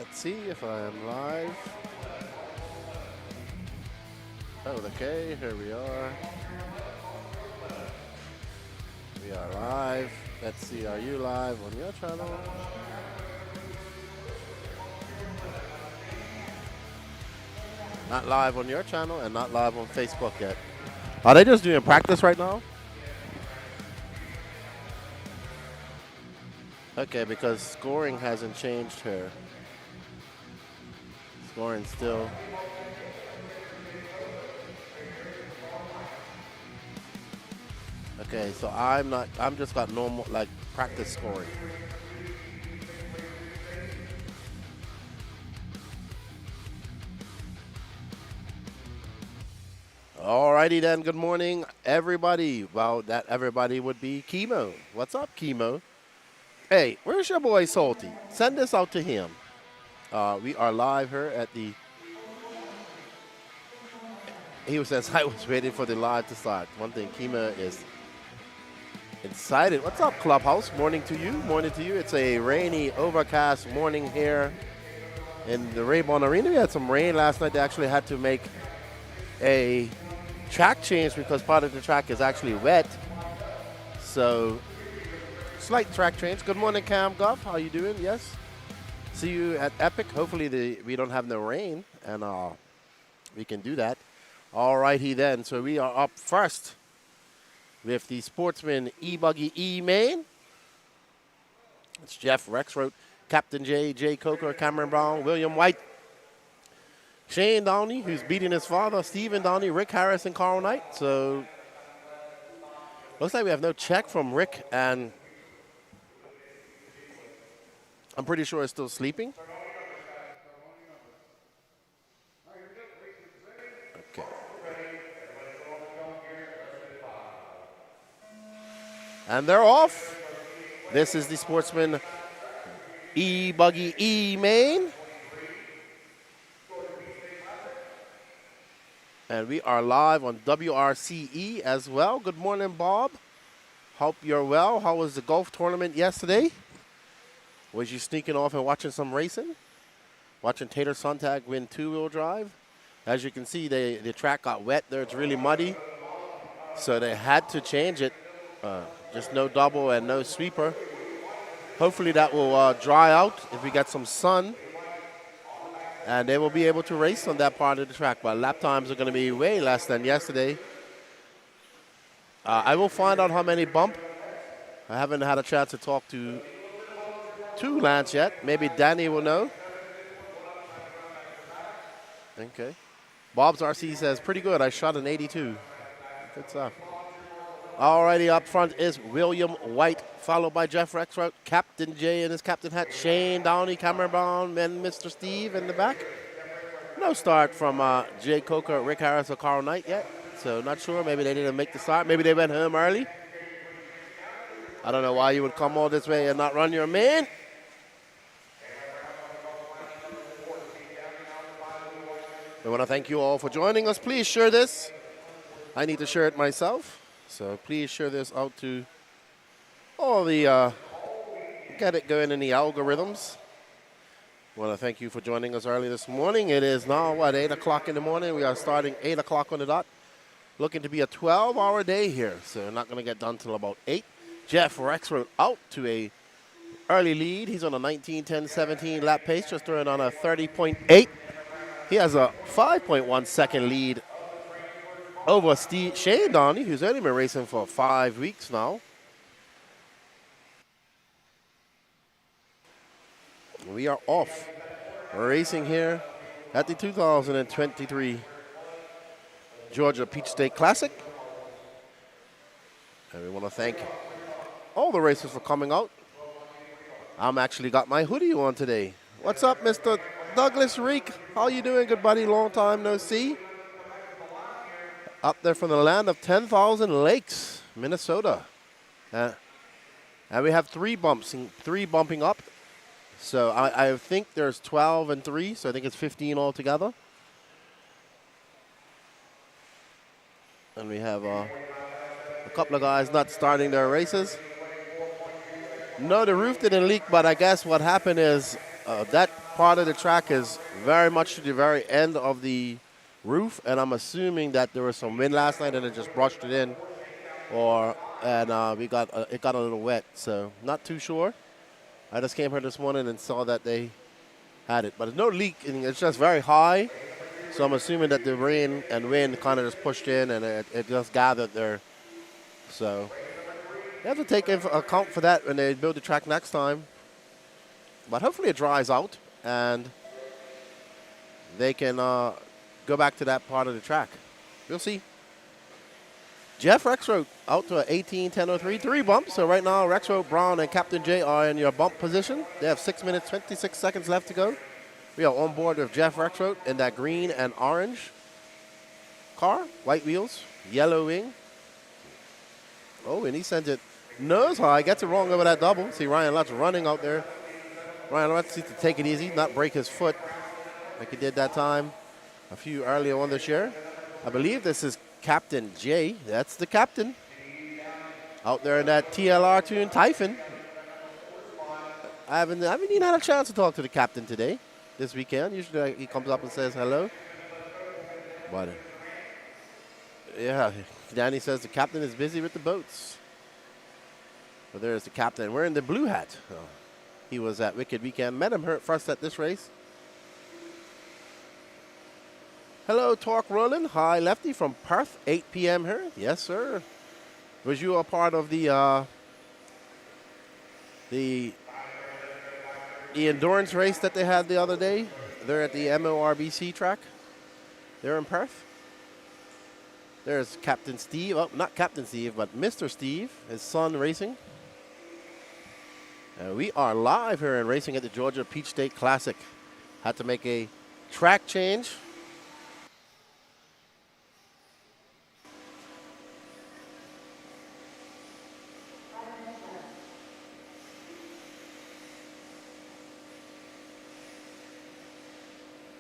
Let's see if I am live. Oh, okay, here we are. We are live. Let's see, are you live on your channel? Not live on your channel and not live on Facebook yet. Are they just doing practice right now? Okay, because scoring hasn't changed here. Scoring still. Okay, so I'm just got normal, like, practice scoring. Alrighty then, good morning, everybody. Well, that everybody would be Chemo. What's up, Chemo? Hey, where's your boy Salty? Send this out to him. We are live here at the... He says, I was waiting for the live to start. One thing, Chemo is excited. What's up, Clubhouse? Morning to you. Morning to you. It's a rainy, overcast morning here in the Rabun Arena. We had some rain last night. They actually had to make a track change because part of the track is actually wet. So, slight track change. Good morning, Cam Goff. How you doing? Yes. See you at Epic. Hopefully we don't have no rain, and we can do that. All righty then. So we are up first with the Sportsman e-buggy E-main. It's Jeff Rexroth, Captain J, Jay Coker, Cameron Brown, William White, Shane Downey, who's beating his father, Stephen Downey, Rick Harris, and Carl Knight. So looks like we have no check from Rick, and I'm pretty sure he's still sleeping. Okay. And they're off. This is the Sportsman e-buggy E-main. And we are live on WRCE as well. Good morning, Bob. Hope you're well. How was the golf tournament yesterday? Was you sneaking off and watching some racing? Watching Tater Sontag win two-wheel drive? As you can see, the track got wet there. It's really muddy. So they had to change it. Just no double and no sweeper. Hopefully that will dry out if we get some sun. And they will be able to race on that part of the track. But lap times are going to be way less than yesterday. I will find out how many bump. I haven't had a chance to talk to Lance yet. Maybe Danny will know. Okay. Bob's RC says, pretty good. I shot an 82. Good stuff. Alrighty, up front is William White, followed by Jeff Rexroth, Captain J in his captain hat, Shane Downey, Cameron Brown, and Mr. Steve in the back. No start from Jay Coker, Rick Harris, or Carl Knight yet. So not sure. Maybe they didn't make the start. Maybe they went home early. I don't know why you would come all this way and not run your main. I want to thank you all for joining us. Please share this. I need to share it myself. So please share this out to all the, get it going in the algorithms. I want to thank you for joining us early this morning. It is now, 8 o'clock in the morning. We are starting 8 o'clock on the dot. Looking to be a 12-hour day here. So not going to get done till about 8. Jeff Rexroth out to a early lead. He's on a 19-10-17 lap pace, just throwing on a 30.8. He has a 5.1 second lead over Shane Downey, who's only been racing for 5 weeks now. We are off. We're racing here at the 2023 Georgia Peach State Classic. And we want to thank all the racers for coming out. I'm actually got my hoodie on today. What's up, Mr. Douglas Reek? How you doing, good buddy? Long time no see. Up there from the land of 10,000 lakes, Minnesota. And we have three bumping up. So I think there's 12 and 3, so I think it's 15 altogether. And we have a couple of guys not starting their races. No, the roof didn't leak, but I guess what happened is that part of the track is very much to the very end of the roof, and I'm assuming that there was some wind last night and it just brushed it in, and it got a little wet. So not too sure. I just came here this morning and saw that they had it, but there's no leak, and it's just very high. So I'm assuming that the rain and wind kind of just pushed in and it just gathered there. So you have to take into account for that when they build the track next time. But hopefully it dries out and they can go back to that part of the track. We'll see. Jeff Rexroth out to an 18:10:03, 3 bumps. So right now Rexroth, Brown, and Captain J are in your bump position. They have 6 minutes, 26 seconds left to go. We are on board with Jeff Rexroth in that green and orange car, white wheels, yellow wing. Oh, and he sends it nose high, gets it wrong over that double. See Ryan Lutz running out there. Ryan Lutz needs to take it easy, not break his foot like he did that time a few earlier on this year. I believe this is Captain J. That's the captain out there in that TLR tune Typhon. I haven't even had a chance to talk to the captain today. This weekend. Usually he comes up and says hello. But yeah, Danny says the captain is busy with the boats. But there's the captain wearing the blue hat. Oh, he was at Wicked Weekend. Met him first at this race. Hello, Torque Roland. Hi, Lefty from Perth, 8 p.m. here. Yes, sir. Was you a part of the endurance race that they had the other day? They're at the MORBC track. They're in Perth. There's Captain Steve. Oh, not Captain Steve, but Mr. Steve, his son racing. We are live here and racing at the Georgia Peach State Classic. Had to make a track change.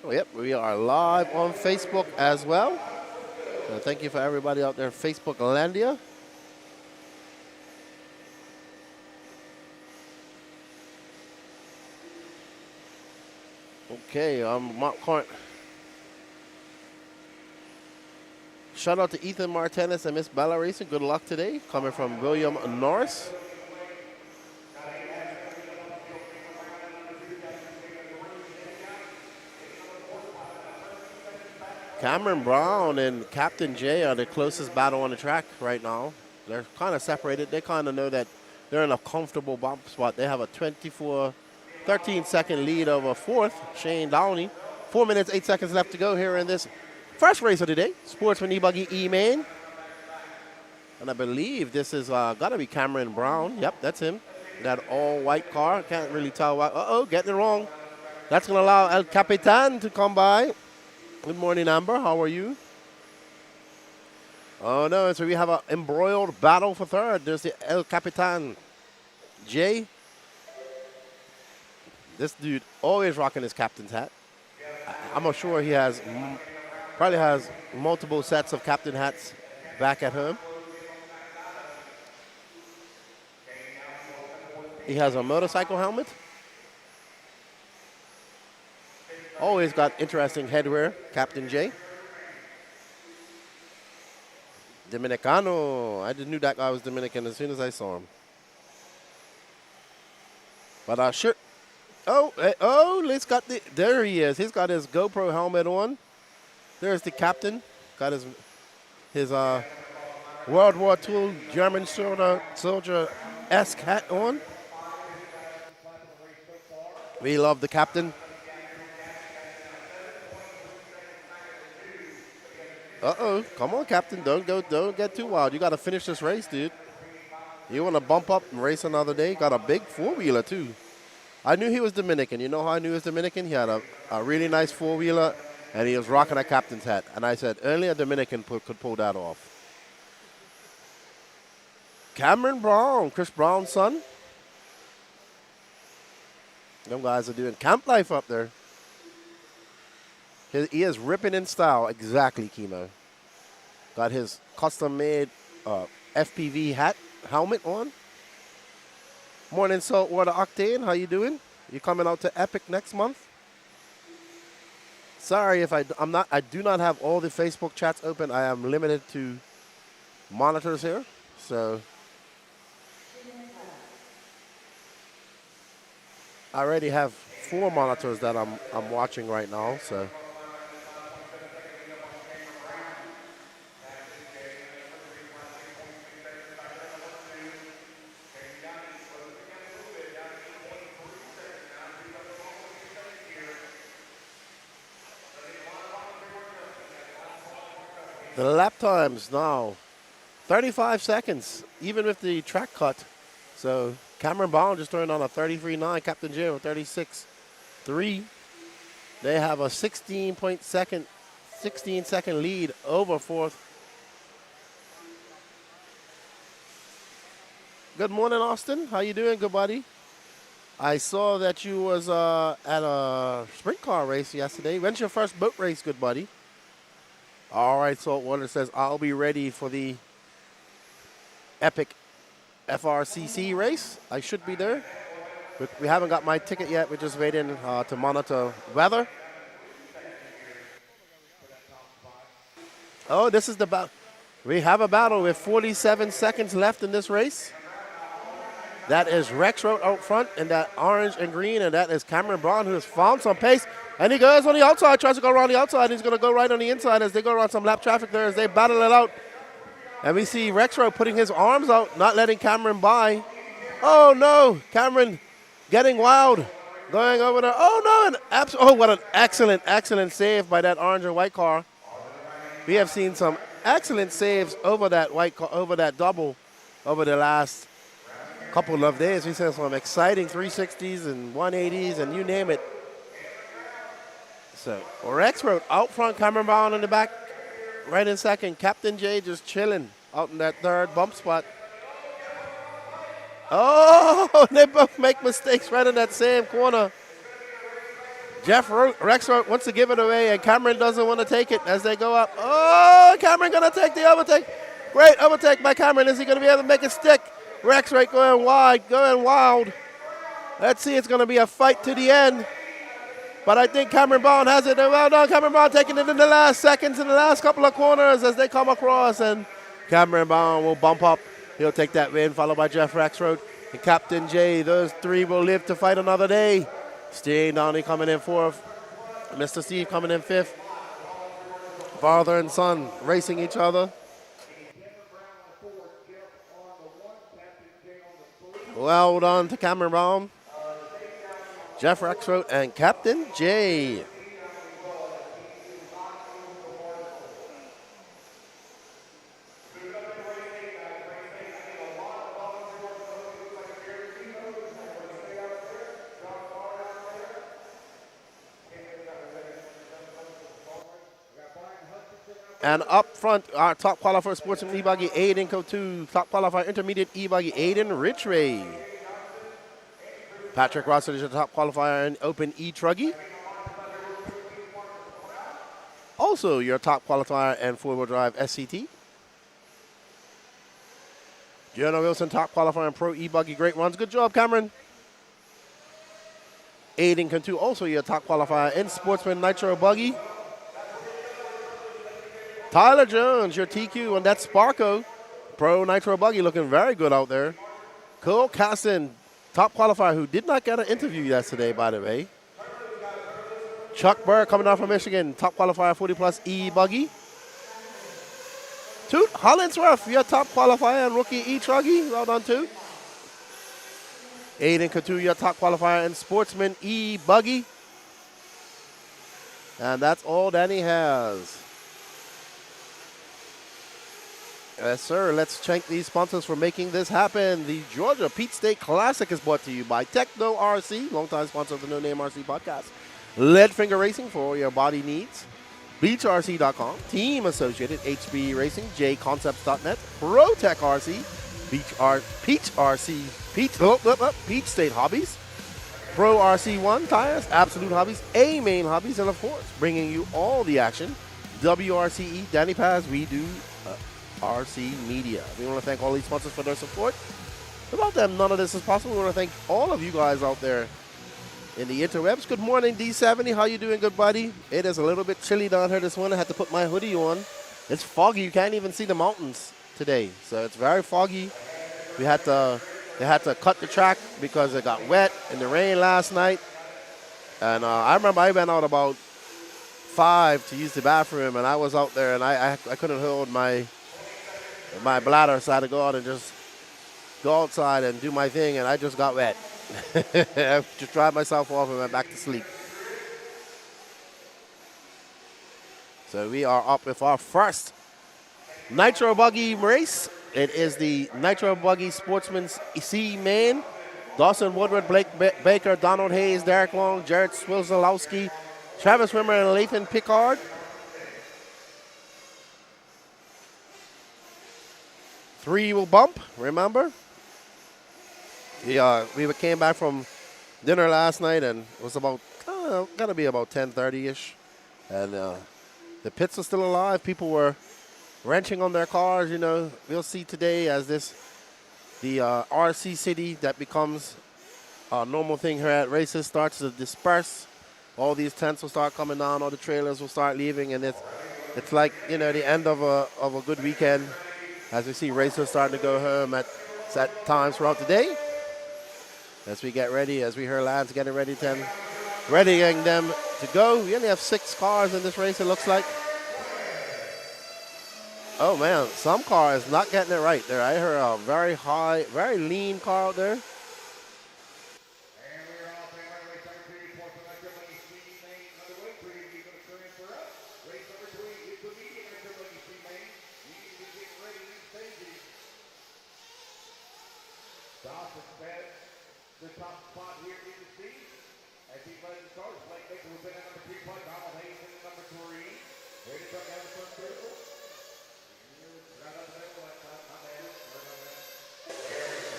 Oh, yep, we are live on Facebook as well. So thank you for everybody out there in Facebook Landia. Okay, Mark Corn. Shout out to Ethan Martinez and Miss Bella Racing. Good luck today. Coming from William Norris. Cameron Brown and Captain J are the closest battle on the track right now. They're kind of separated. They kind of know that they're in a comfortable bump spot. They have a 13-second lead over fourth, Shane Downey. 4 minutes, 8 seconds left to go here in this first race of the day. Sportsman e-buggy E-main. And I believe this is got to be Cameron Brown. Yep, that's him. That all-white car. Can't really tell why. Uh-oh, getting it wrong. That's going to allow El Capitan to come by. Good morning, Amber. How are you? Oh, no. So we have an embroiled battle for third. There's the El Capitan J. This dude always rocking his captain's hat. I'm sure he probably has multiple sets of captain hats back at home. He has a motorcycle helmet. Always got interesting headwear, Captain J. Dominicano. I just knew that guy was Dominican as soon as I saw him. But sure. Let's got there he is. He's got his GoPro helmet on. There's the captain. Got his World War II German soldier-esque hat on. We love the captain. Uh-oh. Come on, Captain. Don't get too wild. You got to finish this race, dude. You want to bump up and race another day? Got a big four-wheeler, too. I knew he was Dominican. You know how I knew he was Dominican? He had a really nice four-wheeler, and he was rocking a captain's hat. And I said, only a Dominican could pull that off. Cameron Brown, Chris Brown's son. Them guys are doing camp life up there. He is ripping in style. Exactly, Chemo. Got his custom-made FPV helmet on. Morning, Saltwater Octane. How you doing? You coming out to Epic next month? Sorry if I do not have all the Facebook chats open. I am limited to monitors here. So I already have 4 monitors that I'm watching right now. So the lap times now 35 seconds, even with the track cut. So Cameron Bond just turned on a 33.9. Captain J with 36.3. They have a 16 second lead over fourth. Good morning, Austin. How you doing, good buddy? I saw that you was at a sprint car race yesterday. When's your first boat race, good buddy? All right, Saltwater says, I'll be ready for the epic FRCC race. I should be there. We haven't got my ticket yet. We're just waiting to monitor weather. Oh, this is the battle. We have a battle with 47 seconds left in this race. That is Rex Road out front in that orange and green, and that is Cameron Braun, who has found some pace. And he goes on the outside, tries to go around the outside. He's going to go right on the inside as they go around some lap traffic there as they battle it out. And we see Rex Road putting his arms out, not letting Cameron by. Oh, no. Cameron getting wild, going over there. Oh, no. Oh, what an excellent, excellent save by that orange and white car. We have seen some excellent saves over that white car, over that double over the last couple of days. We saw some exciting 360s and 180s and you name it. So Rex Road out front, Cameron Brown in the back, right in second. Captain J just chilling out in that third bump spot. Oh, they both make mistakes right in that same corner. Rex Road wants to give it away, and Cameron doesn't want to take it as they go up. Oh, Cameron going to take the overtake. Great overtake by Cameron. Is he going to be able to make it stick? Rex Road going wide, going wild. Let's see, it's going to be a fight to the end. But I think Cameron Bond has it. Well done, Cameron Bond taking it in the last seconds, in the last couple of corners as they come across. And Cameron Bond will bump up. He'll take that win, followed by Jeff Rexroad and Captain J. Those three will live to fight another day. Steve Downey coming in fourth. Mr. Steve coming in fifth. Father and son racing each other. Well done to Cameron Bond, Jeff Rexroad, and Captain J. And up front, our top qualifier, Sportsman e-buggy, Aiden Cotu. Top qualifier, intermediate e-buggy, Aiden Richray. Patrick Rossett is your top qualifier in open e-truggy. Also your top qualifier in four-wheel drive SCT. Jonah Wilson, top qualifier in pro e-buggy. Great runs. Good job, Cameron. Aiden Cantu, also your top qualifier in Sportsman Nitro buggy. Tyler Jones, your TQ on that Sparko Pro Nitro buggy, looking very good out there. Cole Casson, top qualifier, who did not get an interview yesterday, by the way. Chuck Burr coming down from Michigan, top qualifier 40-plus e-buggy. Toot Hollinsworth, your top qualifier and rookie e-truggy. Well done, Toot. Aiden Couture, your top qualifier in Sportsman e-buggy. And that's all Danny has. Yes, sir. Let's thank these sponsors for making this happen. The Georgia Peach State Classic is brought to you by Techno RC, longtime sponsor of the No Name RC podcast. Lead Finger Racing for all your body needs. BeachRC.com, Team Associated, HB Racing, JConcepts.net, ProTech RC, Peach State Hobbies, Pro RC1 Tires, Absolute Hobbies, A-Main Hobbies, and of course, bringing you all the action, WRCE, Danny Paz, we do RC Media. We want to thank all these sponsors for their support. Without them, none of this is possible. We want to thank all of you guys out there in the interwebs. Good morning, D70. How you doing, good buddy? It is a little bit chilly down here this morning. I had to put my hoodie on. It's foggy. You can't even see the mountains today, so it's very foggy. They had to cut the track because it got wet in the rain last night. And I remember I went out about 5 to use the bathroom, and I was out there, and I couldn't hold my bladder, so I had to go out and just go outside and do my thing, and I just got wet. I just dried myself off and went back to sleep. So we are up with our first Nitro Buggy race. It is the Nitro Buggy Sportsman C main. Dawson Woodward, Blake Baker, Donald Hayes, Derek Long, Jared Swilzalowski, Travis Wimmer, and Lathan Pickard. Three will bump, remember? We came back from dinner last night, and it was about, gotta be about 10:30-ish. And the pits are still alive. People were wrenching on their cars, you know. We'll see today as the RC city that becomes a normal thing here at races starts to disperse. All these tents will start coming down, all the trailers will start leaving, and it's like, you know, the end of a good weekend as we see racers starting to go home at set times throughout the day. As we get ready, as we hear Lance getting ready, readying them to go. We only have 6 cars in this race, it looks like. Oh man, some car is not getting it right there. I heard a very high, very lean car out there. The top spot here in the seat as he runs the start. Blake Baker will been at number 3, Donald Hayes in number 3. Ready to come down the front circle.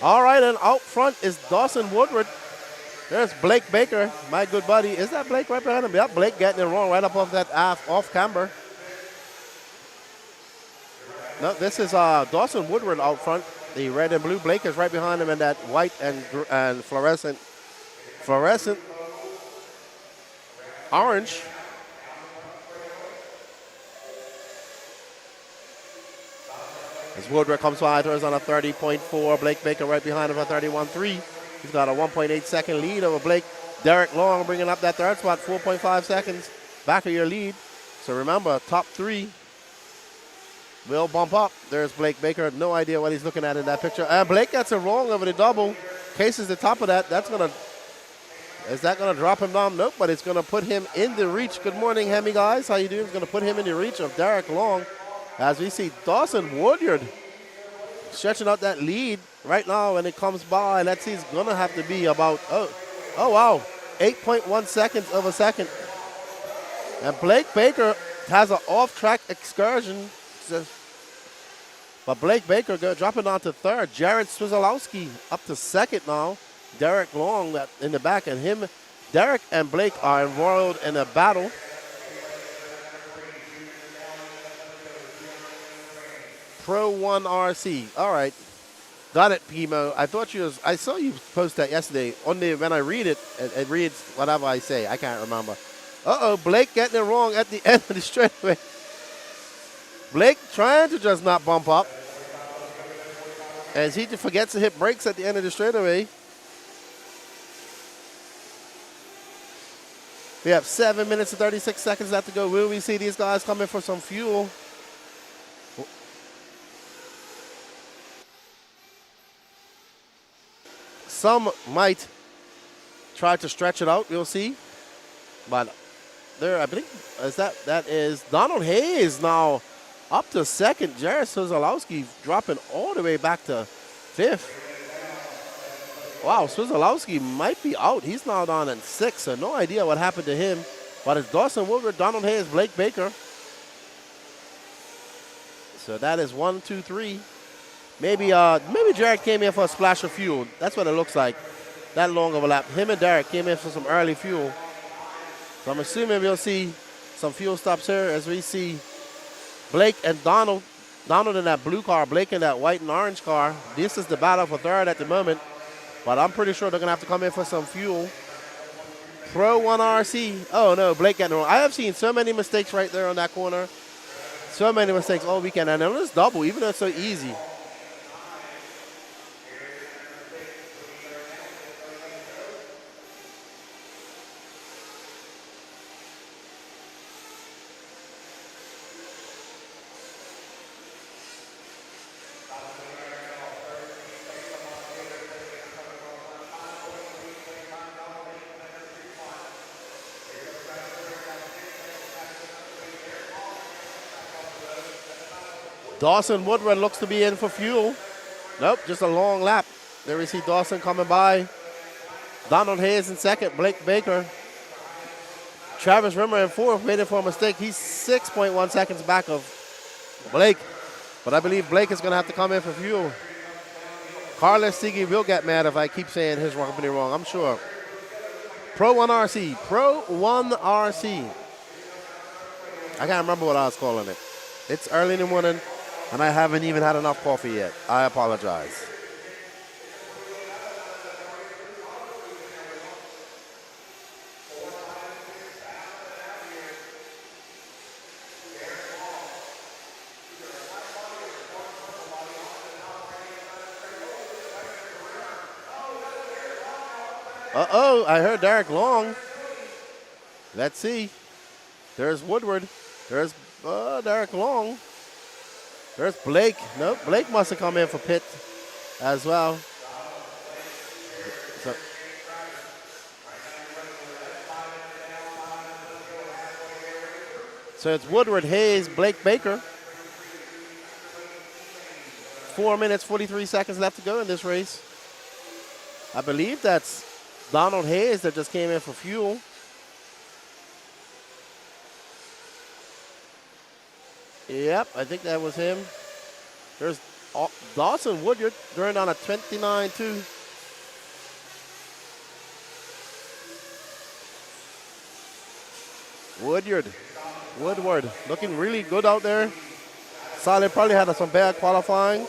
All right, and out front is Dawson Woodward. There's Blake Baker, my good buddy. Is that Blake right behind him? Yep, Blake getting it wrong right up off that off camber. No, this is Dawson Woodward out front. The red and blue. Blake is right behind him in that white and fluorescent orange. As Woodward comes by, throws on a 30.4. Blake Baker right behind him at 31.3. He's got a 1.8 second lead over Blake. Derek Long bringing up that third spot, 4.5 seconds back of your lead. So remember, top 3 will bump up. There's Blake Baker. No idea what he's looking at in that picture. And Blake gets it wrong over the double. Cases the top of that. Is that gonna drop him down? Nope, but it's gonna put him in the reach. Good morning, Hemi guys. How you doing? It's gonna put him in the reach of Derek Long. As we see Dawson Woodward stretching out that lead right now when it comes by. Let's see, it's gonna have to be about, oh wow, 8.1 seconds of a second. And Blake Baker has an off-track excursion. But Blake Baker dropping down to 3rd. Jared Swizalowski up to 2nd now. Derek Long in the back, and Derek and Blake are embroiled in a battle. Pro 1 RC. All right. Got it, Pimo. I saw you post that yesterday. When I read it, it reads whatever I say. I can't remember. Uh-oh, Blake getting it wrong at the end of the straightaway. Blake trying to just not bump up. As he forgets to hit brakes at the end of the straightaway. We have 7 minutes and 36 seconds left to go. Will we see these guys coming for some fuel? Some might try to stretch it out. We'll see. But there, I think, that is Donald Hayes now up to 2nd. Jared Swizalowski dropping all the way back to 5th. Wow, Swizalowski might be out. He's now down at 6th, so no idea what happened to him. But it's Dawson Woodward, Donald Hayes, Blake Baker. So that is 1, 2, 3. Maybe Jared came in for a splash of fuel. That's what it looks like. That long overlap. Him and Derek came in for some early fuel. So I'm assuming we'll see some fuel stops here as we see Blake and Donald. Donald in that blue car, Blake in that white and orange car. This is the battle for 3rd at the moment. But I'm pretty sure they're going to have to come in for some fuel. Pro 1RC. Oh, no, Blake got it wrong. I have seen so many mistakes right there on that corner. So many mistakes all weekend. And it was double, even though it's so easy. Dawson Woodward looks to be in for fuel. Nope, just a long lap. There we see Dawson coming by. Donald Hayes in second, Blake Baker. Travis Rimmer in fourth, waiting for a mistake. He's 6.1 seconds back of Blake. But I believe Blake is going to have to come in for fuel. Carlos Sigi will get mad if I keep saying his company wrong, I'm sure. Pro 1RC. Pro 1RC. I can't remember what I was calling it. It's early in the morning, and I haven't even had enough coffee yet. I apologize. Uh-oh, I heard Derek Long. Let's see. There's Woodward. There's Derek Long. There's Blake. Nope, Blake must have come in for pit as well. So it's Woodward, Hayes, Blake Baker. 4 minutes, 43 seconds left to go in this race. I believe that's Donald Hayes that just came in for fuel. Yep, I think that was him. There's Dawson Woodward going on a 29.2. Woodward looking really good out there. Solid, probably had some bad qualifying.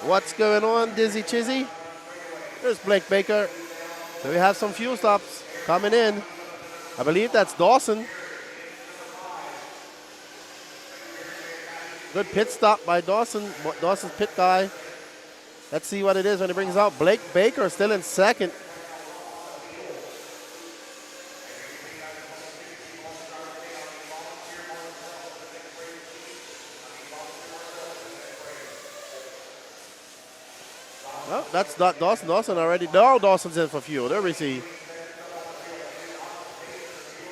What's going on, Dizzy Chizzy? There's Blake Baker. So we have some fuel stops coming in. I believe that's Dawson. Good pit stop by Dawson. Dawson's pit guy. Let's see what it is when he brings out. Blake Baker still in second. Oh, that's not Dawson. Dawson already. No, Dawson's in for fuel. There we see.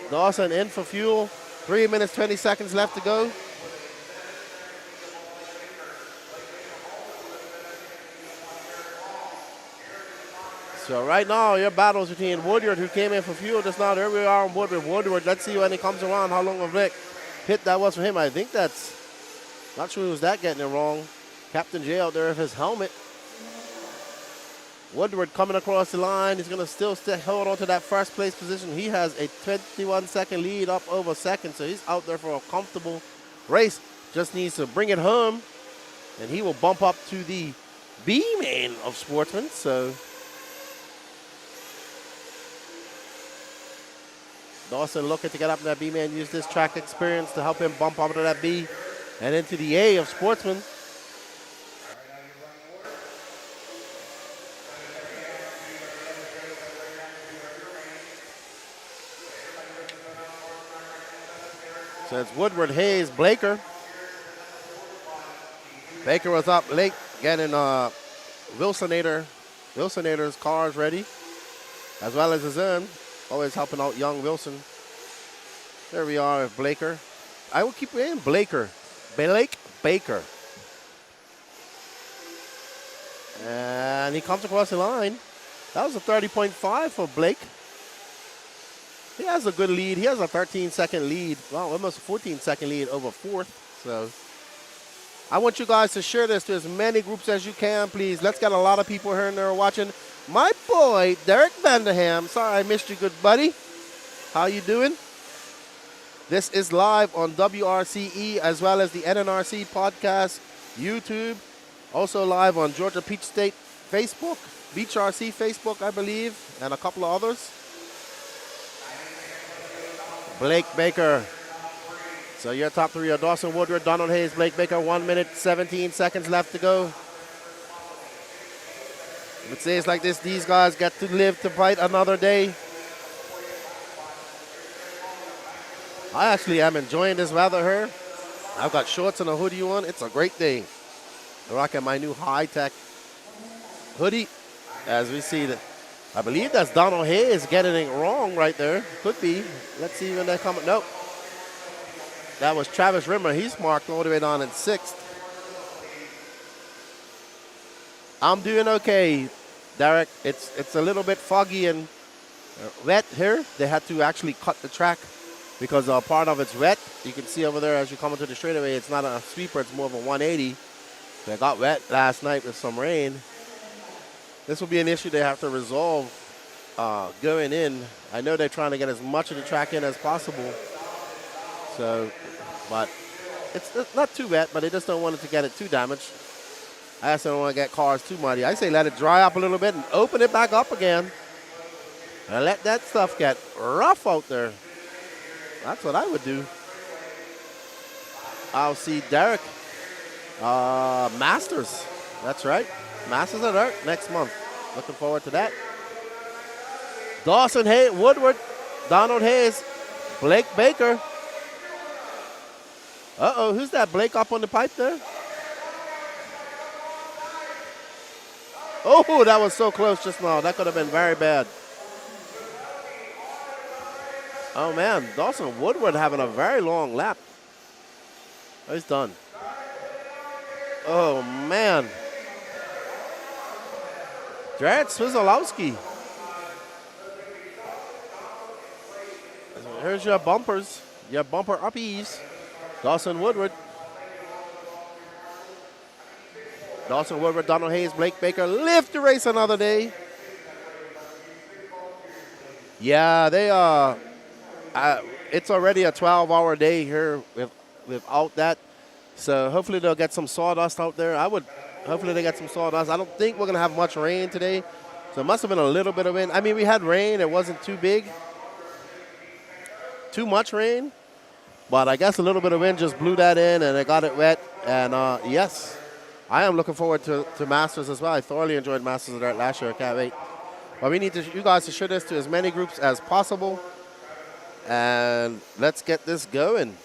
Dawson in for fuel. 3 minutes, 20 seconds left to go. So right now, your battles between Woodward, who came in for fuel just now. There we are on Woodward. Woodward, let's see when he comes around, how long of a pit that was for him. I think that's, not sure who's that getting it wrong. Captain J out there with his helmet. Woodward coming across the line. He's going to still hold on to that first place position. He has a 21-second lead up over second, so he's out there for a comfortable race. Just needs to bring it home, and he will bump up to the B-main of Sportsman. So Dawson looking to get up in that B-main, use this track experience to help him bump up to that B and into the A of Sportsman. So it's Woodward, Hayes, Baker. Baker was up late getting Wilsonator's cars ready, as well as his own. Always helping out young Wilson. There we are with Baker. I will keep saying Baker. Blake Baker. And he comes across the line. That was a 30.5 for Blake. He has a good lead. He has a 13-second lead. Well, almost a 14-second lead over fourth. So I want you guys to share this to as many groups as you can, please. Let's get a lot of people here and there watching. My boy, Derek Vanderham. Sorry I missed you, good buddy. How you doing? This is live on WRCE as well as the NNRC podcast, YouTube. Also live on Georgia Peach State Facebook, Beach RC Facebook, I believe, and a couple of others. Blake Baker. So your top three are Dawson Woodward, Donald Hayes, Blake Baker. 1 minute, 17 seconds left to go. It says like this, these guys get to live to fight another day. I actually am enjoying this weather here. I've got shorts and a hoodie on. It's a great day. I'm rocking my new high-tech hoodie. As we see that, I believe that's Donald Hayes getting it wrong right there. Could be. Let's see when they come. Nope. That was Travis Rimmer. He's marked all the way down in 6th. I'm doing okay, Derek. It's a little bit foggy and wet here. They had to actually cut the track because part of it's wet. You can see over there as you come into the straightaway, it's not a sweeper, it's more of a 180. They got wet last night with some rain. This will be an issue they have to resolve going in. I know they're trying to get as much of the track in as possible. So, but it's not too wet, but they just don't want it to get it too damaged. I also don't want to get cars too muddy. I say let it dry up a little bit and open it back up again. And let that stuff get rough out there. That's what I would do. I'll see Derek. Masters. That's right. Masters of Dirt next month. Looking forward to that. Dawson Hayes, Woodward, Donald Hayes, Blake Baker. Uh-oh, who's that? Blake up on the pipe there? Oh, that was so close just now. That could have been very bad. Oh, man. Dawson Woodward having a very long lap. Oh, he's done. Oh, man. Jared Swizzolowski. Here's your bumpers. Your bumper uppies. Dawson Woodward. Dawson Woodward, Donald Hayes, Blake Baker live to race another day. Yeah, they are. It's already a 12-hour day here without that. So hopefully they'll get some sawdust out there. Hopefully they get some sawdust. I don't think we're going to have much rain today. So it must have been a little bit of wind. I mean, we had rain. It wasn't too big. Too much rain. But I guess a little bit of wind just blew that in and it got it wet. And yes, I am looking forward to Masters as well. I thoroughly enjoyed Masters of Dirt last year. I can't wait. But we need you guys to share this to as many groups as possible. And let's get this going.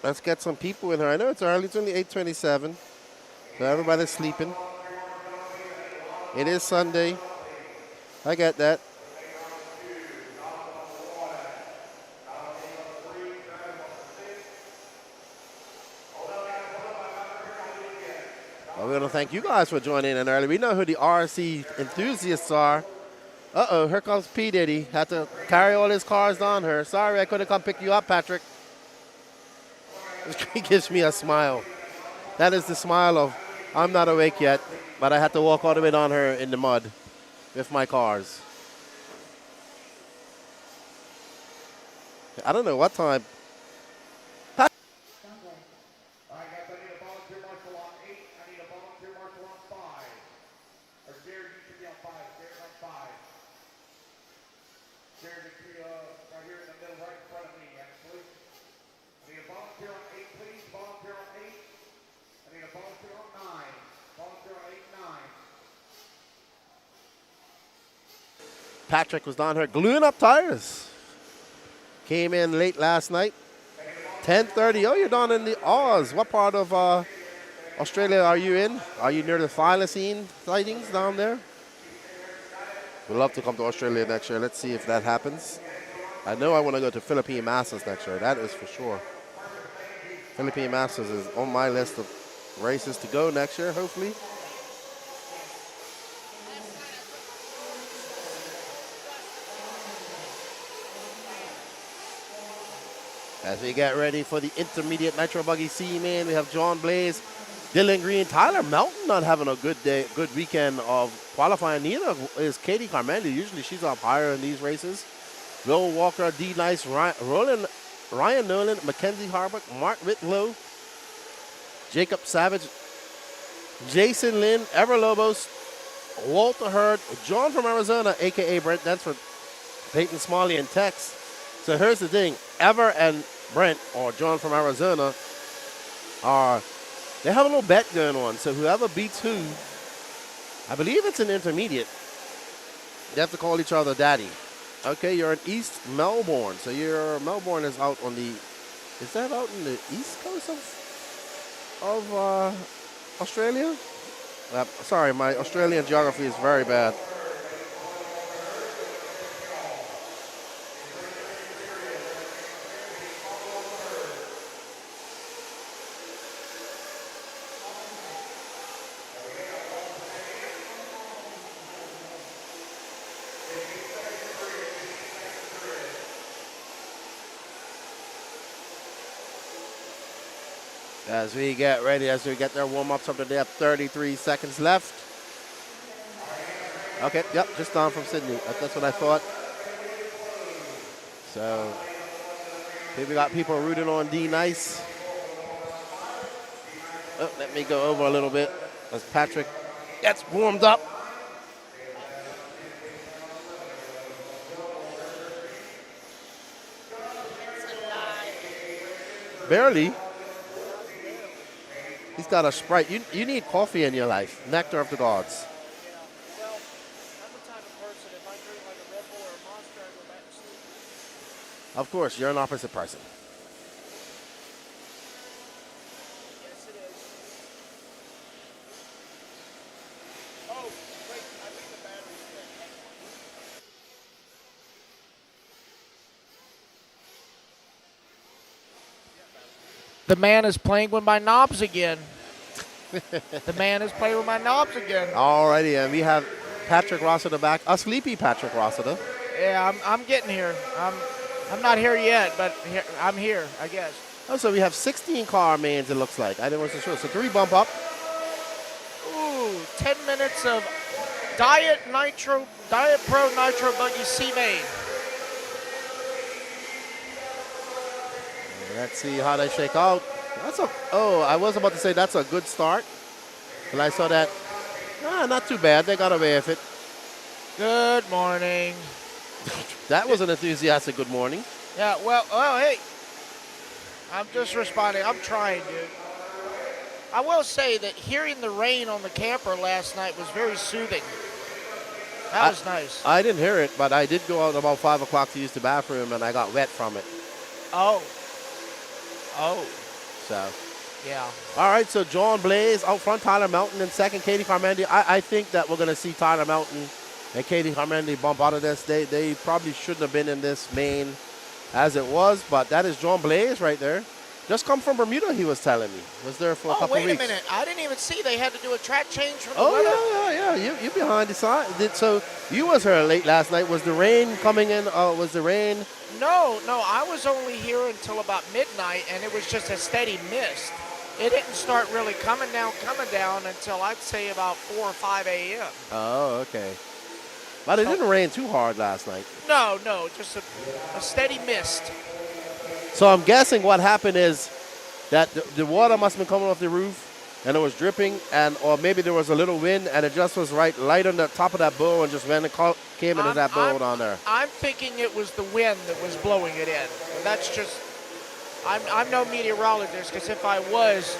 Let's get some people in here. I know it's early. It's only 8:27. So everybody's sleeping. It is Sunday. I get that. Well, we want to thank you guys for joining in early. We know who the RC enthusiasts are. Uh-oh, here comes P. Diddy. Had to carry all his cars down here. Sorry, I couldn't come pick you up, Patrick. He gives me a smile. That is the smile of, I'm not awake yet, but I had to walk all the way down here in the mud with my cars. I don't know what time. Patrick was down here gluing up tires. Came in late last night. 10:30. Oh, you're down in the Oz. What part of Australia are you in? Are you near the thylacine sightings down there? We'd love to come to Australia next year. Let's see if that happens. I know I want to go to Philippine Masters next year. That is for sure. Philippine Masters is on my list of races to go next year, hopefully. As we get ready for the intermediate Nitro Buggy C-Main, we have John Blaze, Dylan Green, Tyler Melton not having a good day, good weekend of qualifying. Neither is Katie Carmendi. Usually she's up higher in these races. Will Walker, D. Nice, Ryan Nolan, Mackenzie Harbuck, Mark Whitlow, Jacob Savage, Jason Lynn, Ever Lobos, Walter Hurd, John from Arizona, a.k.a. Brent Densford, Peyton Smalley, and Tex. So here's the thing. Ever and Brent, or John from Arizona, they have a little bet going on. So whoever beats who, I believe it's an intermediate, they have to call each other daddy. Okay, you're in East Melbourne. So Melbourne is out on the, is that out in the east coast of Australia? Sorry, my Australian geography is very bad. As we get ready, as we get their warm-ups up to they have 33 seconds left. Okay, yep, just down from Sydney. That's what I thought. So, here we got people rooting on D Nice. Oh, let me go over a little bit as Patrick gets warmed up. Barely. He's got a Sprite. You need coffee in your life. Nectar of the gods. Yeah. Well, I'm the type of person, if I drink like a Red Bull or a Monster, I go back to sleep. Of course, you're an opposite person. Yes, it is. Oh, wait, I think the battery's dead. The man is playing with my knobs again. The man is playing with my knobs again. Alrighty, and we have Patrick Rossiter back. A sleepy Patrick Rossiter. Yeah, I'm getting here. I'm not here yet, but I'm here, I guess. Oh, so we have 16 car mains, it looks like. I wasn't sure. So 3 bump up. Ooh, 10 minutes of Diet Pro Nitro Buggy C main. Let's see how they shake out. I was about to say that's a good start. But I saw that. Not too bad. They got away with it. Good morning. That was an enthusiastic good morning. Yeah, well, hey. I'm just responding. I'm trying, dude. I will say that hearing the rain on the camper last night was very soothing. That was nice. I didn't hear it, but I did go out about 5 o'clock to use the bathroom, and I got wet from it. Oh. So. Yeah. All right, so John Blaze out front, Tyler Mountain in second, Katie Carmendi. I think that we're going to see Tyler Mountain and Katie Carmendi bump out of this. They probably shouldn't have been in this main as it was, but that is John Blaze right there. Just come from Bermuda, he was telling me. Was there for a couple weeks. Oh, wait a minute. I didn't even see they had to do a track change from the weather. Yeah. You behind the side. So you was here late last night. Was the rain coming in? Was the rain? No. I was only here until about midnight, and it was just a steady mist. It didn't start really coming down until I'd say about 4 or 5 a.m. Oh, okay. But it didn't rain too hard last night. No, just a steady mist. So I'm guessing what happened is that the water must have been coming off the roof, and it was dripping, or maybe there was a little wind, and it just was light on the top of that bowl and just came into that bowl down there. I'm thinking it was the wind that was blowing it in. That's just, I'm no meteorologist, because if I was,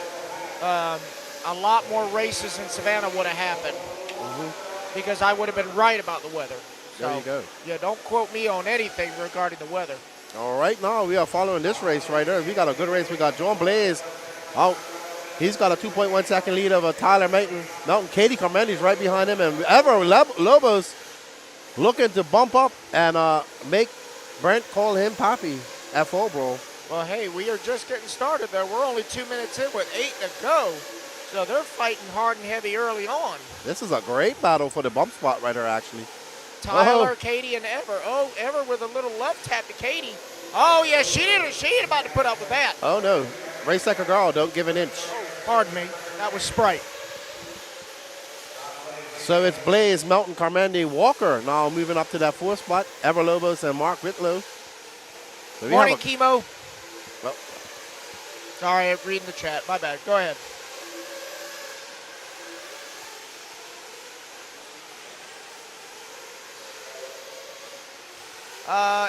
a lot more races in Savannah would have happened. Mm-hmm. Because I would have been right about the weather. So, there you go. Yeah, don't quote me on anything regarding the weather. All right, now we are following this race right there. We got a good race. We got John Blaze out. He's got a 2.1 second lead over Tyler Mountain. Katie Carmendi's right behind him. And Ever Lobos looking to bump up and make Brent call him Papi at full, bro. Well, hey, we are just getting started there. We're only 2 minutes in with 8 to go. So they're fighting hard and heavy early on. This is a great battle for the bump spot right there, actually. Tyler, Katie, and Ever. Oh, Ever with a little love tap to Katie. Oh, yeah, she ain't about to put up with that. Oh, no. Race like a girl. Don't give an inch. Oh, pardon me. That was Sprite. So it's Blaze, Melton, Carmendi, Walker now moving up to that 4th spot. Everlobos and Mark Whitlow. So Morning, Chemo. Well, sorry, I'm reading the chat. My bad. Go ahead.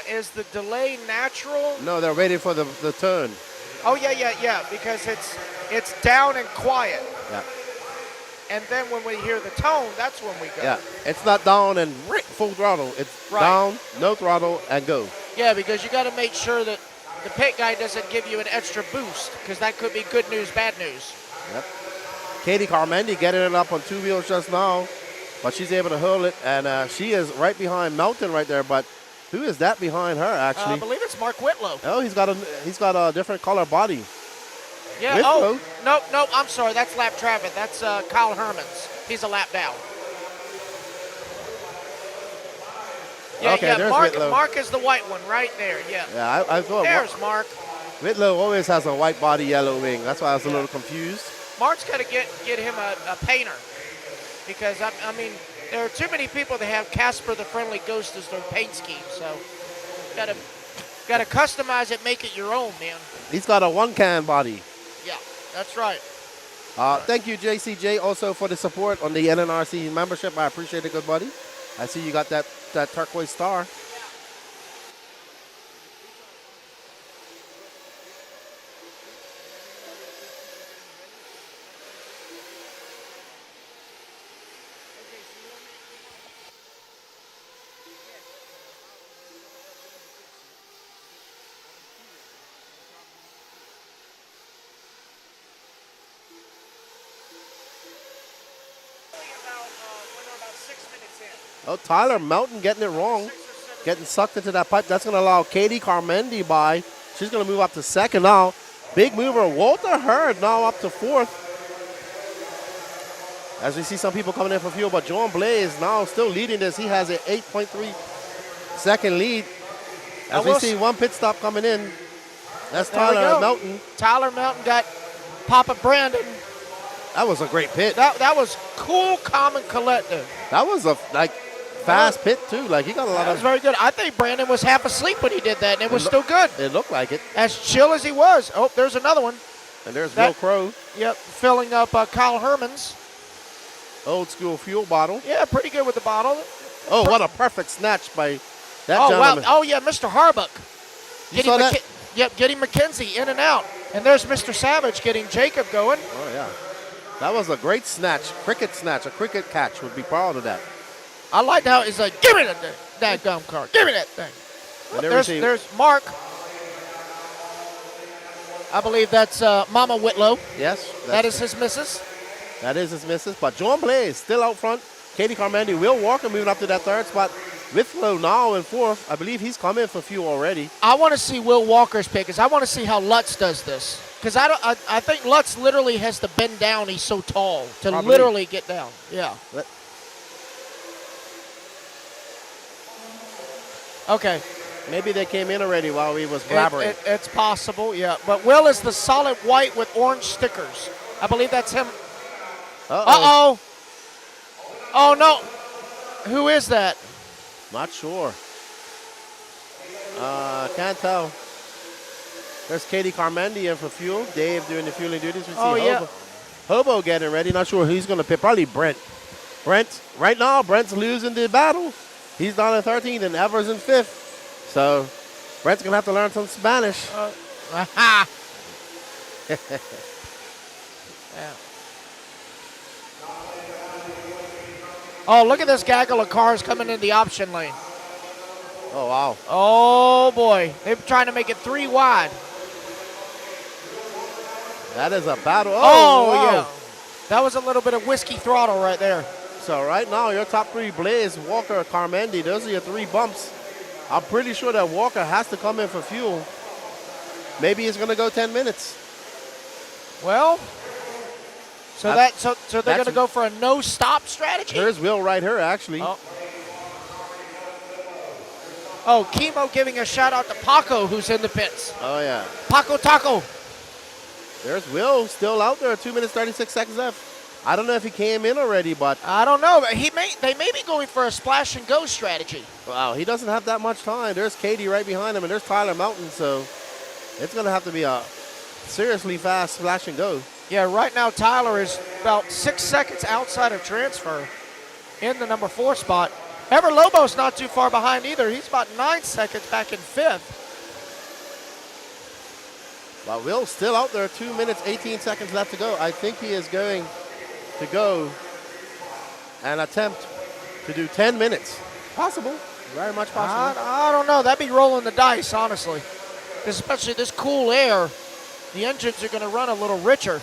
Is the delay natural? no, they're waiting for the turn. Oh, yeah, because it's down and quiet. Yeah. And then when we hear the tone, that's when we go. Yeah, it's not down and full throttle. It's down, no throttle, and go. Yeah, because you got to make sure that the pit guy doesn't give you an extra boost, because that could be good news, bad news. Yep. Katie Carmendi getting it up on 2 wheels just now, but she's able to hold it, and she is right behind Melton right there. But who is that behind her, actually? I believe it's Mark Whitlow. Oh, he's got a different color body. Yeah. Whitlow? Oh, no, I'm sorry. That's lap traffic. That's Kyle Hermans. He's a lap down. Yeah, Okay, yeah. there's Mark, Whitlow. Mark is the white one right there. Yeah. Yeah, I thought There's Mark. Whitlow always has a white body, yellow wing. That's why I was a little confused. Mark's got to get him a painter, because I mean there are too many people that have Casper the Friendly Ghost as their paint scheme. So got to customize it, make it your own, man. He's got a one-can body. Yeah, that's right. Thank you, JCJ, also for the support on the NNRC membership. I appreciate it, good buddy. I see you got that turquoise star. Oh, Tyler Melton getting it wrong. Getting sucked into that pipe. That's going to allow Katie Carmendi by. She's going to move up to 2nd now. Big mover, Walter Hurd now up to 4th. As we see some people coming in for fuel, but John Blaze now still leading this. He has an 8.3 second lead. As we see one pit stop coming in. That's Tyler Melton. Tyler Melton got Papa Brandon. That was a great pit. That was cool, calm, and collective. That was a fast pit too. Like he got a lot That was very good. I think Brandon was half asleep when he did that, and it was still good. It looked like it. As chill as he was. Oh, there's another one. And there's Will Crow. Yep, filling up Kyle Hermans. Old school fuel bottle. Yeah, pretty good with the bottle. Oh, what a perfect snatch by that gentleman. Wow. Oh, yeah, Mr. Harbuck. You saw that? Yep, getting McKenzie in and out. And there's Mr. Savage getting Jacob going. Oh, yeah. That was a great snatch. Cricket snatch. A cricket catch would be proud of that. I like how it's like, give me that gum car. Give me that thing. There's Mark. I believe that's Mama Whitlow. Yes. That is his missus. That is his missus. But John Blaze still out front. Katie Carmendi, Will Walker moving up to that 3rd spot. Whitlow now in 4th. I believe he's come in for fuel already. I want to see Will Walker's pick, because I want to see how Lutz does this. Because I think Lutz literally has to bend down. He's so tall to literally get down. Yeah. Okay. Maybe they came in already while we was blabbering. It's possible, yeah. But Will is the solid white with orange stickers. I believe that's him. Uh-oh. Oh, no. Who is that? Not sure. Can't tell. There's Katie Carmendi in for fuel. Dave doing the fueling duties. We see Hobo getting ready. Not sure who he's going to pick. Probably Brent. Right now, Brent's losing the battle. He's down in 13th and Evers in 5th. So Brent's going to have to learn some Spanish. Yeah. Oh, look at this gaggle of cars coming in the option lane. Oh, wow. Oh, boy. They're trying to make it 3 wide. That is a battle. Oh, wow. Yeah. That was a little bit of whiskey throttle right there. So right now, your top 3, Blaze, Walker, Carmendi, those are your 3 bumps. I'm pretty sure that Walker has to come in for fuel. Maybe it's going to go 10 minutes. Well, so they're going to go for a no-stop strategy? There's Will right here, actually. Oh, Chemo giving a shout-out to Paco, who's in the pits. Oh, yeah. Paco Taco. There's Will still out there, 2 minutes, 36 seconds left. I don't know if he came in already, but I don't know. They may be going for a splash and go strategy. wow, he doesn't have that much time. There's Katie right behind him, and there's Tyler Mountain, so it's going to have to be a seriously fast splash and go. Yeah, right now Tyler is about 6 seconds outside of transfer in the number 4 spot. Ever Lobo's not too far behind either. He's about 9 seconds back in 5th. But Will's still out there, 2 minutes, 18 seconds left to go. I think he is going to go and attempt to do 10 minutes. Possible, very much possible. I don't know. That'd be rolling the dice, honestly. Especially this cool air, the engines are going to run a little richer.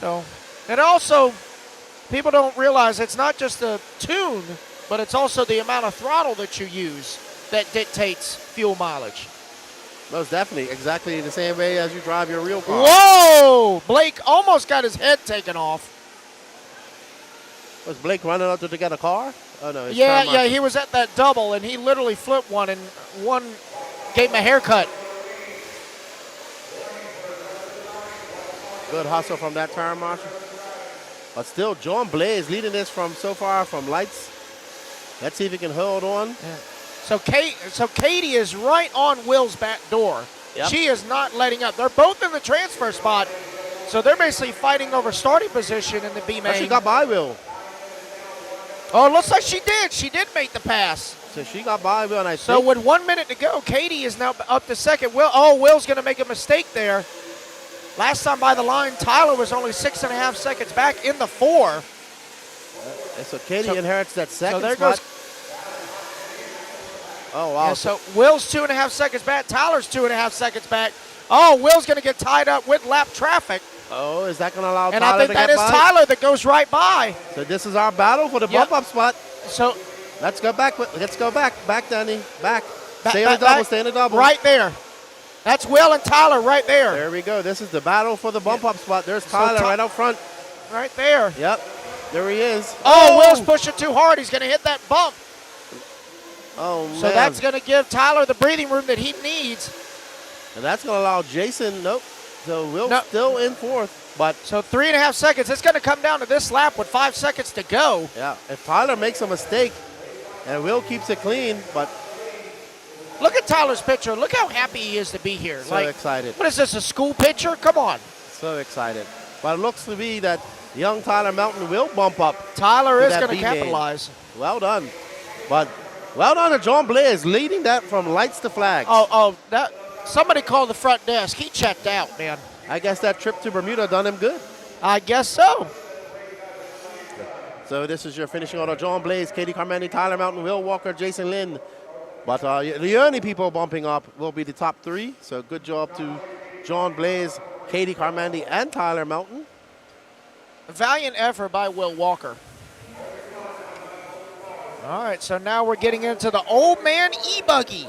So, and also, people don't realize it's not just the tune, but it's also the amount of throttle that you use that dictates fuel mileage. Most definitely, exactly the same way as you drive your real car. Whoa! Blake almost got his head taken off. Was Blake running out to get a car? Oh no. Yeah, he was at that double, and he literally flipped one, and one gave him a haircut. Good hustle from that tire marshal. But still, John Blaze leading this from so far from lights. Let's see if he can hold on. Yeah. So Katie is right on Will's back door. Yep. She is not letting up. They're both in the transfer spot, so they're basically fighting over starting position in the B main. She got by Will. Oh, it looks like she did. She did make the pass. So she got by Will, and I So think with 1 minute to go, Katie is now up to second. Will's going to make a mistake there. Last time by the line, Tyler was only 6.5 seconds back in the 4. and so Katie inherits that second So there spot. goes. Oh, wow. Yeah, so Will's 2.5 seconds back. Tyler's 2.5 seconds back. Oh, Will's going to get tied up with lap traffic. Oh, is that going to allow And Tyler I think to that get is by? Tyler that goes right by. So this is our battle for the Yep. bump-up spot. So Let's go back. Let's go back. Back, Danny. Back. Ba- Stay on the ba- double. back. Stay on the double. right there. That's Will and Tyler right there. There we go. This is the battle for the bump-up spot. There's Tyler Ty- right up front. Right there. Yep. There he is. Oh, Will's pushing too hard. He's going to hit that bump. Oh, man. So that's going to give Tyler the breathing room that he needs. And that's going to allow Jason. Nope. So Will's No. still in fourth. But, So 3.5 seconds. It's going to come down to this lap with 5 seconds to go. yeah, if Tyler makes a mistake and Will keeps it clean, but Look at Tyler's picture. Look how happy he is to be here. so excited. What is this, a school picture? Come on. So excited. But it looks to be that young Tyler Mountain will bump up. Tyler To is that going to B-main. capitalize. Well done. But well done to John Blaze leading that from lights to flags. That somebody called the front desk. He checked out, man. I guess that trip to Bermuda done him good. I guess so. So this is your finishing order. John Blaze, Katie Carmani, Tyler Mountain, Will Walker, Jason Lynn. But the only people bumping up will be the top 3. So good job to John Blaze, Katie Carmandi, and Tyler Mountain. A valiant effort by Will Walker. All right, so now we're getting into the old man e-buggy.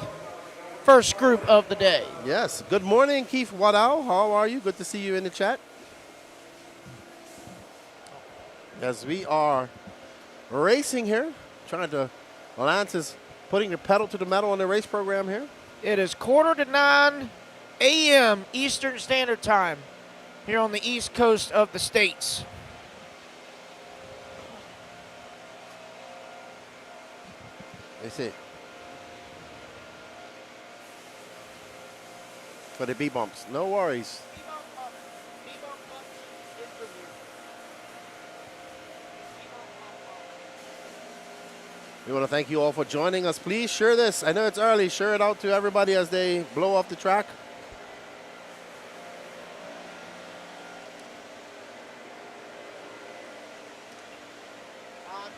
First group of the day. Yes. Good morning, Keith Waddell. How are you? Good to see you in the chat. As we are racing here, Lance is putting the pedal to the metal on the race program here. It is 8:45 a.m. Eastern Standard Time here on the east coast of the states. That's it. For the B-bumps. No worries. We want to thank you all for joining us. Please share this. I know it's early. Share it out to everybody as they blow off the track. I'm on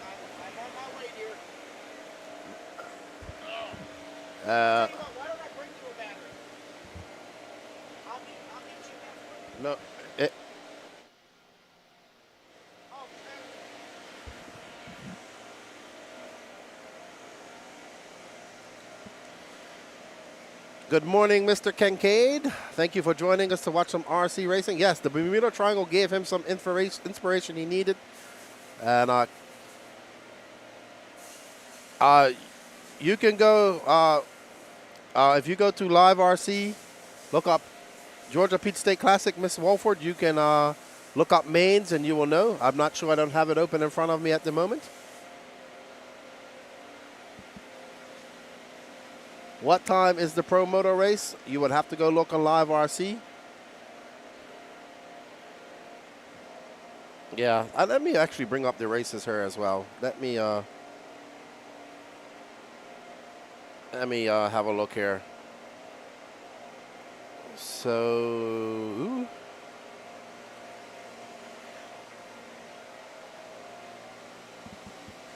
my way, dear. Uh, Why don't I bring you a battery? I'll get you that. no. Oh, Good morning, Mr. Kincaid. Thank you for joining us to watch some RC racing. Yes, the Bermuda Triangle gave him some inspiration he needed. And you can go, if you go to Live RC, look up Georgia Pizza State Classic, Miss Walford. You can Look up mains and you will know. I'm not sure. I don't have it open in front of me at the moment. What time is the Pro Moto race? You would have to go look on Live RC. Yeah, let me actually bring up the races here as well. Let me have a look here. So,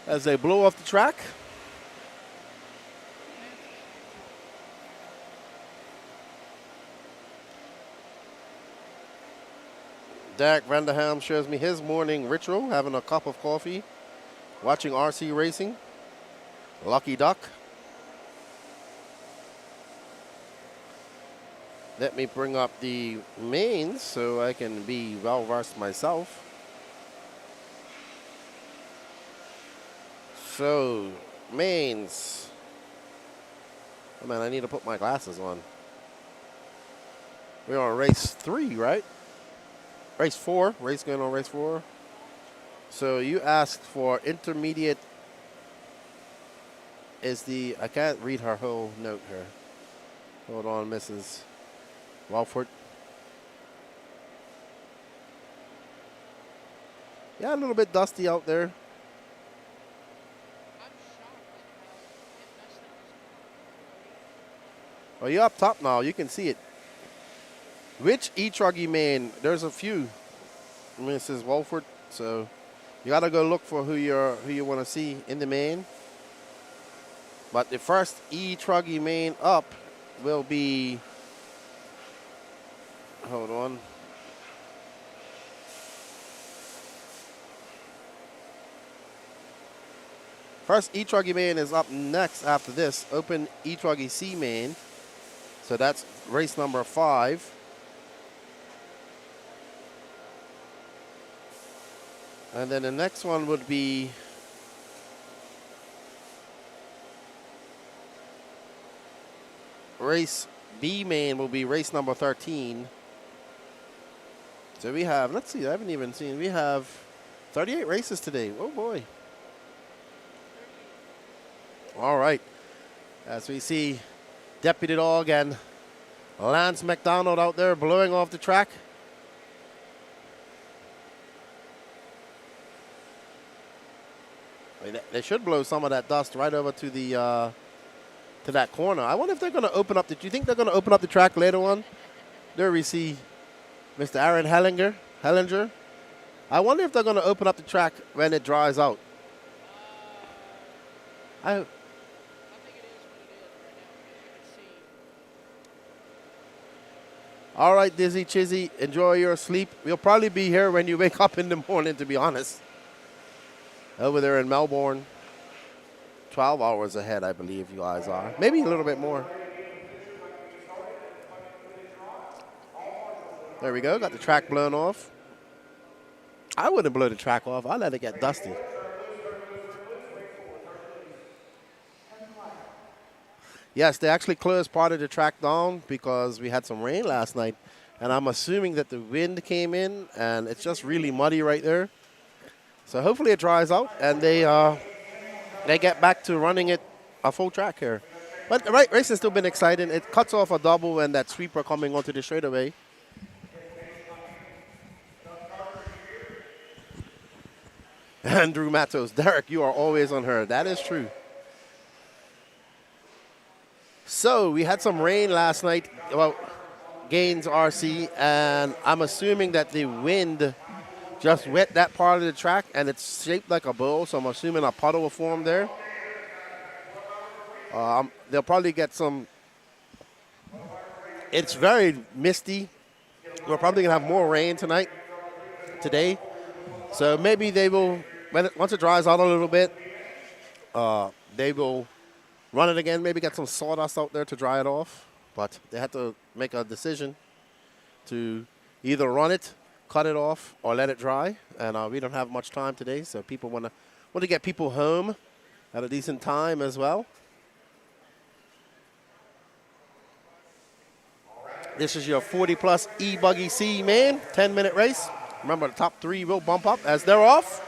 as they blow off the track. Derek Vanderham shows me his morning ritual, having a cup of coffee, watching RC racing. Lucky duck. Let me bring up the mains so I can be well versed myself. So, mains. Oh man, I need to put my glasses on. We're on race 3, right? Race 4. Race going on race 4. So you asked for intermediate is the, I can't read her whole note here. Hold on, Mrs. Walford. Yeah, a little bit dusty out there. Oh, you're up top now. You can see it. Which e-truggy main? There's a few, Mrs. Walford. So you gotta go look for who you want to see in the main. But the first e-truggy main up will be. Hold on. First e-truggy main is up next after this. Open e-truggy C main. So that's race number 5. And then the next one would be race B main will be race number 13. So we have, let's see, I haven't even seen, we have 38 races today. Oh boy. All right. As we see Deputy Dog and Lance McDonald out there blowing off the track. They should blow some of that dust right over to the to that corner. I wonder if they're going to open up. Do you think they're going to open up the track later on? There we see Mr. Aaron Hellinger. I wonder if they're going to open up the track when it dries out. I think it is what it is right now. All right, Dizzy Chizzy, enjoy your sleep. We'll probably be here when you wake up in the morning, to be honest. Over there in Melbourne, 12 hours ahead, I believe you guys are. Maybe a little bit more. There we go, got the track blown off. I wouldn't blow the track off. I'd let it get dusty. Yes, they actually closed part of the track down because we had some rain last night. And I'm assuming that the wind came in and it's just really muddy right there. So hopefully it dries out and they get back to running it a full track here. But the race has still been exciting. It cuts off a double and that sweeper coming onto the straightaway. Andrew Matos, Derek, you are always on her. That is true. So we had some rain last night about Gaines RC, and I'm assuming that the wind just wet that part of the track, and it's shaped like a bowl, so I'm assuming a puddle will form there. They'll probably get some. It's very misty. We're probably going to have more rain today. So maybe they will, once it dries out a little bit, they will run it again, maybe get some sawdust out there to dry it off. But they had to make a decision to either run it, cut it off, or let it dry. And we don't have much time today, so people want to get people home at a decent time as well. This is your 40-plus e-buggy C main, 10-minute race. Remember, the top 3 will bump up as they're off.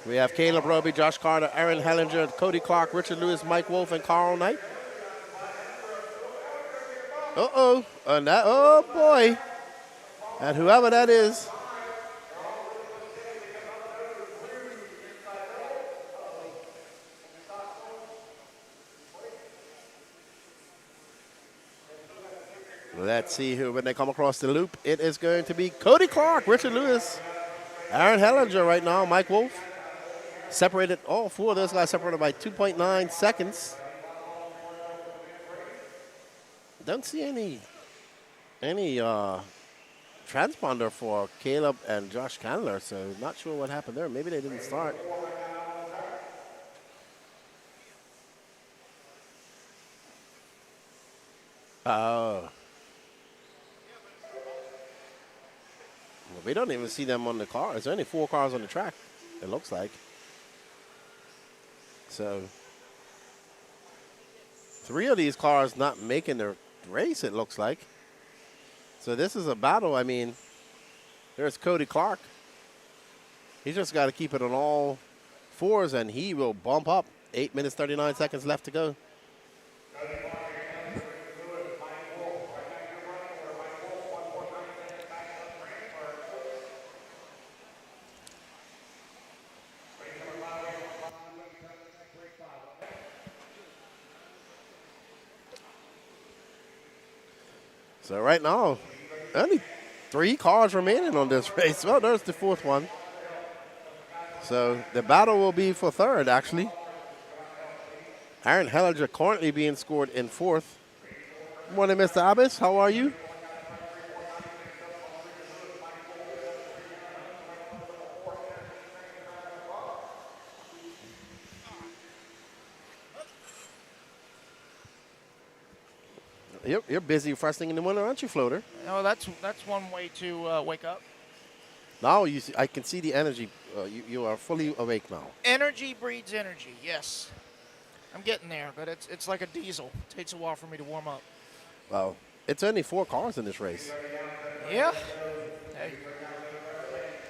We have Caleb Roby, Josh Carter, Aaron Hellinger, Cody Clark, Richard Lewis, Mike Wolf, and Carl Knight. Uh-oh. And that, oh, boy. And whoever that is. Let's see who, when they come across the loop, it is going to be Cody Clark, Richard Lewis, Aaron Hellinger right now, Mike Wolf. Separated, all 4 of those guys separated by 2.9 seconds. Don't see any transponder for Caleb and Josh Candler, so not sure what happened there. Maybe they didn't start. Oh. We don't even see them on the car. There's only 4 cars on the track, it looks like. So 3 of these cars not making the race, it looks like. So this is a battle. I mean, there's Cody Clark. He's just got to keep it on all 4s, and he will bump up. 8 minutes, 39 seconds left to go. So right now, only 3 cars remaining on this race. Well, there's the 4th one. So the battle will be for 3rd, actually. Aaron Hellinger currently being scored in 4th. Good morning, Mr. Abbas. How are you? You're busy first thing in the morning, aren't you, Floater? No, that's one way to wake up. Now you see, I can see the energy. You are fully awake now. Energy breeds energy, yes. I'm getting there, but it's like a diesel. It takes a while for me to warm up. Well, it's only 4 cars in this race. Yeah. Hey.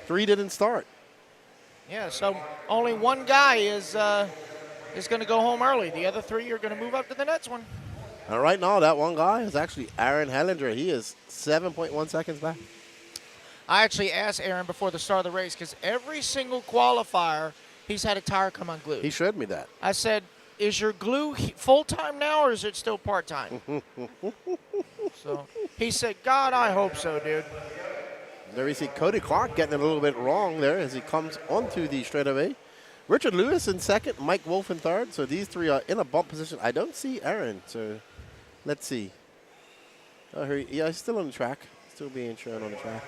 3 didn't start. Yeah, so only 1 guy is going to go home early. The other 3 are going to move up to the next one. And right now, that 1 guy is actually Aaron Hellinger. He is 7.1 seconds back. I actually asked Aaron before the start of the race because every single qualifier, he's had a tire come unglued. He showed me that. I said, is your glue full-time now or is it still part-time? So he said, God, I hope so, dude. There we see Cody Clark getting it a little bit wrong there as he comes onto the straightaway. Richard Lewis in 2nd, Mike Wolf in 3rd. So these 3 are in a bump position. I don't see Aaron, so let's see. Oh, yeah, he's still on the track. Still being shown on the track.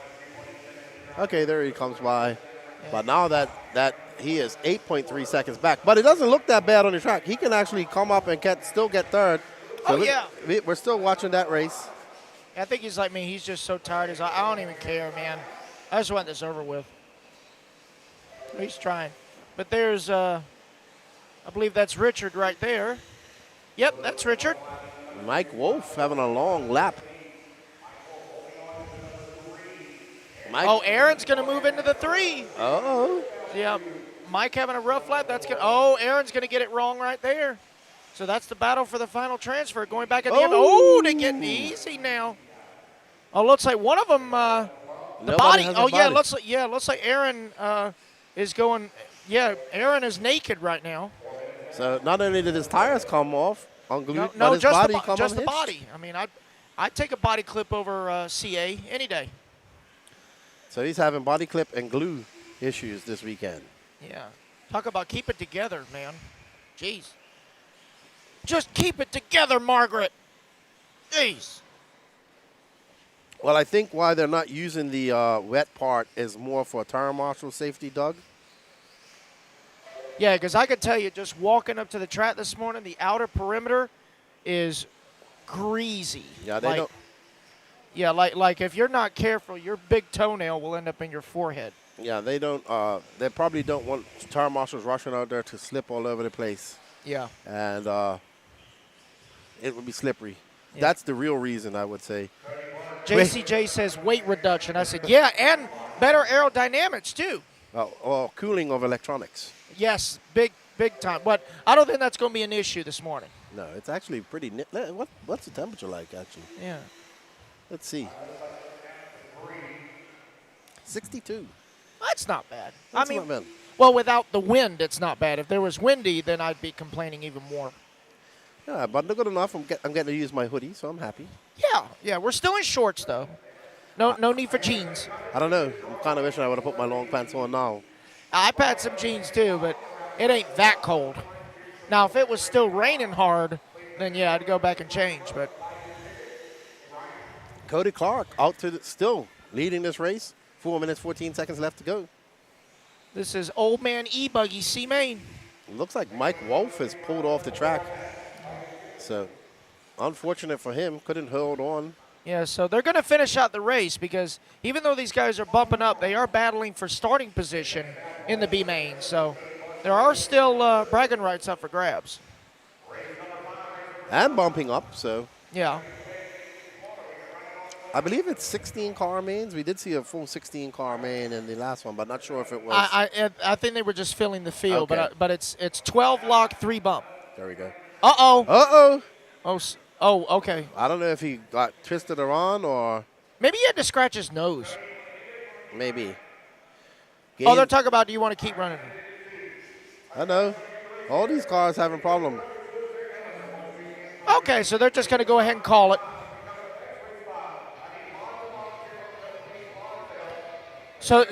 Okay, there he comes by. But now that he is 8.3 seconds back. But it doesn't look that bad on the track. He can actually come up and still get 3rd. So we're still watching that race. I think he's like me. He's just so tired. He's like, I don't even care, man. I just want this over with. He's trying. But there's, I believe that's Richard right there. Yep, that's Richard. Mike Wolf having a long lap. Oh, Aaron's going to move into the 3. Uh-oh. Yeah, Mike having a rough lap. Aaron's going to get it wrong right there. So that's the battle for the final transfer. Going back at the end. Oh, they're getting easy now. Oh, looks like one of them, the body. Oh, yeah, looks like Aaron is going. Yeah, Aaron is naked right now. So not only did his tires come off, unglued, but his body come just the unhitched. body. I mean, I'd take a body clip over CA any day. So he's having body clip and glue issues this weekend. Yeah. Talk about keep it together, man. Jeez. Just keep it together, Margaret. Jeez. Well, I think why they're not using the wet part is more for tire marshal safety, Doug. Yeah, because I can tell you, just walking up to the track this morning, the outer perimeter is greasy. Yeah, they don't. Yeah, like if you're not careful, your big toenail will end up in your forehead. Yeah, they don't. They probably don't want tire marshals rushing out there to slip all over the place. Yeah. And it would be slippery. Yeah. That's the real reason, I would say. JCJ says weight reduction. I said, yeah, and better aerodynamics, too. Or cooling of electronics. Yes, big time. But I don't think that's going to be an issue this morning. No, it's actually pretty. What's the temperature like, actually? Yeah. Let's see. 62. That's not bad. That's not bad. Well, without the wind, it's not bad. If there was windy, then I'd be complaining even more. Yeah, but they're good enough. I'm getting to use my hoodie, so I'm happy. Yeah. We're still in shorts, though. No need for jeans. I don't know. I'm kind of wishing I would have put my long pants on now. I've had some jeans, too, but it ain't that cold. Now, if it was still raining hard, then, yeah, I'd go back and change. But Cody Clark out to still leading this race. 4 minutes, 14 seconds left to go. this is old man e-buggy C-Main. Looks like Mike Wolf has pulled off the track. So, unfortunate for him. Couldn't hold on. Yeah, so they're going to finish out the race because even though these guys are bumping up, they are battling for starting position in the B-Main. So there are still bragging rights up for grabs. And bumping up, so. Yeah. I believe it's 16 car mains. We did see a full 16 car main in the last one, but not sure if it was. I think they were just filling the field, Okay. but it's 12 lock, 3 bump. There we go. Uh-oh. Uh-oh. Oh, okay. I don't know if he got twisted around or Maybe he had to scratch his nose. maybe. Oh, they're talking about, do you want to keep running? I know. All these cars having problem. Okay, so they're just going to go ahead and call it. So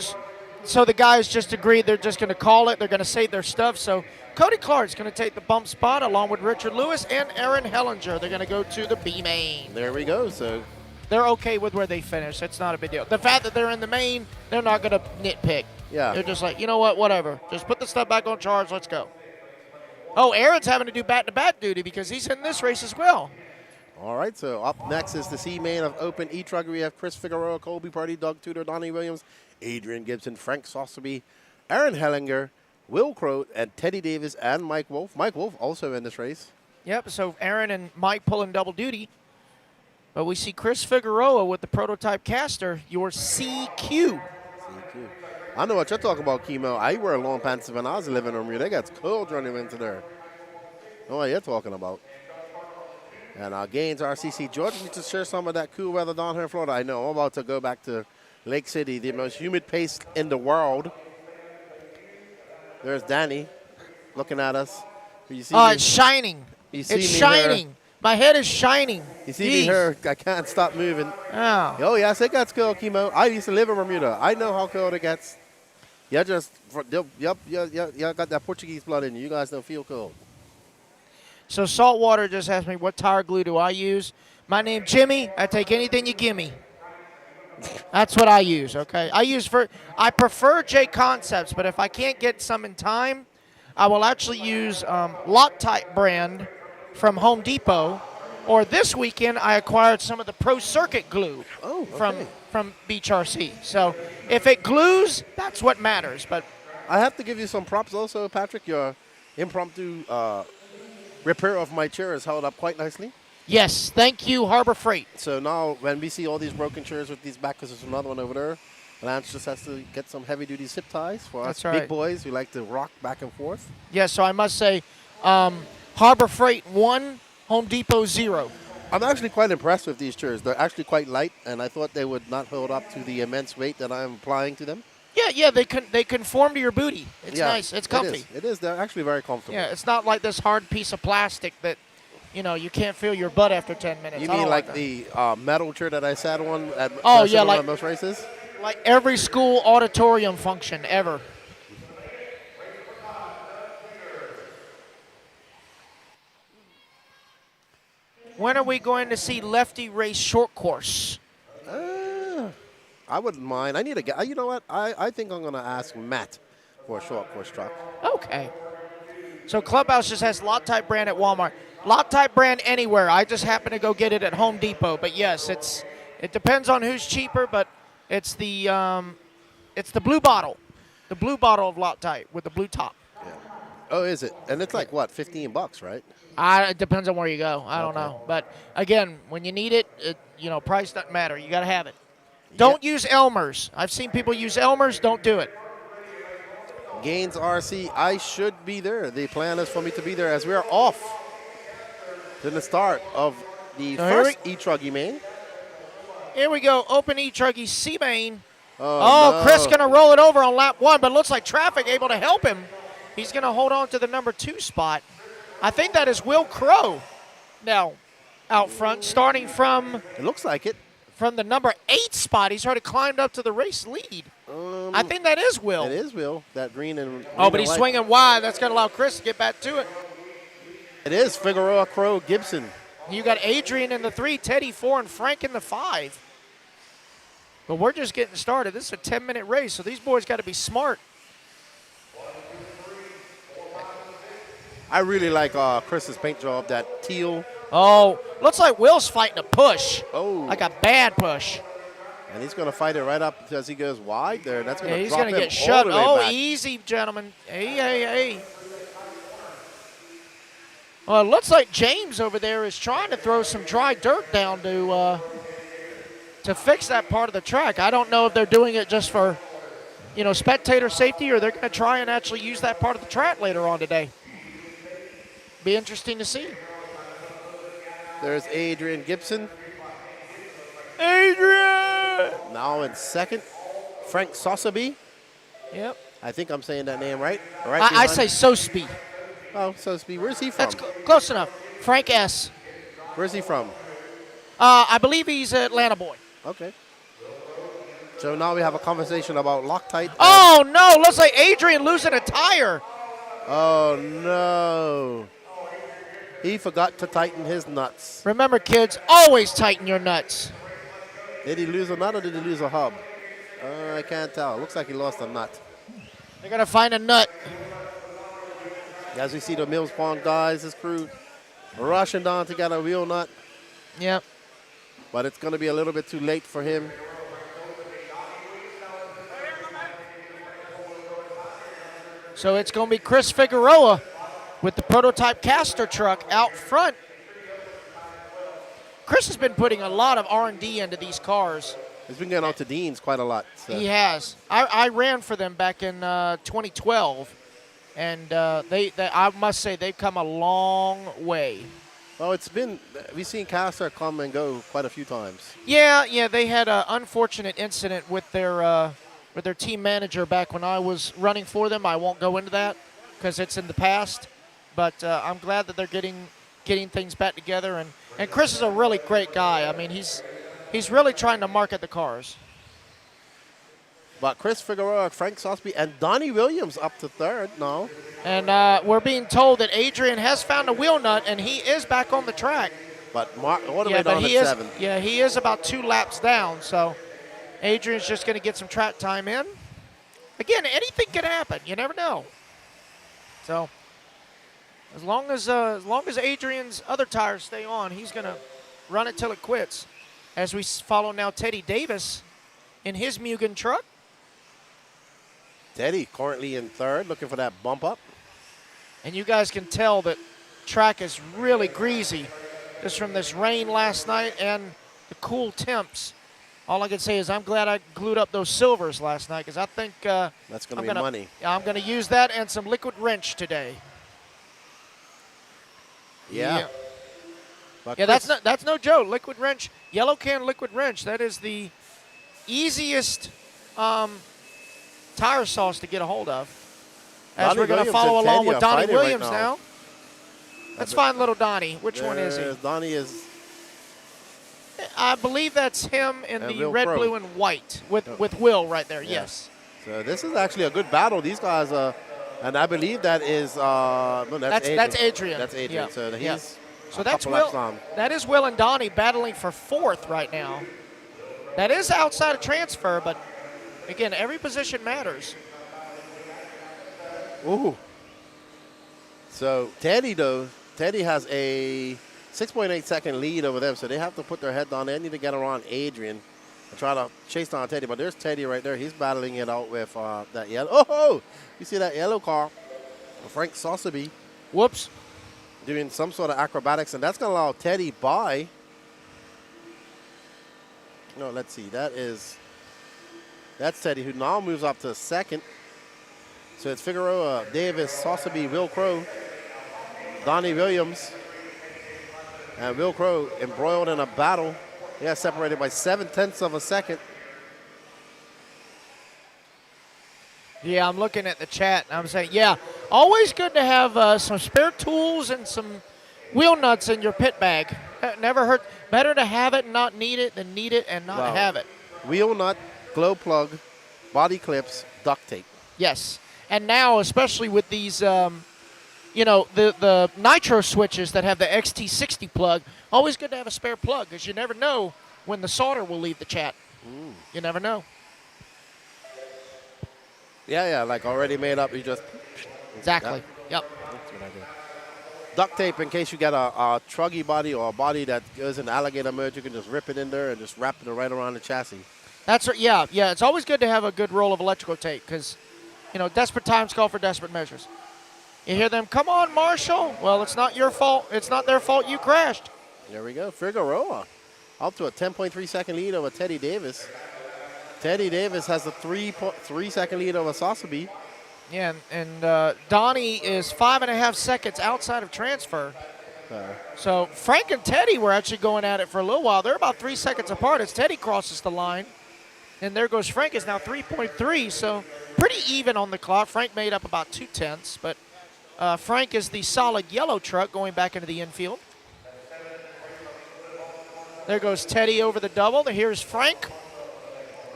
the guys just agreed they're just going to call it. They're going to save their stuff. So Cody Clark's going to take the bump spot along with Richard Lewis and Aaron Hellinger. They're going to go to the B main. There we go. So They're okay with where they finish. It's not a big deal. The fact that they're in the main, they're not going to nitpick. Yeah. They're just like, you know what, whatever. Just put the stuff back on charge. Let's go. Oh, Aaron's having to do bat-to-bat duty because he's in this race as well. all right, so up next is the C main of Open e-truggy. We have Chris Figueroa, Colby Purdy, Doug Tudor, Donnie Williams, Adrian Gibson, Frank Sossaby, Aaron Hellinger, Will Croat, and Teddy Davis, and Mike Wolf. Mike Wolf also in this race. Yep, so Aaron and Mike pulling double duty. But we see Chris Figueroa with the prototype caster, your CQ. I know what you're talking about, Chemo. I wear long pants when I was living in Bermuda. They got cold running into there. Know what you're talking about. And Gaines, RCC. George, you just share some of that cool weather down here in Florida. I know. I'm about to go back to Lake City, the most humid place in the world. There's Danny looking at us. You see Oh, me? it's shining. You see It's me shining. here? My head is shining. You see me here? I can't stop moving. Oh. Oh, yes, it gets cold, Chemo. I used to live in Bermuda. I know how cold it gets. You got that Portuguese blood in you. You guys don't feel cold. So Saltwater just asked me, what tire glue do I use? My name Jimmy. I take anything you give me. That's what I use, okay? I prefer J Concepts, but if I can't get some in time, I will actually use Loctite brand from Home Depot. Or this weekend, I acquired some of the Pro Circuit glue from WRCE. So if it glues, that's what matters. But I have to give you some props also, Patrick. Your impromptu repair of my chair is held up quite nicely. yes, thank you, Harbor Freight. So now when we see all these broken chairs with these back, because there's another one over there, Lance just has to get some heavy-duty zip ties for us That's right. big boys who like to rock back and forth. Yes, so I must say, Harbor Freight 1, Home Depot 0. I'm actually quite impressed with these chairs. They're actually quite light, and I thought they would not hold up to the immense weight that I'm applying to them. Yeah, they conform to your booty. It's Yeah, nice. It's comfy. It is. They're actually very comfortable. Yeah, it's not like this hard piece of plastic that, you can't feel your butt after 10 minutes. You I mean don't like that. the metal chair that I sat on at like most races? Like every school auditorium function ever. When are we going to see Lefty race short course? I wouldn't mind. I need a guy. You know what? I think I'm going to ask Matt for a short course truck. Okay. So Clubhouse just has Loctite brand at Walmart. Loctite brand anywhere. I just happen to go get it at Home Depot. But yes, it depends on who's cheaper. But it's the blue bottle, the blue bottle of Loctite with the blue top. Yeah. Oh, is it? And it's like, what, $15, right? It depends on where you go. I don't know. But, again, when you need it, price doesn't matter. You got to have it. Don't use Elmer's. I've seen people use Elmer's. Don't do it. Gaines RC, I should be there. The plan is for me to be there as we are off to the start of the first e-truggy main. Here we go. Open e-truggy C main. Oh, no. Chris going to roll it over on lap 1, but it looks like traffic able to help him. He's going to hold on to the number 2 spot. I think that is Will Crow now out front, starting from. It looks like it. From the number 8 spot. He's already climbed up to the race lead. I think that is Will. It is Will, that green and but he's swinging wide. That's going to allow Chris to get back to it. It is Figueroa, Crow, Gibson. You got Adrian in the 3, Teddy 4, and Frank in the 5. But we're just getting started. This is a 10-minute race, so these boys got to be smart. I really like Chris's paint job, that teal. Oh, looks like Will's fighting a push. Oh. Like a bad push. And he's going to fight it right up as he goes wide there. That's going to he's drop going to him get shut. all the way back. Easy, gentlemen. Hey. Well, it looks like James over there is trying to throw some dry dirt down to fix that part of the track. I don't know if they're doing it just for, spectator safety, or they're going to try and actually use that part of the track later on today. Be interesting to see. There's Adrian Gibson. Adrian! Now in second, Frank Sosaby. Yep. I think I'm saying that name right. I say Sosby. Oh, Sosaby. Where's he from? That's close enough. Frank S. Where's he from? I believe he's an Atlanta boy. Okay. So now we have a conversation about Loctite. Oh, no. Looks like Adrian losing a tire. Oh, no. He forgot to tighten his nuts. Remember, kids, always tighten your nuts. Did he lose a nut or did he lose a hub? I can't tell. Looks like he lost a nut. They're going to find a nut. As we see the Mills Pond guys, his crew, rushing down to get a wheel nut. Yep. But it's going to be a little bit too late for him. So it's going to be Chris Figueroa with the prototype caster truck out front. Chris has been putting a lot of R&D into these cars. He's been getting out to Dean's quite a lot. So. He has. I ran for them back in 2012, and I must say they've come a long way. Well, we've seen Caster come and go quite a few times. Yeah, they had an unfortunate incident with their team manager back when I was running for them. I won't go into that because it's in the past, but I'm glad that they're getting things back together. And Chris is a really great guy. I mean, he's really trying to market the cars. But Chris Figueroa, Frank Sosby, and Donnie Williams up to third now. And we're being told that Adrian has found a wheel nut, and he is back on the track. But Mark, all the way down at 7. Yeah, he is about 2 laps down, so Adrian's just going to get some track time in. Again, anything can happen. You never know. So as long as Adrian's other tires stay on, he's going to run it till it quits. As we follow now Teddy Davis in his Mugen truck. Teddy currently in third, looking for that bump up. And you guys can tell that track is really greasy just from this rain last night and the cool temps. All I can say is I'm glad I glued up those silvers last night because I think that's going to be money. I'm going to use that and some liquid wrench today. Yeah. Yeah, that's no joke. Liquid wrench, yellow can liquid wrench. That is the easiest tire sauce to get a hold of. As Donnie we're going to Williams follow and along Teddy with are Donnie fighting right Williams now. Let's find little Donnie. Which one is he? Donnie is. I believe that's him in the Will red, Crow. blue, and white with Will right there. Yeah. Yes. So this is actually a good battle. These guys are, and I believe that is no, that's Adrian. That's Adrian. That's Adrian. Yeah. So he's Yeah. So that's couple Will. laps down. That is Will and Donnie battling for 4th right now. That is outside of transfer, but again, every position matters. Ooh. So Teddy has a 6.8 second lead over them, so they have to put their head down. They need to get around Adrian and try to chase down Teddy. But there's Teddy right there. He's battling it out with that yellow. Oh, you see that yellow car? Frank Sauceby Whoops. doing some sort of acrobatics, and that's going to allow Teddy by. No, let's see. That's Teddy, who now moves up to second. So it's Figueroa, Davis, Sauceby, Will Crow, Donnie Williams, and Will Crow embroiled in a battle. They are separated by 0.7 of a second. Yeah, I'm looking at the chat, and I'm saying, yeah, always good to have some spare tools and some wheel nuts in your pit bag. Never hurt. Better to have it and not need it than need it and not have it. Wheel nut, glow plug, body clips, duct tape. Yes. And now, especially with these, the Nitro switches that have the XT60 plug, always good to have a spare plug because you never know when the solder will leave the chat. You never know. Yeah, like already made up. You just. Exactly. Yep. That's what I do. Duct tape in case you got a truggy body or a body that goes in alligator mode. You can just rip it in there and just wrap it right around the chassis. That's right. Yeah. It's always good to have a good roll of electrical tape because, desperate times call for desperate measures. You hear them, come on, Marshall. Well, it's not your fault. It's not their fault you crashed. There we go. Figueroa up to a 10.3 second lead over Teddy Davis. Teddy Davis has a 3 second lead over Sauceby. Yeah, and Donnie is 5.5 seconds outside of transfer. So Frank and Teddy were actually going at it for a little while. They're about 3 seconds apart as Teddy crosses the line. And there goes Frank, is now 3.3, so pretty even on the clock. Frank made up about 0.2, but Frank is the solid yellow truck going back into the infield. There goes Teddy over the double. Here's Frank.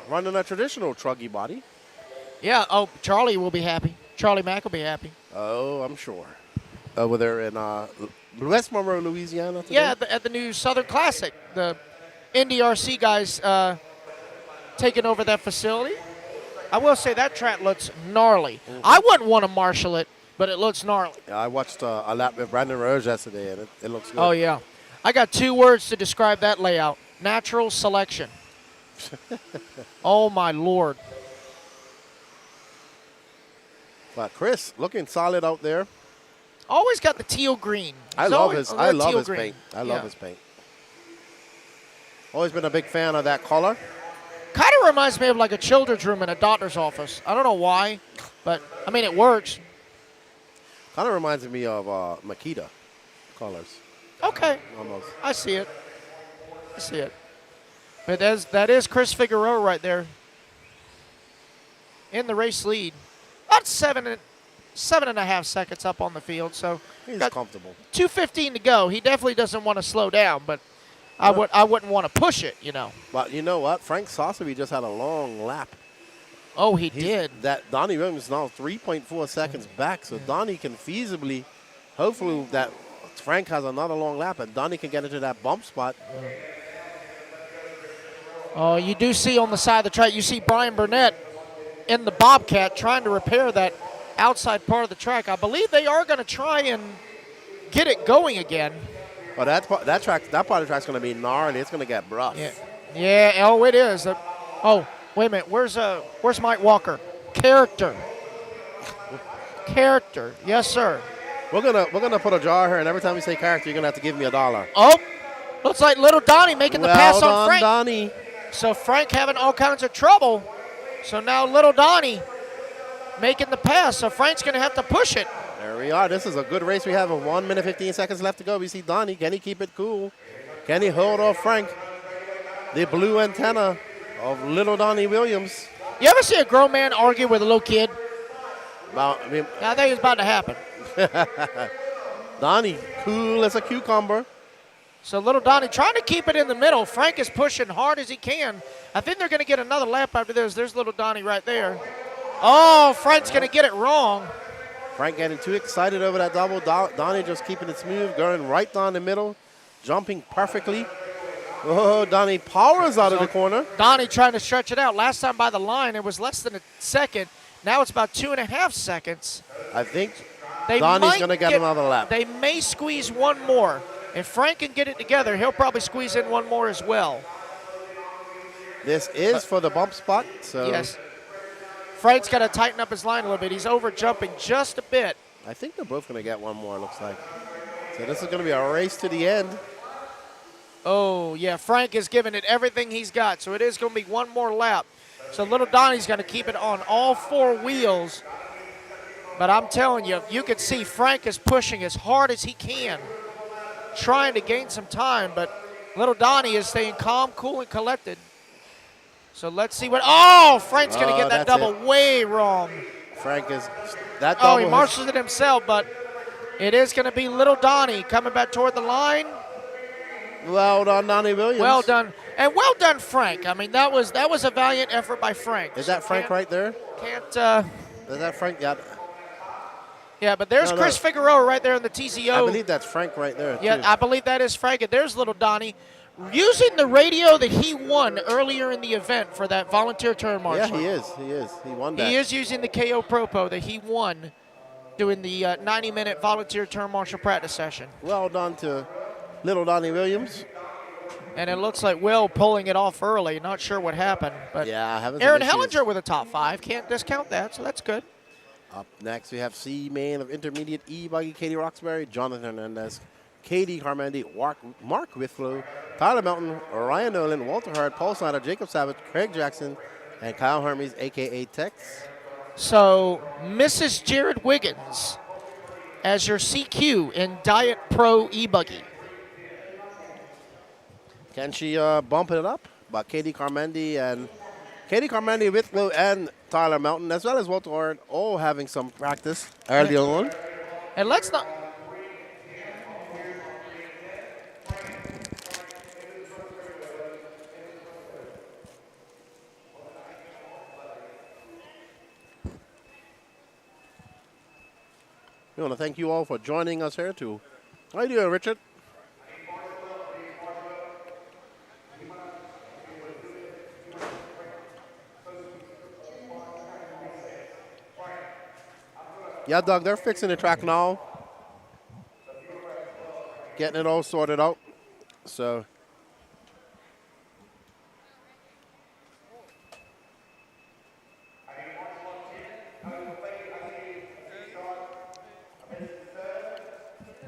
Running a traditional truggy body. Yeah, Charlie will be happy. Charlie Mack will be happy. Oh, I'm sure. Over there in West Monroe, Louisiana today? Yeah, at the new Southern Classic. The NDRC guys taking over that facility. I will say that track looks gnarly. I wouldn't want to marshal it, but it looks gnarly. Yeah, I watched a lap with Brandon Rose yesterday, and it looks good. Oh, yeah. I got 2 words to describe that layout. Natural selection. Oh, my Lord. But Chris, looking solid out there. Always got the teal green. I love his green. paint. I love his paint. Always been a big fan of that color. Kind of reminds me of like a children's room in a doctor's office. I don't know why, but, I mean, it works. Kind of reminds me of Makita colors. Okay. Almost. I see it. But that is Chris Figueroa right there in the race lead. About 7.5 seconds up on the field, so he's comfortable. 2:15 to go. He definitely doesn't want to slow down, but I wouldn't want to push it, But you know what? Frank Sauceby just had a long lap. Oh, he did. That Donnie Williams is now 3.4 seconds back, so Donnie can feasibly, hopefully that Frank has another long lap and Donnie can get into that bump spot. Oh, you do see on the side of the track, you see Brian Burnett in the Bobcat trying to repair that outside part of the track. I believe they are going to try and get it going again. Well, that part of the track's going to be gnarly. It's going to get rough. Yeah. Oh, it is. Oh, wait a minute. Where's Mike Walker? Character. Yes, sir. We're gonna put a jar here, and every time we say character, you're gonna have to give me $1. Oh, looks like little Donnie making the pass on Frank. Donnie. So Frank having all kinds of trouble. So now little Donnie making the pass. So Frank's going to have to push it. There we are. This is a good race. We have 1 minute, 15 seconds left to go. We see Donnie. Can he keep it cool? Can he hold off Frank? The blue antenna of little Donnie Williams. You ever see a grown man argue with a little kid? I think it's about to happen. Donnie, cool as a cucumber. So little Donnie trying to keep it in the middle. Frank is pushing hard as he can. I think they're going to get another lap after this. There's little Donnie right there. Oh, Frank's going to get it wrong. Frank getting too excited over that double. Donnie just keeping it smooth, going right down the middle, jumping perfectly. Oh, Donnie powers out of the corner. Donnie trying to stretch it out. Last time by the line, it was less than a second. Now it's about 2.5 seconds. I think Donnie's going to get another lap. They may squeeze one more. If Frank can get it together, he'll probably squeeze in one more as well. This is for the bump spot. So yes. Frank's got to tighten up his line a little bit. He's over jumping just a bit. I think they're both going to get one more, looks like. So this is going to be a race to the end. Oh, yeah, Frank is giving it everything he's got, so it is going to be one more lap. So Little Donnie's going to keep it on all 4 wheels. But I'm telling you, you can see Frank is pushing as hard as he can, trying to gain some time, but Little Donnie is staying calm, cool, and collected. So let's see what, oh, Frank's going to get that double way wrong. Frank is, that double. Oh, he marshals it himself, but it is going to be Little Donnie coming back toward the line. Well done, Donnie Williams. Well done. And well done, Frank. I mean, that was a valiant effort by Frank. Is that Frank right there? Can't. Is that Frank? Yeah. Yeah, but there's Chris Figueroa right there in the TCO. I believe that's Frank right there. Yeah, too. I believe that is Frank. And there's Little Donnie using the radio that he won earlier in the event for that volunteer turn marshal. Yeah, he is. He is. He won that. He is using the KO Propo that he won doing the 90-minute volunteer turn marshal practice session. Well done to Little Donnie Williams. And it looks like Will pulling it off early. Not sure what happened. But yeah, I haven't. Aaron Hellinger with a top 5. Can't discount that, so that's good. Up next, we have C-Main of Intermediate E-Buggy, Katie Roxbury, Jonathan Hernandez, Katie Carmendi, Mark Withlow, Tyler Melton, Ryan Nolan, Walter Hart, Paul Snyder, Jacob Savage, Craig Jackson, and Kyle Hermes, a.k.a. Tex. So, Mrs. Jared Wiggins as your CQ in Diet Pro E-Buggy. Can she bump it up? But Katie Carmendi, Withlow, and Tyler Melton, as well as Walter Hart, all having some practice early on. And let's not... We want to thank you all for joining us here too. How you doing, Richard? Yeah, Doug, they're fixing the track now. Getting it all sorted out. So.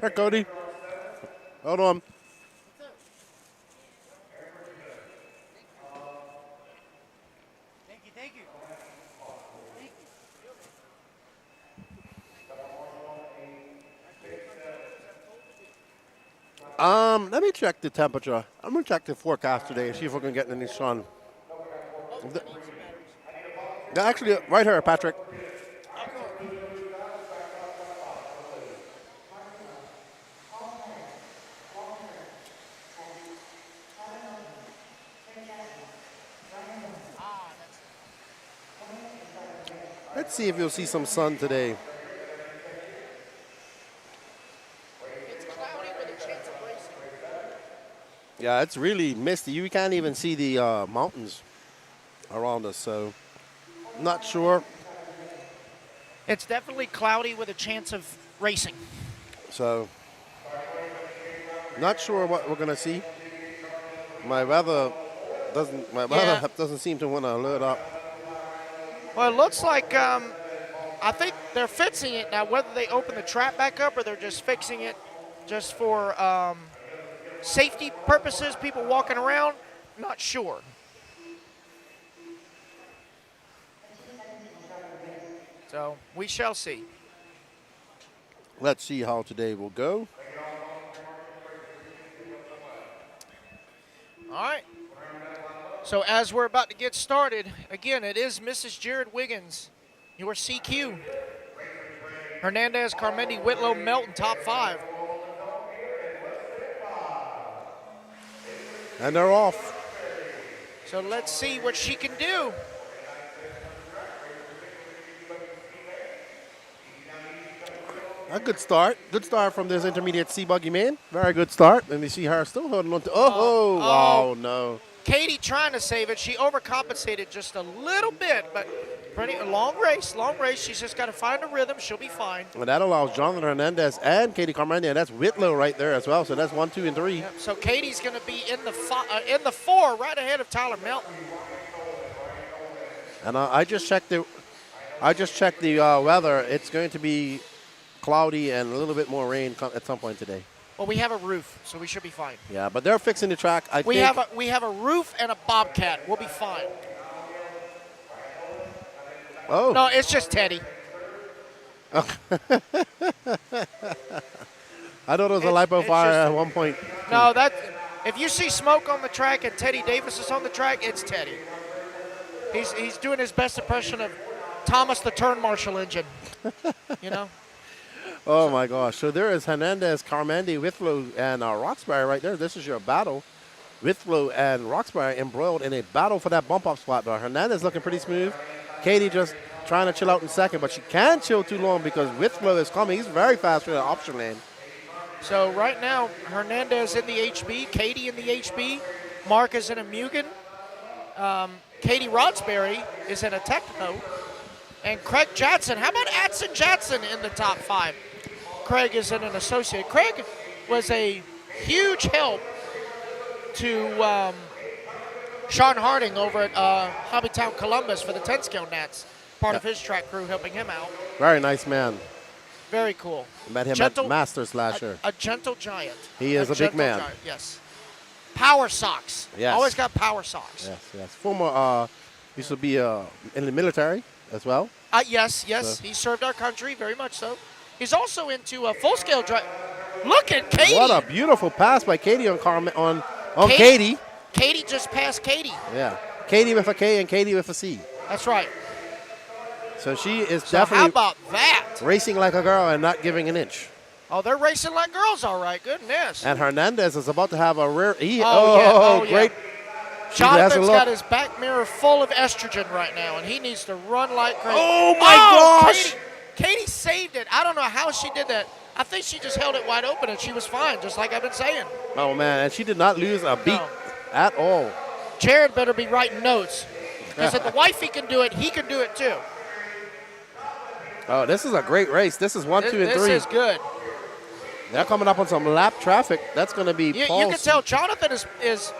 Here, Cody. Hold on. Thank you. Let me check the temperature. I'm gonna check the forecast today and see if we can get any sun. Actually, right here, Patrick. Let's see if you'll see some sun today. It's cloudy with a chance of racing. Yeah, it's really misty. You can't even see the mountains around us, so not sure. It's definitely cloudy with a chance of racing. So not sure what we're gonna see. My weather doesn't seem to want to alert up. Well, it looks like I think they're fixing it now. Whether they open the trap back up or they're just fixing it just for safety purposes, people walking around, not sure. So we shall see. Let's see how today will go. All right. So as we're about to get started, again, it is Mrs. Jared Wiggins, your CQ. Hernandez, Carmendi, Whitlow, Melton, top 5. And they're off. So let's see what she can do. A good start. Good start from this intermediate C-Buggy man. Very good start. And you see her still holding on to, wow, no. Katie trying to save it. She overcompensated just a little bit, but pretty long race. She's just got to find a rhythm. She'll be fine. And that allows Jonathan Hernandez and Katie Carmendi, and that's Whitlow right there as well. So that's 1, 2, and 3. Yep. So Katie's going to be in the 4, right ahead of Tyler Melton. And I just checked the weather. It's going to be cloudy and a little bit more rain at some point today. Well, we have a roof, so we should be fine. Yeah, but they're fixing the track. We have a roof and a bobcat. We'll be fine. Oh. No, it's just Teddy. I thought it was a lipo fire at one point. No, if you see smoke on the track and Teddy Davis is on the track, it's Teddy. He's doing his best impression of Thomas the Turn Marshal engine. You know? Oh, my gosh. So there is Hernandez, Carmandi, Withlow, and Roxbury right there. This is your battle. Withlow and Roxbury embroiled in a battle for that bump-up spot. But Hernandez looking pretty smooth. Katie just trying to chill out in second, but she can't chill too long because Withlow is coming. He's very fast through the option lane. So right now, Hernandez in the HB, Katie in the HB, Mark is in a Mugen, Katie Roxbury is in a Techno, and Craig Jadson. How about Atson Jadson in the top 5? Craig is in an associate. Craig was a huge help to Sean Harding over at Hobbytown Columbus for the 10-scale Nats. Part of his track crew helping him out. Very nice man. Very cool. Met him at Masters last year. A gentle giant. He is a big man. Giant, yes. Power socks. Yes. Always got power socks. Yes, yes. Former, used to be in the military as well. Yes. So. He served our country, very much so. He's also into a full-scale drive. Look at Katie. What a beautiful pass by Katie on Katie. Katie just passed Katie. Yeah. Katie with a K and Katie with a C. That's right. So she is So definitely how about that? racing like a girl and not giving an inch. Oh, they're racing like girls, all right. Goodness. And Hernandez is about to have a rear. Great. She Jonathan's got his back mirror full of estrogen right now, and he needs to run like crazy. Oh, my gosh. Katie saved it. I don't know how she did that. I think she just held it wide open, and she was fine, just like I've been saying. Oh, man. And she did not lose a beat at all. Jared better be writing notes. Because if the wifey can do it, he can do it too. Oh, this is a great race. This is 1, 2, and 3. This is good. They're coming up on some lap traffic. That's going to be You can tell Jonathan is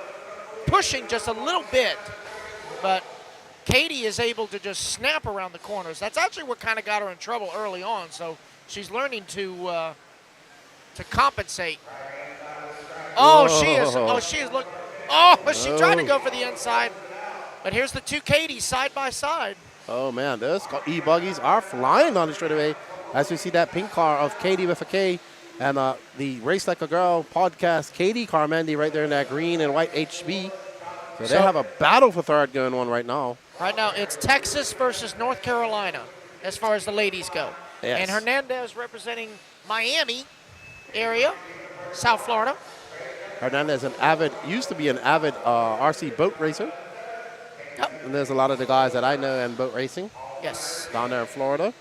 pushing just a little bit, but Katie is able to just snap around the corners. That's actually what kind of got her in trouble early on, so she's learning to compensate. Oh, she is look. Oh, she tried to go for the inside, but here's the two Katies side by side. Oh, man, those e-buggies are flying on the straightaway as we see that pink car of Katie with a K and the Race Like a Girl podcast, Katie Carmandi right there in that green and white HB. So they have a battle for third going on right now. Right now, it's Texas versus North Carolina as far as the ladies go. Yes. And Hernandez representing Miami area, South Florida. Hernandez used to be an avid RC boat racer. Yep. And there's a lot of the guys that I know in boat racing. Yes. Down there in Florida,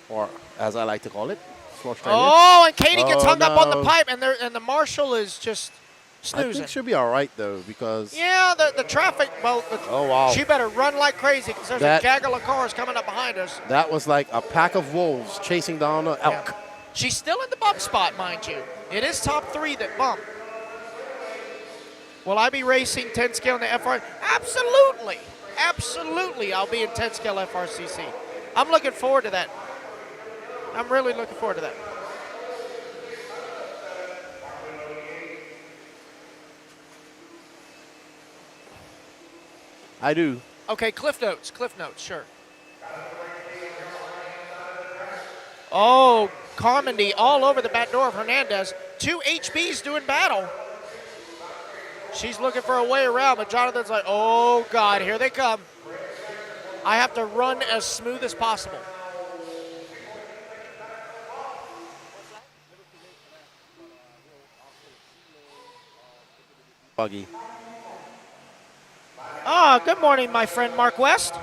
or as I like to call it, Florida. Oh, and Katie gets hung up on the no. pipe, and the marshal is just I snoozing. think she'll be all right, though, because... Yeah, the traffic, Oh, wow. She better run like crazy because there's a gaggle of cars coming up behind us. That was like a pack of wolves chasing down an elk. Yeah. She's still in the bump spot, mind you. It is top 3 that bump. Will I be racing 10 scale in the FR? Absolutely. Absolutely, I'll be in 10 scale FRCC. I'm looking forward to that. I'm really looking forward to that. I do. Okay, cliff notes, sure. Oh, Carmandi all over the back door of Hernandez. 2 HBs doing battle. She's looking for a way around, but Jonathan's like, oh, God, here they come. I have to run as smooth as possible. Buggy. Ah, good morning, my friend Mark West.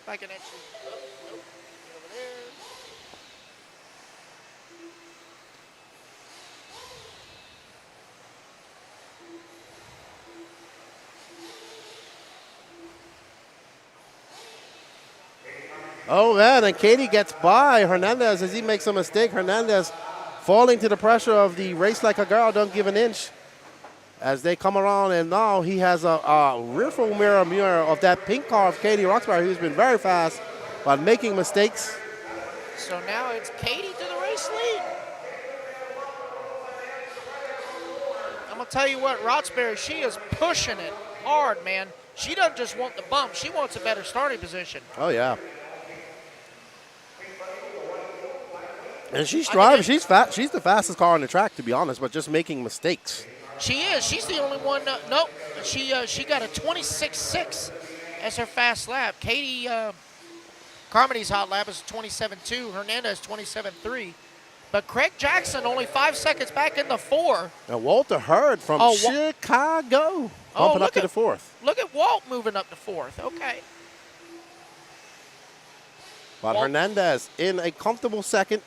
If I can actually... Oh, man, and Katie gets by Hernandez as he makes a mistake. Hernandez falling to the pressure of the Race Like a Girl, don't give an inch. As they come around, and now he has a rearview mirror of that pink car of Katie Roxbury, who's been very fast but making mistakes. So now it's Katie to the race lead. I'm going to tell you what, Roxbury, she is pushing it hard, man. She doesn't just want the bump. She wants a better starting position. Oh, yeah. And she's driving. She's fast. She's the fastest car on the track, to be honest, but just making mistakes. She is. She's the only one. Nope. She got a 26.6 as her fast lap. Katie Carmody's hot lap is 27.2. Hernandez 27.3. But Craig Jackson only 5 seconds back in the 4. And Walter Hurd from Chicago bumping up to the 4th. Look at Walt moving up to 4th. Okay. But Hernandez in a comfortable second.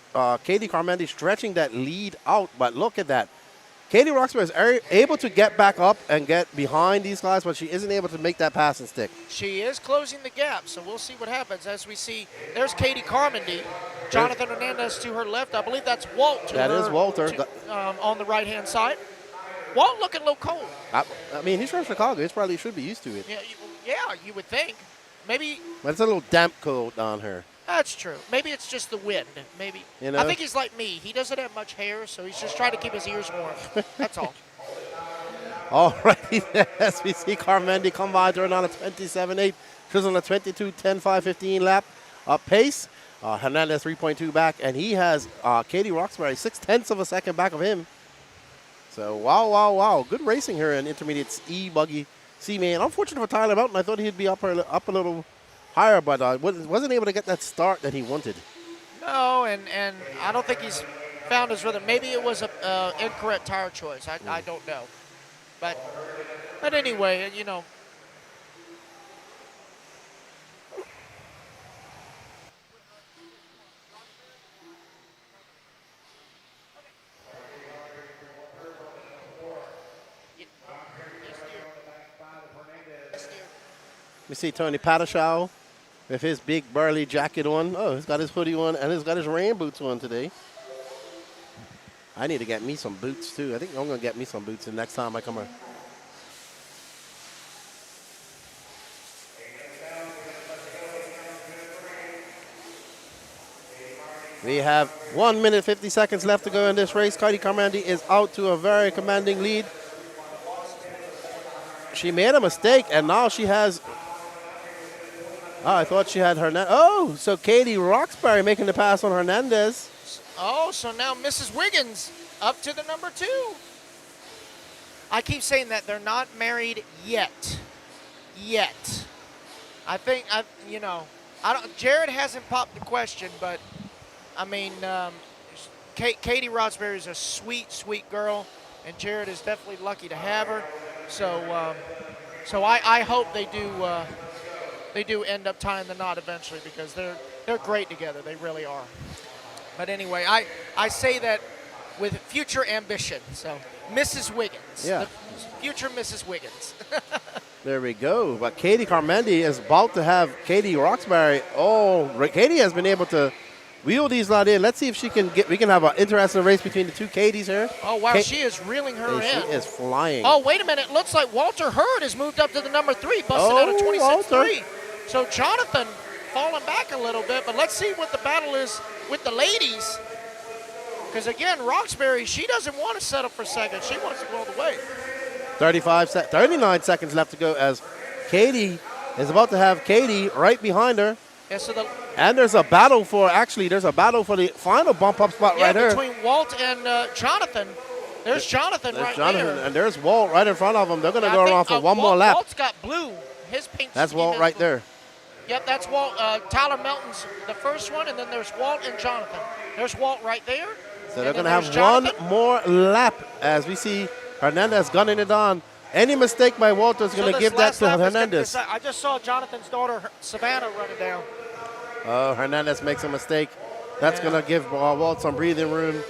Katie Carmody stretching that lead out. But look at that. Katie Roxbury is able to get back up and get behind these guys, but she isn't able to make that pass and stick. She is closing the gap, so we'll see what happens as we see. There's Katie Carmody. Jonathan Hernandez to her left. I believe that's Walt. That is Walter. On the right-hand side. Walt looking a little cold. I mean, he's from Chicago. He probably should be used to it. Yeah, you would think. Maybe. But it's a little damp cold down here. That's true. Maybe it's just the wind. Maybe. You know? I think he's like me. He doesn't have much hair, so he's just trying to keep his ears warm. That's all. All right, as we see Carmody come by during on a 27.8. She's on a 22.10.5.15 lap pace. Hernandez 3.2 back, and he has Katie Roxbury 0.6 of a second back of him. So, wow. Good racing here in Intermediate's e-buggy C-main. Unfortunate for Tyler Mountain. I thought he'd be up a little higher, but wasn't able to get that start that he wanted. No, and I don't think he's found his rhythm. Maybe it was an incorrect tire choice. I don't know. But anyway, you know. We see Tony Pataschow with his big burly jacket on. Oh, he's got his hoodie on, and he's got his rain boots on today. I need to get me some boots, too. I think I'm going to get me some boots the next time I come around. We have 1 minute, 50 seconds left to go in this race. Katie Carmody is out to a very commanding lead. She made a mistake, and now she has... Oh, I thought she had Hernandez. Oh, so Katie Roxbury making the pass on Hernandez. Oh, so now Mrs. Wiggins up to the number 2. I keep saying that they're not married yet. I think, Jared hasn't popped the question, but, I mean, Katie Roxbury is a sweet, sweet girl, and Jared is definitely lucky to have her. So, I hope they do end up tying the knot eventually, because they're great together. They really are. But anyway, I say that with future ambition. So Mrs. Wiggins. Yeah. Future Mrs. Wiggins. There we go. But Katie Carmody is about to have Katie Roxbury. Oh, Katie has been able to wheel these lot in. Let's see if she can we can have an interesting race between the two Katies here. Oh, wow. She is reeling her in. She is flying. Oh, wait a minute. Looks like Walter Hurd has moved up to the number 3, busted out of 26.3. So Jonathan falling back a little bit, but let's see what the battle is with the ladies. Because, again, Roxbury, she doesn't want to settle for second. She wants to go all the way. 39 seconds left to go as Katie is about to have Katie right behind her. Yeah, so and there's a battle for the final bump up spot right here. Between Walt and Jonathan. There's Jonathan there. And there's Walt right in front of him. They're going to go around for one more lap. Walt's got blue. His pink. That's Walt right there. Yep, that's Walt. Tyler Melton's the first one, and then there's Walt and Jonathan. There's Walt right there. So they're going to have one more lap as we see Hernandez gunning it on. Any mistake by Walter is going to give that to Hernandez. I just saw Jonathan's daughter, Savannah, running down. Oh, Hernandez makes a mistake. That's going to give Walt some breathing room.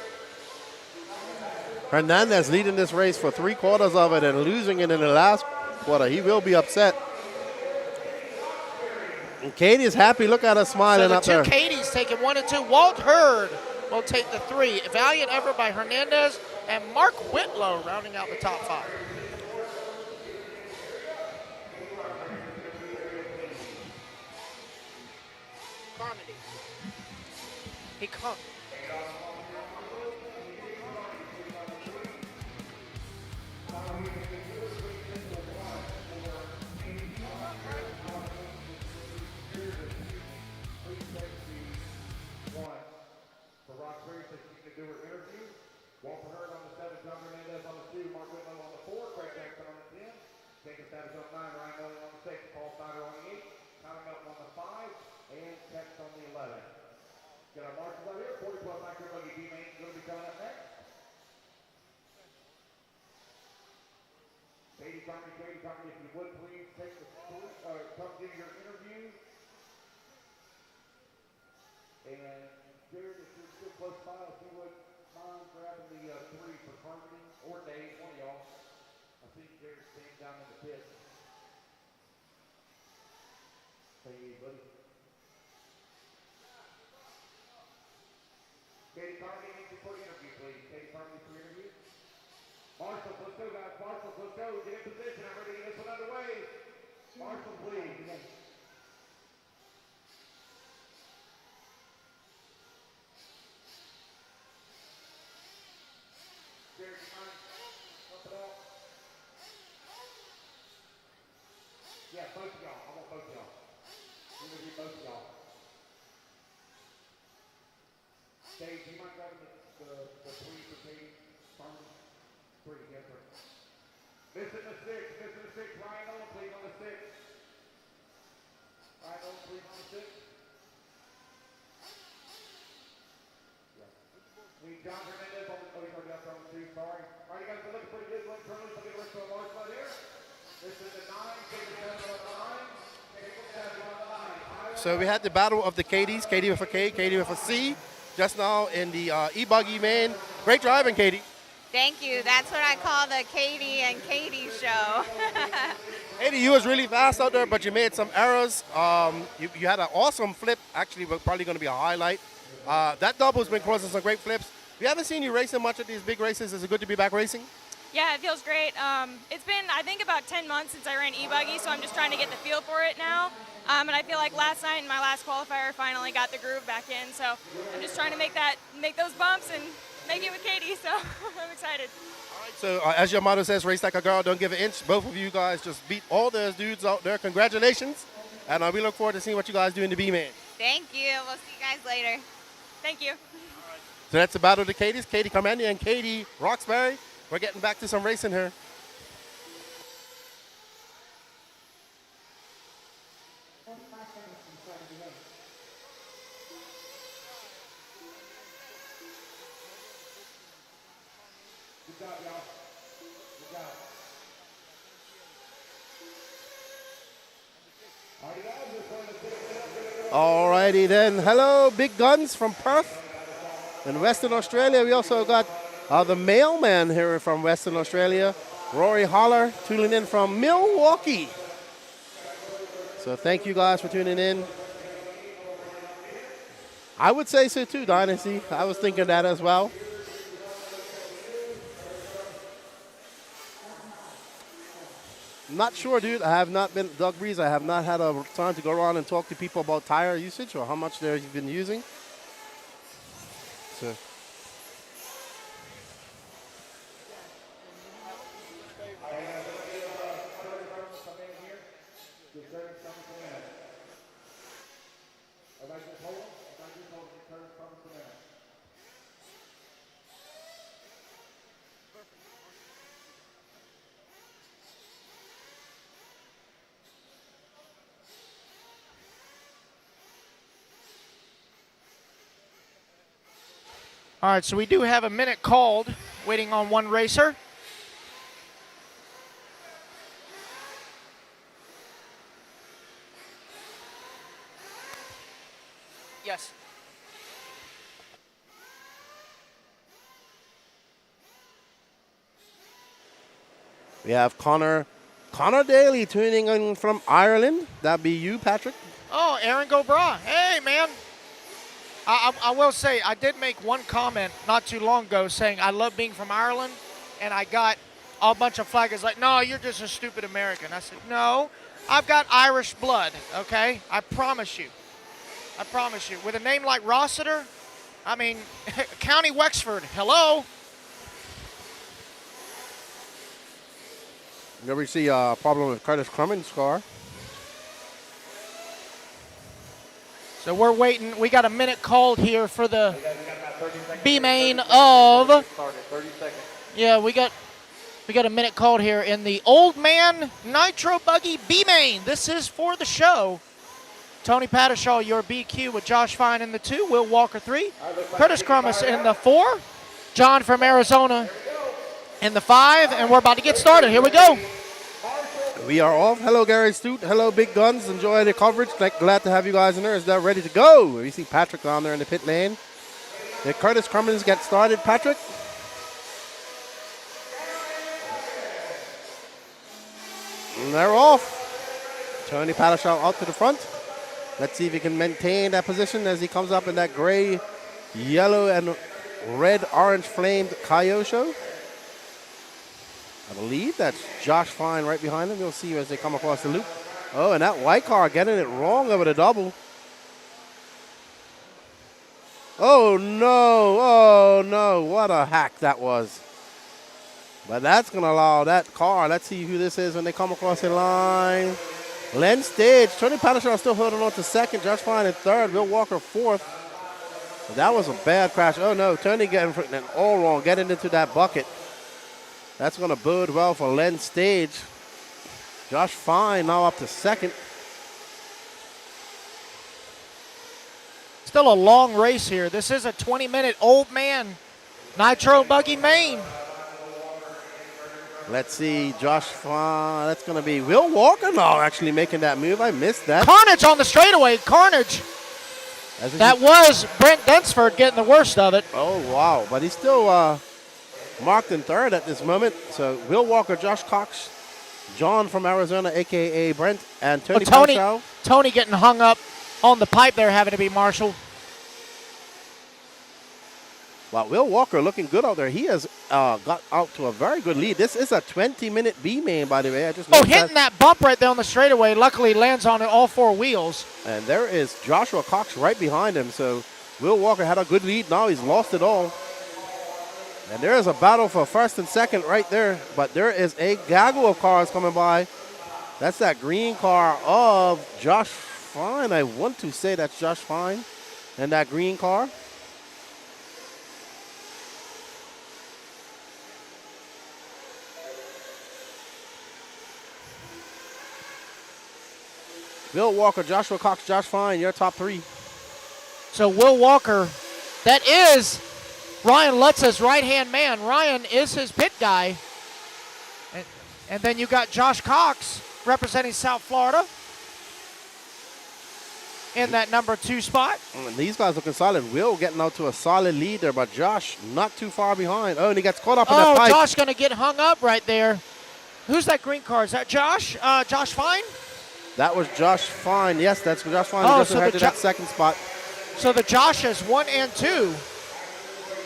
Hernandez leading this race for 3/4 of it and losing it in the last quarter. He will be upset. And Katie is happy. Look at her smiling up there. So the two Katies taking 1 and 2. Walt Hurd will take the 3. Valiant effort by Hernandez and Mark Whitlow rounding out the top 5. He come. For WRCE, so she can do her interview. Walter Hurd on the 7, John Hernandez on the 2, Mark Whitlow on the 4, Craig Jackson on the 10, Jacob Savage on the 9, Ryan Miller on the 6, Paul Snyder on the 8, Tyler Melton on the 5, and Tex on the 11. Get our marshals out here. 40-plus micro buggy D-main is going to be coming up next. Katie Carney, if you would please take the come give your interview. And Jared, if you're still close by, if you would mind grabbing the 3 for Carmody or Dave, one of y'all. I think Jared's staying down in the pit. Hey, buddy. Katie Carmody needs you for interview, please. Katie Carmody for interview. Marshall, let's go, guys. Marshall, let's go. Get in position. I'm ready to get this one underway. Marshall, please. Jared, you mind helping out? Yeah, both of y'all. I want both of y'all. I'm going to get both of y'all. Dave, do you mind grabbing the 3 for Katie? Farmer? 3, yes, sir. Missing the 6. Ryan Owen, please, on the 6. Ryan Owen, please, on the 6. Yeah. We need John Hernandez on the, he's already up on the 2, sorry. All right, you guys are looking pretty good. Glenn Turley, look at the rest of the large slide here. This is the 9, take the 7 on the 9. Take the 7 on the 9. So we had the battle of the Katies, Katie with a K, Katie with a C, just now in the e-buggy main. Great driving, Katie. Thank you. That's what I call the Katie and Katie show. Katie, you was really fast out there, but you made some errors. You had an awesome flip, actually, probably going to be a highlight. That double's been causing some great flips. We haven't seen you racing much at these big races. Is it good to be back racing? Yeah, it feels great. It's been, I think, about 10 months since I ran e-buggy, so I'm just trying to get the feel for it now. And I feel like last night in my last qualifier, finally got the groove back in. So I'm just trying to make those bumps and make it with Katie. So I'm excited. All right, so as your motto says, race like a girl, don't give an inch. Both of you guys just beat all those dudes out there. Congratulations. And we look forward to seeing what you guys do in the B-Man. Thank you. We'll see you guys later. Thank you. So that's the battle of the Katies, Katie Carmody and Katie Roxbury. We're getting back to some racing here. Good job, y'all. Good job. All righty then. Hello, big guns from Perth in Western Australia. We also got the mailman here from Western Australia, Rory Holler, tuning in from Milwaukee. So thank you guys for tuning in. I would say so too, Dynasty. I was thinking that as well. I'm not sure, dude. I have not been, Doug Breeze, I have not had a time to go around and talk to people about tire usage or how much they've been using. So. All right, so we do have a minute called, waiting on one racer. Yes. We have Connor Daly tuning in from Ireland. That'd be you, Patrick. Oh, Aaron Gobra. Hey, man. I will say, I did make one comment not too long ago saying I love being from Ireland, and I got a bunch of flaggers like, no, you're just a stupid American. I said, no, I've got Irish blood, okay? I promise you. I promise you. With a name like Rossiter, I mean, County Wexford, hello. You ever see a problem with Curtis Crummins' car? So we're waiting. We got a minute called here for the B-main of. Yeah, we got a minute called here in the Old Man Nitro Buggy B-main. This is for the show. Tony Pattershaw, your BQ with Josh Fine in the 2, Will Walker 3, Curtis Crummins in the 4, John from Arizona in the 5, and we're about to get started. Here we go. We are off. Hello, Gary Stute. Hello, Big Guns. Enjoy the coverage. Glad to have you guys in there. Is that ready to go? We see Patrick down there in the pit lane. Did Curtis Crummins get started, Patrick? And they're off. Tony Pattershaw out to the front. Let's see if he can maintain that position as he comes up in that gray, yellow, and red, orange flamed Kyosho. I believe that's Josh Fine right behind him. You'll see as they come across the loop. Oh, and that white car getting it wrong over the double. Oh, no. Oh, no. What a hack that was. But that's going to allow that car. Let's see who this is when they come across the line. Len Stage. Tony Pattershaw still holding on to second. Josh Fine in third. Will Walker fourth. But that was a bad crash. Oh, no. Tony getting all wrong, getting into that bucket. That's going to bode well for Len Stage. Josh Fine now up to second. Still a long race here. This is a 20-minute Old Man Nitro Buggy main. Let's see, Josh Fine. That's going to be Will Walker now actually making that move. I missed that. Carnage on the straightaway. Carnage. That was Brent Densford getting the worst of it. Oh, wow. But he's still marked in third at this moment. So Will Walker, Josh Cox, John from Arizona, a.k.a. Brent, and Tony Pattershaw. Tony getting hung up on the pipe there, having to be marshaled. Wow, Will Walker looking good out there. He has got out to a very good lead. This is a 20-minute B-main, by the way. Hitting that bump right there on the straightaway. Luckily lands on all four wheels. And there is Joshua Cox right behind him. So Will Walker had a good lead. Now he's lost it all. And there is a battle for first and second right there. But there is a gaggle of cars coming by. That's that green car of Josh Fine. I want to say that's Josh Fine and that green car. Will Walker, Joshua Cox, Josh Fine, your top three. So Will Walker, that is Ryan Lutz's right-hand man. Ryan is his pit guy. And then you got Josh Cox representing South Florida in that number 2 spot. And these guys looking solid. Will getting out to a solid lead there, but Josh not too far behind. Oh, and he gets caught up in that pipe. Oh, Josh going to get hung up right there. Who's that green car? Is that Josh? Josh Fine? That was Josh Fine. Yes, that's Josh Fine. He just headed to that second spot. So the Joshes 1 and 2.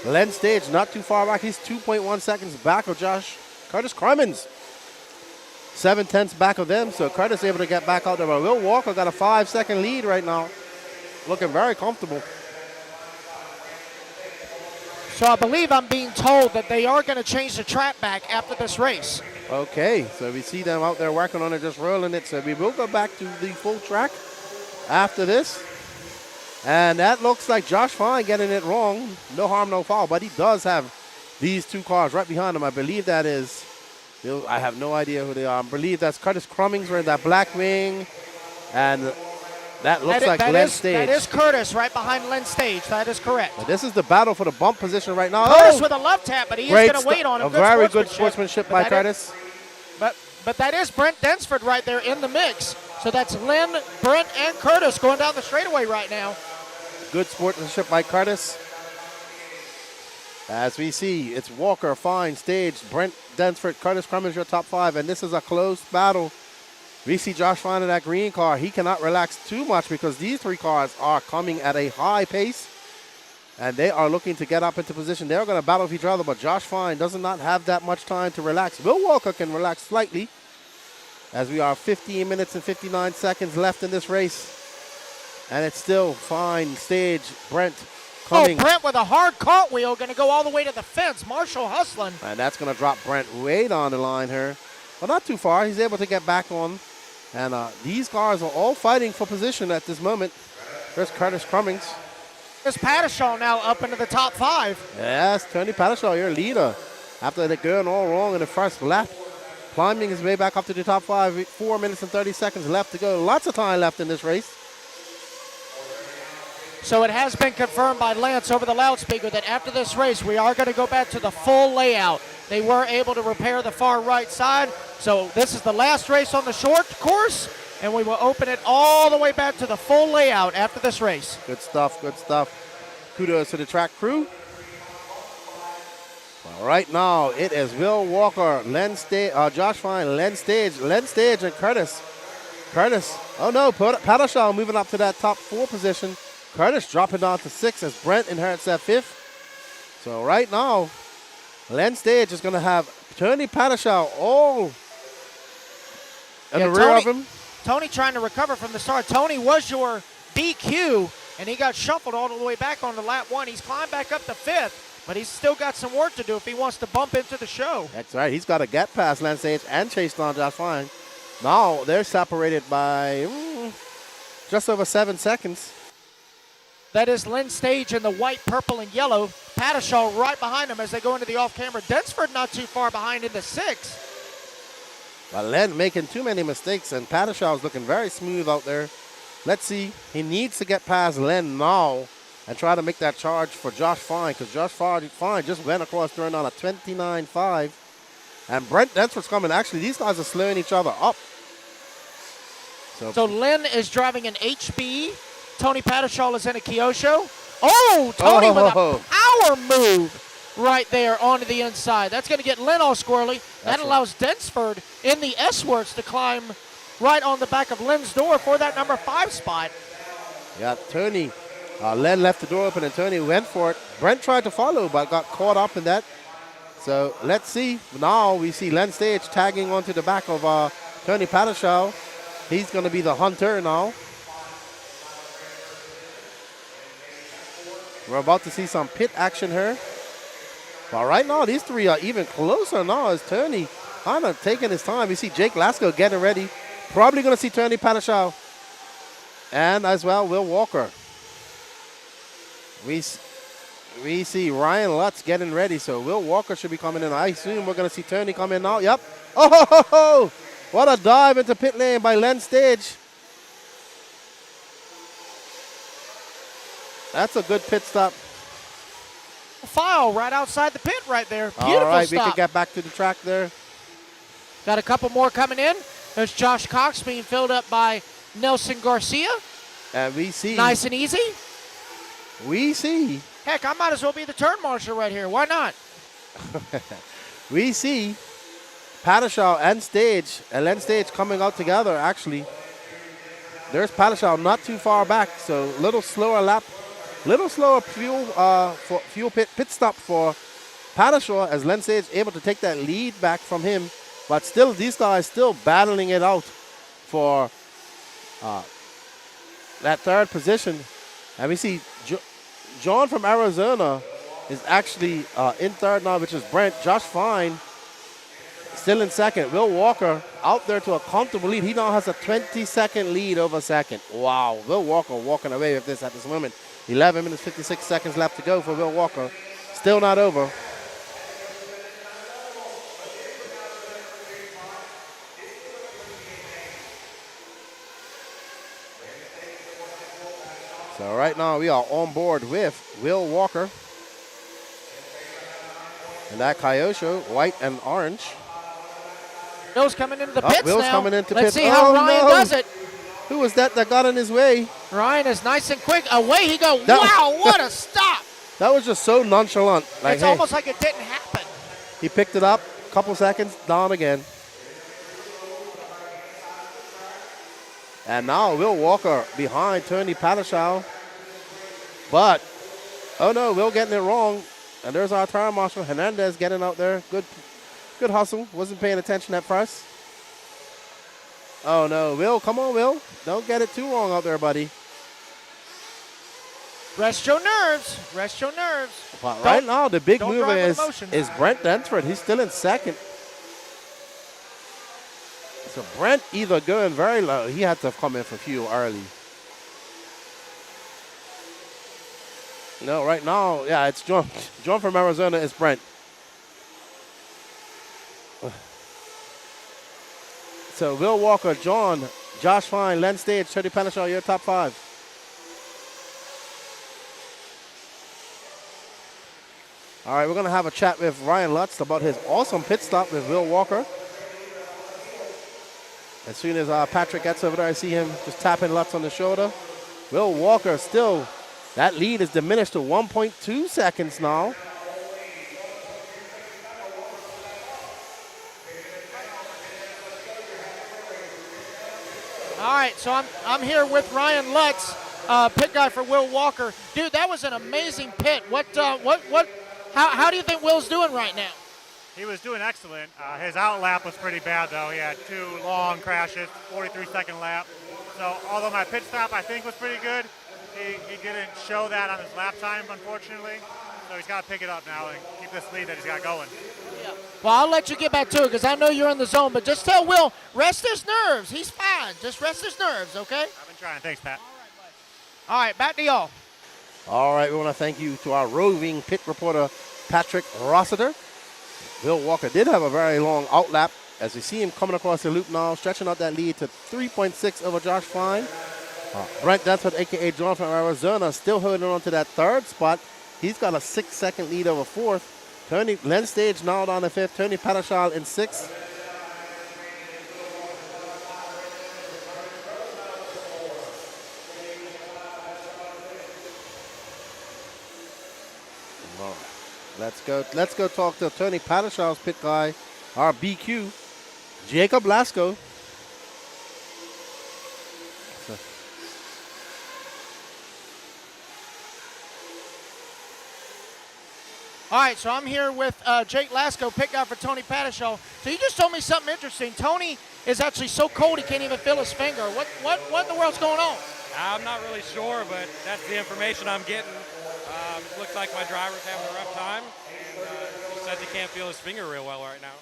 Len Stage not too far back. He's 2.1 seconds back of Curtis Crummins. 7/10 back of them. So Curtis able to get back out there. But Will Walker got a 5-second lead right now. Looking very comfortable. So I believe I'm being told that they are going to change the track back after this race. Okay, so we see them out there working on it, just rolling it. So we will go back to the full track after this. And that looks like Josh Fine getting it wrong. No harm, no foul. But he does have these 2 cars right behind him. I believe that is, I have no idea who they are. I believe that's Curtis Crummins wearing that black wing. And that looks like Len Stage. That is Curtis right behind Len Stage. That is correct. But this is the battle for the bump position right now. Curtis with a love tap, but he is going to wait on him. A very good sportsmanship by Curtis. But that is Brent Densford right there in the mix. So that's Len, Brent, and Curtis going down the straightaway right now. Good sportsmanship by Curtis. As we see, it's Walker, Fine, Stage, Brent Densford, Curtis Crummins, your top 5. And this is a close battle. We see Josh Fine in that green car. He cannot relax too much because these 3 cars are coming at a high pace. And they are looking to get up into position. They're going to battle with each other, but Josh Fine does not have that much time to relax. Will Walker can relax slightly as we are 15 minutes and 59 seconds left in this race. And it's still Fine, Stage, Brent, coming. Brent with a hard cartwheel, going to go all the way to the fence. Marshall hustling. And that's going to drop Brent way down the line here. But not too far. He's able to get back on. And these cars are all fighting for position at this moment. There's Curtis Cummings. There's Pattershaw now up into the top 5. Yes, Tony Pattershaw, your leader. After they're going all wrong in the first lap. Climbing his way back up to the top 5. 4 minutes and 30 seconds left to go. Lots of time left in this race. So it has been confirmed by Lance over the loudspeaker that after this race, we are going to go back to the full layout. They were able to repair the far right side. So this is the last race on the short course, and we will open it all the way back to the full layout after this race. Good stuff, good stuff. Kudos to the track crew. All right, now it is Will Walker, Josh Fine, Len Stage, and Curtis. Oh no, Pattershaw moving up to that top 4 position. Curtis dropping down to 6 as Brent inherits that 5th. So right now, Len Stage is going to have Tony Pattershaw all in the rear of him. Tony trying to recover from the start. Tony was your DQ, and he got shuffled all the way back onto lap 1. He's climbed back up to 5th, but he's still got some work to do if he wants to bump into the show. That's right. He's got to get past Len Stage and chase down Josh Fine. Now they're separated by just over 7 seconds. That is Len Stage in the white, purple, and yellow. Pattershaw right behind him as they go into the off-camera. Densford not too far behind in the 6th. Well, Len making too many mistakes, and Pattershaw is looking very smooth out there. Let's see. He needs to get past Len now and try to make that charge for Josh Fine, because Josh Fine just went across during on a 29.5. And Brent Densford's coming. Actually, these guys are slowing each other up. So Len is driving an HB. Tony Pattershaw is in a Kyosho. Oh, Tony with a power move right there onto the inside. That's going to get Len all squirrely. That allows Densford in the S-Works to climb right on the back of Len's door for that number 5 spot. Yeah, Tony. Len left the door open and Tony went for it. Brent tried to follow but got caught up in that. So let's see. Now we see Len Stage tagging onto the back of Tony Pattershaw. He's going to be the hunter now. We're about to see some pit action here. But right now, these 3 are even closer now as Tony kind of taking his time. We see Jake Lasko getting ready. Probably going to see Tony Pattershaw. And as well, Will Walker. We see Ryan Lutz getting ready. So Will Walker should be coming in. I assume we're going to see Tony come in now. Yep. Oh, what a dive into pit lane by Len Stage. That's a good pit stop. File right outside the pit right there. Beautiful All right, stop. we can get back to the track there. Got a couple more coming in. There's Josh Cox being filled up by Nelson Garcia. And we see. Nice and easy. We see. Heck, I might as well be the turn marshal right here. Why not? We see Pattershaw and Len Stage coming out together, actually. There's Pattershaw not too far back, so a little slower lap. Little slower fuel pit stop for Pattershaw as Len Stage able to take that lead back from him. But still, these guys still battling it out for that 3rd position. And we see John from Arizona is actually in 3rd now, which is Brent. Josh Fine still in 2nd. Will Walker out there to a comfortable lead. He now has a 20-second lead over 2nd. Wow, Will Walker walking away with this at this moment. 11 minutes, 56 seconds left to go for Will Walker. Still not over. So right now we are on board with Will Walker. And that Kyosho, white and orange. Will's coming into the pits Will's now. coming into Let's pits. see how Ryan does it. Who was that got in his way? Ryan is nice and quick. Away he goes. Wow, what a stop. That was just so nonchalant. Like, It's almost like it didn't happen. He picked it up, couple seconds, down again. And now Will Walker behind Tony Pattershaw. But, oh no, Will getting it wrong. And there's our tire marshal, Hernandez, getting out there. Good hustle. Wasn't paying attention at first. Oh no, Will, come on, Will. Don't get it too wrong out there, buddy. Rest your nerves. Rest your nerves. But right now, the big don't mover drive with is emotion. Brent Dansford. He's still in second. So Brent either going very low. He had to come in for fuel early. No, right now, yeah, it's John. John from Arizona is Brent. So Will Walker, John, Josh Fine, Len Stage, Tony Panishaw, your top 5. All right, we're going to have a chat with Ryan Lutz about his awesome pit stop with Will Walker. As soon as Patrick gets over there, I see him just tapping Lutz on the shoulder. Will Walker still, that lead is diminished to 1.2 seconds now. All right, so I'm here with Ryan Lutz, pit guy for Will Walker. Dude, that was an amazing pit. How do you think Will's doing right now? He was doing excellent. His out lap was pretty bad, though. He had 2 long crashes, 43-second lap. So although my pit stop, I think, was pretty good, he didn't show that on his lap time, unfortunately. So he's got to pick it up now and keep this lead that he's got going. Yeah. Well, I'll let you get back to it because I know you're in the zone, but just tell Will, rest his nerves. He's fine. Just rest his nerves, okay? I've been trying. Thanks, Pat. All right, back to y'all. All right, we want to thank you to our roving pit reporter, Patrick Rossiter. Will Walker did have a very long out lap. As we see him coming across the loop now, stretching out that lead to 3.6 over Josh Fine. Brent Dansford, a.k.a. John from Arizona, still holding on to that 3rd spot. He's got a 6-second lead over 4th. Len Stage now down to 5th. Tony Padashal in 6th. Let's go talk to Tony Padashal's pit guy, our BQ, Jacob Lasko. All right, so I'm here with Jake Lasko, pit guy for Tony Padashal. So you just told me something interesting. Tony is actually so cold he can't even feel his finger. What in the world's going on? I'm not really sure, but that's the information I'm getting. Looks like my driver's having a rough time, and he says he can't feel his finger real well right now.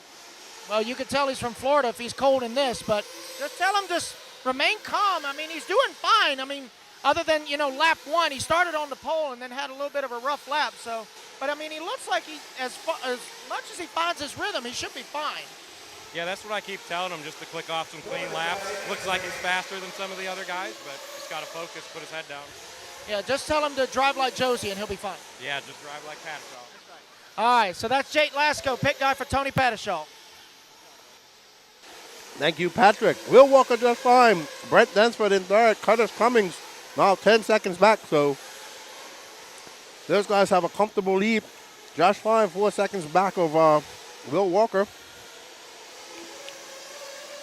Well, you can tell he's from Florida if he's cold in this, but just tell him just remain calm. I mean, he's doing fine. I mean, other than, lap 1, he started on the pole and then had a little bit of a rough lap. So, but I mean, he looks like as much as he finds his rhythm, he should be fine. Yeah, that's what I keep telling him, just to click off some clean laps. Looks like he's faster than some of the other guys, but he's got to focus, put his head down. Yeah, just tell him to drive like Josie and he'll be fine. Yeah, just drive like Padashal. All right, so that's Jake Lasko, pit guy for Tony Padashal. Thank you, Patrick. Will Walker just fine. Brent Dansford in 3rd. Curtis Cummings now 10 seconds back. So those guys have a comfortable lead. Josh Fine 4 seconds back of Will Walker.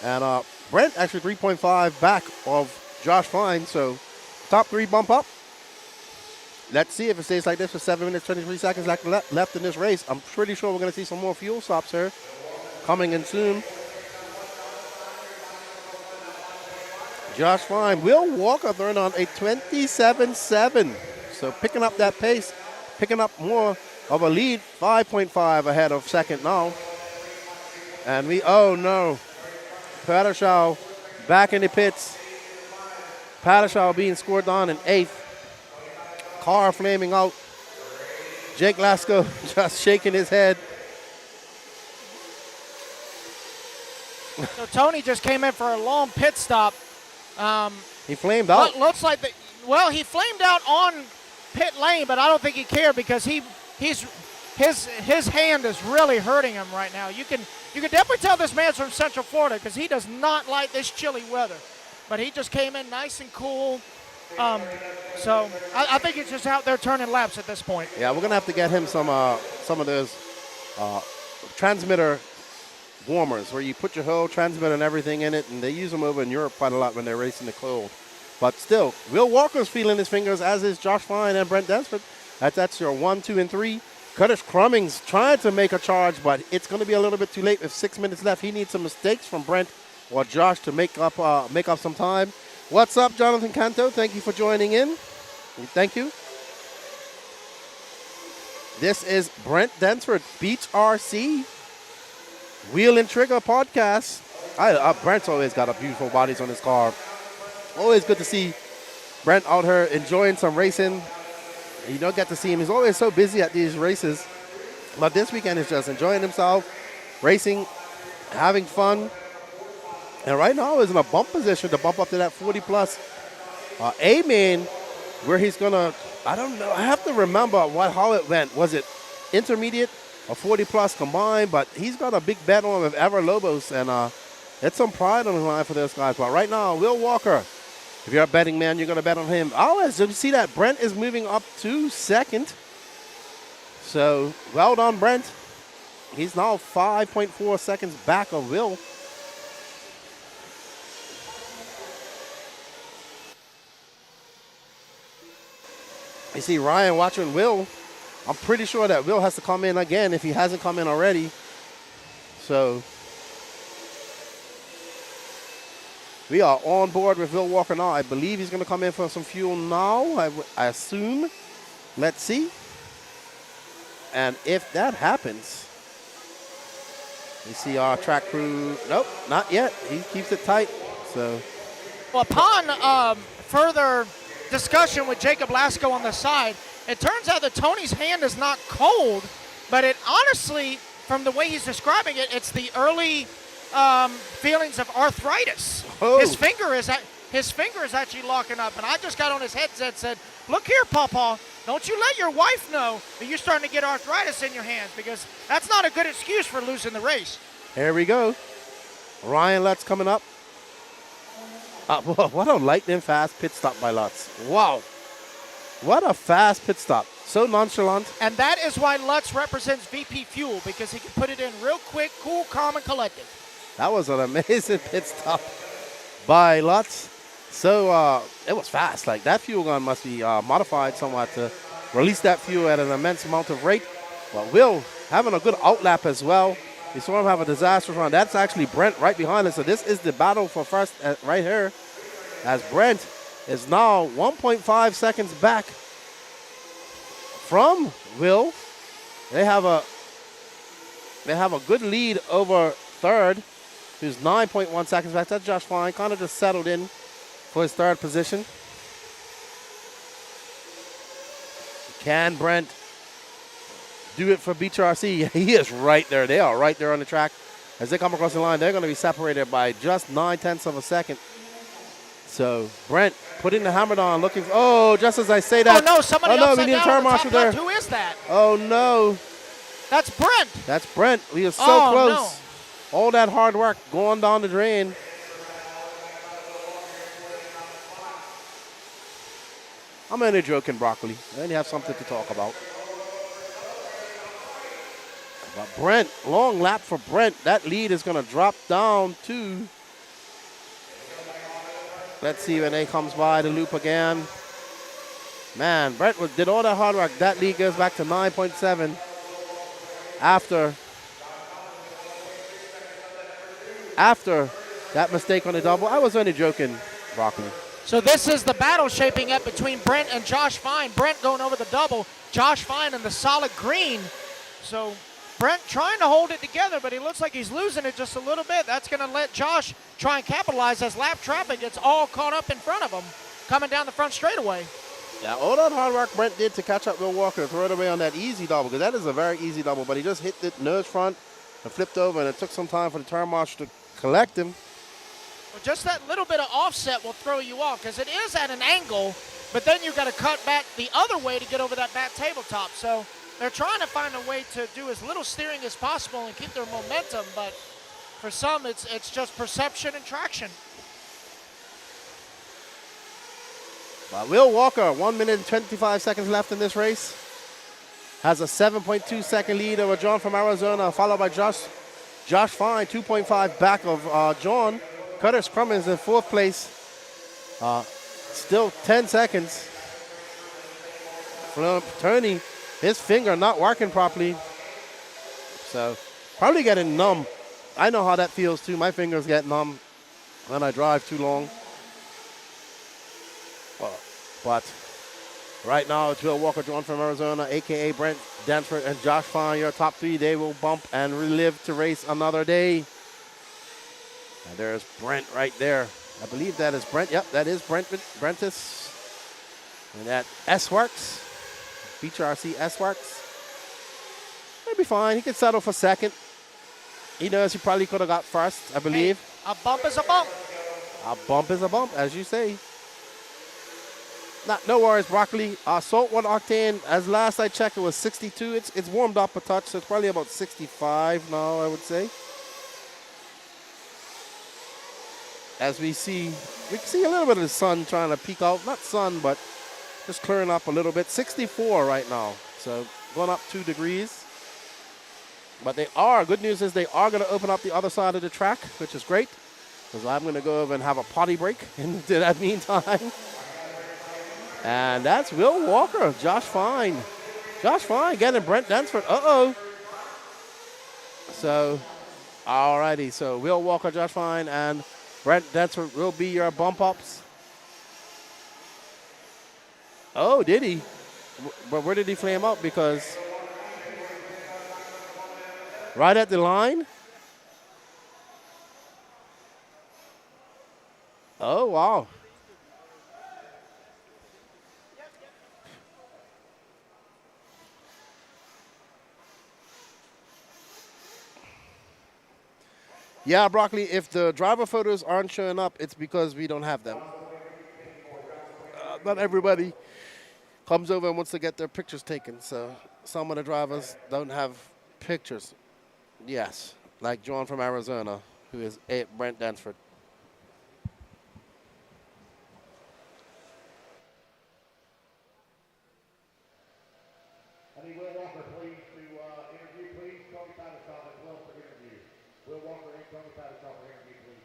And Brent actually 3.5 back of Josh Fine. So top 3 bump up. Let's see if it stays like this for 7 minutes, 23 seconds left in this race. I'm pretty sure we're going to see some more fuel stops here coming in soon. Josh Fine. Will Walker turned on a 27.7. So picking up that pace, picking up more of a lead, 5.5 ahead of second now. And oh no, Padashal back in the pits. Padashal being scored on in 8th. Car flaming out. Jake Lasko just shaking his head. So Tony just came in for a long pit stop. He flamed out. Looks like he flamed out on pit lane, but I don't think he cared because his hand is really hurting him right now. You can definitely tell this man's from Central Florida because he does not like this chilly weather. But he just came in nice and cool. So I think he's just out there turning laps at this point. Yeah, we're gonna have to get him some of those transmitter warmers where you put your whole transmitter and everything in it, and they use them over in Europe quite a lot when they're racing the cold. But still, Will Walker's feeling his fingers, as is Josh Fine and Brent Dansford. That's your 1, 2, and 3. Curtis Cummings trying to make a charge, but it's going to be a little bit too late with 6 minutes left. He needs some mistakes from Brent or Josh to make up some time. What's up, Jonathan Canto? Thank you for joining in. Thank you. This is Brent Densford, Beach RC, Wheel and Trigger podcast. Brent's always got a beautiful bodies on his car. Always good to see Brent out here enjoying some racing. You don't get to see him. He's always so busy at these races. But this weekend is just enjoying himself, racing, having fun. And right now he's in a bump position to bump up to that 40 plus. A-main, where he's going to, I don't know, I have to remember how it went. Was it intermediate or 40 plus combined? But he's got a big bet on with Ever Lobos, and it's some pride on the line for those guys. But right now, Will Walker, if you're a betting man, you're going to bet on him. Oh, as you see that, Brent is moving up to second. So, well done, Brent. He's now 5.4 seconds back of Will. You see Ryan watching Will. I'm pretty sure that Will has to come in again if he hasn't come in already. So we are on board with Will Walker now. I believe he's going to come in for some fuel now, I assume. Let's see. And if that happens, you see our track crew. Nope, not yet. He keeps it tight. So, well, upon further discussion with Jacob Lasco on the side, it turns out that Tony's hand is not cold, but it honestly, from the way he's describing it, it's the early feelings of arthritis. Oh. His finger is actually locking up, and I just got on his headset and said, look here, Pawpaw, don't you let your wife know that you're starting to get arthritis in your hands, because that's not a good excuse for losing the race. Here we go. Ryan Lutz coming up. What a lightning fast pit stop by Lutz. Wow. What a fast pit stop. So nonchalant. And that is why Lutz represents VP Fuel, because he can put it in real quick, cool, calm, and collected. That was an amazing pit stop by Lutz. So it was fast. Like, that fuel gun must be modified somewhat to release that fuel at an immense amount of rate. But Will having a good outlap as well. We saw him have a disastrous run. That's actually Brent right behind us. So this is the battle for first right here, as Brent is now 1.5 seconds back from Will. They have a good lead over third, who's 9.1 seconds back. That's Josh Fine, kind of just settled in for his third position. Can Brent do it for BRC? He is right there. They are right there on the track. As they come across the line, they're going to be separated by just 0.9 of a second. So Brent putting the hammer on, looking for, just as I say that. Oh no, somebody we need a turn marshal there. Who is that? Oh no. That's Brent. That's Brent. We are so close. No. All that hard work going down the drain. I'm only joking, Broccoli. I only have something to talk about. But Brent, long lap for Brent. That lead is going to drop down to, let's see when he comes by the loop again. Man, Brent did all that hard work. That lead goes back to 9.7 after that mistake on the double. I was only joking, Broccoli. So this is the battle shaping up between Brent and Josh Fine. Brent going over the double, Josh Fine in the solid green. So Brent trying to hold it together, but he looks like he's losing it just a little bit. That's going to let Josh try and capitalize as lap traffic gets all caught up in front of him, coming down the front straightaway. Yeah, all that hard work Brent did to catch up Will Walker and throw it away on that easy double, because that is a very easy double, but he just hit the nose front and flipped over, and it took some time for the turn marshal to collect him. Well, just that little bit of offset will throw you off, because it is at an angle, but then you've got to cut back the other way to get over that back tabletop. So they're trying to find a way to do as little steering as possible and keep their momentum, but for some it's just perception and traction. But Will Walker, 1 minute and 25 seconds left in this race, has a 7.2 second lead over John from Arizona, followed by Josh Fine, 2.5 back of John. Curtis Crummins in fourth place, still 10 seconds. Tony, his finger not working properly, so probably getting numb. I know how that feels too. My fingers get numb when I drive too long. But Right now, it's Will Walker, drawn from Arizona, a.k.a. Brent Dansford and Josh Fine, your top three. They will bump and relive to race another day. And there's Brent right there. I believe that is Brent. Yep, that is Brentus. And that S-Works, WRCE S-Works. He'll be fine. He can settle for second. He knows he probably could have got first, I believe. Hey, a bump is a bump. A bump is a bump, as you say. No worries, Broccoli. Salt 1 octane, as last I checked, it was 62. It's warmed up a touch, so it's probably about 65 now, I would say. As we can see a little bit of the sun trying to peek out. Not sun, but just clearing up a little bit. 64 right now, so going up 2 degrees. But good news is they are going to open up the other side of the track, which is great, because I'm going to go over and have a potty break in that meantime. And that's Will Walker, Josh Fine. Josh Fine getting Brent Dansford. Uh-oh. So, all righty. So, Will Walker, Josh Fine, and Brent Dansford will be your bump ups. Oh, did he? But where did he flame up? Because right at the line? Oh, wow. Yeah, Broccoli, if the driver photos aren't showing up, it's because we don't have them. Not everybody comes over and wants to get their pictures taken, so some of the drivers don't have pictures. Yes, like John from Arizona, who is Brent Dansford. I need Will Walker, please, to interview, please. Tony Patterson as well for interview. Will Walker and Tony Patterson for interview, please.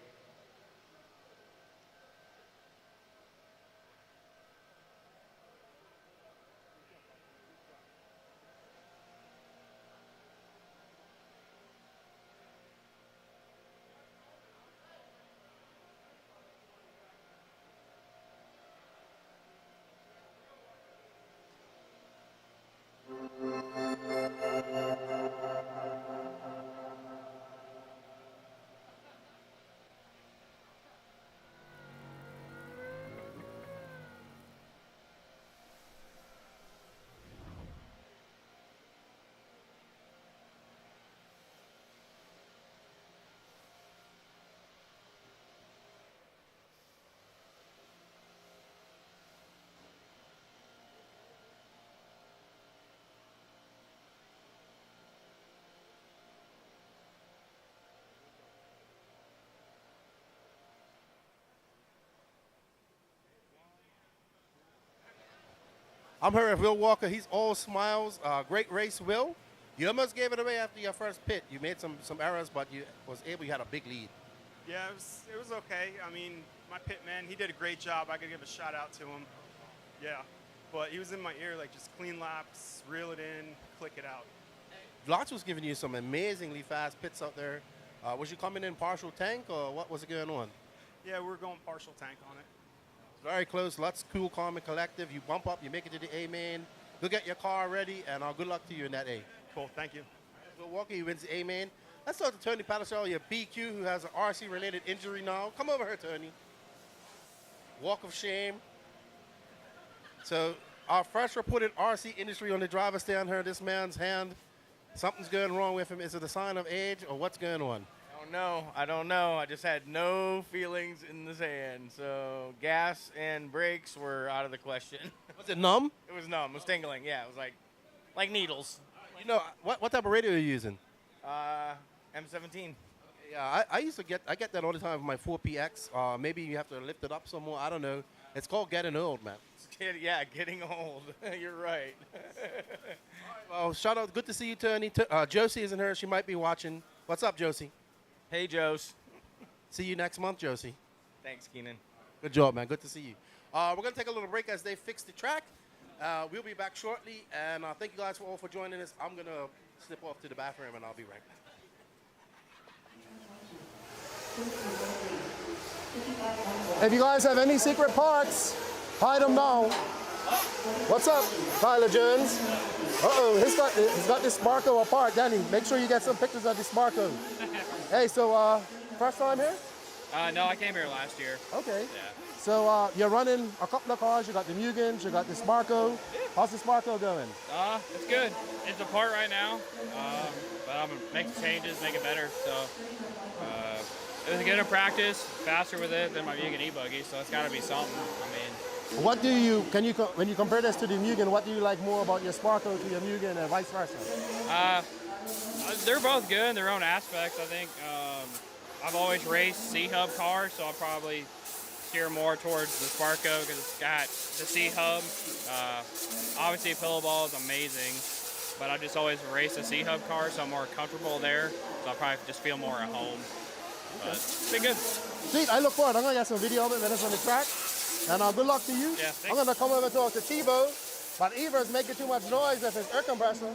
I'm here with Will Walker. He's all smiles. Great race, Will. You almost gave it away after your first pit. You made some errors, but you had a big lead. Yeah, it was okay. I mean, my pit man, he did a great job. I could give a shout out to him. Yeah, but he was in my ear, like just clean laps, reel it in, click it out. Lots was giving you some amazingly fast pits out there. Was you coming in partial tank, or what was it going on? Yeah, we were going partial tank on it. Very close. Lots cool, calm, and collective. You bump up, you make it to the A main. Go get your car ready, and good luck to you in that A. Cool, thank you. Will Walker, he wins the A main. Let's talk to Tony Patterson, your BQ, who has an RC-related injury now. Come over here, Tony. Walk of shame. So our first reported RC industry on the driver stand here. This man's hand, something's going wrong with him. Is it a sign of age, or what's going on? I don't know. I just had no feelings in the sand. So gas and brakes were out of the question. Was it numb? It was numb. It was tingling. Yeah, it was like needles. You know, what type of radio are you using? M17. Yeah, I get that all the time with my 4PX. Maybe you have to lift it up some more. I don't know. It's called getting old, man. Getting old. You're right. Well, shout out. Good to see you, Tony. Josie isn't here. She might be watching. What's up, Josie? Hey, Jose. See you next month, Josie. Thanks, Keenan. Good job, man. Good to see you. We're going to take a little break as they fix the track. We'll be back shortly, and thank you guys all for joining us. I'm going to slip off to the bathroom, and I'll be right back. If you guys have any secret parts, hide them now. What's up, Tyler Jones? Uh-oh, he's got this Sparko apart. Danny, make sure you get some pictures of the Sparko. Hey, so first time here? No, I came here last year. Okay. Yeah. So you're running a couple of cars. You got the Mugans, you got the Sparko. How's the Sparko going? It's good. It's apart right now, but I'm gonna make some changes, make it better. So it was good in practice, faster with it than my Mugen e-buggy. So it's got to be something. I mean, What do you when you compare this to the Mugen? What do you like more about your Sparko to your Mugen, and vice versa? they're both good in their own aspects. I think I've always raced C-hub cars, so I'll probably steer more towards the Sparko because it's got the C-hub. Obviously, pillow ball is amazing, but I just always raced the C-hub car, so I'm more comfortable there. So I'll probably just feel more at home. But it's been good. Sweet, I look forward. I'm gonna get some video of it when it's on the track. And good luck to you. Yeah, I'm gonna come over and talk to Tebow, but Ever's making too much noise with his air compressor.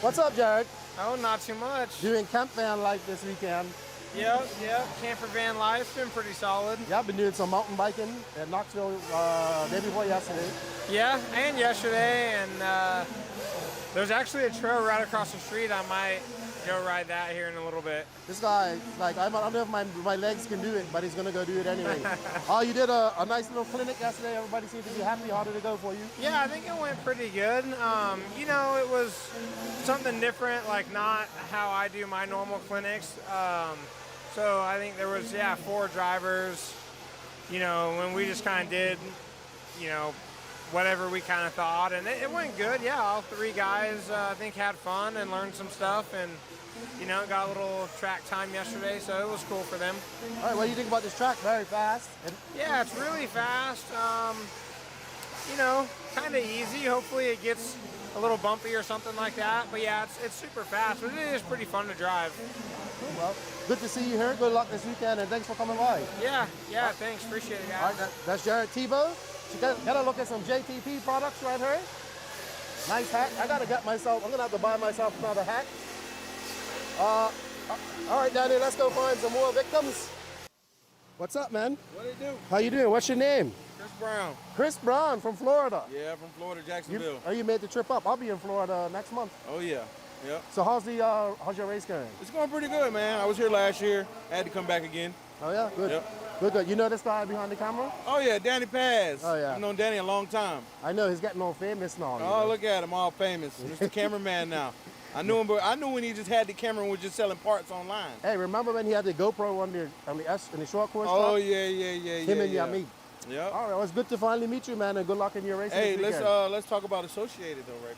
What's up, Jared? Oh, not too much. Doing camp van life this weekend. Yep. Camper van life's been pretty solid. Yeah, I've been doing some mountain biking at Knoxville day before yesterday. Yeah, and yesterday, and there's actually a trail right across the street. I might go ride that here in a little bit. This guy, like, I don't know if my legs can do it, but he's gonna go do it anyway. You did a nice little clinic yesterday. Everybody seemed to be happy. How did it go for you? Yeah, I think it went pretty good. You know, it was something different, like not how I do my normal clinics. So I think there was, 4 drivers, you know, when we just kind of did, you know, whatever we kind of thought, and it went good. Yeah, all 3 guys I think had fun and learned some stuff, and you know, got a little track time yesterday, so it was cool for them. All right, what do you think about this track? Very fast. Yeah, it's really fast. You know, kind of easy. Hopefully it gets a little bumpy or something like that. But yeah, it's super fast, but it is pretty fun to drive. Cool, well, good to see you here. Good luck this weekend, and thanks for coming by. Yeah, thanks. Appreciate it, guys. All right, that's Jared Tebow. You gotta look at some JTP products right here. Nice hat. I gotta get myself, I'm gonna have to buy myself another hat. All right, Danny, let's go find some more victims. What's up, man? What do you do? How you doing? What's your name? Chris Brown. Chris Brown from Florida. Yeah, from Florida, Jacksonville. You made the trip up. I'll be in Florida next month. Oh yeah, yep. So how's your race going? It's going pretty good, man. I was here last year. I had to come back again. Oh yeah, good. Yep. Good. You know this guy behind the camera? Oh yeah, Danny Paz. Oh yeah. I've known Danny a long time. I know, he's getting all famous now. Oh, look at him, all famous. Mr. Cameraman now. I knew him, but I knew when he just had the camera and was just selling parts online. Hey, remember when he had the GoPro on the short course? Oh truck? yeah. Him and Yamit. Yeah. All right, well, it's good to finally meet you, man, and good luck in your race. Hey, let's talk about Associated though, right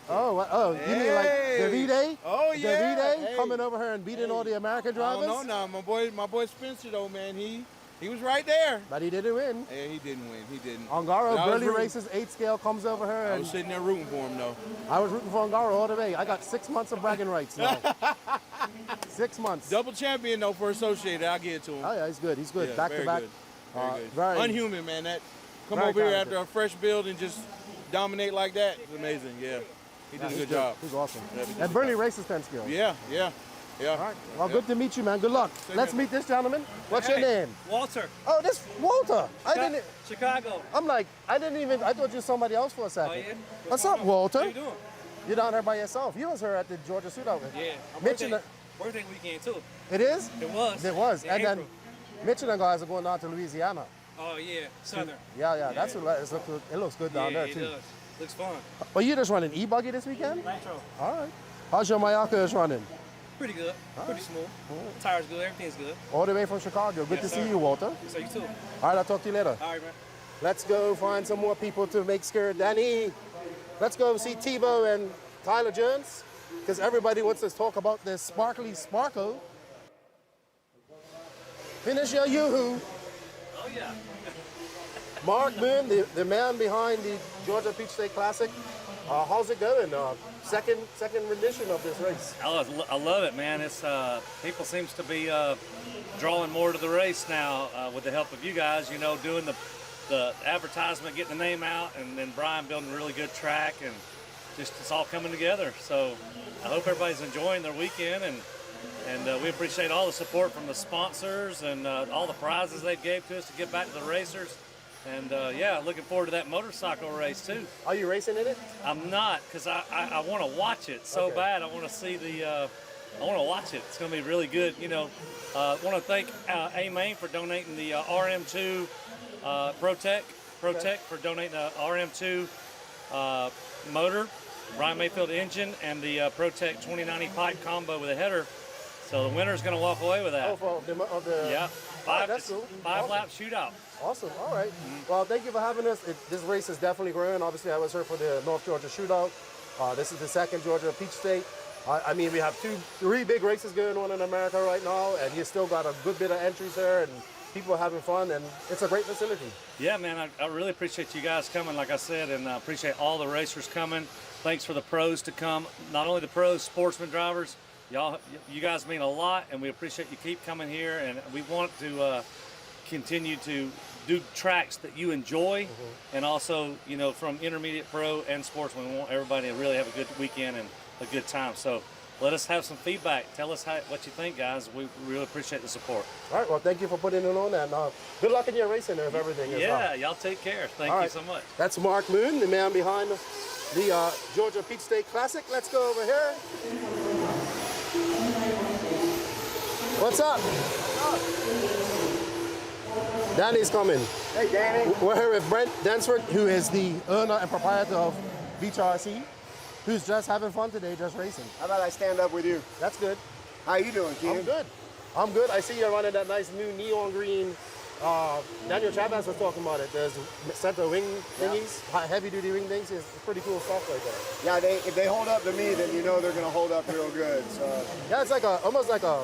quick. You mean like Davide? Oh yeah. Davide coming over here and beating all the American drivers? Oh no, my boy Spencer though, man, he was right there. But he didn't win. Yeah, he didn't win. He didn't. Ongaro barely races 8 scale, comes over here. I was sitting there rooting for him though. I was rooting for Ongaro all the way. I got 6 months of bragging rights now. 6 months. Double champion though for Associated. I'll give it to him. Oh yeah, he's good. He's good. Yeah, back to back. Good. Very good. Very Unhuman, man. That come very over here talented. after a fresh build and just dominate like that. It's amazing. Yeah, he did a good job. He's awesome. Yeah, he did And a barely good races 10 scale. Yeah. All right. Well, good to meet you, man. Good luck. Let's meet this gentleman. What's your name? Walter. Oh, this Walter. Chicago. I'm like, I thought you were somebody else for a second. Oh, yeah? What's up, Walter? How you doing? You're down there by yourself. You was here at the Georgia Shootout. Yeah. Mitch and Birthday weekend, too. It is? It was. It was. In And April. then Mitch and the guys are going down to Louisiana. Oh, yeah. Southern. Yeah. That's what it looks good down there, it too. does. Looks fun. Well, you just running e-buggy this weekend? Nitro. All right. How's your Mayaka running? Pretty good. Pretty smooth. Tires good. Everything's good. All the way from Chicago. Good to see you, Walter. So you too. All right, I'll talk to you later. All right, man. Let's go find some more people to make scared Danny. Let's go see Tebow and Tyler Jones, because everybody wants to talk about this sparkly Sparko. Finish your yoo-hoo. Oh, yeah. Mark Moon, the man behind the Georgia Peach State Classic. How's it going? Second rendition of this race. I love it, man. It's people seems to be drawing more to the race now with the help of you guys. You know, doing the advertisement, getting the name out, and then Brian building a really good track, and just it's all coming together. So I hope everybody's enjoying their weekend, and And we appreciate all the support from the sponsors and all the prizes they gave to us to give back to the racers. And yeah, looking forward to that motorcycle race too. Are you racing in it? I'm not, because I want to watch it so bad. I want to see I want to watch it. It's going to be really good. You know, I want to thank A-Main for donating the RM2 Protec for donating the RM2 motor, Brian Mayfield engine, and the Protec 2090 pipe combo with a header. So the winner's going to walk away with that. Oh, for the yeah, that's cool. Five lap shootout. Awesome. All right. Well, thank you for having us. This race is definitely growing. Obviously, I was here for the North Georgia shootout. This is the second Georgia Peach State. I mean, we have three big races going on in America right now, and you still got a good bit of entries here, and people are having fun, and it's a great facility. Yeah, man, I really appreciate you guys coming, like I said, and I appreciate all the racers coming. Thanks for the pros to come. Not only the pros, sportsman drivers. You guys mean a lot, and we appreciate you keep coming here, and we want to continue to do tracks that you enjoy, and also, you know, from intermediate pro and sportsman, we want everybody to really have a good weekend and a good time. So let us have some feedback. Tell us what you think, guys. We really appreciate the support. All right, well, thank you for putting it on, and good luck in your racing if everything is Yeah, y'all take care. Thank you so much. That's Mark Moon, the man behind the Georgia Peach State Classic. Let's go over here. What's up? Danny's coming. Hey, Danny. We're here with Brent Densford, who is the owner and proprietor of WRCE, who's just having fun today, just racing. How about I stand up with you? That's good. How you doing, Keith? I'm good. I'm good. I see you're running that nice new neon green. Daniel Chavez was talking about it. There's center wing thingies, heavy-duty wing things. It's pretty cool stuff right there. Yeah, if they hold up to me, then you know they're going to hold up real good. So. Yeah, it's like almost like a.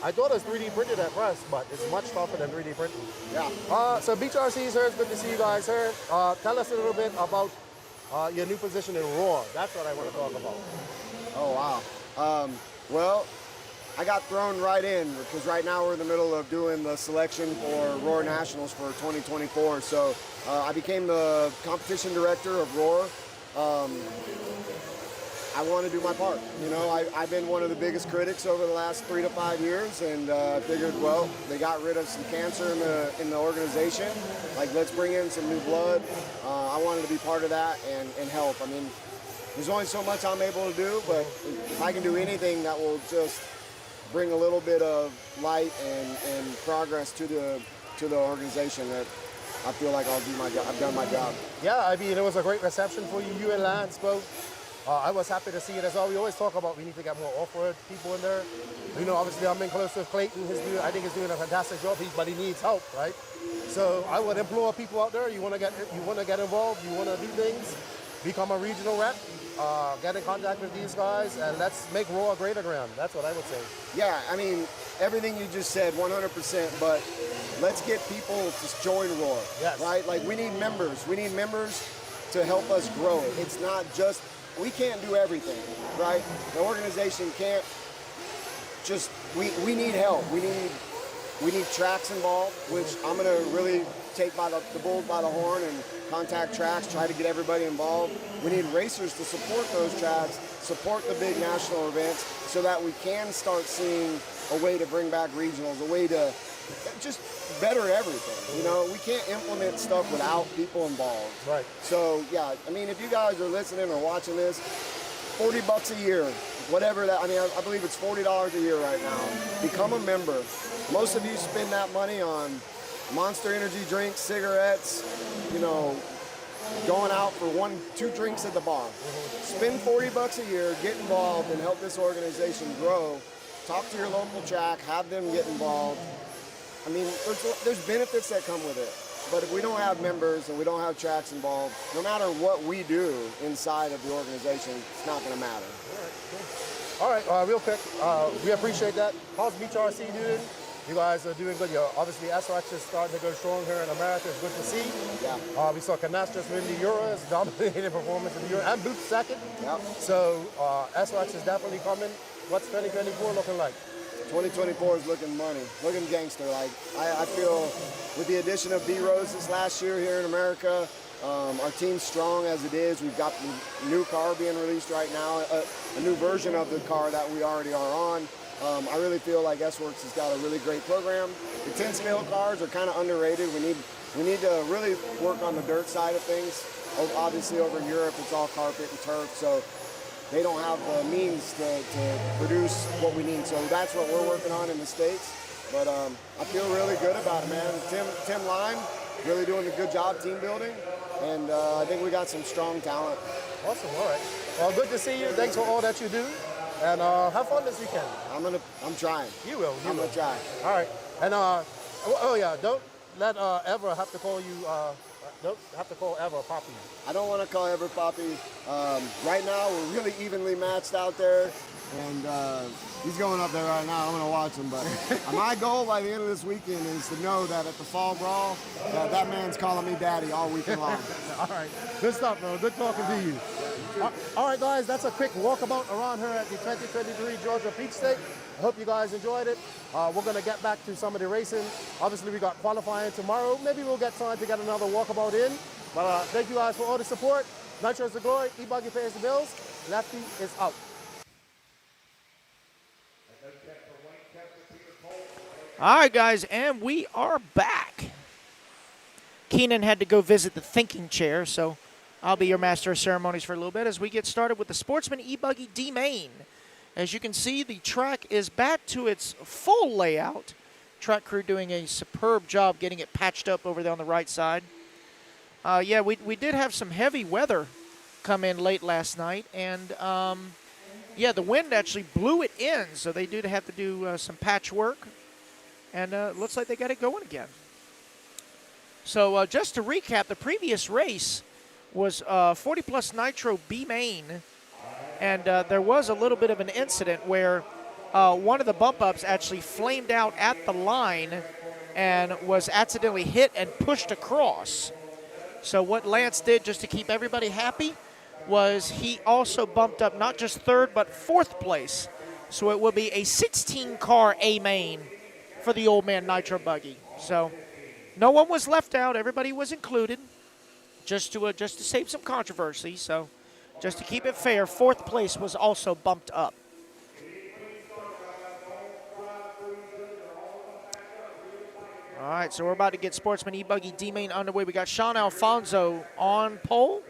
I thought it was 3D printed at first, but it's much tougher than 3D printing. Yeah. So WRCE is here. It's good to see you guys here. Tell us a little bit about your new position in ROAR. That's what I want to talk about. Oh, wow. Well, I got thrown right in because right now we're in the middle of doing the selection for ROAR Nationals for 2024. So I became the competition director of ROAR. I want to do my part. You know, I've been one of the biggest critics over the last 3 to 5 years, and figured, well, they got rid of some cancer in the organization. Like, let's bring in some new blood. I wanted to be part of that and help. I mean, there's only so much I'm able to do, but if I can do anything that will just bring a little bit of light and progress to the organization, that I feel like I'll do my job. I've done my job. Yeah, I mean, it was a great reception for you. You and Lance both. I was happy to see it as well. We always talk about we need to get more off-road people in there. You know, obviously I'm in close with Clayton. I think he's doing a fantastic job, but he needs help, right? So I would implore people out there, you want to get involved, you want to do things, become a regional rep, get in contact with these guys, and let's make ROAR greater ground. That's what I would say. Yeah, I mean, everything you just said, 100%, but let's get people to join ROAR, right? Like, we need members. We need members to help us grow. It's not just, we can't do everything, right? The organization can't just, we need help. We need tracks involved, which I'm going to really take the bull by the horn and contact tracks, try to get everybody involved. We need racers to support those tracks, support the big national events, so that we can start seeing a way to bring back regionals, a way to just better everything. You know, we can't implement stuff without people involved. Right. So, yeah, I mean, if you guys are listening or watching this, $40 a year, whatever that, I mean, I believe it's $40 a year right now. Become a member. Most of you spend that money on Monster energy drinks, cigarettes, you know, going out for 1-2 drinks at the bar. Spend $40 a year, get involved, and help this organization grow. Talk to your local track, have them get involved. I mean, there's benefits that come with it. But if we don't have members and we don't have tracks involved, no matter what we do inside of the organization, it's not going to matter. All right, real quick, we appreciate that. How's WRCE doing? You guys are doing good. Obviously, SRX is starting to go strong here in America. It's good to see. Yeah. We saw Canas just win the Euros, dominating performance in the Euro, and Booth second. Yeah. So SRX is definitely coming. What's 2024 looking like? 2024 is looking money, looking gangster. Like, I feel with the addition of B-Rose this last year here in America, our team's strong as it is. We've got the new car being released right now, a new version of the car that we already are on. I really feel like S-Works has got a really great program. The 10-scale cars are kind of underrated. We need to really work on the dirt side of things. Obviously, over in Europe, it's all carpet and turf, so they don't have the means to produce what we need. So that's what we're working on in the States. But I feel really good about it, man. Tim Lime, really doing a good job team building, and I think we got some strong talent. Awesome, all right. Well, good to see you. Thanks for all that you do. And have fun this weekend. I'm trying. You will. I'm gonna try. All right. And oh yeah, don't let Ever have to call you. Don't have to call Ever Poppy. I don't want to call Ever Poppy. Right now, we're really evenly matched out there, and he's going up there right now. I'm gonna watch him. But my goal by the end of this weekend is to know that at the fall brawl, that man's calling me daddy all weekend long. All right. Good stuff, bro. Good talking to you. All right, guys, that's a quick walkabout around here at the 2023 Georgia Peach State. I hope you guys enjoyed it. We're going to get back to some of the racing. Obviously, we got qualifying tomorrow. Maybe we'll get time to get another walkabout in. But thank you guys for all the support. Nitro is the glory. E-buggy pays the bills. Lefty is out. All right, guys, and we are back. Keenan had to go visit the thinking chair, so I'll be your master of ceremonies for a little bit as we get started with the Sportsman e-buggy D-Main. As you can see, the track is back to its full layout. Track crew doing a superb job getting it patched up over there on the right side. Yeah, we did have some heavy weather come in late last night, and yeah, the wind actually blew it in, so they did have to do some patch work, and looks like they got it going again. So just to recap, the previous race was 40 Plus Nitro B-Main, and there was a little bit of an incident where one of the bump ups actually flamed out at the line and was accidentally hit and pushed across. So what Lance did, just to keep everybody happy, was he also bumped up not just third but fourth place. So it will be a 16-car A-Main for the Old Man Nitro buggy. So no one was left out, everybody was included. Just to save some controversy, so just to keep it fair, fourth place was also bumped up. All right, so we're about to get Sportsman e-buggy D-Main underway. We got Sean Alfonso on pole,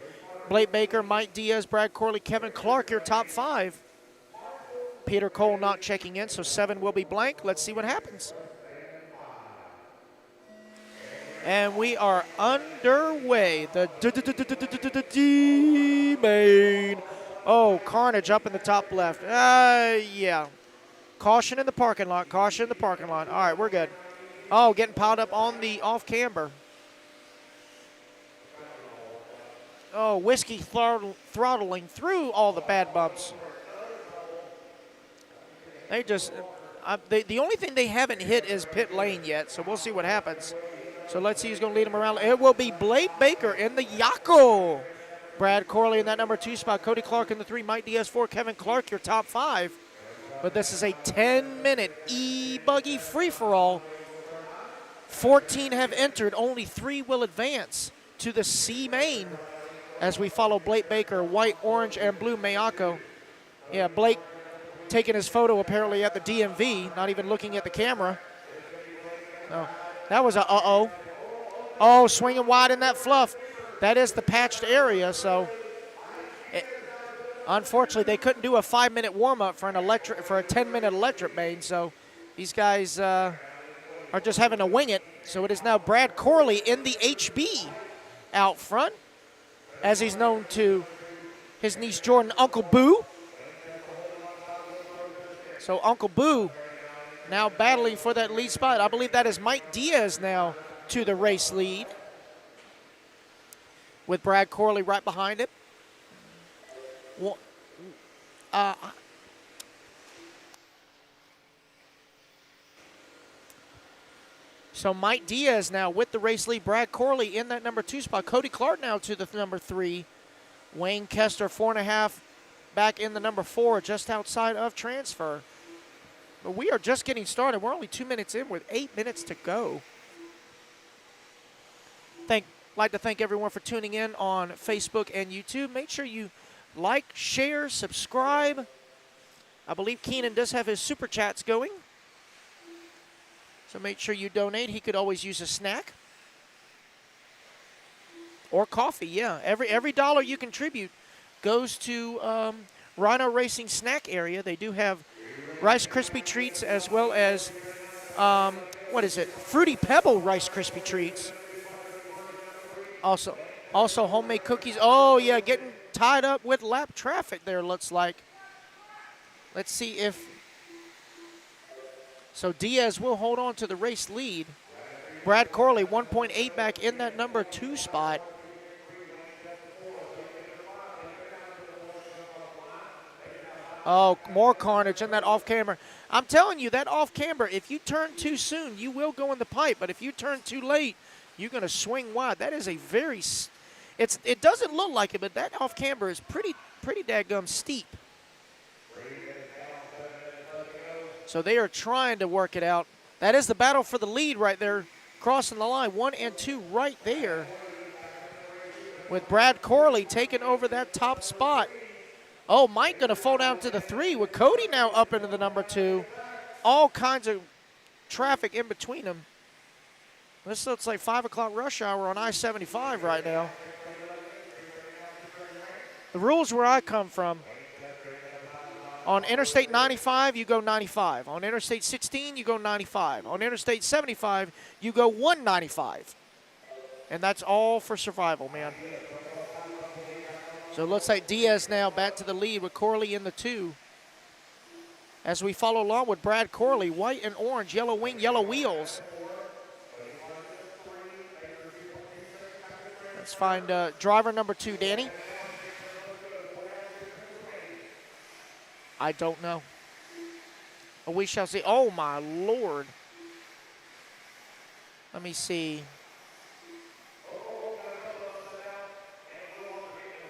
Blake Baker, Mike Diaz, Brad Corley, Kevin Clark, your top 5. Peter Cole not checking in, so 7 will be blank. Let's see what happens. And we are underway. The D-Main. Oh, carnage up in the top left. Yeah. Caution in the parking lot. Caution in the parking lot. All right, we're good. Oh, getting piled up on the off camber. Oh, whiskey throttling through all the bad bumps. They just, the only thing they haven't hit is pit lane yet, so we'll see what happens. So let's see who's going to lead them around. It will be Blake Baker in the Yako. Brad Corley in that number 2 spot. Cody Clark in the 3. Mike Diaz 4. Kevin Clark, your top 5. But this is a 10-minute e-buggy free-for-all. 14 have entered. Only 3 will advance to the C-Main as we follow Blake Baker, white, orange, and blue Mayako. Yeah, Blake taking his photo apparently at the DMV, not even looking at the camera. So that was a uh-oh. Oh, swinging wide in that fluff. That is the patched area, so unfortunately they couldn't do a 5-minute warm-up for a 10-minute electric main, so these guys are just having to wing it. So it is now Brad Corley in the HB out front, as he's known to his niece Jordan, Uncle Boo. So Uncle Boo now battling for that lead spot. I believe that is Mike Diaz now to the race lead, with Brad Corley right behind him. So Mike Diaz now with the race lead. Brad Corley in that number 2 spot. Cody Clark now to the number 3. Wayne Kester 4.5 back in the number 4, just outside of transfer. But we are just getting started. We're only 2 minutes in with 8 minutes to go. Like to thank everyone for tuning in on Facebook and YouTube. Make sure you like, share, subscribe. I believe Keenan does have his super chats going. So make sure you donate. He could always use a snack. Or coffee, yeah. Every dollar you contribute goes to Rhino Racing snack area. They do have Rice Krispie treats as well as, Fruity Pebble Rice Krispie treats. Also homemade cookies. Oh, yeah, getting tied up with lap traffic there, looks like. Let's see if... So Diaz will hold on to the race lead. Brad Corley, 1.8 back in that number 2 spot. Oh, more carnage in that off-camber. I'm telling you, that off-camber, if you turn too soon, you will go in the pipe. But if you turn too late, you're going to swing wide. That is a very... It doesn't look like it, but that off-camber is pretty daggum steep. So they are trying to work it out. That is the battle for the lead right there, crossing the line. 1 and 2 right there, with Brad Corley taking over that top spot. Oh, Mike going to fall down to the 3 with Cody now up into the number 2. All kinds of traffic in between them. This looks like 5 o'clock rush hour on I-75 right now. The rules where I come from, on Interstate 95, you go 95. On Interstate 16, you go 95. On Interstate 75, you go 195. And that's all for survival, man. So it looks like Diaz now back to the lead with Corley in the 2. As we follow along with Brad Corley, white and orange, yellow wing, yellow wheels. Let's find driver number 2, Danny. I don't know. We shall see. Oh, my Lord. Let me see.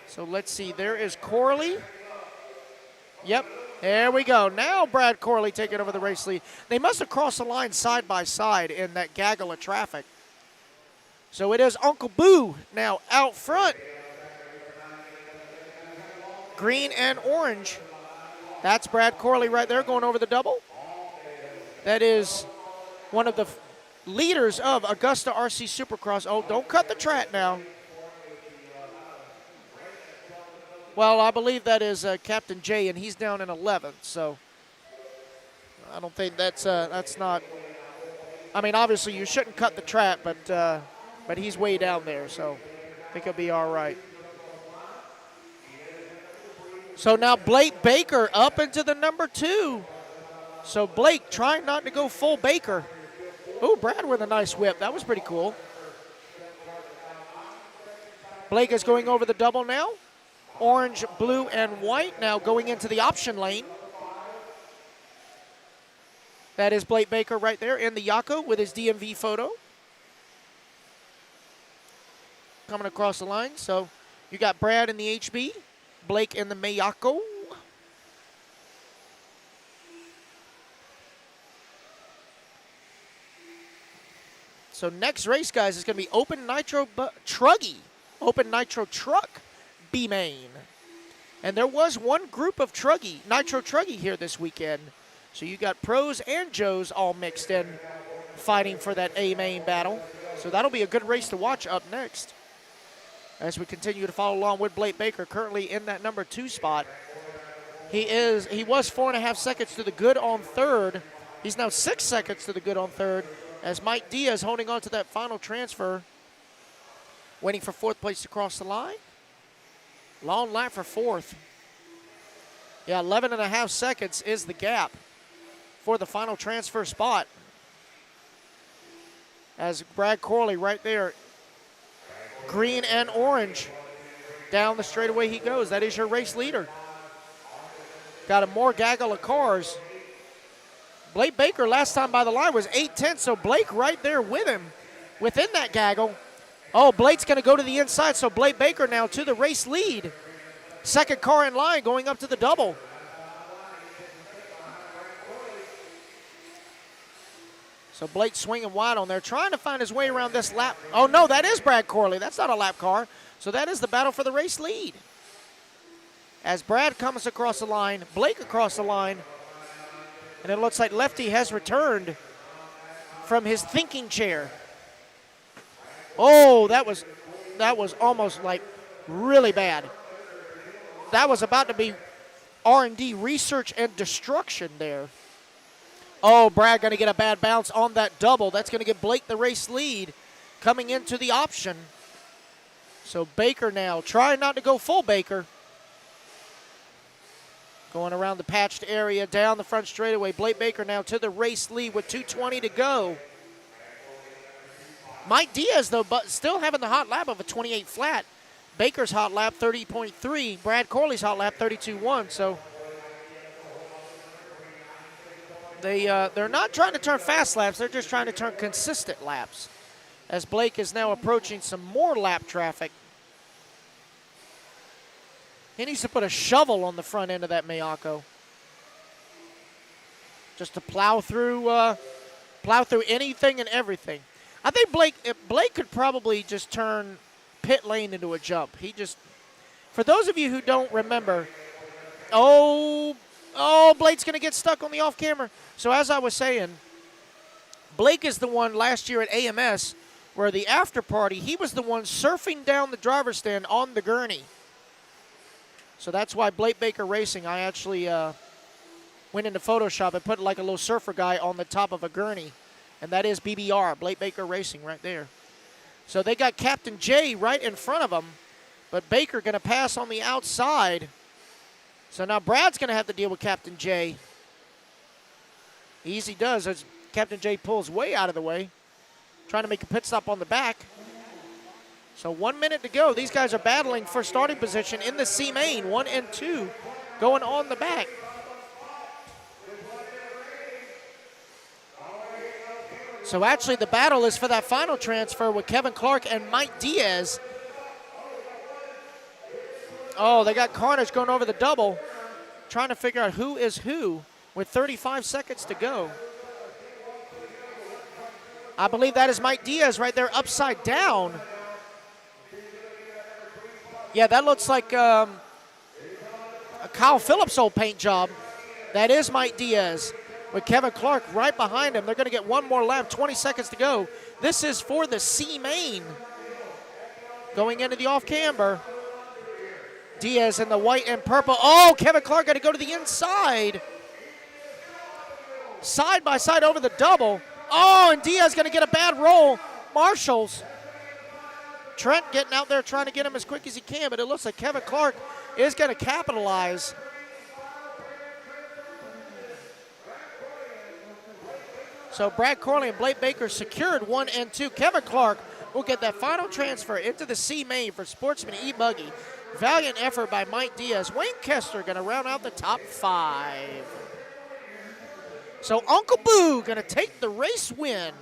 So let's see. There is Corley. Yep. There we go. Now Brad Corley taking over the race lead. They must have crossed the line side by side in that gaggle of traffic. So it is Uncle Boo now out front. Green and orange. That's Brad Corley right there going over the double. That is one of the leaders of Augusta RC Supercross. Oh, don't cut the track now. Well, I believe that is Captain J, and he's down in 11th. So I don't think that's not. I mean, obviously you shouldn't cut the track, but he's way down there, so I think he'll be all right. So now Blake Baker up into the number 2. So Blake trying not to go full Baker. Ooh, Brad with a nice whip. That was pretty cool. Blake is going over the double now. Orange, blue, and white now going into the option lane. That is Blake Baker right there in the Yako with his DMV photo. Coming across the line. So you got Brad in the HB. Blake in the Mayako. So next race, guys, is going to be Open Nitro Truggy. Open Nitro Truck B-Main. And there was one group of Nitro Truggy here this weekend. So you got pros and Joes all mixed in, fighting for that A-Main battle. So that'll be a good race to watch up next, as we continue to follow along with Blake Baker, currently in that number 2 spot. He was 4.5 seconds to the good on 3rd. He's now 6 seconds to the good on 3rd, as Mike Diaz holding on to that final transfer, waiting for 4th place to cross the line. Long lap for 4th. Yeah, 11.5 seconds is the gap for the final transfer spot. As Brad Corley right there, green and orange, down the straightaway he goes. That is your race leader. Got a more gaggle of cars. Blake Baker last time by the line was 8:10, so Blake right there with him within that gaggle. Oh, Blake's going to go to the inside, so Blake Baker now to the race lead. Second car in line going up to the double. So Blake swinging wide on there, trying to find his way around this lap. Oh, no, that is Brad Corley. That's not a lap car. So that is the battle for the race lead. as Brad comes across the line, Blake across the line, and it looks like Lefty has returned from his thinking chair. Oh, that was almost like really bad. That was about to be R&D, research and destruction there. Oh, Brad going to get a bad bounce on that double. That's going to give Blake the race lead coming into the option. So Baker now trying not to go full Baker. Going around the patched area down the front straightaway. Blake Baker now to the race lead with 2:20 to go. Mike Diaz, though, but still having the hot lap of a 28 flat. Baker's hot lap 30.3. Brad Corley's hot lap 32.1. So they're not trying to turn fast laps. They're just trying to turn consistent laps. As Blake is now approaching some more lap traffic. He needs to put a shovel on the front end of that Miyako. Just to plow through anything and everything. I think Blake could probably just turn pit lane into a jump. For those of you who don't remember, Blake's going to get stuck on the off camera. So as I was saying, Blake is the one last year at AMS where the after party, he was the one surfing down the driver's stand on the gurney. So that's why Blake Baker Racing, I actually went into Photoshop and put like a little surfer guy on the top of a gurney. And that is BBR, Blake Baker Racing right there. So they got Captain J right in front of them, but Baker going to pass on the outside. So now Brad's going to have to deal with Captain J. Easy does as Captain J pulls way out of the way, trying to make a pit stop on the back. So 1 minute to go. These guys are battling for starting position in the C main, 1 and 2 going on the back. So actually the battle is for that final transfer with Kevin Clark and Mike Diaz. Oh, they got carnage going over the double, trying to figure out who is who with 35 seconds to go. I believe that is Mike Diaz right there upside down. Yeah, that looks like a Kyle Phillips old paint job. That is Mike Diaz with Kevin Clark right behind him. They're going to get one more lap, 20 seconds to go. This is for the C main. Going into the off camber. Diaz in the white and purple. Oh, Kevin Clark got to go to the inside. Side by side over the double. Oh, and Diaz going to get a bad roll. Marshall's. Trent getting out there trying to get him as quick as he can, but it looks like Kevin Clark is going to capitalize. So Brad Corley and Blake Baker secured 1 and 2. Kevin Clark will get that final transfer into the C main for Sportsman e-buggy. Valiant effort by Mike Diaz. Wayne Kester going to round out the top 5. So Uncle Boo going to take the race win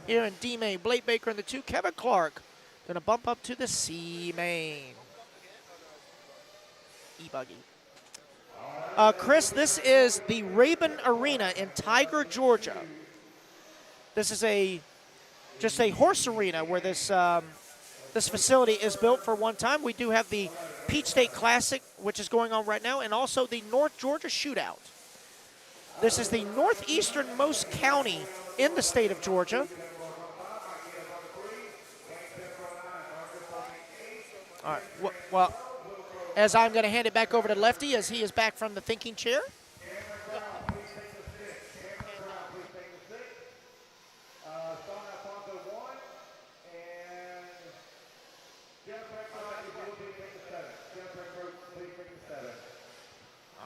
here in D main. Blake Baker in the 2. Kevin Clark going to bump up to the C main. E-buggy. Chris, this is the Rabun Arena in Tiger, Georgia. This is just a horse arena where this facility is built for one time. We do have the Peach State Classic, which is going on right now, and also the North Georgia Shootout. This is the northeasternmost county in the state of Georgia. All right, well, as I'm going to hand it back over to Lefty as he is back from the thinking chair.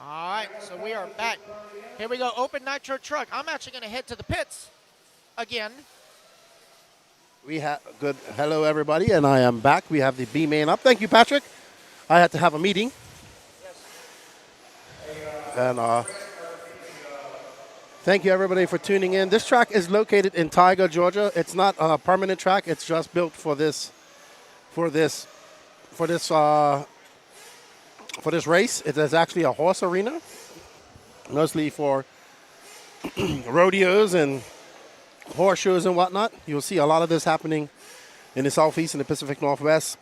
All right, so we are back. Here we go, open nitro truck. I'm actually going to head to the pits again. We have good. Hello, everybody, and I am back. We have the B main up. Thank you, Patrick. I had to have a meeting. And thank you, everybody, for tuning in. This track is located in Tiger, Georgia. It's not a permanent track. It's just built for this race. It is actually a horse arena, mostly for rodeos and horse shows and whatnot. You'll see a lot of this happening in the Southeast and the Pacific Northwest.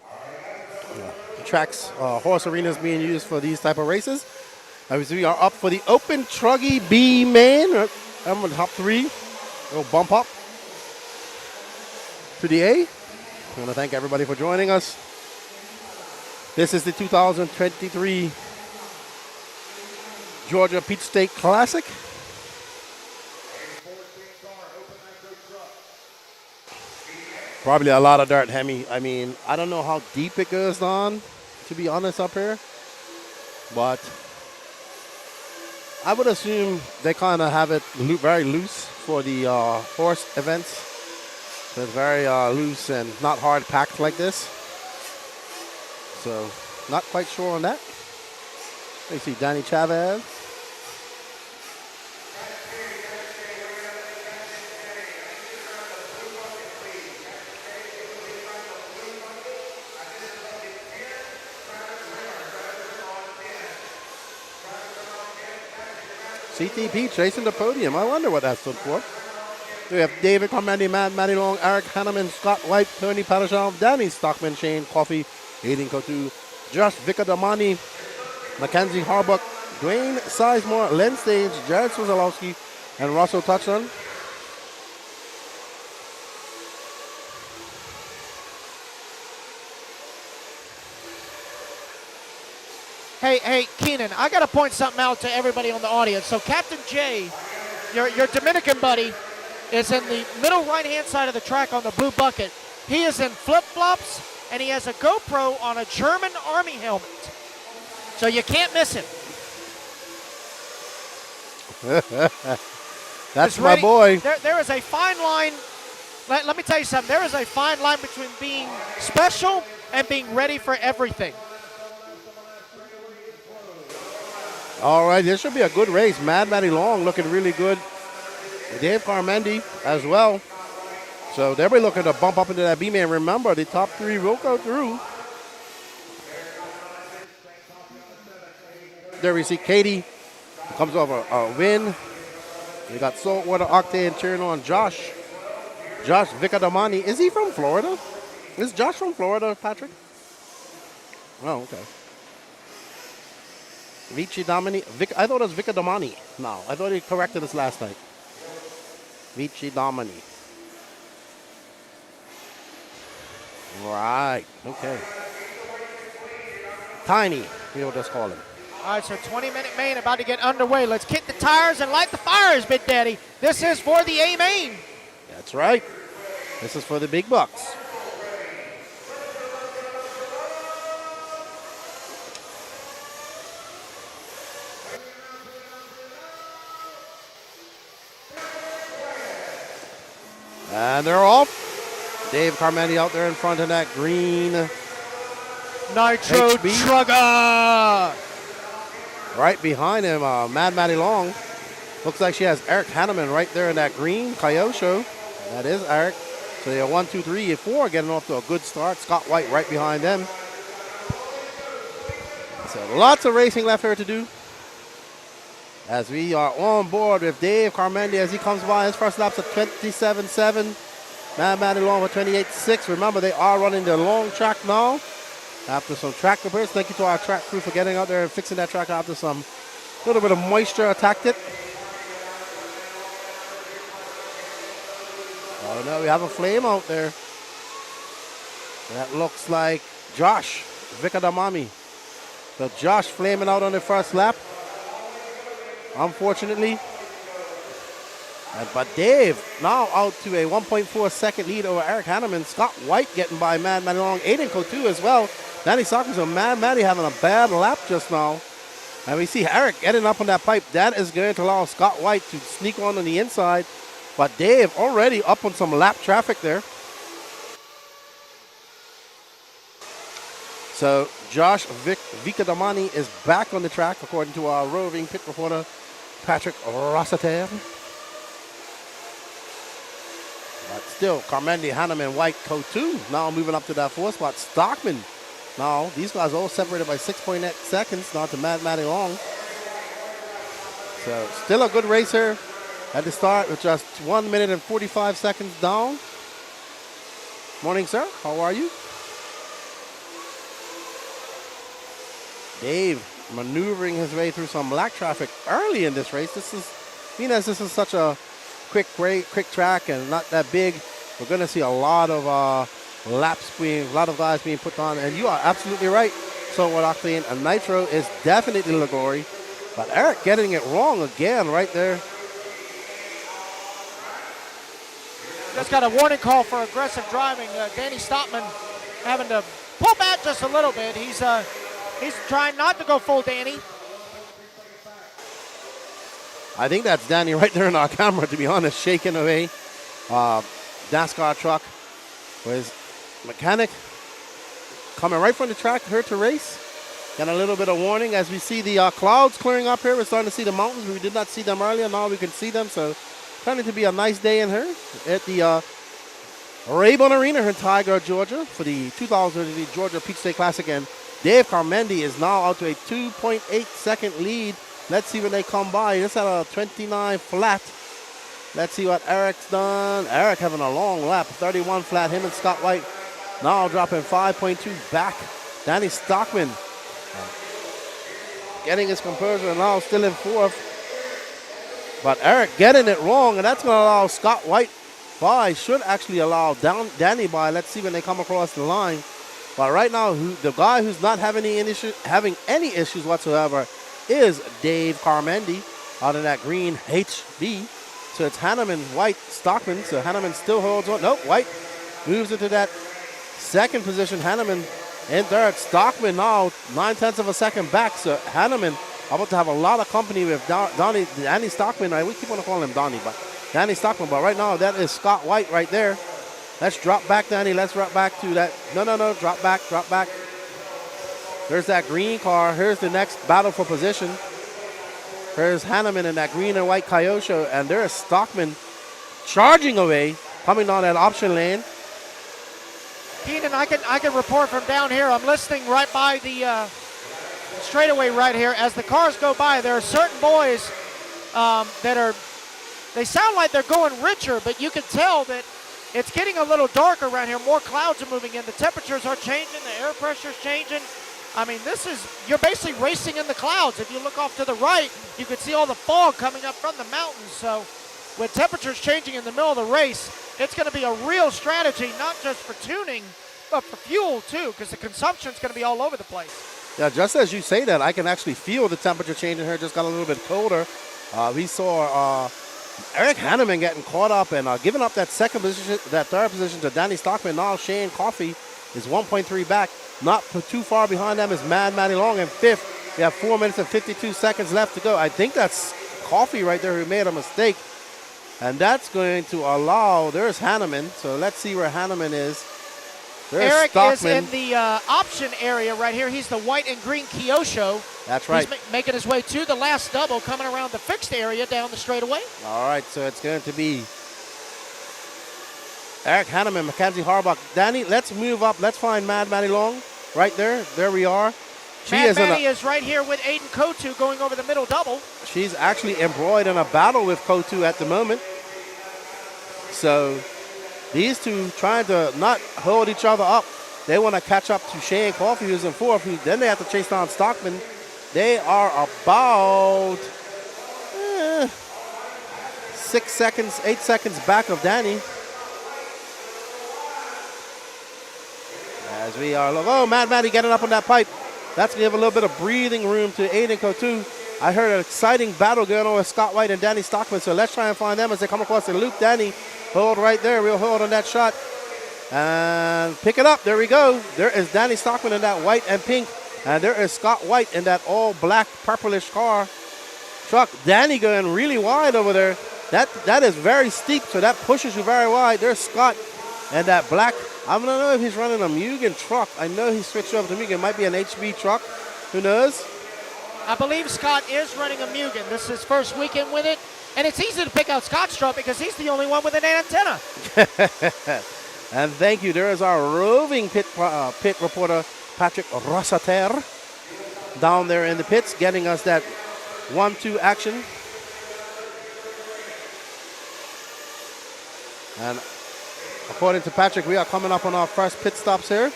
tracks, horse arenas being used for these type of races. Obviously, we are up for the Open Truggy B main. I'm on the top 3. Little bump up to the A. I want to thank everybody for joining us. This is the 2023 Georgia Peach State Classic. Probably a lot of dirt, Hemi. I mean, I don't know how deep it goes on, to be honest, up here. But I would assume they kind of have it very loose for the horse events. So it's very loose and not hard packed like this. So not quite sure on that. You see Danny Chavez. CTP chasing the podium. I wonder what that stood for. We have David Carmendi, Matty Long, Eric Hanneman, Scott White, Tony Padashov, Danny Stockman, Shane Coffey, Aiden Kotu, Josh Vicadamani, Mackenzie Harbuck, Dwayne Sizemore, Len Stage, Jared Swazalowski, and Russell Touchdown. Hey, Keenan, I got to point something out to everybody on the audience. So Captain J, your Dominican buddy, is in the middle right-hand side of the track on the blue bucket. He is in flip-flops, and he has a GoPro on a German Army helmet. So you can't miss him. That's my boy. There is a fine line. Let me tell you something. There is a fine line between being special and being ready for everything. All right, this should be a good race. Matty Long looking really good. Dave Carmendi as well. So they'll be looking to bump up into that B-man. Remember, the top 3 will go through. There we see Katie comes over a win. We got Saltwater Octane cheering on Josh. Josh Vicadamani. Is he from Florida? Is Josh from Florida, Patrick? Oh, okay. Vici Domini. I thought it was Vicadamani. No, I thought he corrected us last night. Vici Domini. Right. Okay. Tiny, we'll just call him. All right, so 20-minute main about to get underway. Let's kick the tires and light the fires, Big Daddy. This is for the A main. That's right. This is for the big bucks. And they're off. Dave Carmendi out there in front of that green Nitro Trugger. Right behind him, Matty Long. Looks like she has Eric Hanneman right there in that green Kyosho. That is Eric. So they're 1, 2, 3, 4 getting off to a good start. Scott White right behind them. So lots of racing left here to do. As we are on board with Dave Carmendi as he comes by. His first lap's at 27.7. Matty Long with 28.6. Remember, they are running the long track now. After some track repairs. Thank you to our track crew for getting out there and fixing that track after some little bit of moisture attacked it. Oh no, we have a flame out there. That looks like Josh Vicadamami. So Josh flaming out on the first lap. Unfortunately. But Dave now out to a 1.4 second lead over Eric Hanneman. Scott White getting by Matty Long. Aiden Kotu as well. Danny Sockers and Matty having a bad lap just now. And we see Eric getting up on that pipe. That is going to allow Scott White to sneak on the inside. But Dave already up on some lap traffic there. So Josh Vicadamani is back on the track according to our roving pit reporter, Patrick Rossiter. But still, Carmendi, Hanneman, White, Kotu now moving up to that 4th spot. Stockman. Now, these guys all separated by 6.8 seconds now to Matty Long. So, still a good racer at the start with just 1 minute and 45 seconds down. Morning, sir. How are you? Dave maneuvering his way through some black traffic early in this race. This is, this is such a quick track and not that big. We're going to see a lot of a lot of guys being put on, and you are absolutely right. So what Octane and Nitro is definitely the glory, but Eric getting it wrong again right there. Just got a warning call for aggressive driving. Danny Stockman having to pull back just a little bit. He's trying not to go full Danny. I think that's Danny right there in our camera, to be honest, shaking away. NASCAR truck with mechanic coming right from the track, here to race. Got a little bit of warning as we see the clouds clearing up here. We're starting to see the mountains. We did not see them earlier. Now we can see them. So planning to be a nice day in here at the Rabun Arena here in Tiger, Georgia for the 2020 Georgia Peach State Classic. And Dave Carmendi is now out to a 2.8 second lead. Let's see when they come by. This at a 29 flat. Let's see what Eric's done. Eric having a long lap, 31 flat. Him and Scott White now dropping 5.2 back. Danny Stockman getting his composure and now still in fourth. But Eric getting it wrong, and that's going to allow Scott White by. Should actually allow Danny by. Let's see when they come across the line. But right now, the guy who's not having any issues whatsoever is Dave Carmendi out of that green HB. So it's Hanneman, White, Stockman. So Hanneman still holds on. Nope, White moves into that second position. Hanneman in third. Stockman now 0.9 of a second back. So Hanneman about to have a lot of company with Danny Stockman. We keep on calling him Donnie, but Danny Stockman. But right now, that is Scott White right there. Let's drop back, Danny. Let's drop back to that. No. Drop back. There's that green car. Here's the next battle for position. There's Hanneman in that green and white Kyosho, and there's Stockman charging away, coming down that option lane. Keenan, I can report from down here. I'm listening right by the straightaway right here. As the cars go by, there are certain boys they sound like they're going richer, but you can tell that it's getting a little darker around here. More clouds are moving in. The temperatures are changing. The air pressure's changing. I mean, you're basically racing in the clouds. If you look off to the right, you can see all the fog coming up from the mountains. So with temperatures changing in the middle of the race, it's going to be a real strategy, not just for tuning, but for fuel too, because the consumption's going to be all over the place. Yeah, just as you say that, I can actually feel the temperature changing here. Just got a little bit colder. We saw Eric Hanneman getting caught up and giving up that third position to Danny Stockman. Now Shane Coffey is 1.3 back. Not too far behind them is Mad Matty Long in fifth. We have 4 minutes and 52 seconds left to go. I think that's Coffey right there who made a mistake. And that's going to allow, there's Hanneman. So let's see where Hanneman is. There's Eric Stockman. is in the option area right here. He's the white and green Kyosho. That's right. He's making his way to the last double, coming around the fixed area down the straightaway. All right, so it's going to be Eric Hanneman, Mackenzie Harbuck. Danny, let's move up. Let's find Mad Matty Long right there. There we are. Mad Matty is right here with Aiden Kotu going over the middle double. She's actually embroiled in a battle with Kotu at the moment. So these two trying to not hold each other up. They want to catch up to Shane Coffey, who's in fourth. Then they have to chase down Stockman. They are about 8 seconds back of Danny. As we are, Mad Matty getting up on that pipe. That's going to give a little bit of breathing room to Aiden Kotu. I heard an exciting battle going on with Scott White and Danny Stockman, so let's try and find them as they come across the loop. Danny, hold right there. We'll hold on that shot. And pick it up. There we go. There is Danny Stockman in that white and pink. And there is Scott White in that all black purplish truck. Danny going really wide over there. That is very steep, so that pushes you very wide. There's Scott and that black. I don't know if he's running a Mugen truck. I know he switched over to Mugen. It might be an HB truck. Who knows? I believe Scott is running a Mugen. This is his first weekend with it. And it's easy to pick out Scott's truck because he's the only one with an antenna. And thank you. There is our roving pit reporter, Patrick Rossater, down there in the pits, getting us that 1-2 action. And according to Patrick, we are coming up on our first pit stops here.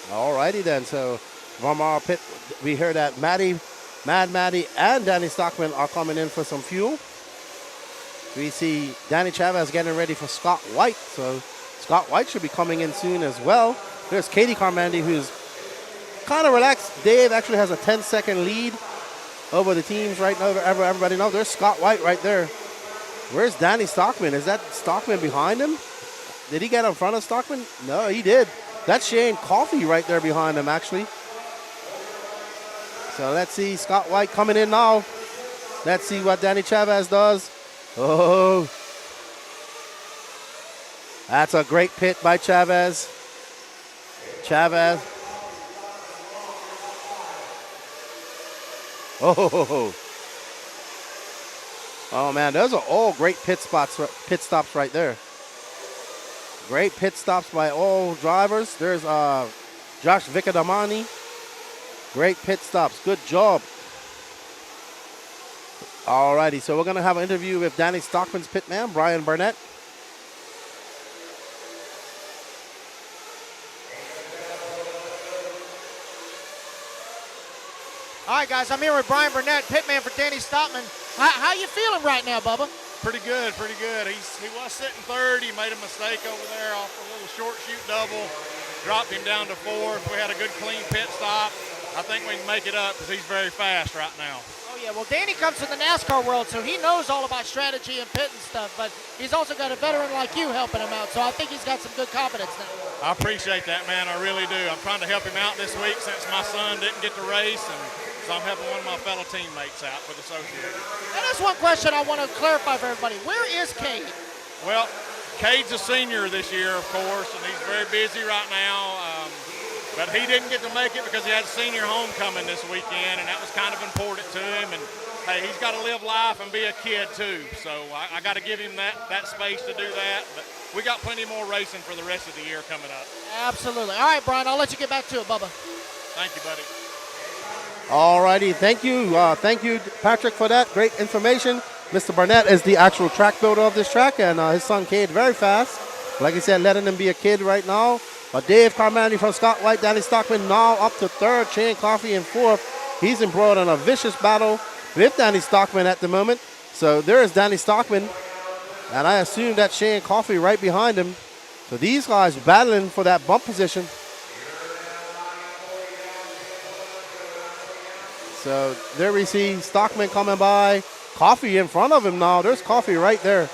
Alrighty then. So from our pit, we heard that Mad Matty, and Danny Stockman are coming in for some fuel. We see Danny Chavez getting ready for Scott White. So Scott White should be coming in soon as well. There's Katie Carmandi, who's kind of relaxed. Dave actually has a 10-second lead over the teams right now. Everybody knows there's Scott White right there. Where's Danny Stockman? Is that Stockman behind him? Did he get in front of Stockman? No, he did. That's Shane Coffey right there behind him, actually. So let's see Scott White coming in now. Let's see what Danny Chavez does. Oh, that's a great pit by Chavez. Oh man, those are all great pit stops right there. Great pit stops by all drivers. There's Josh Vicadamani. Great pit stops. Good job. Alrighty, so we're going to have an interview with Danny Stockman's pit man, Brian Burnett. All right, guys, I'm here with Brian Burnett, pitman for Danny Stockman. How you feeling right now, Bubba? Pretty good, pretty good. He was sitting third. He made a mistake over there off a little short shoot double. Dropped him down to fourth. We had a good clean pit stop. I think we can make it up because he's very fast right now. Oh, yeah, well, Danny comes from the NASCAR world, so he knows all about strategy and pit and stuff, but he's also got a veteran like you helping him out, so I think he's got some good confidence now. I appreciate that, man. I really do. I'm trying to help him out this week since my son didn't get to race, and so I'm helping one of my fellow teammates out with Associated. And there's one question I want to clarify for everybody. Where is Cade? Well, Cade's a senior this year, of course, and he's very busy right now. But he didn't get to make it because he had senior homecoming this weekend, and that was kind of important to him. And, hey, he's got to live life and be a kid, too. So I got to give him that space to do that. But we got plenty more racing for the rest of the year coming up. Absolutely. All right, Brian, I'll let you get back to it, Bubba. Thank you, buddy. All righty, thank you, Patrick, for that great information. Mr. Burnett is the actual track builder of this track, and his son Cade very fast. Like I said, letting him be a kid right now. Dave Carmandi from Scott White, Danny Stockman now up to third, Shane Coffey in fourth. He's embroiled in a vicious battle with Danny Stockman at the moment. So there is Danny Stockman, and I assume that's Shane Coffey right behind him. So these guys battling for that bump position. So there we see Stockman coming by. Coffey in front of him now. There's Coffey right there.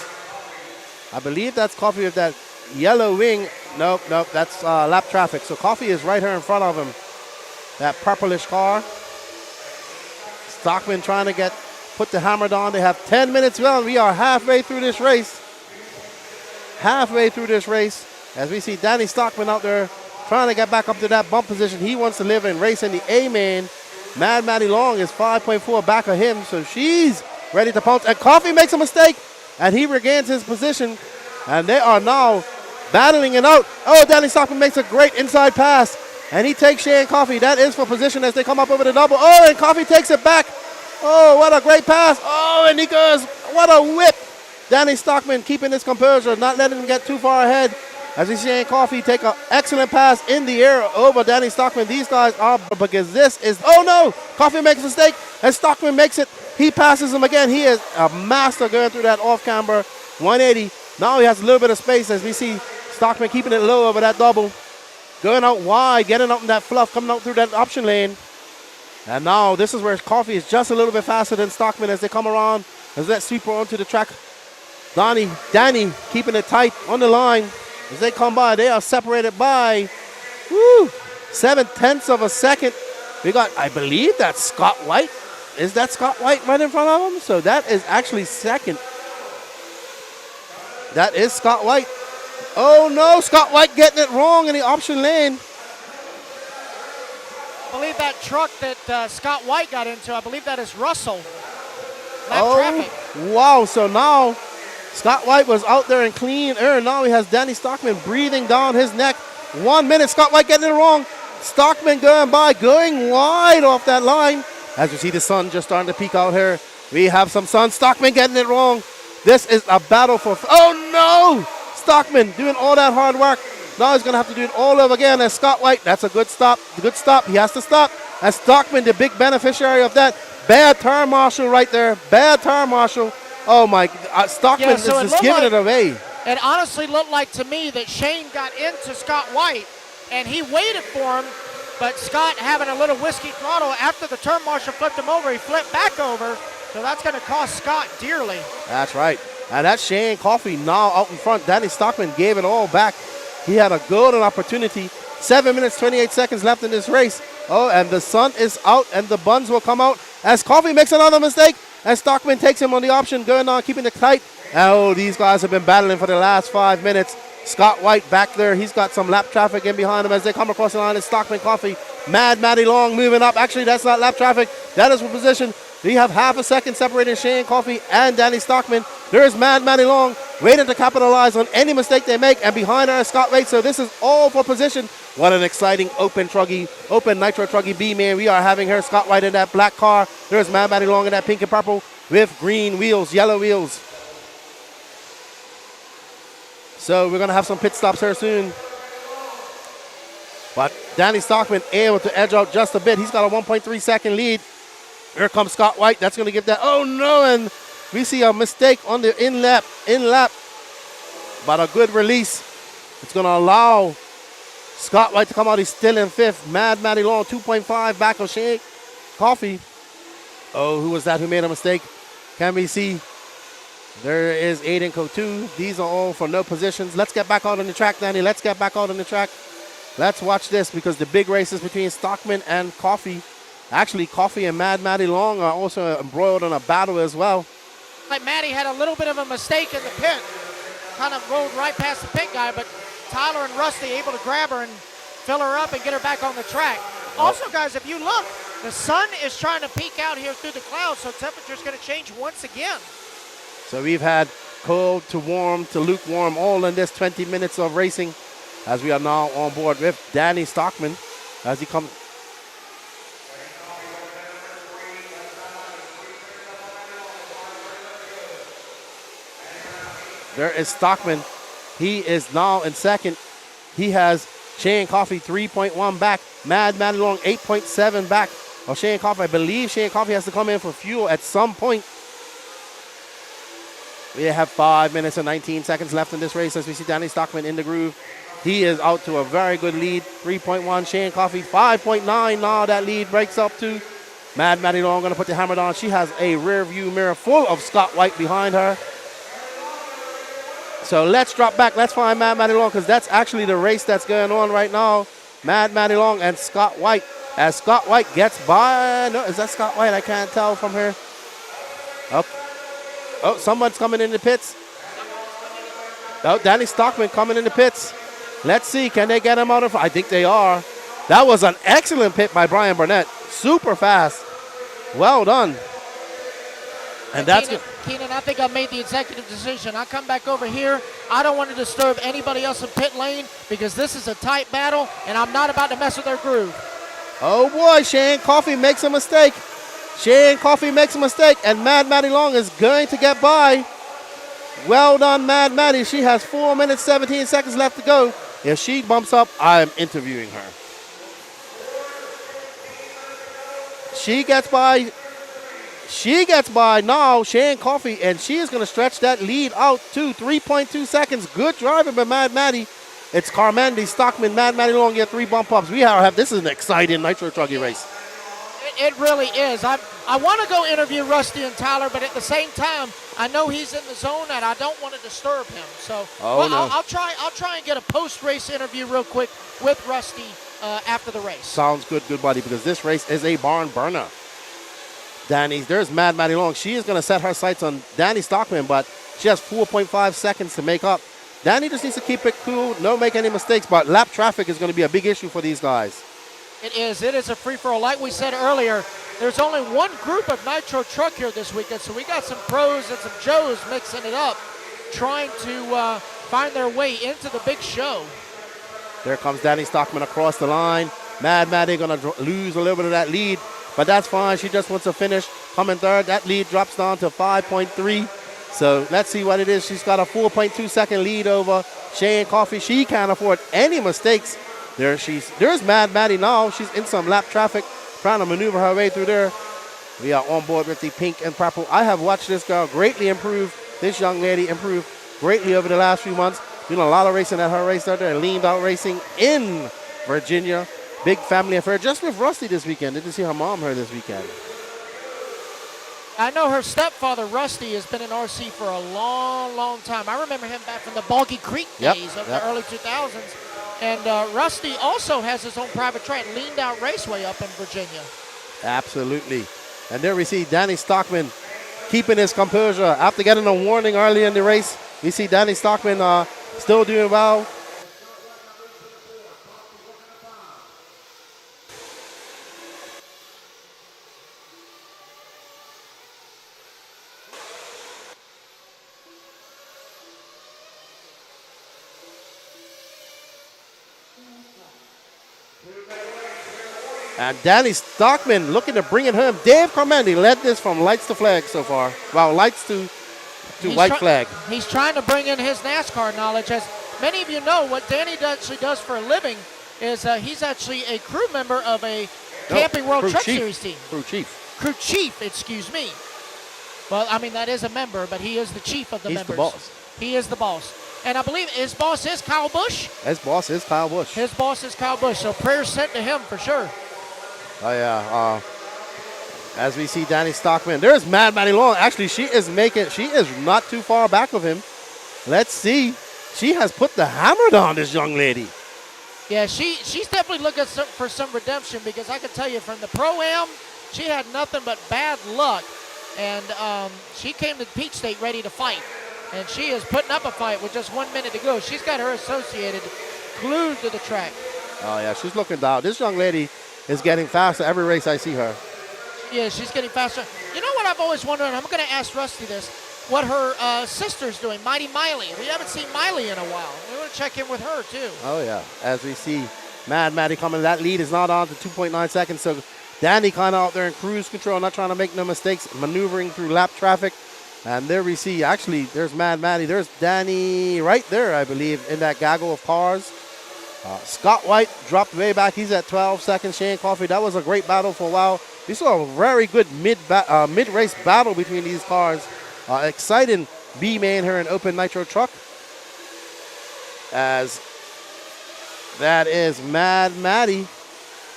I believe that's Coffey with that yellow wing. Nope, that's lap traffic. So Coffey is right here in front of him. That purplish car. Stockman trying to put the hammer down. They have 10 minutes left. We are halfway through this race. As we see Danny Stockman out there trying to get back up to that bump position. He wants to live and race in the A-main. Mad Maddie Long is 5.4 back of him, so she's ready to pounce. And Coffey makes a mistake, and he regains his position. And they are now battling it out. Oh, Danny Stockman makes a great inside pass, and he takes Shane Coffey. That is for position as they come up over the double. Oh, and Coffey takes it back. Oh, what a great pass. Oh, and he goes, what a whip. Danny Stockman keeping his composure, not letting him get too far ahead. As we see Shane Coffey take an excellent pass in the air over Danny Stockman. These guys are, because this is, oh no, Coffey makes a mistake, and Stockman makes it. He passes him again. He is a master going through that off-camber 180. Now he has a little bit of space as we see Stockman keeping it low over that double. Going out wide, getting out in that fluff, coming out through that option lane. And now this is where Coffey is just a little bit faster than Stockman as they come around, as that sweeper onto the track. Danny keeping it tight on the line. As they come by, they are separated by 0.7 of a second. We got, I believe that's Scott White. Is that Scott White right in front of him? So that is actually second. That is Scott White. Oh no, Scott White getting it wrong in the option lane. I believe that truck that Scott White got into, I believe that is Russell. Traffic. Wow, so now Scott White was out there in clean air. Now he has Danny Stockman breathing down his neck. 1 minute, Scott White getting it wrong. Stockman going by, going wide off that line. As you see the sun just starting to peek out here. We have some sun. Stockman getting it wrong. This is a battle for, oh no! Stockman doing all that hard work. Now he's going to have to do it all over again as Scott White. That's a good stop. Good stop. He has to stop. And Stockman, the big beneficiary of that. Bad turn marshal right there. Bad turn marshal. Oh, my. Stockman is just giving it away. It honestly looked like to me that Shane got into Scott White, and he waited for him, but Scott having a little whiskey throttle after the turn marshal flipped him over, he flipped back over, so that's going to cost Scott dearly. That's right. And that's Shane Coffey now out in front. Danny Stockman gave it all back. He had a golden opportunity. 7 minutes, 28 seconds left in this race. Oh, and the sun is out, and the buns will come out as Coffey makes another mistake, and Stockman takes him on the option, going on, keeping it tight. Oh, these guys have been battling for the last 5 minutes. Scott White back there. He's got some lap traffic in behind him as they come across the line. It's Stockman Coffey. Mad Matty Long moving up. Actually, that's not lap traffic. That is for position. We have half a second separating Shane Coffey and Danny Stockman. There is Mad Matty Long waiting to capitalize on any mistake they make. And behind her is Scott White. So this is all for position. What an exciting open Nitro Truggy B, man. We are having her, Scott White, in that black car. There's Mad Matty Long in that pink and purple with green wheels, yellow wheels. So we're going to have some pit stops here soon. But Danny Stockman able to edge out just a bit. He's got a 1.3 second lead. Here comes Scott White. That's going to give that. Oh, no. And we see a mistake on the in lap. But a good release. It's going to allow Scott White to come out. He's still in fifth. Mad Matty Long, 2.5 back of Shane Coffey. Oh, who was that who made a mistake? Can we see? There is Aiden Coutu. These are all for no positions. Let's get back out on the track, Danny. Let's get back out on the track. Let's watch this because the big races between Stockman and Coffey. Actually, Coffey and Mad Matty Long are also embroiled in a battle as well. Like Matty had a little bit of a mistake in the pit. Kind of rolled right past the pit guy, but Tyler and Rusty able to grab her and fill her up and get her back on the track. Also, guys, if you look, the sun is trying to peek out here through the clouds, so temperature's going to change once again. So we've had cold to warm to lukewarm all in this 20 minutes of racing as we are now on board with Danny Stockman as he comes. There is Stockman. He is now in second. He has Shane Coffey 3.1 back. Mad Matty Long 8.7 back of Shane Coffey. I believe Shane Coffey has to come in for fuel at some point. We have 5 minutes and 19 seconds left in this race as we see Danny Stockman in the groove. He is out to a very good lead. 3.1, Shane Coffey 5.9. Now that lead breaks up to Mad Matty Long. Going to put the hammer down. She has a rear view mirror full of Scott White behind her. So let's drop back. Let's find Mad Matty Long because that's actually the race that's going on right now. Mad Matty Long and Scott White. As Scott White gets by. No, is that Scott White? I can't tell from here. Oh, someone's coming in the pits. Oh, Danny Stockman coming in the pits. Let's see, can they get him out of? I think they are. That was an excellent pit by Brian Burnett. Super fast. Well done. And that's good. Keenan, I think I made the executive decision. I come back over here. I don't want to disturb anybody else in pit lane because this is a tight battle, and I'm not about to mess with their groove. Oh, boy, Shane Coffey makes a mistake. Shane Coffey makes a mistake, and Mad Matty Long is going to get by. Well done, Mad Matty. She has 4 minutes, 17 seconds left to go. If she bumps up, I'm interviewing her. She gets by. She gets by now, Shane Coffey, and she is going to stretch that lead out to 3.2 seconds. Good driving by Mad Matty. It's Carmandi, Stockman, Mad Matty Long get 3 bump ups. This is an exciting Nitro Truggy race. It really is. I want to go interview Rusty and Tyler, but at the same time, I know he's in the zone and I don't want to disturb him. So I'll try and get a post-race interview real quick with Rusty after the race. Sounds good, good buddy, because this race is a barn burner. There's Mad Matty Long. She is going to set her sights on Danny Stockman, but she has 4.5 seconds to make up. Danny just needs to keep it cool, don't make any mistakes, but lap traffic is going to be a big issue for these guys. It is. It is a free-for-all. Like we said earlier, there's only one group of Nitro Truck here this weekend, so we got some pros and some Joes mixing it up, trying to find their way into the big show. There comes Danny Stockman across the line. Mad Matty going to lose a little bit of that lead, but that's fine. She just wants to finish. Coming third. That lead drops down to 5.3. So let's see what it is. She's got a 4.2-second lead over Shane Coffey. She can't afford any mistakes. There's Mad Maddie now. She's in some lap traffic, trying to maneuver her way through there. We are on board with the pink and purple. I have watched this girl greatly improve. This young lady improved greatly over the last few months. Doing a lot of racing at her race out there. Leaned out racing in Virginia. Big family affair. Just with Rusty this weekend. Didn't see her mom her this weekend. I know her stepfather, Rusty, has been in RC for a long, long time. I remember him back from the Boggy Creek days of the early 2000s. And Rusty also has his own private track, Leaned Out Raceway up in Virginia. Absolutely. And there we see Danny Stockman keeping his composure. After getting a warning early in the race, we see Danny Stockman still doing well. And Danny Stockman looking to bring it home. Dave Carmendi led this from lights to flag so far. Well, lights to white flag. He's trying to bring in his NASCAR knowledge. As many of you know, what Danny actually does for a living is he's actually a crew member of a Camping World Truck Series team. Crew chief. Crew chief, excuse me. Well, I mean, that is a member, but he is the chief of the members. He's the boss. He is the boss. And I believe his boss is Kyle Busch. His boss is Kyle Busch. His boss is Kyle Busch, so prayers sent to him for sure. Oh, yeah. As we see Danny Stockman. There's Mad Maddie Long. Actually, she is not too far back of him. Let's see. She has put the hammer down, this young lady. Yeah, she's definitely looking for some redemption, because I can tell you from the Pro-Am, she had nothing but bad luck. And she came to Peach State ready to fight. And she is putting up a fight with just 1 minute to go. She's got her associated glued to the track. Oh, yeah, she's looking down. This young lady is getting faster every race I see her. Yeah, she's getting faster. You know what I've always wondered, and I'm going to ask Rusty this, what her sister's doing, Mighty Miley. We haven't seen Miley in a while. We want to check in with her, too. Oh, yeah. As we see Mad Maddie coming, that lead is not on to 2.9 seconds. So Danny kind of out there in cruise control, not trying to make no mistakes, maneuvering through lap traffic. And there we see, actually, there's Mad Maddie. There's Danny right there, I believe, in that gaggle of cars. Scott White dropped way back. He's at 12 seconds. Shane Coffey, that was a great battle for a while. We saw a very good mid-race battle between these cars. Exciting B-main here in Open Nitro Truck. As that is Mad Maddie.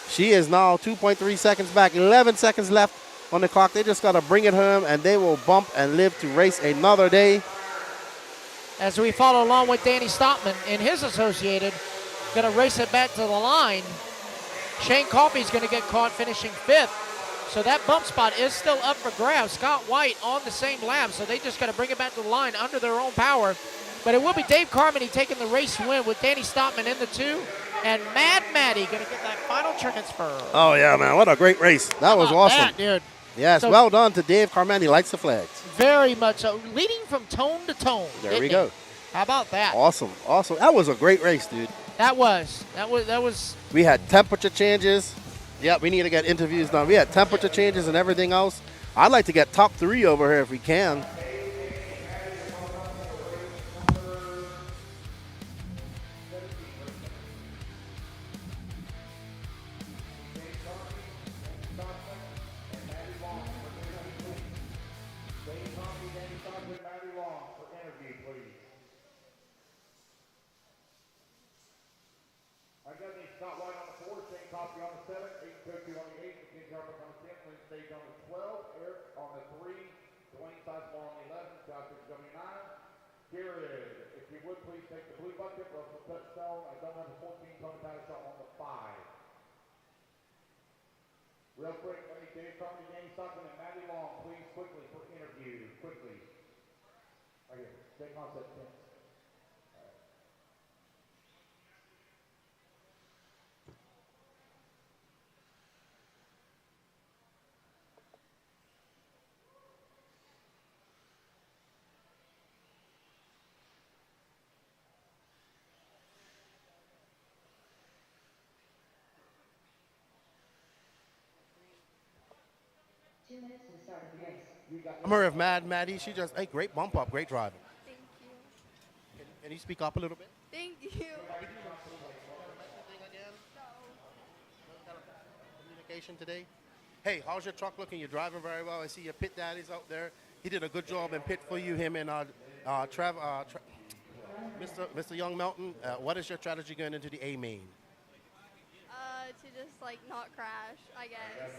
She is now 2.3 seconds back. 11 seconds left on the clock. They just got to bring it home, and they will bump and live to race another day. As we follow along with Danny Stockman and his associated, going to race it back to the line. Shane Coffey's going to get caught finishing 5th. So that bump spot is still up for grabs. Scott White on the same lap, so they just got to bring it back to the line under their own power. But it will be Dave Carmody taking the race win with Danny Stockman in the 2. And Mad Maddie going to get that final transfer. Oh, yeah, man. What a great race. That was awesome. That, dude. Yes, So well done to Dave Carmody. Lights the flags. very much so. Leading from tone to tone. There we go. How about that? Awesome. Awesome. That was a great race, dude. That was. We had temperature changes. Yeah, we need to get interviews done. We had temperature changes and everything else. I'd like to get top 3 over here if we can. Real quick, let me Dave Carmody, Danny Stockman, and Maddie Long, please, quickly, for interview, quickly. Right here, take concept 10. Minutes to the start of the race. I'm her of Maddie. She just, hey, great bump up, great driving. Thank you. Can you speak up a little bit? Thank you. Communication today. Hey, how's your truck looking? You're driving very well. I see your pit daddy's out there. He did a good job in pit for you, him and Mr. Young Melton. What is your strategy going into the A main? To just like not crash, I guess.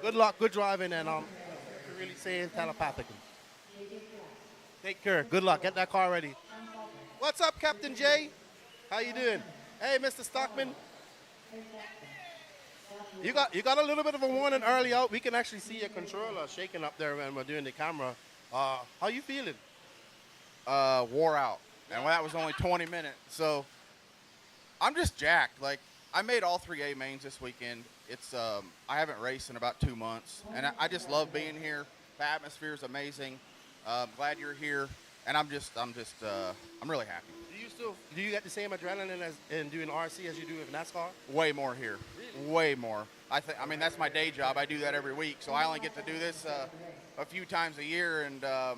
Good luck, good driving, and you're really saying telepathically. Take care. Good luck. Get that car ready. What's up, Captain Jay? How you doing? Hey, Mr. Stockman. You got a little bit of a warning early out. We can actually see your controller shaking up there when we're doing the camera. How you feeling? Wore out, and that was only 20 minutes. So I'm just jacked. Like, I made all 3 A mains this weekend. It's I haven't raced in about 2 months, and I just love being here. The atmosphere is amazing. Glad you're here, and I'm really happy. Do you get the same adrenaline as in doing RC as you do with NASCAR? Way more here. Really? Way more. I mean, that's my day job. I do that every week, so I only get to do this a few times a year, and I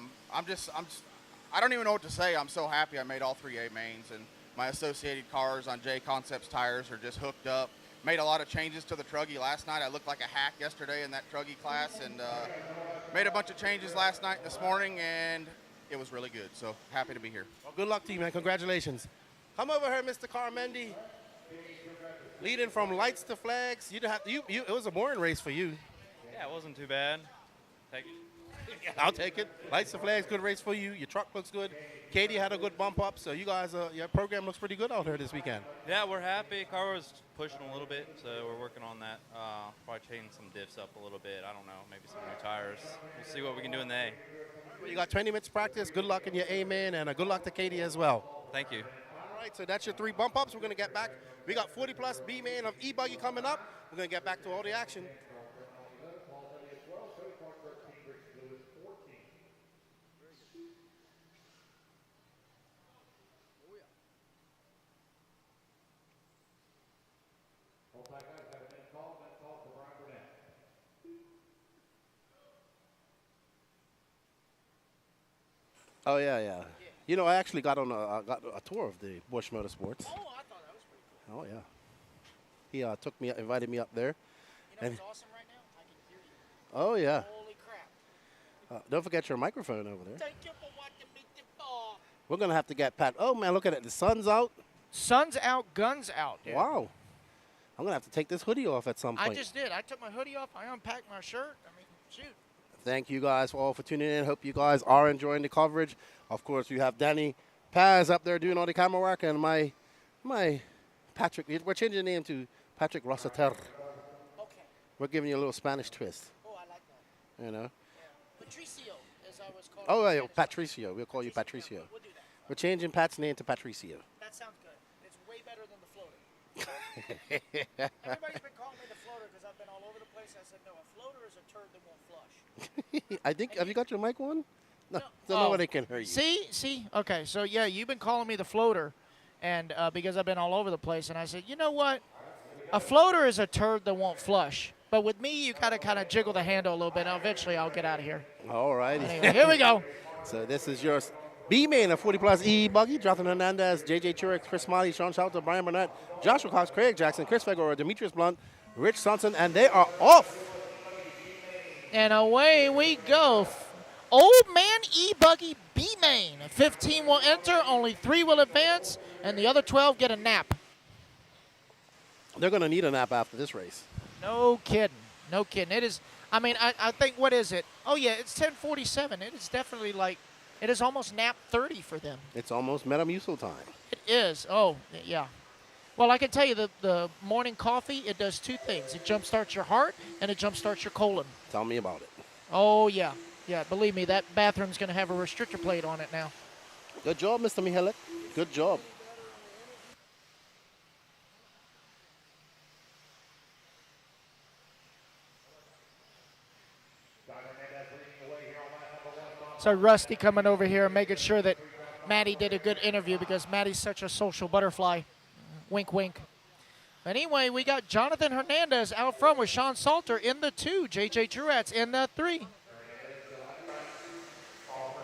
don't even know what to say. I'm so happy I made all 3 A mains, and my associated cars on J Concepts tires are just hooked up. Made a lot of changes to the truggy last night. I looked like a hack yesterday in that truggy class, and made a bunch of changes last night and this morning, and it was really good. So happy to be here. Well, good luck to you, man. Congratulations. Come over here, Mr. Carmendi. Leading from lights to flags. It was a boring race for you. Yeah, it wasn't too bad. Take it. I'll take it. Lights to flags, good race for you. Your truck looks good. Katie had a good bump up, so you guys, your program looks pretty good out here this weekend. Yeah, we're happy. Car was pushing a little bit, so we're working on that. Probably changing some diffs up a little bit. I don't know, maybe some new tires. We'll see what we can do in the A. Well, you got 20 minutes practice. Good luck in your A main, and good luck to Katie as well. Thank you. All right, so that's your 3 bump ups. We're going to get back. We got 40 plus B main of e-buggy coming up. We're going to get back to all the action. Oh, yeah. You know, I actually got on a tour of the Busch Motorsports. Oh, I thought that was pretty cool. Oh, yeah. He invited me up there. You know what's awesome right now? I can hear you. Oh, yeah. Holy crap. Don't forget your microphone over there. Thank you for watching me. We're going to have to get Pat. Oh, man, look at it. The sun's out. Sun's out, guns out. Dude. Wow. I'm going to have to take this hoodie off at some point. I just did. I took my hoodie off. I unpacked my shirt. I mean, shoot. Thank you guys all for tuning in. Hope you guys are enjoying the coverage. Of course, we have Danny Paz up there doing all the camera work, and my Patrick. We're changing the name to Patrick Rosater. Okay. We're giving you a little Spanish twist. Oh, I like that. You know. Yeah. Patricio, as I was called. Oh, yeah, Patricio. We'll call you Patricio. We'll do that. We're changing Pat's name to Patricio. That sounds good. It's way better than the floater. Everybody's been calling me the floater because I've been all over the place. I said, no, a floater is a turd that won't flush. I think, have you got your mic on? No, nobody can hear you. See? Okay, so yeah, you've been calling me the floater, and because I've been all over the place, and I said, you know what? A floater is a turd that won't flush. But with me, you got to kind of jiggle the handle a little bit, and eventually I'll get out of here. All righty. Anyway, here we go. So this is your B-main of 40 plus e-buggy. Jonathan Hernandez, JJ Truex, Chris Smiley, Sean Shelter, Brian Burnett, Joshua Cox, Craig Jackson, Chris Figueroa, Demetrius Blunt, Rich Sonson, and they are off. And away we go. Old man e-buggy B-main. 15 will enter, only 3 will advance, and the other 12 get a nap. They're going to need a nap after this race. No kidding. No kidding. It is, I mean, I think, what is it? Oh, yeah, it's 10:47. It is definitely like, it is almost nap 30 for them. It's almost Metamucil time. It is. Oh, yeah. Well, I can tell you the morning coffee, it does 2 things. It jumpstarts your heart, and it jumpstarts your colon. Tell me about it. Oh, yeah. Yeah, believe me, that bathroom's going to have a restrictor plate on it now. Good job, Mr. Mihalik. Good job. So Rusty coming over here, making sure that Maddie did a good interview because Maddie's such a social butterfly. Wink, wink. Anyway, we got Jonathan Hernandez out front with Sean Salter in the 2. JJ Truex in the 3.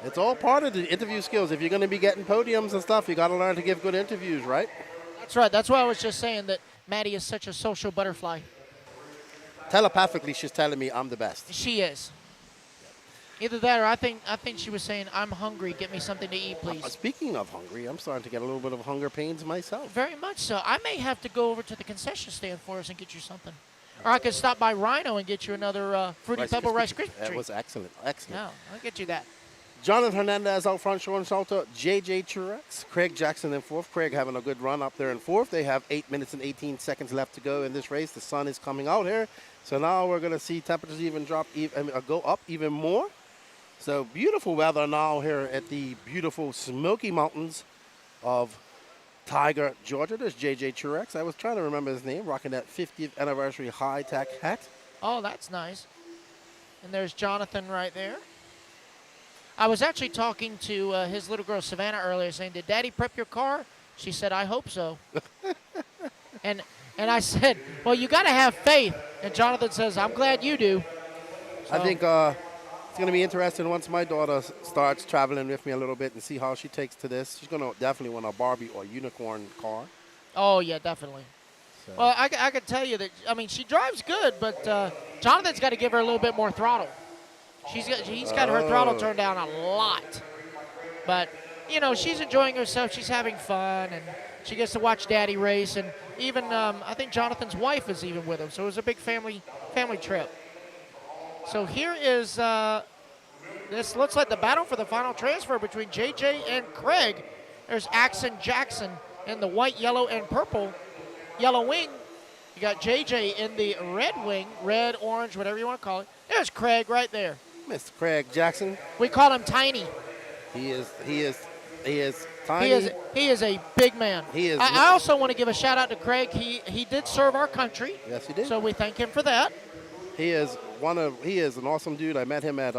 It's all part of the interview skills. If you're going to be getting podiums and stuff, you got to learn to give good interviews, right? That's right. That's why I was just saying that Maddie is such a social butterfly. Telepathically, she's telling me I'm the best. She is. Either that or I think she was saying, I'm hungry. Get me something to eat, please. Speaking of hungry, I'm starting to get a little bit of hunger pains myself. Very much so. I may have to go over to the concession stand for us and get you something. Or I could stop by Rhino and get you another Fruity Pebble Rice Krispie treat. That was excellent. Excellent. No, I'll get you that. Jonathan Hernandez out front, Sean Salter, J.J. Truex, Craig Jackson in fourth. Craig having a good run up there in fourth. They have 8 minutes and 18 seconds left to go in this race. The sun is coming out here. So now we're going to see temperatures even go up even more. So beautiful weather now here at the beautiful Smoky Mountains of Tiger, Georgia. There's J.J. Truex. I was trying to remember his name, rocking that 50th anniversary high-tech hat. Oh, that's nice. And there's Jonathan right there. I was actually talking to his little girl, Savannah, earlier, saying, did Daddy prep your car? She said, I hope so. and I said, well, you got to have faith. And Jonathan says, I'm glad you do. So, I think it's going to be interesting once my daughter starts traveling with me a little bit and see how she takes to this. She's going to definitely want a Barbie or unicorn car. Oh, yeah, definitely. So. Well, I can tell you that, I mean, she drives good, but Jonathan's got to give her a little bit more throttle. He's got her throttle turned down a lot. But, you know, she's enjoying herself. She's having fun, and she gets to watch Daddy race. And even, I think Jonathan's wife is even with him. So it was a big family trip. So here is, this looks like the battle for the final transfer between JJ and Craig. There's Axon Jackson in the white, yellow, and purple yellow wing. You got JJ in the red wing, red, orange, whatever you want to call it. There's Craig right there. Mr. Craig Jackson. We call him Tiny. He is tiny. He is a big man. He is. I also want to give a shout out to Craig. He did serve our country. Yes, he did. So we thank him for that. He is an awesome dude. I met him at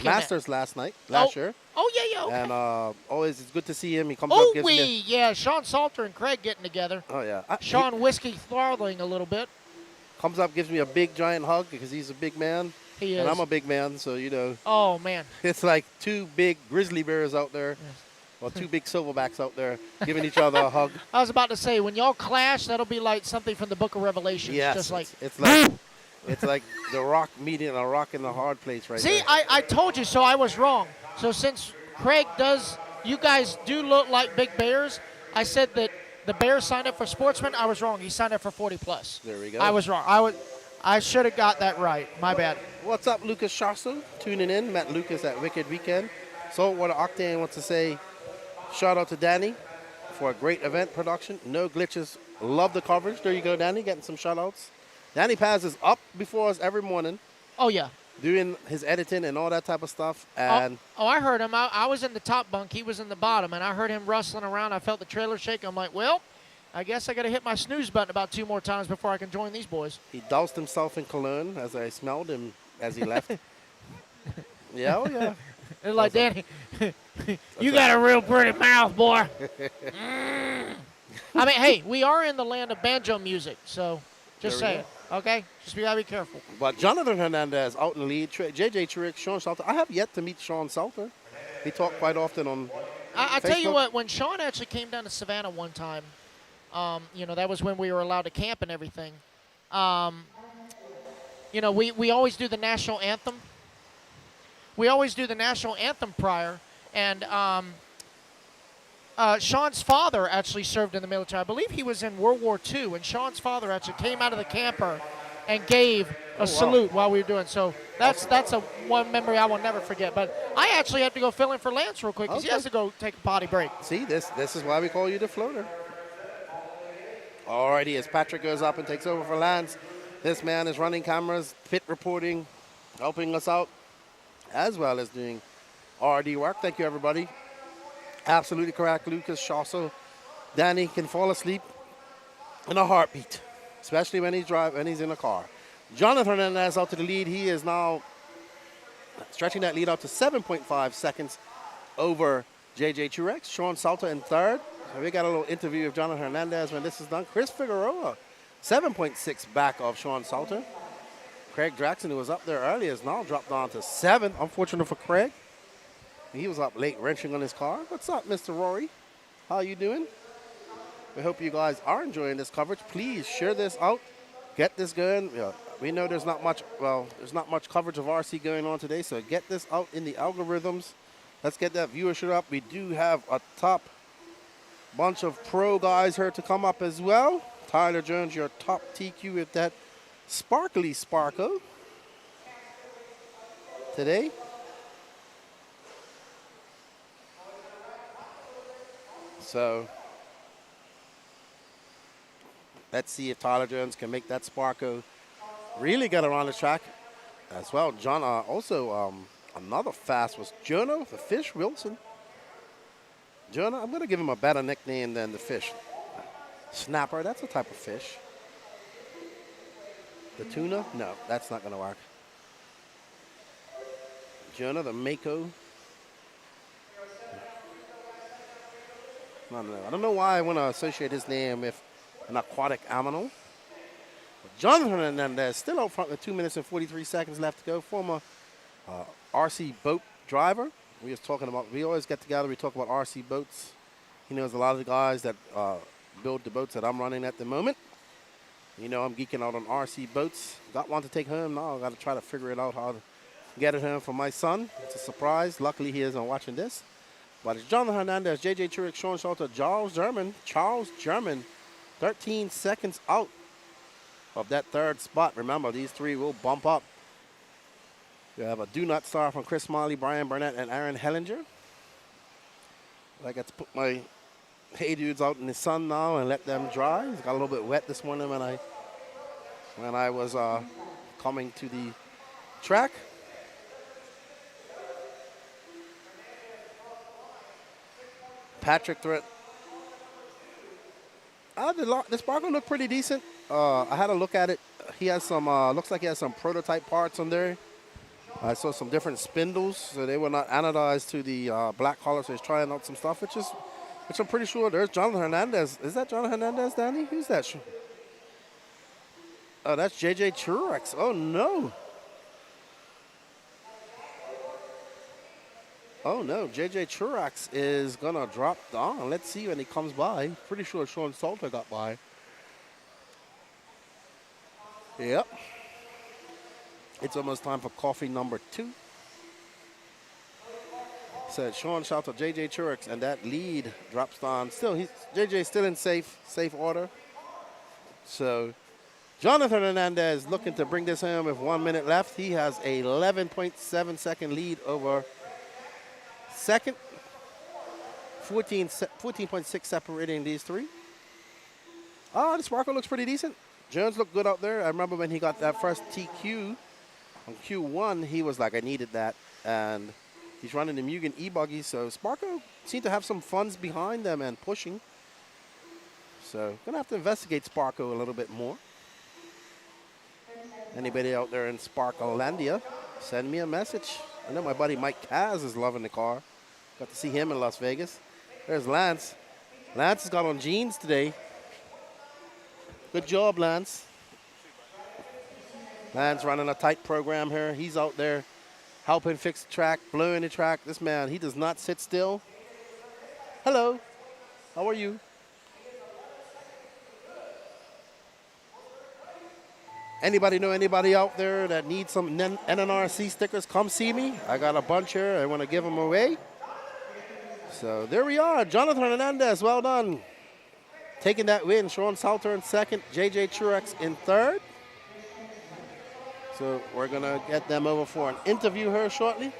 Masters last year. Oh, yeah, okay. And always it's good to see him. He comes up, gives me. Yeah, Sean Salter and Craig getting together. Oh, yeah. Sean whiskey throttling a little bit. Comes up, gives me a big, giant hug because he's a big man. He is. And I'm a big man, so, you know. Oh, man. It's like two big grizzly bears out there. Yes. Or two big silverbacks out there giving each other a hug. I was about to say, when y'all clash, that'll be like something from the Book of Revelation. Yes, just like it's like the rock meeting a rock in the hard place right See, there. I told you, so I was wrong. So since Craig you guys do look like big bears, I said that the Bears signed up for Sportsman. I was wrong. He signed up for 40+. There we go. I was wrong. I should have got that right. My bad. What's up, Lucas Shasso? Tuning in. Met Lucas at Wicked Weekend. Saltwater Octane wants to say shout out to Danny for a great event production. No glitches. Love the coverage. There you go, Danny. Getting some shout outs. Danny Paz is up before us every morning. Oh, yeah. Doing his editing and all that type of stuff. And I heard him. I was in the top bunk. He was in the bottom. And I heard him rustling around. I felt the trailer shake. I'm like, well, I guess I got to hit my snooze button about 2 more times before I can join these boys. He doused himself in cologne as I smelled him as he left. Yeah, oh, yeah. It's like, Danny, you got a real pretty mouth, boy. I mean, hey, we are in the land of banjo music, so just saying. Okay? Just gotta be careful. But Jonathan Hernandez out in the lead. JJ Truex, Sean Salter. I have yet to meet Sean Salter. We talk quite often on I tell you what, when Sean actually came down to Savannah one time, you know, that was when we were allowed to camp and everything. You know, we always do the national anthem. We always do the national anthem prior. And Sean's father actually served in the military. I believe he was in World War II, and Sean's father actually came out of the camper and gave a salute while we were doing. So that's one memory I will never forget. But I actually have to go fill in for Lance real quick because he has to go take a potty break. See, this is why we call you the floater. Alrighty, as Patrick goes up and takes over for Lance, this man is running cameras, pit reporting, helping us out, as well as doing RD work. Thank you, everybody. Absolutely correct, Lucas Shasso. Danny can fall asleep in a heartbeat, especially when he's in a car. Jonathan Hernandez out to the lead. He is now stretching that lead out to 7.5 seconds over JJ Truex. Sean Salter in third. So we got a little interview of Jonathan Hernandez when this is done. Chris Figueroa, 7.6 back of Sean Salter. Craig Jackson, who was up there earlier, has now dropped down to 7. Unfortunate for Craig. He was up late wrenching on his car. What's up, Mr. Rory? How you doing? We hope you guys are enjoying this coverage. Please share this out. Get this going. Yeah, we know there's not much coverage of RC going on today, so get this out in the algorithms. Let's get that viewership up. We do have a top bunch of pro guys here to come up as well. Tyler Jones, your top TQ with that sparkly Sparko today. So let's see if Tyler Jones can make that Sparko really get around the track as well. John, also another fast was Jono, the Fish Wilson. Jono, I'm going to give him a better nickname than the Fish. Snapper, that's a type of fish. The tuna? No, that's not going to work. Jonah, the Mako. I don't know why I want to associate his name with an aquatic animal. But Jonathan Hernandez still out front with 2 minutes and 43 seconds left to go. Former RC boat driver. We always get together, we talk about RC boats. He knows a lot of the guys that build the boats that I'm running at the moment. You know, I'm geeking out on RC boats. Got one to take home now. I got to try to figure it out how to get it home for my son. It's a surprise. Luckily, he isn't watching this. But it's Jonathan Hernandez, JJ Truex, Sean Salter, Charles German, 13 seconds out of that third spot. Remember, these three will bump up. We have a do not star from Chris Smiley, Brian Burnett, and Aaron Hellinger. I got to put my Hey Dudes out in the sun now and let them dry. It got a little bit wet this morning when I was coming to the track. Patrick Threat. The Sparko looked pretty decent. I had a look at it. He has some, looks like he has some prototype parts on there. I saw some different spindles, so they were not anodized to the black collar, so he's trying out some stuff, which I'm pretty sure there's Jonathan Hernandez. Is that Jonathan Hernandez, Danny? Who's that? Oh, that's JJ Truex. Oh, no. Oh, no. JJ Truex is going to drop down. Let's see when he comes by. Pretty sure Sean Salter got by. Yep. It's almost time for coffee number 2. So Sean Salter, JJ Truex, and that lead drops down. JJ's still in safe order. So Jonathan Hernandez looking to bring this home with 1 minute left. He has a 11.7 second lead over second. 14.6 separating these three. Oh, the Sparko looks pretty decent. Jones looked good out there. I remember when he got that first TQ on Q1, he was like, I needed that. And he's running the Mugen e-buggy, so Sparko seemed to have some funds behind them and pushing. So gonna have to investigate Sparko a little bit more. Anybody out there in Sparkolandia, send me a message. I know my buddy Mike Kaz is loving the car. Got to see him in Las Vegas. There's Lance. Lance has got on jeans today. Good job, Lance. Lance running a tight program here. He's out there helping fix the track, blowing the track. This man, he does not sit still. Hello. How are you? Anybody know anybody out there that needs some NNRC stickers? Come see me. I got a bunch here. I want to give them away. So there we are. Jonathan Hernandez, well done. Taking that win. Sean Salter in second. JJ Truex in third. So we're going to get them over for an interview here shortly.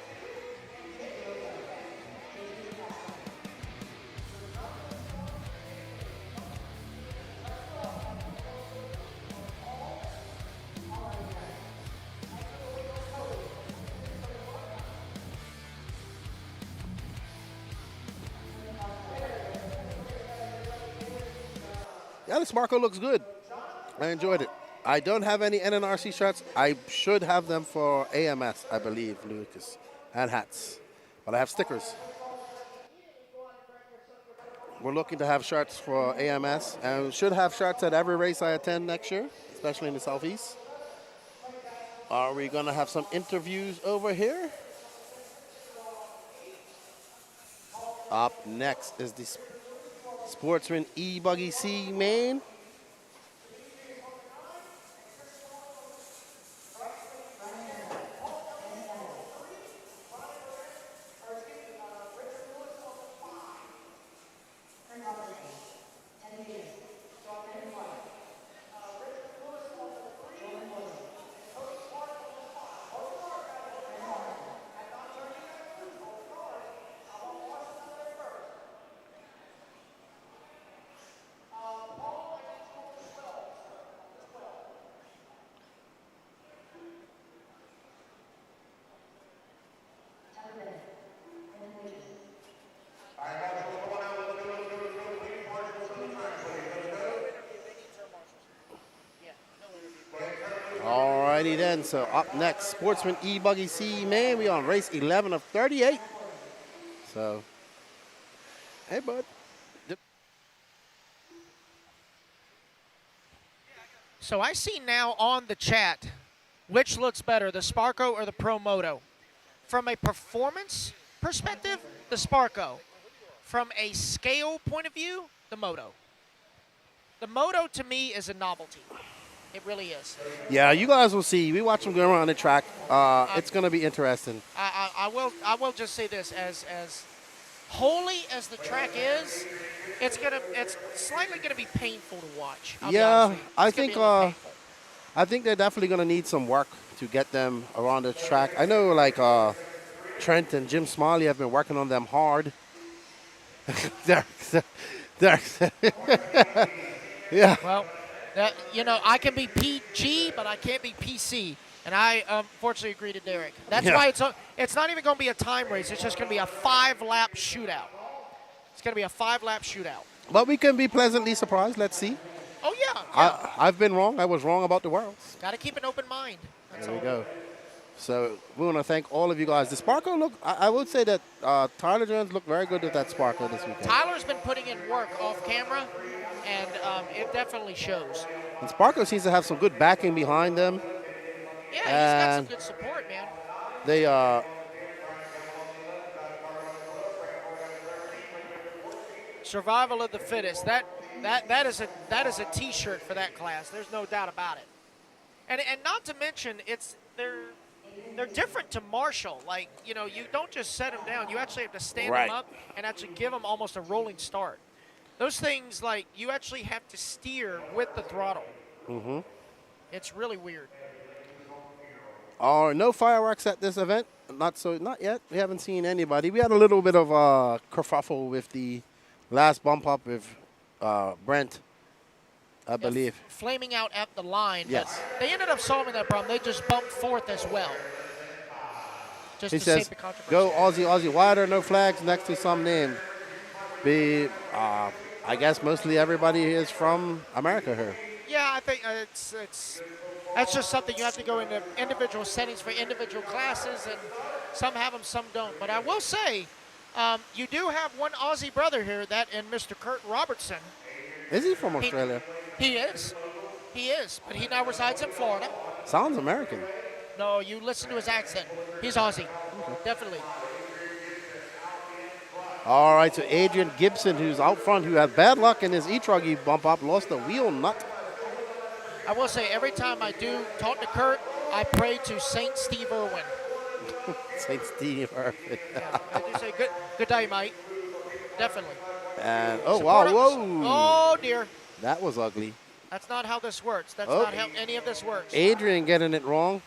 Yeah, the Sparko looks good. I enjoyed it. I don't have any NNRC shirts. I should have them for AMS, I believe, Lucas, and hats. But I have stickers. We're looking to have shirts for AMS, and we should have shirts at every race I attend next year, especially in the Southeast. Are we going to have some interviews over here? Up next is the Sportsman e-buggy C main. Alrighty then, so up next, Sportsman e-buggy C man. We on race 11 of 38. So, hey bud. So I see now on the chat, which looks better, the Sparco or the Pro Moto? From a performance perspective, the Sparco. From a scale point of view, the Moto. The Moto to me is a novelty. It really is. Yeah, you guys will see. We watch them go around the track. It's going to be interesting. I will just say this: as holy as the track is, it's slightly gonna be painful to watch. Yeah, I think they're definitely going to need some work to get them around the track. I know, like Trent and Jim Smiley have been working on them hard. Derek. Yeah. Well, I can be PG, but I can't be PC. And I unfortunately agree to Derek. That's why it's not even going to be a time race. It's just going to be a 5-lap shootout. It's going to be a 5-lap shootout. But we can be pleasantly surprised. Let's see. Oh, yeah. I've been wrong. I was wrong about the Worlds. Got to keep an open mind. That's There we go. So we want to thank all of you guys. The Sparko look, I would say that Tyler Jones looked very good with that Sparko this weekend. Tyler's been putting in work off camera, and it definitely shows. And Sparko seems to have some good backing behind them. Yeah, he's got some good support, man. They Survival of the fittest. That is a T-shirt for that class. There's no doubt about it. And not to mention, they're different to Marshall. Like, you don't just set them down. You actually have to stand them up and actually give them almost a rolling start. Those things, like, you actually have to steer with the throttle. Mm-hmm. It's really weird. No fireworks at this event. Not yet. We haven't seen anybody. We had a little bit of kerfuffle with the last bump up with Brent, I believe. Flaming out at the line. Yes. But they ended up solving that problem. They just bumped fourth as well. Just He to says, save the controversy. go Aussie, wider, no flags next to some name. I guess mostly everybody is from America here. Yeah, I think that's just something you have to go into individual settings for individual classes, and some have them, some don't. But I will say, you do have one Aussie brother here, and Mr. Kurt Robertson. Is he from Australia? He is, but he now resides in Florida. Sounds American. No, you listen to his accent. He's Aussie, definitely. All right, so Adrian Gibson, who's out front, who had bad luck in his e-truggy bump up, lost the wheel nut. I will say, every time I do talk to Kurt, I pray to Saint Steve Irwin. Saint Steve Irwin. Yeah, I do say good day, mate. Definitely. And oh Support wow, us. whoa! Oh dear. That was ugly. That's not how this works. That's Oh. not how any of this works. Adrian getting it wrong.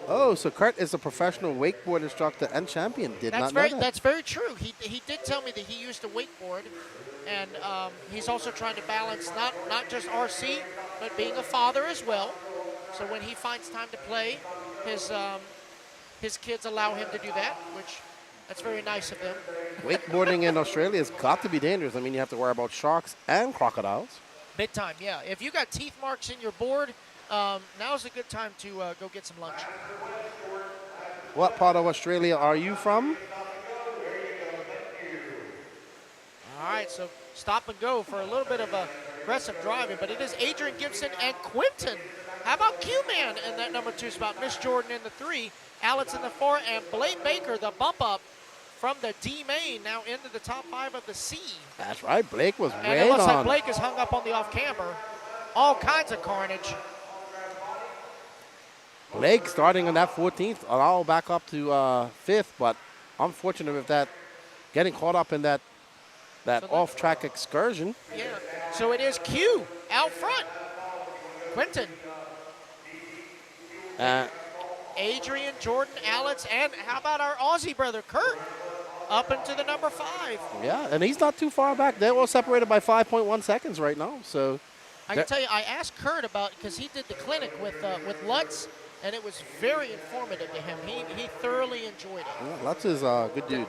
Oh, so Kurt is a professional wakeboard instructor and champion. Did not know that. That's very true. He did tell me that he used to wakeboard, and he's also trying to balance not just RC, but being a father as well. So when he finds time to play, his kids allow him to do that, which that's very nice of them. Wakeboarding in Australia has got to be dangerous. I mean, you have to worry about sharks and crocodiles. Big time, yeah. If you got teeth marks in your board, now's a good time to go get some lunch. What part of Australia are you from? All right, so stop and go for a little bit of aggressive driving, but it is Adrian Gibson and Quinton. How about Q-Man in that number 2 spot? Miss Jordan in the 3, Alex in the 4, and Blake Baker, the bump up from the D main now into the top 5 of the C. That's right. Blake was And way it looks on. like Blake is hung up on the off-camber. All kinds of carnage. Blake starting on that 14th, all back up to 5th, but unfortunate with that, getting caught up in that off-track excursion. Yeah. So it is Q out front. Quentin. Adrian, Jordan, Alex, and how about our Aussie brother, Kurt, up into the number 5. Yeah, and he's not too far back. They're all separated by 5.1 seconds right now. So I can tell you, I asked Kurt about, because he did the clinic with Lutz, and it was very informative to him. He thoroughly enjoyed it. Yeah, Lutz is a good dude.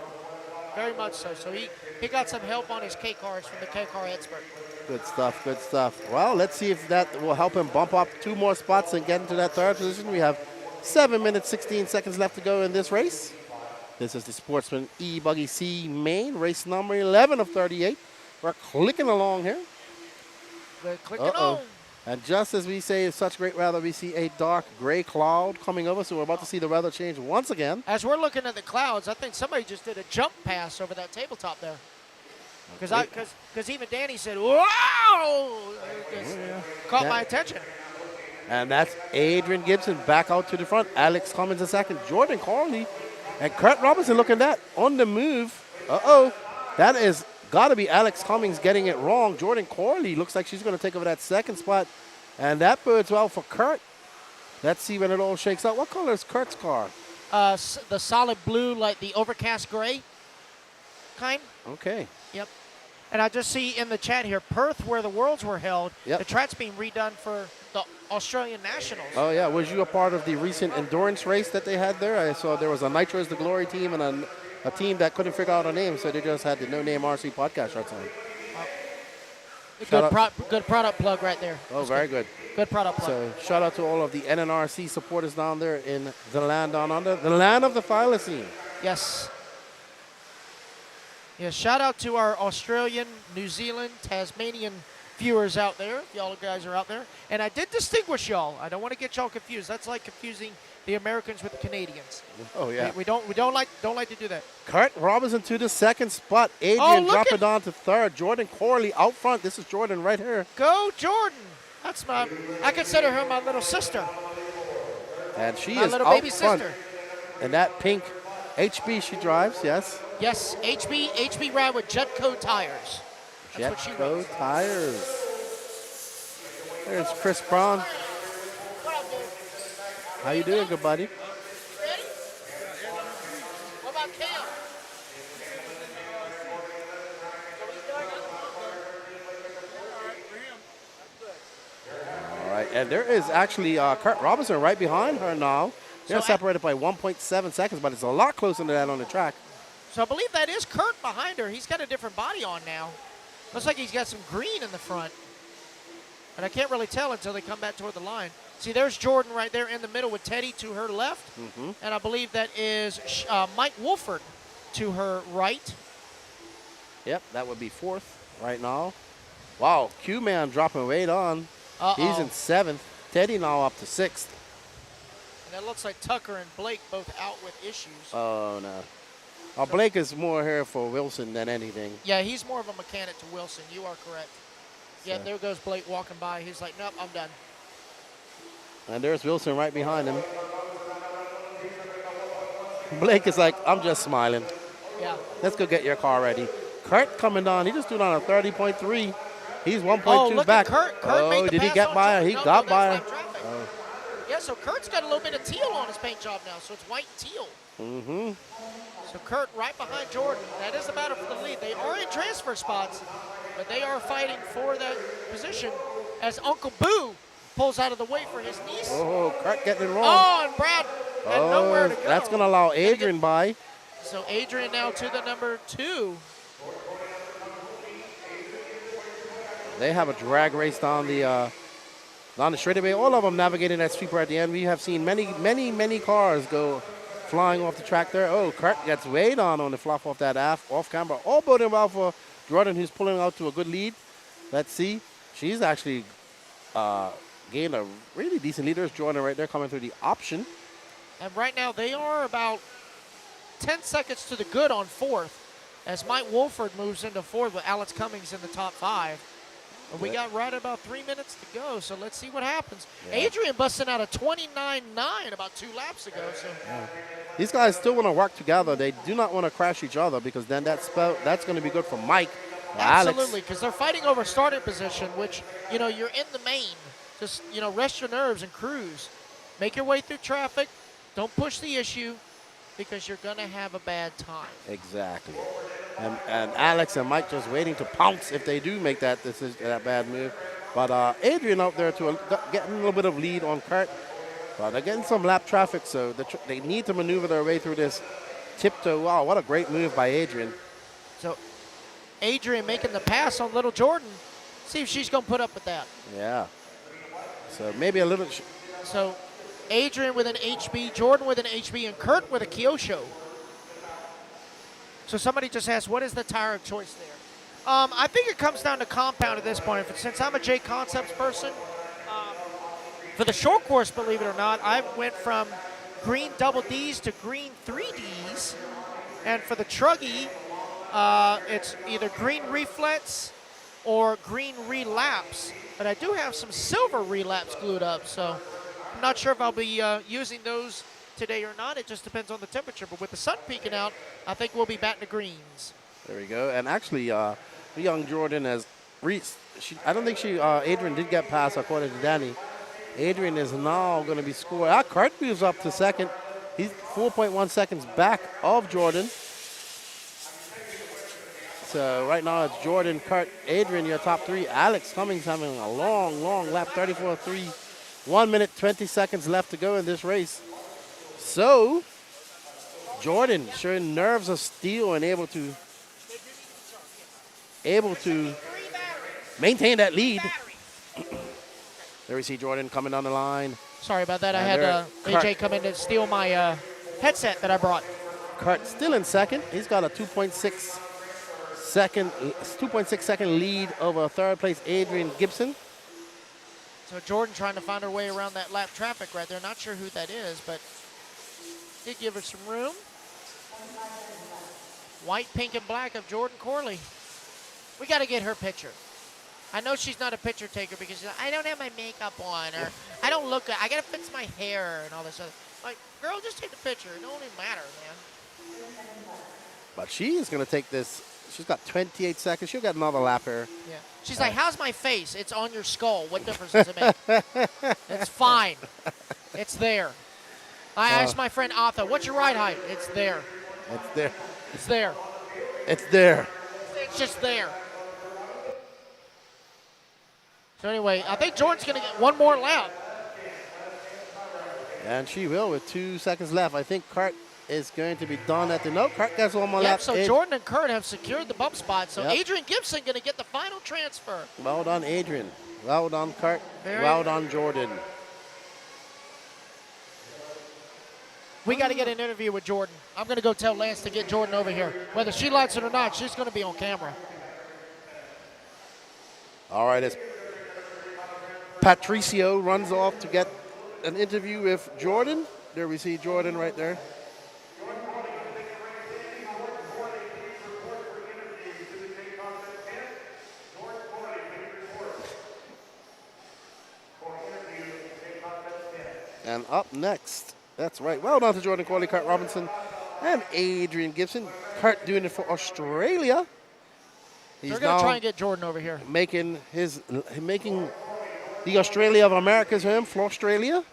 Very much so. So he got some help on his K cars from the K car expert. Good stuff, good stuff. Well, let's see if that will help him bump up 2 more spots and get into that 3rd position. We have 7 minutes, 16 seconds left to go in this race. This is the Sportsman e-buggy C main, race number 11 of 38. We're clicking along here. We're clicking on. And just as we say, it's such great weather, we see a dark gray cloud coming over, so we're about to see the weather change once again. As we're looking at the clouds, I think somebody just did a jump pass over that tabletop there. Because even Danny said, "Wow!" Caught my attention. And that's Adrian Gibson back out to the front. Alex Cummins in second. Jordan Corley and Kurt Robinson looking that on the move. That is got to be Alex Cummins getting it wrong. Jordan Corley looks like she's going to take over that 2nd spot. And that bodes well for Kurt. Let's see when it all shakes out. What color is Kurt's car? The solid blue, like the overcast gray kind. Okay. Yep. And I just see in the chat here, Perth, where the Worlds were held, the track's being redone for the Australian Nationals. Oh, yeah. Was you a part of the recent endurance race that they had there? I saw there was a Nitro is the Glory team and a team that couldn't figure out a name, so they just had the No Name RC podcast shirts on. Good product plug right there. Oh, very good. Good product plug. So shout out to all of the NNRC supporters down there in the land down under, the land of the thylacine. Yes. Yeah, shout out to our Australian, New Zealand, Tasmanian viewers out there, if y'all guys are out there. And I did distinguish y'all. I don't want to get y'all confused. That's like confusing the Americans with the Canadians. Oh, yeah. We don't like to do that. Kurt Robinson to the 2nd spot. Adrian dropping down to 3rd. Jordan Corley out front. This is Jordan right here. Go Jordan. I consider her my little sister. And she my is little out baby front. sister. And that pink HB she drives, yes. Yes, HB ride with Jetco tires. That's what she Jetco runs. tires. There's Chris Braun. How you doing, good buddy? Ready? What about Cam? All right, and there is actually Kurt Robinson right behind her now. They're separated by 1.7 seconds, but it's a lot closer to that on the track. So I believe that is Kurt behind her. He's got a different body on now. Looks like he's got some green in the front. And I can't really tell until they come back toward the line. See, there's Jordan right there in the middle with Teddy to her left. And I believe that is Mike Wolford to her right. Yep, that would be 4th right now. Wow, Q-Man dropping weight on. He's in 7th. Teddy now up to 6th. And it looks like Tucker and Blake both out with issues. Oh, no. Blake is more here for Wilson than anything. Yeah, he's more of a mechanic to Wilson. You are correct. Yeah, there goes Blake walking by. He's like, nope, I'm done. And there's Wilson right behind him. Blake is like, I'm just smiling. Yeah. Let's go get your car ready. Kurt coming down. He just doing on a 30.3. He's 1.2 back. Kurt made the did he pass get on by her? Jordan. He got by her. Yeah, so Kurt's got a little bit of teal on his paint job now, so it's white and teal. So Kurt right behind Jordan. That is the battle for the lead. They are in transfer spots, but they are fighting for that position as Uncle Boo pulls out of the way for his niece. Oh, Kurt getting it wrong. Oh, and Brad had nowhere to go. That's going to allow Adrian by. So Adrian now to the number 2. They have a drag race down the straightaway. All of them navigating that sweeper at the end. We have seen many cars go flying off the track there. Oh, Kurt gets weighed on the fluff off that off camera. All boding well for Jordan, who's pulling out to a good lead. Let's see. She's actually gained a really decent lead. There's Jordan right there coming through the option. And right now they are about 10 seconds to the good on fourth as Mike Wolford moves into fourth with Alex Cummings in the top 5. And we got right about 3 minutes to go, so let's see what happens. Yeah. Adrian busting out a 29.9 about 2 laps ago. So These guys still want to work together. They do not want to crash each other because then that's going to be good for Mike. absolutely, because they're fighting over starting position, which, you know, you're in the main. Just, you know, rest your nerves and cruise. Make your way through traffic. Don't push the issue because you're going to have a bad time. Exactly. And Alex and Mike just waiting to pounce if they do make that decision, that bad move. But Adrian out there getting a little bit of lead on Kurt. But they're getting some lap traffic, so they need to maneuver their way through this tiptoe. Wow, what a great move by Adrian. So Adrian making the pass on little Jordan. See if she's going to put up with that. Yeah. So maybe a little. So Adrian with an HB, Jordan with an HB, and Kurt with a Kyosho. So somebody just asked, what is the tire of choice there? I think it comes down to compound at this point. Since I'm a J Concepts person, for the short course, believe it or not, I went from green double Ds to green 3Ds. And for the truggy, it's either green reflex or green relapse. But I do have some silver relapse glued up, so I'm not sure if I'll be using those today or not. It just depends on the temperature. But with the sun peeking out, I think we'll be batting the greens. There we go. And actually, young Jordan has reached. I don't think Adrian did get past, according to Danny. Adrian is now going to be scoring. Kurt moves up to second. He's 4.1 seconds back of Jordan. So right now it's Jordan, Kurt, Adrian, your top 3. Alex Cummings having a long, long lap, 34.3. 1 minute, 20 seconds left to go in this race. So Jordan showing nerves of steel and able to maintain that lead. There we see Jordan coming down the line. Sorry about that. I had AJ come in to steal my headset that I brought. Kurt still in second. He's got a 2.6 second lead over third place Adrian Gibson. So Jordan trying to find her way around that lap traffic right there. Not sure who that is, but did give her some room. White, pink, and black of Jordan Corley. We got to get her picture. I know she's not a picture taker because she's like, I don't have my makeup on, or I don't look good. I got to fix my hair and all this other. Like, girl, just take the picture. It don't even matter, man. But she is going to take this. She's got 28 seconds. She'll get another lap here. Yeah. She's like, how's my face? It's on your skull. What difference does it make? It's fine. It's there. I asked my friend Arthur, what's your ride height? It's there. It's there. It's there. It's there. It's just there. So anyway, I think Jordan's going to get one more lap. And she will with 2 seconds left. I think Kurt is going to be done at the note. Kurt gets one more lap. So Jordan and Kurt have secured the bump spot. So Yep. Adrian Gibson going to get the final transfer. Well done, Adrian. Well done, Kurt. Well done, Jordan. We got to get an interview with Jordan. I'm going to go tell Lance to get Jordan over here. Whether she likes it or not, she's going to be on camera. All right, as Patricio runs off to get an interview with Jordan. There we see Jordan right there. And up next, that's right. Well done to Jordan Corley, Kurt Robinson, and Adrian Gibson. Kurt doing it for Australia. He's They're going to try and get Jordan over here. making the Australia of America's home, Australia.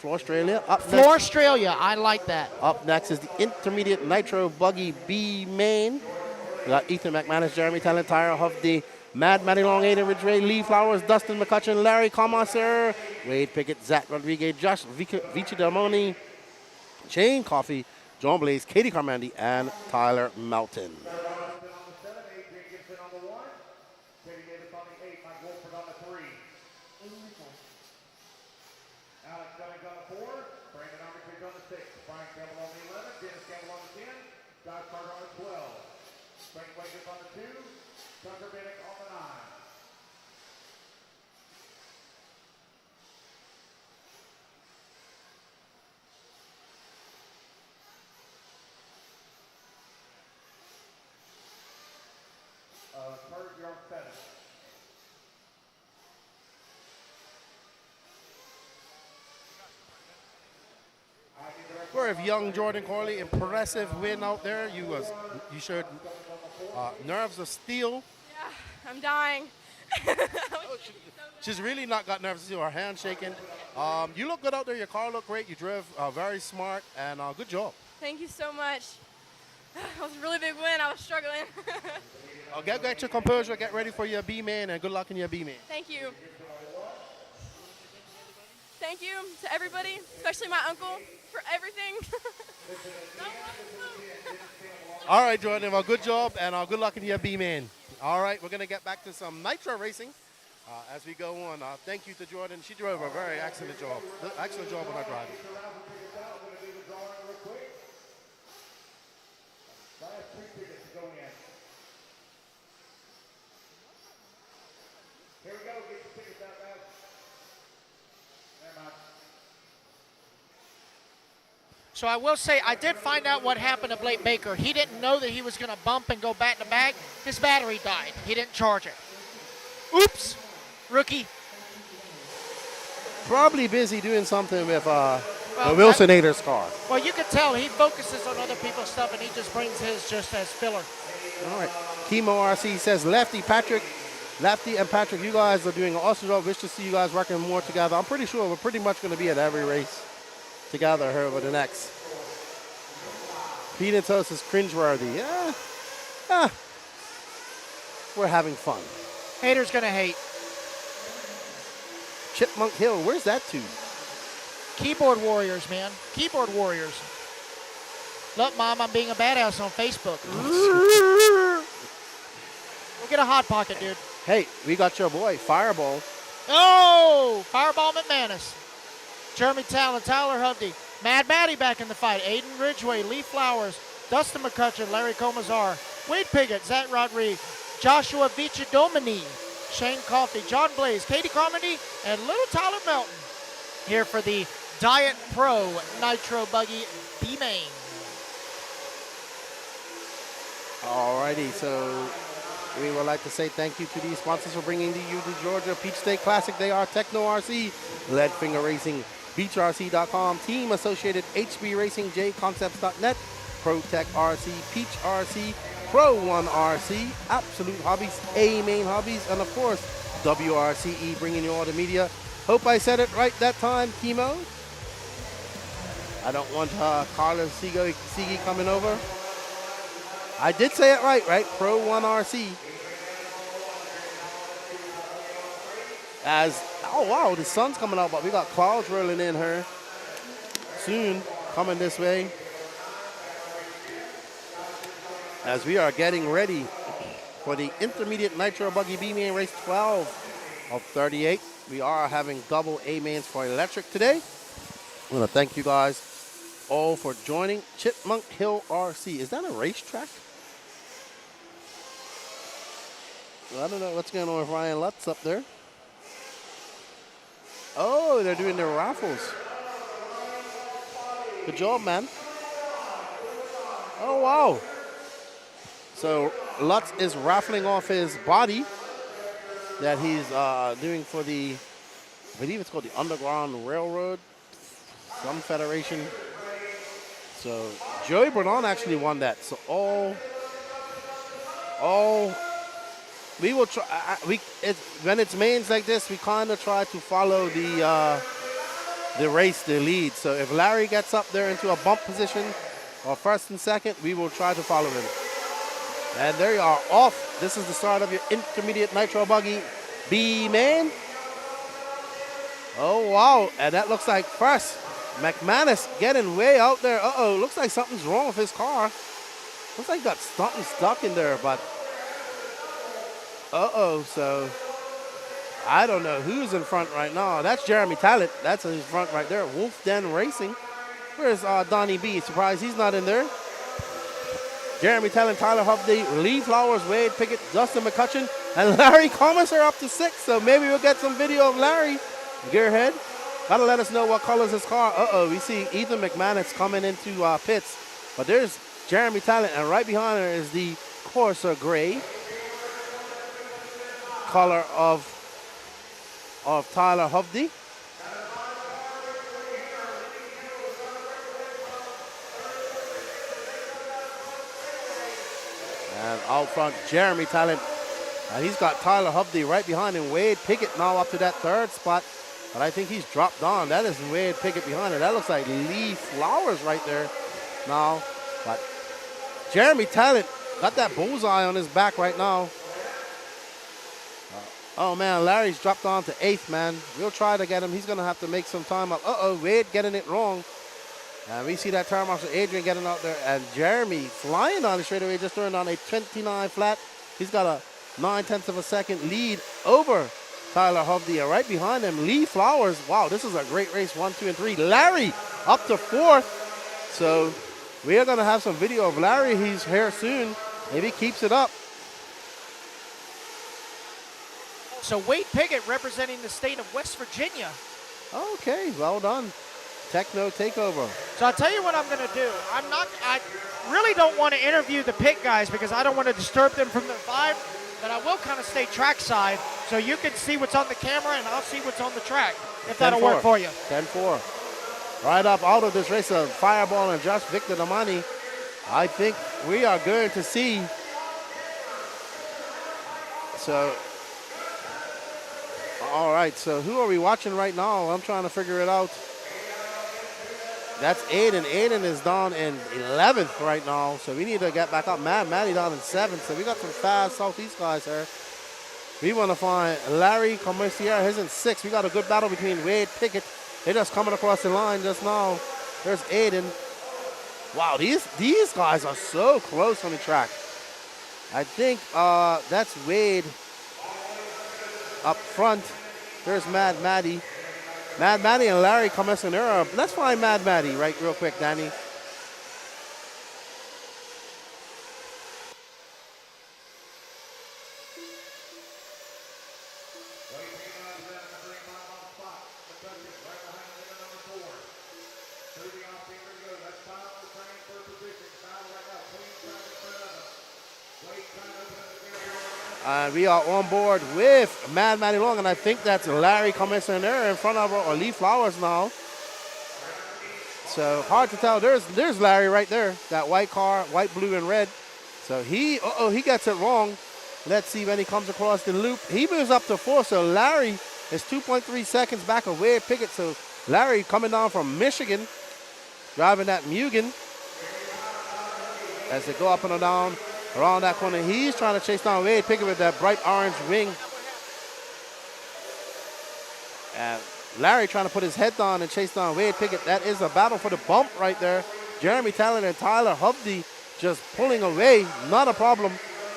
Australia. Up next, Australia, I like that. Up next is the Intermediate Nitro Buggy B main. We got Ethan McManus, Jeremy Talentire, Huff D, Mad Matty Long, Aiden Ridgway, Lee Flowers, Dustin McCutcheon, Larry Comasser, Wade Pickett, Zach Rodriguez, Josh Vici Delmoni, Shane Coffey, John Blaze, Katie Carmandi, and Tyler Melton. of young Jordan Corley. Impressive win out there. You showed nerves of steel. Yeah, I'm dying. She's really not got nerves of steel. Her hand shaking. You look good out there. Your car looked great. You drove very smart, and good job. Thank you so much. It was a really big win. I was struggling. Get your composure. Get ready for your B-man, and good luck in your B-man. Thank you. Thank you to everybody, especially my uncle, for everything. All right, Jordan. Well, good job, and good luck in your B-man. All right, we're going to get back to some nitro racing as we go on. Thank you to Jordan. She drove a very excellent job. Excellent job on her driving. Here we go. Get your tickets out, guys. Never mind. So I will say, I did find out what happened to Blake Baker. He didn't know that he was going to bump and go back to back. His battery died. He didn't charge it. Oops, rookie. Probably busy doing something with the Wilsonator's car. Well, you can tell he focuses on other people's stuff, and he just brings his just as filler. All right. Chemo RC says, Lefty and Patrick, you guys are doing an awesome job. Wish to see you guys working more together. I'm pretty sure we're pretty much going to be at every race together here over the next. Peanut Toast is cringeworthy. Yeah. We're having fun. Haters going to hate. Chipmunk Hill, where's that to? Keyboard warriors, man. Keyboard warriors. Look, Mom, I'm being a badass on Facebook. We'll get a Hot Pocket, dude. Hey, we got your boy, Fireball. Oh, Fireball McManus. Jeremy Talon, Tyler Hovde, Mad Matty back in the fight. Aiden Ridgway, Lee Flowers, Dustin McCutcheon, Larry Comazar, Wade Piggott, Zach Rodriguez, Joshua Vichadomini, Shane Coffey, John Blaze, Katie Carmody, and little Tyler Melton here for the Diet Pro Nitro Buggy B-Main. Alrighty, so we would like to say thank you to these sponsors for bringing to you the Georgia Peach State Classic. They are Techno RC, Lead Finger Racing, BeachRC.com, Team Associated, HB Racing, JConcepts.net, ProTech RC, Peach RC, Pro One RC, Absolute Hobbies, A-Main Hobbies, and of course, WRCE bringing you all the media. Hope I said it right that time, Chemo. I don't want Carlos Sigi coming over. I did say it right? Pro One RC. Oh wow, the sun's coming out, but we got clouds rolling in here soon, coming this way. As we are getting ready for the Intermediate Nitro Buggy B-Main Race 12 of 38. We are having double A-Mains for electric today. I want to thank you guys all for joining. Chipmunk Hill RC. Is that a racetrack? Well, I don't know what's going on with Ryan Lutz up there. Oh, they're doing their raffles. Good job, man. Oh, wow. So Lutz is raffling off his body that he's doing for the, I believe it's called the Underground Railroad, some federation. So Joey Bernard actually won that. So we will try. When it's mains like this, we kind of try to follow the race, the lead. So if Larry gets up there into a bump position, or first and second, we will try to follow him. And there you are, off. This is the start of your Intermediate Nitro Buggy B-Main. Oh, wow. And that looks like first, McManus getting way out there. Uh-oh, looks like something's wrong with his car. Looks like got something stuck in there, but uh-oh, so I don't know who's in front right now. That's Jeremy Talent. That's in front right there. Wolf Den Racing. Where's Donnie B? Surprised he's not in there. Jeremy Talent, Tyler Hovde, Lee Flowers, Wade Pickett, Dustin McCutcheon, and Larry Commerce are up to 6. So maybe we'll get some video of Larry. Gearhead. Gotta let us know what color is his car. Uh-oh, we see Ethan McManus coming into pits. But there's Jeremy Talent, and right behind her is the Corsa Gray color of Tyler Hovde. And out front, Jeremy Talent. And he's got Tyler Hovde right behind him. Wade Pickett now up to that third spot. But I think he's dropped down. That is Wade Pickett behind him. That looks like Lee Flowers right there now. But Jeremy Talent got that bullseye on his back right now. Oh, man, Larry's dropped down to 8th, man. We'll try to get him. He's going to have to make some time up. Uh-oh, Wade getting it wrong. And we see that turn marshal Adrian getting out there. And Jeremy flying on the straightaway, just throwing on a 29 flat. He's got a 9/10 of a second lead over Tyler Hovde. And right behind him, Lee Flowers. Wow, this is a great race, 1, 2, and 3. Larry up to 4th. So we are going to have some video of Larry. He's here soon. If he keeps it up. So Wade Pickett representing the state of West Virginia. Okay, well done. Techno takeover. So I'll tell you what I'm going to do. I really don't want to interview the pit guys because I don't want to disturb them from their vibe, but I will kind of stay trackside so you can see what's on the camera and I'll see what's on the track, if that'll work for you. 10-4. Right up out of this race of Fireball and Josh Victor Damani. I think we are going to see. So, all right, so who are we watching right now? I'm trying to figure it out. That's Aiden. Aiden is down in 11th right now, so we need to get back up. Maddie down in 7th, so we got some fast Southeast guys here. We want to find Larry Commercier. He's in 6th. We got a good battle between Wade Pickett. They're just coming across the line just now. There's Aiden. Wow, these guys are so close on the track. I think that's Wade up front. There's Mad Maddie. Mad Maddie and Larry Commissioner. Let's find Mad Maddie right real quick, Danny. We are on board with Mad Matty Long, and I think that's Larry Commissioner in front of her, or Lee Flowers now. So hard to tell. There's Larry right there. That white car, white, blue, and red. So he gets it wrong. Let's see when he comes across the loop. He moves up to 4, so Larry is 2.3 seconds back of Wade Pickett. So Larry coming down from Michigan, driving that Mugen. As they go up and down around that corner, he's trying to chase down Wade Pickett with that bright orange wing. And Larry trying to put his head down and chase down Wade Pickett. That is a battle for the bump right there. Jeremy Talent and Tyler Hovde just pulling away. Not a problem.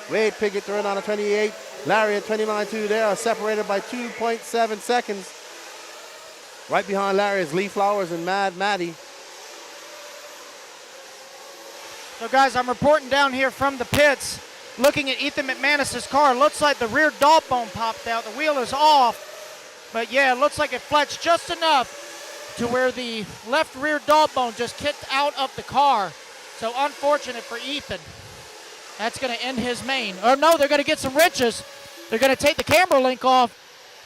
Wade Pickett throwing on a 28. Larry at 29.2. They are separated by 2.7 seconds. Right behind Larry is Lee Flowers and Mad Maddie. So guys, I'm reporting down here from the pits, looking at Ethan McManus's car. Looks like the rear dog bone popped out. The wheel is off, but yeah, it looks like it flexed just enough to where the left rear dog bone just kicked out of the car. So unfortunate for Ethan. That's going to end his main. Or no, they're going to get some riches. They're going to take the camera link off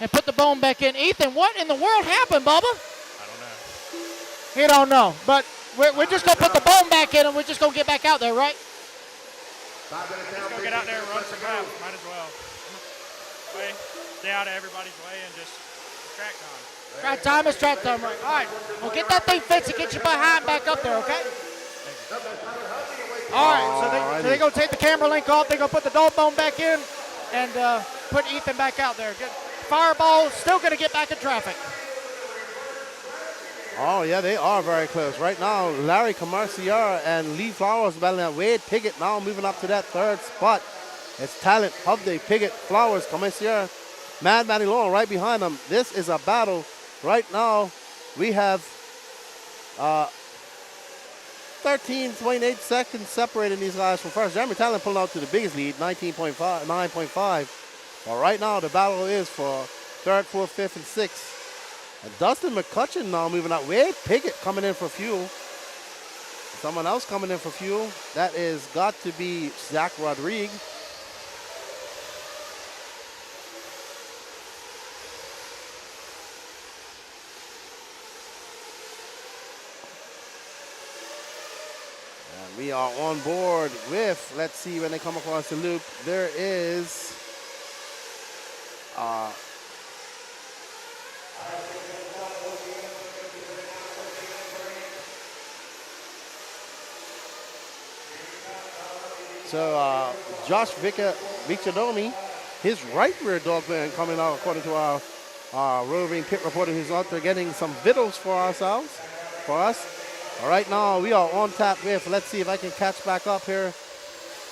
and put the bone back in. Ethan, what in the world happened, Bubba? I don't know. You don't know, but we're just going to put the bone back in and we're just going to get back out there, right? Let's go get out there and run some laps. Might as well. Stay out of everybody's way and just track time. Track time is track time, right? All right, well, get that thing fixed and get your behind back up there, okay? All right, so they're going to take the camera link off. They're going to put the dog bone back in and put Ethan back out there. Good. Fireball still going to get back in traffic. Oh, yeah, they are very close. Right now, Larry Commercier and Lee Flowers battling at Wade Pickett now moving up to that third spot. It's Talent, Hovde, Pickett, Flowers, Commercier, Mad Matty Long right behind them. This is a battle. Right now, we have 13.8 seconds separating these guys from first. Jeremy Talent pulling out to the biggest lead, 9.5. But right now, the battle is for third, fourth, fifth, and sixth. And Dustin McCutcheon now moving out. Wade Pickett coming in for fuel. Someone else coming in for fuel. That is got to be Zach Rodriguez. We are on board with, let's see when they come across the loop. There is Josh Victordomi, his right rear dog man coming out according to our roving pit reporter who's out there getting some vittles for us. All right, now we are on tap with, let's see if I can catch back up here.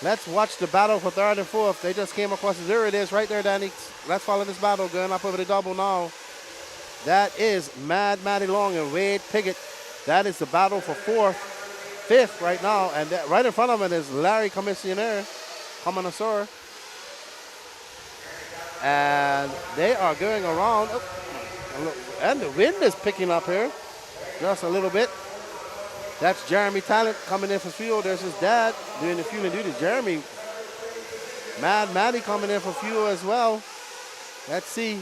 Let's watch the battle for third and fourth. They just came across, there it is right there, Danny. Let's follow this battle, going up over the double now. That is Mad Matty Long and Wade Piggott. That is the battle for fifth right now. And right in front of him is Larry Commissioner. And they are going around. And the wind is picking up here just a little bit. That's Jeremy Talent coming in for fuel. There's his dad doing the fueling duty. Jeremy, Mad Maddie coming in for fuel as well. Let's see.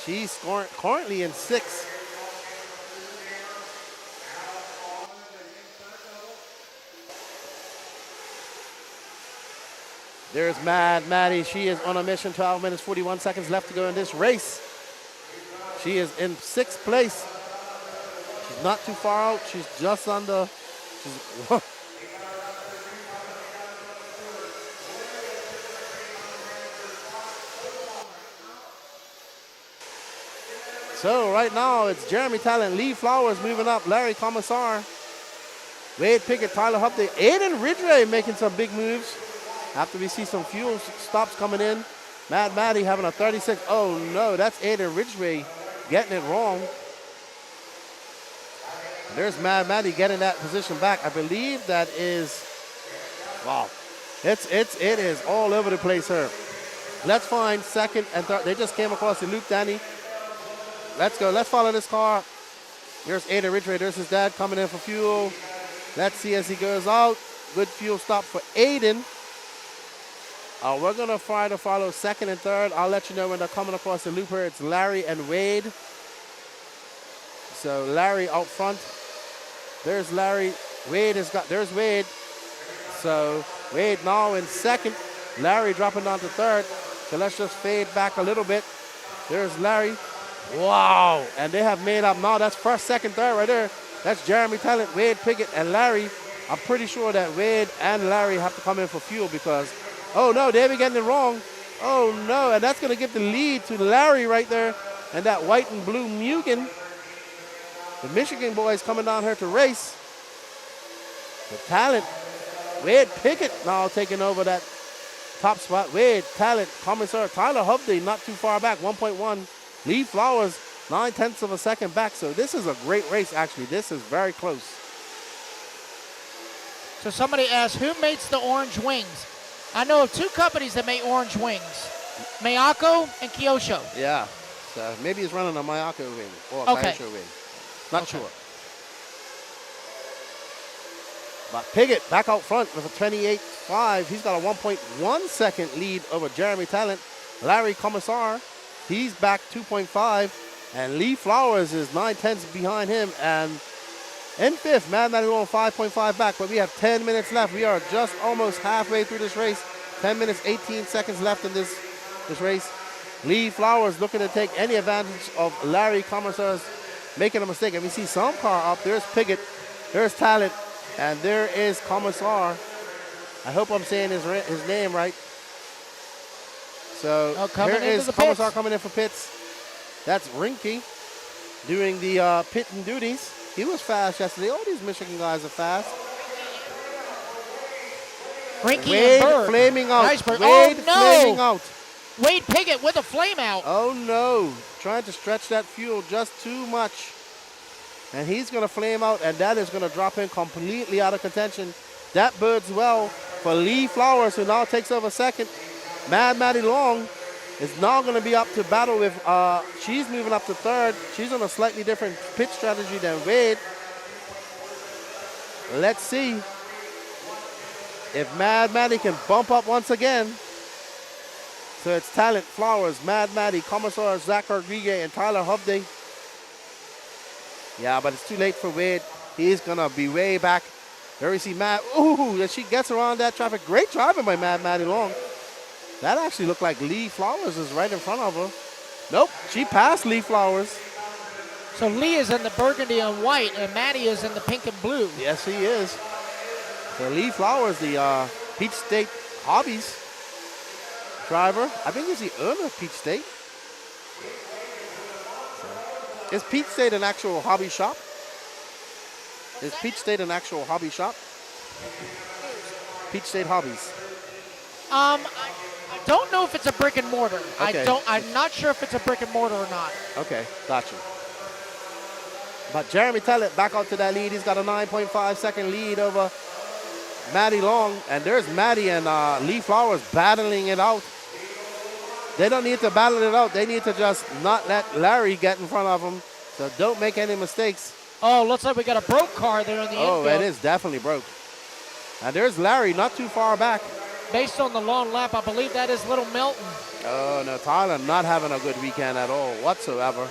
She's currently in 6th. There's Mad Maddie. She is on a mission. 12 minutes, 41 seconds left to go in this race. She is in 6th place. She's not too far out. She's just under. So right now it's Jeremy Talent, Lee Flowers moving up, Larry Commissar, Wade Pickett, Tyler Hupday, Aiden Ridgway making some big moves. After we see some fuel stops coming in. Mad Maddie having a 36. Oh no, that's Aiden Ridgway getting it wrong. There's Mad Maddie getting that position back. I believe that is, wow. It is all over the place here. Let's find second and third. They just came across the loop, Danny. Let's go. Let's follow this car. There's Aiden Ridgway. There's his dad coming in for fuel. Let's see as he goes out. Good fuel stop for Aiden. We're going to try to follow second and third. I'll let you know when they're coming across the loop here. It's Larry and Wade. So Larry out front. There's Larry. There's Wade. So Wade now in second. Larry dropping down to third. So let's just fade back a little bit. There's Larry. Wow. And they have made up now. That's first, second, third right there. That's Jeremy Talent, Wade Pickett, and Larry. I'm pretty sure that Wade and Larry have to come in for fuel because, oh no, they've been getting it wrong. Oh no, and that's going to give the lead to Larry right there. And that white and blue Mugen. The Michigan boys coming down here to race. The Talent, Wade Pickett now taking over that top spot. Wade, Talent, Commissar, Tyler Hubday not too far back, 1.1. Lee Flowers, 9/10 of a second back. So this is a great race, actually. This is very close. So somebody asked, who makes the orange wings? I know of 2 companies that make orange wings, Miyako and Kyosho. Yeah, so maybe he's running a Miyako wing or a Kyosho wing. Not sure. But Piggott back out front with a 28.5. He's got a 1.1 second lead over Jeremy Talent. Larry Commissar, he's back 2.5. And Lee Flowers is 9/10 behind him. And in 5th, Mad Matty on 5.5 back. But we have 10 minutes left. We are just almost halfway through this race. 10 minutes, 18 seconds left in this race. Lee Flowers looking to take any advantage of Larry Commissar's making a mistake. And we see some car up. There's Piggott. There's Talent. And there is Commissar. I hope I'm saying his name right. So here is Commissar coming in for pits. That's Rinky doing the pitting duties. He was fast yesterday. All these Michigan guys are fast. Rinky Wade and Bird. flaming out. Nice Bird. Wade oh, no. flaming out. Wade Piggott with a flame out. Oh no. Trying to stretch that fuel just too much. And he's going to flame out, and that is going to drop him completely out of contention. That bodes well for Lee Flowers, who now takes over second. Mad Matty Long is now going to be up to battle with, she's moving up to third. She's on a slightly different pit strategy than Wade. Let's see if Mad Matty can bump up once again. So it's Talent, Flowers, Mad Matty, Commissar, Zach Rodriguez, and Tyler Hubday. Yeah, but it's too late for Wade. He's going to be way back. There we see Matt. Ooh, she gets around that traffic. Great driving by Maddie Long. That actually looked like Lee Flowers is right in front of her. Nope, she passed Lee Flowers. So Lee is in the burgundy and white, and Maddie is in the pink and blue. Yes, he is. So Lee Flowers, the Peach State Hobbies driver. I think he's the owner of Peach State. Is Peach State an actual hobby shop? Is Peach State an actual hobby shop? Peach State Hobbies. I don't know if it's a brick and mortar. Okay. I'm not sure if it's a brick and mortar or not. Okay, gotcha. But Jeremy Tellett back out to that lead. He's got a 9.5 second lead over Maddie Long. And there's Maddie and Lee Flowers battling it out. They don't need to battle it out. They need to just not let Larry get in front of them. So don't make any mistakes. Oh, looks like we got a broke car there in the infield. Oh, it is definitely broke. And there's Larry not too far back. Based on the long lap, I believe that is Little Milton. Oh, no, Tyler not having a good weekend at all whatsoever.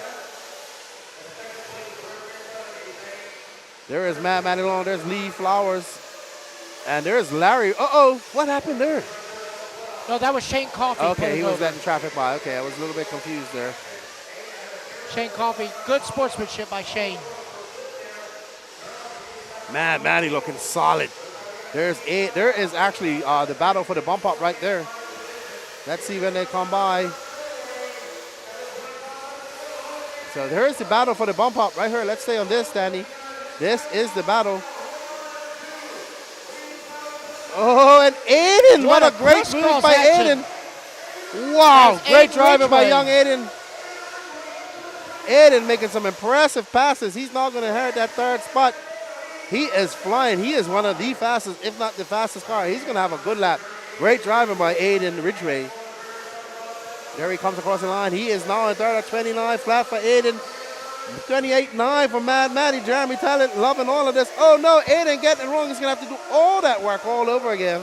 There is Maddie Long. There's Lee Flowers. And there's Larry. Uh-oh, what happened there? No, that was Shane Coffey. Okay, he was letting traffic by. Okay, I was a little bit confused there. Shane Coffey, good sportsmanship by Shane. Man, Maddie looking solid. There is actually the battle for the bump up right there. Let's see when they come by. So there is the battle for the bump up right here. Let's stay on this, Danny. This is the battle. Oh, and Aiden, what a great move by Aiden. Wow, great driving by young Aiden. Aiden making some impressive passes. He's not going to hurt that third spot. He is flying. He is one of the fastest, if not the fastest car. He's going to have a good lap. Great driving by Aiden Ridgway. There he comes across the line. He is now in third at 29. Flat for Aiden. 28.9 for Maddie. Jeremy Tallent loving all of this. Oh, no, Aiden getting it wrong. He's going to have to do all that work all over again.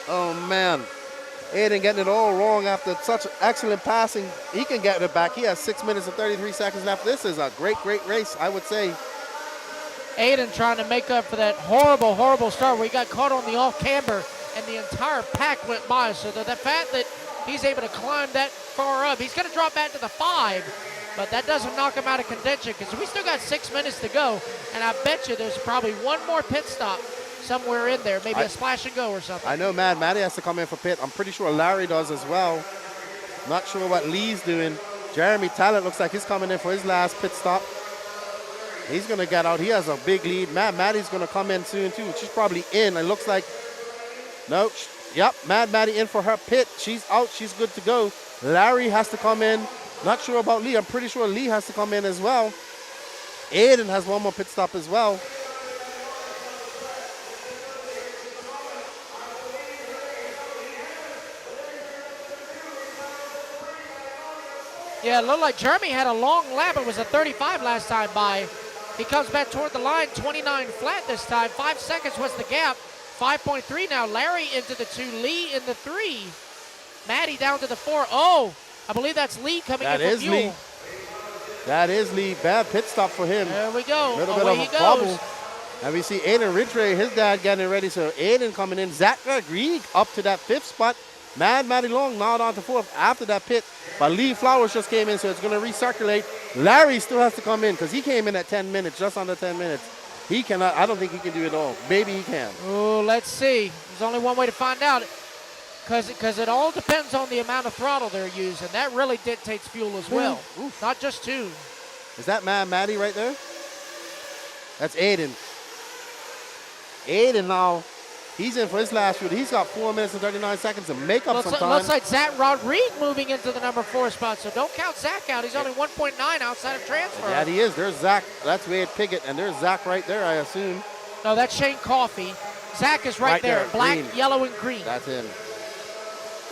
Oh, man. Aiden getting it all wrong after such excellent passing. He can get it back. He has 6 minutes and 33 seconds left. This is a great, great race, I would say. Aiden trying to make up for that horrible, horrible start where he got caught on the off-camber and the entire pack went by. So the fact that he's able to climb that far up, he's going to drop back to the 5, but that doesn't knock him out of contention because we still got 6 minutes to go, and I bet you there's probably one more pit stop somewhere in there, maybe a splash and go or something. I know Maddie has to come in for pit. I'm pretty sure Larry does as well. Not sure what Lee's doing. Jeremy Tallent looks like he's coming in for his last pit stop. He's going to get out. He has a big lead. Maddie's going to come in soon too. She's probably in. It looks like, no, yep, Maddie in for her pit. She's out. She's good to go. Larry has to come in. Not sure about Lee. I'm pretty sure Lee has to come in as well. Aiden has one more pit stop as well. Yeah, it looked like Jeremy had a long lap. It was a 35 last time by. He comes back toward the line, 29 flat this time. 5 seconds was the gap. 5.3 now. Larry into the 2, Lee in the 3. Maddie down to the 4. Oh, I believe that's Lee coming in for fuel. Lee. That is Lee. Bad pit stop for him. There we go. Little bit of a bubble. And we see Aiden Ridgway, his dad getting ready. So Aiden coming in. Zach Grieg up to that 5th spot. Maddie Long now on to 4th after that pit. But Lee Flowers just came in, so it's going to recirculate. Larry still has to come in because he came in at 10 minutes, just under 10 minutes. He cannot, I don't think he can do it all. Maybe he can. Oh, let's see. There's only one way to find out because it all depends on the amount of throttle they're using. That really dictates fuel as well, not just tune. Is that Maddie right there? That's Aiden. Aiden now. He's in for his last shoot. He's got 4 minutes and 39 seconds to make up some time. Looks like Zach Rodriguez moving into the number 4 spot, so don't count Zach out. He's only 1.9 outside of transfer. Yeah, he is. There's Zach. That's Wade Piggott, and there's Zach right there, I assume. No, that's Shane Coffey. Zach is right there. Black, green. Yellow, and green. That's him.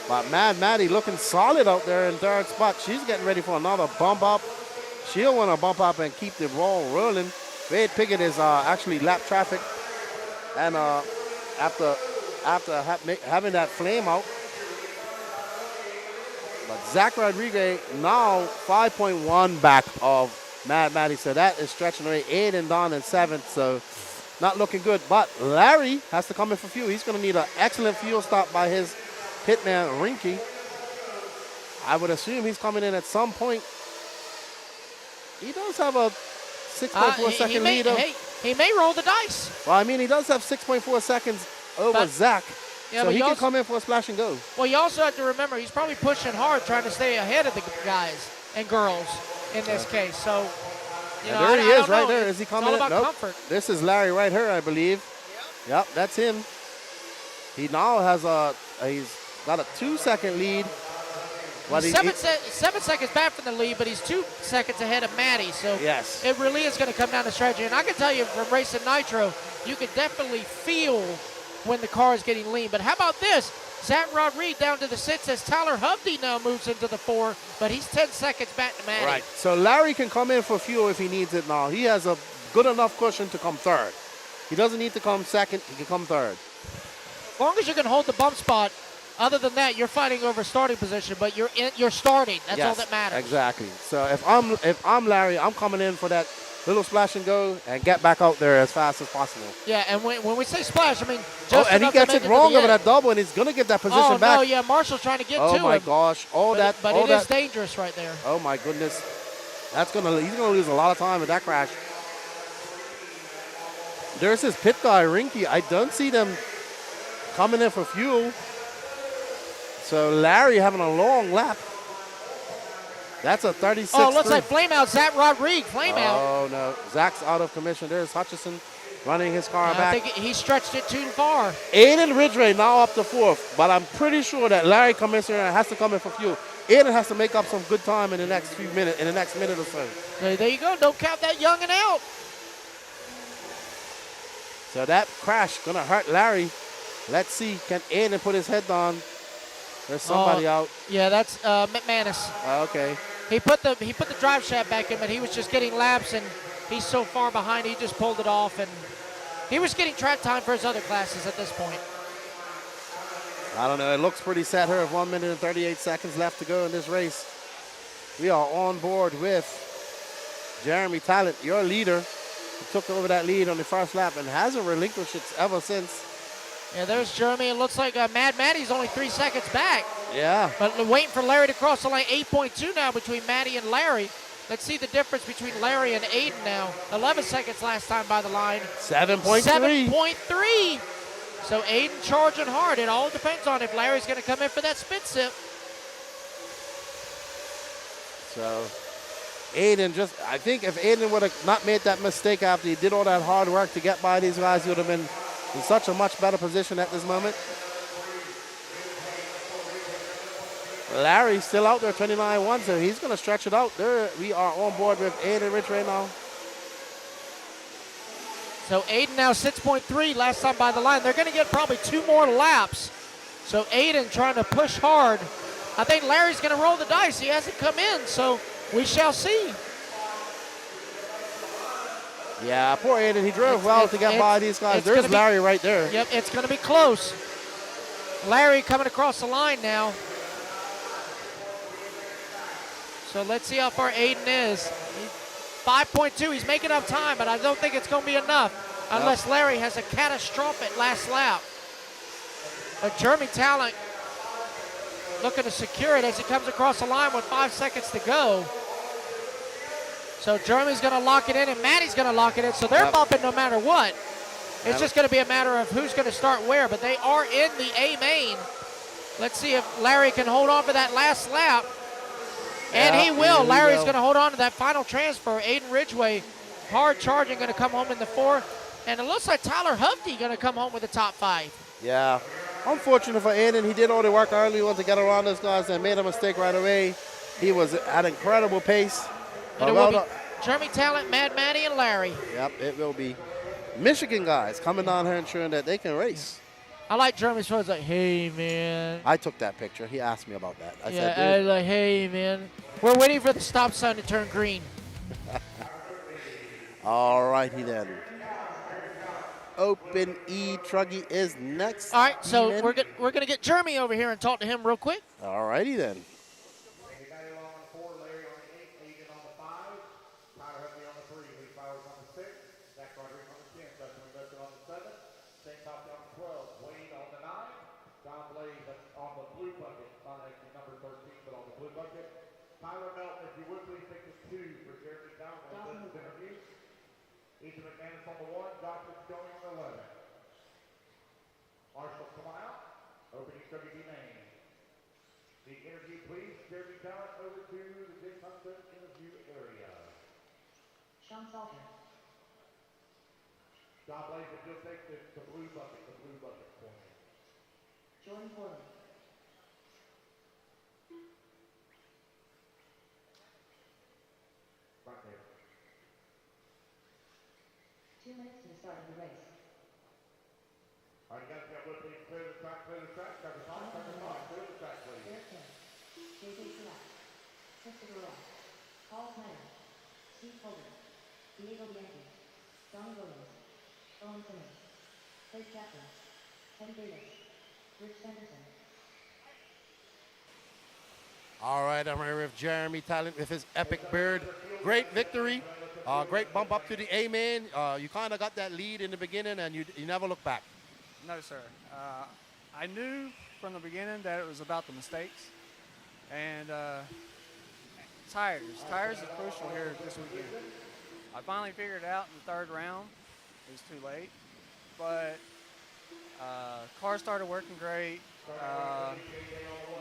But Maddie looking solid out there in 3rd spot. She's getting ready for another bump up. She'll want to bump up and keep the ball rolling. Wade Piggott is actually lap traffic. And after having that flame out. But Zach Rodriguez now 5.1 back of Maddie. So that is stretching away. Aiden Don in 7th, so not looking good. But Larry has to come in for fuel. He's going to need an excellent fuel stop by his pitman, Rinky. I would assume he's coming in at some point. He does have a 6.4 second lead. He may roll the dice. Well, I mean, he does have 6.4 seconds over Zach. Yeah, so he can come in for a splash and go. Well, you also have to remember, he's probably pushing hard, trying to stay ahead of the guys and girls in this case. So, you know, there he is right know. there. Is he coming it's all in? about Nope. comfort. This is Larry right here, I believe. Yep, that's him. He now has he's got a 2-second lead. He's 7 seconds back from the lead, but he's 2 seconds ahead of Maddie. So yes, it really is going to come down to strategy. And I can tell you from racing Nitro, you can definitely feel when the car is getting lean. But how about this? Zach Rodriguez down to the 6 as Tyler Hovde now moves into the 4, but he's 10 seconds back to Maddie. Right. So Larry can come in for fuel if he needs it now. He has a good enough cushion to come 3rd. He doesn't need to come 2nd. He can come 3rd. As long as you can hold the bump spot, other than that, you're fighting over starting position, but you're starting. That's all that matters. Exactly. So if I'm Larry, I'm coming in for that little splash and go and get back out there as fast as possible. Yeah, and when we say splash, I mean just and he gets it wrong over that double, and he's going to get that position back. Oh, no, yeah, Marshall's trying to get to him. Oh, my gosh. But it is dangerous right there. Oh, my goodness. He's going to lose a lot of time with that crash. There's his pit guy, Rinky. I don't see them coming in for fuel. So Larry having a long lap. That's a 36. Oh, looks like flame out. Zach Rodriguez, flame out. Oh, no. Zach's out of commission. There's Hutchison running his car back. I think he stretched it too far. Aiden Ridgway now up to 4th, but I'm pretty sure that Larry comes in and has to come in for fuel. Aiden has to make up some good time in the next few minutes, in the next minute or so. There you go. Don't count that youngin' out. So that crash going to hurt Larry. Let's see. Can Aiden put his head on? There's somebody out. Yeah, that's McManus. Okay. He put the drive shaft back in, but he was just getting laps, and he's so far behind, he just pulled it off, and he was getting track time for his other classes at this point. I don't know. It looks pretty set here with 1 minute and 38 seconds left to go in this race. We are on board with Jeremy Talent, your leader, who took over that lead on the first lap and hasn't relinquished it ever since. Yeah, there's Jeremy. It looks like Mad Maddie's only 3 seconds back. Yeah. But waiting for Larry to cross the line. 8.2 now between Maddie and Larry. Let's see the difference between Larry and Aiden now. 11 seconds last time by the line. 7.3. 7.3. So Aiden charging hard. It all depends on if Larry's going to come in for that spit sip. So Aiden I think if Aiden would have not made that mistake after he did all that hard work to get by these guys, he would have been in such a much better position at this moment. Larry's still out there, 29-1, so he's going to stretch it out. There, we are on board with Aiden Rich right now. So Aiden now 6.3 last time by the line. They're going to get probably 2 more laps. So Aiden trying to push hard. I think Larry's going to roll the dice. He hasn't come in, so we shall see. Yeah, poor Aiden. He drove well to get by these guys. There's Larry right there. Yep, it's going to be close. Larry coming across the line now. So let's see how far Aiden is. 5.2, he's making up time, but I don't think it's going to be enough unless Larry has a catastrophic last lap. But Jeremy Talent looking to secure it as he comes across the line with 5 seconds to go. So Jeremy's going to lock it in, and Maddie's going to lock it in, so they're bumping no matter what. It's just going to be a matter of who's going to start where, but they are in the A main. Let's see if Larry can hold on for that last lap. And he will. Larry's going to hold on to that final transfer. Aiden Ridgway, hard charging, going to come home in the 4. And it looks like Tyler Hovde going to come home with the top 5. Yeah. Unfortunate for Aiden. He did all the work early on to get around those guys and made a mistake right away. He was at incredible pace. And it will be Jeremy Talent, Mad Maddie, and Larry. Yep, it will be Michigan guys coming down here ensuring that they can race. I like Jeremy's photos like, hey, man. I took that picture. He asked me about that. I said, said, dude. Like, hey, man. We're waiting for the stop sign to turn green. All righty then. Open e-truggy is next. All right, so we're going to get Jeremy over here and talk to him real quick. All righty then. Tyler Melton, if you would please take the 2 for Jeremy Downs on this interview. Ethan McManus on the 1, Joshua Jones on the 11. Marshall, come on out. Open e-truggy main. The interview, please. Jeremy Downs over to the Jay Thompson interview area. Sean Salter. John Blaze, if you'll take the blue bucket for me. Jordan Porter. Right there. 2 minutes to the start of the race. All right, guys, got please clear the track, clear the track, clear the track, clear the track, please. Eric Kim. JJ Truax. Christopher Ross. Paul Snyder. Steve Colbert. Diego Bianchi. Donnie Williams. Owen Simmons. Craig Chapman. Ken Davis. Rich Sanderson. All right, I'm here with Jeremy Talent with his epic bird. Great victory. Great bump up to the A-main. You kind of got that lead in the beginning, and you never look back. No, sir. I knew from the beginning that it was about the mistakes. And tires. Tires are crucial here this weekend. I finally figured it out in the 3rd round. It was too late. But car started working great.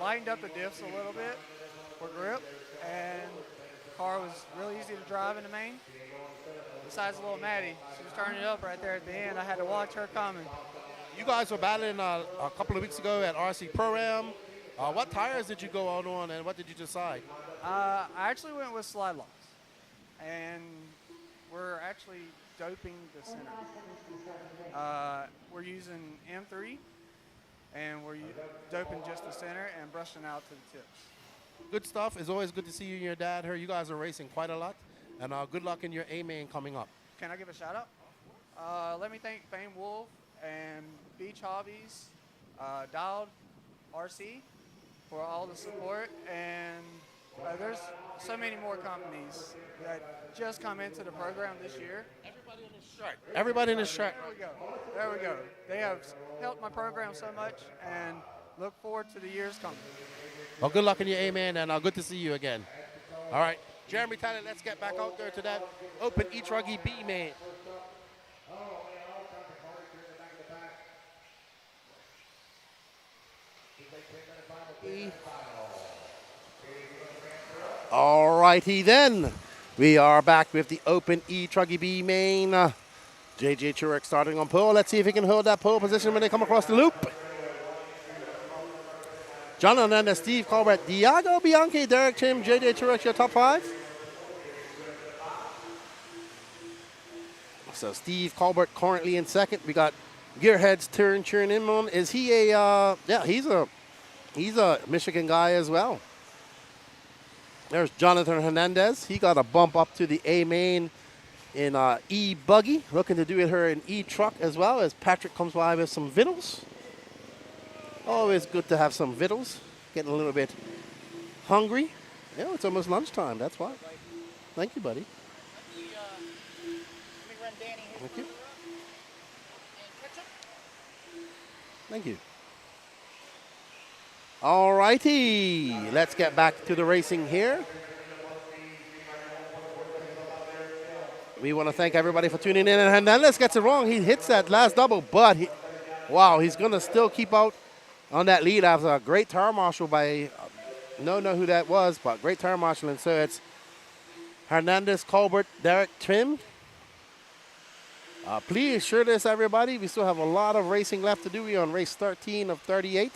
Lightened up the diffs a little bit for grip. And car was really easy to drive in the main. Besides little Maddie. She was turning it up right there at the end. I had to watch her coming. You guys were battling a couple of weeks ago at RC Pro-Am. What tires did you go out on, and what did you decide? I actually went with slide locks. And we're actually doping the center. We're using M3, and we're doping just the center and brushing out to the tips. Good stuff. It's always good to see you and your dad here. You guys are racing quite a lot, and good luck in your A-main coming up. Can I give a shout out? Let me thank Fame Wolf and Beach Hobbies, Dialed RC for all the support, and there's so many more companies that just come into the program this year. Everybody in this track. Everybody in this track. There we go. There we go. They have helped my program so much, and look forward to the years coming. Well, good luck in your A-main, and good to see you again. All right, Jeremy Talent, let's get back out there to that open e-truggy B-main. All righty then. We are back with the open e-truggy B main. JJ Truex starting on pole. Let's see if he can hold that pole position when they come across the loop. John Hernandez, Steve Colbert, Diego Bianchi, Derek Tim, JJ Truex, your top 5. So Steve Colbert currently in 2nd. We got Gearheads cheering him on. Is he a? Yeah, he's a Michigan guy as well. There's Jonathan Hernandez. He got a bump up to the A-main in e-buggy, looking to do it here in e-truck as well, as Patrick comes by with some vittles. Always good to have some vittles. Getting a little bit hungry. Yeah, it's almost lunchtime, that's why. Thank you, buddy. Thank you. Thank you. All righty, let's get back to the racing here. We want to thank everybody for tuning in. And Hernandez gets it wrong. He hits that last double, but wow, he's going to still keep out on that lead after a great tire marshal by, no know who that was, but great tire marshal. And so it's Hernandez, Colbert, Derek Trim. Please share this, everybody. We still have a lot of racing left to do. We're on race 13 of 38.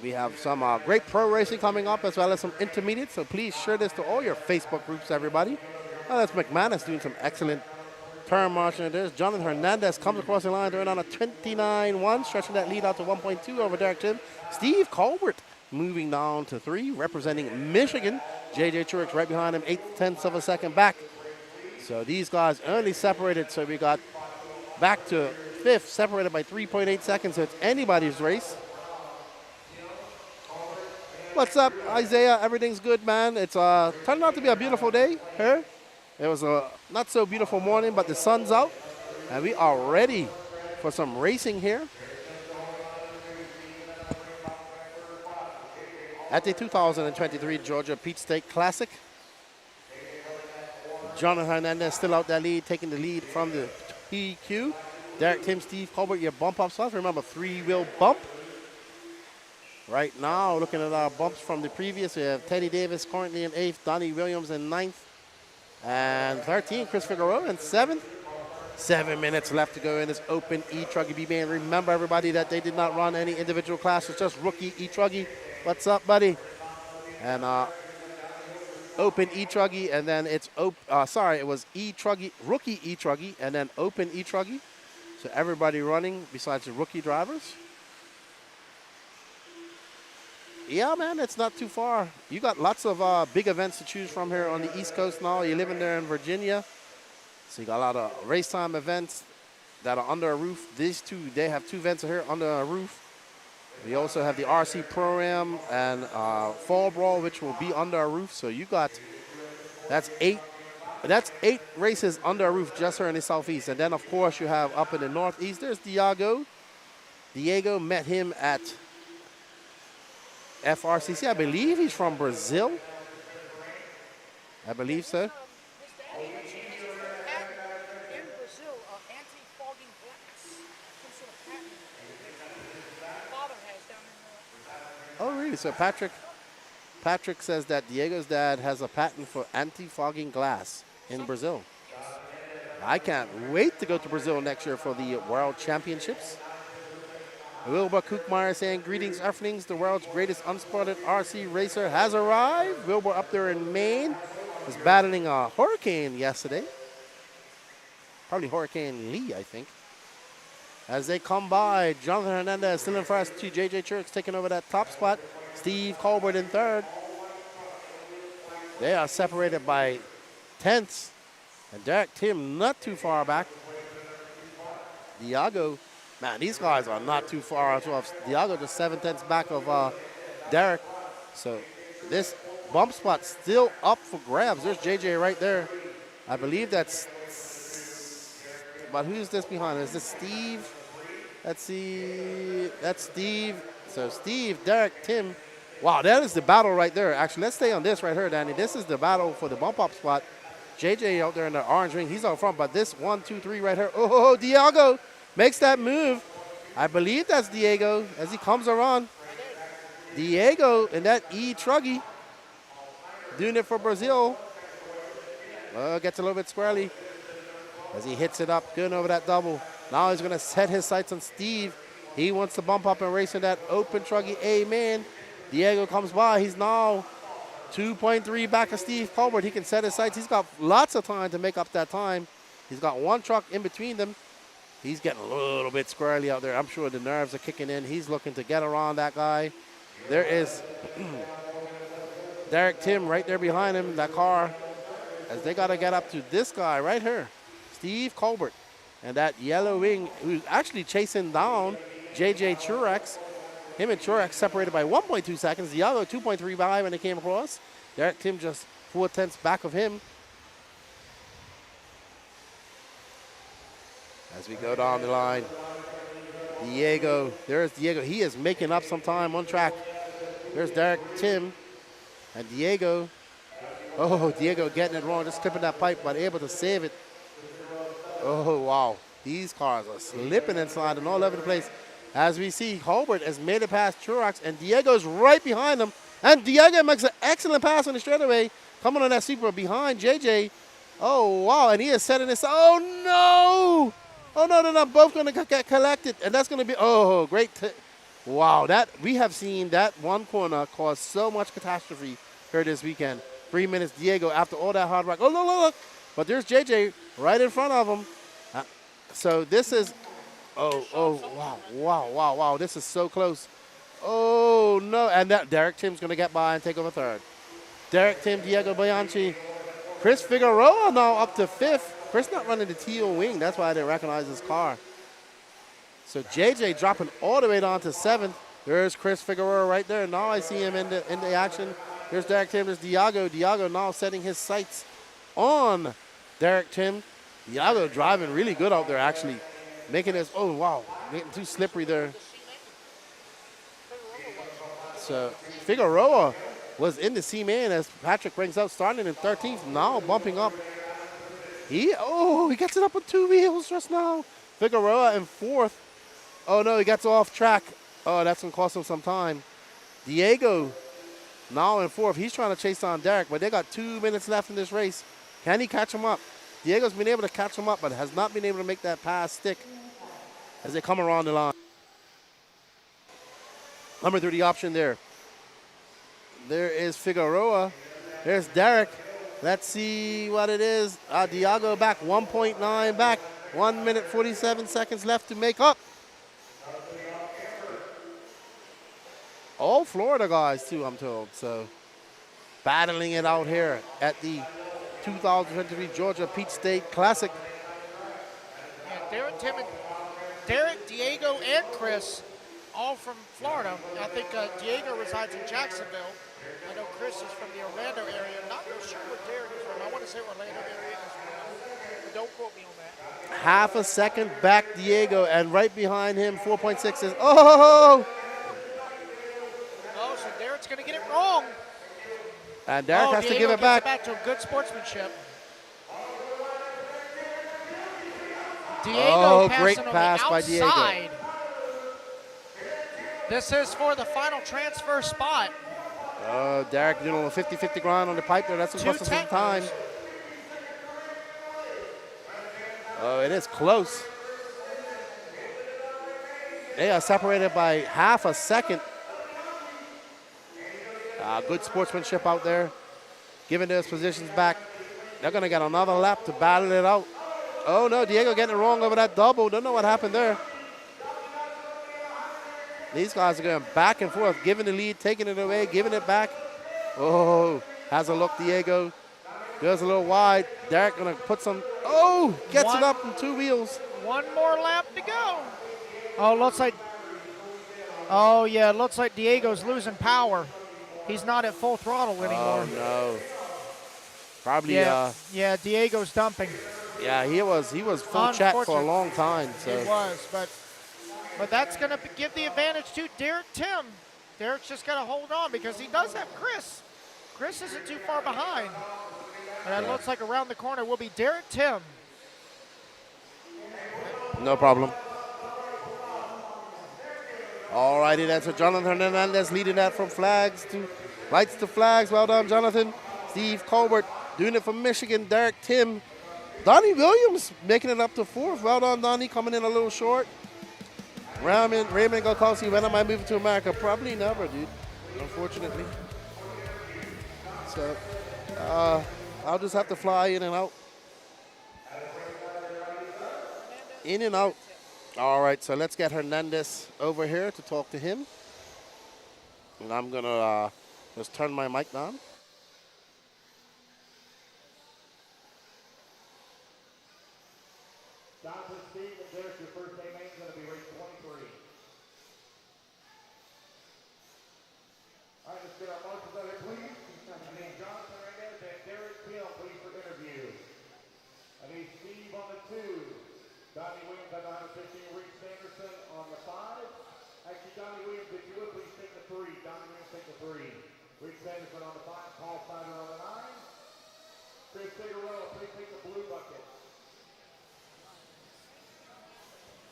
We have some great pro racing coming up, as well as some intermediate. So please share this to all your Facebook groups, everybody. Oh, that's McManus doing some excellent turn marshalling. There's Jonathan Hernandez comes across the line. They're on a 29-1, stretching that lead out to 1.2 over Derek Tim. Steve Colbert moving down to 3, representing Michigan. JJ Truex right behind him, 0.8 of a second back. So these guys only separated. So we got back to 5th, separated by 3.8 seconds. So it's anybody's race. What's up, Isaiah? Everything's good, man. It's turned out to be a beautiful day here. It was a not so beautiful morning, but the sun's out, and we are ready for some racing here. at the 2023 Georgia Peach State Classic. Jonathan Hernandez still out that lead, taking the lead from the PQ. Derek Tim, Steve Colbert, your bump up spots. Remember, 3-wheel bump. Right now, looking at our bumps from the previous, we have Teddy Davis currently in 8th, Donnie Williams in 9th, and 13th, Chris Figueroa in 7th. 7 minutes left to go in this open e-truggy B-Band. Remember, everybody, that they did not run any individual classes, just rookie e-truggy. What's up, buddy? And open e-truggy, and then it's it was e-truggy, rookie e-truggy, and then open e-truggy. So everybody running besides the rookie drivers. Yeah, man, it's not too far. You got lots of big events to choose from here on the East Coast now. You're living there in Virginia. So you got a lot of race time events that are under a roof. These two, they have 2 events here under a roof. We also have the RC Pro-Am and Fall Brawl, which will be under a roof. So you got, that's 8 races under a roof just here in the Southeast. And then, of course, you have up in the Northeast, there's Diego. Diego, met him at FRCC. I believe he's from Brazil. I believe so. Oh, really? So Patrick says that Diego's dad has a patent for anti-fogging glass in Brazil. I can't wait to go to Brazil next year for the World Championships. Wilbur Kookmeyer saying, greetings, Earthlings. The world's greatest unspotted RC racer has arrived. Wilbur up there in Maine was battling a hurricane yesterday. Probably Hurricane Lee, I think. As they come by, Jonathan Hernandez still in first, to JJ Church taking over that top spot. Steve Colbert in third. They are separated by tenths. And Derek Tim not too far back. Diego, man, these guys are not too far off. Diego just 7/10 back of Derek. So this bump spot still up for grabs. There's JJ right there. I believe that's, but who's this behind? Is this Steve? Let's see. That's Steve. So Steve, Derek, Tim. Wow, that is the battle right there. Actually, let's stay on this right here, Danny. This is the battle for the bump up spot. JJ out there in the orange ring. He's out front, but this 1, 2, 3 right here. Oh, Diego makes that move. I believe that's Diego as he comes around. Diego in that e-truggy doing it for Brazil. Gets a little bit squirrely as he hits it up, good over that double. Now he's going to set his sights on Steve. He wants to bump up and race in that open truggy. Amen. Diego comes by. He's now 2.3 back of Steve Colbert. He can set his sights. He's got lots of time to make up that time. He's got one truck in between them. He's getting a little bit squirrely out there. I'm sure the nerves are kicking in. He's looking to get around that guy. There is Derek Tim right there behind him, that car, as they got to get up to this guy right here, Steve Colbert. And that yellow wing, who's actually chasing down JJ Truex. Him and Truex separated by 1.2 seconds. Diego 2.3 by when they came across. Derek Tim just 4/10 back of him. As we go down the line, Diego, there's Diego. He is making up some time on track. There's Derek Tim and Diego. Oh, Diego getting it wrong, just clipping that pipe, but able to save it. Oh, wow. These cars are slipping and sliding all over the place. As we see, Colbert has made it past Truex, and Diego's right behind him. And Diego makes an excellent pass on the straightaway, coming on that super behind JJ. Oh, wow, and he is setting this. Oh, no. Oh, no, they're not both going to get collected. And that's going to be, oh, great. Wow, that we have seen that one corner cause so much catastrophe here this weekend. 3 minutes, Diego, after all that hard work. Oh, look. But there's JJ right in front of him. So this is, wow. This is so close. Oh, no. And that Derek Tim's going to get by and take over third. Derek Tim, Diego Bianchi. Chris Figueroa now up to fifth. Chris not running the teal wing. That's why I didn't recognize his car. So JJ dropping all the way down to seventh. There's Chris Figueroa right there. Now I see him in the action. There's Derek Tim. There's Diego. Diego now setting his sights on Derek Tim. Diego driving really good out there, actually. Making this, oh, wow. Getting too slippery there. So Figueroa was in the C-main as Patrick brings up, starting in 13th, now bumping up. He gets it up on 2 wheels just now. Figueroa in 4th. Oh no, he gets off track. Oh, that's gonna cost him some time. Diego now in 4th. He's trying to chase down Derek, but they got 2 minutes left in this race. Can he catch him up? Diego's been able to catch him up, but has not been able to make that pass stick as they come around the line. Number 30 option there. There is Figueroa. There's Derek. Let's see what it is. Diego back 1.9 back. 1 minute 47 seconds left to make up. All Florida guys too, I'm told. So battling it out here at the 2023 Georgia Peach State Classic. Yeah, Derek, Diego, and Chris, all from Florida. I think Diego resides in Jacksonville. I know Chris is from the Orlando area. I'm not real sure where Derek is from. I want to say Orlando area as well. But don't quote me on that. Half a second back Diego, and right behind him, 4.6 is, oh! Oh, so Derek's going to get it wrong. And Derek has Diego to give it gives back. It back to good sportsmanship. Diego great passing pass on the by Diego. outside. This is for the final transfer spot. Derek doing a little 50-50 grind on the pipe there. That's going to cost him some time. Oh, it is close. They are separated by half a second. Good sportsmanship out there. Giving those positions back. They're going to get another lap to battle it out. Oh, no, Diego getting it wrong over that double. Don't know what happened there. These guys are going back and forth, giving the lead, taking it away, giving it back. Oh, has a look, Diego. Goes a little wide. Derek going to put some, gets it up in 2 wheels. One more lap to go. Oh, looks like Diego's losing power. He's not at full throttle anymore. Oh, no. Probably, yeah, Diego's dumping. Yeah, he was full check for a long time. So. He was, but that's going to give the advantage to Derek Tim. Derek's just got to hold on because he does have Chris. Chris isn't too far behind. And it looks like around the corner will be Derek Tim. No problem. All righty, that's a Jonathan Hernandez leading that from flags to lights to flags. Well done, Jonathan. Steve Colbert doing it from Michigan. Derek Tim. Donnie Williams making it up to 4th. Well done, Donnie, coming in a little short. Raymond Gokowski, when am I moving to America? Probably never, dude, unfortunately. So I'll just have to fly in and out. In and out. All right, so let's get Hernandez over here to talk to him. And I'm going to just turn my mic down. Johnson, Steve, and Derek, your first day main is going to be race 23. All right, let's get our marshals out here, please. I need Jonathan Hernandez and Derek Hill, please, for interview. I need Steve on the 2. Donnie Williams at 115, Rick Sanderson on the 5. Actually, Donnie Williams, if you would, please take the 3. Donnie Williams, take the 3. Rick Sanderson on the 5, Paul Snyder on the 9. Chris Figueroa, please take the blue bucket.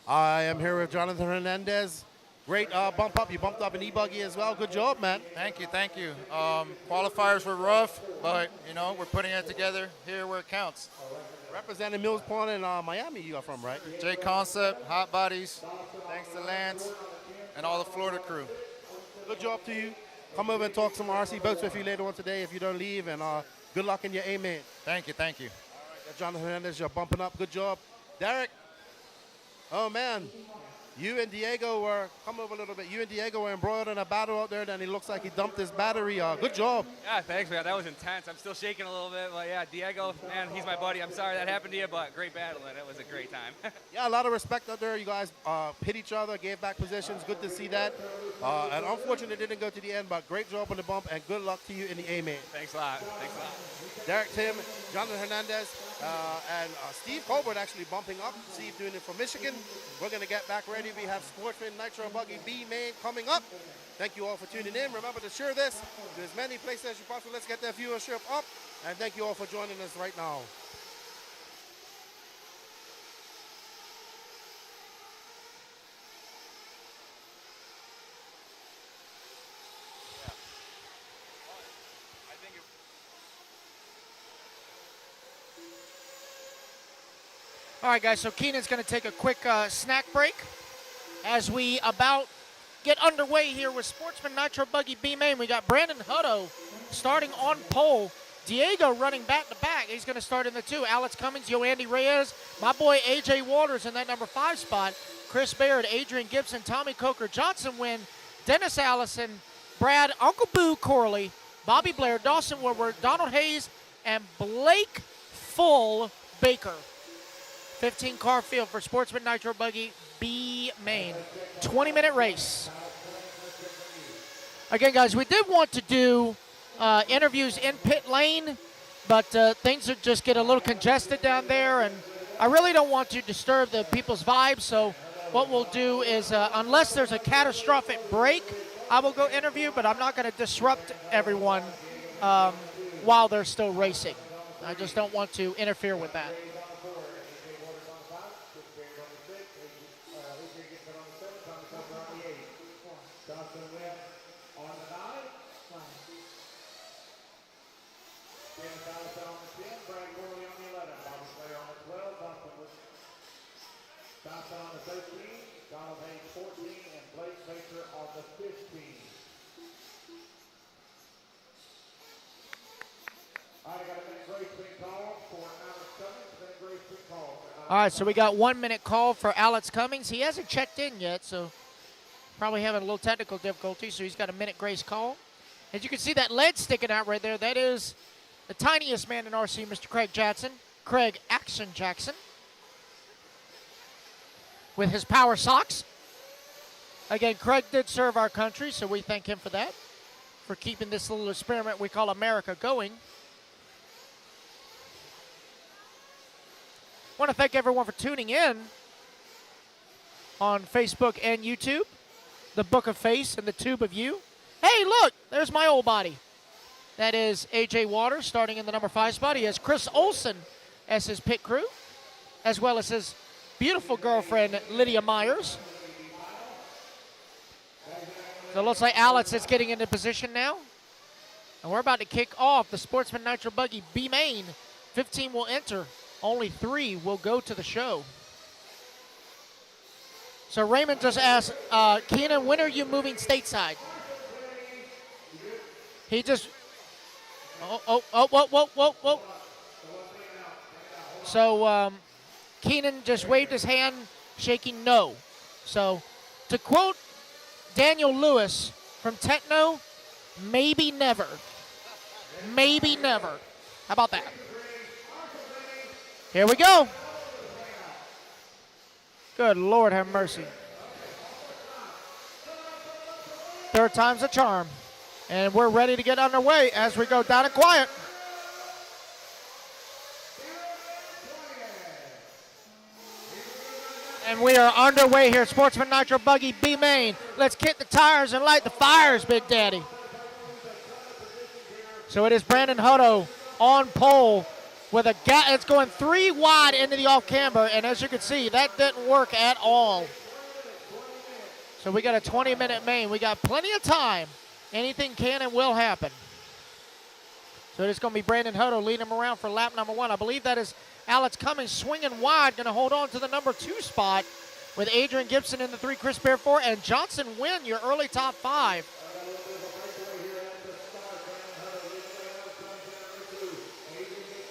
I am here with Jonathan Hernandez. Great bump up. You bumped up an e-buggy as well. Good job, man. Thank you. Qualifiers were rough, but, we're putting it together here where it counts. Representing Mills Pond in Miami you are from, right? J Concept, Hot Bodies, thanks to Lance and all the Florida crew. Good job to you. Come over and talk some RC boats with you later on today if you don't leave, and good luck in your A-main. Thank you. All right, Jonathan Hernandez, you're bumping up. Good job. Derek, oh, man. You and Diego come over a little bit. You and Diego were embroiled in a battle out there, then it looks like he dumped his battery. Good job. Yeah, thanks, man. That was intense. I'm still shaking a little bit, but yeah, Diego, man, he's my buddy. I'm sorry that happened to you, but great battle, and it was a great time. Yeah, a lot of respect out there. You guys hit each other, gave back positions. Good to see that. And unfortunately, it didn't go to the end, but great job on the bump, and good luck to you in the A-main. Thanks a lot. Derek Tim, Jonathan Hernandez, And Steve Colbert actually bumping up. Steve doing it for Michigan. We're going to get back ready. We have Sportsman Nitro Buggy B main coming up. Thank you all for tuning in. Remember to share this to as many places as you possibly. Let's get that viewership up. And thank you all for joining us right now. All right, guys, so Keenan's going to take a quick snack break as we about get underway here with Sportsman Nitro Buggy B main. We got Brandon Hutto starting on pole. Diego running back-to-back. He's going to start in the 2. Alex Cummings, Yoandy Reyes, my boy A.J. Waters in that number 5 spot. Chris Baird, Adrian Gibson, Tommy Coker, Johnson Wynn, Dennis Allison, Brad, Uncle Boo Corley, Bobby Blair, Dawson Woodward, Donald Hayes, and Blake Full Baker. 15-car field for Sportsman Nitro Buggy B main. 20-minute race. Again, guys, we did want to do interviews in pit lane, but things are just get a little congested down there, and I really don't want to disturb the people's vibes, so what we'll do is, unless there's a catastrophic break, I will go interview, but I'm not going to disrupt everyone while they're still racing. I just don't want to interfere with that. Johnson on the 13, Donald Hayes 14, and Blake Baker on the 15. All right, I got a minute grace being called for Alex Cummings. Minute grace being called. All right, so we got 1 minute call for Alex Cummings. He hasn't checked in yet, so probably having a little technical difficulty, so he's got a minute grace call. As you can see that lead sticking out right there, that is the tiniest man in RC, Mr. Craig Jackson, Craig Action Jackson, with his power socks. Again, Craig did serve our country, so we thank him for that, for keeping this little experiment we call America going. I want to thank everyone for tuning in on Facebook and YouTube. The Book of Face and the Tube of You. Hey, look, there's my old body. That is A.J. Waters starting in the number 5 spot. He has Chris Olson as his pit crew, as well as his beautiful girlfriend, Lydia Myers. So it looks like Alex is getting into position now. And we're about to kick off the Sportsman Nitro Buggy B main. 15 will enter. Only 3 will go to the show. So Raymond just asked, Keenan, when are you moving stateside? He just, whoa. So Keenan just waved his hand, shaking no. So to quote Daniel Lewis from Techno, maybe never. Maybe never. How about that? Here we go. Good Lord have mercy. Third time's a charm. And we're ready to get underway as we go down and quiet. And we are underway here, Sportsman Nitro Buggy B main. Let's kick the tires and light the fires, Big Daddy. So it is Brandon Hutto on pole with a gap. It's going 3 wide into the off camber, and as you can see, that didn't work at all. So we got a 20-minute main. We got plenty of time. Anything can and will happen. So it's going to be Brandon Hutto leading him around for lap number 1. I believe that is Alex Cummings swinging wide, going to hold on to the number 2 spot with Adrian Gibson in the 3, Chris Baird 4, and Johnson Wynn, your early top 5.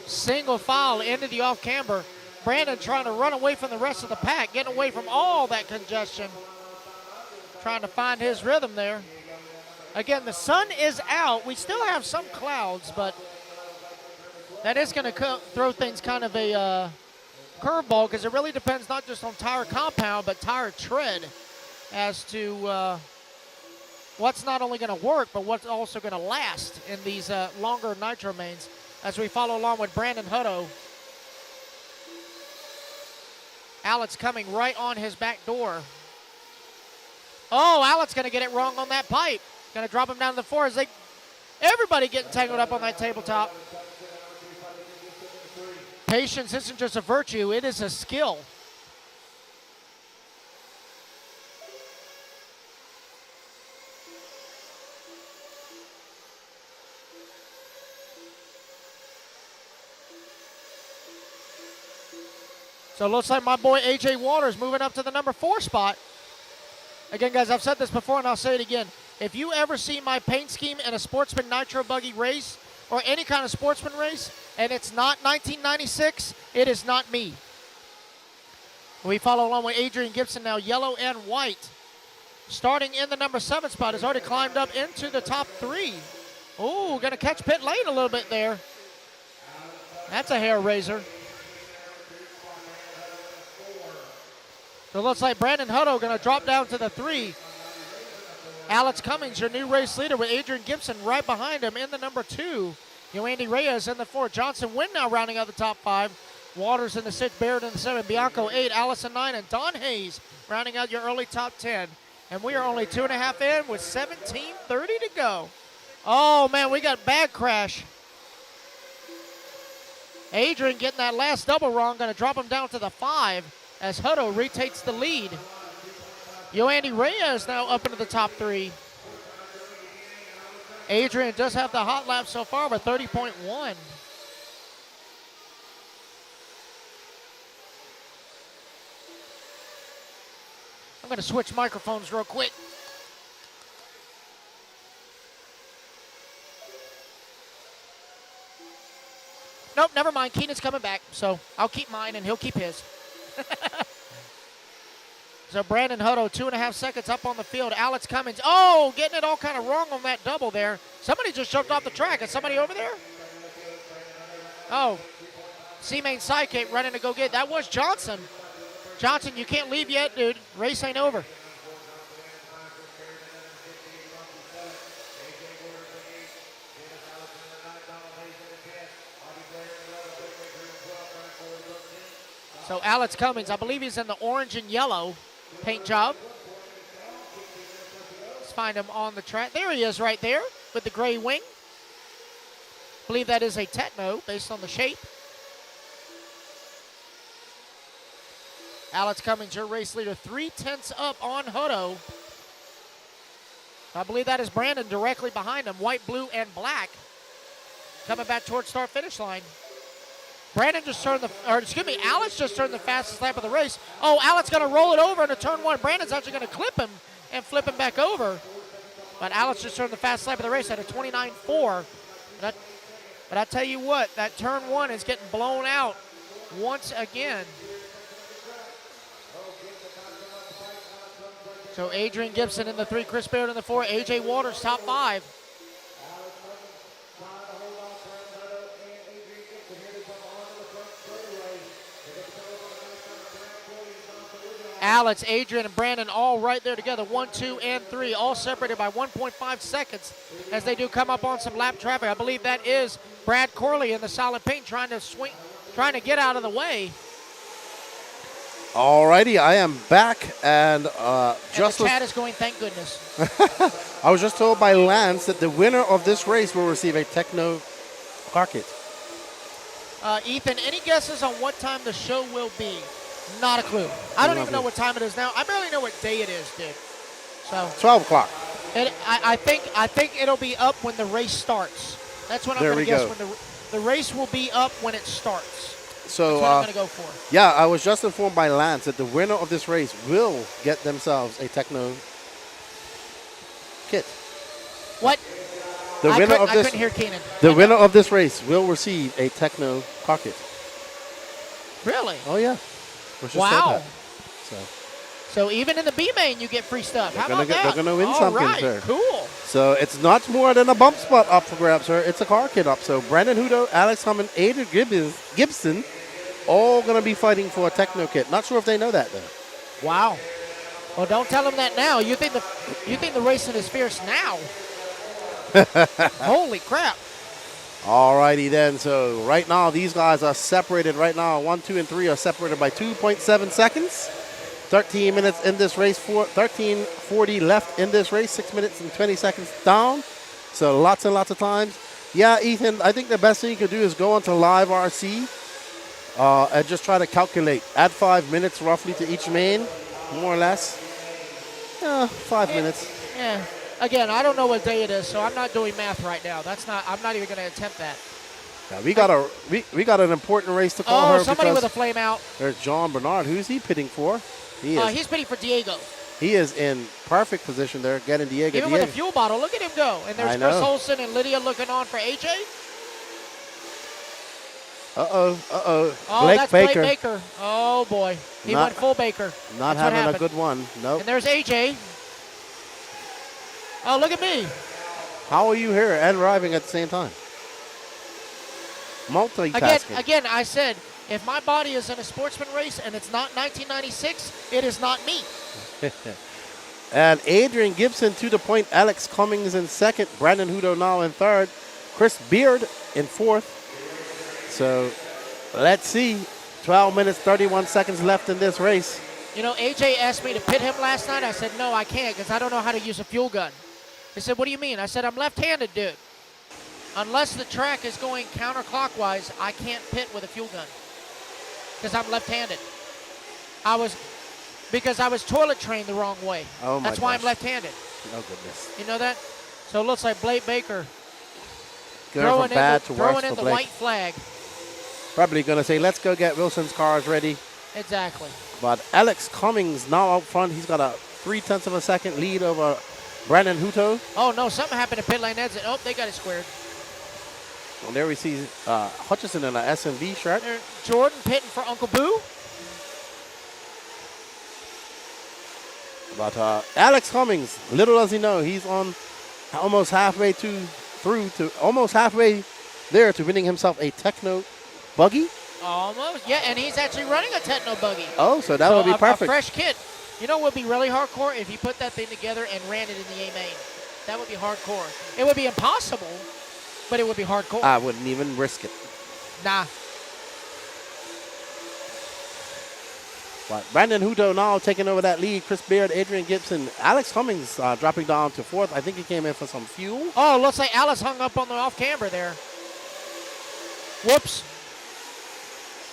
Single file into the off camber. Brandon trying to run away from the rest of the pack, getting away from all that congestion. Trying to find his rhythm there. Again, the sun is out. We still have some clouds, but that is going to throw things kind of a curveball, because it really depends not just on tire compound, but tire tread as to what's not only going to work, but what's also going to last in these longer nitro mains. As we follow along with Brandon Hutto Alex coming right on his back door. Oh, Alex going to get it wrong on that pipe. Going to drop him down to the floor as everybody getting tangled up on that tabletop. Patience isn't just a virtue, it is a skill. So it looks like my boy AJ Waters moving up to the number 4 spot. Again, guys, I've said this before and I'll say it again. If you ever see my paint scheme in a Sportsman Nitro buggy race or any kind of sportsman race and it's not 1996, it is not me. We follow along with Adrian Gibson now, yellow and white. Starting in the number 7 spot, has already climbed up into the top 3. Ooh, going to catch pit lane a little bit there. That's a hair raiser. So it looks like Brandon Hutto going to drop down to the 3. Alex Cummings, your new race leader, with Adrian Gibson right behind him in the number 2. Yoandy Reyes in the 4. Johnson Wynn now rounding out the top 5. Waters in the 6, Barrett in the 7, Bianco 8, Allison 9, and Don Hayes rounding out your early top 10. And we are only 2.5 in with 17:30 to go. Oh, man, we got bad crash. Adrian getting that last double wrong, going to drop him down to the 5. As Hutto retakes the lead. Yoandy Reyes now up into the top 3. Adrian does have the hot lap so far with 30.1. I'm going to switch microphones real quick. Nope, never mind. Keenan's coming back, so I'll keep mine and he'll keep his. So Brandon Hutto, 2.5 seconds up on the field. Alex Cummings, oh, getting it all kind of wrong on that double there. Somebody just jumped off the track. Is somebody over there? Oh, C-Main sidekick running to go get. That was Johnson. Johnson, you can't leave yet, dude. Race ain't over. So Alex Cummings, I believe he's in the orange and yellow paint job. Let's find him on the track. There he is right there with the gray wing. I believe that is a Techno based on the shape. Alex Cummings, your race leader, 3/10 up on Hutto. I believe that is Brandon directly behind him, white, blue, and black. Coming back towards start-finish line. Alex just turned the fastest lap of the race. Oh, Alex going to roll it over into turn 1. Brandon's actually going to clip him and flip him back over. But Alex just turned the fastest lap of the race at a 29.4. But I tell you what, that turn 1 is getting blown out once again. So Adrian Gibson in the 3, Chris Barrett in the 4, AJ Waters top 5. Alex, Adrian, and Brandon all right there together, 1, 2, and 3, all separated by 1.5 seconds as they do come up on some lap traffic. I believe that is Brad Corley in the solid paint trying to get out of the way. Alrighty, I am back, and the chat is going, thank goodness. I was just told by Lance that the winner of this race will receive a Techno car kit. Ethan, any guesses on what time the show will be? Not a clue. I don't even know what time it is now. I barely know what day it is, dude. So 12 o'clock. I think it'll be up when the race starts. That's what I'm going to guess. When the race will be up when it starts. So that's what I'm going to go for. Yeah, I was just informed by Lance that the winner of this race will get themselves a Techno kit. What? I couldn't hear Keenan. The winner of this race will receive a Techno car kit. Really? Oh yeah. Wow. So even in the B main, you get free stuff. How about that? They're going to win something, right, sir. Cool. So it's not more than a bump spot up for grabs, sir. It's a car kit up. So Brandon Hutto, Alex Hammond, Adrian Gibson, all going to be fighting for a Techno kit. Not sure if they know that, though. Wow. Well, don't tell them that now. You think the racing is fierce now? Holy crap. All righty then. So right now, these guys are separated right now. 1, 2, and 3 are separated by 2.7 seconds. 13 minutes in this race, 13:40 left in this race, 6 minutes and 20 seconds down. So lots and lots of times. Yeah, Ethan, I think the best thing you could do is go onto live RC and just try to calculate. Add 5 minutes roughly to each main, more or less. 5 minutes. Yeah. Again, I don't know what day it is, so I'm not doing math right now. I'm not even going to attempt that. Yeah, we got an important race to call her. Oh, somebody with a flame out. There's John Bernard. Who's he pitting for? He's pitting for Diego. He is in perfect position there, getting Diego. Even with a fuel bottle, look at him go. And there's I Chris know. Olsen and Lydia looking on for AJ. Uh-oh. Oh, Blake that's Baker. Blake Baker. Oh, boy. He went full Baker. Not That's having a good one. Nope. And there's AJ. Oh, look at me. How are you here and driving at the same time? Multitasking. Again, I said, if my body is in a Sportsman race and it's not 1996, it is not me. And Adrian Gibson to the point. Alex Cummings in second. Brandon Hudo now in third. Chris Beard in fourth. So let's see. 12 minutes, 31 seconds left in this race. You know, AJ asked me to pit him last night. I said, no, I can't because I don't know how to use a fuel gun. He said, what do you mean? I said, I'm left-handed, dude. Unless the track is going counterclockwise, I can't pit with a fuel gun because I'm left-handed. Because I was toilet trained the wrong way. Oh my That's why gosh. I'm left-handed. Oh, goodness. You know that? So it looks like Blake Baker Going from bad to worse throwing in for the Blake. white flag. Probably going to say, let's go get Wilson's cars ready. Exactly. But Alex Cummings now out front. He's got a 0.3 of a second lead over Brandon Hutto. Oh, no, something happened to pit lane exit. Oh, they got it squared. And there we see Hutchison in an SMV shirt. Jordan pitting for Uncle Boo. But Alex Cummings, little does he know, he's on almost halfway almost halfway there to winning himself a Techno buggy. Almost. Yeah, and he's actually running a Techno buggy. Oh, so that would be perfect. A fresh kit. You know what would be really hardcore? If you put that thing together and ran it in the A main. That would be hardcore. It would be impossible, but it would be hardcore. I wouldn't even risk it. Nah. But Brandon Hutto now taking over that lead. Chris Beard, Adrian Gibson, Alex Cummings dropping down to fourth. I think he came in for some fuel. Oh, looks like Alice hung up on the off-camber there. Whoops.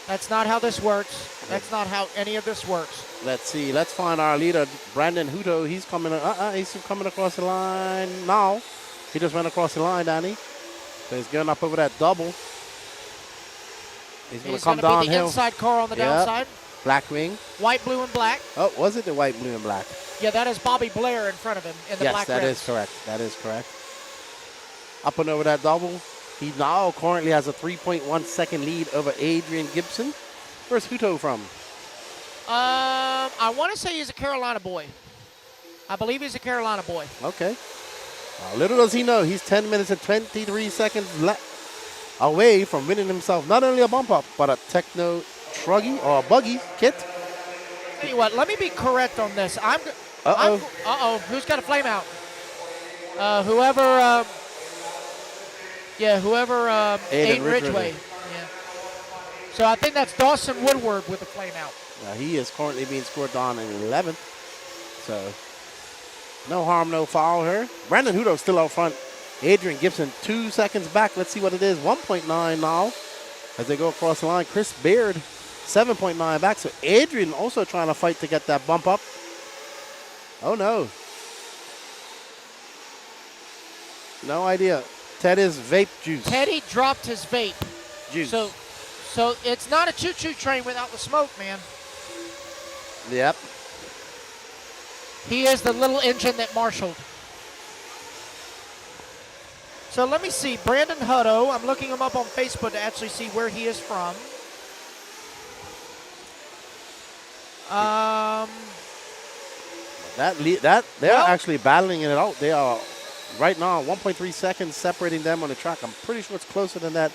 That's not how this works. That's not how any of this works. Let's see. Let's find our leader, Brandon Hutto. He's coming. He's coming across the line now. He just went across the line, Danny. So he's going up over that double. He's going to come downhill. Be the inside car on the downside. Black wing. White, blue, and black. Oh, was it the white, blue, and black? Yeah, that is Bobby Blair in front of him in the black Yes, that rims. is correct. That is correct. Up and over that double. He now currently has a 3.1 second lead over Adrian Gibson. Where's Hutto from? I want to say he's a Carolina boy. I believe he's a Carolina boy. Okay. Little does he know, he's 10 minutes and 23 seconds away from winning himself not only a bump up, but a Techno truggy or a buggy kit. Tell you what, let me be correct on this. Uh-oh. Who's got a flame out? Whoever Aiden Ridgway. Yeah. So I think that's Dawson Woodward with a flame out. He is currently being scored down in 11th. So no harm, no foul here. Brandon Hutto still out front. Adrian Gibson 2 seconds back. Let's see what it is. 1.9 now as they go across the line. Chris Beard 7.9 back. So Adrian also trying to fight to get that bump up. Oh no. No idea. Ted is vape juice. Teddy dropped his vape. Juice. So it's not a choo-choo train without the smoke, man. Yep. He is the little engine that marshaled. So let me see. Brandon Hutto. I'm looking him up on Facebook to actually see where he is from. They're actually battling it out. They are right now 1.3 seconds separating them on the track. I'm pretty sure it's closer than that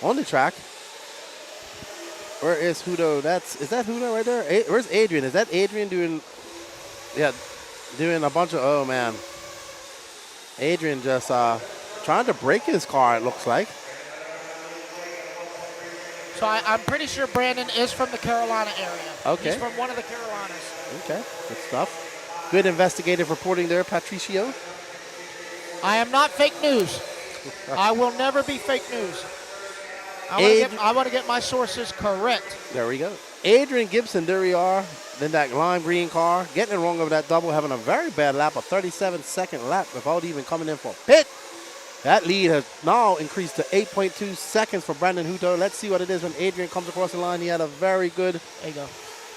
on the track. Where is Hutto? Is that Hutto right there? Where's Adrian? Is that Adrian doing a bunch of, oh man. Adrian just trying to break his car, it looks like. So I'm pretty sure Brandon is from the Carolina area. Okay. He's from one of the Carolinas. Okay, good stuff. Good investigative reporting there, Patricio. I am not fake news. I will never be fake news. I want to get my sources correct. There we go. Adrian Gibson, there we are. Then that lime green car, getting it wrong over that double, having a very bad lap, a 37-second lap without even coming in for a pit. That lead has now increased to 8.2 seconds for Brandon Hutto. Let's see what it is when Adrian comes across the line. He had a very good. There you go.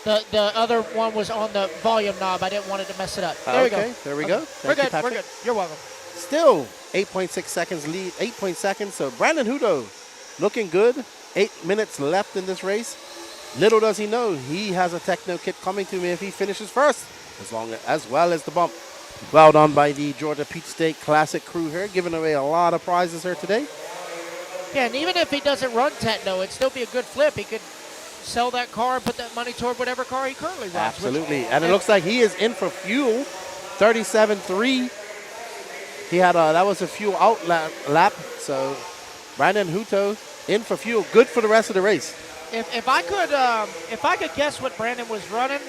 The other one was on the volume knob. I didn't want it to mess it up. There we go. There we go. We're Thank you, good. We're good. You're welcome. Still 8.6 seconds lead, 8 seconds. So Brandon Hutto looking good. 8 minutes left in this race. Little does he know, he has a techno kit coming to me if he finishes first, as well as the bump. Well done by the Georgia Peach State Classic crew here, giving away a lot of prizes here today. Yeah, and even if he doesn't run techno, it'd still be a good flip. He could sell that car and put that money toward whatever car he currently runs. Absolutely, and it looks like he is in for fuel, 37.3. He had that was a fuel out lap, so Brandon Hutto in for fuel, good for the rest of the race. If I could guess what Brandon was running,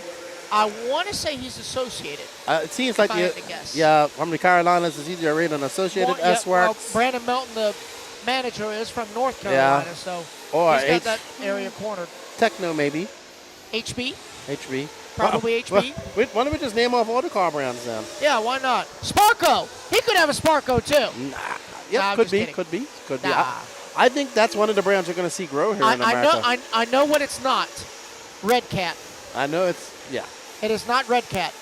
I want to say he's associated. It seems like from the Carolinas, it's easier to rate an associated S-Works. Well, Brandon Melton, the manager, is from North Carolina, so he's got that area cornered. Techno maybe. HB. HB. Probably HB. Why don't we just name off all the car brands then? Yeah, why not? Sparko. He could have a Sparko too. Yeah, could be. I think that's one of the brands you're going to see grow here in America. I know what it's not. Red Cat. I know it's, yeah. It is not Red Cat.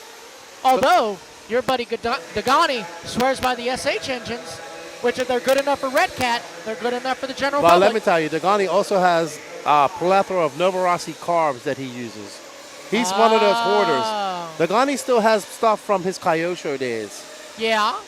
Although, your buddy Dagani swears by the SH engines, which if they're good enough for Red Cat, they're good enough for the general public. Well, let me tell you, Dagani also has a plethora of WRCE carbs that he uses. He's one of those hoarders. Dagani still has stuff from his Kyosho days. Yeah.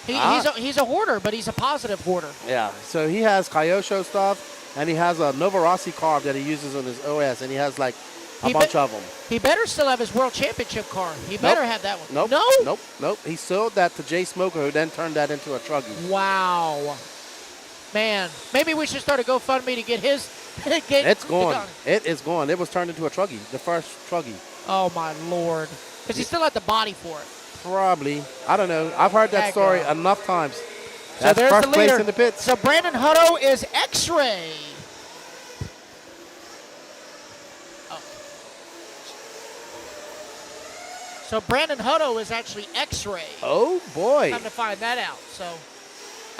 He's a hoarder, but he's a positive hoarder. Yeah, so he has Kyosho stuff, and he has a WRCE carb that he uses on his OS, and he has like a bunch of them. He better still have his World Championship car. He better have that one. Nope. He sold that to Jay Smoker, who then turned that into a truggy. Wow. Man, maybe we should start a GoFundMe to get his. It's gone. It is gone. It was turned into a truggy, the first truggy. Oh, my Lord. Because he still had the body for it. Probably. I don't know. I've heard that story enough times. That's so first the place in the pits. So Brandon Hutto is X-Ray. Oh. So Brandon Hutto is actually X-Ray. Oh boy. Time to find that out. So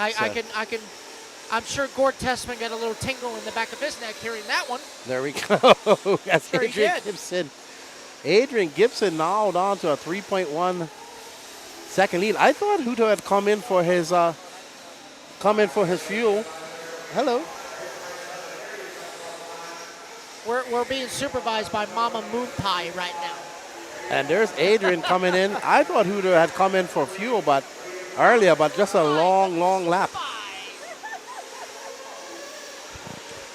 I can. I'm sure Gord Tessman got a little tingle in the back of his neck hearing that one. There we go. That's sure Adrian Gibson. Adrian Gibson now down to a 3.1 second lead. I thought Hutto had come in for his fuel. Hello. We're being supervised by Mama Moon Pie right now. And there's Adrian coming in. I thought Hutto had come in for fuel, but just a long lap.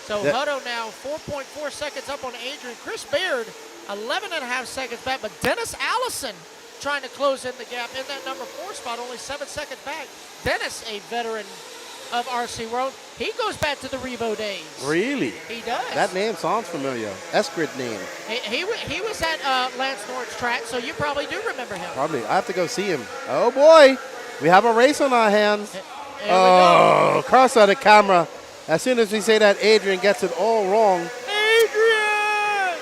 So Hutto now 4.4 seconds up on Adrian. Chris Beard 11.5 seconds back, but Dennis Allison trying to close in the gap in that number 4 spot, only 7 seconds back. Dennis, a veteran of RC World, he goes back to the Revo days. Really? He does. That name sounds familiar. Eskrid name. He was at Lance Norton's track, so you probably do remember him. Probably. I have to go see him. Oh boy, we have a race on our hands. Here we go. Cross out the camera. As soon as we say that, Adrian gets it all wrong. Adrian!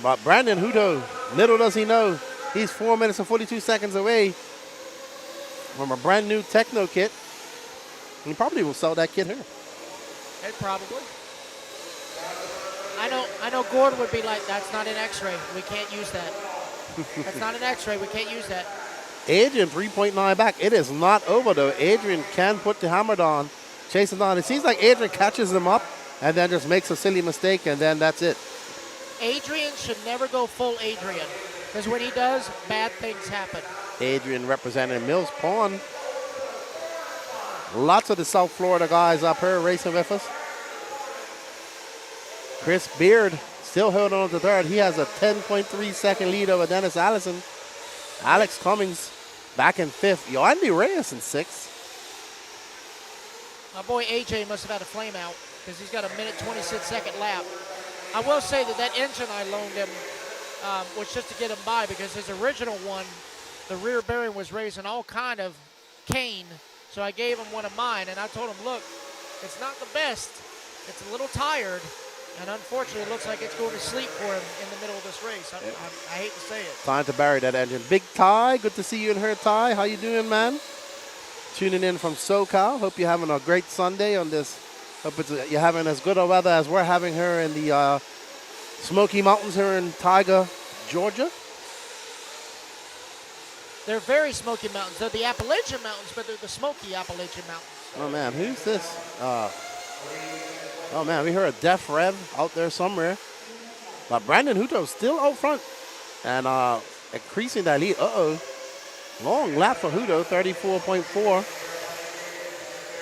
But Brandon Hutto, little does he know, he's 4 minutes and 42 seconds away from a brand new techno kit. He probably will sell that kit here. Probably. I know Gordon would be like, that's not an X-ray. We can't use that. That's not an X-ray. We can't use that. Adrian 3.9 back. It is not over though. Adrian can put the hammer down, chase it down. It seems like Adrian catches him up and then just makes a silly mistake and then that's it. Adrian should never go full Adrian because when he does, bad things happen. Adrian representing Mills Pond. Lots of the South Florida guys up here racing with us. Chris Beard still holding on to third. He has a 10.3 second lead over Dennis Allison. Alex Cummings back in 5th. Yoandy Reyes in 6th. My boy AJ must have had a flame out because he's got a minute 26-second lap. I will say that engine I loaned him was just to get him by because his original one, the rear bearing was raising all kind of cane. So I gave him one of mine, and I told him, look, it's not the best. It's a little tired, and unfortunately, it looks like it's going to sleep for him in the middle of this race. I hate to say it. Time to bury that engine. Big Ty, good to see you and her, Ty. How you doing, man? Tuning in from SoCal. Hope you're having a great Sunday on this. Hope you're having as good a weather as we're having here in the Smoky Mountains here in Tiger, Georgia. They're very Smoky Mountains. They're the Appalachian Mountains, but they're the Smoky Appalachian Mountains. Oh, man, who's this? Oh, man, we heard a Def Rev out there somewhere. But Brandon Hutto's still out front and increasing that lead. Uh-oh. Long lap for Hutto, 34.4.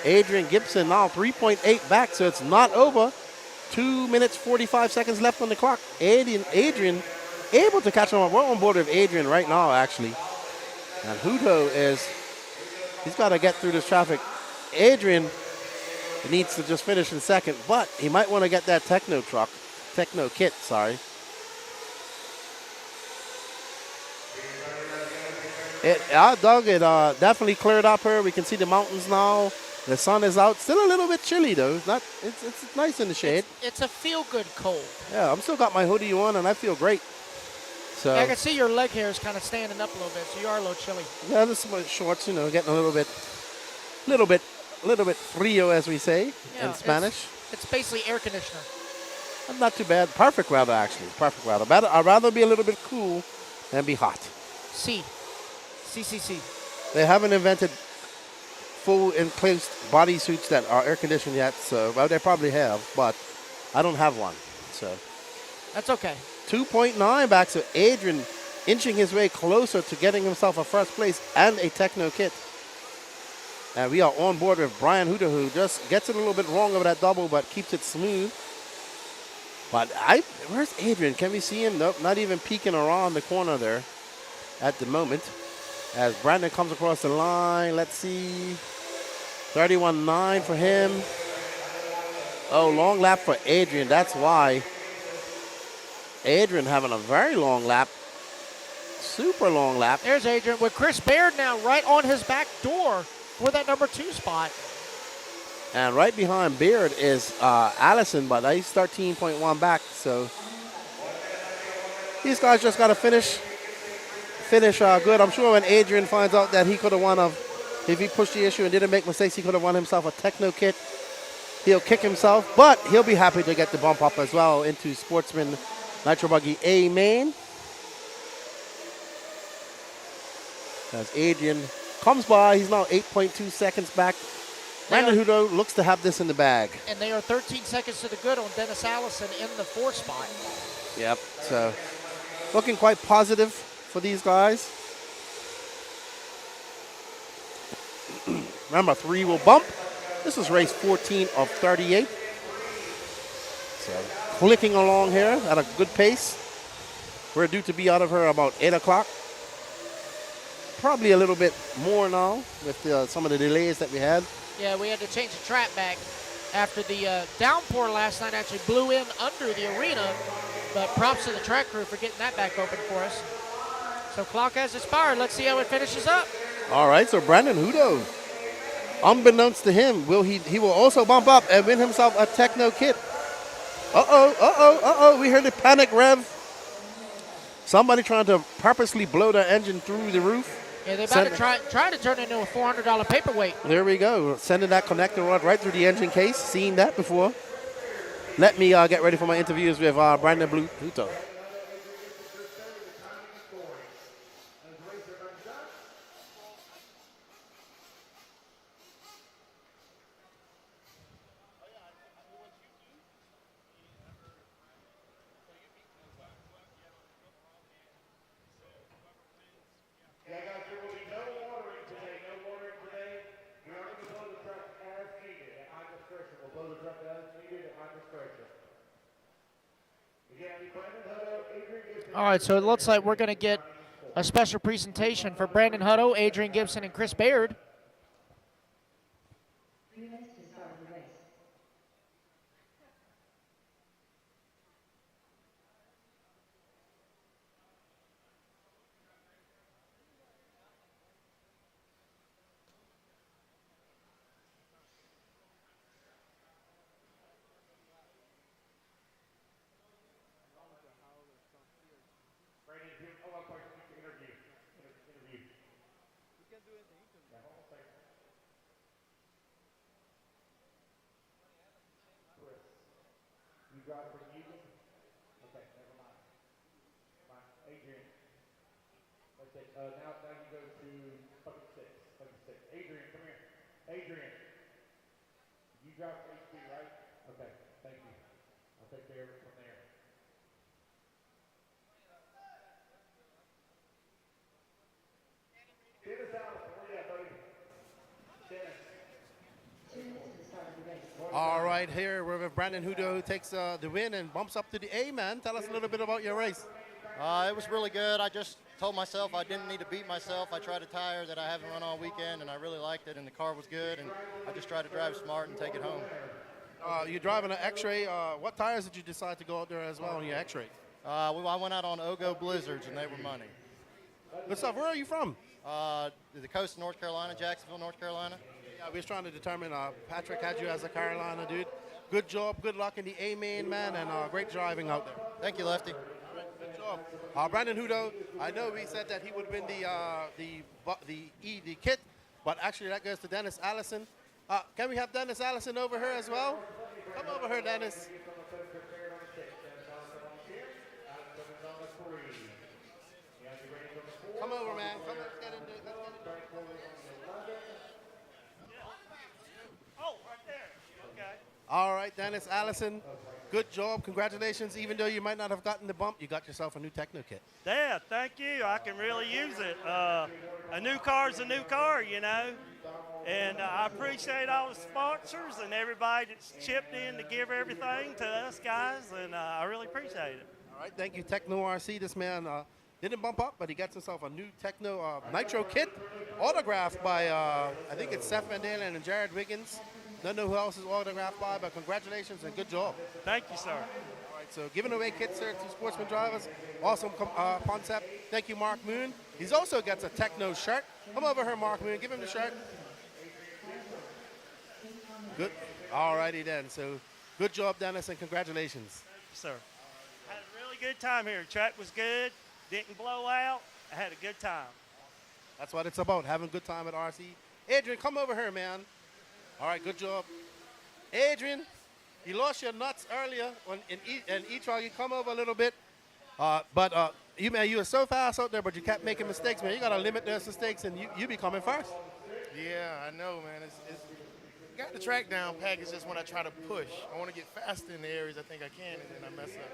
Adrian Gibson now 3.8 back, so it's not over. 2 minutes, 45 seconds left on the clock. Adrian able to catch him. We're on board with Adrian right now, actually. And Hutto he's got to get through this traffic. Adrian needs to just finish in second, but he might want to get that Techno kit, sorry. Doug, it definitely cleared up here. We can see the mountains now. The sun is out. Still a little bit chilly, though. It's nice in the shade. It's a feel-good cold. Yeah, I'm still got my hoodie on, and I feel great. So yeah, I can see your leg hair is kind of standing up a little bit, so you are a little chilly. Yeah, this is my shorts, getting a little bit frio, as we say in Spanish. It's basically air conditioner. Not too bad. Perfect weather, actually. Perfect weather. I'd rather be a little bit cool than be hot. C. They haven't invented full enclosed body suits that are air conditioned yet, so well, they probably have, but I don't have one. So that's okay. 2.9 back, so Adrian inching his way closer to getting himself a first place and a Techno kit. And we are on board with Brian Hutto, who just gets it a little bit wrong over that double, but keeps it smooth. But where's Adrian? Can we see him? Nope, not even peeking around the corner there at the moment. As Brandon comes across the line, let's see, 31.9 for him. Oh, long lap for Adrian. That's why. Adrian having a very long lap. Super long lap. There's Adrian with Chris Baird now right on his back door for that number 2 spot. And right behind Baird is Allison, but he's 13.1 back. So these guys just got to finish good. I'm sure when Adrian finds out that he could have won if he pushed the issue and didn't make mistakes, he could have won himself a Techno kit. He'll kick himself, but he'll be happy to get the bump up as well into Sportsman Nitro Buggy A main. As Adrian comes by, he's now 8.2 seconds back. Brandon Hutto looks to have this in the bag. And they are 13 seconds to the good on Dennis Allison in the 4 spot. Yep, so looking quite positive for these guys. Remember, 3 will bump. This is race 14 of 38. So clicking along here at a good pace. We're due to be out of here about 8 o'clock. Probably a little bit more now with some of the delays that we had. Yeah, we had to change the track back after the downpour last night actually blew in under the arena. But props to the track crew for getting that back open for us. So clock has expired. Let's see how it finishes up. All right, so Brandon Hutto, unbeknownst to him, he will also bump up and win himself a Techno kit. We heard the panic rev. Somebody trying to purposely blow their engine through the roof. Yeah, they're about to try to turn it into a $400 paperweight. There we go. Sending that connector rod right through the engine case. Seen that before. Let me get ready for my interviews with Brandon Hutto. All right, so it looks like we're going to get a special presentation for Brandon Hutto, Adrian Gibson, and Chris Baird. 3 minutes to start. You drive for Egan? Okay, never mind. Fine. Adrian. Let's see. Now you go to bucket 6. Bucket 6. Adrian, come here. Adrian. You drive for HB, right? Okay, thank you. I'll take care of it from there. Dennis Allison, where you at, buddy? Dennis. All right, here we're with Brandon Hudo, who takes the win and bumps up to the A, man. Tell us a little bit about your race. It was really good. I just told myself I didn't need to beat myself. I tried a tire that I haven't run all weekend, and I really liked it, and the car was good, and I just tried to drive smart and take it home. You're driving an X-Ray. What tires did you decide to go out there as well on your X-Ray? I went out on Ogo Blizzards, and they were money. Good stuff. Where are you from? The coast of North Carolina, Jacksonville, North Carolina. Yeah, we was trying to determine. Patrick had you as a Carolina dude. Good job. Good luck in the A main, man, and great driving out there. Thank you, Lefty. Good job. Brandon Hudo, I know we said that he would win the kit, but actually that goes to Dennis Allison. Can we have Dennis Allison over here as well? Come over here, Dennis. Come over, man. Come, let's get into it. Oh, right there. Okay. All right, Dennis Allison, good job. Congratulations. Even though you might not have gotten the bump, you got yourself a new Techno kit. Yeah, thank you. I can really use it. A new car's a new car, you know. And I appreciate all the sponsors and everybody that's chipped in to give everything to us guys, and I really appreciate it. All right, thank you, Techno RC. This man didn't bump up, but he gets himself a new Techno Nitro kit, autographed by, I think it's Seth Van Dalen and Jared Wiggins. Don't know who else is autographed by, but congratulations and good job. Thank you, sir. All right, so giving away kits here to Sportsman drivers. Awesome concept. Thank you, Mark Moon. He also gets a Techno shirt. Come over here, Mark Moon. Give him the shirt. Good. All righty then. So good job, Dennis, and congratulations. Sir. Had a really good time here. Track was good. Didn't blow out. I had a good time. That's what it's about, having a good time at RC. Adrian, come over here, man. All right, good job. Adrian, you lost your nuts earlier in e-truggy. Come over a little bit. You were so fast out there, but you kept making mistakes, man. You got to limit those mistakes, and you be coming first. Yeah, I know, man. It's got the track down pat. It's just when I try to push. I want to get faster in the areas I think I can, and then I mess up.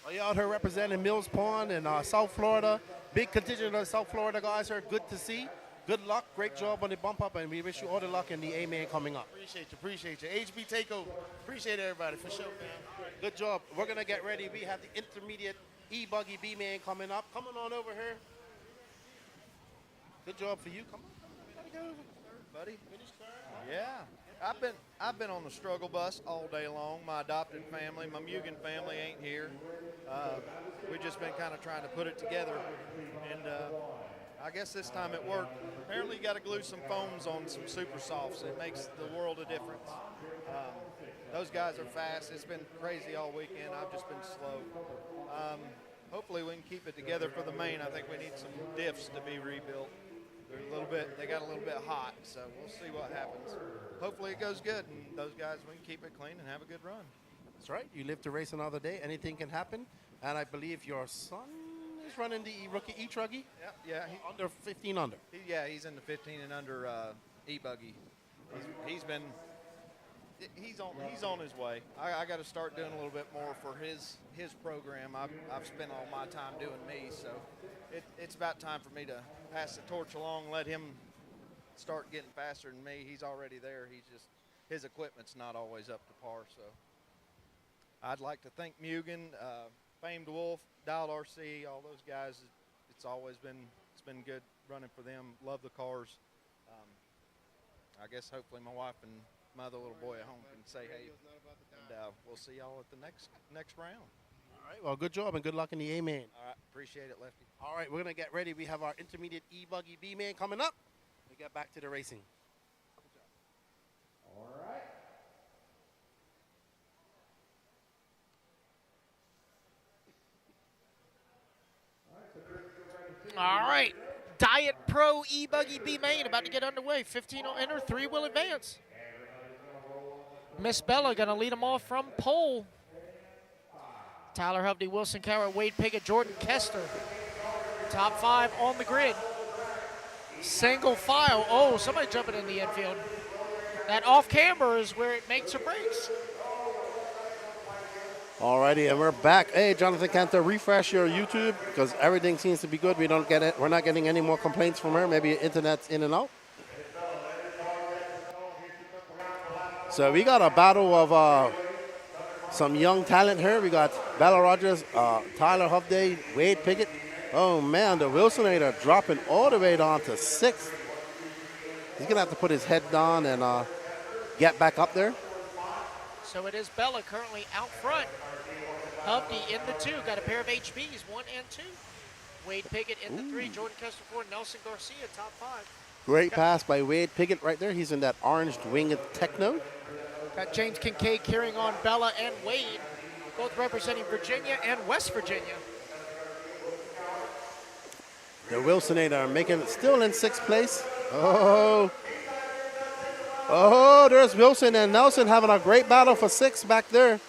Well, you out here representing Mills Pond in South Florida. Big contingent of South Florida guys here. Good to see. Good luck. Great job on the bump up, and we wish you all the luck in the A-Man coming up. Appreciate you. HB Takeover. Appreciate everybody for sure, man. Good job. We're going to get ready. We have the intermediate e-buggy B-Man coming up. Coming on over here. Good job for you. Come on. Go, buddy. Finish turn. Yeah. I've been on the struggle bus all day long. My adopted family, my Mugen family ain't here. We've just been kind of trying to put it together. And I guess this time it worked. Apparently you got to glue some foams on some super softs. It makes the world of difference. Those guys are fast. It's been crazy all weekend. I've just been slow. Hopefully we can keep it together for the main. I think we need some diffs to be rebuilt. They got a little bit hot, so we'll see what happens. Hopefully it goes good, and those guys, we can keep it clean and have a good run. That's right. You live to race another day. Anything can happen. And I believe your son is running the rookie e-truggy. Yeah. Under 15 under. He's in the 15 and under e-buggy. He's on his way. I got to start doing a little bit more for his program. I've spent all my time doing me, so it's about time for me to pass the torch along, let him start getting faster than me. He's already there. His equipment's not always up to par. So I'd like to thank Mugen, Famed Wolf, WRCE, all those guys. It's been good running for them. Love the cars. I guess hopefully my wife and my other little boy at home can say hey, and we'll see y'all at the next round. All right, well, good job and good luck in the A-Man. All right, appreciate it, Lefty. All right, we're going to get ready. We have our intermediate e-buggy B-Man coming up. We get back to the racing. All right. All right, Diet Pro e-buggy B main about to get underway. 15 will enter, 3 will advance. Miss Bella going to lead them off from pole. Tyler Hovde, Wilson Cowart, Wade Pickett, Jordan Kester. Top 5 on the grid. Single file. Oh, somebody jumping in the infield. That off camber is where it makes or breaks. Alrighty, and we're back. Hey, Jonathan Cantor, refresh your YouTube because everything seems to be good. We don't get it. We're not getting any more complaints from her. Maybe internet's in and out. So we got a battle of some young talent here. We got Bella Rogers, Tyler Hovde, Wade Pickett. Oh man, the Wilsonator dropping all the way down to 6th. He's gonna have to put his head down and get back up there. So it is Bella currently out front. Hovde in the 2, got a pair of HBs, 1 and 2. Wade Pickett in the 3, Jordan Kester 4, Nelson Garcia top 5. Great pass by Wade Pickett right there. He's in that orange winged Techno. Got James Kincaid carrying on Bella and Wade, both representing Virginia and West Virginia. The Wilsonator making it still in 6th place. Oh, there's Wilson and Nelson having a great battle for 6 back there.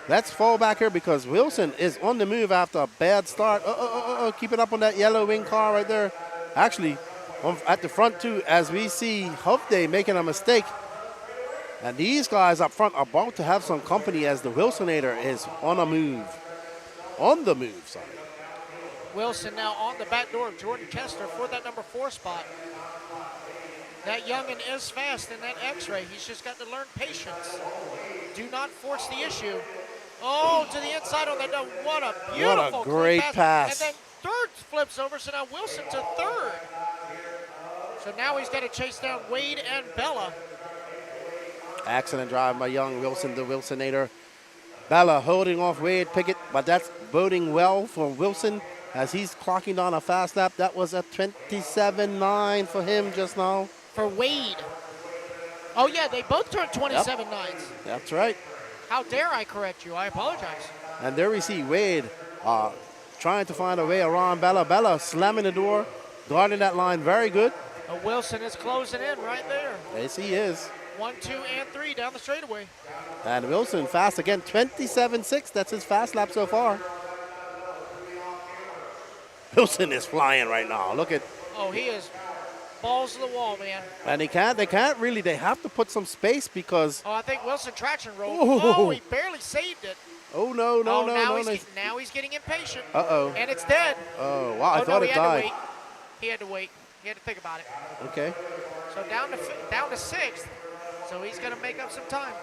Let's fall back here because Wilson is on the move after a bad start. Keep it up on that yellow wing car right there. Actually, at the front too, as we see Hovde making a mistake. And these guys up front are about to have some company as the Wilsonator is on the move, sorry. Wilson now on the back door of Jordan Kester for that number 4 spot. That youngin is fast in that X-ray. He's just got to learn patience. Do not force the issue. Oh, to the inside on that. What a beautiful what a great pass. And then 3rd flips over, so now Wilson to 3rd. So now he's got to chase down Wade and Bella. Excellent drive by young Wilson, the Wilsonator. Bella holding off Wade Pickett, but that's boding well for Wilson as he's clocking down a fast lap. That was a 27.9 for him just now. For Wade. Oh, yeah, they both turned 27.9s. That's right. How dare I correct you? I apologize. And there we see Wade trying to find a way around Bella. Bella slamming the door, guarding that line very good. Wilson is closing in right there. Yes, he is. 1, 2, and 3 down the straightaway. And Wilson fast again, 27.6. That's his fast lap so far. Wilson is flying right now. Look at. Oh, he is balls to the wall, man. And they can't really, they have to put some space because. Oh, I think Wilson traction rolled. Ooh. Oh, he barely saved it. Oh, no. Now he's getting impatient. Uh-oh. And it's dead. Oh, wow, I thought it died. He had to wait. He had to think about it. Okay. So down to 6th. So he's going to make up some time.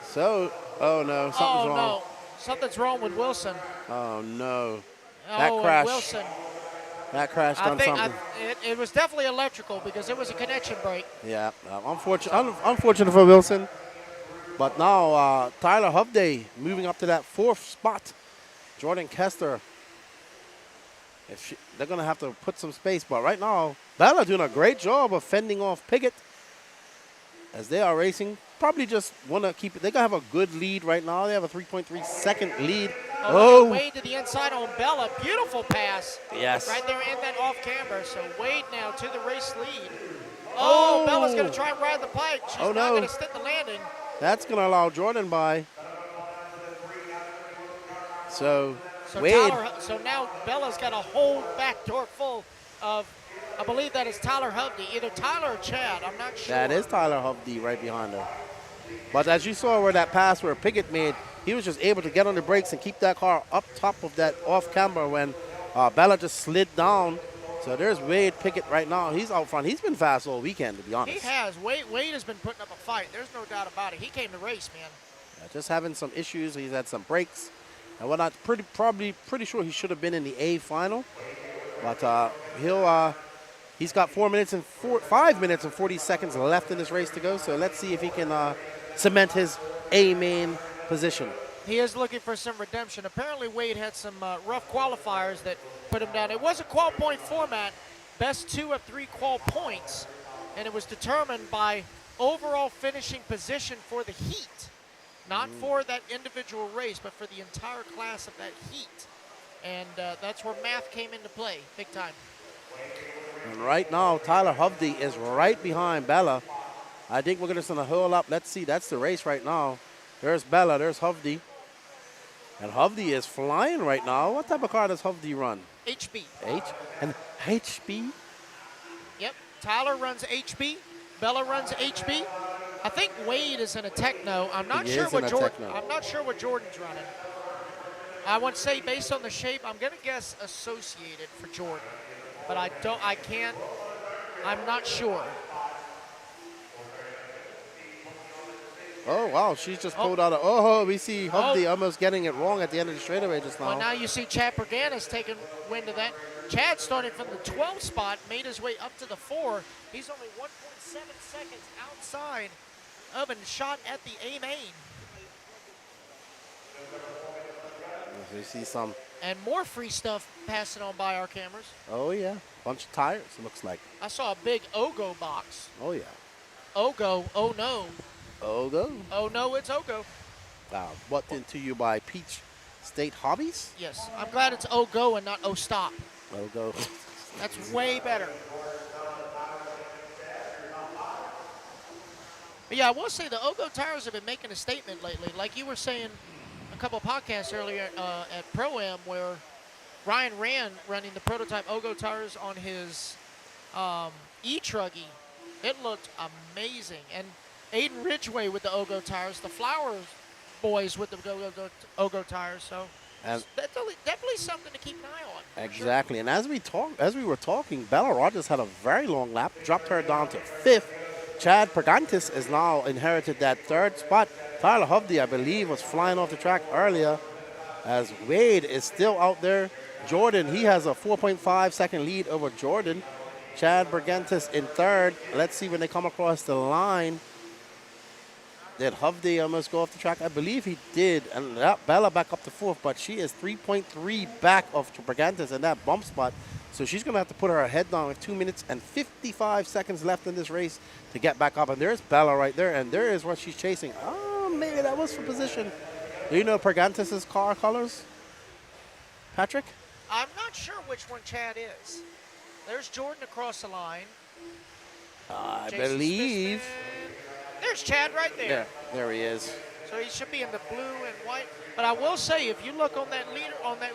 So, oh, no, something's wrong. No. Something's wrong with Wilson. Oh, no. That crash. Wilson. That crashed on something. It was definitely electrical because it was a connection break. Yeah, unfortunate for Wilson. But now Tyler Hovde moving up to that 4th spot. Jordan Kester. They're going to have to put some space. But right now, Bella doing a great job of fending off Pickett as they are racing. Probably just want to keep it. They're going to have a good lead right now. They have a 3.3 second lead. Oh, Wade to the inside on Bella. Beautiful pass. Yes. Right there in that off camber. So Wade now to the race lead. Oh, Bella's going to try and ride the pike. She's not going to stick the landing. That's going to allow Jordan by. So Wade. So now Bella's got a whole back door full of, I believe that is Tyler Hovde. Either Tyler or Chad. I'm not sure. That is Tyler Hovde right behind her. But as you saw where that pass where Pickett made, he was just able to get on the brakes and keep that car up top of that off camber when Bella just slid down. So there's Wade Pickett right now. He's out front. He's been fast all weekend, to be honest. He has. Wade has been putting up a fight. There's no doubt about it. He came to race, man. Yeah, just having some issues. He's had some breaks and whatnot. Pretty sure he should have been in the A final. But he's got 5 minutes and 40 seconds left in this race to go. So let's see if he can cement his A main position. He is looking for some redemption. Apparently Wade had some rough qualifiers that put him down. It was a qual point format, best 2 of 3 qual points, and it was determined by overall finishing position for the heat, not for that individual race, but for the entire class of that heat. And that's where math came into play, big time. And right now, Tyler Hovde is right behind Bella. I think we're just going to hold up. Let's see. That's the race right now. There's Bella. There's Hovde. And Hovde is flying right now. What type of car does Hovde run? HB. And HB? Yep. Tyler runs HB. Bella runs HB. I think Wade is in a Techno. I'm not sure what Jordan's running. I would say based on the shape, I'm going to guess Associated for Jordan. But I'm not sure. Oh, wow. She's just pulled out of, we see Hovde almost getting it wrong at the end of the straightaway just now. Well, now you see Chad Perganis taking wind of that. Chad started from the 12th spot, made his way up to the 4. He's only 1.7 seconds outside of and shot at the A main. You see some. And more free stuff passing on by our cameras. Oh, yeah. Bunch of tires, it looks like. I saw a big Ogo box. Oh, yeah. Ogo, oh no. Ogo? Oh no, it's Ogo. Brought into you by Peach State Hobbies? Yes, I'm glad it's Ogo and not O Stop. Ogo. That's way better. But yeah, I will say the Ogo tires have been making a statement lately. Like you were saying a couple of podcasts earlier at Pro-Am where Ryan ran running the prototype Ogo tires on his e-truggy. It looked amazing. And Aiden Ridgway with the Ogo tires, the Flowers boys with the Ogo tires. So that's definitely something to keep an eye on. Exactly. Sure. And as we were talking, Bella Rogers had a very long lap, dropped her down to 5th. Chad Pergantis has now inherited that 3rd spot. Tyler Hovde, I believe, was flying off the track earlier as Wade is still out there. Jordan, he has a 4.5 second lead over Jordan. Chad Pergantis in 3rd. Let's see when they come across the line. Did Hovde almost go off the track? I believe he did. And Bella back up to 4th, but she is 3.3 back of Pergantis in that bump spot. So she's going to have to put her head down with 2 minutes and 55 seconds left in this race to get back up. And there's Bella right there, and there is what she's chasing. Oh, maybe that was for position. Do you know Pergantis' car colors, Patrick? I'm not sure which one Chad is. There's Jordan across the line. I believe. There's Chad right there. Yeah, there he is. So he should be in the blue and white. But I will say, if you look on that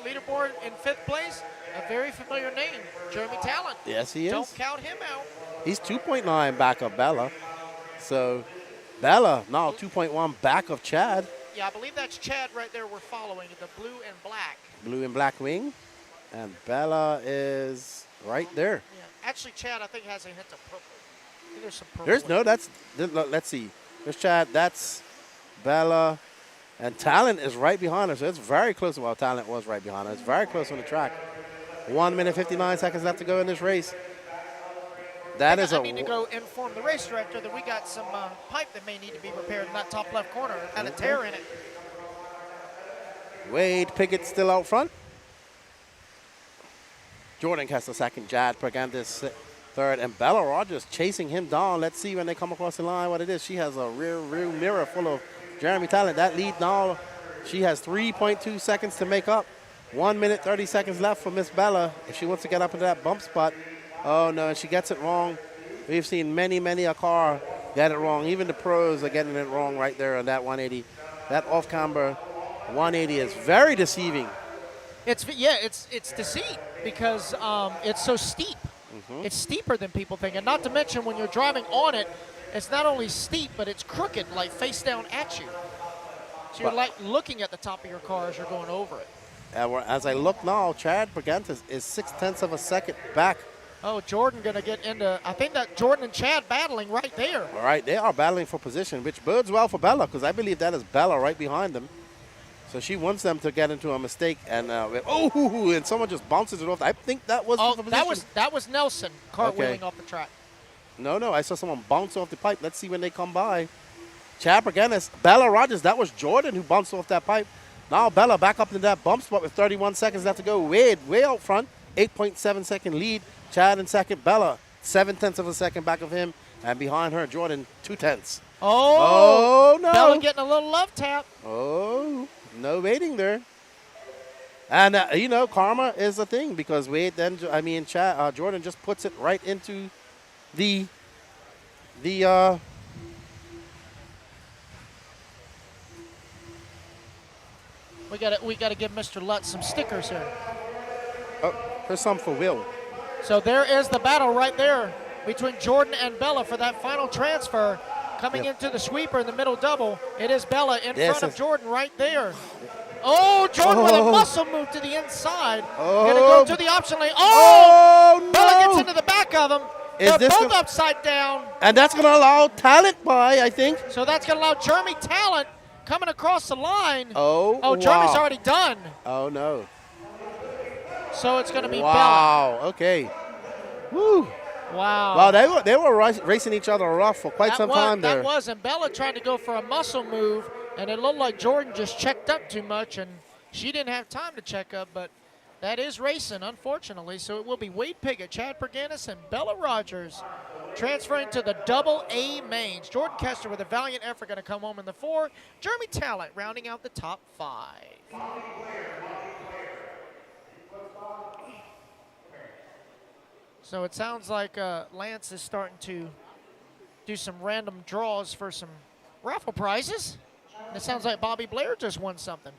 leaderboard in 5th place, a very familiar name, Jeremy Talent. Yes, he is. Don't count him out. He's 2.9 back of Bella. So Bella now 2.1 back of Chad. Yeah, I believe that's Chad right there we're following, the blue and black. Blue and black wing. And Bella is right there. Yeah. Actually, Chad, I think, has a hint of purple. I think there's some purple. Let's see. There's Chad. That's Bella. And Talent is right behind her. So it's very close. Well, Talent was right behind her. It's very close on the track. 1 minute, 59 seconds left to go in this race. I need to go inform the race director that we got some pipe that may need to be repaired in that top left corner. Had a tear in it. Wade Pickett still out front. Jordan Kessler 2nd. Chad Pergantis 3rd. And Bella Rogers chasing him down. Let's see when they come across the line what it is. She has a rear mirror full of Jeremy Talent. That lead now, she has 3.2 seconds to make up. 1 minute, 30 seconds left for Miss Bella if she wants to get up into that bump spot. Oh, no, she gets it wrong. We've seen many a car get it wrong. Even the pros are getting it wrong right there on that 180. That off-camber 180 is very deceiving. It's deceit because it's so steep. It's steeper than people think. And not to mention when you're driving on it, it's not only steep, but it's crooked, like face down at you. So you're like looking at the top of your car as you're going over it. As I look now, Chad Pergantis is 0.6 of a second back. Oh, Jordan going to get into, I think that Jordan and Chad battling right there. All right, they are battling for position, which bodes well for Bella because I believe that is Bella right behind them. So she wants them to get into a mistake, and and someone just bounces it off. I think that was for position. that was Nelson cartwheeling off the track. No, I saw someone bounce off the pipe. Let's see when they come by. Chad Perganis, Bella Rogers, that was Jordan who bounced off that pipe. Now Bella back up in that bump spot with 31 seconds left to go. Wade way out front, 8.7 second lead. Chad in 2nd, Bella 0.7 of a second back of him. And behind her, Jordan 0.2. Oh, no. Bella getting a little love tap. Oh, no waiting there. And, you know, karma is a thing because Jordan just puts it right into the We gotta give Mr. Lutz some stickers here. oh, here's some for Will. So there is the battle right there between Jordan and Bella for that final transfer. Coming into the sweeper in the middle double, it is Bella in front of Jordan right there. Oh, Jordan with a muscle move to the inside. Gonna go to the option lane. Oh, no. Bella gets into the back of him. They're both upside down. And that's going to allow Talent by, I think. So that's going to allow Jeremy Talent coming across the line. Oh, wow. Jeremy's already done. Oh, no. So it's going to be Bella. Wow, okay. Woo. Wow. Wow, they were racing each other rough for quite some time there. That was, and Bella tried to go for a muscle move, and it looked like Jordan just checked up too much, and she didn't have time to check up, but that is racing, unfortunately. So it will be Wade Piggott, Chad Perganis, and Bella Rogers transferring to the double A mains. Jordan Kester with a valiant effort going to come home in the 4. Jeremy Talent rounding out the top 5. So it sounds like Lance is starting to do some random draws for some raffle prizes. And it sounds like Bobby Blair just won something.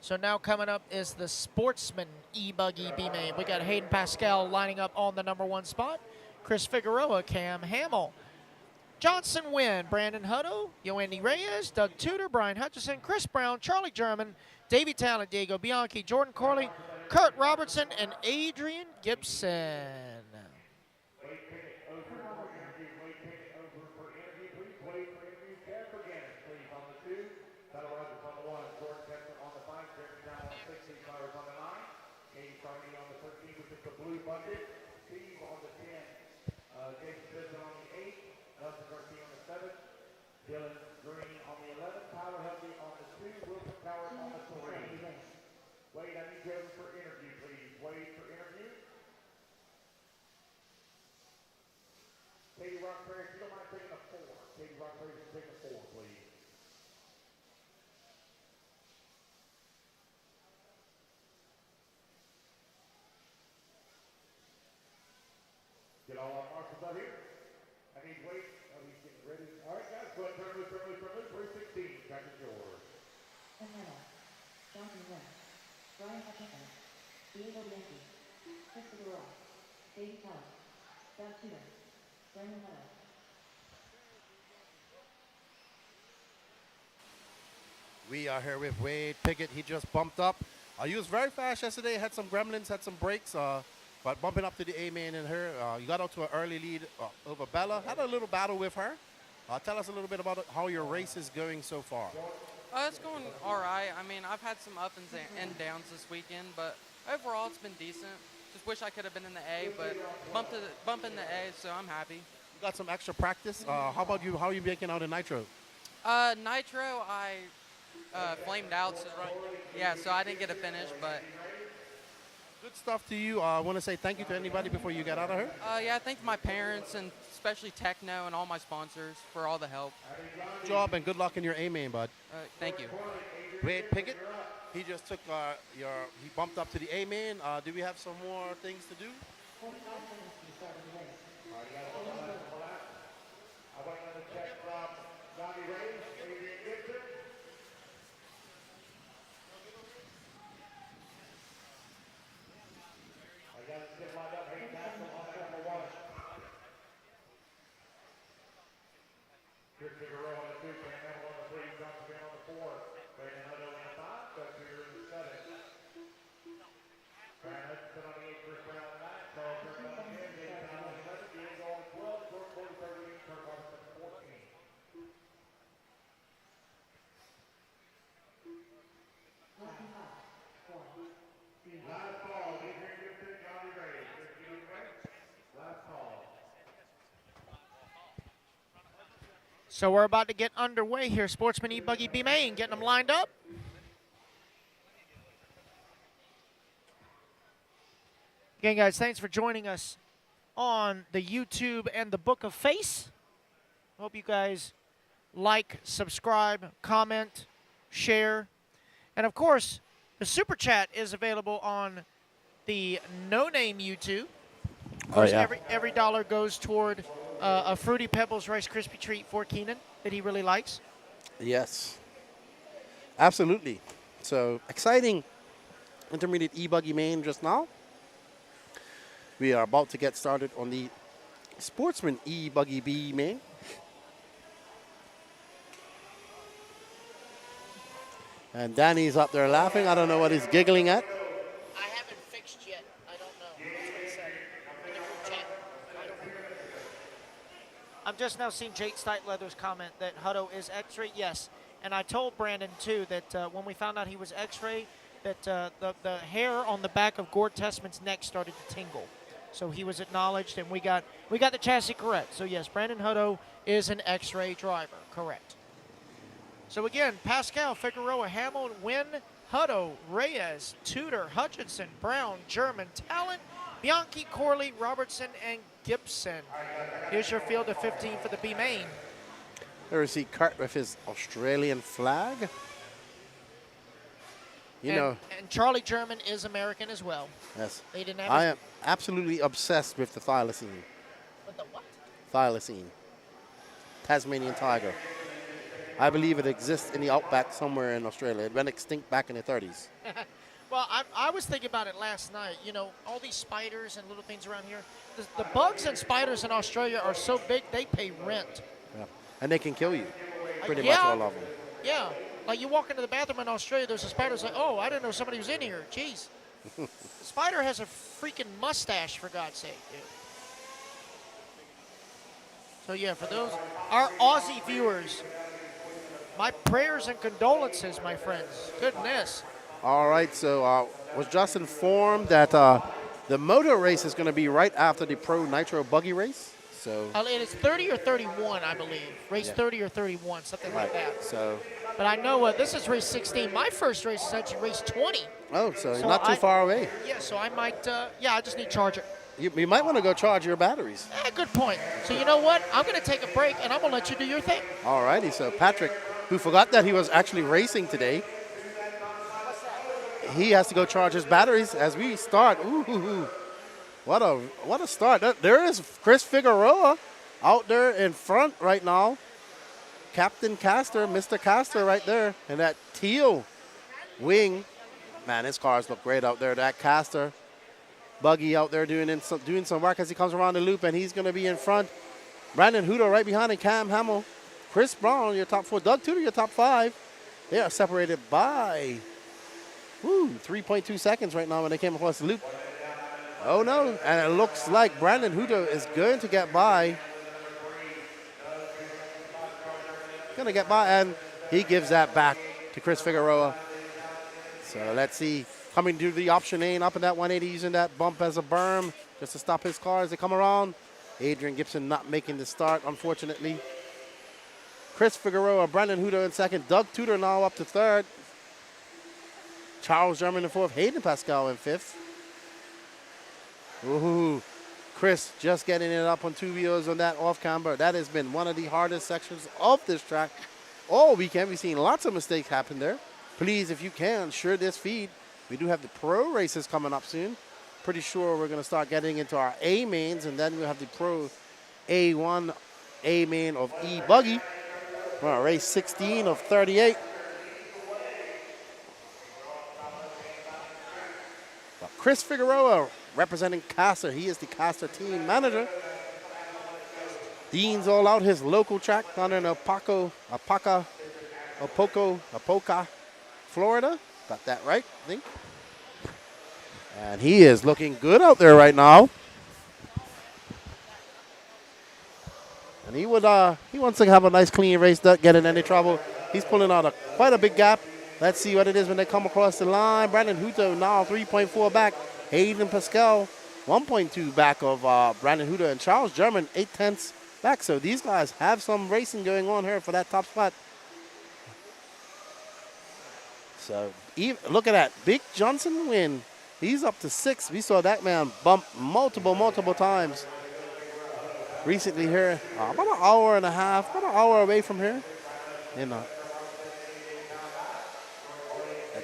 So now coming up is the Sportsman e-buggy B-main. We got Hayden Pascal lining up on the number 1 spot. Chris Figueroa, Cam Hamill, Johnson Wynn, Brandon Hutto, Yoandy Reyes, Doug Tudor, Brian Hutchison, Chris Brown, Charlie German, Davey Talent, Diego Bianchi, Jordan Corley, Kurt Robertson, and Adrian Gibson. Dylan Green on the 11, Tyler Helge on the 2, Wilson Coward on the 3. Wade, I need you for interview, please. Wade for interview. Katie Rockberry, if you don't mind taking a 4. Katie Rockberry, if you take a 4, please. Get all our marshals out here. I need Wade. Oh, he's getting ready. All right, guys, go ahead, turn loose, 316. Back to yours. Atlanta, Johnson Wynn, Brian Hutchison, Diego Bianchi, Chris Figueroa, Davey Talent, Doug Tudor, Brandon Hutto. We are here with Wade Piggott. He just bumped up. He was very fast yesterday, had some gremlins, had some breaks, but bumping up to the A-main in her. You got out to an early lead over Bella. Had a little battle with her. Tell us a little bit about how your race is going so far. It's going all right. I mean, I've had some ups and downs this weekend, but overall it's been decent. Just wish I could have been in the A, but bump in the A, so I'm happy. You got some extra practice. How about you? How are you making out in Nitro? Nitro, I flamed out, so I didn't get a finish, but good stuff to you. I want to say thank you to anybody before you get out of here. Yeah, thank my parents and especially Techno and all my sponsors for all the help. Good job and good luck in your A-main, bud. Thank you. Wade Piggott, he just took he bumped up to the A-main. Do we have some more things to do? Chris Figueroa on the 2, Cam Hamill on the 3, Johnson Wynn on the 4, Brandon Hutto on the 5, Doug Tudor on the 7. Brian Hutchison on the 8, Chris Brown on the 9, Charles German on the 10, David Talent on the 11, Diego on the 12, Jordan Corley 13, Kurt Robertson 14. Last call, Adrian Gibson, Johnny Ray. Last call. So we're about to get underway here. Sportsman e-buggy B-main, getting them lined up. Again, guys, thanks for joining us on the YouTube and the Book of Face. Hope you guys like, subscribe, comment, share. And, of course, The Super Chat is available on the No Name YouTube. Of Oh, course, yeah. every dollar goes toward a Fruity Pebbles Rice Krispie treat for Keenan that he really likes. Yes. Absolutely. So, exciting intermediate e-buggy main just now. We are about to get started on the Sportsman e-buggy B main. And Danny's up there laughing. I don't know what he's giggling at. I haven't fixed yet. I don't know. That's what he said in the group chat. I don't know. I'm just now seeing Jake Steitleather's comment that Hutto is X-ray. Yes. And I told Brandon, too, that when we found out he was X-ray, that the hair on the back of Gord Testman's neck started to tingle. So he was acknowledged, and we got the chassis correct. So, yes, Brandon Hutto is an X-ray driver. Correct. So, again, Pascal, Figueroa, Hamill, Wynn, Hutto, Reyes, Tudor, Hutchinson, Brown, German, Talent, Bianchi, Corley, Robertson, and Gibson. Here's your field of 15 for the B main. There is he Cart with his Australian flag. You know. And Charlie German is American as well. Yes. They didn't have I his- am absolutely obsessed with the thylacine. With the what? Thylacine. Tasmanian tiger. I believe it exists in the outback somewhere in Australia. It went extinct back in the 30s. Well, I was thinking about it last night. You know, all these spiders and little things around here. The bugs and spiders in Australia are so big, they pay rent. Yeah. And they can kill you. Pretty Yeah. much all of them. Yeah. Like you walk into the bathroom in Australia, there's a spider. It's like, oh, I didn't know somebody was in here. Jeez. The spider has a freaking mustache, for God's sake, dude. So, yeah, for those, our Aussie viewers, my prayers and condolences, my friends. Goodness. All right, so was just informed that the moto race is going to be right after the Pro Nitro buggy race. So It is 30 or 31, I believe. Race Yeah. 30 or 31, something like that. So, But I know this is race 16. My first race is actually race 20. oh, so not too far away. Yeah, so I might, I just need charger. You might want to go charge your batteries. Good point. So you know what? I'm going to take a break, and I'm going to let you do your thing. All righty, so Patrick, who forgot that he was actually racing today, he has to go charge his batteries as we start. Ooh, what a start. There is Chris Figueroa out there in front right now. Captain Castor, Mr. Castor right there, and that teal wing. Man, his cars look great out there. That Castor buggy out there doing some work as he comes around the loop, and he's going to be in front. Brandon Hutto right behind him, Cam Hamill. Chris Brown, your top 4. Doug Tudor, your top 5. They are separated by 3.2 seconds right now when they came across the loop. Oh, no. And it looks like Brandon Hutto is going to get by. And he gives that back to Chris Figueroa. So let's see. Coming to the option lane up in that 180, using that bump as a berm just to stop his car as they come around. Adrian Gibson not making the start, unfortunately. Chris Figueroa, Brandon Hutto in second. Doug Tudor now up to third. Charles German in fourth. Hayden Pascal in fifth. Ooh, Chris just getting it up on 2 wheels on that off camber. That has been one of the hardest sections of this track all weekend. We've seen lots of mistakes happen there. Please, if you can, share this feed. We do have the pro races coming up soon. Pretty sure we're going to start getting into our A mains, and then we'll have the pro A1 A main of e-buggy. We're on race 16 of 38. But Chris Figueroa representing Castor. He is the Castor team manager. Dean's all out his local track down in Apoca, Florida. Got that right, I think. And he is looking good out there right now. And he wants to have a nice clean race, not get in any trouble. He's pulling out quite a big gap. Let's see what it is when they come across the line. Brandon Hutto now 3.4 back. Hayden Pascal 1.2 back of Brandon Hutto, and Charles German 0.8 back. So these guys have some racing going on here for that top spot. So look at that. Big Johnson win. He's up to 6. We saw that man bump multiple times recently here. About an hour and a half, about an hour away from here. You know.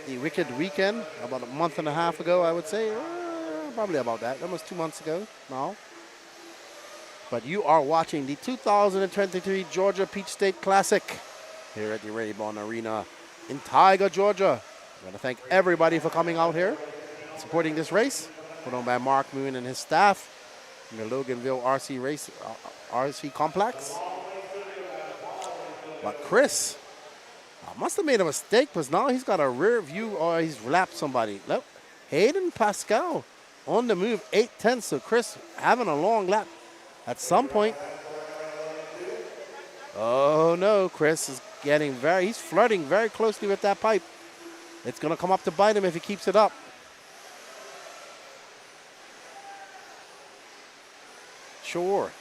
the Wicked Weekend about a month and a half ago, I would say. Probably about that. Almost 2 months ago now. But you are watching the 2023 Georgia Peach State Classic here at the Rabun Arena in Tiger, Georgia. I want to thank everybody for coming out here, supporting this race, put on by Mark Moon and his staff in the Loganville RC complex. But Chris must have made a mistake because now he's got a rear view or he's lapped somebody. Nope. Hayden Pascal on the move, 8/10. So Chris having a long lap at some point. Oh no, Chris is he's flirting very closely with that pipe. It's going to come up to bite him if he keeps it up. Sure.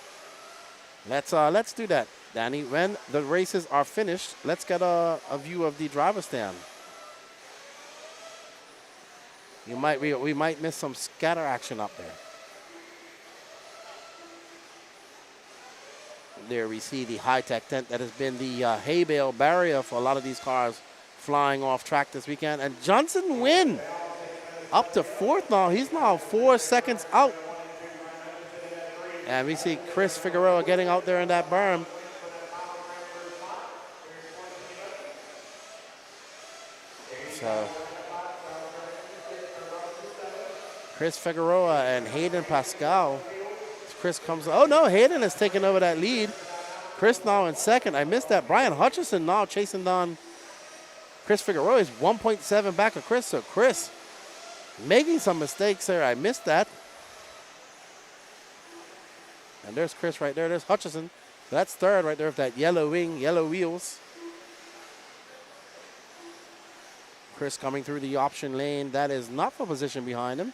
Let's do that, Danny. When the races are finished, let's get a view of the driver's stand. We might miss some scatter action up there. There we see the high-tech tent that has been the hay bale barrier for a lot of these cars flying off track this weekend. And Johnson Wynn up to fourth now. He's now 4 seconds out. And we see Chris Figueroa getting out there in that berm. So Chris Figueroa and Hayden Pascal. Chris comes, oh no, Hayden has taken over that lead. Chris now in second. I missed that. Brian Hutchison now chasing down Chris Figueroa. Is 1.7 back of Chris. So Chris making some mistakes there. I missed that. And there's Chris right there. There's Hutchison. That's third right there with that yellow wing, yellow wheels. Chris coming through the option lane. That is not for position behind him.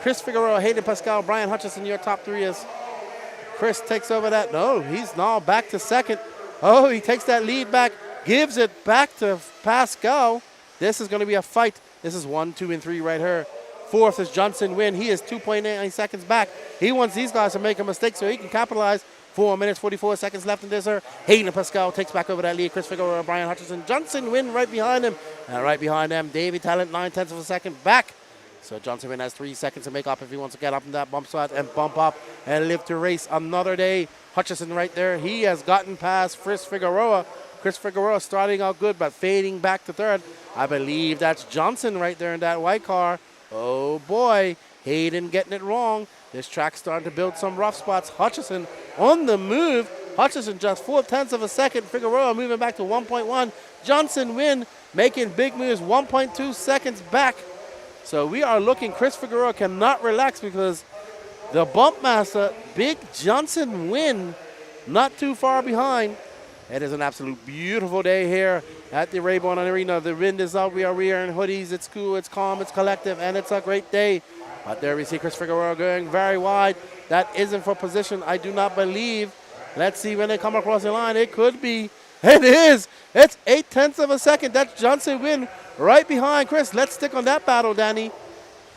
Chris Figueroa, Hayden Pascal, Brian Hutchison, your top three is Chris takes over that. No, he's now back to second. Oh, he takes that lead back, gives it back to Pascal. This is going to be a fight. This is 1, 2, and 3 right here. Fourth is Johnson Wynn. He is 2.8 seconds back. He wants these guys to make a mistake so he can capitalize. 4 minutes, 44 seconds left in this. Hayden Pascal takes back over that lead. Chris Figueroa, Brian Hutchison, Johnson Wynn right behind him. And right behind them, Davey Talent, 9/10 of a second back. So Johnson Wynn has 3 seconds to make up if he wants to get up in that bump spot and bump up and live to race another day. Hutchison right there. He has gotten past Chris Figueroa. Chris Figueroa starting out good but fading back to third. I believe that's Johnson right there in that white car. Oh boy, Hayden getting it wrong. This track's starting to build some rough spots. Hutchison on the move. Hutchison just 4/10 of a second. Figueroa moving back to 1.1. Johnson Wynn making big moves, 1.2 seconds back. So we are looking, Chris Figueroa cannot relax because the bump master, Big Johnson Wynn, not too far behind. It is an absolute beautiful day here at the Rabun Arena. The wind is out, we are wearing hoodies, it's cool, it's calm, it's collective, and it's a great day. But there we see Chris Figueroa going very wide. That isn't for position, I do not believe. Let's see when they come across the line, it could be. It is, it's 8/10 of a second, that's Johnson Wynn. Right behind Chris. Let's stick on that battle, Danny.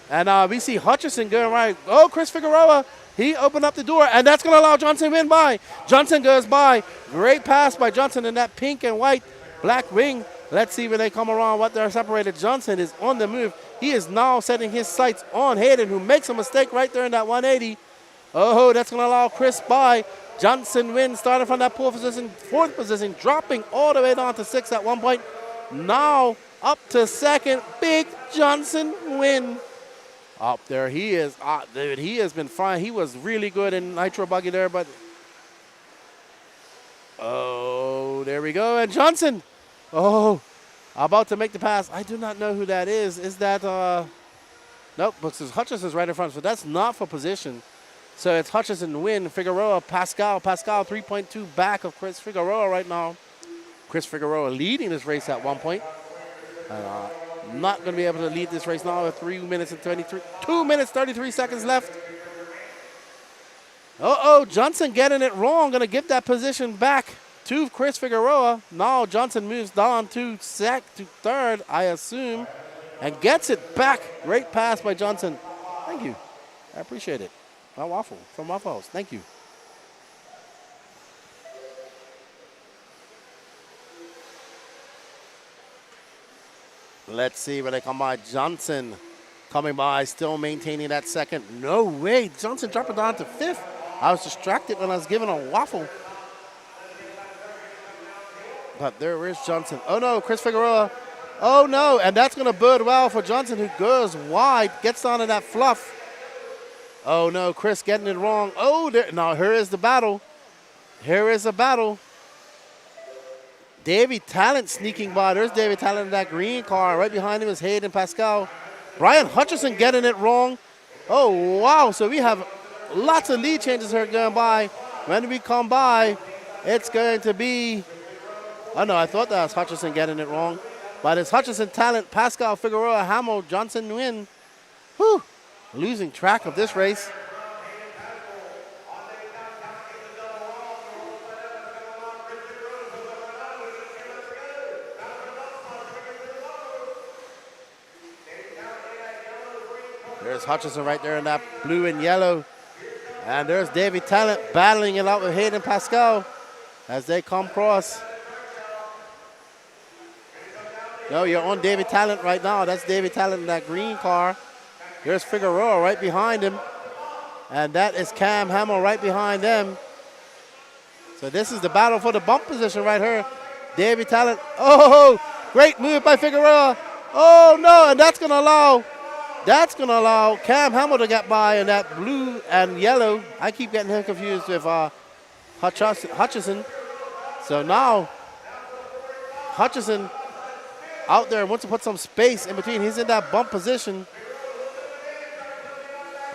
And we see Hutchison going right. Oh, Chris Figueroa. He opened up the door, and that's going to allow Johnson Wynn by. Johnson goes by. Great pass by Johnson in that pink and white black wing. Let's see when they come around what they're separated. Johnson is on the move. He is now setting his sights on Hayden, who makes a mistake right there in that 180. Oh, that's going to allow Chris by. Johnson Wynn starting from that fourth position, dropping all the way down to 6 at one point. Now up to second, Big Johnson Wynn. Up there, he is, dude, he has been fine. He was really good in Nitro Buggy there, but, oh, there we go. And Johnson, oh, about to make the pass. I do not know who that is. Is that, nope, because Hutchison's right in front, so that's not for position. So it's Hutchison, Wynn, Figueroa, Pascal. Pascal 3.2 back of Chris Figueroa right now. Chris Figueroa leading this race at one point. Not going to be able to lead this race now with 2 minutes 33 seconds left. Johnson getting it wrong. Going to give that position back to Chris Figueroa. Now Johnson moves down to third, I assume, and gets it back. Great pass by Johnson. Thank you. I appreciate it. My waffle from Waffle House. Thank you. Let's see where they come by. Johnson coming by, still maintaining that second. No way. Johnson dropping down to fifth. I was distracted when I was giving a waffle. But there is Johnson. Oh, no, Chris Figueroa. Oh, no, and that's going to bode well for Johnson, who goes wide, gets onto that fluff. Oh, no, Chris getting it wrong. Oh, now here is the battle. Here is the battle. Davey Talent sneaking by. There's Davey Talent in that green car. Right behind him is Hayden Pascal. Brian Hutchison getting it wrong. Oh, wow. So we have lots of lead changes here going by. When we come by, it's going to be, oh, no, I thought that was Hutchison getting it wrong. But it's Hutchison, Talent, Pascal, Figueroa, Hamill, Johnson, Nguyen. Whew. Losing track of this race. There's Hutchison right there in that blue and yellow. And there's Davey Talent battling it out with Hayden Pascal as they come across. No, you're on Davey Talent right now. That's Davey Talent in that green car. There's Figueroa right behind him. And that is Cam Hamill right behind them. So this is the battle for the bump position right here. Davey Talent. Oh, great move by Figueroa. Oh, no, and that's going to allow Cam Hamill to get by in that blue and yellow. I keep getting him confused with Hutchison. So now Hutchison out there wants to put some space in between. He's in that bump position.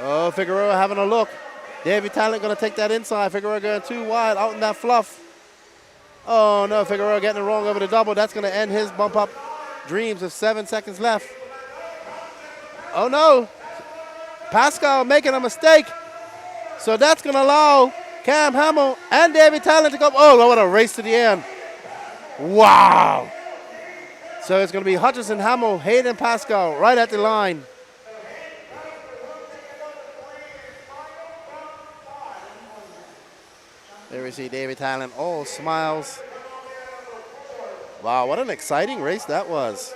Oh, Figueroa having a look. Davey Talent going to take that inside. Figueroa going too wide out in that fluff. Oh, no, Figueroa getting it wrong over the double. That's going to end his bump up dreams with 7 seconds left. Oh, no. Pascal making a mistake. So that's going to allow Cam Hamill and Davey Talent to go. Oh, what a race to the end. Wow. So it's going to be Hutchison, Hamill, Hayden, Pascal right at the line. There we see Davey Talent, all smiles. Wow, what an exciting race that was.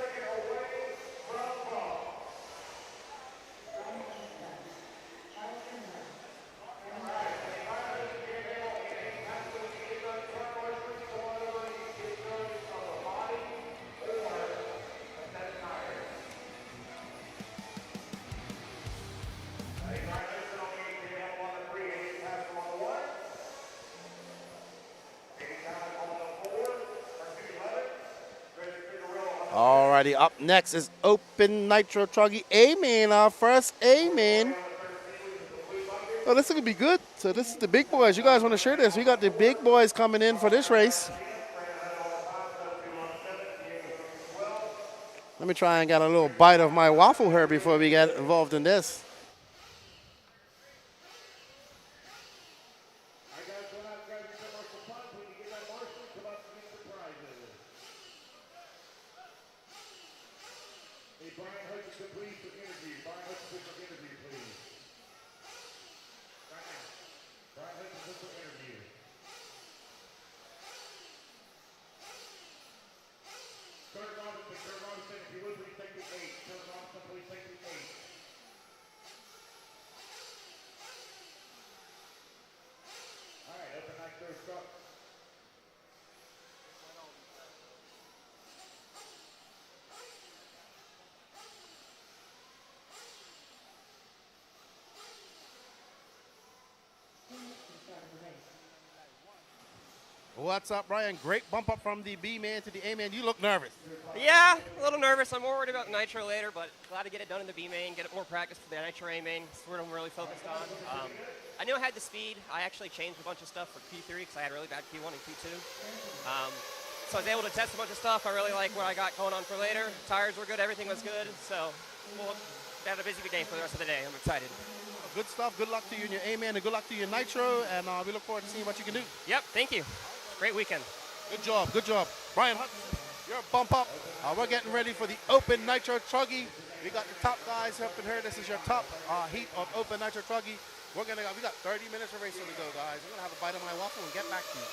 Alrighty, up next is Open Nitro Truggy A-Main, our first A-Main. Oh, this is going to be good. So this is the big boys. You guys want to share this? We got the big boys coming in for this race. Let me try and get a little bite of my waffle here before we get involved in this. What's up, Brian? Great bump up from the B-man to the A-man. You look nervous. Yeah, a little nervous. I'm more worried about Nitro later, but glad to get it done in the B-main, get it more practice for the Nitro A-main. That's what I'm really focused on. I knew I had the speed. I actually changed a bunch of stuff for Q3 because I had really bad Q1 and Q2. So I was able to test a bunch of stuff. I really like what I got going on for later. Tires were good. Everything was good. So we'll have a busy day for the rest of the day. I'm excited. Good stuff. Good luck to you and your A-man, and good luck to your Nitro, and we look forward to seeing what you can do. Yep, thank you. Great weekend. Good job, good job. Brian Hudson, you're a bump up. We're getting ready for the Open Nitro Truggy. We got the top guys up in here. This is your top heat of Open Nitro Truggy. We got 30 minutes of racing to go, guys. We're gonna have a bite of my waffle and get back to you.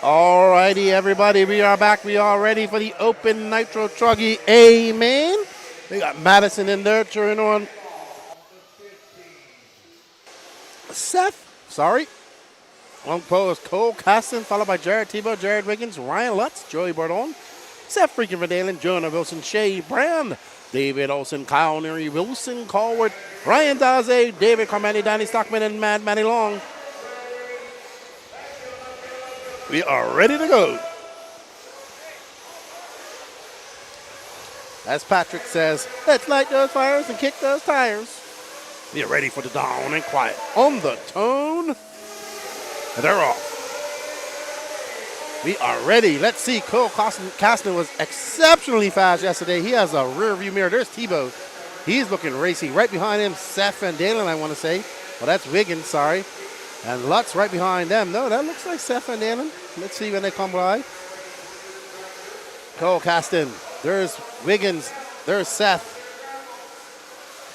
All righty, everybody, we are back. We are ready for the Open Nitro Truggy. Amen. We got Madison in there cheering on Seth. Sorry. On pole is Cole Caston, followed by Jared Tebow, Jared Wiggins, Ryan Lutz, Joey Bordon, Seth freaking Verdalen, Jonah Wilson, Shea Brand, David Olson, Kyle Neary, Wilson Callwood, Ryan Daze, David Carmani, Danny Stockman, and Mad Manny Long. We are ready to go. As Patrick says, let's light those fires and kick those tires. We are ready for the dawn and quiet. On the tone, they're off. We are ready. Let's see. Cole Caston was exceptionally fast yesterday. He has a rear view mirror. There's Tebow. He's looking racy. Right behind him, Seth and Dalen, I want to say. Well, that's Wiggins, sorry. And Lutz right behind them. No, that looks like Seth and Dalen. Let's see when they come by. Cole Caston. There's Wiggins. There's Seth.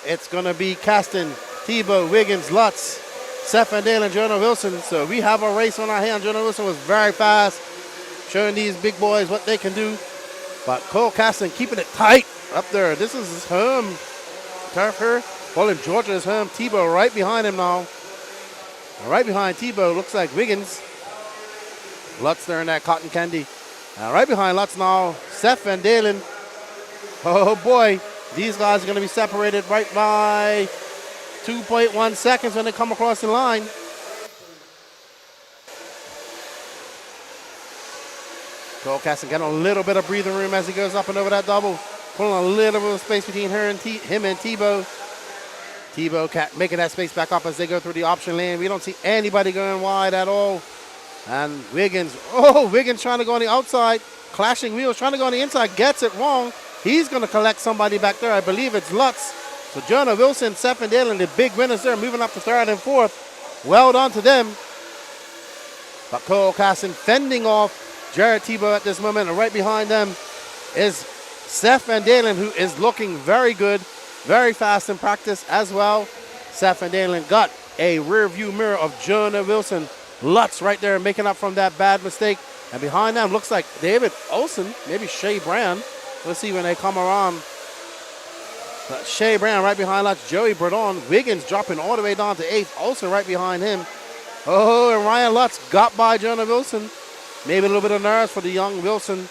It's going to be Caston, Tebow, Wiggins, Lutz, Seth and Dalen, and Jonah Wilson. So we have a race on our hands. Jonah Wilson was very fast, showing these big boys what they can do. But Cole Caston keeping it tight up there. This is his home turf here. Well, Georgia is home. Tebow right behind him now. Right behind Tebow looks like Wiggins. Lutz there in that cotton candy. Right behind Lutz now, Seth and Dalen. Oh boy, these guys are going to be separated right by 2.1 seconds when they come across the line. Cole Caston getting a little bit of breathing room as he goes up and over that double. Pulling a little bit of space between him and Tebow. Tebow making that space back up as they go through the option lane. We don't see anybody going wide at all. And Wiggins trying to go on the outside. Clashing wheels, trying to go on the inside. Gets it wrong. He's going to collect somebody back there. I believe it's Lutz. So Jonah Wilson, Seth and Dalen, the big winners there, moving up to third and fourth. Well done to them. But Cole Caston fending off Jared Tebow at this moment. And right behind them is Seth and Dalen, who is looking very good. Very fast in practice as well. Seth and Dalen got a rear view mirror of Jonah Wilson. Lutz right there making up from that bad mistake And behind them looks like David Olson, maybe Shea Brand. Let's see when they come around. Shea Brand right behind Lutz. Joey Burdon. Wiggins dropping all the way down to 8th. Olson right behind him. Oh, and Ryan Lutz got by Jonah Wilson. Maybe a little bit of nerves for the young Wilson.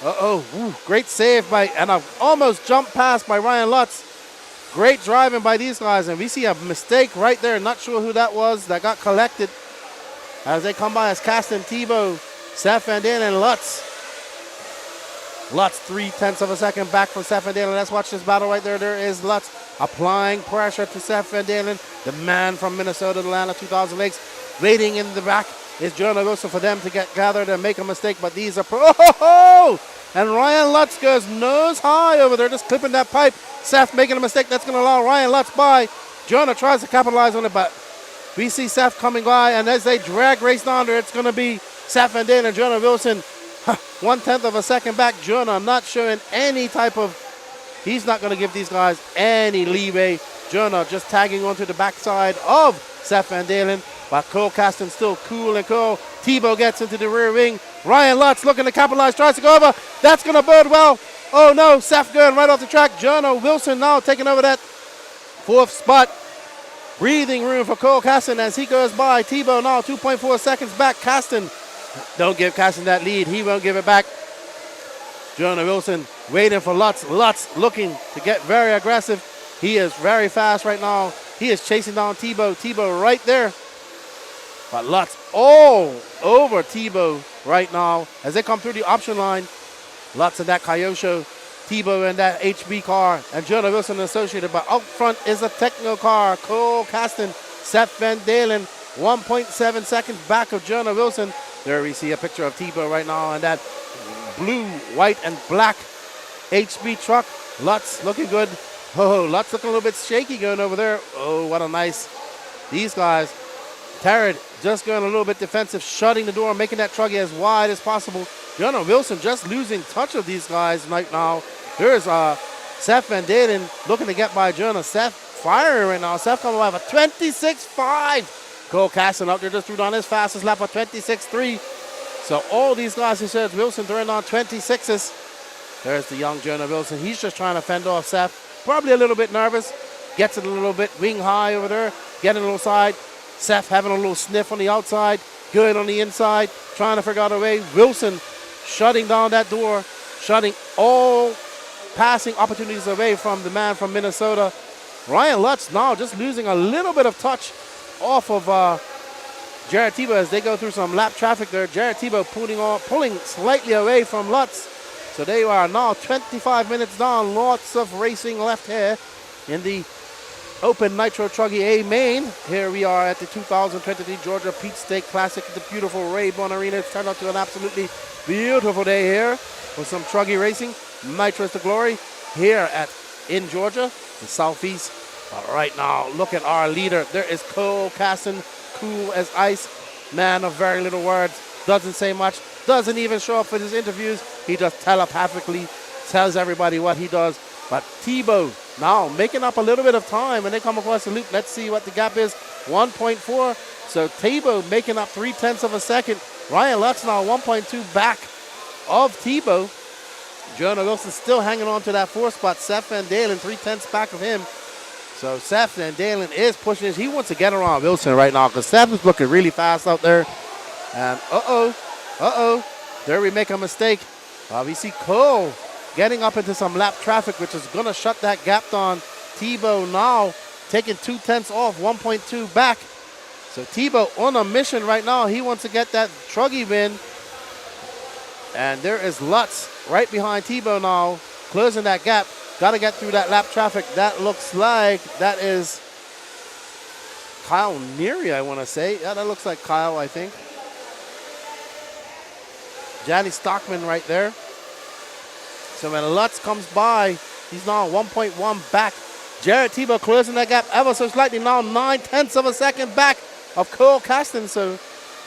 Ooh, great save by, and a almost jump pass by Ryan Lutz. Great driving by these guys, and we see a mistake right there. Not sure who that was that got collected. As they come by as Caston, Tebow, Seth Van Dalen, and Lutz. Lutz 0.3 of a second back from Seth Van Dalen. Let's watch this battle right there. There is Lutz applying pressure to Seth Van Dalen, the man from Minnesota, the land of 2,000 lakes. Waiting in the back is Jonah Wilson for them to get gathered and make a mistake, but these are and Ryan Lutz goes nose high over there, just clipping that pipe. Seth making a mistake that's going to allow Ryan Lutz by. Jonah tries to capitalize on it, but we see Seth coming by, and as they drag race down there, it's going to be Seth Van Dalen and Jonah Wilson 1/10 of a second back. Jonah not showing any type of, he's not going to give these guys any leeway. Jonah just tagging onto the backside of Seth Van Dalen. But Cole Caston still cool and cool. Tebow gets into the rear wing. Ryan Lutz looking to capitalize, tries to go over. That's going to bode well. Oh no, Seth going right off the track. Jonah Wilson now taking over that 4th spot. Breathing room for Cole Caston as he goes by. Tebow now 2.4 seconds back. Caston, don't give Caston that lead. He won't give it back. Jonah Wilson waiting for Lutz. Lutz looking to get very aggressive. He is very fast right now. He is chasing down Tebow. Tebow right there. But Lutz all over Tebow right now as they come through the option line. Lutz in that Kyosho, Tebow in that HB car, and Jonah Wilson associated. But out front is a Techno car. Cole Caston, Seth Van Dalen, 1.7 seconds back of Jonah Wilson. There we see a picture of Tebow right now in that blue, white, and black HB truck. Lutz looking good. Oh, Lutz looking a little bit shaky going over there. Oh, what a nice. These guys. Tarrant just going a little bit defensive, shutting the door, making that truggy as wide as possible. Jonah Wilson just losing touch of these guys right now. There's Seth Van Dalen looking to get by Jonah. Seth firing right now. Seth coming by for 26.5. Cole Caston out there just threw down his fastest lap of 26.3. So all these guys, he says, Wilson throwing on 26s. There's the young Jonah Wilson. He's just trying to fend off Seth. Probably a little bit nervous. Gets it a little bit wing high over there. Getting a little side. Seth having a little sniff on the outside, good on the inside, trying to figure out a way. Wilson shutting down that door, shutting all passing opportunities away from the man from Minnesota. Ryan Lutz now just losing a little bit of touch off of Jared Tebow as they go through some lap traffic there. Jared Tebow pulling slightly away from Lutz. So they are now 25 minutes down. Lots of racing left here in the Open Nitro Truggy A main. Here we are at the 2023 Georgia Peach Steak Classic at the beautiful Rabun Arena. It's turned out to an absolutely beautiful day here with some truggy racing. Nitro is the glory here in Georgia, the southeast. But right now, look at our leader. There is Cole Caston, cool as ice, man of very little words, doesn't say much, doesn't even show up for his interviews. He just telepathically tells everybody what he does. But Tebow now making up a little bit of time when they come across the loop. Let's see what the gap is. 1.4. So Tebow making up 0.3 of a second. Ryan Lutz now 1.2 back of Tebow. Jonah Wilson still hanging on to that 4th spot. Seth Van Dalen 0.3 back of him. So Seth Van Dalen is pushing this. He wants to get around Wilson right now because Seth is looking really fast out there. And there we make a mistake. We see Cole getting up into some lap traffic, which is going to shut that gap down. Tebow now taking 0.2 off, 1.2 back. So Tebow on a mission right now. He wants to get that truggy win. And there is Lutz right behind Tebow now, closing that gap. Got to get through that lap traffic. That looks like that is Kyle Neary, I want to say. Yeah, that looks like Kyle, I think. Johnny Stockman right there. So when Lutz comes by, he's now 1.1 back. Jared Tebow closing that gap ever so slightly, now 0.9 of a second back of Cole Caston. So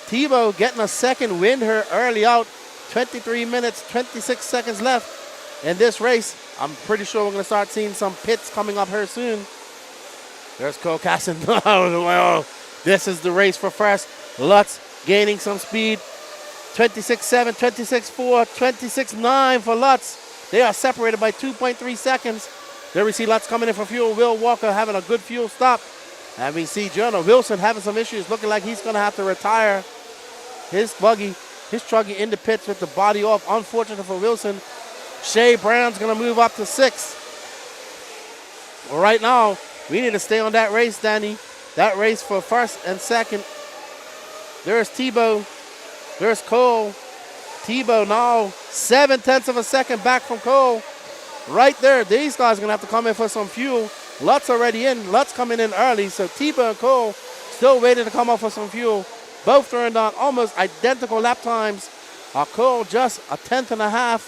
Tebow getting a second win here early out. 23 minutes, 26 seconds left in this race. I'm pretty sure we're going to start seeing some pits coming up here soon. There's Cole Caston. Well, this is the race for first. Lutz gaining some speed. 26.7, 26.4, 26.9 for Lutz. They are separated by 2.3 seconds. There we see Lutz coming in for fuel. Will Walker having a good fuel stop. And we see Jonah Wilson having some issues, looking like he's going to have to retire his buggy, his truggy in the pits with the body off. Unfortunate for Wilson. Shea Brown's going to move up to 6th. Well, right now, we need to stay on that race, Danny. That race for first and second. There's Tebow. There's Cole. Tebow now 0.7 of a second back from Cole. Right there, these guys are going to have to come in for some fuel. Lutz already in. Lutz coming in early, so Tebow and Cole still waiting to come up for some fuel. Both throwing down almost identical lap times. Cole just 1/10.5.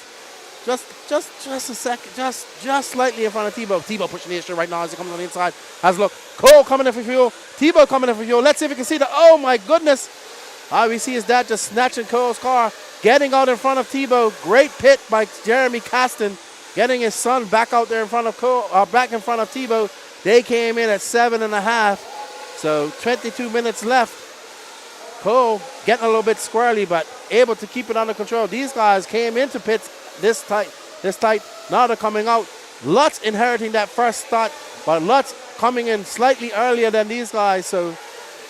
Just a second, just slightly in front of Tebow. Tebow pushing the issue right now as he comes on the inside. Has a look. Cole coming in for fuel. Tebow coming in for fuel. Let's see if we can see the, oh my goodness. We see his dad just snatching Cole's car, getting out in front of Tebow. Great pit by Jeremy Caston, getting his son back out there in front of Cole, back in front of Tebow. They came in at 7.5, so 22 minutes left. Cole getting a little bit squirrely, but able to keep it under control. These guys came into pits this tight. Now they're coming out. Lutz inheriting that first start, but Lutz coming in slightly earlier than these guys, so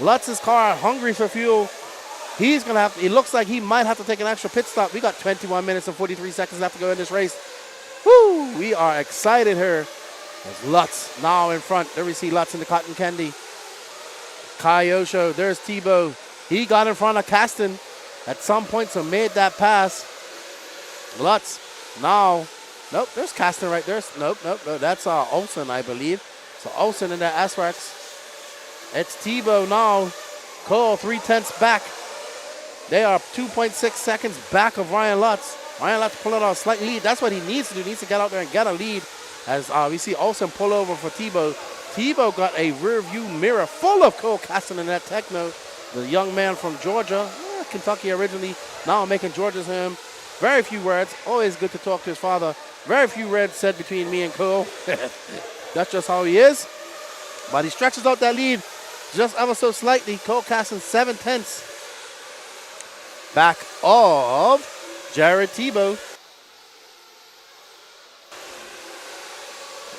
Lutz's car hungry for fuel. He's going to have to, it looks like he might have to take an extra pit stop. We got 21 minutes and 43 seconds left to go in this race. Woo! We are excited here. There's Lutz now in front. There we see Lutz in the cotton candy. Kyosho, there's Tebow. He got in front of Caston at some point, so made that pass. Lutz now, nope, there's Caston right there. Nope, that's Olsen, I believe. So Olsen in the S-Works. It's Tebow now. Cole 0.3 back. They are 2.6 seconds back of Ryan Lutz. Ryan Lutz pulling out a slight lead. That's what he needs to do. He needs to get out there and get a lead. As we see Olsen pull over for Tebow. Tebow got a rear view mirror full of Cole Caston in that Techno. The young man from Georgia, Kentucky originally, now making Georgia's home. Very few words. Always good to talk to his father. Very few words said between me and Cole. That's just how he is. But he stretches out that lead just ever so slightly. Cole Caston 0.7 back of Jared Tebow.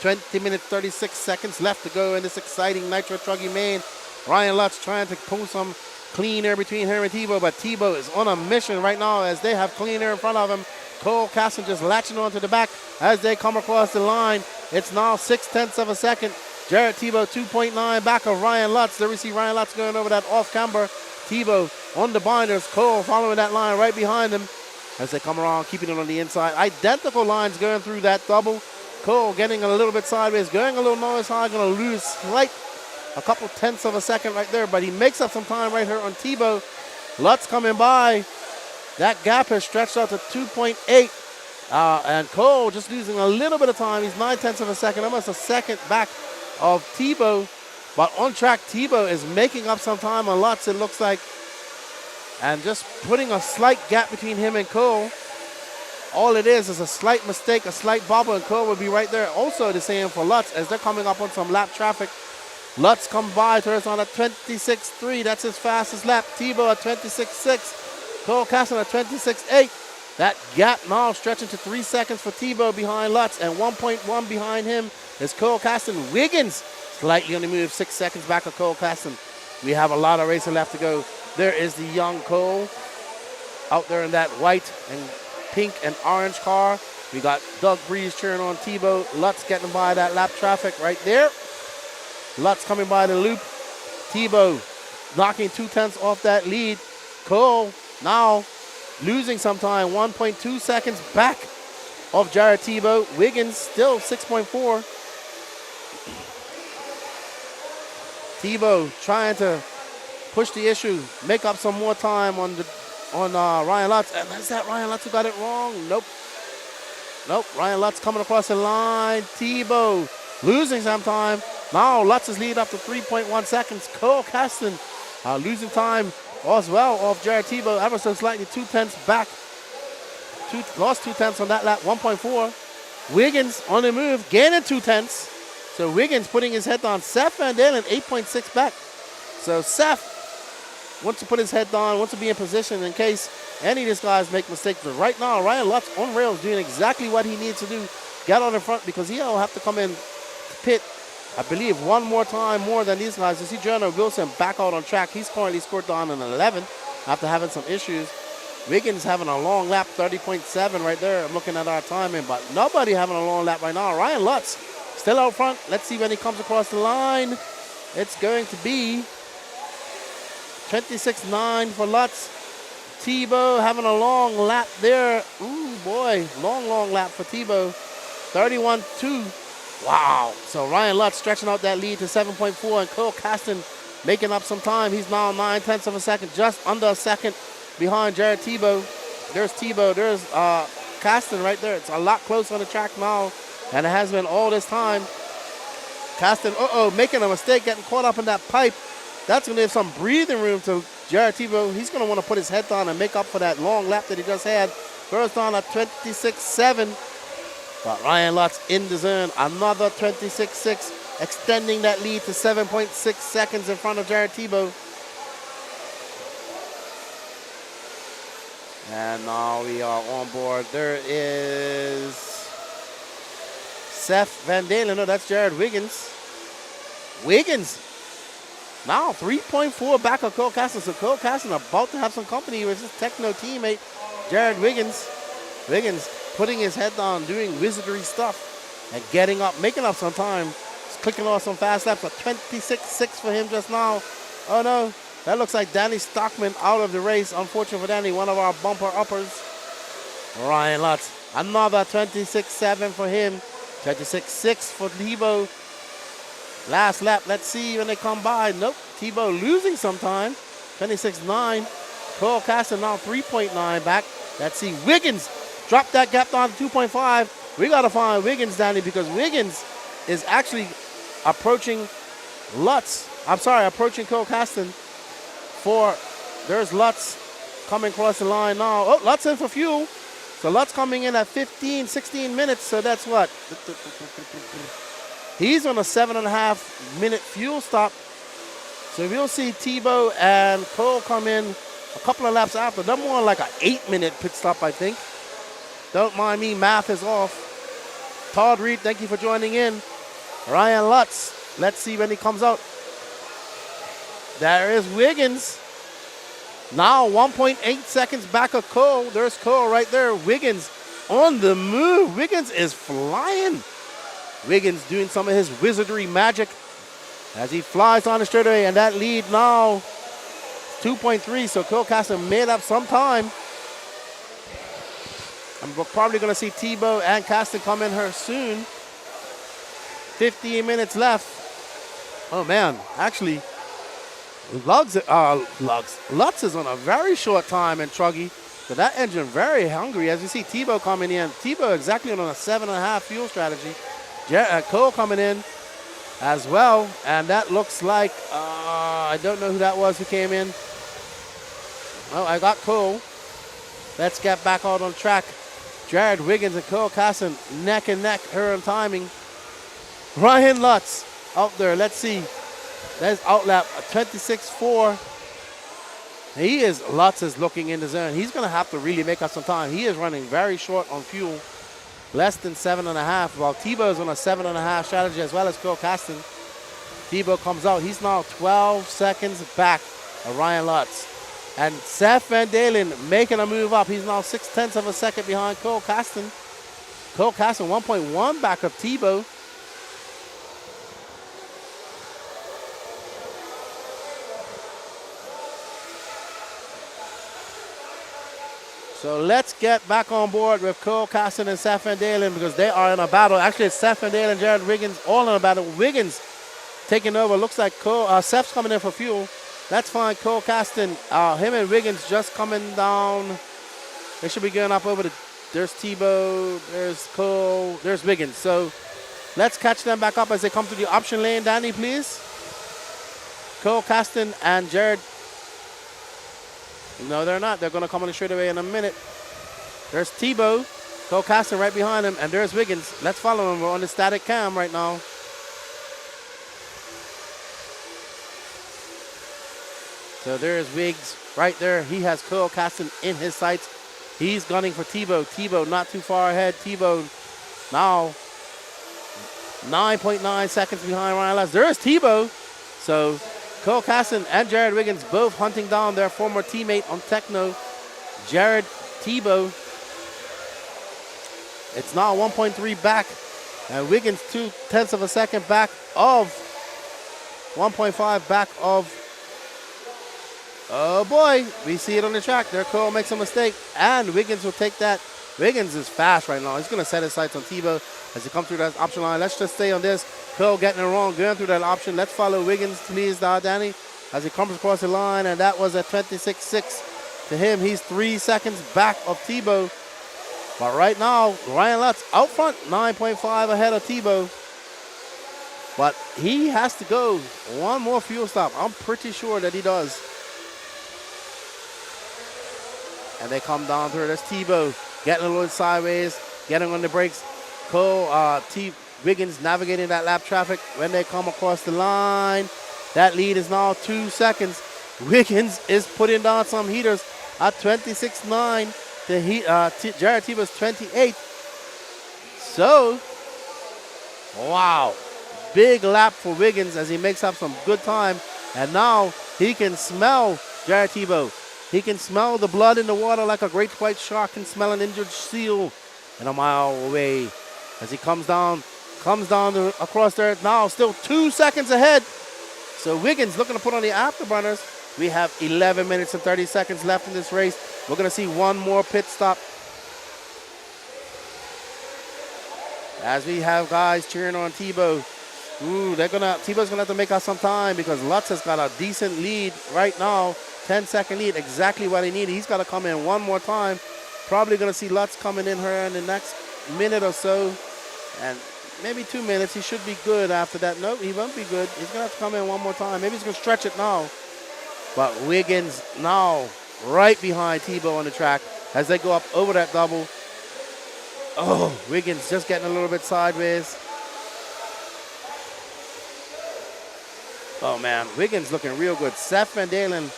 20 minutes, 36 seconds left to go in this exciting Nitro Truggy main. Ryan Lutz trying to pull some clean air between him and Tebow, but Tebow is on a mission right now as they have clean air in front of him. Cole Caston just latching onto the back as they come across the line. It's now 0.6 of a second. Jared Tebow 2.9 back of Ryan Lutz. There we see Ryan Lutz going over that off camber. Tebow on the binders. Cole following that line right behind him as they come around, keeping it on the inside. Identical lines going through that double. Cole getting a little bit sideways, going a little nose high, going to lose a couple tenths of a second right there, but he makes up some time right here on Tebow. Lutz coming by. That gap has stretched out to 2.8. And Cole just losing a little bit of time. He's 0.9 of a second, almost a second back of Tebow. But on track, Tebow is making up some time on Lutz, it looks like. And just putting a slight gap between him and Cole. All it is a slight mistake, a slight bobble, and Cole will be right there. Also the same for Lutz as they're coming up on some lap traffic. Lutz come by to us on a 26.3. That's his fastest lap. Tebow at 26.6. Cole Caston at 26.8. That gap now stretching to 3 seconds for Tebow behind Lutz, and 1.1 behind him is Cole Caston. Wiggins slightly on the move, 6 seconds back of Cole Caston. We have a lot of racing left to go. There is the young Cole out there in that white and pink and orange car. We got Doug Breeze cheering on Tebow. Lutz getting by that lap traffic right there. Lutz coming by the loop. Tebow knocking 2/10 off that lead. Cole now losing some time, 1.2 seconds back of Jared Tebow. Wiggins still 6.4. Tebow trying to push the issue, make up some more time on Ryan Lutz. And is that Ryan Lutz who got it wrong? Nope. Ryan Lutz coming across the line. Tebow losing some time. Now Lutz is lead up to 3.1 seconds. Cole Caston losing time as well off Jared Tebow, ever so slightly, 2/10 back. Lost 2/10 on that lap, 1.4. Wiggins on the move, gaining 2/10. So Wiggins putting his head down. Seth Van Dalen 8.6 back. So Seth wants to put his head down, wants to be in position in case any of these guys make mistakes. But right now, Ryan Lutz on rails doing exactly what he needs to do. Get on the front because he'll have to come in pit, I believe, one more time more than these guys. You see Jonah Wilson back out on track. He's currently scored down an 11 after having some issues. Wiggins having a long lap, 30.7 right there. I'm looking at our timing, but nobody having a long lap right now. Ryan Lutz still out front. Let's see when he comes across the line. It's going to be 26.9 for Lutz. Tebow having a long lap there. Ooh, boy, long lap for Tebow. 31.2. Wow. So Ryan Lutz stretching out that lead to 7.4, and Cole Caston making up some time. He's now 9/10 of a second, just under a second behind Jared Tebow. There's Tebow. There's Caston right there. It's a lot closer on the track now, and it has been all this time. Caston, making a mistake, getting caught up in that pipe. That's going to leave some breathing room to Jared Tebow. He's going to want to put his head down and make up for that long lap that he just had. First down at 26.7. But Ryan Lutz in the zone. Another 26.6, extending that lead to 7.6 seconds in front of Jared Tebow. And now we are on board. There is Seth Van Dalen. No, that's Jared Wiggins. Wiggins now 3.4 back of Cole Caston. So Cole Caston about to have some company with his Techno teammate, Jared Wiggins. Wiggins putting his head down, doing wizardry stuff, and getting up, making up some time. He's clicking off some fast laps. A 26.6 for him just now. Oh no, that looks like Danny Stockman out of the race. Unfortunate for Danny, one of our bumper uppers. Ryan Lutz, another 26.7 for him. 26.6 for Tebow. Last lap, let's see when they come by. Nope, Tebow losing some time. 26.9. Cole Caston now 3.9 back. Let's see, Wiggins drop that gap down to 2.5. We got to find Wiggins, Danny, because Wiggins is actually approaching Lutz. I'm sorry, approaching Cole Caston. There's Lutz coming across the line now. Oh, Lutz in for fuel. So Lutz coming in at 15, 16 minutes. So that's what? He's on a 7.5 minute fuel stop. So we'll see Tebow and Cole come in a couple of laps after. They're more like an 8-minute pit stop, I think. Don't mind me, math is off. Todd Reed, thank you for joining in. Ryan Lutz, let's see when he comes out. There is Wiggins. Now 1.8 seconds back of Cole. There's Cole right there. Wiggins on the move. Wiggins is flying. Wiggins doing some of his wizardry magic as he flies on the straightaway, and that lead now 2.3. So Cole Caston made up some time. I'm probably going to see Tebow and Caston come in here soon. 15 minutes left. Oh man, actually, Lutz is on a very short time in Truggy. So that engine very hungry. As you see Tebow coming in. Tebow exactly on a 7.5 fuel strategy. Cole coming in as well. And that looks like, I don't know who that was who came in. Oh, I got Cole. Let's get back out on track. Jared Wiggins and Cole Caston neck and neck here in timing. Ryan Lutz out there. Let's see. There's outlap 26.4. Lutz is looking in the zone. He's going to have to really make up some time. He is running very short on fuel. Less than 7.5. While Tebow is on a 7.5 strategy as well as Cole Caston. Tebow comes out. He's now 12 seconds back of Ryan Lutz. And Seth Van Dalen making a move up. He's now 0.6 of a second behind Cole Caston. Cole Caston 1.1 back of Tebow. So let's get back on board with Cole Caston and Seth Van Dalen because they are in a battle. Actually, it's Seth Van Dalen and Jared Wiggins all in a battle. Wiggins taking over. Looks like Seth's coming in for fuel. That's fine. Cole Caston, him and Wiggins just coming down. They should be going up over there's Tebow, there's Cole, there's Wiggins. So let's catch them back up as they come to the option lane. Danny, please. Cole Caston and Jared. No, they're not. They're going to come on the straightaway in a minute. There's Tebow, Cole Caston right behind him, and there's Wiggins. Let's follow him. We're on the static cam right now. So there's Wiggs right there. He has Cole Caston in his sights. He's gunning for Tebow. Tebow not too far ahead. Tebow now 9.9 seconds behind Ryan Lutz. There's Tebow. So Cole Caston and Jared Wiggins both hunting down their former teammate on Techno, Jared Tebow. It's now 1.3 back, and Wiggins 0.2 of a second back of 1.5 back of. Oh boy, we see it on the track. There, Cole makes a mistake, and Wiggins will take that. Wiggins is fast right now. He's going to set his sights on Tebow as he comes through that option line. Let's just stay on this. Cole getting it wrong, going through that option. Let's follow Wiggins, please, Danny, as he comes across the line, and that was a 26.6 to him. He's 3 seconds back of Tebow. But right now, Ryan Lutz out front, 9.5 ahead of Tebow. But he has to go one more fuel stop. I'm pretty sure that he does. And they come down through. There's Tebow getting a little sideways, getting on the brakes. Cole, Wiggins navigating that lap traffic when they come across the line. That lead is now 2 seconds. Wiggins is putting down some heaters at 26.9. Jared Tebow's 28. So, wow. Big lap for Wiggins as he makes up some good time. And now he can smell Jared Tebow. He can smell the blood in the water like a great white shark can smell an injured seal and a mile away. As he comes down across there now, still 2 seconds ahead. So Wiggins looking to put on the afterburners. We have 11 minutes and 30 seconds left in this race. We're going to see one more pit stop. As we have guys cheering on Tebow. Ooh, Tebow's gonna have to make out some time because Lutz has got a decent lead right now. 10-second lead, exactly what he needed. He's got to come in one more time. Probably going to see Lutz coming in here in the next minute or so. And maybe 2 minutes. He should be good after that. Nope, he won't be good. He's going to have to come in one more time. Maybe he's going to stretch it now. But Wiggins now right behind Tebow on the track as they go up over that double. Oh, Wiggins just getting a little bit sideways. Oh, man, Wiggins looking real good. Seth Van Dalen,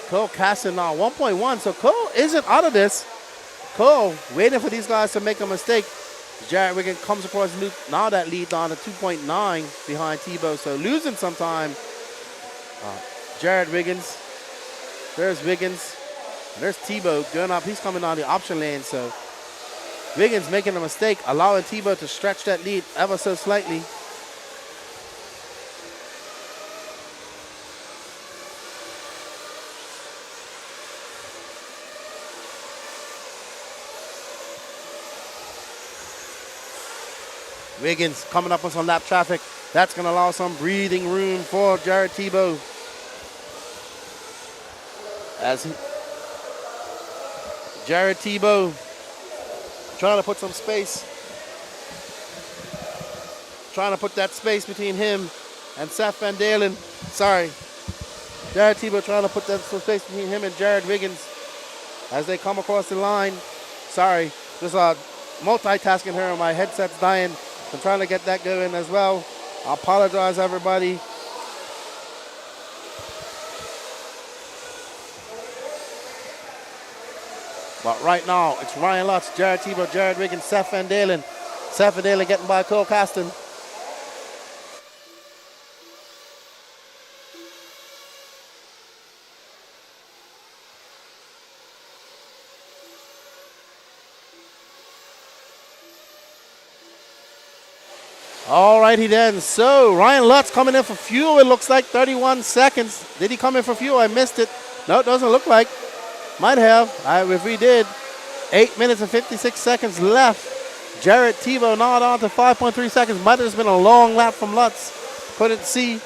Cole Caston now 1.1. So Cole isn't out of this. Cole waiting for these guys to make a mistake. Jared Wiggins comes across now that lead down to 2.9 behind Tebow. So losing some time. Jared Wiggins. There's Wiggins. There's Tebow going up. He's coming down the option lane. So Wiggins making a mistake, allowing Tebow to stretch that lead ever so slightly. Wiggins coming up on some lap traffic. That's going to allow some breathing room for Jared Tebow. Jared Tebow trying to put some space. Trying to put that space between him and Seth Van Dalen. Sorry. Jared Tebow trying to put that some space between him and Jared Wiggins as they come across the line. Sorry. Just multitasking here. My headset's dying. I'm trying to get that going as well. I apologize, everybody. But right now, it's Ryan Lutz, Jared Tebow, Jared Wiggins, Seth Van Dalen. Seth Van Dalen getting by Cole Caston. All righty then. So Ryan Lutz coming in for fuel. It looks like 31 seconds. Did he come in for fuel? I missed it. No, it doesn't look like. Might have. If we did. 8 minutes and 56 seconds left. Jared Tebow now down to 5.3 seconds. Might have just been a long lap from Lutz. Couldn't see.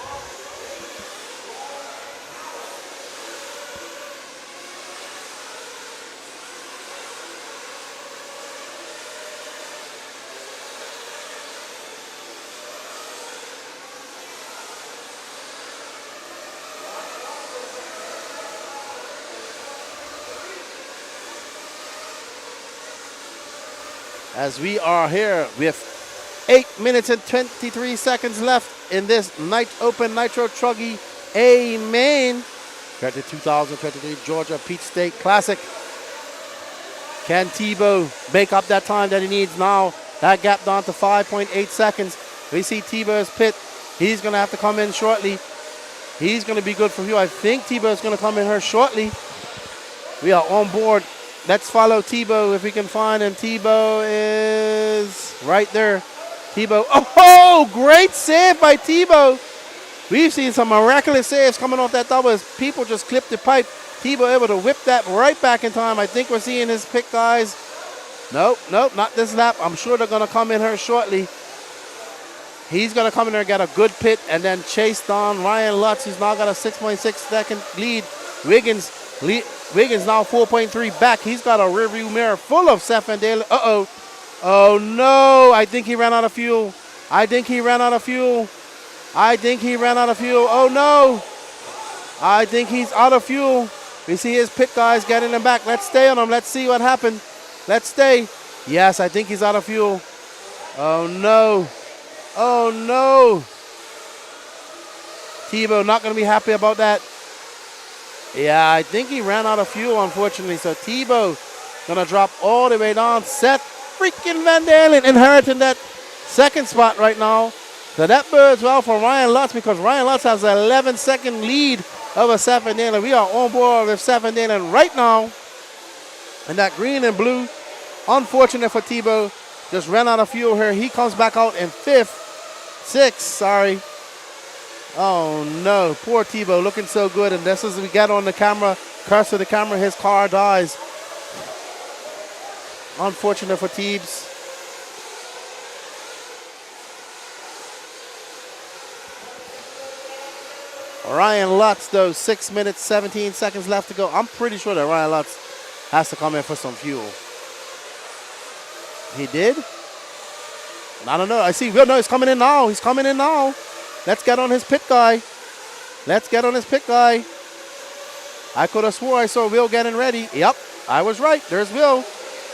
As we are here with 8 minutes and 23 seconds left in this Open Nitro Truggy A main. At the 2023 Georgia Peach State Classic. Can Tebow make up that time that he needs now? That gap down to 5.8 seconds. We see Tebow's pit. He's going to have to come in shortly. He's going to be good for you. I think Tebow's going to come in here shortly. We are on board. Let's follow Tebow if we can find him. Tebow is right there. Tebow. Oh, great save by Tebow. We've seen some miraculous saves coming off that double as people just clipped the pipe. Tebow able to whip that right back in time. I think we're seeing his pick, guys. Nope, not this lap. I'm sure they're going to come in here shortly. He's going to come in there and get a good pit and then chase down Ryan Lutz, who's now got a 6.6 second lead. Wiggins now 4.3 back. He's got a rearview mirror full of Seth Van Dalen. Uh-oh. Oh, no. I think he ran out of fuel. Oh, no. I think he's out of fuel. We see his pit guys getting him back. Let's stay on him. Let's see what happened. Let's stay. Yes, I think he's out of fuel. Oh, no. Tebow not going to be happy about that. Yeah, I think he ran out of fuel, unfortunately. So Tebow going to drop all the way down. Seth freaking Van Dalen inheriting that second spot right now. So that bodes well for Ryan Lutz because Ryan Lutz has an 11-second lead over Seth Van Dalen. We are on board with Seth Van Dalen right now. And that green and blue, unfortunate for Tebow, just ran out of fuel here. He comes back out in sixth, sorry. Oh no, poor Tebow, looking so good. And this is we got on the camera, curse to the camera, his car dies. Unfortunate for Teebs. Ryan Lutz, though, 6 minutes, 17 seconds left to go. I'm pretty sure that Ryan Lutz has to come in for some fuel. He did? I don't know. I see. No, he's coming in now. Let's get on his pit guy. I could have swore I saw Will getting ready. Yep, I was right. There's Will.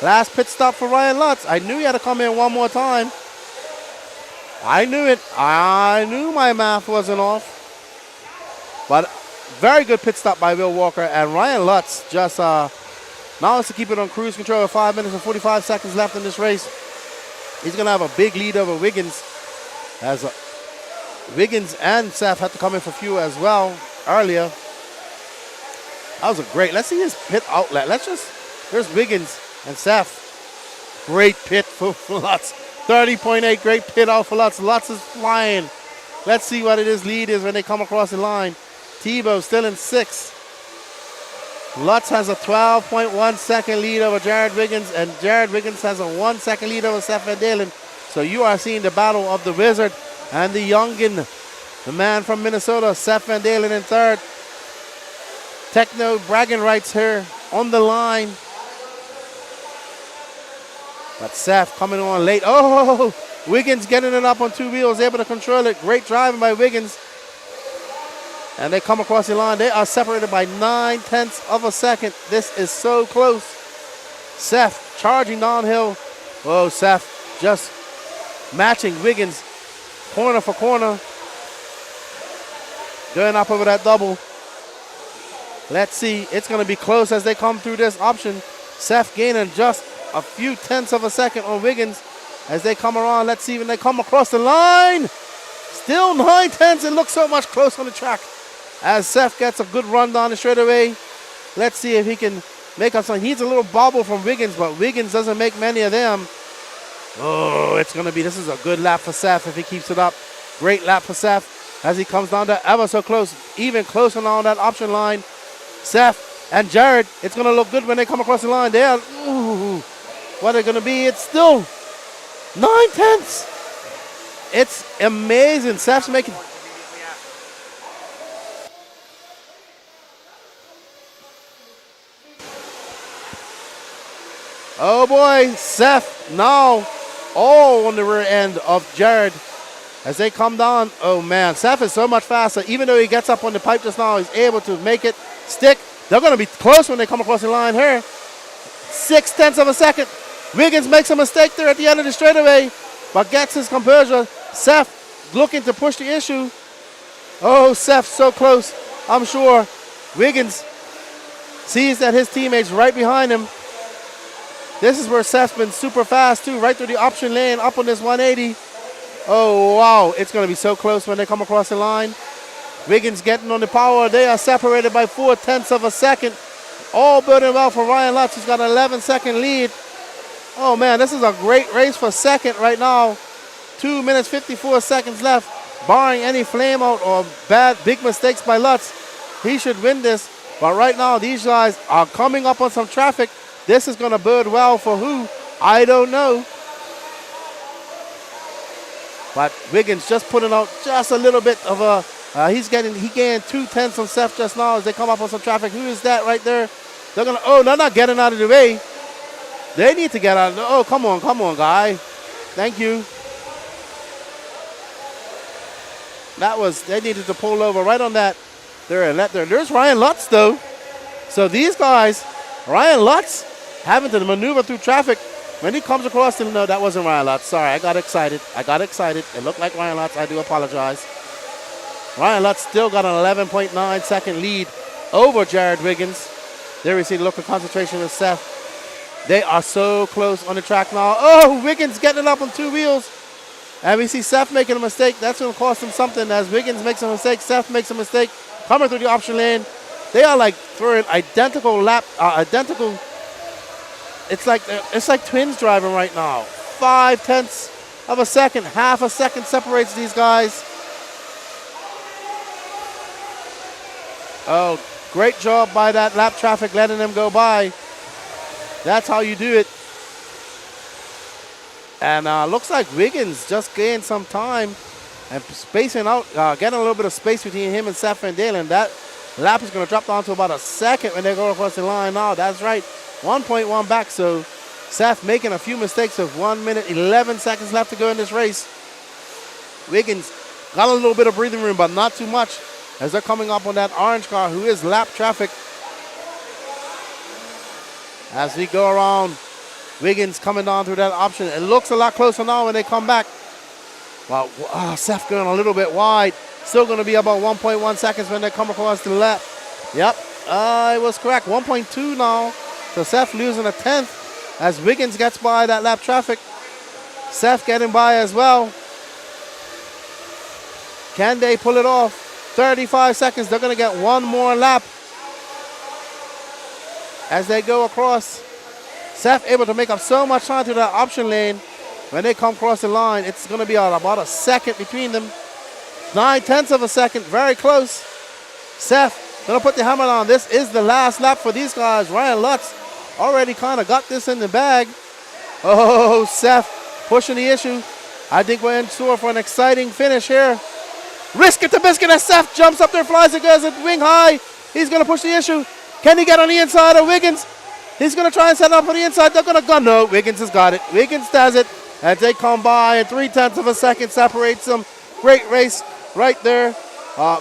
Last pit stop for Ryan Lutz. I knew he had to come in one more time. I knew it. I knew my math wasn't off. But very good pit stop by Will Walker. And Ryan Lutz just now has to keep it on cruise control with 5 minutes and 45 seconds left in this race. He's going to have a big lead over Wiggins. As Wiggins and Seth had to come in for fuel as well earlier. That was a great. Let's see his pit outlet. There's Wiggins and Seth. Great pit for Lutz. 30.8, great pit out for Lutz. Lutz is flying. Let's see what his lead is when they come across the line. Tebow still in sixth. Lutz has a 12.1 second lead over Jared Wiggins, and Jared Wiggins has a 1 second lead over Seth Van Dalen. So you are seeing the battle of the Wizard and the youngin, the man from Minnesota, Seth Van Dalen in third. Techno bragging rights here on the line. But Seth coming on late. Oh, Wiggins getting it up on two wheels, able to control it. Great driving by Wiggins. And they come across the line. They are separated by 9/10 of a second. This is so close. Seth charging downhill. Oh, Seth just matching Wiggins corner for corner. Going up over that double. Let's see. It's going to be close as they come through this option. Seth gaining just a few tenths of a second on Wiggins as they come around. Let's see when they come across the line. Still 9/10. It looks so much closer on the track. As Seth gets a good run down the straightaway. Let's see if he can make up something. He needs a little bobble from Wiggins, but Wiggins doesn't make many of them. Oh, this is a good lap for Seth if he keeps it up. Great lap for Seth as he comes down to ever so close, even closer now on that option line. Seth and Jared, it's going to look good when they come across the line. What are they going to be? It's still 9/10. It's amazing. Seth's making... Oh boy, Seth now all on the rear end of Jared as they come down. Oh man, Seth is so much faster. Even though he gets up on the pipe just now, he's able to make it stick. They're going to be close when they come across the line here. 6/10 of a second. Wiggins makes a mistake there at the end of the straightaway, but gets his composure. Seth looking to push the issue. Oh, Seth so close. I'm sure Wiggins sees that his teammate's right behind him. This is where Seth's been super fast too, right through the option lane, up on this 180. Oh, wow, it's going to be so close when they come across the line. Wiggins getting on the power. They are separated by 0.4 of a second. All building well for Ryan Lutz, who's got an 11-second lead. Oh, man, this is a great race for second right now. 2 minutes, 54 seconds left. Barring any flame out or big mistakes by Lutz, he should win this. But right now, these guys are coming up on some traffic. This is going to bode well for who? I don't know. But Wiggins just putting out just a little bit of a, he gained 0.2 from Seth just now as they come up on some traffic. Who is that right there? They're going to, oh, they're not getting out of the way. They need to get out of the, oh, come on, guy. Thank you. They needed to pull over right on that. There's Ryan Lutz, though. So these guys, Ryan Lutz, having to maneuver through traffic. When he comes across the, no, that wasn't Ryan Lutz. Sorry, I got excited. It looked like Ryan Lutz. I do apologize. Ryan Lutz still got an 11.9 second lead over Jared Wiggins. There we see the look of concentration with Seth. They are so close on the track now. Oh, Wiggins getting it up on two wheels. And we see Seth making a mistake. That's going to cost him something. As Wiggins makes a mistake, Seth makes a mistake. Coming through the option lane. They are like throwing identical. It's like twins driving right now. 0.5 of a second, half a second separates these guys. Oh, great job by that lap traffic letting them go by. That's how you do it. And looks like Wiggins just gained some time and spacing out, getting a little bit of space between him and Seth Van Dalen. That lap is going to drop down to about a second when they go across the line now. That's right, 1.1 back. So Seth making a few mistakes with 1 minute, 11 seconds left to go in this race. Wiggins got a little bit of breathing room, but not too much as they're coming up on that orange car who is lap traffic. As we go around, Wiggins coming down through that option. It looks a lot closer now when they come back. Well, Seth going a little bit wide. Still going to be about 1.1 seconds when they come across the lap. Yep, it was correct. 1.2 now. So Seth losing a 10th as Wiggins gets by that lap traffic. Seth getting by as well. Can they pull it off? 35 seconds. They're going to get one more lap as they go across. Seth able to make up so much time to that option lane. When they come across the line, it's going to be about a second between them. 0.9 of a second, very close. Seth going to put the hammer on. This is the last lap for these guys. Ryan Lutz already kind of got this in the bag. Oh, Seth pushing the issue. I think we're in store for an exciting finish here. Risk it to biscuit as Seth jumps up there, flies it, goes at wing high. He's going to push the issue. Can he get on the inside of Wiggins? He's going to try and set up on the inside. They're going to go. No, Wiggins has got it. Wiggins does it as they come by, and 0.3 of a second separates them. Great race right there.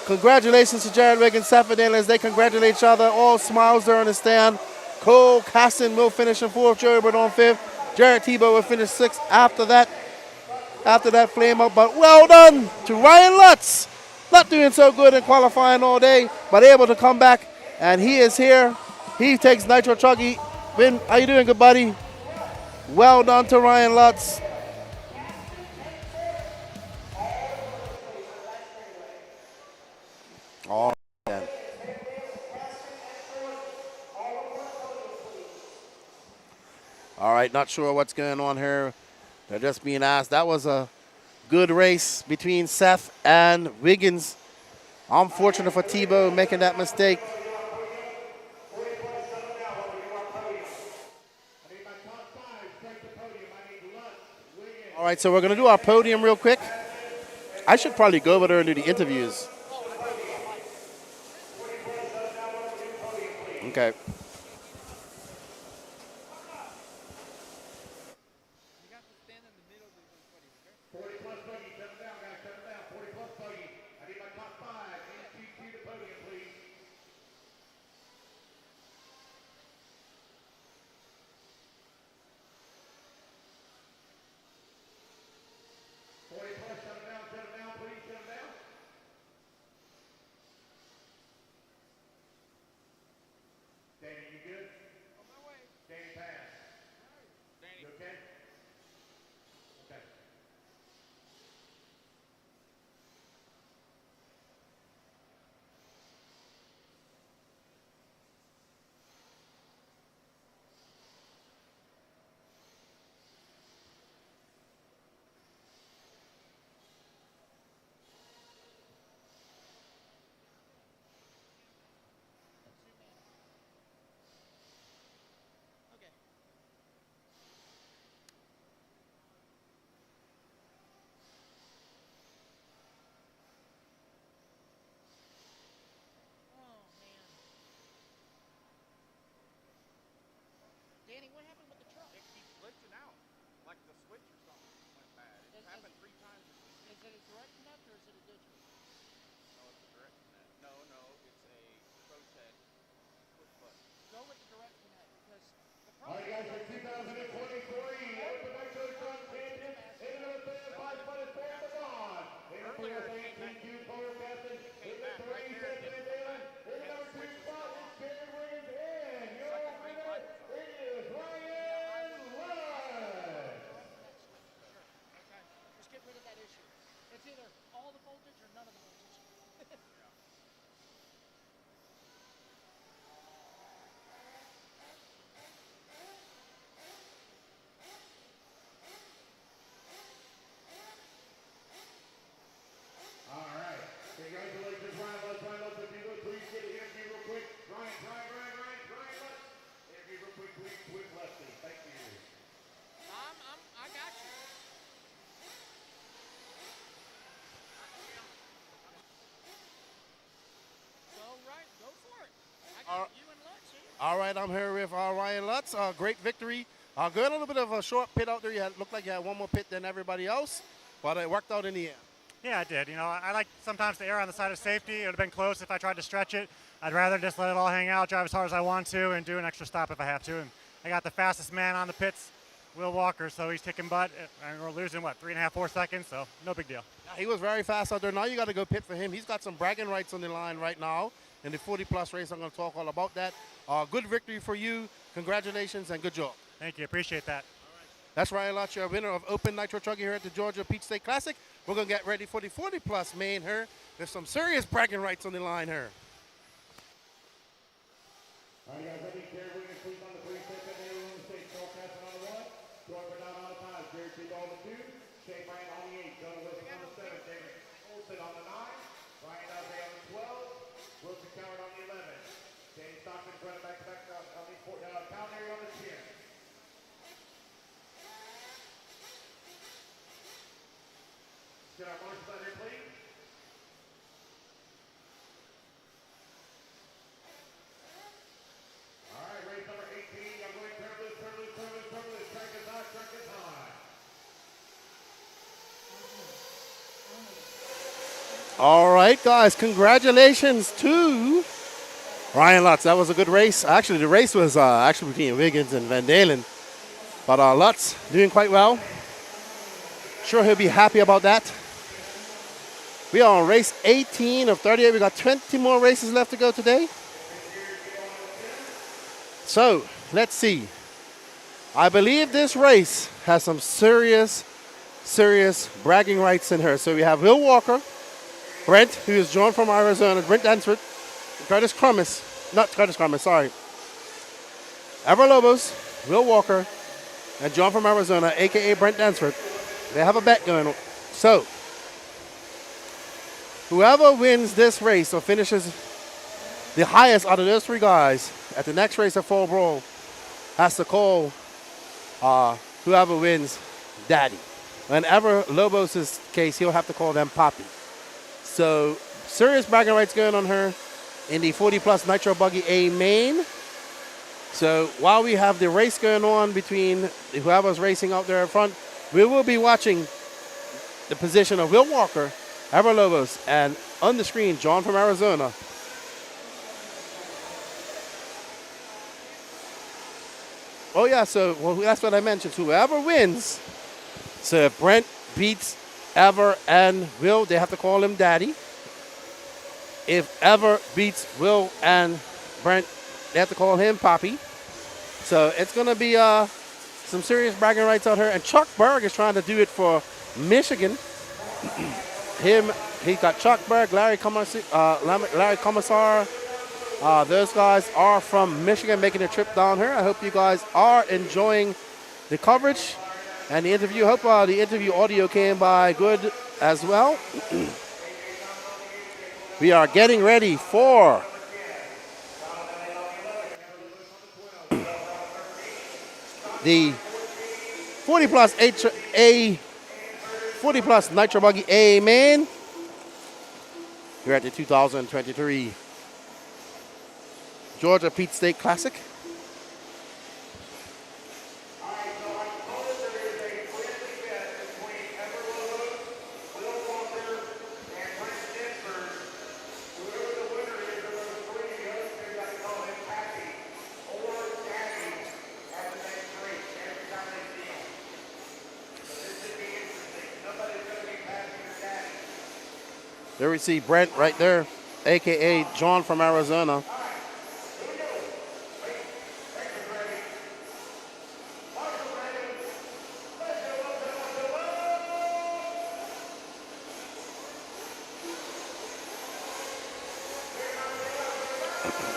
Congratulations to Jared Wiggins, Seth Van Dalen as they congratulate each other. All smiles there on the stand. Cole Caston will finish in 4th. Joey Bird on 5th. Jared Tebow will finish 6th after that flame up. But well done to Ryan Lutz. Not doing so good in qualifying all day, but able to come back, and he is here. He takes Nitro Truggy. Vin, how you doing, good buddy? Well done to Ryan Lutz. All right. All right, not sure what's going on here. They're just being asked. That was a good race between Seth and Wiggins. Unfortunate for Tebow making that mistake. All right, so we're going to do our podium real quick. I should probably go over there and do the interviews. Okay. great victory. Good, a little bit of a short pit out there. You looked like you had one more pit than everybody else, but it worked out in the end. Yeah, I did. You know, I like sometimes to err on the side of safety. It would have been close if I tried to stretch it. I'd rather just let it all hang out, drive as hard as I want to, and do an extra stop if I have to. And I got the fastest man on the pits, Will Walker, so he's kicking butt. And we're losing, 3.5, 4 seconds, so no big deal. Yeah, he was very fast out there. Now you got to go pit for him. He's got some bragging rights on the line right now in the 40-plus race. I'm going to talk all about that. Good victory for you. Congratulations and good job. Thank you. Appreciate that. That's Ryan Lutz, your winner of Open Nitro Truggy here at the Georgia Peach State Classic. We're going to get ready for the 40-plus main here. There's some serious bragging rights on the line here. All right, guys, ready? Jerry Williams, please on the 3 second there on the stage. Forecasting on the 1. Joy Bernard on the 5. Jerry T. on the 2. Shane Brand on the 8. Jonah Wilson on the 7. David Olson on the 9. Ryan Dowsey on the 12. Wilson Coward on the 11. James Stockton running back on the 4. Calgary on the 10. Get our marshals out here, please. All right, race number 18. I'm going turn loose. Track is high, track is high. All right, guys, congratulations to Ryan Lutz. That was a good race. Actually, the race was actually between Wiggins and Van Dalen. But Lutz doing quite well. Sure he'll be happy about that. We are on race 18 of 38. We got 20 more races left to go today. So, let's see. I believe this race has some serious bragging rights in her. So we have Will Walker, Brent, who is joined from Arizona, Brent Dansford, Ever Lobos, Will Walker, and John from Arizona, a.k.a. Brent Dansford. They have a bet going on. So, whoever wins this race or finishes the highest out of those 3 guys at the next race at Fall Brawl has to call whoever wins Daddy. In Ever Lobos' case, he'll have to call them Poppy. So, serious bragging rights going on her in the 40-plus Nitro Buggy A main. So, while we have the race going on between whoever's racing out there in front, we will be watching the position of Will Walker, Ever Lobos, and on the screen, John from Arizona. Oh, yeah, so that's what I mentioned. Whoever wins, so if Brent beats Ever and Will, they have to call him Daddy. If Ever beats Will and Brent, they have to call him Poppy. So it's going to be some serious bragging rights out here. And Chuck Berg is trying to do it for Michigan. He got Chuck Berg, Larry Commissar. Those guys are from Michigan making a trip down here. I hope you guys are enjoying the coverage and the interview. Hope the interview audio came by good as well. We are getting ready for the 40-plus Nitro Buggy A main. Here at the 2023 Georgia Peach State Classic. There we see Brent right there, a.k.a. John from Arizona.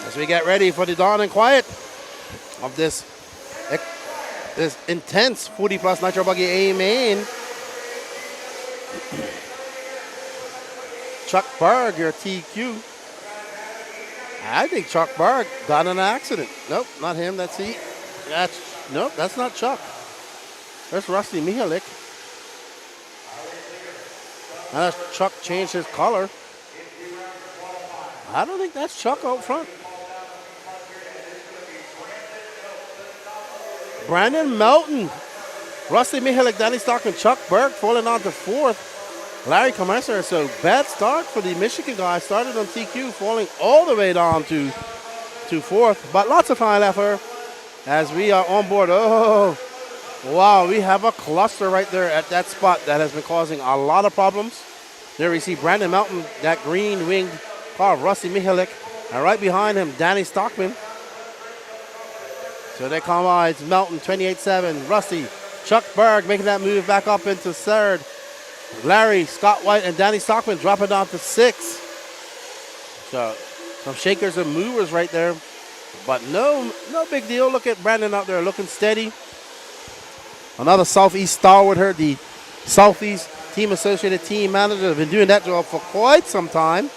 As we get ready for the dawn and quiet of this intense 40-plus Nitro Buggy A main. Chuck Berg, your TQ. I think Chuck Berg got in an accident. Nope, not him. That's he. Nope, that's not Chuck. There's Rusty Mihalik. Unless Chuck changed his color. I don't think that's Chuck out front. Brandon Melton, Rusty Mihalik, Danny Stockman, Chuck Berg falling on to 4th. Larry Commercer. So bad start for the Michigan guy. Started on TQ, falling all the way down to 4th. But lots of fine effort as we are on board. Oh, wow. We have a cluster right there at that spot that has been causing a lot of problems. There we see Brandon Melton, that green-winged car, Rusty Mihalik. And right behind him, Danny Stockman. So they come on. It's Melton, 28-7. Rusty, Chuck Berg making that move back up into 3rd. Larry, Scott White, and Danny Stockman dropping down to 6th. So some shakers and movers right there. But no big deal. Look at Brandon out there looking steady. Another Southeast stalwart here, the Southeast Team Associated Team Manager. Have been doing that job for quite some time.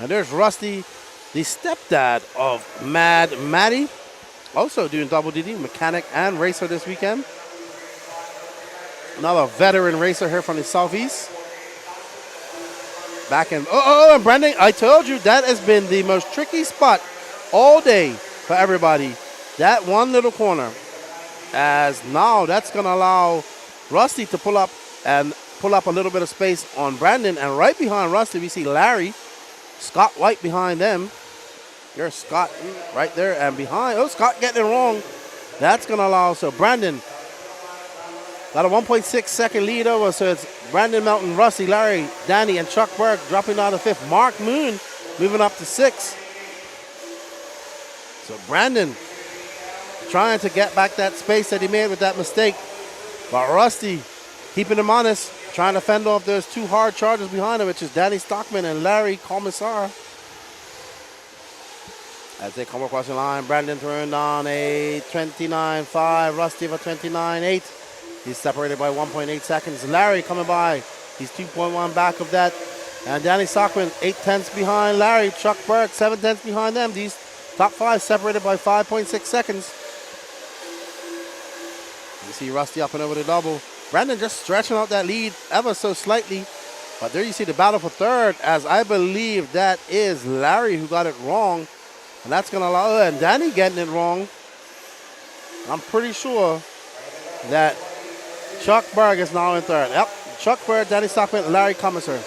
And there's Rusty, the stepdad of Mad Matty. Also doing double duty, mechanic and racer this weekend. Another veteran racer here from the Southeast. Back in, and Brandon, I told you that has been the most tricky spot all day for everybody. That one little corner. As now that's going to allow Rusty to pull up a little bit of space on Brandon. And right behind Rusty, we see Larry, Scott White behind them. There's Scott right there and behind. Oh, Scott getting it wrong. That's going to allow, so Brandon got a 1.6 second lead over, so it's Brandon Melton, Rusty, Larry, Danny, and Chuck Berg dropping down to 5th. Mark Moon moving up to 6th. So Brandon trying to get back that space that he made with that mistake. But Rusty keeping him honest, trying to fend off those 2 hard charges behind him, which is Danny Stockman and Larry Commissar. As they come across the line, Brandon throwing down a 29.5, Rusty for 29.8. He's separated by 1.8 seconds. Larry coming by. He's 2.1 back of that. And Danny Stockman, 8/10 behind Larry. Chuck Berg, 7/10 behind them. These top 5 separated by 5.6 seconds. You see Rusty up and over the double. Brandon just stretching out that lead ever so slightly. But there you see the battle for 3rd, as I believe that is Larry who got it wrong. And that's going to allow, and Danny getting it wrong. I'm pretty sure that Chuck Berg is now in 3rd. Yep, Chuck Berg, Danny Stockman, Larry Commissar.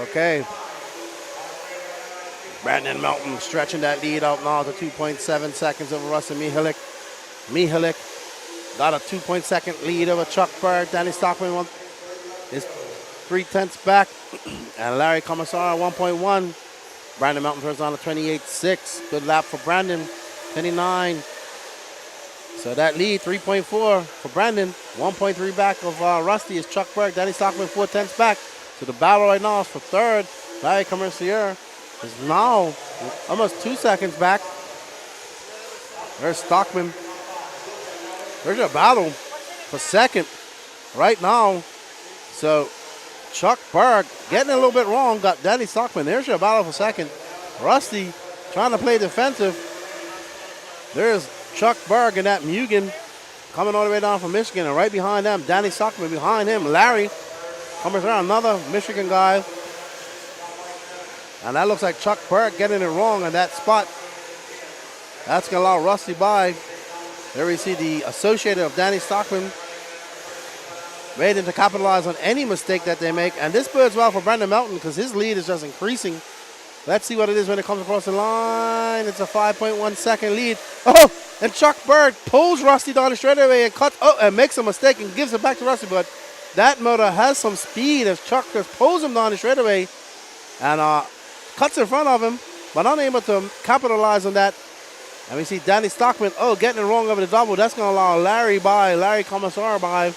Okay. Brandon Melton stretching that lead out now to 2.7 seconds over Rusty Mihalik. Mihalik got a 2.2 lead over Chuck Berg. Danny Stockman is 3/10 back. And Larry Commissar 1.1. Brandon Melton turns on to 28.6. Good lap for Brandon. 29. So that lead, 3.4 for Brandon. 1.3 back of Rusty is Chuck Berg. Danny Stockman 4/10 back. So the battle right now is for 3rd. Larry Commissar is now almost 2 seconds back. There's Stockman. There's a battle for 2nd right now. So Chuck Berg getting a little bit wrong. Got Danny Stockman. There's your battle for 2nd. Rusty trying to play defensive. There's Chuck Berg and that Mugen coming all the way down from Michigan. And right behind them, Danny Stockman. Behind him, Larry coming around, another Michigan guy. And that looks like Chuck Berg getting it wrong in that spot. That's going to allow Rusty by. There we see the associated of Danny Stockman waiting to capitalize on any mistake that they make. And this bodes well for Brandon Melton because his lead is just increasing. Let's see what it is when it comes across the line. It's a 5.1 second lead. Oh, and Chuck Berg pulls Rusty down the straightaway and cuts, and makes a mistake and gives it back to Rusty. But that motor has some speed as Chuck just pulls him down the straightaway and cuts in front of him, but unable to capitalize on that. And we see Danny Stockman, getting it wrong over the double. That's going to allow Larry Commissar by.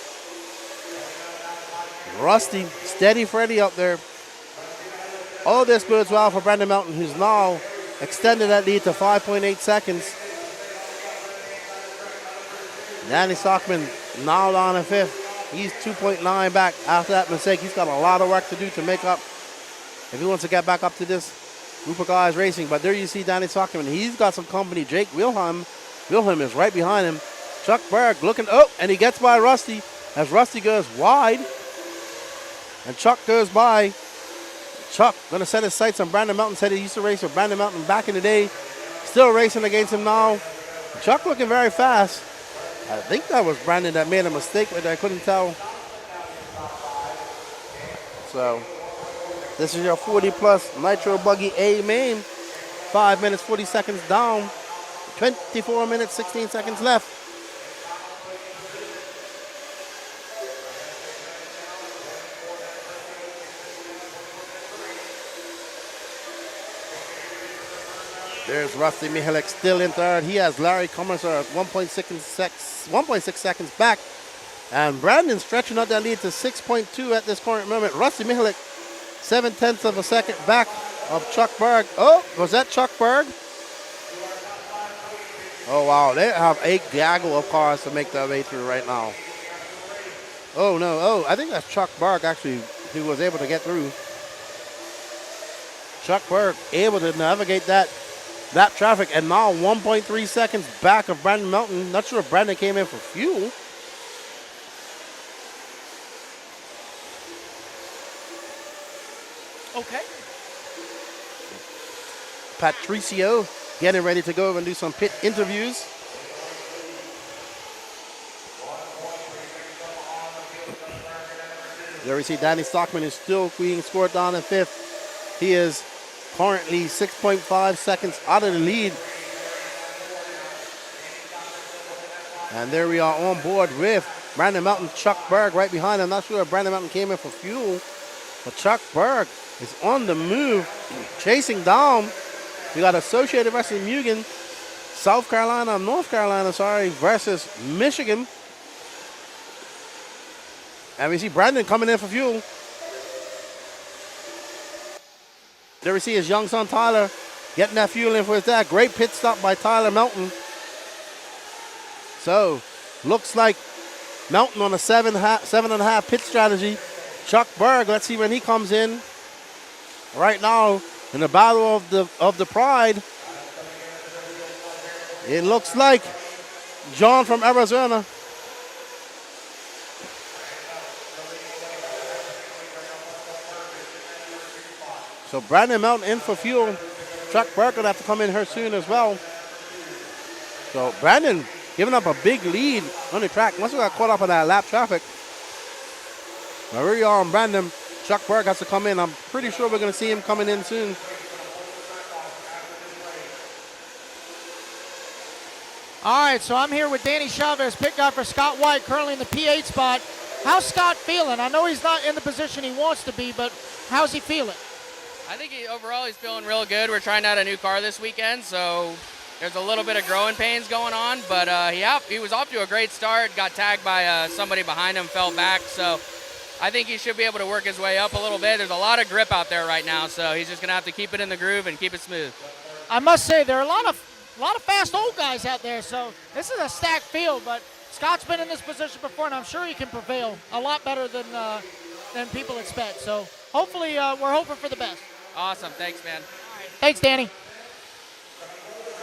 Rusty, steady Freddy up there. All this bodes well for Brandon Melton, who's now extended that lead to 5.8 seconds. Danny Stockman now down in 5th. He's 2.9 back after that mistake. He's got a lot of work to do to make up if he wants to get back up to this group of guys racing. But there you see Danny Stockman. He's got some company. Jake Wilhelm. Wilhelm is right behind him. Chuck Berg looking, and he gets by Rusty as Rusty goes wide. And Chuck goes by. Chuck going to set his sights on Brandon Melton. Said he used to race with Brandon Melton back in the day. still racing against him now. Chuck looking very fast. I think that was Brandon that made a mistake, but I couldn't tell. So this is your 40-plus Nitro Buggy A main. 5 minutes, 40 seconds down. 24 minutes, 16 seconds left. There's Rusty Mihalik still in third. He has Larry Commercer at 1.6 seconds back. And Brandon stretching out that lead to 6.2 at this current moment. Rusty Mihalik, 0.7 of a second back of Chuck Berg. Oh, was that Chuck Berg? Oh, wow. They have a gaggle of cars to make their way through right now. Oh, no. Oh, I think that's Chuck Berg, actually, who was able to get through. Chuck Berg able to navigate that traffic, and now 1.3 seconds back of Brandon Melton. Not sure if Brandon came in for fuel. Okay. Patricio getting ready to go over and do some pit interviews. There we see Danny Stockman is still being scored down in fifth. He is currently 6.5 seconds out of the lead. And there we are on board with Brandon Melton, Chuck Berg right behind him. Not sure if Brandon Melton came in for fuel, but Chuck Berg is on the move, chasing down. We got Associated versus North Carolina, versus Michigan. And we see Brandon coming in for fuel. There we see his young son Tyler getting that fuel in for his dad. Great pit stop by Tyler Melton. So, looks like Melton on a 7.5 pit strategy. Chuck Berg, let's see when he comes in. Right now, in the battle of the Pride, it looks like John from Arizona. So Brandon Melton in for fuel. Chuck Berg gonna have to come in here soon as well. So Brandon giving up a big lead on the track. Must have got caught up in that lap traffic. Now here we are on Brandon. Chuck Berg has to come in. I'm pretty sure we're gonna see him coming in soon. All right, so I'm here with Danny Chavez, pit guy for Scott White, currently in the P8 spot. How's Scott feeling? I know he's not in the position he wants to be, but how's he feeling? I think overall he's feeling real good. We're trying out a new car this weekend, so there's a little bit of growing pains going on, but he was off to a great start, got tagged by somebody behind him, fell back, so I think he should be able to work his way up a little bit. There's a lot of grip out there right now, so he's just going to have to keep it in the groove and keep it smooth. I must say, there are a lot of fast old guys out there, so this is a stacked field, but Scott's been in this position before, and I'm sure he can prevail a lot better than people expect. So hopefully we're hoping for the best. Awesome. Thanks, man. Thanks, Danny.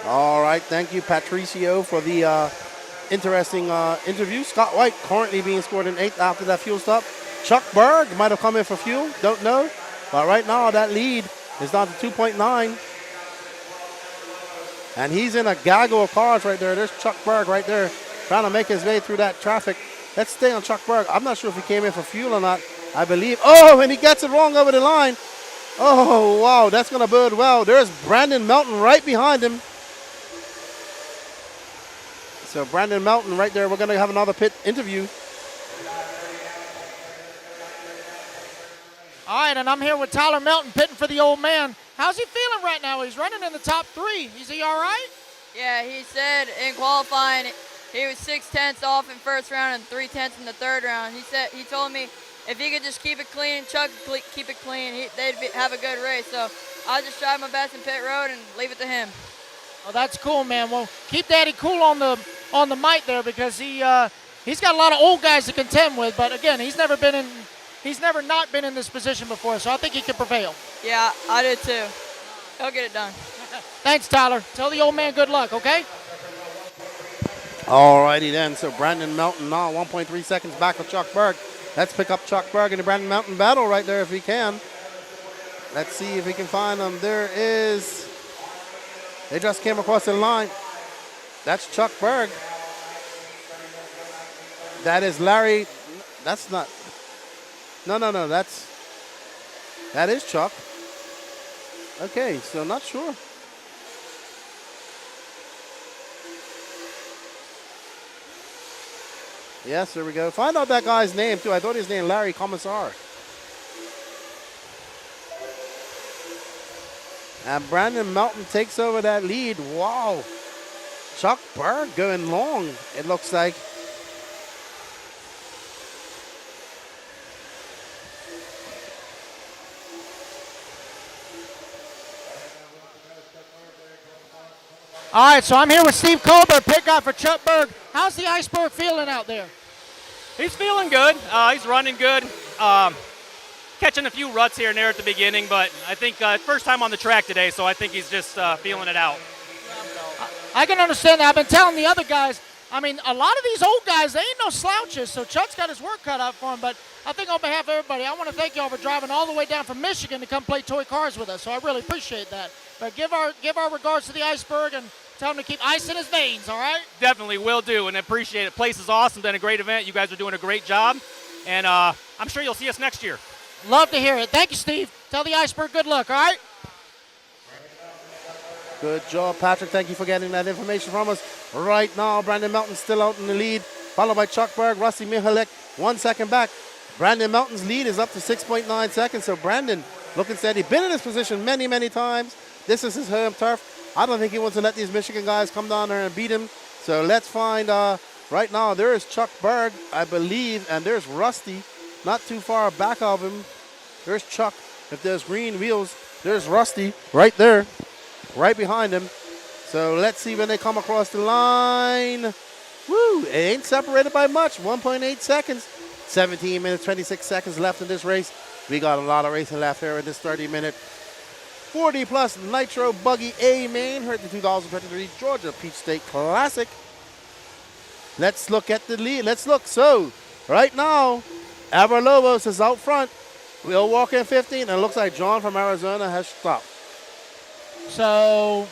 All right. Thank you, Patricio, for the interesting interview. Scott White currently being scored in 8th after that fuel stop. Chuck Berg might have come in for fuel. Don't know. But right now, that lead is down to 2.9. And he's in a gaggle of cars right there. There's Chuck Berg right there trying to make his way through that traffic. Let's stay on Chuck Berg. I'm not sure if he came in for fuel or not. I believe. Oh, and he gets it wrong over the line. Oh, wow. That's going to bode well. There's Brandon Melton right behind him. So Brandon Melton right there. We're going to have another pit interview. All right, and I'm here with Tyler Melton pitting for the old man. How's he feeling right now? He's running in the top 3. Is he all right? Yeah, he said in qualifying he was 0.6 off in first round and 0.3 in the third round. He told me if he could just keep it clean, Chuck keep it clean, they'd have a good race. So I'll just try my best in pit road and leave it to him. Well, that's cool, man. Well, keep Daddy cool on the mic there because he's got a lot of old guys to contend with. But again, he's never not been in this position before, so I think he can prevail. Yeah, I do too. He'll get it done. Thanks, Tyler. Tell the old man good luck, okay? All righty then. So Brandon Melton now 1.3 seconds back of Chuck Berg. Let's pick up Chuck Berg in the Brandon Melton battle right there if we can. Let's see if we can find him. There is They just came across the line. That's Chuck Berg. That is Larry. That's not. No. That is Chuck. Okay, so not sure. Yes, there we go. Find out that guy's name, too. I thought his name Larry Commissar. And Brandon Melton takes over that lead. Wow. Chuck Berg going long, it looks like. All right, so I'm here with Steve Colbert, pit guy for Chuck Berg. How's the Iceberg feeling out there? He's feeling good. He's running good. Catching a few ruts here and there at the beginning, but I think first time on the track today, so I think he's just feeling it out. I can understand that. I've been telling the other guys, I mean, a lot of these old guys, they ain't no slouches, so Chuck's got his work cut out for him, but I think on behalf of everybody, I want to thank y'all for driving all the way down from Michigan to come play toy cars with us, so I really appreciate that. But give our regards to the Iceberg and tell him to keep ice in his veins, all right? Definitely will do, and appreciate it. Place is awesome, been a great event. You guys are doing a great job, and I'm sure you'll see us next year. Love to hear it. Thank you, Steve. Tell the Iceberg good luck, all right? Good job, Patrick. Thank you for getting that information from us. Right now, Brandon Melton still out in the lead, followed by Chuck Berg, Rusty Michalek, 1 second back. Brandon Melton's lead is up to 6.9 seconds, so Brandon looking steady. Been in this position many, many times. This is his home turf. I don't think he wants to let these Michigan guys come down there and beat him. So let's find, right now, there is Chuck Berg, I believe, and there's Rusty, not too far back of him. There's Chuck. If there's green wheels, there's Rusty right there, right behind him. So let's see when they come across the line. Woo, it ain't separated by much, 1.8 seconds. 17 minutes, 26 seconds left in this race. We got a lot of racing left here in this 30-minute 40-plus Nitro Buggy A main here at the 2023 Georgia Peach State Classic. Let's look at the lead. Let's look. So, right now, Averlobos is out front. We'll walk in 15, and it looks like John from Arizona has stopped. So,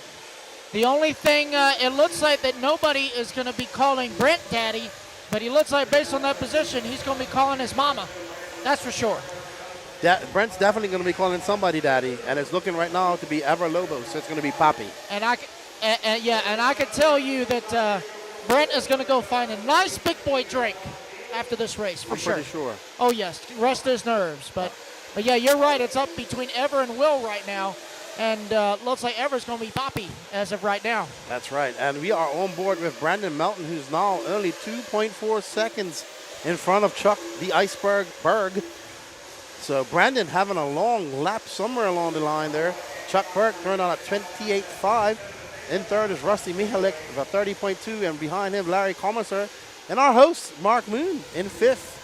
the only thing, it looks like that nobody is going to be calling Brent Daddy, but he looks like based on that position, he's going to be calling his mama. That's for sure. Brent's definitely going to be calling somebody daddy, and it's looking right now to be Averlobos, so it's going to be Papi. And I can tell you that Brent is going to go find a nice big boy drink after this race, for sure. I'm pretty sure. Oh, yes, rest his nerves. But yeah, you're right. It's up between Ever and Will right now. And looks like Ever's going to be Papi as of right now. That's right. And we are on board with Brandon Melton, who's now only 2.4 seconds in front of Chuck the Iceberg Berg. So Brandon having a long lap somewhere along the line there. Chuck Berg turned on at 28.5. In third is Rusty Michalek with a 30.2. And behind him, Larry Commissar. And our host, Mark Moon, in fifth.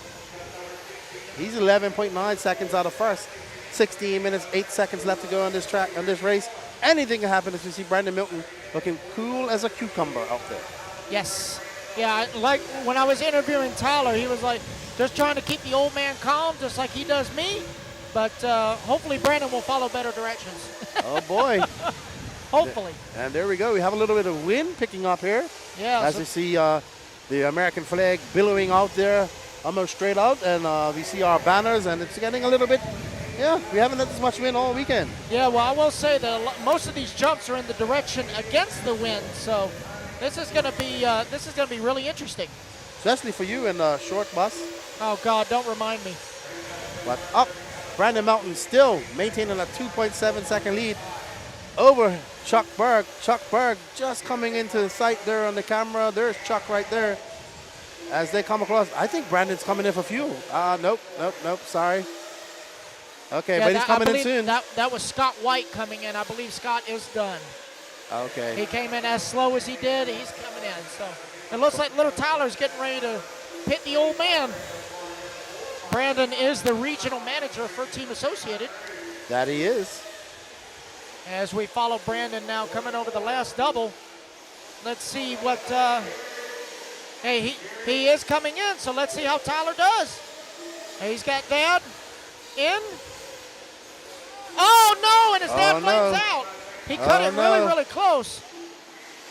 He's 11.9 seconds out of first. 16 minutes, 8 seconds left to go on this track, on this race. Anything can happen as you see Brandon Melton looking cool as a cucumber out there. Yes. Yeah, like when I was interviewing Tyler, he was like, just trying to keep the old man calm, just like he does me. But hopefully Brandon will follow better directions. Oh, boy. Hopefully. And there we go. We have a little bit of wind picking up here. Yeah. As we see the American flag billowing out there almost straight out. And we see our banners, and it's getting a little bit, yeah, we haven't had this much wind all weekend. Yeah, well, I will say that most of these jumps are in the direction against the wind. So this is going to be really interesting. Especially for you in the short bus. Oh, God, don't remind me. But up, Brandon Melton still maintaining a 2.7 second lead over Chuck Berg. Chuck Berg just coming into sight there on the camera. There's Chuck right there. As they come across, I think Brandon's coming in for fuel. Nope, sorry. Okay, yeah, but he's coming in soon. That was Scott White coming in. I believe Scott is done. Okay. He came in as slow as he did. He's coming in. So it looks like little Tyler's getting ready to hit the old man. Brandon is the regional manager for Team Associated. That he is. As we follow Brandon now coming over the last double. Let's see what, hey, he is coming in, so let's see how Tyler does. He's got Dad in. Oh, no, and his dad flames out. He cut Oh, it no. really, really close.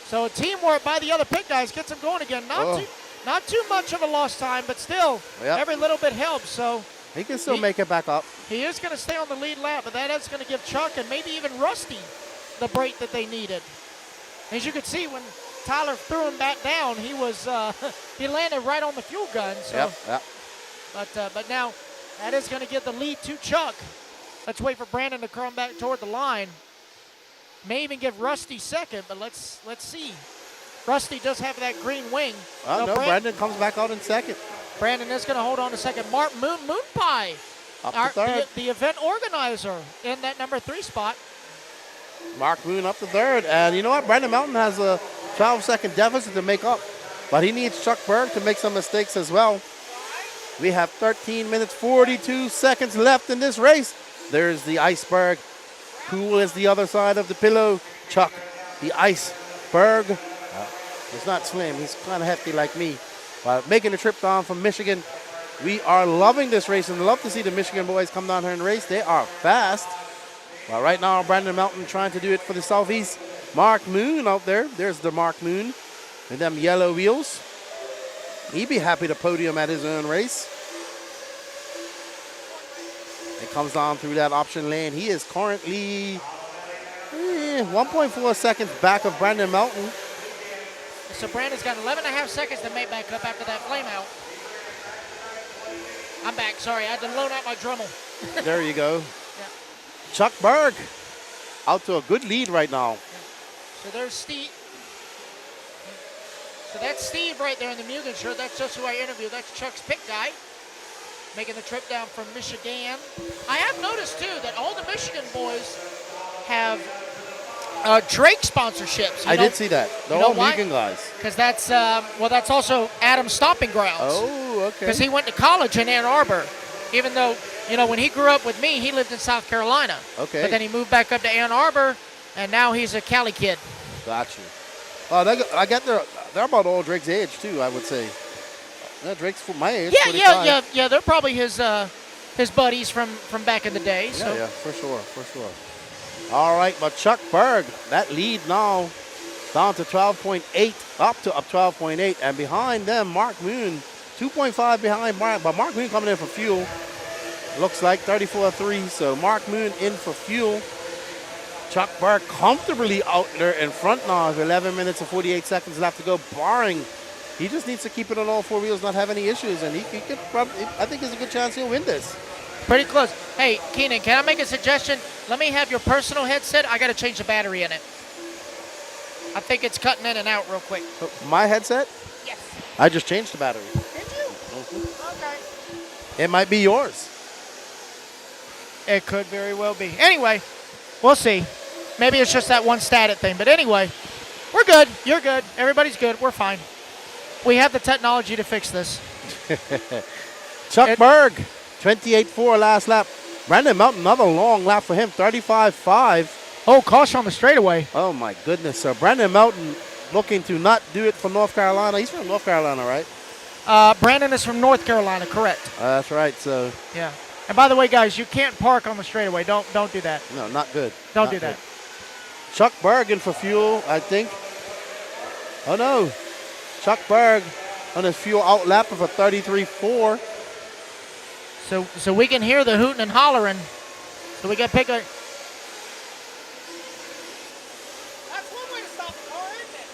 So teamwork by the other pit guys gets him going again. Not too much of a lost time, but still, Yep. every little bit helps. So He can still make it back up. he is going to stay on the lead lap, but that is going to give Chuck and maybe even Rusty the break that they needed. As you could see, when Tyler threw him back down, he was he landed right on the fuel gun. So, Yep. but now that is going to give the lead to Chuck. Let's wait for Brandon to come back toward the line. May even give Rusty second, but let's see. Rusty does have that green wing. Oh, no, Brandon comes back out in second. Brandon is going to hold on to second. Mark Moon Pie, Up to third. the event organizer in that number 3 spot. Mark Moon up to third. And you know what? Brandon Mountain has a 12-second deficit to make up. But he needs Chuck Berg to make some mistakes as well. We have 13 minutes, 42 seconds left in this race. There's the iceberg. Cool is the other side of the pillow. Chuck, the iceberg. He's not slim. He's kind of hefty like me. Making the trip down from Michigan. We are loving this race and love to see the Michigan boys come down here and race. They are fast. Well, right now, Brandon Mountain trying to do it for the Southeast. Mark Moon out there. There's the Mark Moon with them yellow wheels. He'd be happy to podium at his own race. It comes down through that option lane. He is currently 1.4 seconds back of Brandon Mountain. So Brandon's got 11.5 seconds to make back up after that flame out. I'm back. Sorry, I had to load out my Dremel. There you go. Chuck Berg out to a good lead right now. So there's Steve. So that's Steve right there in the Mugen shirt. That's just who I interviewed. That's Chuck's pick guy, making the trip down from Michigan. I have noticed, too, that all the Michigan boys have Drake sponsorships. I did see that. They're all vegan guys. Because that's, that's also Adam's stomping grounds. Oh, okay. Because he went to college in Ann Arbor, even though, when he grew up with me, he lived in South Carolina. Okay. But then he moved back up to Ann Arbor, and now he's a Cali kid. Got you. I get they're about all Drake's age, too, I would say. Drake's for my age. Yeah. They're probably his buddies from back in the day. So. Yeah, for sure. All right, but Chuck Berg, that lead now down to 12.8, up to 12.8, and behind them, Mark Moon, 2.5 behind Mark, but Mark Moon coming in for fuel. Looks like 34.3, so Mark Moon in for fuel. Chuck Berg comfortably out there in front now with 11 minutes and 48 seconds left to go, barring. He just needs to keep it on all 4 wheels, not have any issues, and he could probably, I think there's a good chance he'll win this. Pretty close. Hey, Keenan, can I make a suggestion? Let me have your personal headset. I got to change the battery in it. I think it's cutting in and out real quick. So my headset? Yes. I just changed the battery. Did you? Okay. It might be yours. It could very well be. Anyway, we'll see. Maybe it's just that one static thing. But anyway, we're good. You're good. Everybody's good. We're fine. We have the technology to fix this. Chuck Berg, 28.4 last lap. Brandon Mountain, another long lap for him, 35.5. Oh, caution on the straightaway. Oh, my goodness. So Brandon Mountain looking to not do it for North Carolina. He's from North Carolina, right? Brandon is from North Carolina, correct. That's right. So yeah. And by the way, guys, you can't park on the straightaway. Don't do that. No, not good. Don't not do that. Good. Chuck Berg in for fuel, I think. Oh, no. Chuck Berg on his fuel out lap of a 33.4. So we can hear the hooting and hollering. So we got to pick a. That's one way to stop the car, isn't it?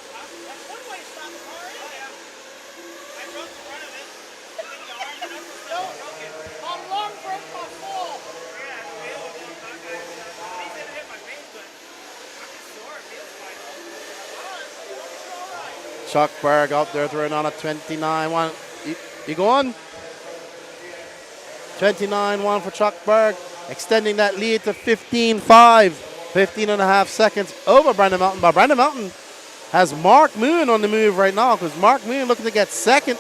That's one way to stop the car, isn't it? I broke the front of it. My alarm broke my fall. Chuck Berg out there throwing on a 29-1. You going? 29-1 for Chuck Berg, extending that lead to 15.5, 15 and a half seconds over Brandon Mountain. But Brandon Mountain has Mark Moon on the move right now because Mark Moon looking to get second.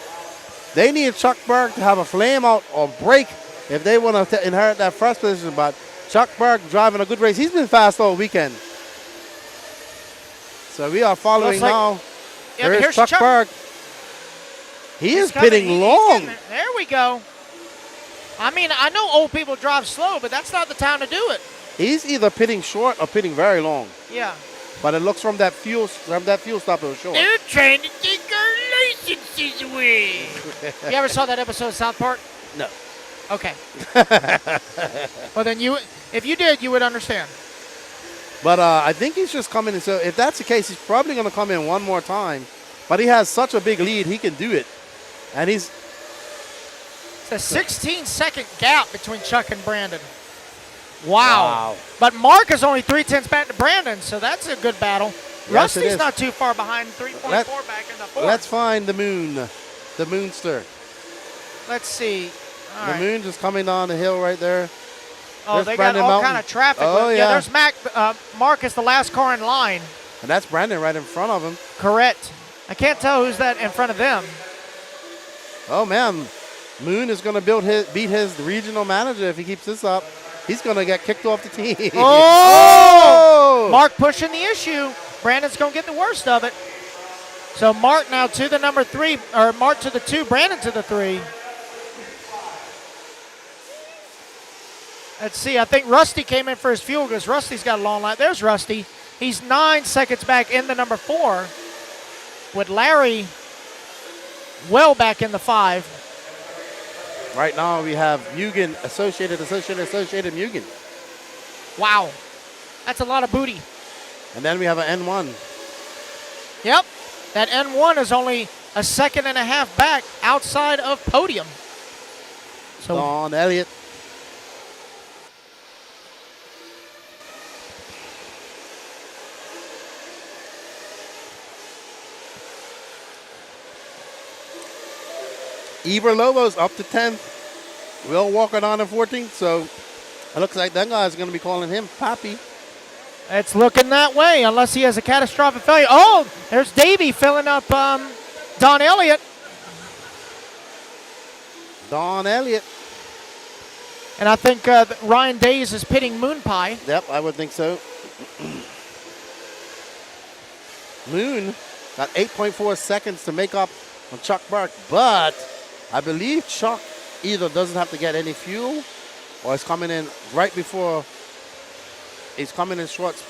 They need Chuck Berg to have a flame out or break if they want to inherit that first position. But Chuck Berg driving a good race. He's been fast all weekend. So we are following now. Yeah, There's Chuck Berg. He is pitting long. There we go. I mean, I know old people drive slow, but that's not the time to do it. He's either pitting short or pitting very long. Yeah. But it looks from that fuel stop it was short. They're trying to take our licenses away. You ever saw that episode of South Park? No. Okay. Well, then if you did, you would understand. But I think he's just coming in. So if that's the case, he's probably going to come in one more time. But he has such a big lead, he can do it. And he's... It's a 16-second gap between Chuck and Brandon. Wow. But Mark is only 3/10 back to Brandon, so that's a good battle. Yes, Rusty's not too far behind, 3.4 back in the fourth. Let's find the moon, the moonster. Let's see. All the right. moon just coming down the hill right there. Oh, There's they Brandon got all Mountain. kind of traffic. Oh, yeah. There's Mark is the last car in line. And that's Brandon right in front of him. Correct. I can't tell who's that in front of them. Oh, man. Moon is going to beat his regional manager if he keeps this up. He's going to get kicked off the team. Oh! Mark pushing the issue. Brandon's going to get the worst of it. So Mark now to the number 3, or Mark to the 2, Brandon to the 3. Let's see. I think Rusty came in for his fuel because Rusty's got a long line. There's Rusty. He's 9 seconds back in the number 4 with Larry well back in the 5. Right now we have Mugen, Associated Mugen. Wow. That's a lot of booty. And then we have an N1. Yep. That N1 is only a second and a half back outside of Podium. So Don Elliott. Eber Lobo's up to 10th. Will Walker down to 14th. So it looks like that guy's going to be calling him Pappy. it's looking that way unless he has a catastrophic failure. Oh, there's Davey filling up Don Elliott. Don Elliott. And I think Ryan Days is pitting Moon Pie. Yep, I would think so. Moon got 8.4 seconds to make up on Chuck Burke, but I believe Chuck either doesn't have to get any fuel or is coming in right before he's coming in shorts.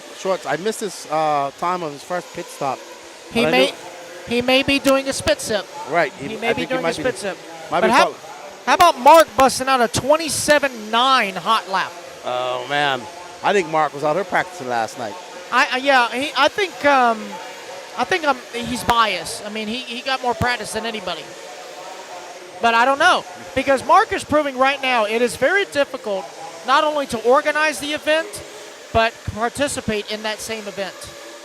I missed his time of his first pit stop. He may be doing a spit sip. Right. He may be doing a spit sip. But But how about Mark busting out a 27.9 hot lap? Oh, man. I think Mark was out here practicing last night. I think he's biased. I mean, he got more practice than anybody. But I don't know. Because Mark is proving right now it is very difficult not only to organize the event, but participate in that same event.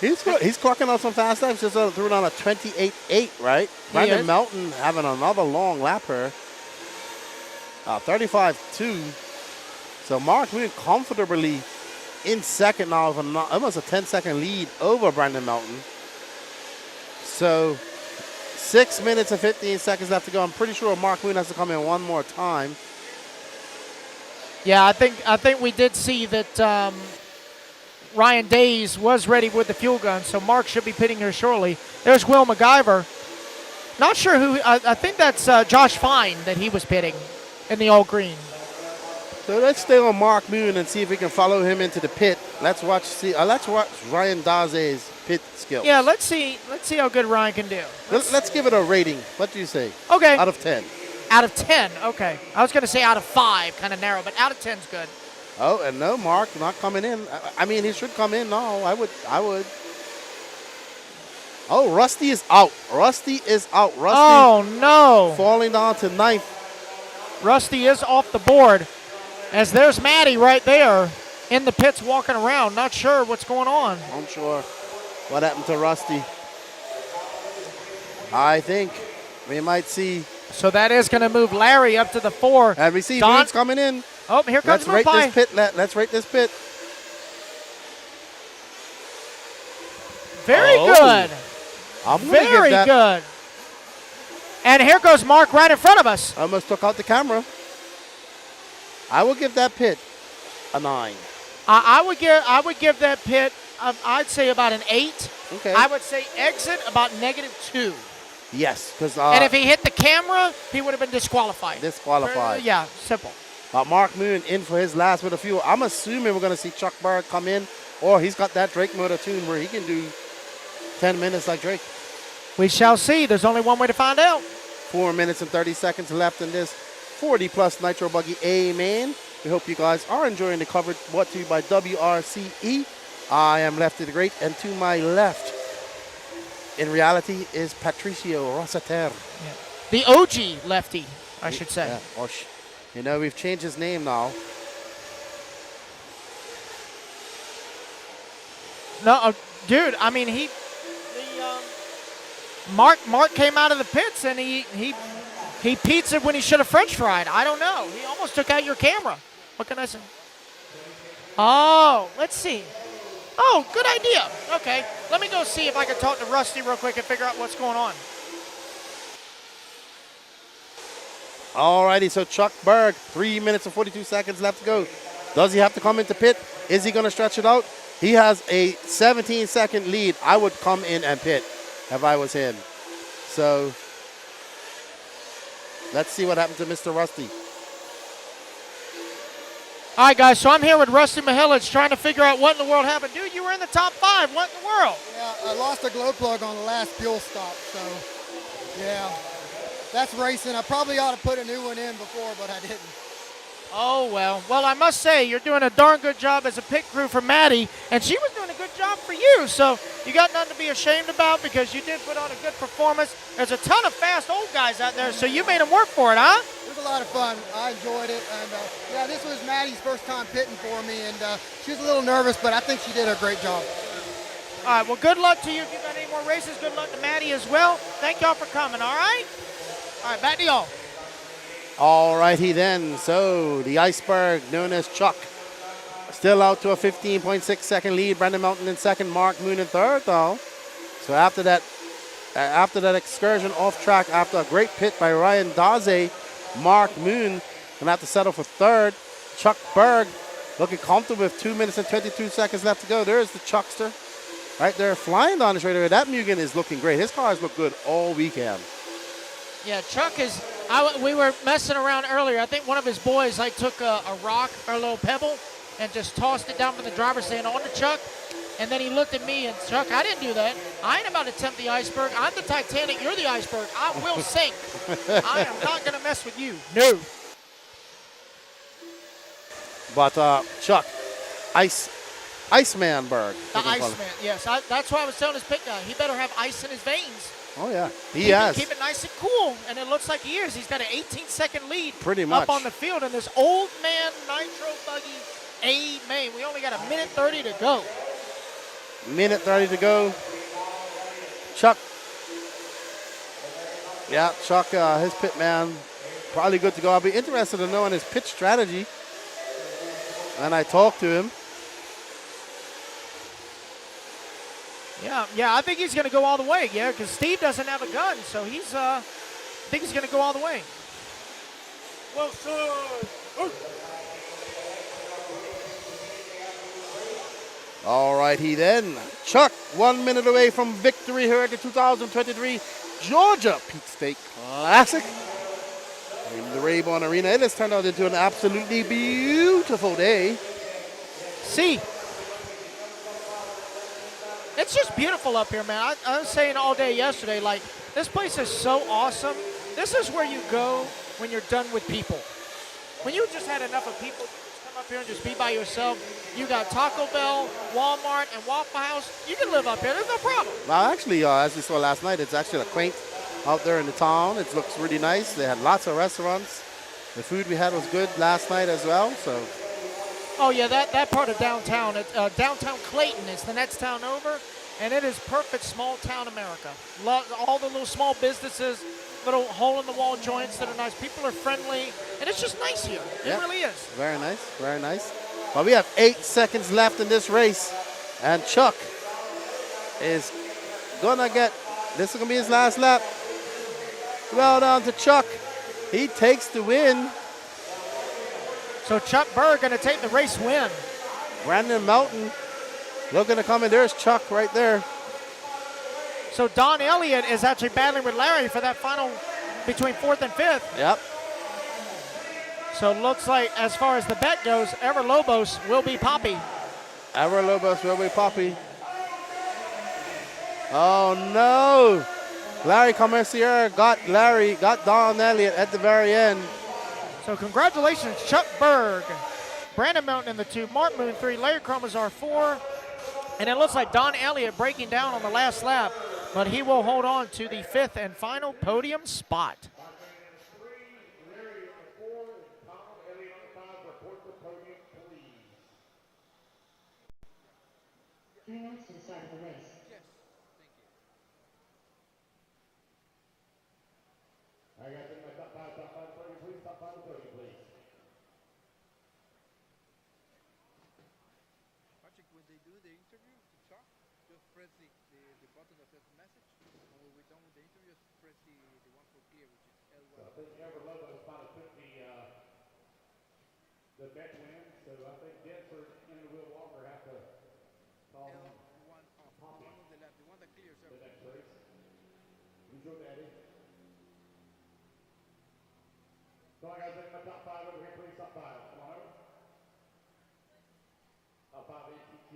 He's clocking out some fast laps. Just threw on a 28.8, right? Brandon Melton having another long lap here. 35.2. So Mark moving comfortably in second now with almost a 10-second lead over Brandon Melton. So 6 minutes and 15 seconds left to go. I'm pretty sure Mark Moon has to come in one more time. Yeah, I think we did see that Ryan Days was ready with the fuel gun, so Mark should be pitting here shortly. There's Will MacGyver. Not sure who. I think that's Josh Fine that he was pitting in the all green. So let's stay on Mark Moon and see if we can follow him into the pit. Let's watch Ryan Daze's pit skills. Yeah, let's see how good Ryan can do. Let's give it a rating. What do you say? Okay. Out of 10. Out of 10, okay. I was going to say out of 5, kind of narrow, but out of 10 is good. Oh, and no, Mark not coming in. I mean, he should come in. No, I would. Oh, Rusty is out. Rusty, oh, no. Falling down to 9th. Rusty is off the board. As there's Maddie right there in the pits walking around. Not sure what's going on. I'm sure. What happened to Rusty? I think we might see. So that is going to move Larry up to the 4. And we see Moon's coming in. Oh, here comes Let's rate this pit. Let's rate this pit. Very good. Very good. And here goes Mark right in front of us. I almost took out the camera. I will give that pit a 9. I would give that pit, I'd say about an 8. Okay. I would say exit about -2. Yes, because and if he hit the camera, he would have been disqualified. Disqualified. Yeah, simple. Mark Moon in for his last bit of fuel. I'm assuming we're going to see Chuck Berg come in, or he's got that Drake motor tune where he can do 10 minutes like Drake. We shall see. There's only one way to find out. 4 minutes and 30 seconds left in this 40-plus Nitro Buggy A-Main. We hope you guys are enjoying the coverage brought to you by WRCE. I am Lefty the Great, and to my left, in reality, is Patricio Rosater. Yeah. The OG Lefty, I should say. Yeah, you know, we've changed his name now. No, dude, I mean, Mark came out of the pits and he pizzaed when he should have French fried. I don't know. He almost took out your camera. What can I say? Oh, let's see. Oh, good idea. Okay, let me go see if I can talk to Rusty real quick and figure out what's going on. Alrighty, so Chuck Berg, 3 minutes and 42 seconds left to go. Does he have to come into pit? Is he going to stretch it out? He has a 17-second lead. I would come in and pit if I was him. So let's see what happened to Mr. Rusty. All right, guys, so I'm here with Rusty Mihelic trying to figure out what in the world happened. Dude, you were in the top 5. What in the world? Yeah, I lost a glow plug on the last fuel stop, so yeah. That's racing. I probably ought to put a new one in before, but I didn't. Oh, well. Well, I must say, you're doing a darn good job as a pit crew for Maddie, and she was doing a good job for you. So you got nothing to be ashamed about because you did put on a good performance. There's a ton of fast old guys out there, so you made them work for it, huh? It was a lot of fun. I enjoyed it. And, yeah, this was Maddie's first time pitting for me, and she was a little nervous, but I think she did a great job. All right, well, good luck to you. If you got any more races, good luck to Maddie as well. Thank y'all for coming, all right? All right, back to y'all. All righty then. So the Iceberg, known as Chuck, still out to a 15.6 second lead. Brandon Mountain in second, Mark Moon in third, though. So after that excursion off track, after a great pit by Ryan Daze, Mark Moon gonna have to settle for third. Chuck Berg looking comfortable with 2 minutes and 22 seconds left to go. There's the Chuckster right there flying down the straightaway. That Mugen is looking great. His cars look good all weekend. Yeah, Chuck is, we were messing around earlier. I think one of his boys took a rock or a little pebble and just tossed it down from the driver's stand onto Chuck. And then he looked at me and, Chuck, I didn't do that. I ain't about to tempt the iceberg. I'm the Titanic. You're the iceberg. I will sink. I am not going to mess with you. No. But Chuck, Iceman Berg. The Iceman, yes. That's why I was telling his pit guy, he better have ice in his veins. Oh, yeah. He has. Keep it nice and cool, and it looks like he is. He's got an 18-second lead pretty much up on the field in this old man Nitro Buggy A-Main. We only got a minute 30 to go. Minute 30 to go. Chuck. Yeah, Chuck, his pit man, probably good to go. I'll be interested to know on his pit strategy. And I talked to him. Yeah, I think he's going to go all the way, yeah, because Steve doesn't have a gun, so I think he's going to go all the way. Well, sir. All righty then. Chuck, 1 minute away from victory here at the 2023 Georgia Peak State Classic in the Rabun Arena. It has turned out into an absolutely beautiful day. See, it's just beautiful up here, man. I was saying all day yesterday, like, this place is so awesome. This is where you go when you're done with people. When you just had enough of people, you just come up here and just be by yourself. You got Taco Bell, Walmart, and Waffle House. You can live up here. There's no problem. Well, actually, as we saw last night, it's actually a quaint out there in the town. It looks really nice. They had lots of restaurants. The food we had was good last night as well, so. Oh, yeah, that part of downtown, downtown Clayton is the next town over, and it is perfect small town America. All the little small businesses, little hole-in-the-wall joints that are nice. People are friendly, and it's just nice here. It really is. Very nice, very nice. Well, we have 8 seconds left in this race, and Chuck is going to get, this is going to be his last lap. Well done to Chuck. He takes the win. So Chuck Berg going to take the race win. Brandon Mountain looking to come in. There's Chuck right there. So Don Elliott is actually battling with Larry for that final between 4th and 5th. Yep. So it looks like, as far as the bet goes, Ever Lobos will be Poppy. Ever Lobos will be Poppy. Oh no! Larry Commercier got Don Elliott at the very end. So congratulations, Chuck Berg. Brandon Mountain in the 2, Mark Moon 3, Larry Cromazar 4. And it looks like Don Elliott breaking down on the last lap, but he will hold on to the 5th and final podium spot. 3 minutes to the start of the race. I got in my top five, podium, please. Top five, podium, please. Patrick, when they do the interview to talk, just press the button that says message, and when we're done with the interview, just press the one for clear, which is L1. So I think Ever Lobos finally took the bet win, so I think Denford and the Will Walker have to call him. L1 off, the one on the left, the one that clears The everything. next race. Who's your daddy? So I got my top five over here, please. Top five. Come on over. Top five ATQ.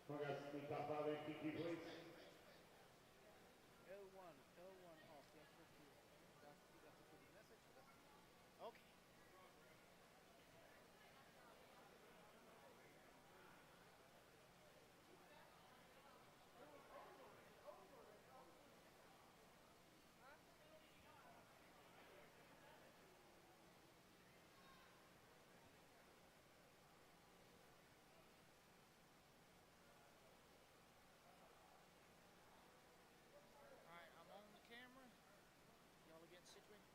So I got the top five ATQ, please. L1 off, just press the, that's for the message. Okay. Alright, I'm on the camera. Y'all are getting situated.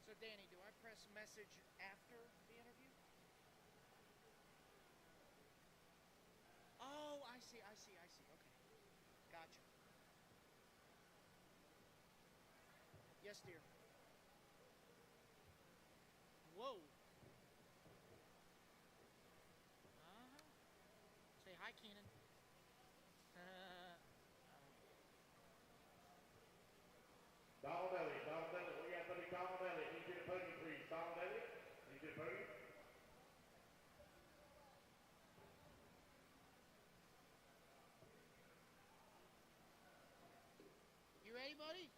So Danny, do I press message after the interview? Oh, I see. Okay. Gotcha. Yes, dear. Whoa. Say hi, Keenan. Donald Elliott. We got somebody, Donald Elliott. Need you to podium, please. Donald Elliott. Need you to podium. You ready, buddy?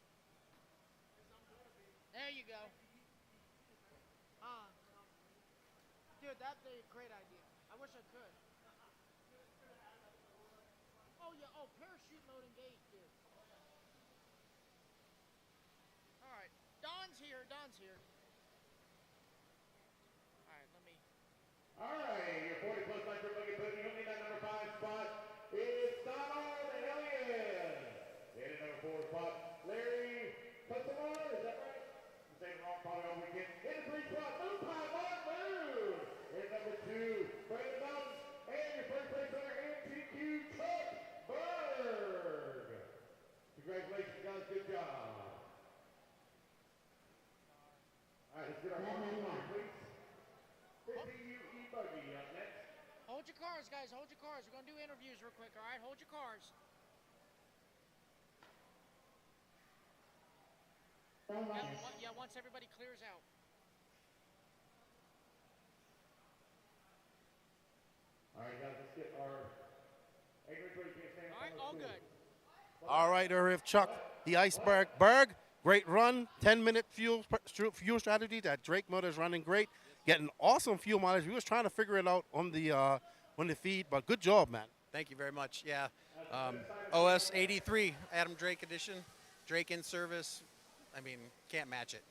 There you go. Dude, that's a great idea. I wish I could. Oh, yeah. Oh, parachute mode engaged, dude. All right. Don's here. All right, let me. All right, your 40 plus micro buggy podium. Only that number 5 spot is Donald Elliott. In at number 4 spot, Larry Customer. Is that right? I'm saying it wrong probably all weekend. In the 3 spot, Moon Pie Mark Moon. In number 2, Brandon Mountain. And your first place winner, MTQ Chuck Berg. Congratulations, guys. Good job. All right, let's get our podium, please. 50U e-buggy up next. Hold your cars, guys. Hold your cars. We're going to do interviews real quick, all right? Hold your cars. Yeah, once everybody clears out. All right, guys, let's get our everybody can stand. All right, all good. All right, Irv Chuck, the Iceberg Berg. Great run, 10-minute fuel strategy. That Drake motor is running great, getting awesome fuel mileage. We was trying to figure it out on the feed, but good job, man. Thank you very much. Yeah, OS 83 Adam Drake edition, Drake in service. I mean, can't match it.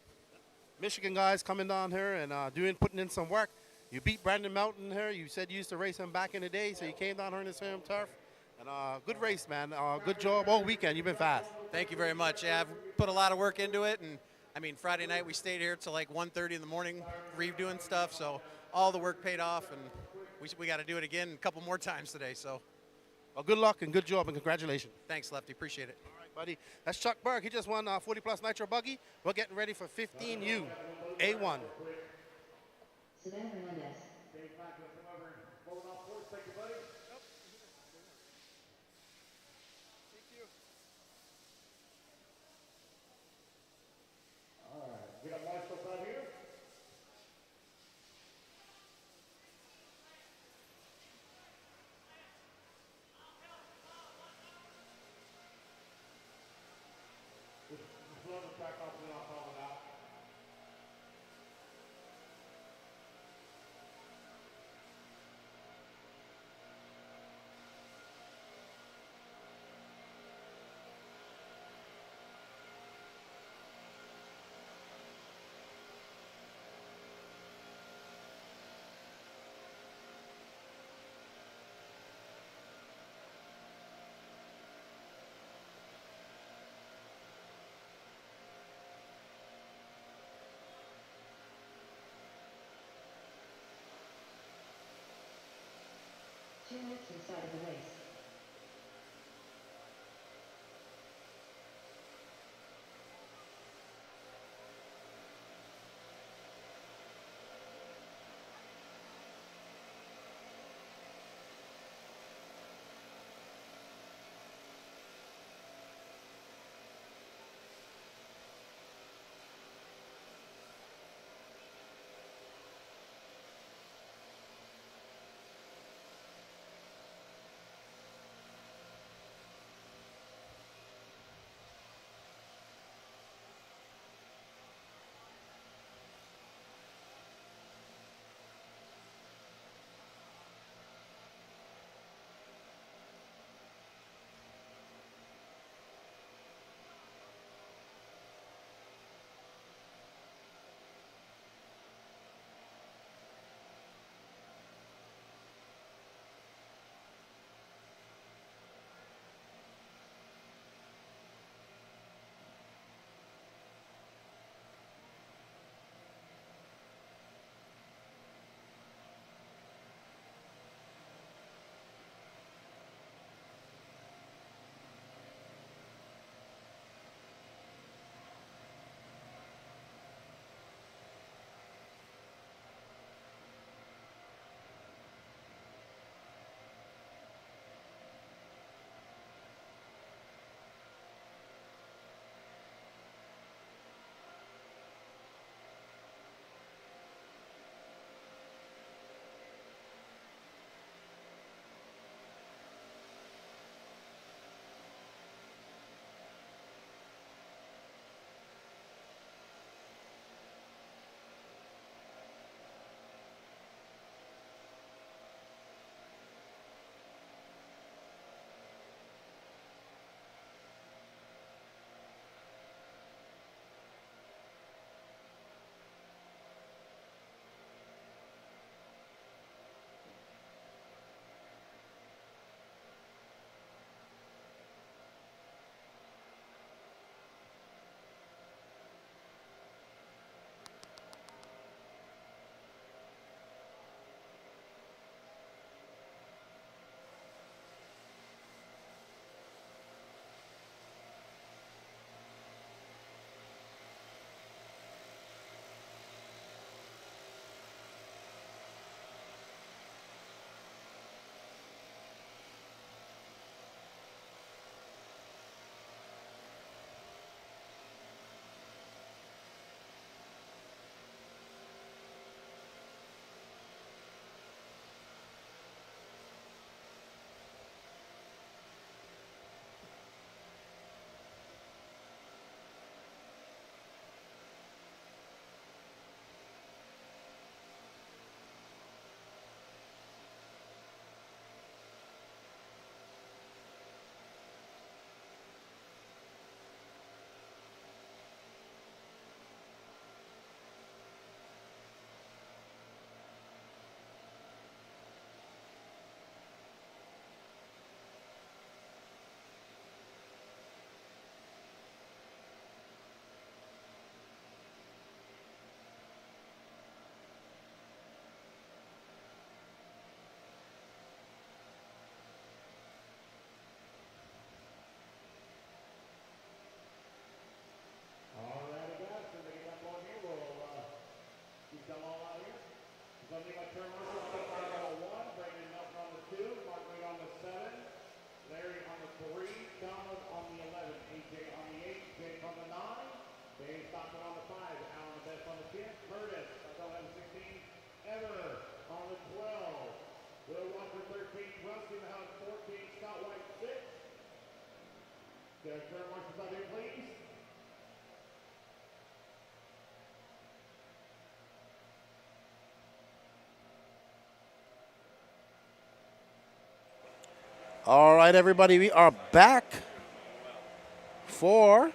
Michigan guys coming down here and putting in some work. You beat Brandon Mountain here. You said you used to race him back in the day, so you came down here in the same turf. And good race, man. Good job all weekend. You've been fast. Thank you very much. Yeah, I've put a lot of work into it, and I mean, Friday night we stayed here till like 1:30 in the morning, redoing stuff. So all the work paid off, and we got to do it again a couple more times today. So, well, good luck and good job and congratulations. Thanks, Lefty. Appreciate it. All right, everybody. That's Chuck Berg. He just won 40 plus Nitro buggy. We're getting ready for 15U A1. Savannah Hernandez. Dave Franklin, come over and hold off for us. Thank you, buddy. All right, get up nice up here. Just run the track off and then I'll call it out. Two minutes to the start of the race. 13, Rusty in the house 14, Scott White 6. The current marshals out there, please. All right, everybody, we are back for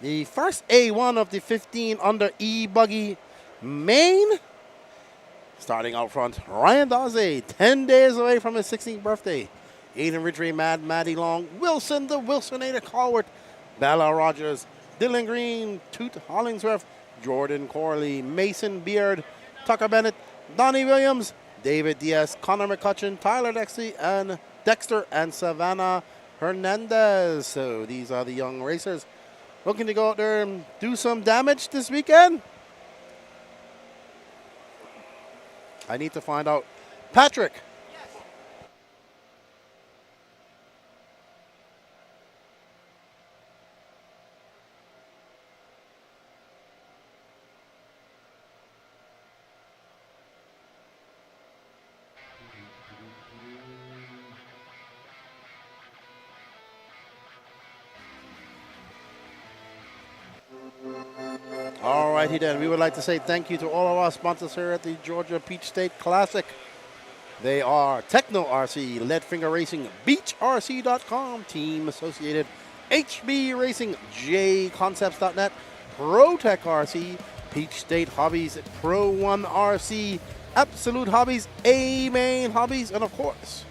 the first A1 of the 15 under e-buggy main. Starting out front, Ryan Daze, 10 days away from his 16th birthday. Aiden Ridgway, Mad Maddie Long, Wilson the Wilsonator Colwart, Bella Rogers, Dylan Green, Toot Hollingsworth, Jordan Corley, Mason Beard, Tucker Bennett, Donnie Williams, David Diaz, Connor McCutcheon, Tyler Dexter, and Savannah Hernandez. So these are the young racers looking to go out there and do some damage this weekend. I need to find out. Patrick. All righty then. We would like to say thank you to all of our sponsors here at the Georgia Peach State Classic. They are Techno RC, Leadfinger Racing, BeachRC.com, Team Associated, HB Racing, JConcepts.net, ProTech RC, Peach State Hobbies, Pro One RC, Absolute Hobbies, A-Main Hobbies, and of course,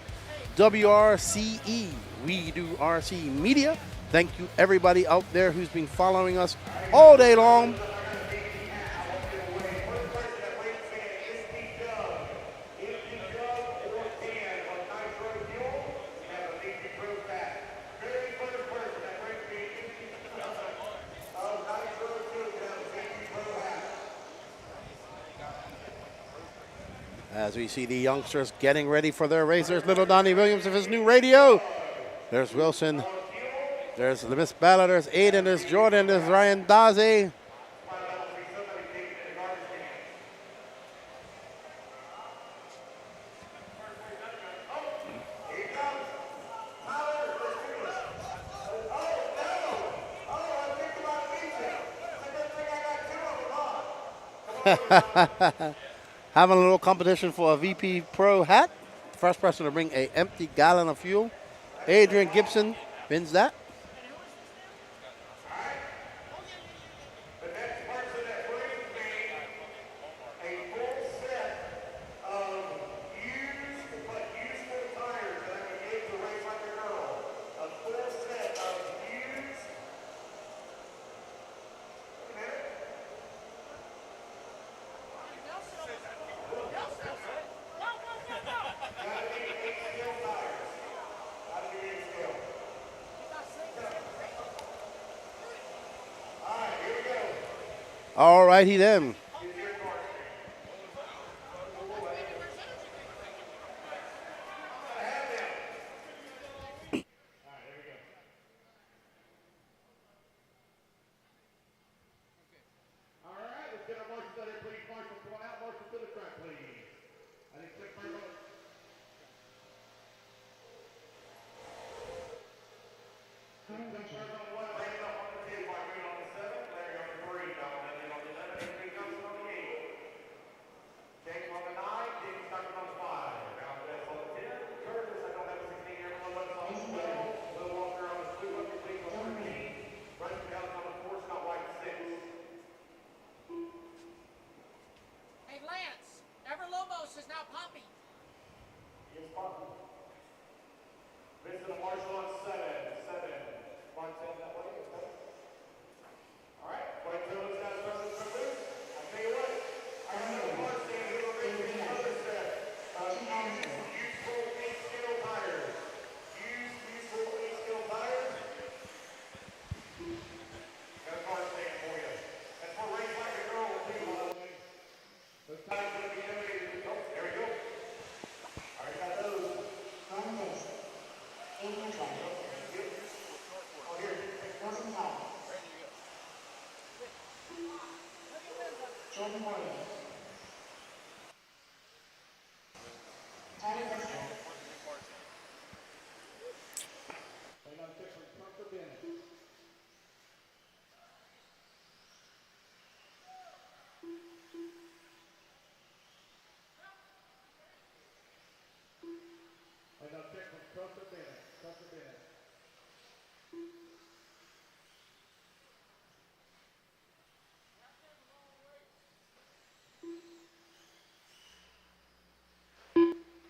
WRCE, We Do RC Media. Thank you everybody out there who's been following us all day long. As we see the youngsters getting ready for their racers, little Donnie Williams with his new radio. There's Wilson. There's Miss Bella. There's Aiden. There's Jordan. There's Ryan Daze. Having a little competition for a VP Pro hat. First person to bring an empty gallon of fuel. Adrian Gibson wins that. All righty then.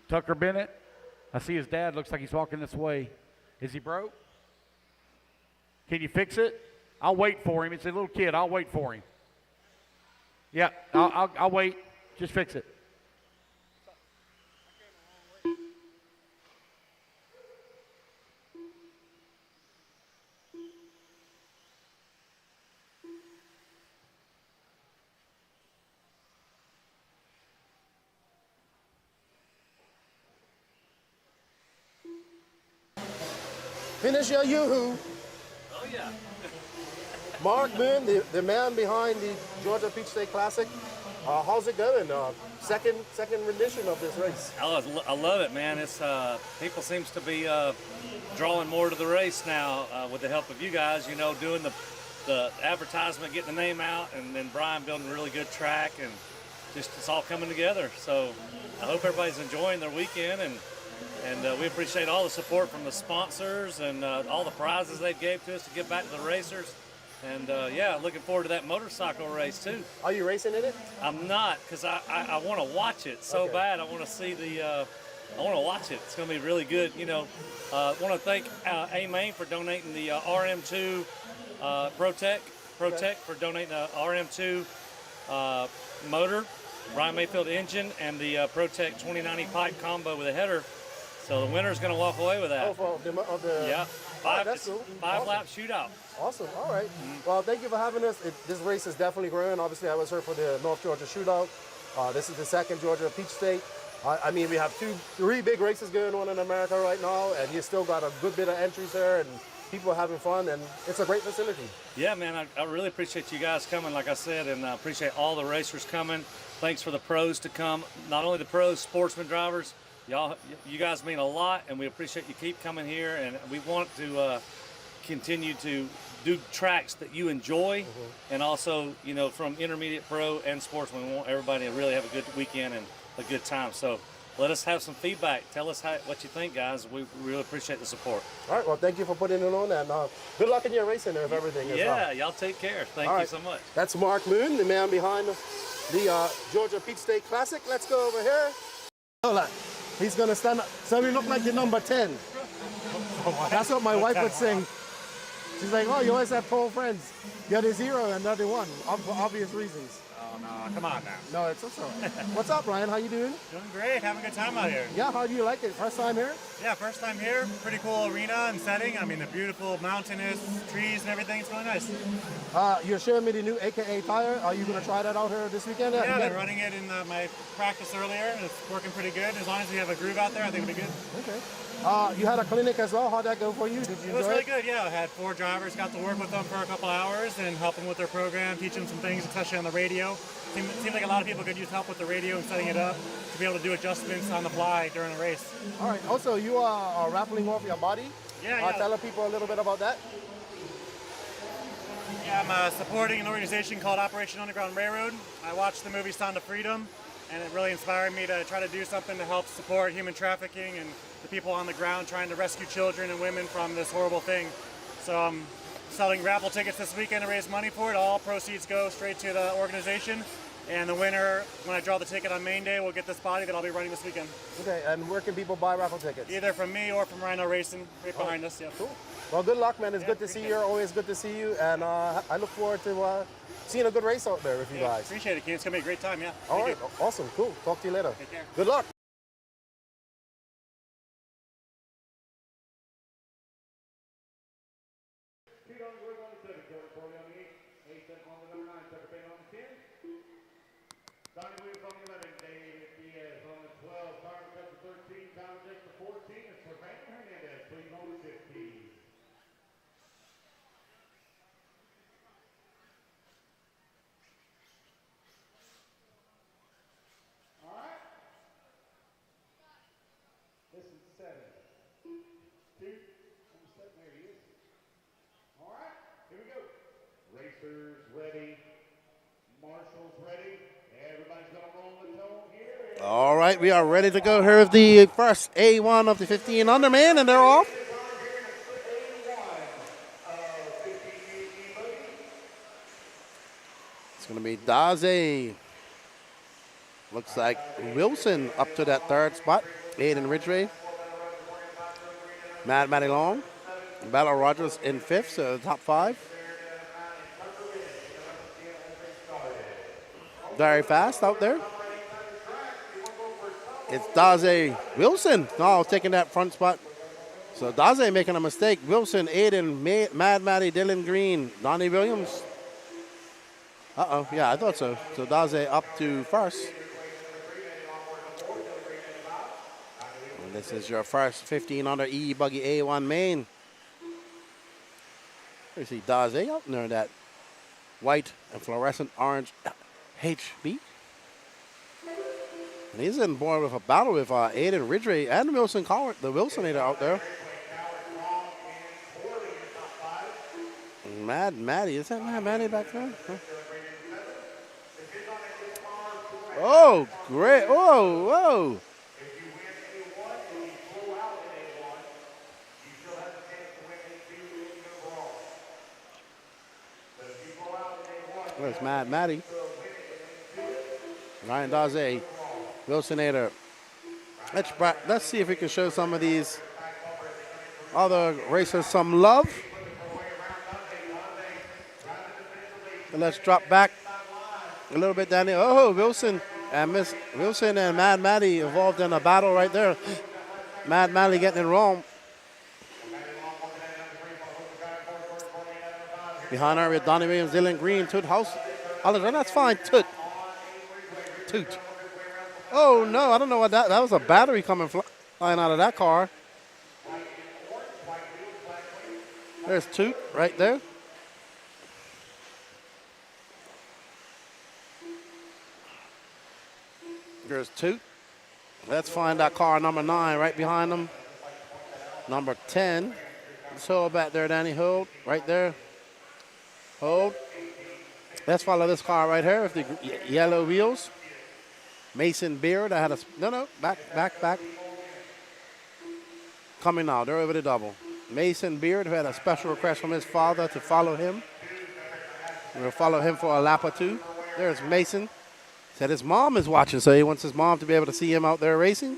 Tucker Bennett. I see his dad. Looks like he's walking this way. Is he broke? Can you fix it? I'll wait for him. It's a little kid. I'll wait for him. Yeah, I'll wait. Just fix it. Finish your yoo-hoo. Oh, yeah. Mark Moon, the man behind the Georgia Peach State Classic. How's it going? Second rendition of this race. I love it, man. It's people seems to be drawing more to the race now with the help of you guys. You know, doing the advertisement, getting the name out, and then Brian building a really good track, and just it's all coming together. So I hope everybody's enjoying their weekend, and we appreciate all the support from the sponsors and all the prizes they gave to us to give back to the racers. And yeah, looking forward to that motorcycle race too. Are you racing in it? I'm not, because I want to watch it so bad. I want to see I want to watch it. It's going to be really good. You know, I want to thank A-Main for donating the RM2 ProTech for donating the RM2 motor, Brian Mayfield engine, and the ProTech 2090 pipe combo with a header. So the winner's going to walk away with that. Oh, of the yeah. That's cool. Five-lap shootout. Awesome. All right. Well, thank you for having us. This race is definitely growing. Obviously, I was here for the North Georgia Shootout. This is the second Georgia Peach State. I mean, we have three big races going on in America right now, and you still got a good bit of entries there, and people are having fun, and it's a great facility. Yeah, man, I really appreciate you guys coming, like I said, and I appreciate all the racers coming. Thanks for the pros to come. Not only the pros, sportsman drivers. You guys mean a lot, and we appreciate you keep coming here, and we want to continue to do tracks that you enjoy, and also, you know, from intermediate pro and sportsman, we want everybody to really have a good weekend and a good time. So let us have some feedback. Tell us what you think, guys. We really appreciate the support. All right, well, thank you for putting it on, and good luck in your racing with everything. Yeah, y'all take care. Thank you so much. That's Mark Moon, the man behind the Georgia Peach State Classic. Let's go over here. He's going to stand up. So we look like the number 10. That's what my wife would sing. She's like, oh, you always have 12 friends. You're the 0 and not the 1, for obvious reasons. Oh, no, come on now. No, it's also. What's up, Ryan? How you doing? Doing great. Having a good time out here. Yeah, how do you like it? First time here? Yeah, first time here. Pretty cool arena and setting. I mean, the beautiful mountainous trees and everything. It's really nice. You're showing me the new AKA tire. Are you going to try that out here this weekend? Yeah, I've been running it in my practice earlier, and it's working pretty good. As long as we have a groove out there, I think it'll be good. Okay. You had a clinic as well. How'd that go for you? Did you It was really good, yeah. I had 4 drivers, got to work with them for a couple hours and help them with their program, teach them some things, especially on the radio. Seemed like a lot of people could use help with the radio and setting it up to be able to do adjustments on the fly during a race. All right. Also, you are raffling off your body. Yeah. Tell people a little bit about that. Yeah, I'm supporting an organization called Operation Underground Railroad. I watched the movie Sound of Freedom, and it really inspired me to try to do something to help support human trafficking and the people on the ground trying to rescue children and women from this horrible thing. So I'm selling raffle tickets this weekend to raise money for it. All proceeds go straight to the organization. And the winner, when I draw the ticket on main day, will get this body that I'll be running this weekend. Okay, and where can people buy raffle tickets? Either from me or from Rhino Racing, right behind us. Yeah. Cool. Well, good luck, man. It's good to see you. Always good to see you. And I look forward to seeing a good race out there with you guys. Appreciate it, Ken. It's going to be a great time, yeah. All right. Awesome. Cool. Talk to you later. Take care. Good luck. Ready, marshals ready. Everybody's gonna roll the tone here. All right, we are ready to go here with the first A1 of the 15 under, man, and they're off. It's going to be Daze. Looks like Wilson up to that third spot. Aiden Ridgway. Matty Long. Battle Rogers in 5th, so the top 5. Very fast out there. It's Daze Wilson. No, taking that front spot. So Daze making a mistake. Wilson, Aiden, Mad Matty, Dylan Green, Donnie Williams. Uh-oh, yeah, I thought so. So Daze up to first. And this is your first 1500 e-buggy A1 main. You see Daze out there, that white and fluorescent orange HB. And he's in board with a battle with Aiden Ridgway and Wilson Collard, the Wilsonator out there. Mad Matty, is that Mad Matty back there? Huh? Oh, great. Whoa, whoa. There's Mad Matty. Ryan Daze, Wilsonator. Let's see if we can show some of these other racers some love. And let's drop back a little bit down there. Oh, Wilson and Miss Wilson and Mad Matty involved in a battle right there. Mad Matty getting it wrong. Behind her with Donnie Williams, Dylan Green, Toot House. Oliver, that's fine, Toot. Oh no, I don't know what that was. A battery coming flying out of that car. There's Toot right there. There's Toot. Let's find that car number 9 right behind them. Number 10. Let's hold back there, Danny. Hold right there. Hold. Let's follow this car right here with the yellow wheels. Mason Beard. I had a back. Coming now. They're over the double. Mason Beard, who had a special request from his father to follow him. We'll follow him for a lap or two. There's Mason. Said his mom is watching, so he wants his mom to be able to see him out there racing.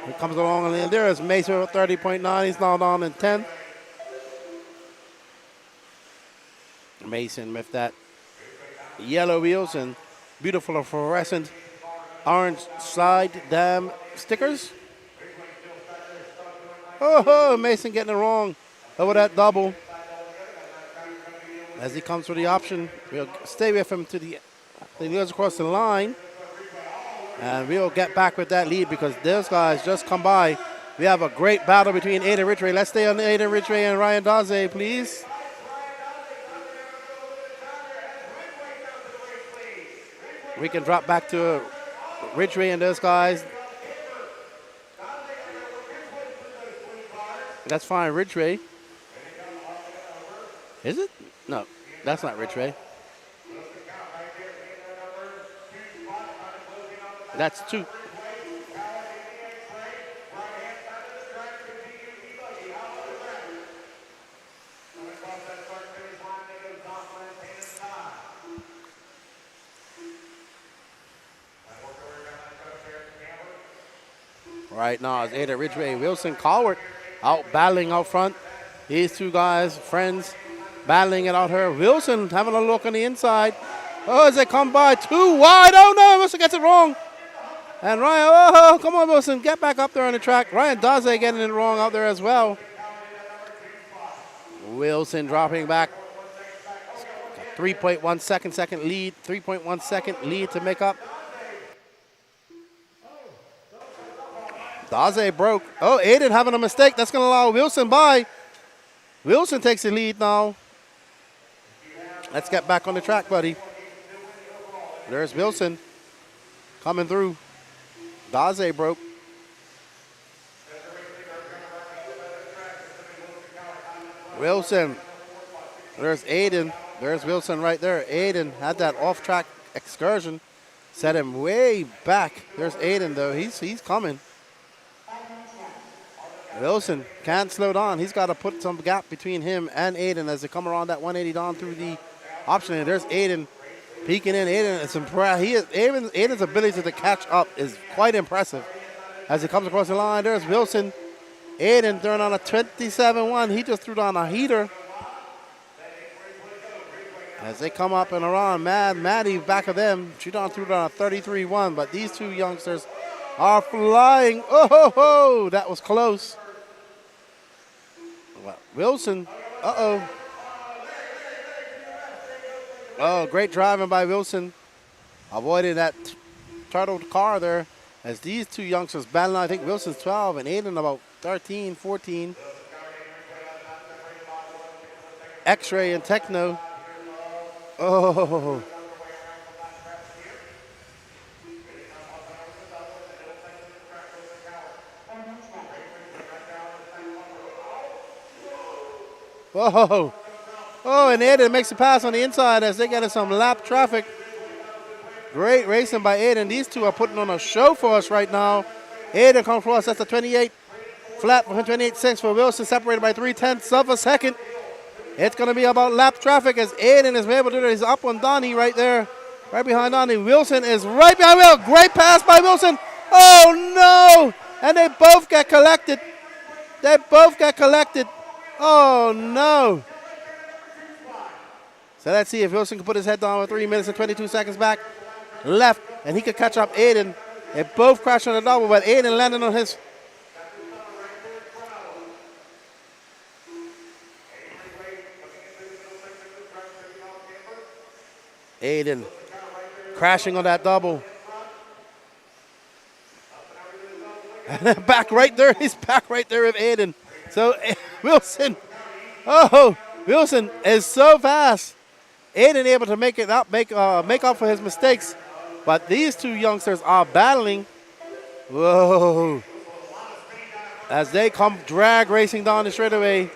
He comes along, and there is Mason with 30.9. He's now down in 10th. Mason with that yellow wheels and beautiful fluorescent orange side dam stickers. Oh, Mason getting it wrong over that double. As he comes for the option, we'll stay with him to he goes across the line. And we'll get back with that lead because those guys just come by. We have a great battle between Aiden Ridgway. Let's stay on Aiden Ridgway and Ryan Daze, please. We can drop back to Ridgway and those guys. That's fine, Ridgway. Is it? No, that's not Ridgway. That's 2. Right now it's Aiden Ridgway, Wilson Collard out battling out front. These two guys, friends, battling it out here. Wilson having a look on the inside. Oh, as they come by, too wide. Oh no, Wilson gets it wrong. And Ryan, oh, come on, Wilson, get back up there on the track. Ryan Daze getting it wrong out there as well. Wilson dropping back. 3.1 second lead, 3.1 second lead to make up. Daze broke. Oh, Aiden having a mistake. That's going to allow Wilson by. Wilson takes the lead now. Let's get back on the track, buddy. There's Wilson coming through. Daze broke. Wilson. There's Aiden. There's Wilson right there. Aiden had that off-track excursion. Set him way back. There's Aiden, though. He's coming. Wilson can't slow down. He's got to put some gap between him and Aiden as they come around that 180 down through the option. And there's Aiden Peeking in, Aiden is impressed. Aiden's ability to catch up is quite impressive. As he comes across the line, there's Wilson. Aiden throwing on a 27-1. He just threw down a heater. As they come up and around, Maddie back of them. She threw down a 33-1, but these two youngsters are flying. Oh, ho, ho. That was close. Wilson, uh-oh. Oh, great driving by Wilson. Avoided that turtle car there as these two youngsters battling. I think Wilson's 12 and Aiden about 13, 14. X-Ray and Techno. Oh. Whoa. Oh, and Aiden makes a pass on the inside as they get in some lap traffic. Great racing by Aiden. These two are putting on a show for us right now. Aiden comes for us. That's a 28 flat for 28.6 for Wilson, separated by 0.3 of a second. It's going to be about lap traffic as Aiden is able to do it. He's up on Donnie right there, right behind Donnie. Wilson is right behind Will. Great pass by Wilson. Oh, no. And they both get collected. Oh, no. So let's see if Wilson can put his head down with 3 minutes and 22 seconds back left, and he could catch up Aiden. They both crashed on the double, but Aiden landed on his. Aiden crashing on that double. And back right there. He's back right there with Aiden. So Wilson, Wilson is so fast. Aiden able to make it up, make up for his mistakes. But these two youngsters are battling. Whoa. As they come drag racing down the straightaway.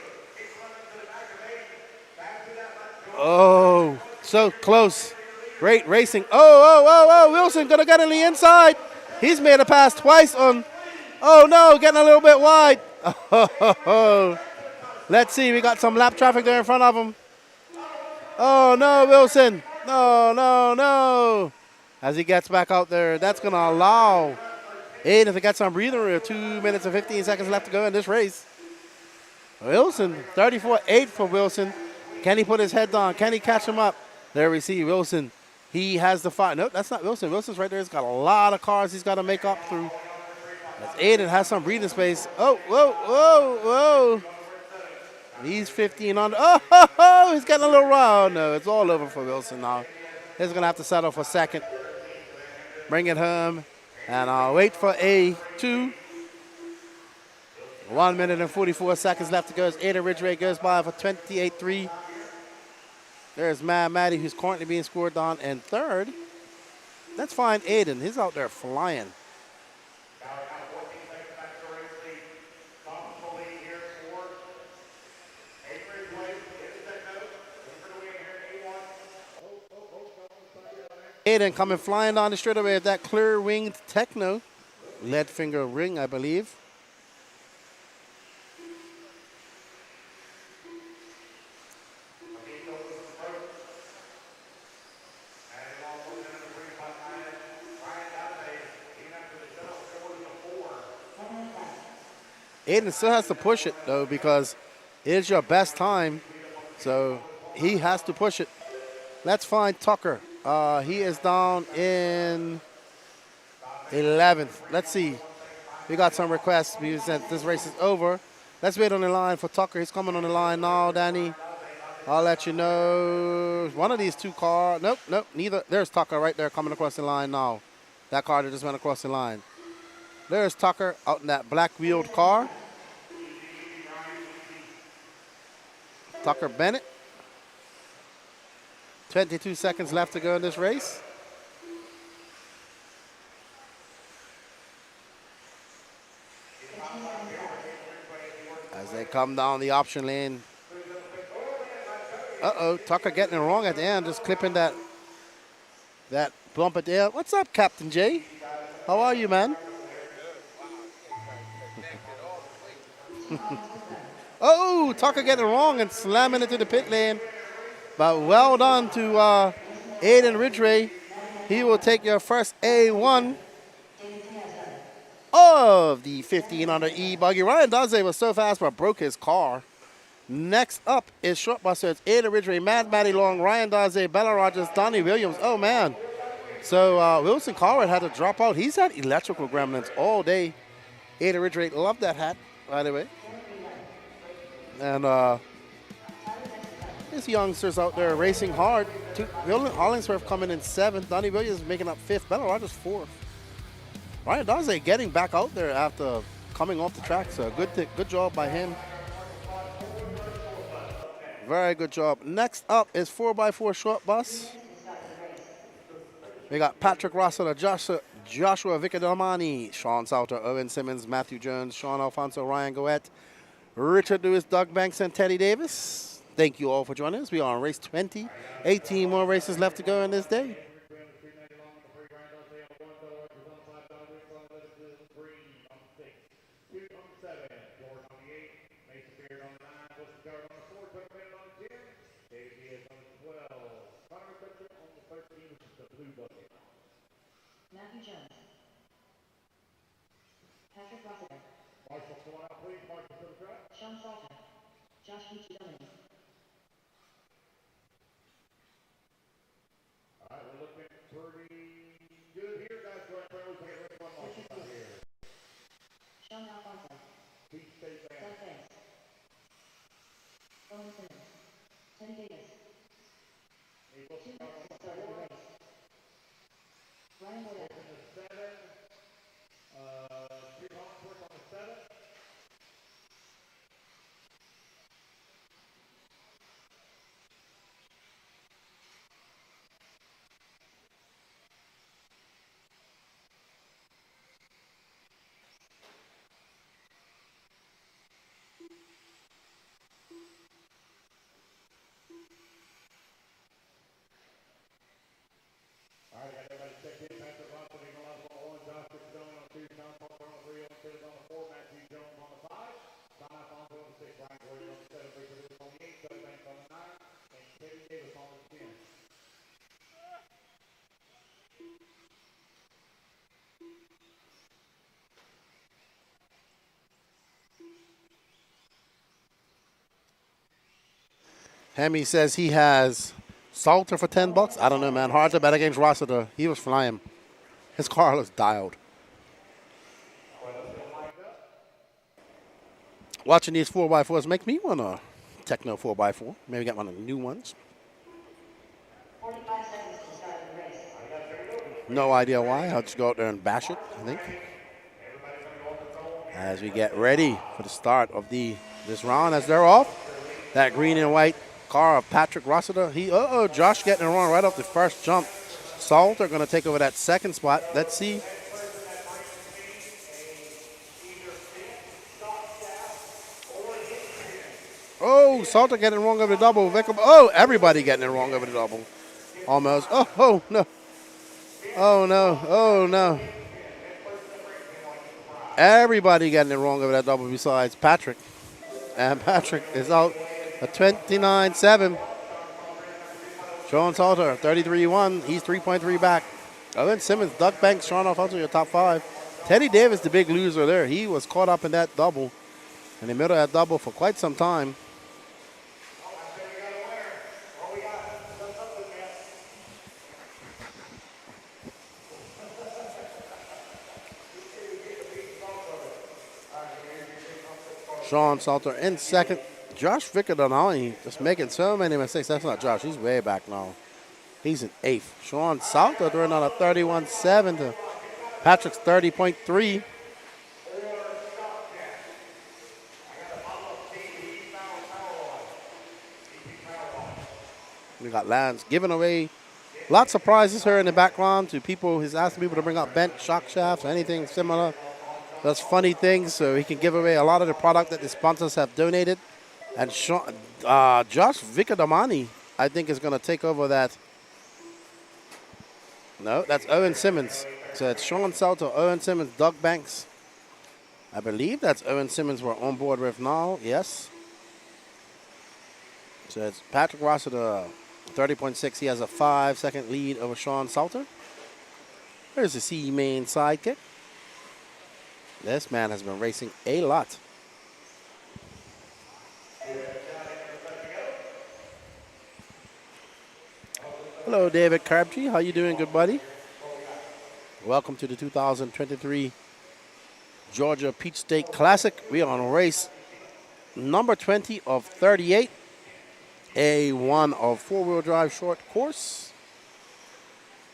Oh, so close. Great racing. Oh, Wilson gonna get on the inside. He's made a pass twice on. Oh no, getting a little bit wide. Oh. Let's see, we got some lap traffic there in front of him. Oh no, Wilson. No. As he gets back out there, that's going to allow Aiden to get some breathing room. 2 minutes and 15 seconds left to go in this race. Wilson, 34.8 for Wilson. Can he put his head down? Can he catch him up? There we see Wilson. He has the fight. Nope, that's not Wilson. Wilson's right there. He's got a lot of cars he's got to make up through. As Aiden has some breathing space. Oh, whoa. He's 15 on. Oh, he's getting a little round. No, it's all over for Wilson now. He's going to have to settle for second. Bring it home. And I'll wait for A2. 1 minute and 44 seconds left to go as Aiden Ridgway goes by for 28.3. There's Maddie, who's currently being scored on in third. That's fine, Aiden. He's out there flying. Aiden coming flying down the straightaway at that clear winged Techno. Lead finger ring, I believe. Aiden still has to push it, though, because it's your best time. So he has to push it. Let's find Tucker. He is down in 11th. Let's see. We got some requests since this race is over. Let's wait on the line for Tucker. He's coming on the line now, Danny. I'll let you know. One of these two cars. Nope, neither. There's Tucker right there coming across the line now. That car that just went across the line. There's Tucker out in that black wheeled car. Tucker Bennett. 22 seconds left to go in this race. As they come down the option lane. Tucker getting it wrong at the end, just clipping that bump at the end. What's up, Captain J? How are you, man? Tucker getting it wrong and slamming into the pit lane. But well done to Aiden Ridgway, he will take your first A1 of the 1500 e-buggy. Ryan Daze was so fast but broke his car. Next up is short bus. So it's Aiden Ridgway, Mad Matty Long, Ryan Daze, Bella Rogers, Donnie Williams. Oh, man. So Wilson Colruyt had to drop out. He's had electrical gremlins all day. Aiden Ridgway, love that hat, by the way. And these youngsters out there racing hard. Hollingsworth coming in 7th. Donnie Williams making up 5th. Bella Rogers 4th. Ryan Daze getting back out there after coming off the track. So good job by him. Very good job. Next up is 4x4 short bus. We got Patrick Rossiter, Joshua Vicadamani, Sean Sauter, Owen Simmons, Matthew Jones, Sean Alfonso, Ryan Goet, Richard Lewis, Doug Banks, and Teddy Davis. Thank you all for joining us. We are on race 20. 18 more races left to go in this day. Matthew Jones. Patrick Rossiter. Marshall, come on out, please. Marshall to the track. Sean Salter. Josh Buccioni. All right, we're looking pretty good here, guys. Go ahead, we'll take race 1 Marshall out here. Sean Alfonso. Beach State Band. Doug Banks. Owen Simmons. Teddy Davis. April 2 start on minutes the to start of the 4. race. Ryan Boyette. In the 7. Drew Hollingsworth on the 7. All right, I got everybody checked in. Patrick Rossiter, Nick Alonso on 1, Josh Buccioni on 2, Sean Palmer on 3, Owen Simmons on the 4, Matthew Jones on the 5, Sean Alfonso on the 6, Ryan Boyer on the 7, Richard Lewis on the 8, Doug Banks on the 9, and Teddy Davis on the 10. Hemi says he has Salter for $10. I don't know, man. Hard to bet against Rossiter. He was flying. His car was dialed. Watching these 4x4s make me want a Techno 4x4. Maybe get one of the new ones. 45 seconds to start the race. No idea why. I'll just go out there and bash it, I think. As we get ready for the start of this round, as they're off, that green and white car of Patrick Rossiter. Josh getting it wrong right off the first jump. Salter going to take over that second spot. Let's see. Oh, Salter getting it wrong over the double. Everybody getting it wrong over the double. Almost. Oh, no. Oh, no. Oh, no. Everybody getting it wrong over that double besides Patrick. And Patrick is out at 29.7. Sean Salter, 33.1. He's 3.3 back. Owen Simmons, Doug Banks, Sean Alfonso, your top 5. Teddy Davis, the big loser there. He was caught up in that double, in the middle of that double for quite some time. Sean Salter in second. Josh Vicadonali just making so many mistakes. That's not Josh. He's way back now. He's in 8th. Sean Salter throwing on a 31.7 to Patrick's 30.3. We got Lance giving away lots of prizes here in the background to people. He's asking people to bring up bent shock shafts or anything similar. That's funny things, so he can give away a lot of the product that the sponsors have donated. And Josh Vicadamani, I think, is going to take over that. No, that's Owen Simmons. So it's Sean Salter, Owen Simmons, Doug Banks. I believe that's Owen Simmons we're on board with now. Yes. So it's Patrick Rossiter, 30.6, he has a 5-second lead over Sean Salter. There's the C main sidekick. This man has been racing a lot. Hello, David Carbtree. How you doing, good buddy? Welcome to the 2023 Georgia Peach State Classic. We are on race number 20 of 38, A1 of four-wheel drive short course.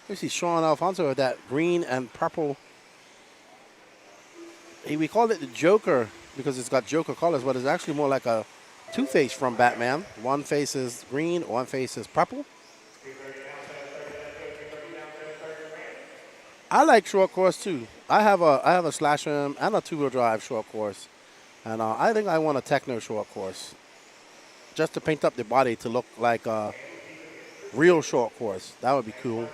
You see Sean Alfonso with that green and purple. We called it the Joker because it's got Joker colors, but it's actually more like a two-face from Batman. One face is green, one face is purple. I like short course too. I have a slasher and a two-wheel drive short course, and I think I want a techno short course, just to paint up the body to look like a real short course. That would be cool.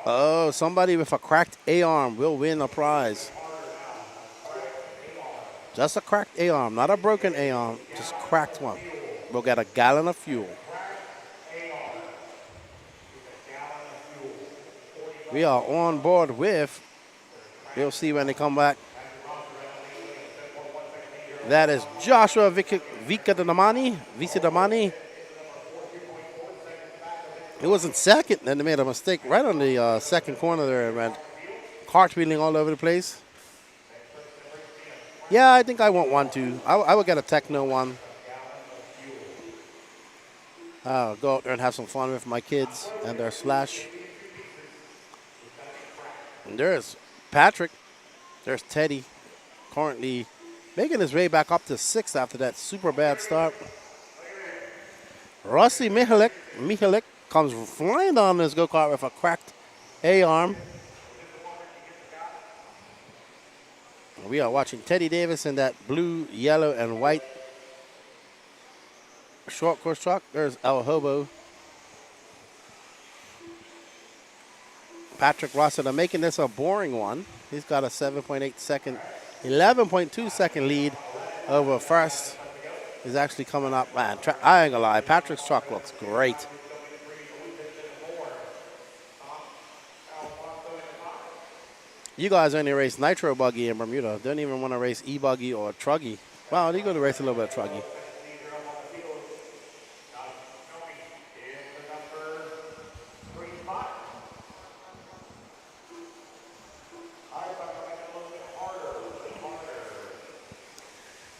Oh, somebody with a cracked A-arm will win a prize. Just a cracked A-arm, not a broken A-arm, just cracked one. We'll get a gallon of fuel. We are on board with, we'll see when they come back. That is Joshua Vicadamani. He was in second, then they made a mistake right on the second corner there and went cartwheeling all over the place. Yeah, I think I want one too. I would get a techno one. I'll go out there and have some fun with my kids and their slash. And there's Patrick. There's Teddy, currently making his way back up to 6th after that super bad start. Rossi Mihalik comes flying down this go-kart with a cracked A-arm. We are watching Teddy Davis in that blue, yellow, and white short course truck. There's El Hobo. Patrick Rossiter making this a boring one. He's got a 7.8 second, 11.2 second lead over first. He's actually coming up. Man, I ain't gonna lie, Patrick's truck looks great. You guys only race Nitro buggy in Bermuda. Don't even want to race e-buggy or truggy. Well, you're going to race a little bit of truggy.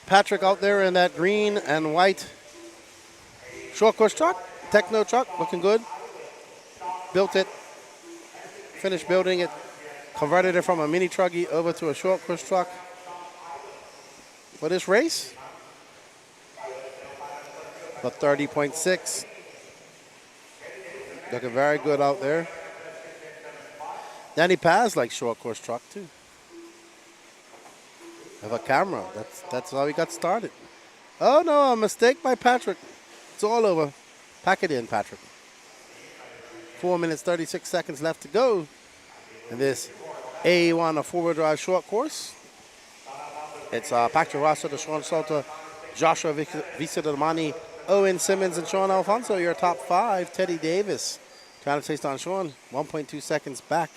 Patrick out there in that green and white short course truck, techno truck, looking good. Built it, finished building it. Converted it from a mini truggy over to a short course truck for this race. The 30.6. Looking very good out there. Danny Paz likes short course truck too. Have a camera. That's how he got started. Oh no, a mistake by Patrick. It's all over. Pack it in, Patrick. 4 minutes, 36 seconds left to go. And this A1, a four-wheel drive short course. It's Patrick Rossiter, Sean Salter, Joshua Vicadamani, Owen Simmons, and Sean Alfonso. Your top 5. Teddy Davis trying to taste on Sean. 1.2 seconds back.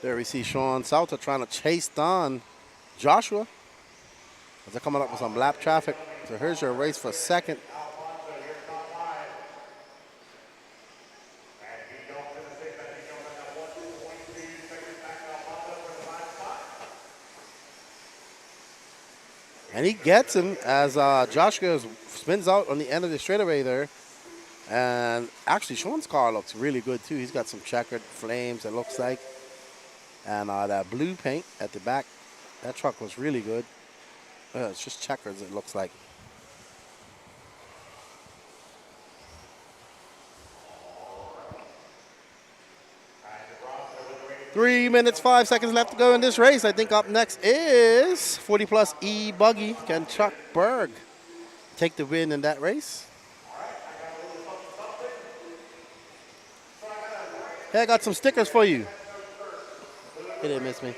There we see Sean Salter trying to chase down Joshua as they're coming up with some lap traffic. So here's your race for second. And he gets him as Joshua spins out on the end of the straightaway there. And actually, Sean's car looks really good too. He's got some checkered flames, it looks like. And that blue paint at the back, that truck was really good. It's just checkers, it looks like. 3 minutes, 5 seconds left to go in this race. I think up next is 40 plus e-buggy. Can Chuck Berg take the win in that race? Hey, I got some stickers for you. He didn't miss me.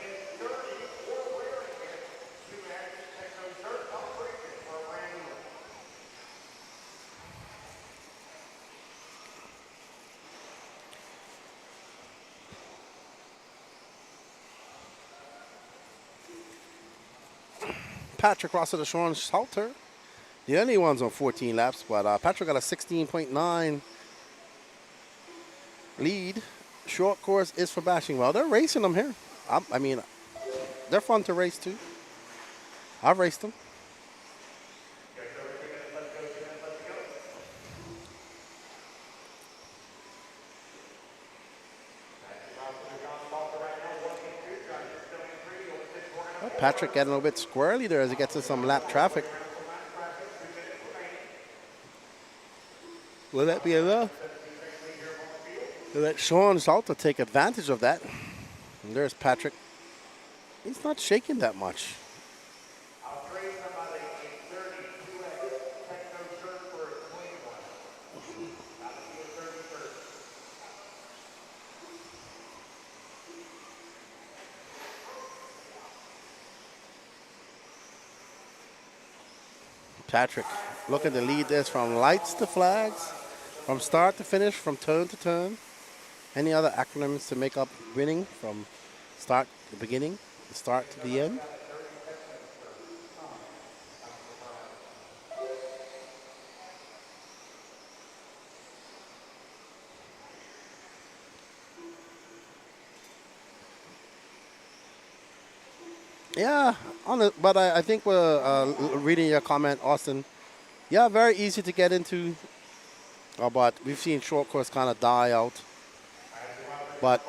Patrick Russell to Sean Salter. The only one's on 14 laps, but Patrick got a 16.9 lead. Short course is for bashing. Well, they're racing them here. I mean, they're fun to race too. I've raced them. Well, Patrick getting a little bit squirrely there as he gets to some lap traffic. Will that be enough? Let Sean Salter take advantage of that. And there's Patrick. He's not shaking that much. Patrick looking to lead this from lights to flags, from start to finish, from turn to turn. Any other acronyms to make up winning from start to the beginning, the start to the end? Yeah, but I think we're reading your comment, Austin. Yeah, very easy to get into, but we've seen short course kind of die out. But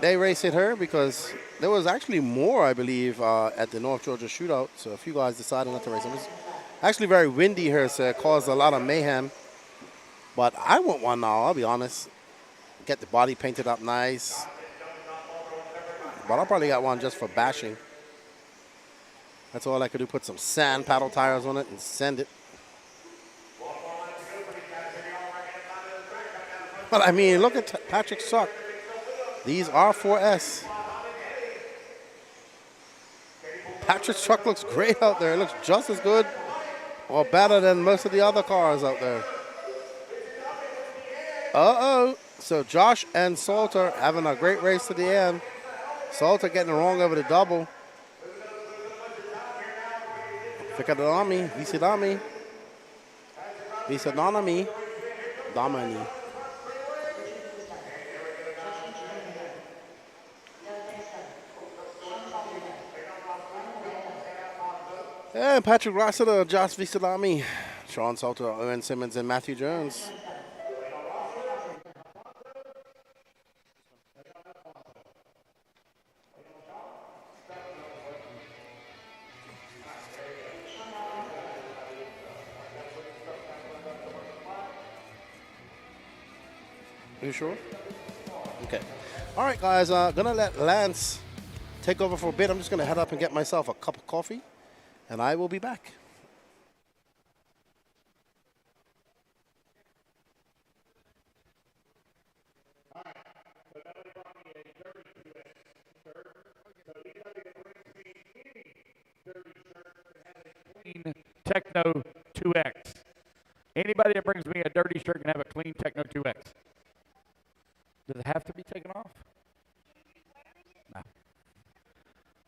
they raced it here because there was actually more, I believe, at the North Georgia shootout. So a few guys decided not to race. It was actually very windy here, so it caused a lot of mayhem. But I want one now, I'll be honest. Get the body painted up nice. But I'll probably get one just for bashing. That's all I could do, put some sand paddle tires on it and send it. But I mean, look at Patrick's truck. These are 4S. Patrick's truck looks great out there. It looks just as good or better than most of the other cars out there. Uh-oh. So Josh and Salter having a great race to the end. Salter getting wrong over the double. Ficadami, Visidami. Visidami. Damani. And Patrick Rossiter, Josh Visalami, Sean Salter, Owen Simmons, and Matthew Jones. You sure? Okay. All right, guys. Gonna let Lance take over for a bit. I'm just gonna head up and get myself a cup of coffee. And I will be back. Techno 2X. Anybody that brings me a dirty shirt can have a clean Techno 2X. Does it have to be taken off? No.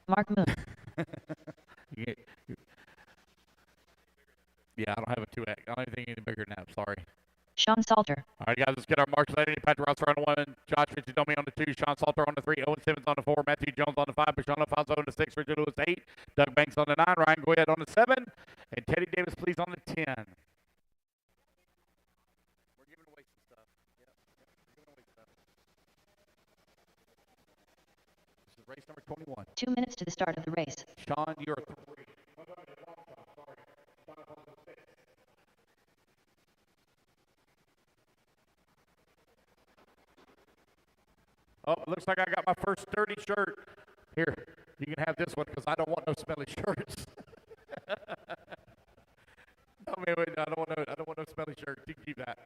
Mark Moon. Yeah, I don't have a 2X. I don't have anything any bigger than that. Sorry. Sean Salter. All right, guys, let's get our marks later. Patrick Rossiter on the 1, Josh Visalami on the 2, Sean Salter on the 3, Owen Simmons on the 4, Matthew Jones on the 5, Bashan Alfonso on the 6, Richard Lewis 8, Doug Banks on the 9, Ryan Goyette on the 7, and Teddy Davis, please, on the 10. We're giving away some stuff. Yep, we're giving away stuff. This is race number 21. 2 minutes to the start of the race. Sean, you're 3. Oh, looks like I got my first dirty shirt. Here, you can have this one because I don't want no smelly shirts. I mean, wait, I don't want no smelly shirts. You can keep that.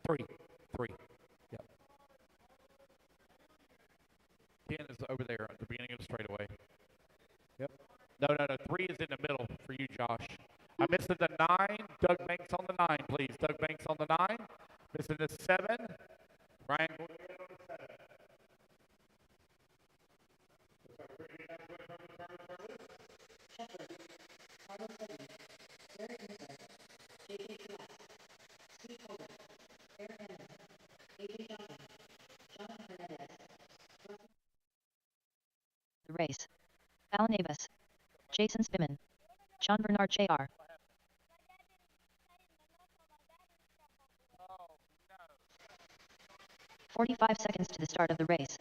Three. Yep. 10 is over there at the beginning of the straightaway. Yep. No. 3 is in the middle for you, Josh. I'm missing the 9. Doug Banks on the 9, please. Doug Banks on the 9. Missing the 7. Ryan going to get on the 7. Shepard, Carlos Eddy, Derek Miller, JJ Truax, Steve Holder, Eric Henry, AJ Johnson, Jonathan Hernandez. The race. Alan Avis. Jason Spiman. Sean Bernard Jr. 45 seconds to the start of the race.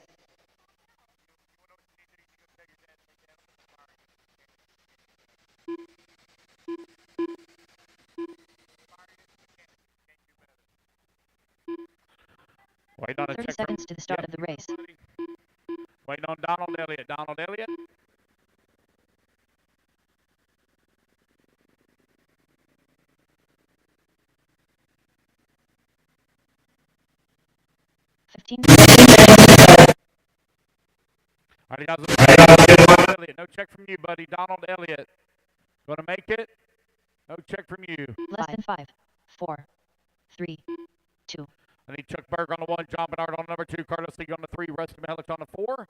Waiting on a 30 check seconds to the start of the race. Waiting on Donald Elliott. 15. All right, guys. No check from you, buddy. Donald Elliott. Going to make it? No check from you. Less than 5, 4, 3, 2. I need Chuck Berg on the 1, John Bernard on number 2, Carlos Sieg on the 3, Rusty Mihalik on the 4,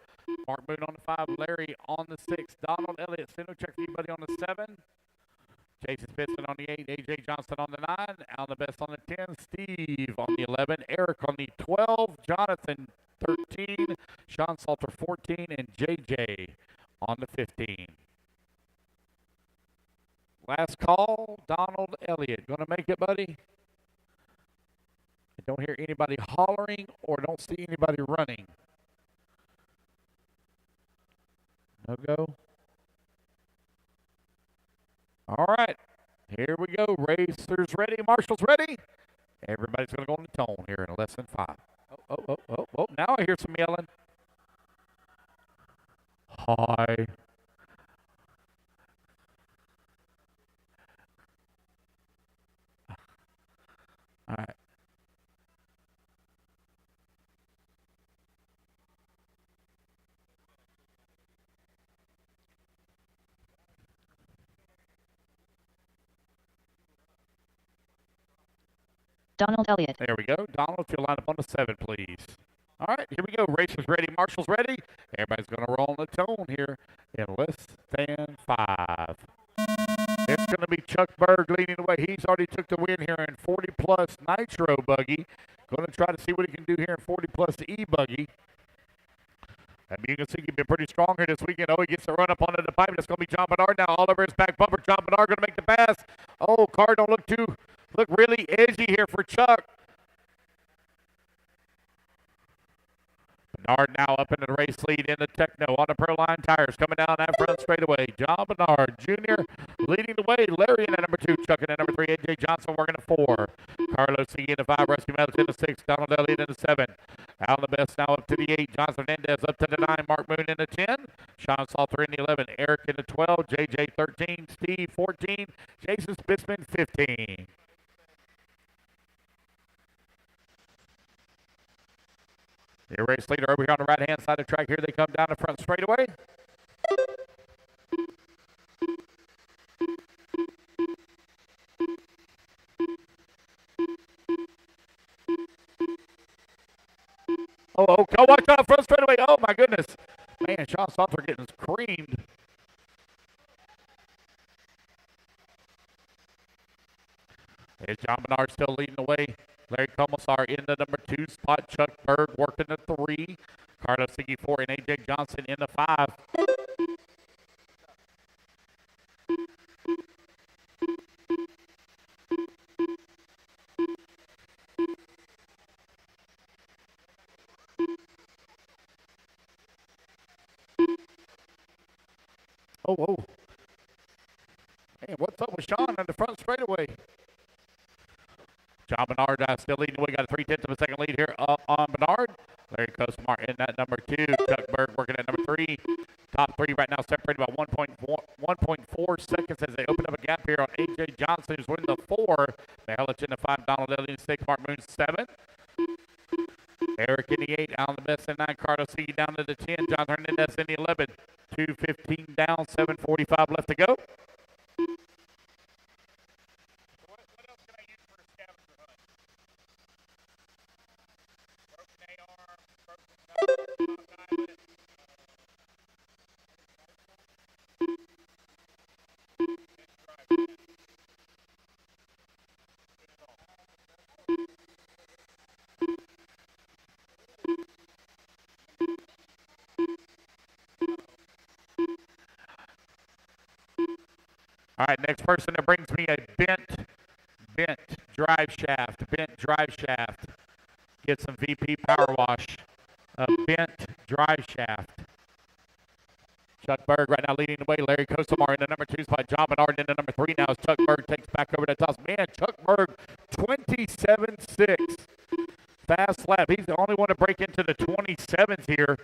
Mark Boone on the 5, Larry on the 6, Donald Elliott, no check for you, buddy, on the 7, Jason Spitzman on the 8, AJ Johnson on the 9, Al the Best on the 10, Steve on the 11, Eric on the 12, Jonathan 13, Sean Salter 14, and JJ on the 15. Last call, Donald Elliott. Going to make it, buddy? I don't hear anybody hollering or don't see anybody running. No go. All right. Here we go. Racers ready. Marshals ready. Everybody's going to go on the tone here in less than 5. Oh. Now I hear some yelling. Hi. All right. Donald Elliott. There we go. Donald, if you'll line up on the 7, please. All right, here we go. Racers ready. Marshals ready. Everybody's going to roll on the tone here in less than 5. It's going to be Chuck Berg leading the way. He's already took the win here in 40-plus Nitro buggy. Going to try to see what he can do here in 40-plus e-buggy. And you can see he's been pretty strong here this weekend. Oh, he gets to run up onto the pipe. That's going to be John Bernard now. All over his back bumper. John Bernard going to make the pass. Oh, car don't look really edgy here for Chuck. Bernard now up into the race lead in the Techno on the Proline tires. Coming down that front straightaway. John Bernard Jr. leading the way. Larry in at number 2. Chuck in at number 3. AJ Johnson working at 4. Carlos C in the 5. Rusty Mihalik in the 6. Donald Elliott in the 7. Al the Best now up to the 8. Jonathan Hernandez up to the 9. Mark Boone in the 10. Sean Salter in the 11. Eric in the 12. JJ 13. Steve 14. Jason Spitzman 15. The race leader over here on the right-hand side of the track. Here they come down the front straightaway. Oh, watch out front straightaway. Oh, my goodness. Man, Sean Salter getting creamed. There's John Bernard still leading the way. Larry Commissar in the number 2 spot. Chuck Berg working the 3. Carlos Siggy 4 and AJ Johnson in the 5. Oh. Man, what's up with Sean on the front straightaway? John Bernard still leading. We got a 3/10 of a second lead here up on Bernard. Larry Kosmar in that number 2. Chuck Berg working at number 3. Top 3 right now separated by 1.4 seconds as they open up a gap here on A.J. Johnson, who's winning the 4. Mihelic in the 5. Donald Elliott in the 6. Mark Moon 7. Eric in the 8. Alan the best in 9. Carlos C down to the 10. John Hernandez in the 11. 2:15 down. 7:45 left to go. All right, next person that brings me a bent drive shaft. Get some VP power wash. A bent drive shaft. Chuck Berg right now leading the way. Larry Kosomar in the number 2 spot. John Bernard in the number 3 now as Chuck Berg takes back over the toss. Man, Chuck Berg 27.6. Fast lap. He's the only one to break into the 27s here.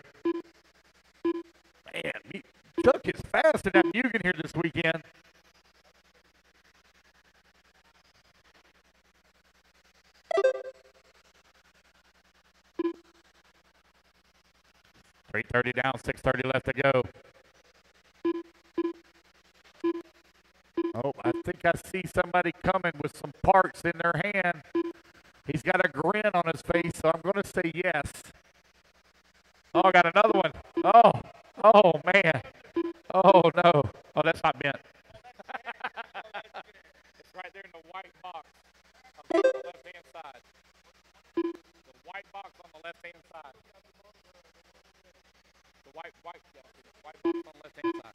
Man, Chuck is fast in that Mugen here this weekend. .330 down, 6:30 left to go. Oh, I think I see somebody coming with some parts in their hand. He's got a grin on his face, so I'm going to say yes. Oh, I got another one. Oh, man. Oh, no. Oh, that's not bent. It's right there in the white box on the left-hand side. The white box on the left-hand side. The white box on the left-hand side.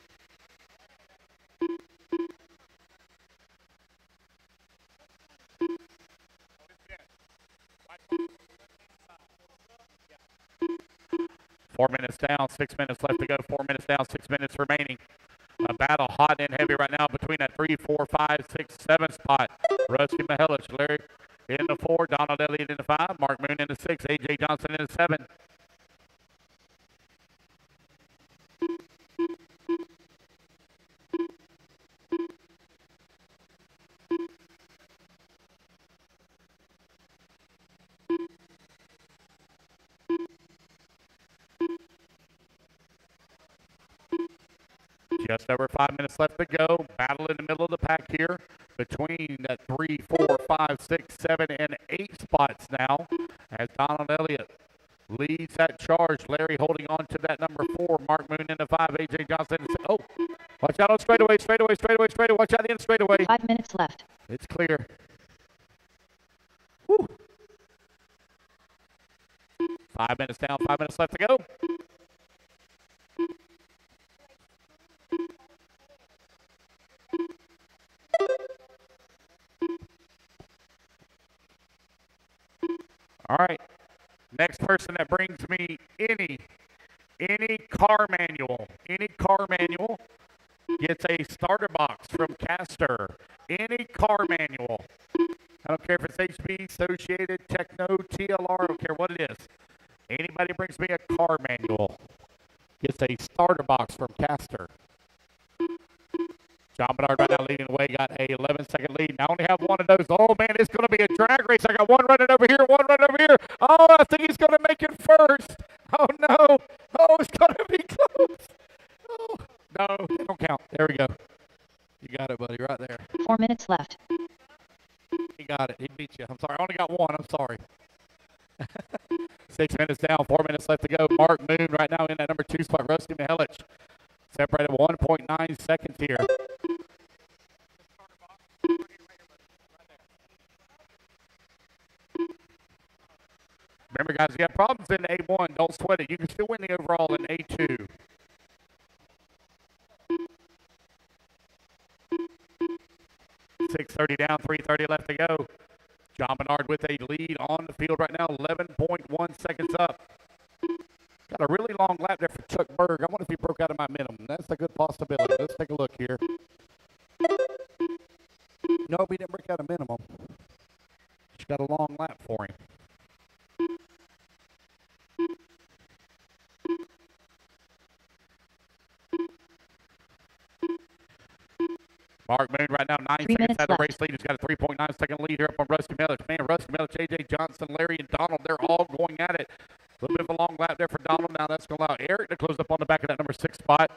Four minutes down, 6 minutes left to go. 4 minutes down, 6 minutes remaining. A battle hot and heavy right now between that 3, 4, 5, 6, 7 spot. Rusty Mihelic, Larry in the 4, Donald Elliott in the 5, Mark Moon in the 6, A.J. Johnson in the 7. Just over 5 minutes left to go. Battle in the middle of the pack here between that 3, 4, 5, 6, 7, and 8 spots now as Donald Elliott leads that charge. Larry holding on to that number 4. Mark Moon in the 5. A.J. Johnson. Oh, watch out on straightaway. Watch out in straightaway. 5 minutes left. It's clear. Woo. 5 minutes down, 5 minutes left to go. All right, next person that brings me any car manual gets a starter box from Caster. Any car manual. I don't care if it's HP, Associated, Techno, TLR, I don't care what it is. Anybody brings me a car manual gets a starter box from Caster. John Bernard right now leading the way, got a 11-second lead. I only have one of those. Oh, man, it's going to be a drag race. I got one running over here, one running over here. Oh, I think he's going to make it first. Oh, no. Oh, it's going to be close. Oh, no, it don't count. There we go. You got it, buddy, right there. 4 minutes left. He got it. He beat you. I'm sorry. I only got one. I'm sorry. 6 minutes down, 4 minutes left to go. Mark Moon right now in that number 2 spot. Rusty Mihelic separated 1.9 seconds here. Remember, guys, if you have problems in A1, don't sweat it. You can still win the overall in A2. .630 down, 3:30 left to go. John Bernard with a lead on the field right now, 11.1 seconds up. Got a really long lap there for Chuck Berg. I wonder if he broke out of my minimum. That's a good possibility. Let's take a look here. Nope, he didn't break out a minimum. She's got a long lap for him. Mark Moon right now, 9 seconds out of the race lead. He's got a 3.9 second lead here up on Rusty Melich. Man, Rusty Melich, AJ Johnson, Larry, and Donald, they're all going at it. A little bit of a long lap there for Donald. Now that's going to allow Eric to close up on the back of that number 6 spot.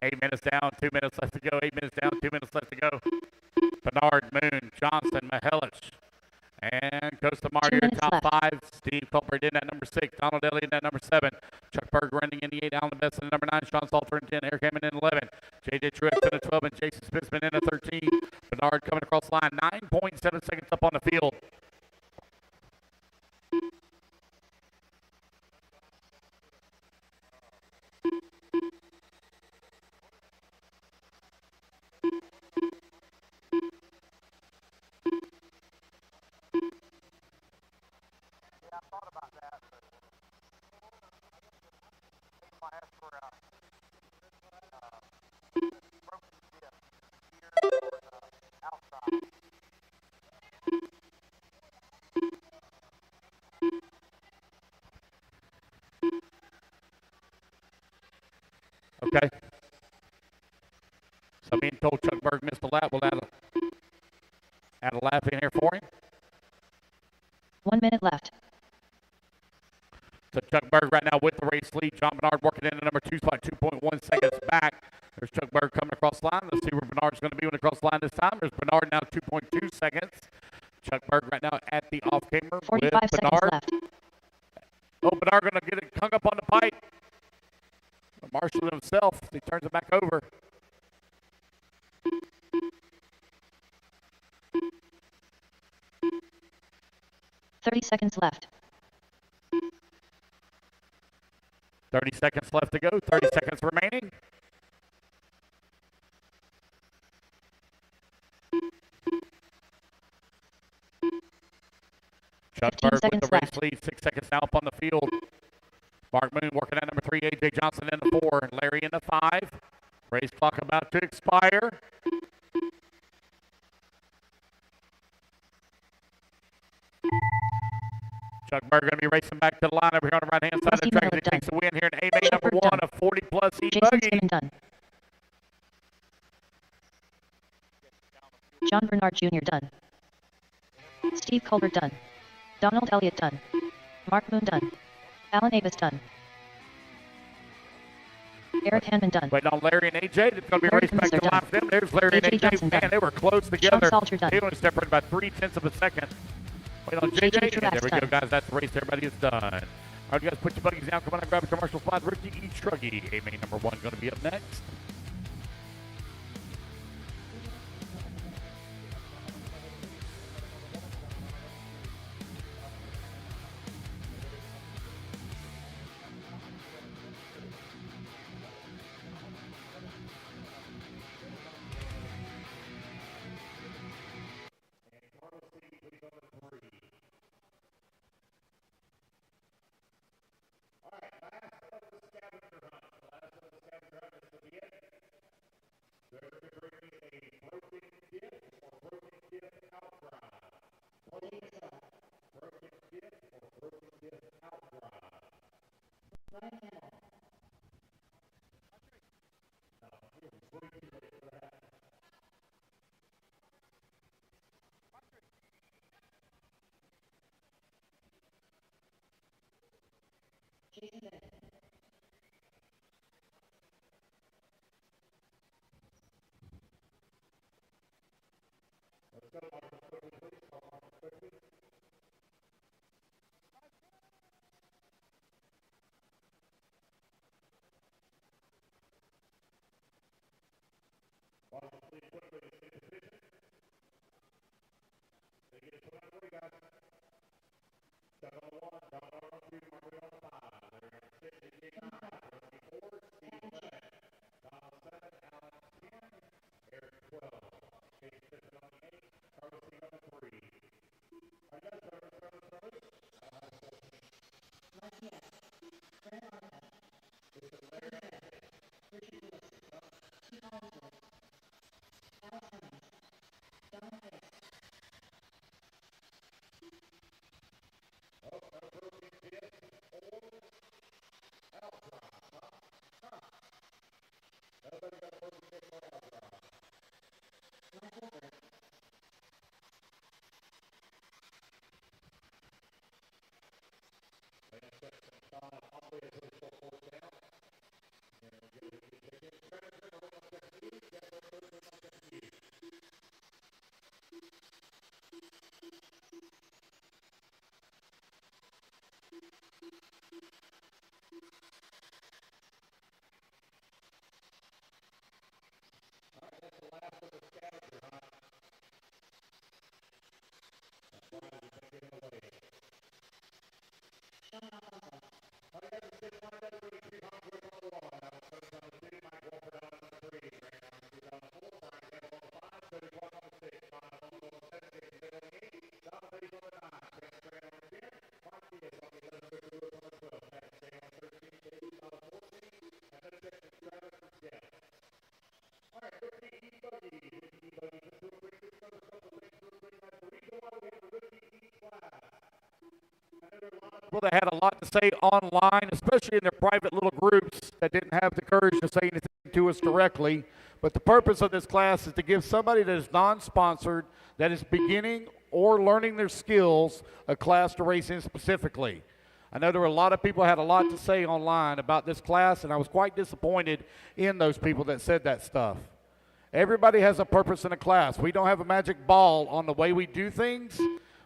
Eight minutes down, 2 minutes left to go. 8 minutes down, 2 minutes left to go. Bernard, Moon, Johnson, Mihelich, and Costa Mario top 5. Steve Culbert in at number 6. Donald Elliott in at number 7. Chuck Berg running in the 8. Alan Best in at number 9. Sean Salter in 10. Eric Hammond in 11. JJ Truex in at 12. And Jason Spitzman in at 13. Bernard coming across the line. 9.7 seconds up on the field. Okay. So I'm being told Chuck Berg missed a lap. We'll add a lap in here for him. 1 minute left. So Chuck Berg right now with the race lead. John Bernard working in at number 2 spot, 2.1 seconds back. There's Chuck Berg coming across the line. Let's see where Bernard's going to be when across the line this time. There's Bernard now 2.2 seconds. Chuck Berg right now at the off-camera 45 with seconds Bernard. left. Oh, Bernard going to get it hung up on the pipe. Marshall himself, he turns it back over. $30 seconds left. 30 seconds left to go. 30 seconds remaining. Chuck Berg with the race lead. 6 seconds now up on the field. Mark Moon working at number 3. AJ Johnson in the 4. Larry in the 5. Race clock about to expire. Chuck Berg going to be racing back to the line over here on the right-hand side of the track. He takes the win here in A-Main number 1 of 40-plus e-buggy. Done. John Bernard Jr. done. Steve Colbert done. Donald Elliott done. Mark Moon done. Alan Avis done. Eric Hanman done. Waiting on Larry and AJ. It's going to be raced back to the line for them. There's Larry and AJ. Man, they were close together. They only separated by 0.3 of a second. Wait on JJ. And there we go, guys. That's the race. Everybody is done. All right, you guys, put your buggies down. Come on and grab a commercial spot. Ricky e-truggy. A-Main number 1 going to be up next. Well, they had a lot to say online, especially in their private little groups that didn't have the courage to say anything to us directly. But the purpose of this class is to give somebody that is non-sponsored, that is beginning or learning their skills, a class to race in specifically. I know there were a lot of people who had a lot to say online about this class, and I was quite disappointed in those people that said that stuff. Everybody has a purpose in a class. We don't have a magic ball on the way we do things,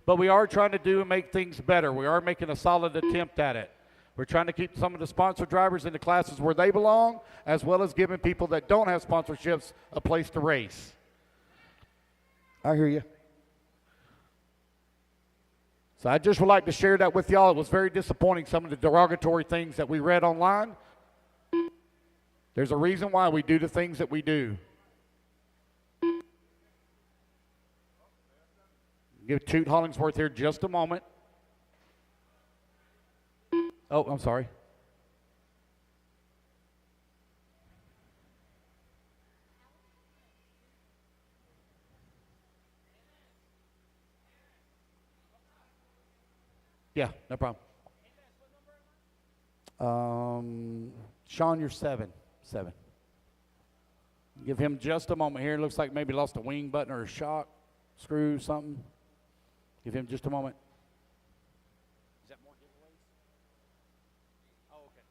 but we are trying to do and make things better. We are making a solid attempt at it. We're trying to keep some of the sponsor drivers in the classes where they belong, as well as giving people that don't have sponsorships a place to race. I hear you. So I just would like to share that with y'all. It was very disappointing, some of the derogatory things that we read online. There's a reason why we do the things that we do. Give Toot Hollingsworth here just a moment. Oh, I'm sorry. Yeah, no problem. Sean, you're seven. Give him just a moment here. Looks like maybe lost a wing button or a shock, screw, something. Give him just a moment. Is that more giveaways? Oh, okay,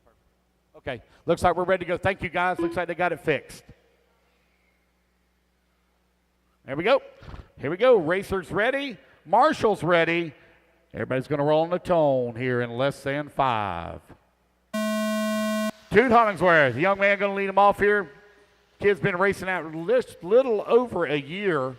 perfect. Okay, looks like we're ready to go. Thank you, guys. Looks like they got it fixed. There we go. Here we go. Racers ready. Marshall's ready. Everybody's going to roll on the tone here in less than 5. Toot Hollingsworth, the young man going to lead him off here. Kid's been racing out little over a year.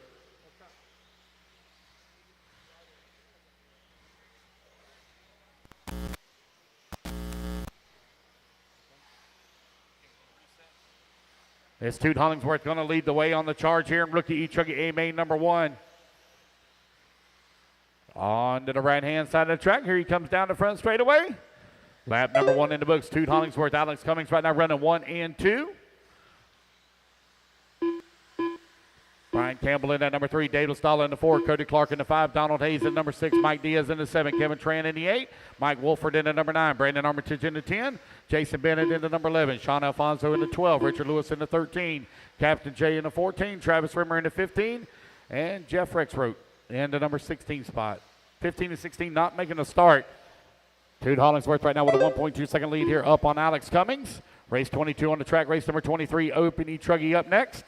It's Toot Hollingsworth going to lead the way on the charge here in rookie e-truggy A-main number 1. On to the right-hand side of the track. Here he comes down the front straightaway. Lap number 1 in the books. Toot Hollingsworth, Alex Cummings right now running 1 and 2. Brian Campbell in at number 3, Dave Lestalla in the 4, Cody Clark in the 5, Donald Hayes in number 6, Mike Diaz in the 7, Kevin Tran in the 8, Mike Wolford in the number 9, Brandon Armitage in the 10, Jason Bennett in the number 11, Sean Alfonso in the 12, Richard Lewis in the 13, Captain Jay in the 14, Travis Rimmer in the 15, and Jeff Rexroth in the number 16 spot. 15 and 16 not making a start. Toot Hollingsworth right now with a 1.2 second lead here up on Alex Cummings. Race 22 on the track, race number 23, Open e-truggy up next.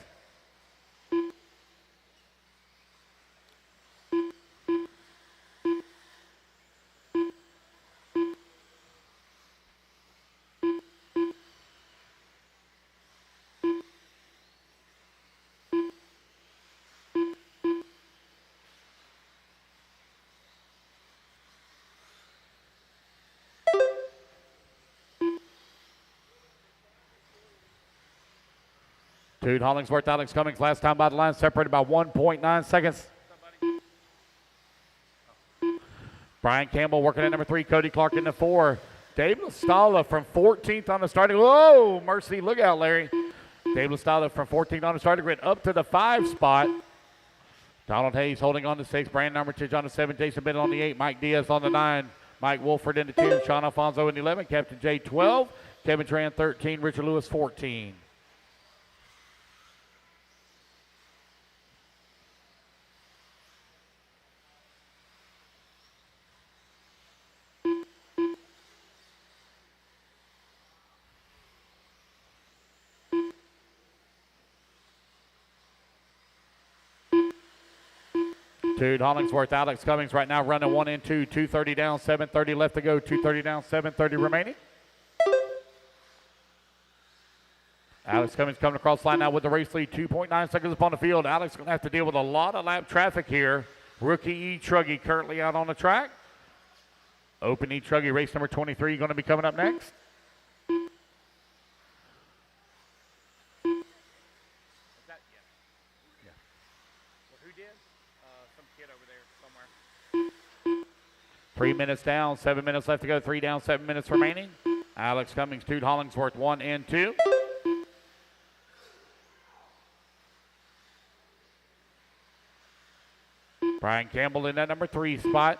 Dude Hollingsworth, Alex Cummings, last time by the line, separated by 1.9 seconds. Brian Campbell working at number 3, Cody Clark in the 4. Dave Lastala from 14th on the starting. Whoa, mercy, look out, Larry. Dave Lastala from 14th on the starting grid up to the 5 spot. Donald Hayes holding on to 6. Brandon Armitage on the 7. Jason Bennett on the 8. Mike Diaz on the 9. Mike Wolford in the 10. Sean Alfonso in the 11. Captain J 12. Kevin Tran 13. Richard Lewis 14. Dude Hollingsworth, Alex Cummings right now running 1 and 2. 2:30 down, 7:30 left to go. 2:30 down, 7:30 remaining. Alex Cummings coming across the line now with the race lead. 2.9 seconds upon the field. Alex going to have to deal with a lot of lap traffic here. Rookie e-truggy currently out on the track. Open e-truggy race number 23 going to be coming up next. Who did? Some kid over there somewhere. 3 minutes down, 7 minutes left to go. 3 down, 7 minutes remaining. Alex Cummings, Dude Hollingsworth 1 and 2. Brian Campbell in that number 3 spot.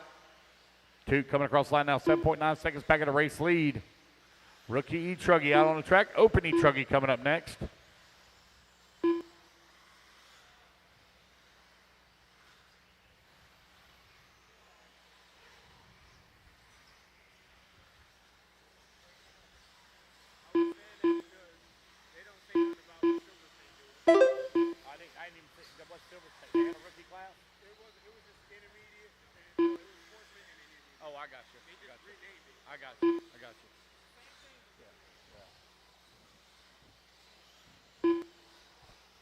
2 coming across the line now, 7.9 seconds back at the race lead. Rookie e-truggy out on the track. Open e-truggy coming up next. Oh, I got you. I got you.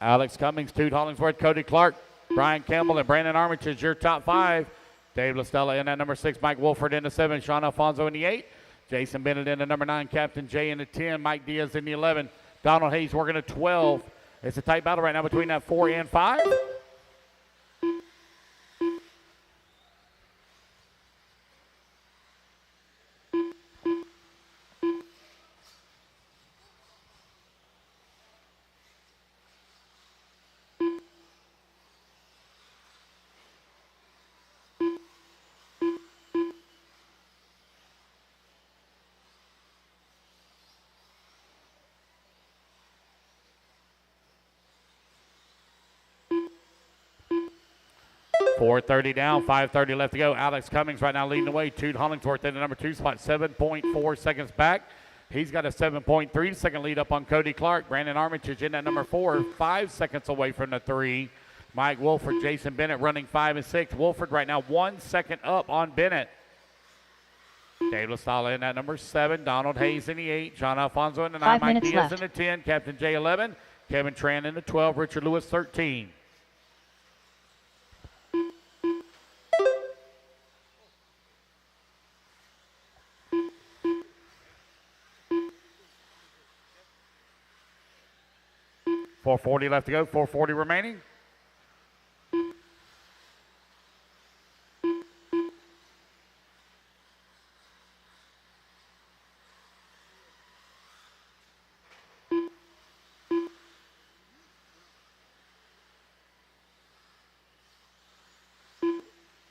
Alex Cummings, Dude Hollingsworth, Cody Clark, Brian Campbell, and Brandon Armitage, your top 5. Dave Lastella in that number 6, Mike Wolford in the 7, Sean Alfonso in the 8, Jason Bennett in the number 9, Captain J in the 10, Mike Diaz in the 11, Donald Hayes working at 12. It's a tight battle right now between that 4 and 5. .430 down, 5:30 left to go. Alex Cummings right now leading the way. Dude Hollingsworth in the number 2 spot, 7.4 seconds back. He's got a 7.3 second lead up on Cody Clark. Brandon Armitage in that number 4, 5 seconds away from the 3. Mike Wolford, Jason Bennett running 5 and 6. Wolford right now 1 second up on Bennett. Dave Lastala in that number 7. Donald Hayes in the 8. John Alfonso in the 9. Mike Diaz in the 10. Captain J 11. Kevin Tran in the 12. Richard Lewis 13. .440 left to go, 440 remaining.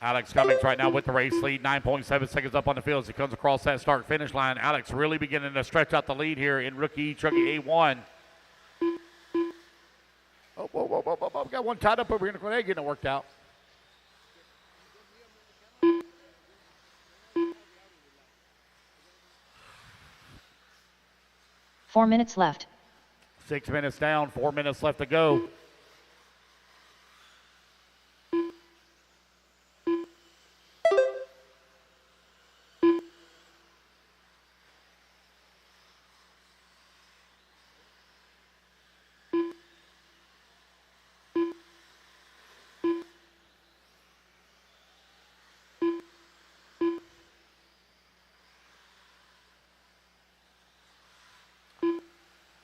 Alex Cummings right now with the race lead, 9.7 seconds up on the field as he comes across that start-finish line. Alex really beginning to stretch out the lead here in rookie e-truggy A1. Oh, got one tied up over here in the corner, getting it worked out. Four minutes left. 6 minutes down, 4 minutes left to go.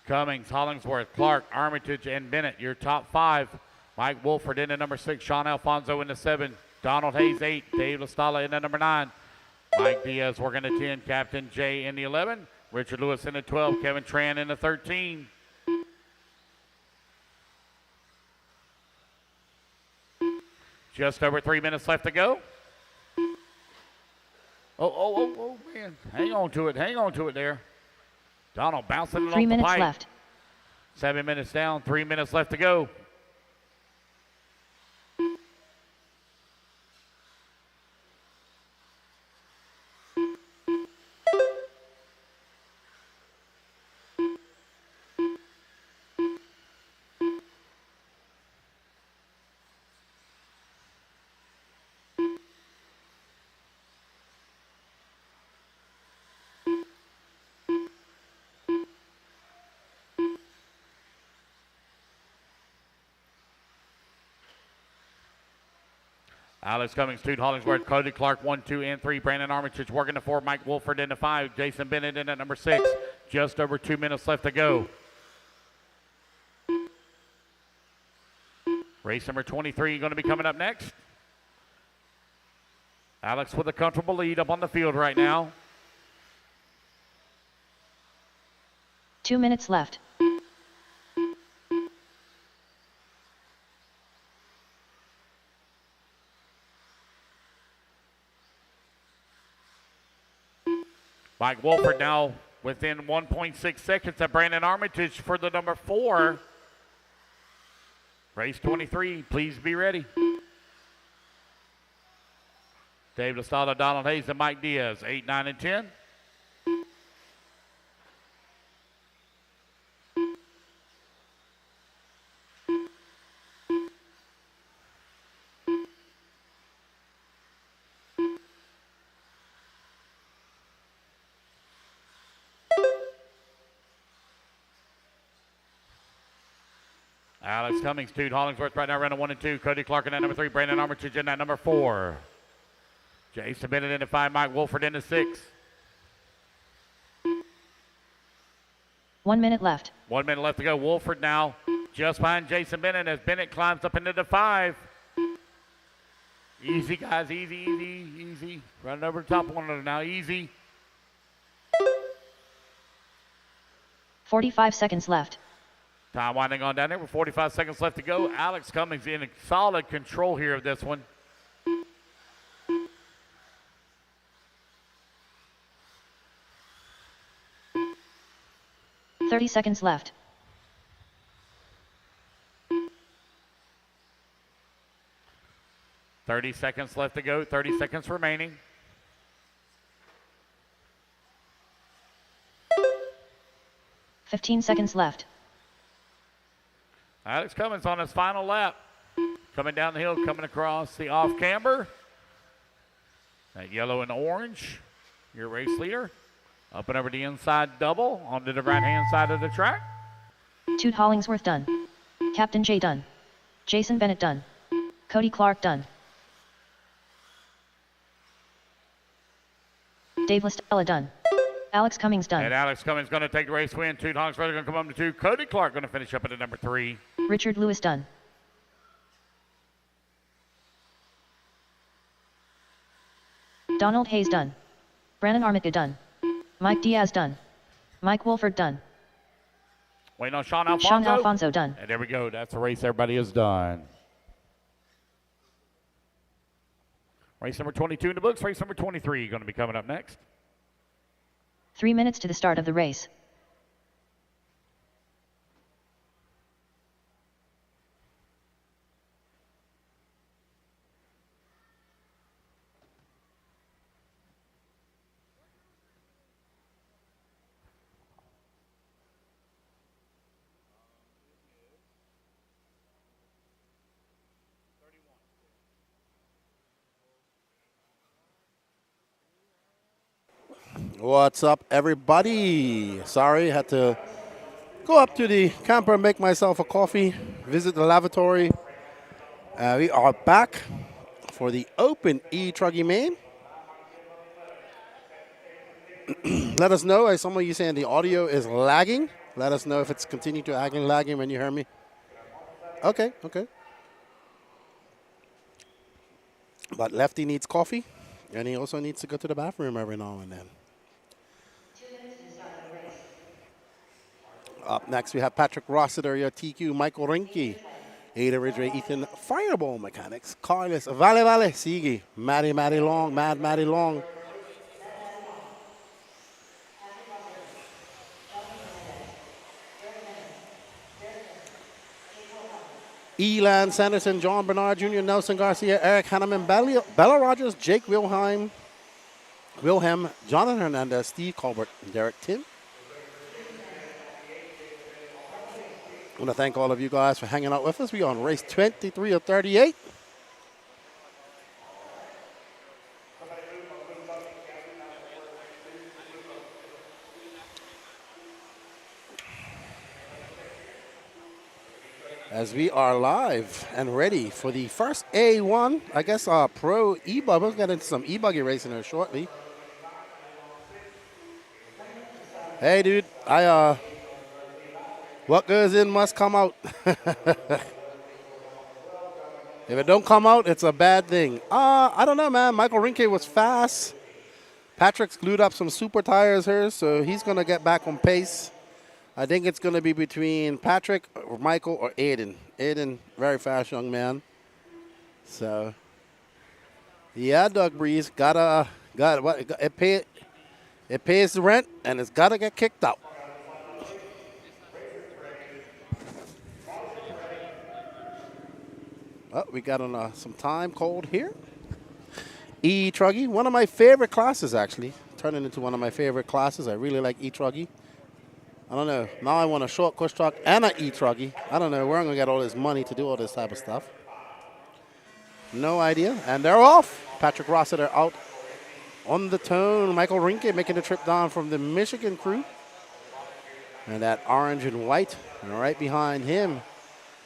Cummings, Hollingsworth, Clark, Armitage, and Bennett, your top 5. Mike Wolford in at number 6, Sean Alfonso in the 7, Donald Hayes 8, Dave LaStalla in at number 9, Mike Diaz working the 10, Captain J in the 11, Richard Lewis in the 12, Kevin Tran in the 13. Just over 3 minutes left to go. Oh, man. Hang on to it there. Donald bouncing it off the pipe. 3 minutes left. 7 minutes down, 3 minutes left to go. Alex Cummings, 2, Hollingsworth, Cody Clark, 1, 2, and 3. Brandon Armitage working the 4. Mike Wolford in the 5. Jason Bennett in at number 6. Just over 2 minutes left to go. Race number 23 going to be coming up next. Alex with a comfortable lead up on the field right now. 2 minutes left. Mike Wolford now within 1.6 seconds of Brandon Armitage for the number 4. Race 23, please be ready. Dave LaStalla, Donald Hayes, and Mike Diaz, 8, 9, and 10. Alex Cummings, 2, Hollingsworth right now running 1 and 2. Cody Clark in that number 3. Brandon Armitage in that number 4. Jason Bennett in the 5. Mike Wolford in the 6. 1 minute left. 1 minute left to go. Wolford now just behind Jason Bennett as Bennett climbs up into the 5. Easy, guys. Easy. Running over the top one now. Easy. 45 seconds left. Time winding on down there with 45 seconds left to go. Alex Cummings in solid control here of this one. $30 seconds left. $30 seconds left to go. 30 seconds remaining. $15 seconds left. Alex Cummings on his final lap. Coming down the hill, coming across the off camber. That yellow and orange, your race leader. Up and over the inside double onto the right-hand side of the track. Toot Hollingsworth done. Captain J done. Jason Bennett done. Cody Clark done. Dave LaStalla done. Alex Cummings done. And Alex Cummings going to take the race win. Toot Hollingsworth going to come up to 2. Cody Clark going to finish up at the number 3. Richard Lewis done. Donald Hayes done. Brandon Armitage done. Mike Diaz done. Mike Wolford done. Waiting on Sean Alfonso. Sean Alfonso done. And there we go. That's the race everybody is done. Race number 22 in the books. Race number 23 going to be coming up next. 3 minutes to the start of the race. What's up, everybody? Sorry, had to go up to the camper and make myself a coffee, visit the lavatory. We are back for the Open e-truggy main. Let us know, as some of you saying the audio is lagging. Let us know if it's continuing to lagging when you hear me. Okay, okay. But Lefty needs coffee, and he also needs to go to the bathroom every now and then. Up next, we have Patrick Rossiter, your TQ, Michael Rinke, Ada Ridgway, Ethan Fireball Mechanics, Carlos Vale Sigi, Matty Long, Matty Long. Elan Sanderson, John Bernard Jr., Nelson Garcia, Eric Hanneman, Bella Rogers, Jake Wilhelm, Jonathan Hernandez, Steve Colbert, and Derek Tim. I want to thank all of you guys for hanging out with us. We're on race 23 of 38. As we are live and ready for the first A1, I guess pro e-buggy. We'll get into some e-buggy racing here shortly. Hey, dude, what goes in must come out. If it don't come out, it's a bad thing. I don't know, man. Michael Rinke was fast. Patrick's glued up some super tires here, so he's going to get back on pace. I think it's going to be between Patrick, or Michael, or Aiden. Aiden, very fast young man. So, yeah, Doug Breeze, it pays the rent, and it's got to get kicked out. Oh, we got on some time cold here. E-truggy, one of my favorite classes, actually. Turning into one of my favorite classes. I really like e-truggy. I don't know. Now I want a short push truck and an e-truggy. I don't know where I'm going to get all this money to do all this type of stuff. No idea. And they're off. Patrick Rossiter out on the tone. Michael Rinke making the trip down from the Michigan crew. And that orange and white. And right behind him,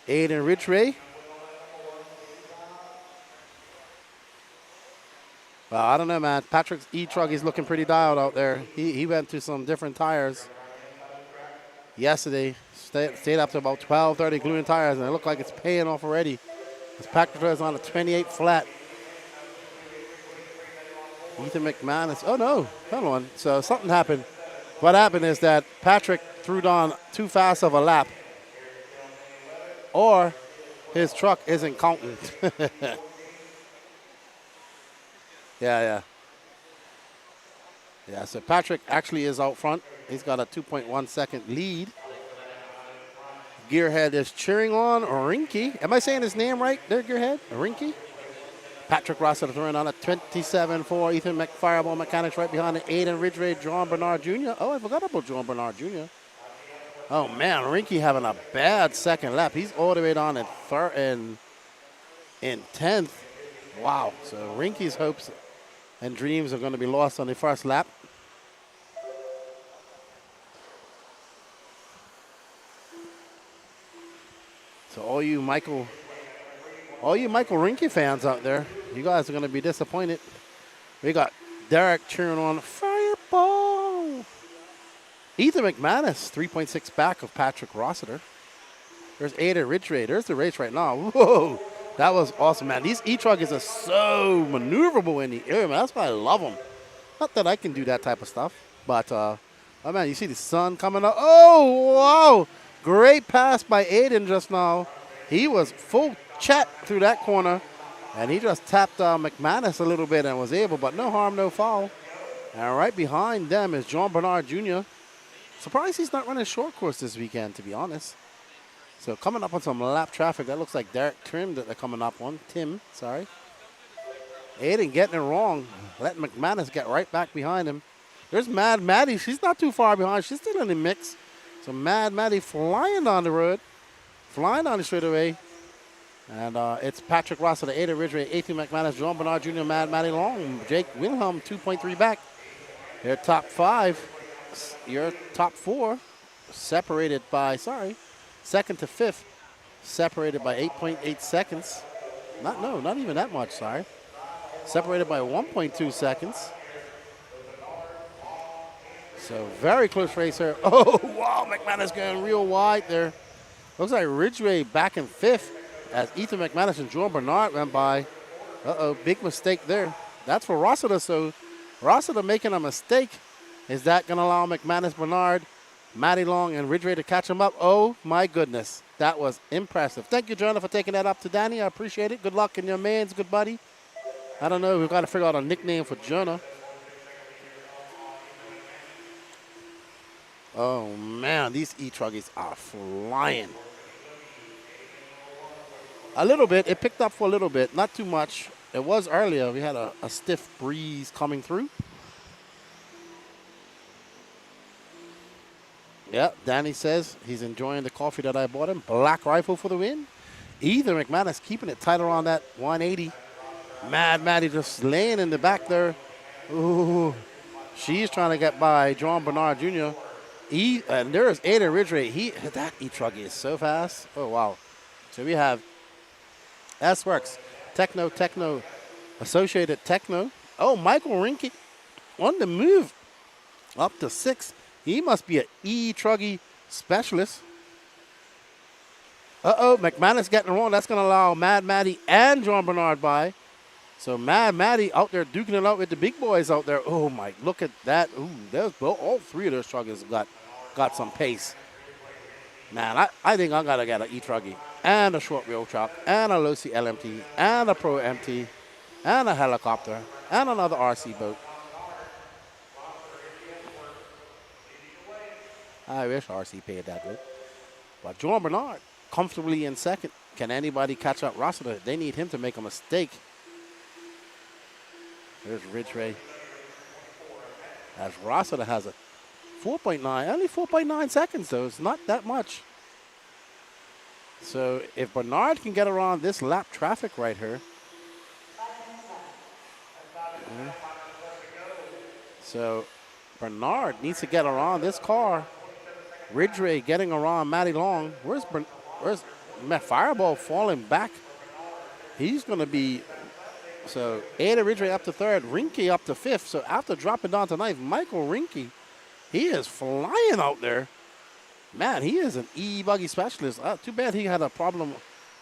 Aiden Ridgway. Well, I don't know, man. Patrick's e-truggy is looking pretty dialed out there. He went to some different tires yesterday. Stayed up to about 12:30 gluing tires, and it looked like it's paying off already. This Patrick is on a 28 flat. Ethan McManus. Oh, no. Hold on. So something happened. What happened is that Patrick threw down too fast of a lap, or his truck isn't counting. Yeah, so Patrick actually is out front. He's got a 2.1 second lead. Gearhead is cheering on Rinke. Am I saying his name right there, Gearhead? Rinke? Patrick Rossiter throwing on a 27-4. Ethan Fireball Mechanics right behind it. Aiden Ridgway, John Bernard Jr. Oh, I forgot about John Bernard Jr. Oh, man, Rinke having a bad second lap. He's all the way down in 10th. Wow, so Rinke's hopes and dreams are going to be lost on the first lap. So all you Michael Rinke fans out there, you guys are going to be disappointed. We got Derek cheering on Fireball. Ethan McManus, 3.6 back of Patrick Rossiter. There's Ada Ridgway. There's the race right now. Whoa. That was awesome, man. These e-truckers are so maneuverable in the air, man. That's why I love them. Not that I can do that type of stuff, but, oh, man, you see the sun coming up. Oh, wow. Great pass by Aiden just now. He was full chat through that corner, and he just tapped McManus a little bit and was able, but no harm, no foul. And right behind them is John Bernard Jr. Surprised he's not running short course this weekend, to be honest. So coming up on some lap traffic, that looks like Derek Tim that they're coming up on. Tim, sorry. Aiden getting it wrong. Letting McManus get right back behind him. There's Mad Maddie. She's not too far behind. She's still in the mix. So Mad Maddie flying down the road. Flying down the straightaway. And it's Patrick Rossiter, Ada Ridgway, Ethan McManus, John Bernard Jr., Mad Maddie Long, Jake Wilhelm, 2.3 back. Your top five, your top four, separated by, second to fifth, separated by 8.8 seconds. Not even that much, sorry. Separated by 1.2 seconds. So very close race here. Oh, wow, McManus going real wide there. Looks like Ridgway back in 5th as Ethan McManus and Jordan Bernard went by. Uh-oh, big mistake there. That's for Rossiter, so Rossiter making a mistake. Is that going to allow McManus, Bernard, Matty Long, and Ridgway to catch him up? Oh, my goodness. That was impressive. Thank you, Jonah, for taking that up to Danny. I appreciate it. Good luck in your man's good buddy. I don't know. We've got to figure out a nickname for Jonah. Oh, man. These e-truggies are flying. A little bit. It picked up for a little bit. Not too much. It was earlier. We had a stiff breeze coming through. Yeah, Danny says he's enjoying the coffee that I bought him. Black Rifle for the win. Either McManus keeping it tight around that 180. Mad Maddie just laying in the back there. Ooh, she's trying to get by John Bernard Jr. And there's Aiden Ridgway. That e-truggy is so fast. Oh, wow. So we have S-Works, Techno, Associated Techno. Oh, Michael Rinke on the move up to 6th. He must be an e-truggy specialist. Uh-oh, McManus getting wrong. That's going to allow Mad Maddie and John Bernard by. So Mad Maddie out there duking it out with the big boys out there. Oh, my, look at that. Ooh, all 3 of those truggers got some pace. Man, I think I got to get an e-truggy and a short wheel truck and a low-C LMT and a Pro MT and a helicopter and another RC boat. I wish RC paid that good. But John Bernard comfortably in 2nd. Can anybody catch up Rossiter? They need him to make a mistake. There's Ridgway. As Rossiter has a 4.9, only 4.9 seconds though. It's not that much. So if Bernard can get around this lap traffic right here. So Bernard needs to get around this car. Ridgway getting around Matty Long. Where's Fireball falling back? He's going to be, so Ada Ridgway up to 3rd, Rinke up to 5th. So after dropping down to 9th, Michael Rinke, he is flying out there. Man, he is an e-buggy specialist. Too bad he had a problem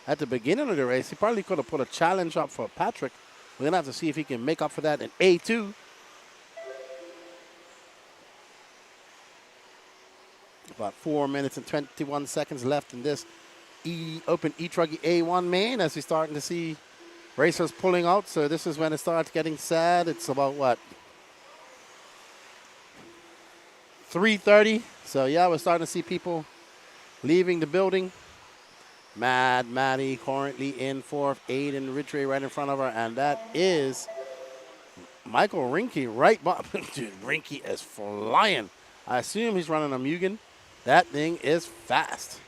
at the beginning of the race. He probably could have put a challenge up for Patrick. We're going to have to see if he can make up for that in A2. About 4 minutes and 21 seconds left in this Open e-truggy A1 main as we're starting to see racers pulling out. So this is when it starts getting sad. It's about what? 3:30. So yeah, we're starting to see people leaving the building. Mad Maddie currently in 4th, Aiden Ridgway right in front of her, and that is Michael Rinke right by. Dude, Rinke is flying. I assume he's running a Mugen. That thing is fast.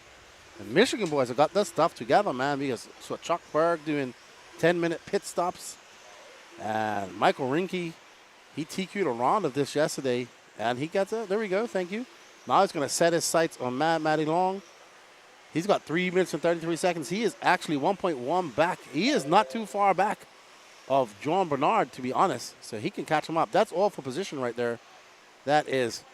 The Michigan boys have got their stuff together, man, because so Chuck Berg doing 10-minute pit stops. And Michael Rinke, he TQ'd a round of this yesterday, and he gets it. There we go, thank you. Now he's going to set his sights on Matty Long. He's got 3 minutes and 33 seconds. He is actually 1.1 back. He is not too far back of John Bernard, to be honest, so he can catch him up. That's all for position right there. That is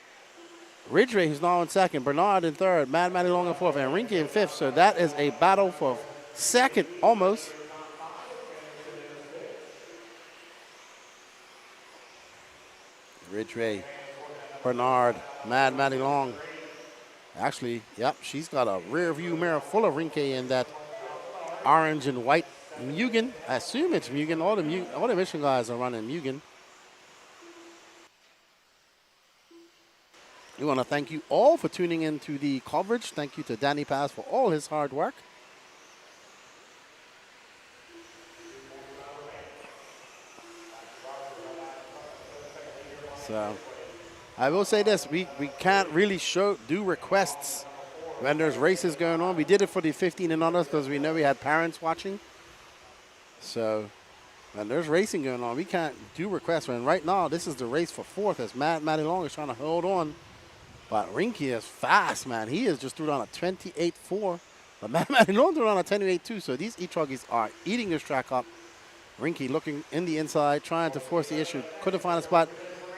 Ridgway, who's now in 2nd, Bernard in 3rd, Matty Long in 4th, and Rinke in 5th. So that is a battle for 2nd almost. Ridgway, Bernard, Matty Long. Actually, yep, she's got a rear view mirror full of Rinke in that orange and white Mugen. I assume it's Mugen. All the Michigan guys are running Mugen. We want to thank you all for tuning in to the coverage. Thank you to Danny Paz for all his hard work. So I will say this, we can't really do requests when there's races going on. We did it for the 15 and others because we know we had parents watching. So when there's racing going on, we can't do requests. And right now, this is the race for 4th as Matty Long is trying to hold on. But Rinke is fast, man. He is just threw down a 28.4. But Matty Long threw down a 28.2. So these e-truggies are eating this track up. Rinke looking in the inside, trying to force the issue. Couldn't find a spot.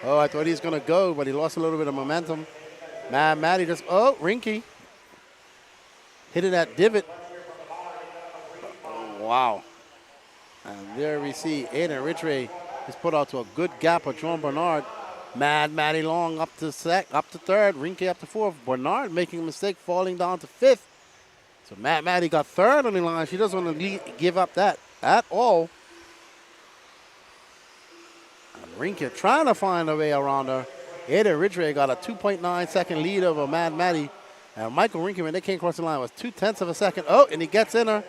Oh, I thought he was going to go, but he lost a little bit of momentum. Matty just, oh, Rinky. Hit it at divot. Oh, wow. And there we see Aiden Ridgway is put out to a good gap of John Bernard. Matty Long up to third. Rinky up to fourth. Bernard making a mistake, falling down to fifth. So Matty got third on the line. She doesn't want to give up that at all. And Rinky trying to find a way around her. Aiden Ridgway got a 2.9 second lead over Matty. And Michael Rinky, when they came across the line, was 0.2 of a second. Oh, and he gets in her.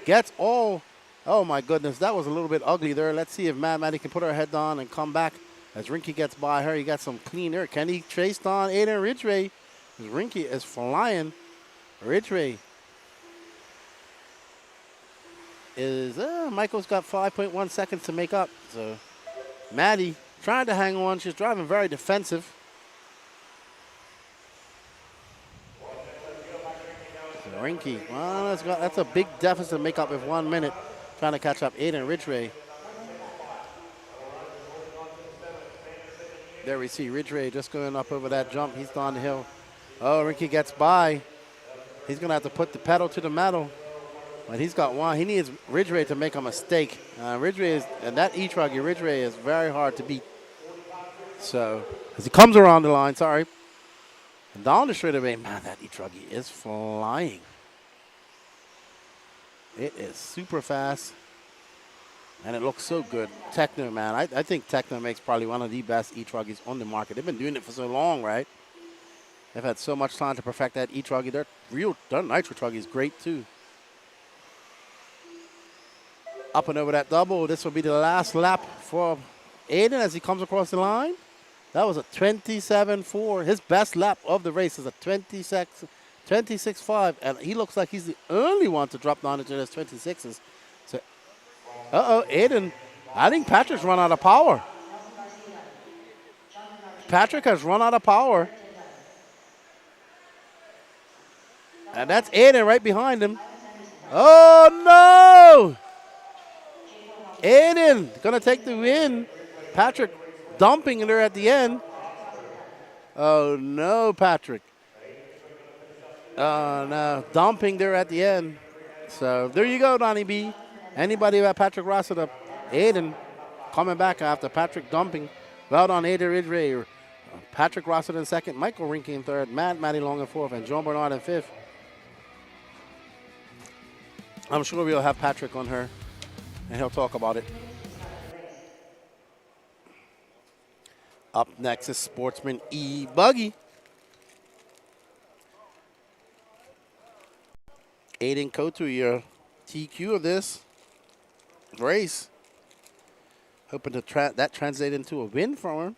Gets all. Oh, my goodness. That was a little bit ugly there. Let's see if Matty can put her head down and come back. As Rinky gets by her, he got some clean air. Can he chase down Aiden Ridgway? Rinky is flying. Ridgway is, Michael's got 5.1 seconds to make up. So Maddie trying to hang on. She's driving very defensive. So Rinky, well, that's a big deficit to make up with 1 minute. Trying to catch up Aiden Ridgway. There we see Ridgway just going up over that jump. He's down the hill. Oh, Rinky gets by. He's going to have to put the pedal to the metal. But he's got one. He needs Ridgway to make a mistake. Ridgway is, and that e-truggy, Ridgway is very hard to beat. So, as he comes around the line, sorry. And down the straightaway, man, that e-truggy is flying. It is super fast. And it looks so good. Techno, man. I think Techno makes probably one of the best e-truggies on the market. They've been doing it for so long, right? They've had so much time to perfect that e-truggy. Their nitro truggy is great, too. Up and over that double. This will be the last lap for Aiden as he comes across the line. That was a 27.4. His best lap of the race is a 26.5. And he looks like he's the only one to drop down into those 26s. So, Aiden. I think Patrick's run out of power. Patrick has run out of power. And that's Aiden right behind him. Oh, no! Aiden going to take the win. Patrick dumping her at the end. Oh, no, Patrick. Oh, no. Dumping there at the end. So, there you go, Donnie B. Anybody about Patrick Rossiter? Aiden coming back after Patrick dumping. Well done, Aiden Ridgway. Patrick Rossiter in second. Michael Rinky in third. Matty Long in fourth. And John Bernard in fifth. I'm sure we'll have Patrick on her, and he'll talk about it. Up next is Sportsman e-buggy. Aiden Kotu, your TQ of this race. Hoping to that translate into a win for him.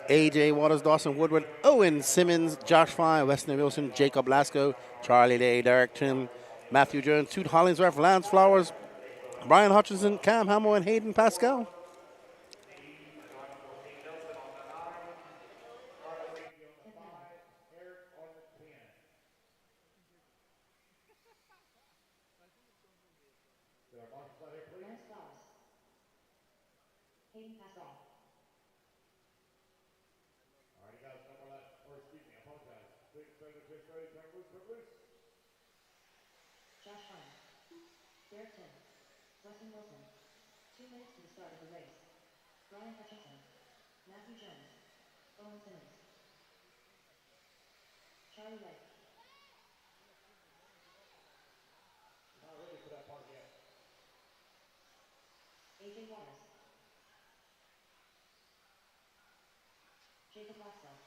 AJ Waters, Dawson Woodward, Owen Simmons, Josh Fine, Weston Wilson, Jacob Lasco, Charlie Day, Derek Tim, Matthew Jones, Toot Hollingsworth, Lance Flowers, Brian Hutchinson, Cam Hamill, and Hayden Pascal. Josh Fine, Derek Tim, Weston Wilson, 2 minutes to the start of the race. Brian Hutchinson, Matthew Jones, Owen Simmons, Charlie Lake. Not ready for that part yet. AJ Waters, Jacob Laxell.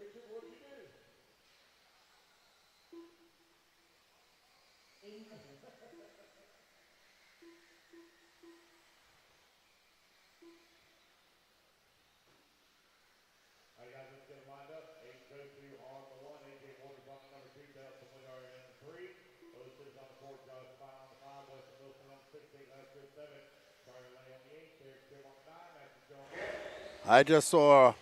Richard, what did you do? Aiden Cooper. All right, guys, let's get them lined up. Aiden Kotu on the 1, AJ Waters on the number 2, Dale Familiar in the 3, Otis is on the 4, Josh Fine on the 5, Weston Wilson on the 6, 8, Lester 7, Charlie Lay on the 8, Derek Tim on the 9, Matthew Jones. I just saw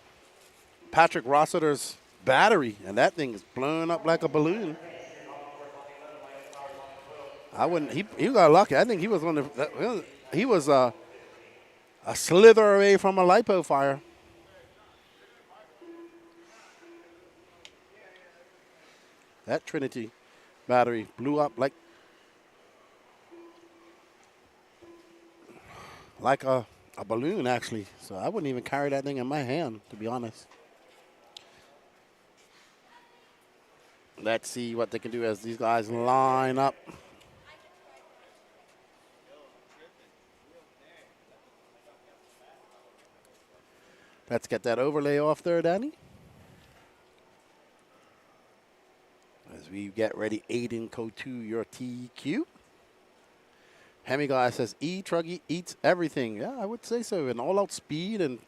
Patrick Rossiter's battery, and that thing is blowing up like a balloon. I wouldn't. He got lucky. I think he was on the. He was a slither away from a lipo fire. That Trinity battery blew up like a balloon, actually. So I wouldn't even carry that thing in my hand, to be honest. Let's see what they can do as these guys line up. Let's get that overlay off there, Danny. As we get ready, Aiden Kotu, your TQ. Hemi guy says e-truggy eats everything. Yeah, I would say so. And all-out speed and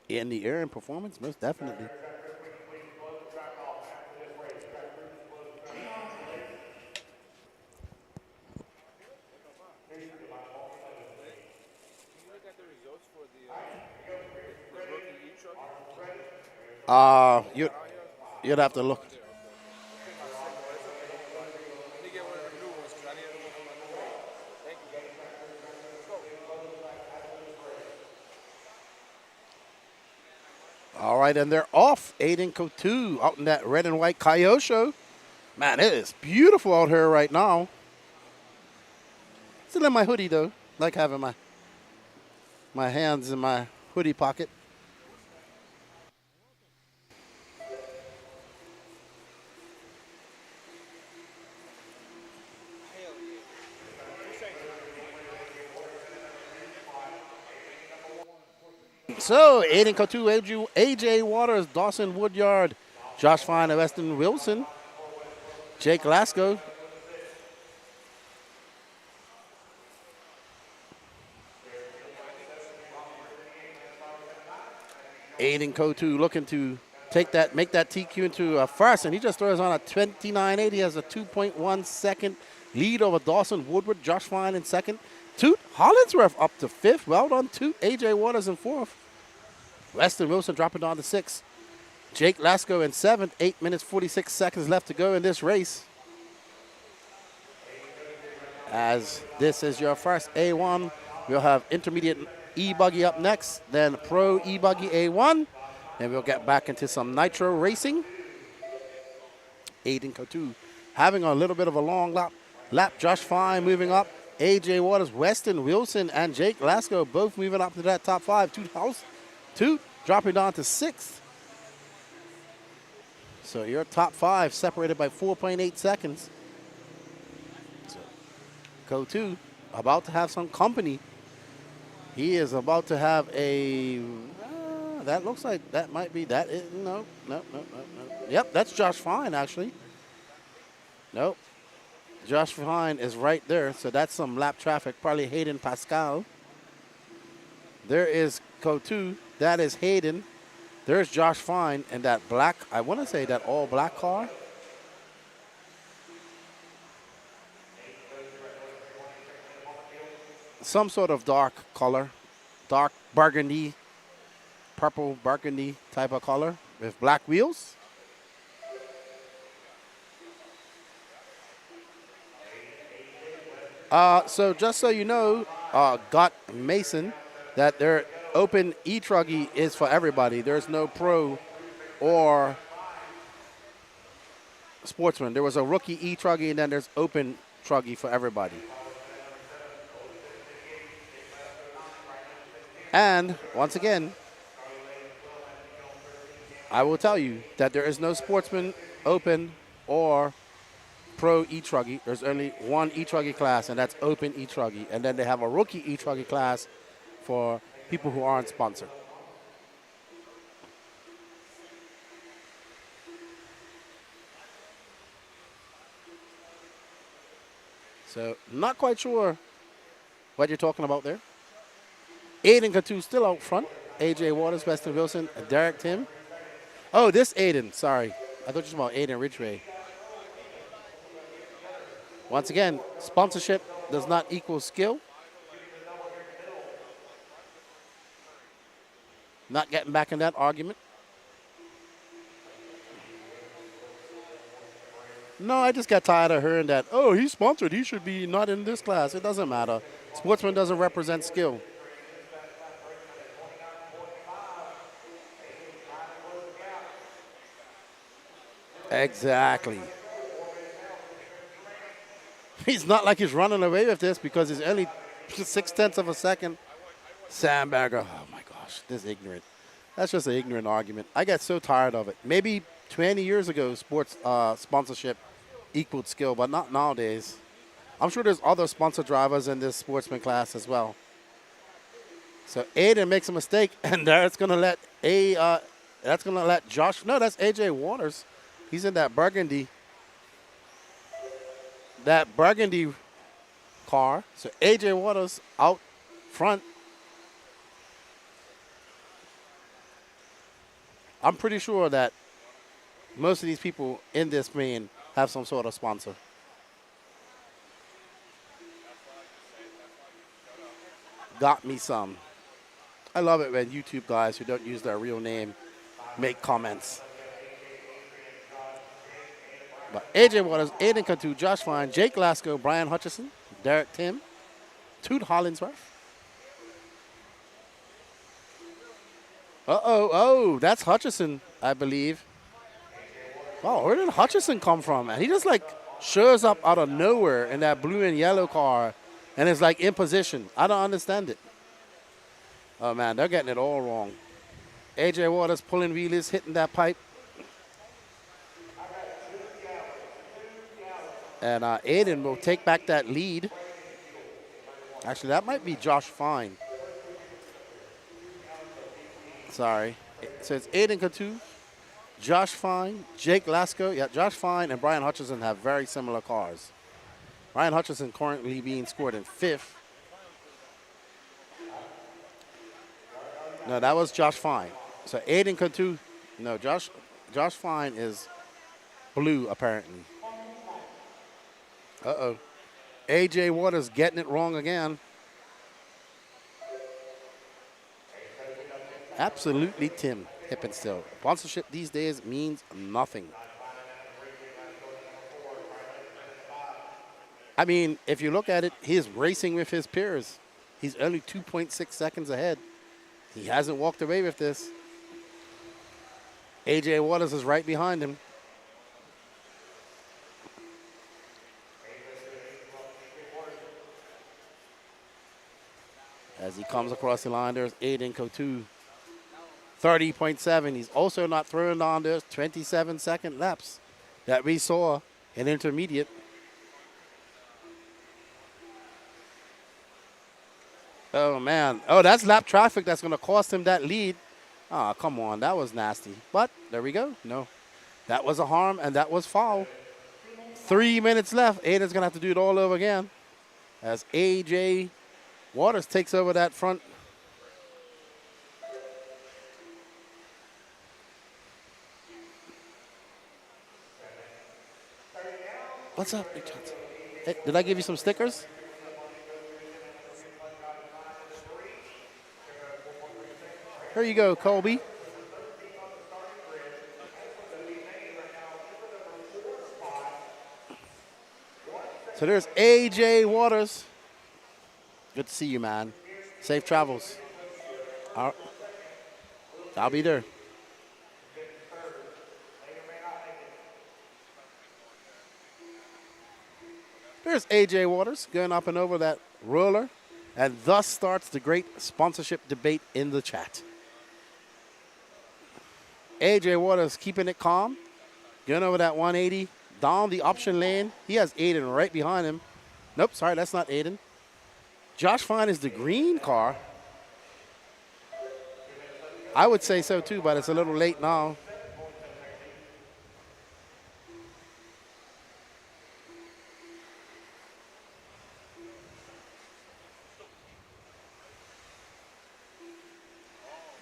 in the air and performance, most definitely. You'd have to look. All right, and they're off. Aiden Kotu out in that red and white Kyosho. Man, it is beautiful out here right now. Still in my hoodie, though. Like having my hands in my hoodie pocket. So, Aiden Kotu, AJ Waters, Dawson Woodyard, Josh Fine, and Weston Wilson, Jake Lasco. Aiden Kotu looking to make that TQ into a first, and he just throws on a 29.8. He has a 2.1 second lead over Dawson Woodward, Josh Fine in second. Toot Hollinsworth up to fifth. Well done, Toot. AJ Waters in fourth. Weston Wilson dropping down to sixth. Jake Lasco in seventh. 8 minutes, 46 seconds left to go in this race. As this is your first A1, we'll have intermediate e-buggy up next, then pro e-buggy A1, and we'll get back into some nitro racing. Aiden Kotu having a little bit of a long lap. Josh Fine moving up. AJ Waters, Weston Wilson, and Jake Lasco both moving up to that top five. Toot dropping down to sixth. So your top five separated by 4.8 seconds. So Kotu about to have some company. He is about to have a, that looks like that might be that. No. Yep, that's Josh Fine, actually. Nope. Josh Fine is right there, so that's some lap traffic, probably Hayden Pascal. There is Kotu, that is Hayden. There's Josh Fine in that black, I want to say that all black car. Some sort of dark color, dark burgundy, purple burgundy type of color with black wheels. So just so you know, Got Mason, that their open e-truggy is for everybody. There's no pro or sportsman. There was a rookie e-truggy, and then there's open truggy for everybody. And once again, I will tell you that there is no sportsman, open, or pro e-truggy. There's only one e-truggy class, and that's open e-truggy. And then they have a rookie e-truggy class for people who aren't sponsored. So not quite sure what you're talking about there. Aiden Kotu still out front. AJ Waters, Weston Wilson, Derek Tim. Oh, this Aiden, sorry. I thought you were talking about Aiden Ridgway. Once again, sponsorship does not equal skill. Not getting back in that argument. No, I just got tired of hearing that, oh, he's sponsored. He should be not in this class. It doesn't matter. Sportsman doesn't represent skill. Exactly. He's not like he's running away with this because he's only 0.6 of a second. Sandbagger. Oh, my gosh. This is ignorant. That's just an ignorant argument. I get so tired of it. Maybe 20 years ago, sports sponsorship equaled skill, but not nowadays. I'm sure there's other sponsor drivers in this sportsman class as well. So Aiden makes a mistake, and that's gonna let Josh. No, that's AJ Waters. He's in that burgundy. That burgundy car. So AJ Waters out front. I'm pretty sure that most of these people in this main have some sort of sponsor. Got me some. I love it when YouTube guys who don't use their real name make comments. But AJ Waters, Aiden Cantu, Josh Fine, Jake Lasco, Brian Hutchison, Derek Tim, Toot Hollingsworth. Oh, that's Hutchison, I believe. Oh, where did Hutchison come from? And he just like shows up out of nowhere in that blue and yellow car and is like in position. I don't understand it. Oh man, they're getting it all wrong. AJ Waters pulling wheelies, hitting that pipe. And Aiden will take back that lead. Actually, that might be Josh Fine. Sorry. So it's Aiden Cantu, Josh Fine, Jake Lasco. Yeah, Josh Fine and Brian Hutchison have very similar cars. Brian Hutchison currently being scored in 5th. No, that was Josh Fine. So Aiden Cantu, no, Josh Fine is blue apparently. Uh-oh. AJ Waters getting it wrong again. Absolutely Tim Hippenstill. Sponsorship these days means nothing. I mean, if you look at it, he's racing with his peers. He's only 2.6 seconds ahead. He hasn't walked away with this. AJ Waters is right behind him. As he comes across the line, there's Aiden Cantu. 30.7. He's also not throwing on those 27-second laps that we saw in intermediate. Oh, man. Oh, that's lap traffic that's going to cost him that lead. Oh, come on. That was nasty. But there we go. No. That was a harm, and that was foul. 3 minutes left. Aiden's going to have to do it all over again as AJ Waters takes over that front. What's up, Big Johnson? Hey, did I give you some stickers? Here you go, Colby. So there's AJ Waters. Good to see you, man. Safe travels. I'll be there. There's AJ Waters going up and over that roller. And thus starts the great sponsorship debate in the chat. AJ Waters keeping it calm. Going over that 180. Down the option lane. He has Aiden right behind him. Nope, sorry, that's not Aiden. Josh Fine is the green car. I would say so too, but it's a little late now.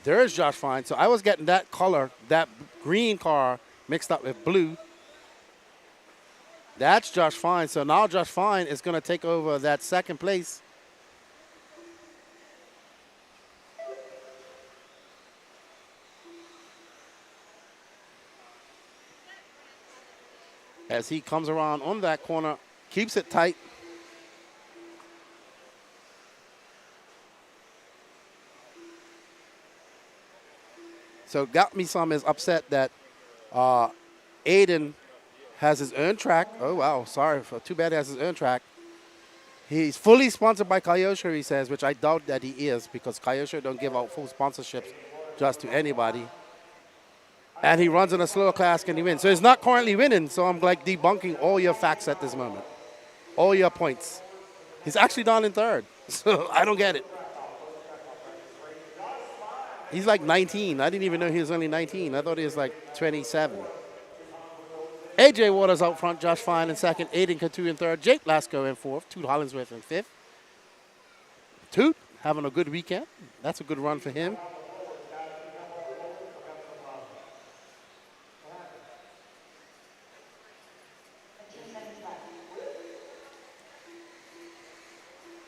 There is Josh Fine. So I was getting that color, that green car, mixed up with blue. That's Josh Fine. So now Josh Fine is going to take over that second place. as he comes around on that corner, keeps it tight. So Got Me Some is upset that Aiden has his own track. Oh, wow, sorry. Too bad he has his own track. He's fully sponsored by Kyosho, he says, which I doubt that he is because Kyosho don't give out full sponsorships just to anybody. And he runs in a slower class and he wins. So he's not currently winning, so I'm like debunking all your facts at this moment. All your points. He's actually down in third, so I don't get it. He's like 19. I didn't even know he was only 19. I thought he was like 27. AJ Waters out front, Josh Fine in second, Aiden Coutu in third, Jake Lasco in fourth, Toot Hollingsworth in fifth. Toot having a good weekend. That's a good run for him.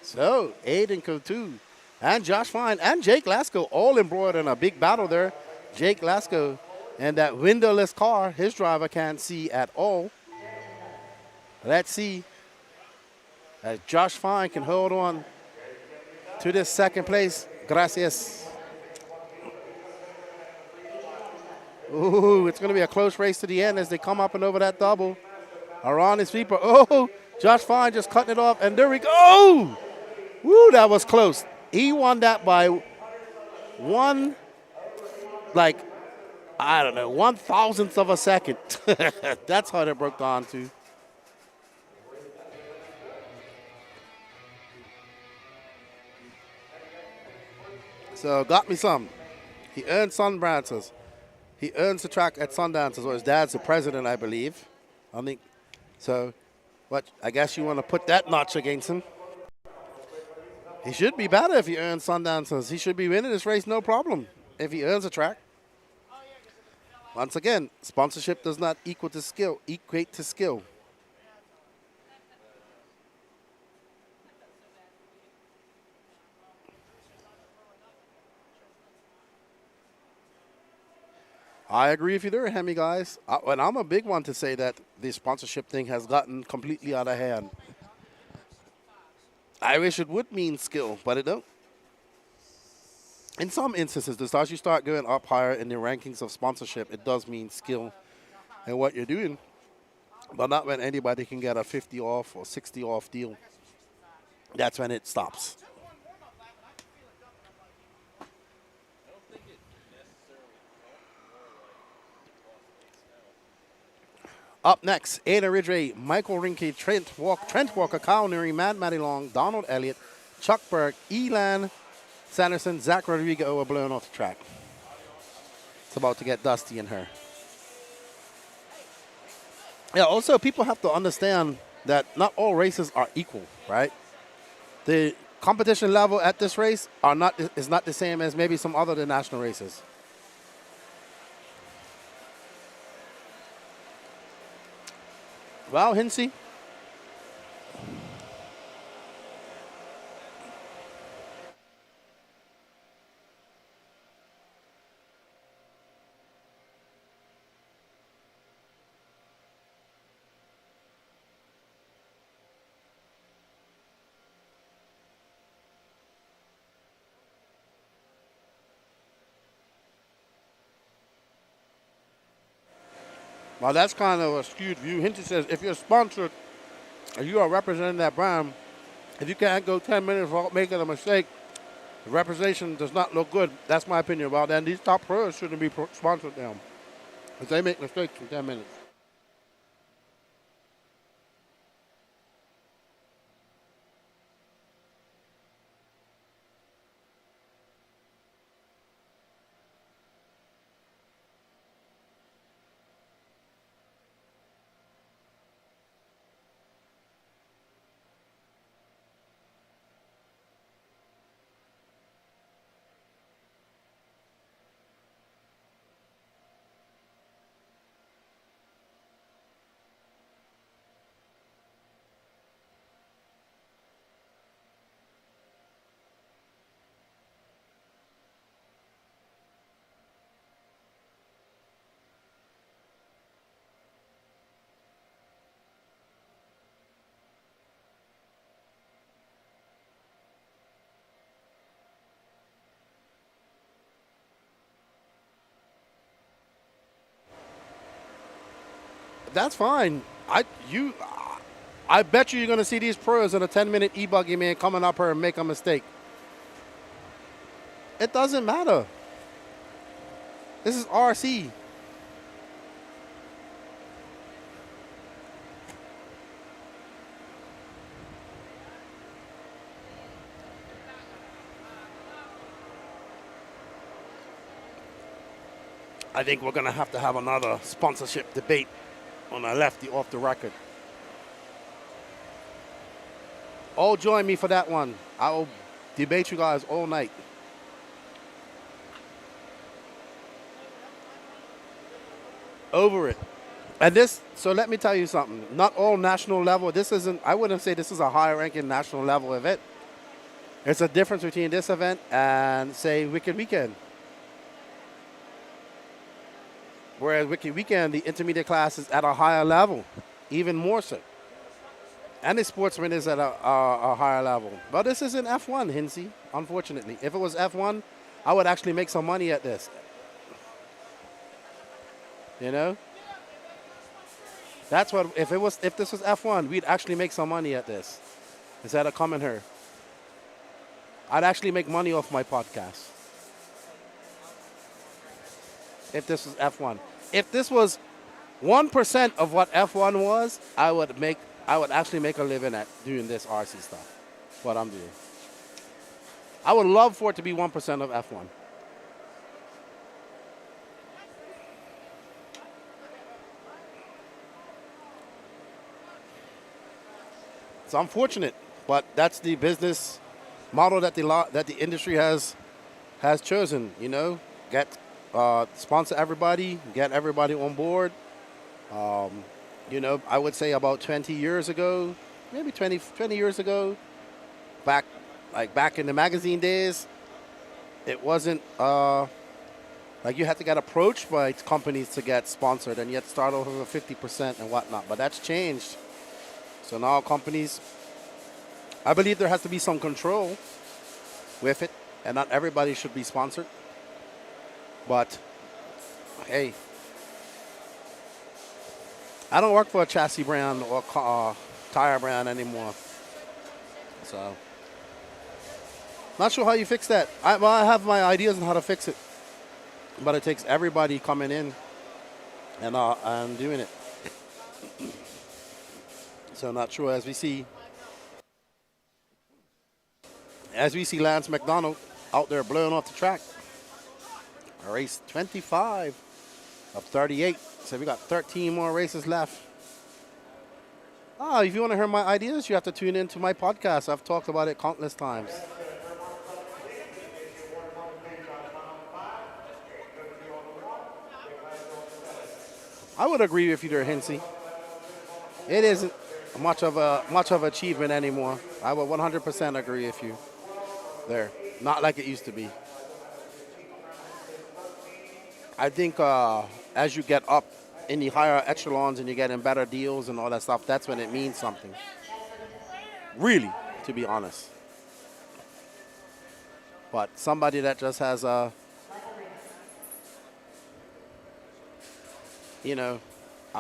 So, Aiden Coutu and Josh Fine and Jake Lasco all embroiled in a big battle there. Jake Lasco and that windowless car, his driver can't see at all. Let's see as Josh Fine can hold on to this second place. Gracias. Ooh, it's going to be a close race to the end as they come up and over that double. Around his sweeper. Oh, Josh Fine just cutting it off, and there we go. Woo, that was close. He won that by one, like, I don't know, 1,000th of a second. That's how they broke down to. So, Got Me Some. He earned Sundancers. He earns the track at Sundancers, or his dad's the president, I believe. I think so. What? I guess you want to put that notch against him. He should be better if he earns Sundancers. He should be winning this race, no problem, if he earns a track. Once again, sponsorship does not equate to skill. I agree with you there, Hemi, guys. And I'm a big one to say that the sponsorship thing has gotten completely out of hand. I wish it would mean skill, but it don't. In some instances, as you start going up higher in the rankings of sponsorship, it does mean skill and what you're doing, but not when anybody can get a 50 off or 60 off deal. That's when it stops. Up next, Ada Ridgway, Michael Rinke, Trent Walker, Kyle Neary, Matty Long, Donald Elliott, Chuck Berg, Elan Sanderson, Zach Rodriguez were blown off the track. It's about to get dusty in her. Yeah, also people have to understand that not all races are equal, right? The competition level at this race is not the same as maybe some other national races. Well, Hinsey. Well, that's kind of a skewed view. Hinton says if you're sponsored and you are representing that brand, if you can't go 10 minutes without making a mistake, the representation does not look good. That's my opinion about that. And these top pros shouldn't be sponsored now if they make mistakes in 10 minutes. That's fine. I bet you're going to see these pros in a 10-minute e-buggy, man, coming up here and make a mistake. It doesn't matter. This is RC. I think we're going to have another sponsorship debate on our lefty off the record. All join me for that one. I will debate you guys all night. Over it. And this, so let me tell you something. Not all national level. This isn't, I wouldn't say this is a higher ranking national level event. There's a difference between this event and, say, Wicked Weekend. Whereas Wicked Weekend, the intermediate class is at a higher level, even more so. And the Sportsman is at a higher level. But this isn't F1, Hinsey, unfortunately. If it was F1, I would actually make some money at this. You know? That's what, if this was F1, we'd actually make some money at this. Instead of coming here. I'd actually make money off my podcast. If this was F1. If this was 1% of what F1 was, I would actually make a living at doing this RC stuff. What I'm doing. I would love for it to be 1% of F1. It's unfortunate, but that's the business model that the industry has chosen. You know, sponsor everybody, get everybody on board. You know, I would say about 20 years ago, maybe 20 years ago, back in the magazine days, it wasn't like you had to get approached by companies to get sponsored, and you had to start off with 50% and whatnot. But that's changed. So now companies, I believe there has to be some control with it, and not everybody should be sponsored. But hey, I don't work for a chassis brand or tire brand anymore. So, not sure how you fix that. I have my ideas on how to fix it, but it takes everybody coming in and doing it. So not sure. As we see Lance McDonald out there blowing off the track. Race 25 of 38. So we got 13 more races left. If you want to hear my ideas, you have to tune into my podcast. I've talked about it countless times. I would agree with you there, Hinsey. It isn't much of achievement anymore. I would 100% agree with you there. Not like it used to be. I think as you get up in the higher echelons and you're getting better deals and all that stuff, that's when it means something. Really, to be honest. But somebody that just has a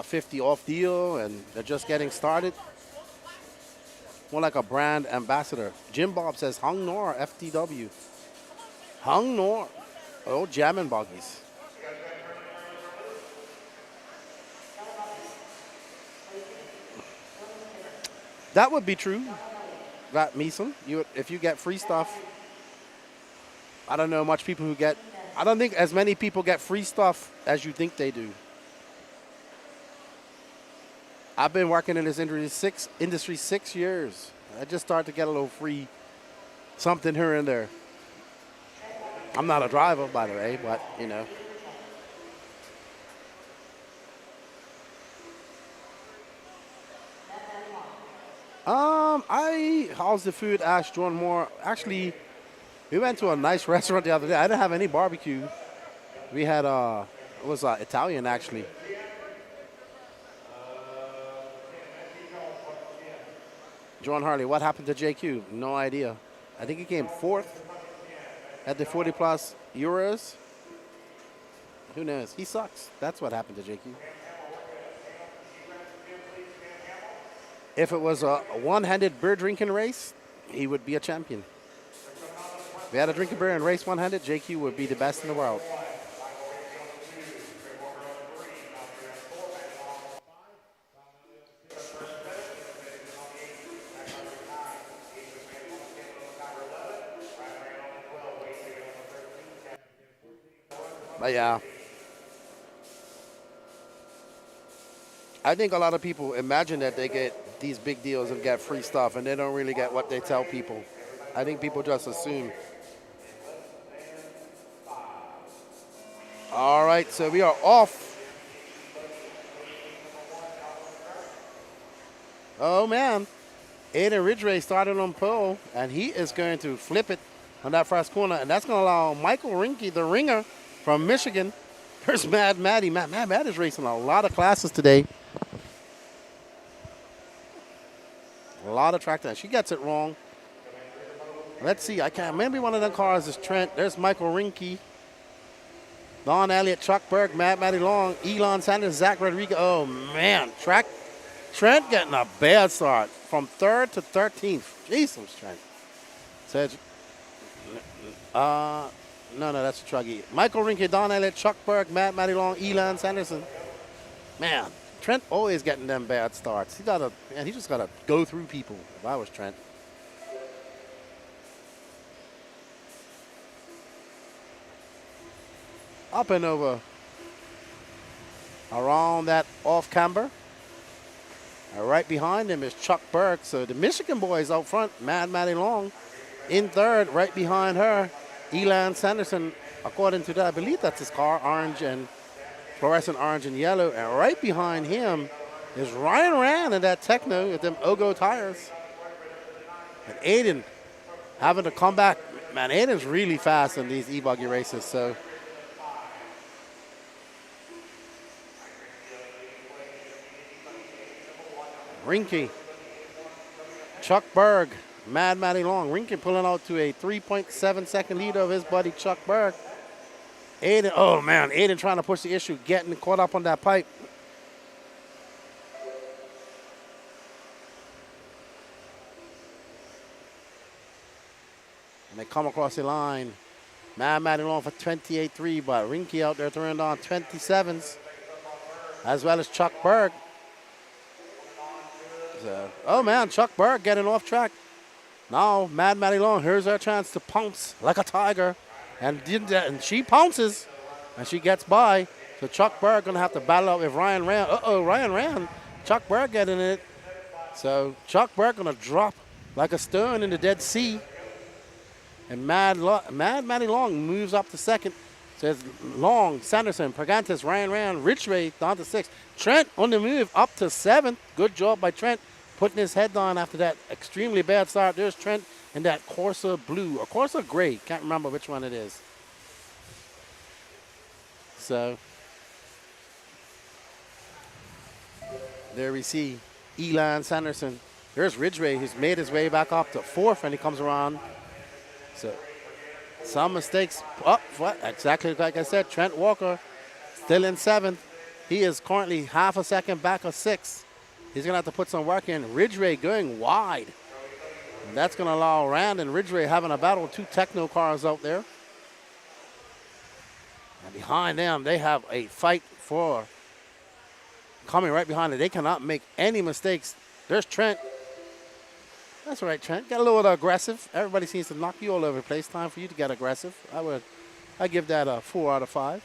50 off deal and they're just getting started, more like a brand ambassador. Jim Bob says, Hung Nor, FTW. Hung Nor. Oh, jamming buggies. That would be true. That Meeson. If you get free stuff, I don't know much people who get. I don't think as many people get free stuff as you think they do. I've been working in this industry 6 years. I just started to get a little free something here and there. I'm not a driver, by the way, but you know. How's the food? Asked John Moore. Actually, we went to a nice restaurant the other day. I didn't have any barbecue. We had it was Italian actually. John Harley, what happened to JQ? No idea. I think he came fourth at the 40+ Euros. Who knows? He sucks. That's what happened to JQ. If it was a one-handed beer drinking race, he would be a champion. If we had a drinking beer and race one-handed, JQ would be the best in the world. But yeah, I think a lot of people imagine that they get these big deals and get free stuff, and they don't really get what they tell people. I think people just assume. All right, so we are off. Oh man, Aiden Ridgway started on pole, and he is going to flip it on that first corner, and that's going to allow Michael Rinke, the ringer from Michigan. There's Mad Maddie. Mad Matt is racing a lot of classes today. A lot of track time. She gets it wrong. Let's see. I can't. Maybe one of them cars is Trent. There's Michael Rinke. Don Elliott, Chuck Berg, Matty Long, Elon Sanders, Zach Rodriguez. Oh, man. Trent getting a bad start from 3rd to 13th. Jesus, Trent. Says, no, that's a truggy. Michael Rinke, Don Elliott, Chuck Berg, Matty Long, Elon Sanderson. Man, Trent always getting them bad starts. He just gotta go through people. If I was Trent. Up and over around that off camber. Right behind him is Chuck Berg. So the Michigan boys out front, Matty Long. In 3rd, right behind her, Elon Sanderson, according to that, I believe that's his car, orange and fluorescent orange and yellow. And right behind him is Ryan Rand in that Techno with them Ogo tires. And Aiden having to come back. Man, Aiden's really fast in these e-buggy races. So Rinke, Chuck Berg, Matty Long. Rinke pulling out to a 3.7 second lead of his buddy Chuck Berg. Aiden, oh man, Aiden trying to push the issue, getting caught up on that pipe. And they come across the line. Matty Long for 28.3, but Rinke out there throwing on 27s, as well as Chuck Berg. Oh man, Chuck Berg getting off track. Now, Matty Long, here's her chance to pounce like a tiger. And she pounces, and she gets by. So Chuck Berg going to have to battle out with Ryan Rand. Ryan Rand. Chuck Berg getting it. So Chuck Berg going to drop like a stone in the Dead Sea. And Matty Long moves up to 2nd. So it's Long, Sanderson, Pergantis, Ryan Rand, Ridgway down to 6th. Trent on the move up to 7th. Good job by Trent, putting his head on after that extremely bad start. There's Trent in that Corsa blue or Corsa gray. Can't remember which one it is. So there we see Elon Sanderson. There's Ridgway, who's made his way back up to 4th, and he comes around. So some mistakes. Exactly like I said, Trent Walker still in 7th. He is currently half a second back of 6th. He's going to have to put some work in. Ridgway going wide. And that's going to allow Rand and Ridgway having a battle. 2 Techno cars out there. And behind them, they have a fight for coming right behind it. They cannot make any mistakes. There's Trent. That's all right, Trent. Get a little aggressive. Everybody seems to knock you all over the place. Time for you to get aggressive. I give that a 4 out of 5.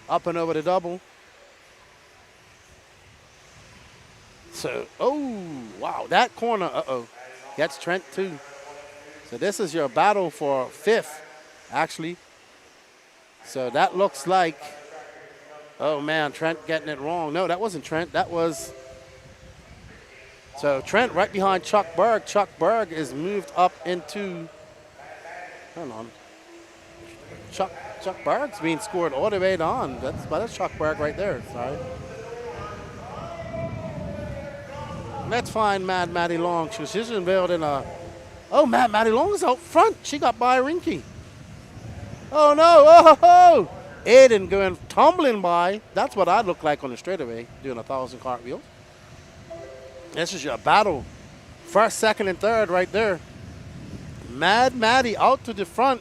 Up and over the double. So, wow, that corner, gets Trent too. So this is your battle for 5th, actually. So that looks like, oh man, Trent getting it wrong. No, that wasn't Trent, that was, so Trent right behind Chuck Berg. Chuck Berg is moved up into, hold on. Chuck Berg's being scored all the way down. That's Chuck Berg right there, sorry. Let's find Matty Long. She's involved in a, Matty Long is out front. She got by Rinke. Oh no, Aiden going tumbling by. That's what I look like on the straightaway, doing 1,000 cartwheels. This is your battle. First, second, and third right there. Mad Maddie out to the front.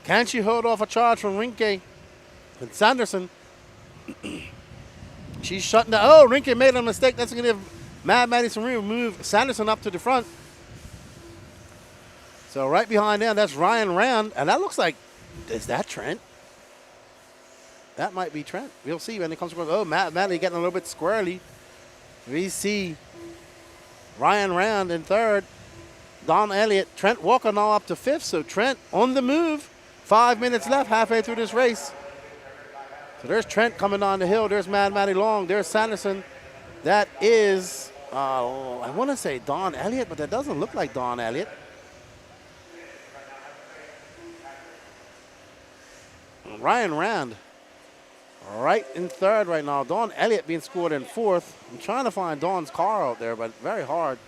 Can she hold off a charge from Rinke and Sanderson? She's shutting down. Oh, Rinke made a mistake. That's going to give Mad Maddie some room. Move Sanderson up to the front. So right behind them, that's Ryan Rand. And that looks like, is that Trent? That might be Trent. We'll see when it comes across. Oh, Mad Maddie getting a little bit squirrely. We see Ryan Rand in third. Don Elliott. Trent Walker now up to fifth. So Trent on the move. 5 minutes left, halfway through this race. So there's Trent coming on the hill. There's Mad Maddie Long. There's Sanderson. That is, I want to say Don Elliott, but that doesn't look like Don Elliott. Ryan Rand right in third right now. Don Elliott being scored in fourth. I'm trying to find Don's car out there, but very hard.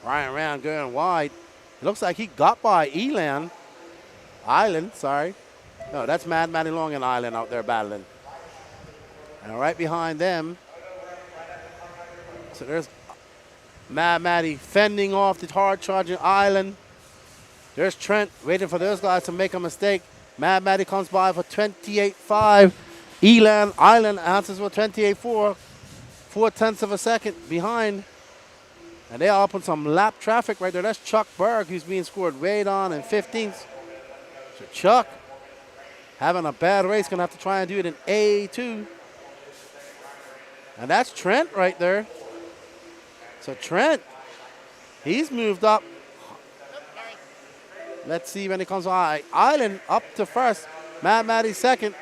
Ryan Rand going wide. It looks like he got by Island, sorry. No, that's Mad Maddie Long and Island out there battling. And right behind them, so there's Mad Maddie fending off the hard-charging Island. There's Trent waiting for those guys to make a mistake. Mad Maddie comes by for 28.5. Island answers with 28.4. 4/10 of a second behind. And they are up on some lap traffic right there. That's Chuck Berg, who's being scored way down in 15th. So Chuck, having a bad race, going to have to try and do it in A2. And that's Trent right there. So Trent, he's moved up. Let's see when it comes by. Island up to first. Mad Maddie second.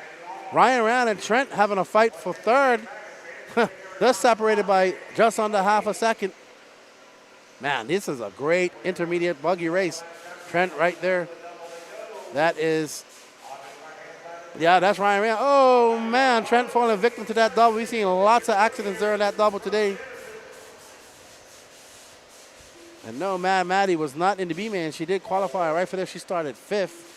Ryan Rand and Trent having a fight for third. They're separated by just under half a second. Man, this is a great intermediate buggy race. Trent right there. That is, yeah, that's Ryan Rand. Oh, man, Trent falling victim to that double. We've seen lots of accidents there in that double today. And no, Mad Maddie was not in the B-man. She did qualify right for this. She started fifth.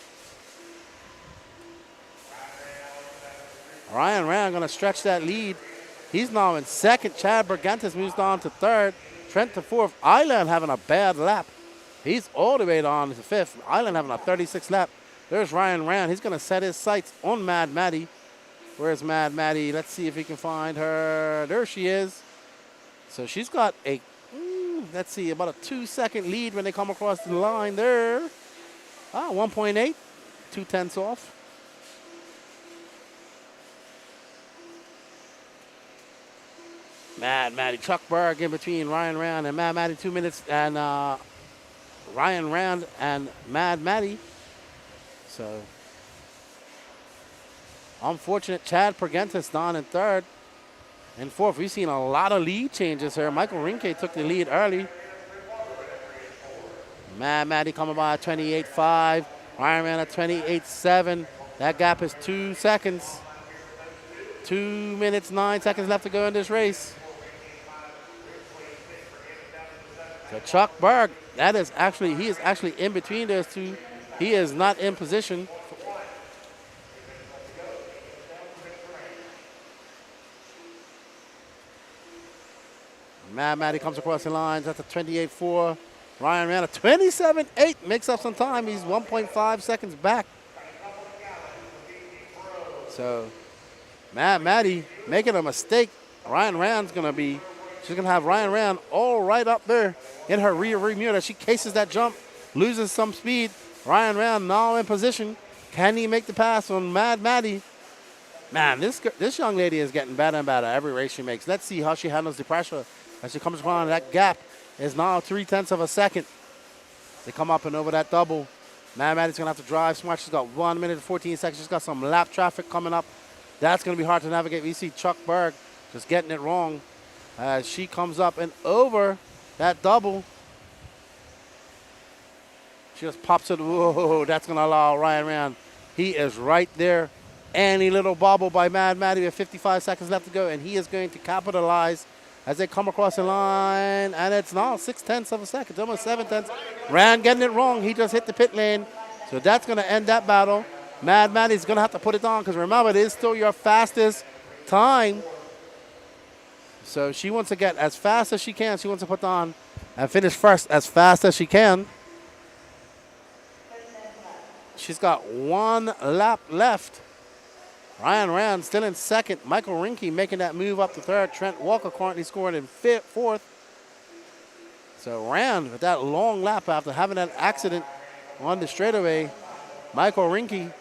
Ryan Rand going to stretch that lead. He's now in second. Chad Bergantes moves down to third. Trent to fourth. Island having a bad lap. He's all the way down to fifth. Island having a 36 lap. There's Ryan Rand. He's going to set his sights on Mad Maddie. Where's Mad Maddie? Let's see if he can find her. There she is. So she's got a, let's see, about a 2-second lead when they come across the line there. 1.8. 2/10 off. Mad Maddie, Chuck Berg in between Ryan Rand and Mad Maddie, 2 minutes, and Ryan Rand and Mad Maddie. So, unfortunate, Chad Pergentis down in third. In fourth, we've seen a lot of lead changes here. Michael Rinke took the lead early. Mad Maddie coming by at 28.5. Ryan Rand at 28.7. That gap is 2 seconds. 2 minutes, 9 seconds left to go in this race. So Chuck Berg, he is actually in between those two. He is not in position. Mad Maddie comes across the lines. That's a 28.4. Ryan Rand a 27.8. Makes up some time. He's 1.5 seconds back. So Mad Maddie making a mistake. Ryan Rand's going to be, she's going to have Ryan Rand all right up there in her rear mirror. She cases that jump, loses some speed. Ryan Rand now in position. Can he make the pass on Mad Maddie? Man, this young lady is getting better and better every race she makes. Let's see how she handles the pressure as she comes around. That gap is now 0.3 of a second. They come up and over that double. Mad Maddie's going to have to drive smart. She's got 1 minute and 14 seconds. She's got some lap traffic coming up. That's going to be hard to navigate. We see Chuck Berg just getting it wrong as she comes up and over that double. She just pops it. Whoa, that's going to allow Ryan Rand. He is right there. Any little bobble by Mad Maddie with 55 seconds left to go, and he is going to capitalize as they come across the line, and it's now 0.6 of a second, almost 0.7. Rand getting it wrong. He just hit the pit lane, so that's going to end that battle. Mad Maddie's going to have to put it on because remember, it is still your fastest time. So she wants to get as fast as she can. She wants to put on and finish first as fast as she can. She's got 1 lap left. Ryan Rand still in second. Michael Rinke making that move up to third. Trent Walker currently scoring in fourth. So Rand with that long lap after having that accident on the straightaway. Michael Rinke,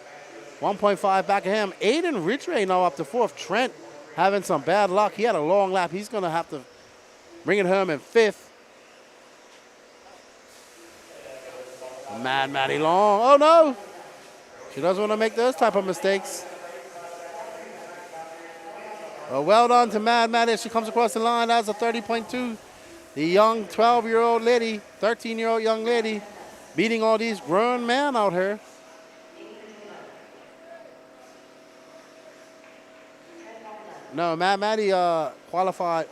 1.5 back of him. Aiden Ridgway now up to fourth. Trent having some bad luck. He had a long lap. He's going to have to bring it home in fifth. Mad Maddie Long. Oh, no. She doesn't want to make those type of mistakes. Well done to Mad Maddie as she comes across the line. That's a 30.2. The young 12-year-old lady, 13-year-old young lady, beating all these grown men out here. No, Mad Maddie qualified.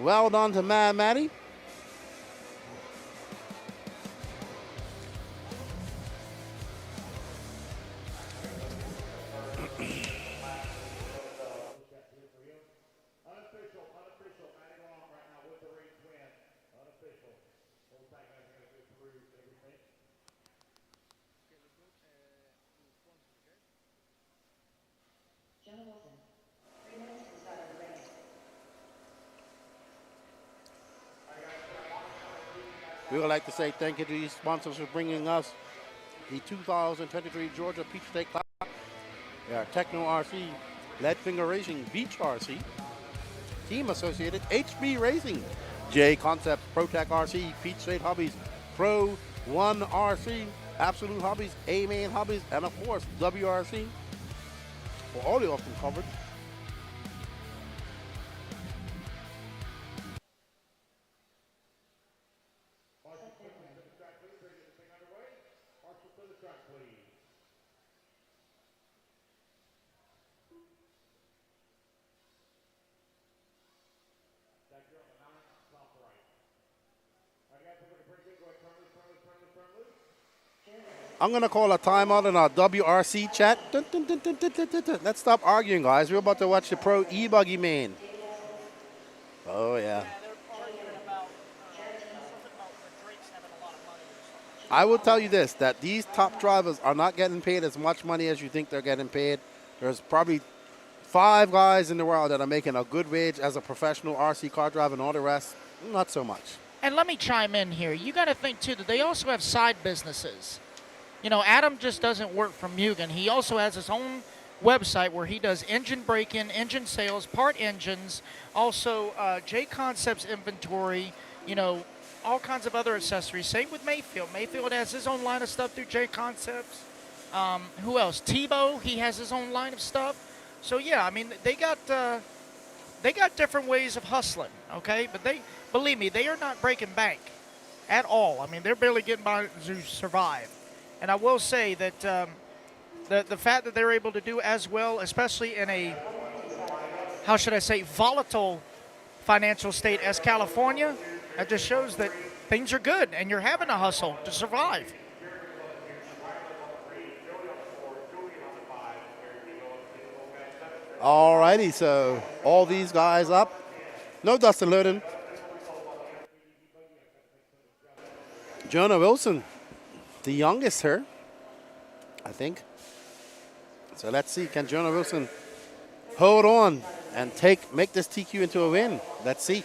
Well done to Mad Maddie. We would like to say thank you to these sponsors for bringing us the 2023 Georgia Peach State Classic. They are Techno RC, Leadfinger Racing, Beach RC, Team Associated, HB Racing, J Concepts, ProTech RC, Peach State Hobbies, Pro One RC, Absolute Hobbies, A-Main Hobbies, and of course WRCE for all the often covered. I'm going to call a timeout in our WRC chat. Dun, dun, dun, dun, dun, dun, dun, dun. Let's stop arguing, guys. We're about to watch the Pro e-buggy main. Oh, yeah. I will tell you this, that these top drivers are not getting paid as much money as you think they're getting paid. There's probably 5 guys in the world that are making a good wage as a professional RC car driver, and all the rest, not so much. And let me chime in here. You got to think, too, that they also have side businesses. You know, Adam just doesn't work for Mugen. He also has his own website where he does engine break-in, engine sales, part engines, also J Concepts inventory, you know, all kinds of other accessories. Same with Mayfield. Mayfield has his own line of stuff through J Concepts. Who else? Tebow, he has his own line of stuff. So, yeah, I mean, they got different ways of hustling, okay? But believe me, they are not breaking bank at all. I mean, they're barely getting by to survive. And I will say that the fact that they're able to do as well, especially in a, how should I say, volatile financial state as California, that just shows that things are good and you're having to hustle to survive. All righty, so all these guys up. No Dustin Loden. Jonah Wilson, the youngest here, I think. So let's see, can Jonah Wilson hold on and make this TQ into a win? Let's see.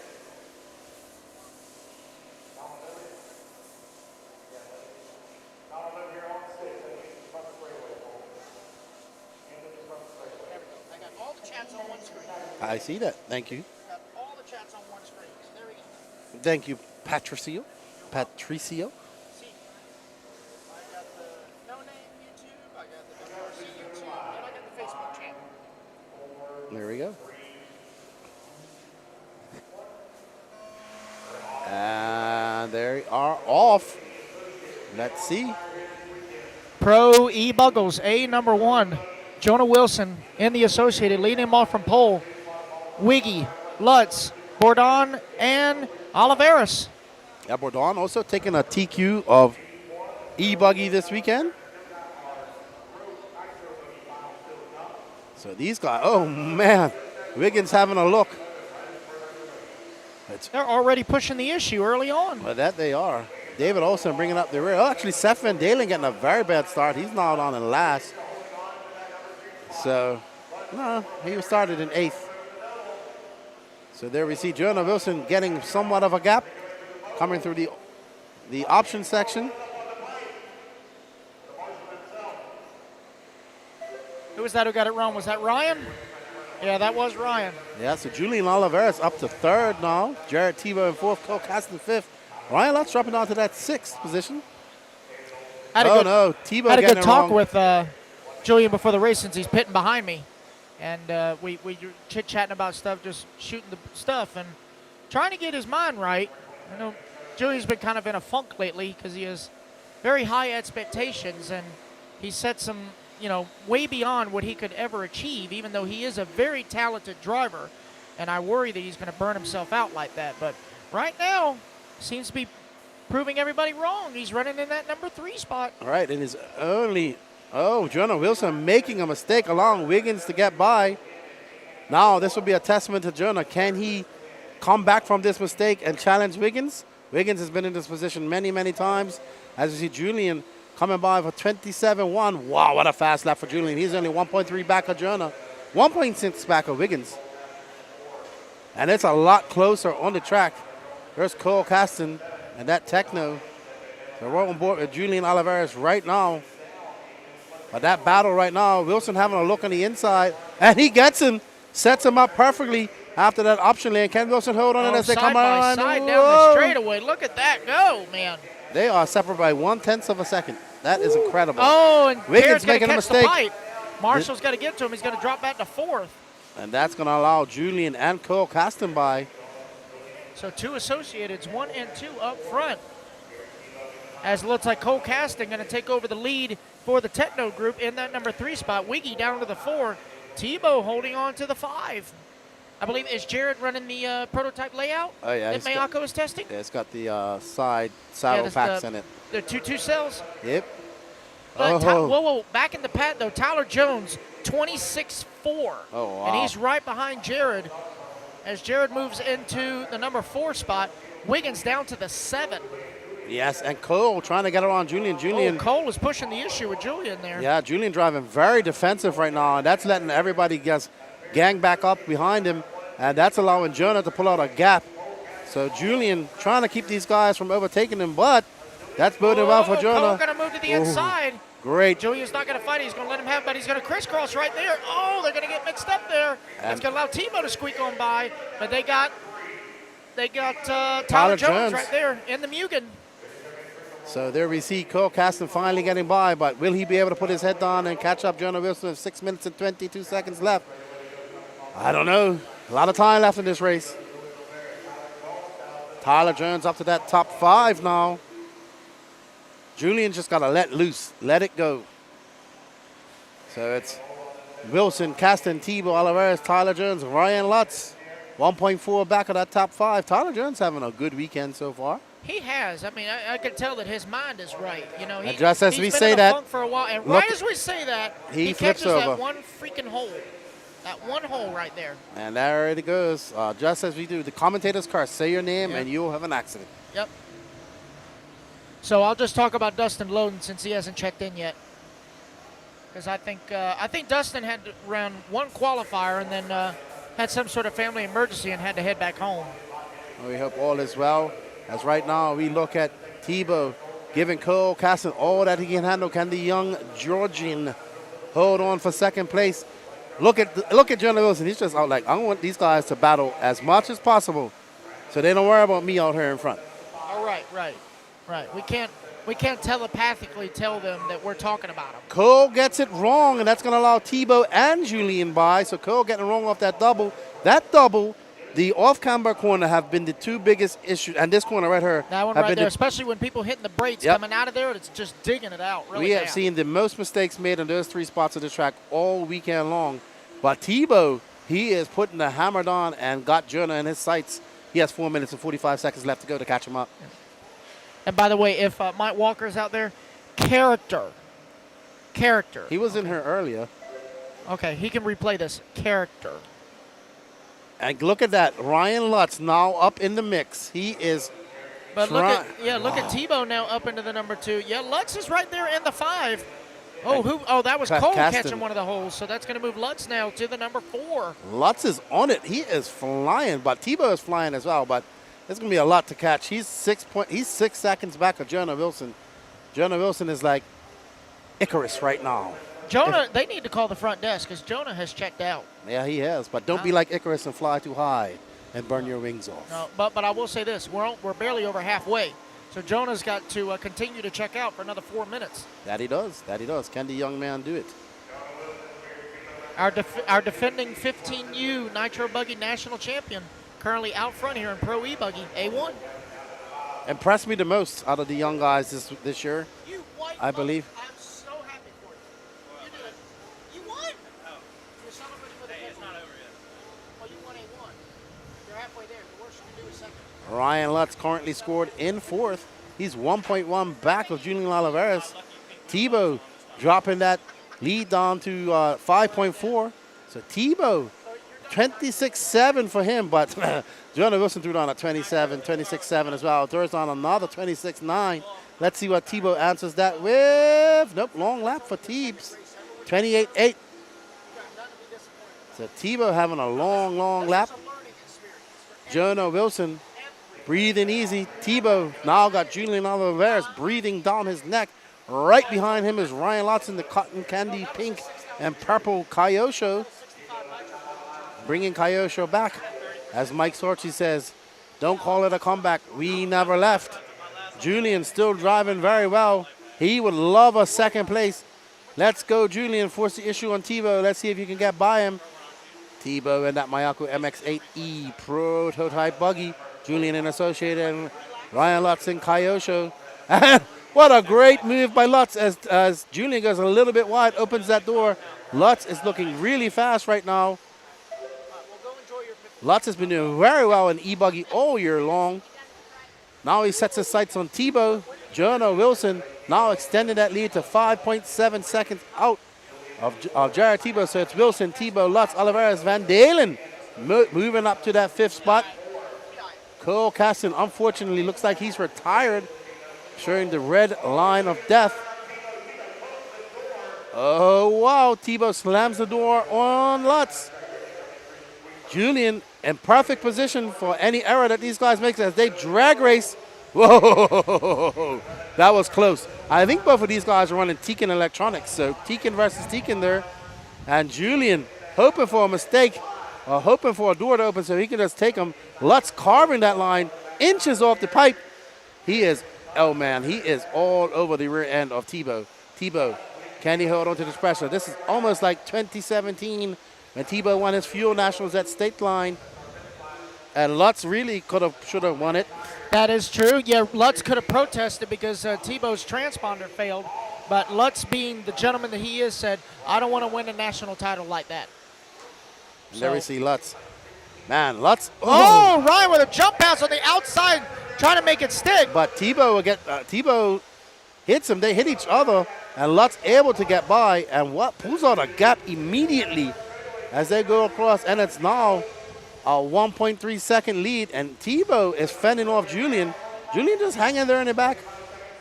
I see that. Thank you. Got all the chats on one screen. So there we go. Thank you, Patricio. Patricio. See, I got the No Name YouTube, I got the WRCE YouTube, and I got the Facebook channel. There we go. And they are off. Let's see. Pro e-buggles, A number 1. Jonah Wilson in the Associated, leading him off from pole. Wiggy, Lutz, Bourdon, and Oliveras. Yeah, Bourdon also taking a TQ of e-buggy this weekend. So these guys, oh man, Wiggins having a look. They're already pushing the issue early on. Well, that they are. David Olsen bringing up the rear. Oh, actually, Seth Van Dalen getting a very bad start. He's not on in last. So, no, he started in 8th. So there we see Jonah Wilson getting somewhat of a gap coming through the option section. Who was that who got it wrong? Was that Ryan? Yeah, that was Ryan. Yeah, so Julian Oliveras up to 3rd now. Jared Tebow in 4th. Cole Caston 5th. Ryan Lutz dropping down to that 6th position. Tebow had a getting good it talk wrong. with Julian before the race since he's pitting behind me. And we were chit-chatting about stuff, just shooting the stuff and trying to get his mind right. I know Julian's been kind of in a funk lately because he has very high expectations, and he set some, way beyond what he could ever achieve, even though he is a very talented driver. And I worry that he's going to burn himself out like that. But right now, seems to be proving everybody wrong. He's running in that number 3 spot. All right, it is only, Jonah Wilson making a mistake allowing Wiggins to get by. Now, this will be a testament to Jonah. Can he come back from this mistake and challenge Wiggins? Wiggins has been in this position many, many times. As you see Julian coming by for 27.1. Wow, what a fast lap for Julian. He's only 1.3 back of Jonah, 1.6 back of Wiggins. And it's a lot closer on the track. There's Cole Caston and that Techno. So we're on board with Julian Oliveras right now. But that battle right now, Wilson having a look on the inside, and he gets him, sets him up perfectly after that option lane. Can Wilson hold on it as they come on? Side down the straightaway. Look at that go, man. They are separate by 1/10 of a second. That is incredible. Oh, and Wiggins Garrett's making a catch the mistake. pipe. Marshall's got to get to him. He's going to drop back to 4th. And that's going to allow Julian and Cole Caston by. So 2 Associateds, 1 and 2 up front. As it looks like Cole Caston going to take over the lead for the Techno group in that number 3 spot. Wiggy down to the 4. Tebow holding on to the 5. I believe, is Jared running the prototype layout Oh, yeah. that Mayako is testing? Yeah, it's got the side saddle packs in it. The 2 cells? Yep. Whoa, back in the pad, though. Tyler Jones, 26.4. Oh, wow. And he's right behind Jared. As Jared moves into the number 4 spot, Wiggins down to the 7. Yes, and Cole trying to get around Julian. Oh, Cole is pushing the issue with Julian there. Yeah, Julian driving very defensive right now, and that's letting everybody just gang back up behind him, and that's allowing Jonah to pull out a gap. So Julian trying to keep these guys from overtaking him, but that's boding well for Jonah. Cole going to move to the inside. Great. Julian's not going to fight it. He's going to let him have it, but he's going to crisscross right there. Oh, they're going to get mixed up there. That's going to allow Tebow to squeak on by, but they got Tyler Jones right there in the Mugen. So there we see Cole Caston finally getting by, but will he be able to put his head down and catch up Jonah Wilson with 6 minutes and 22 seconds left? I don't know. A lot of time left in this race. Tyler Jones up to that top 5 now. Julian just got to let loose, let it go. So it's Wilson, Caston, Tebow, Oliveras, Tyler Jones, Ryan Lutz. 1.4 back of that top 5. Tyler Jones having a good weekend so far. He has. I mean, I can tell that his mind is right. You know, And just as he's we been say in a that, funk for a while, and look, right as we say that, he catches flips over. that one freaking hole. That one hole right there. And there it goes. Just as we do, the commentator's curse. Say your name and you'll have an accident. Yep. So I'll just talk about Dustin Loden since he hasn't checked in yet. Because I think Dustin had to run one qualifier and then had some sort of family emergency and had to head back home. We hope all is well. As right now we look at Tebow giving Cole Caston all that he can handle. Can the young Georgian hold on for second place? Look at Jonah Wilson. He's just out like, I want these guys to battle as much as possible so they don't worry about me out here in front. All right. We can't telepathically tell them that we're talking about them. Cole gets it wrong, and that's going to allow Tebow and Julian by. So Cole getting wrong off that double. That double The off-camber corner have been the two biggest issues, and this corner right here. That one have right been there, the, especially when people hitting the brakes Yep. coming out of there, it's just digging it out. Really we have down. seen the most mistakes made on those 3 spots of the track all weekend long. But Tebow, he is putting the hammer down and got Jonah in his sights. He has 4 minutes and 45 seconds left to go to catch him up. And by the way, if Mike Walker's out there, character. He was in here earlier. Okay, he can replay this. Character. And look at that. Ryan Lutz now up in the mix. He is But look at Tebow now up into the number 2. Yeah, Lutz is right there in the 5. Oh, that was Cole catching one of the holes. So that's going to move Lutz now to the number 4. Lutz is on it. He is flying, but Tebow is flying as well. But it's going to be a lot to catch. He's 6 seconds back of Jonah Wilson. Jonah Wilson is like Icarus right now. Jonah, they need to call the front desk because Jonah has checked out. Yeah, he has. But don't be like Icarus and fly too high and burn your wings off. No, but I will say this: we're barely over halfway, so Jonah's got to continue to check out for another 4 minutes. That he does. That he does. Can the young man do it? Our defending 15U Nitro Buggy national champion, currently out front here in Pro E-buggy A1. Impressed me the most out of the young guys this year, I believe. I'm so happy for you. You did it. You won. You're celebrating with a it's not over yet. Well, you won A1. You're halfway there. The worst you can do is second. Ryan Lutz currently scored in 4th. He's 1.1 back of Julian Oliveras. Tebow dropping that lead down to 5.4. So Tebow, 26.7 for him, but Jonah Wilson threw down a 26.7 as well. Throws down another 26.9. Let's see what Tebow answers that with. Nope, long lap for Teebs. 28.8. So Tebow having a long lap. Jonah Wilson breathing easy. Tebow now got Julian Oliveras breathing down his neck. Right behind him is Ryan Lutz in the cotton candy pink and purple Kyosho. Bringing Kyosho back. As Mike Sorchi says, don't call it a comeback. We never left. Julian still driving very well. He would love a second place. Let's go, Julian. Force the issue on Tebow. Let's see if you can get by him. Tebow and that Mayako MX-8E prototype buggy. Julian and Associated and Ryan Lutz and Kyosho. What a great move by Lutz as Julian goes a little bit wide, opens that door. Lutz is looking really fast right now. Lutz has been doing very well in e-buggy all year long. Now he sets his sights on Tebow. Jonah Wilson now extending that lead to 5.7 seconds out of Jared Tebow. So it's Wilson, Tebow, Lutz, Oliveras, Van Dalen moving up to that 5th spot. Cole Caston, unfortunately, looks like he's retired, showing the red line of death. Oh, wow. Tebow slams the door on Lutz. Julian in perfect position for any error that these guys make as they drag race. Whoa, that was close. I think both of these guys are running Tekin Electronics, so Tekin versus Tekin there. And Julian hoping for a mistake, or hoping for a door to open so he can just take them. Lutz carving that line, inches off the pipe. He is, oh man, he is all over the rear end of Tebow. Tebow, can he hold on to this pressure? This is almost like 2017 when Tebow won his Fuel Nationals at State Line. And Lutz really should have won it. That is true. Yeah, Lutz could have protested because Tebow's transponder failed. But Lutz, being the gentleman that he is, said, I don't want to win a national title like that. And there we see Lutz. Man, Lutz. Oh, Ryan with a jump pass on the outside, trying to make it stick. But Tebow will Tebow hits him. They hit each other, and Lutz able to get by. And pulls out a gap immediately as they go across. And it's now a 1.3 second lead, and Tebow is fending off Julian. Julian just hanging there in the back.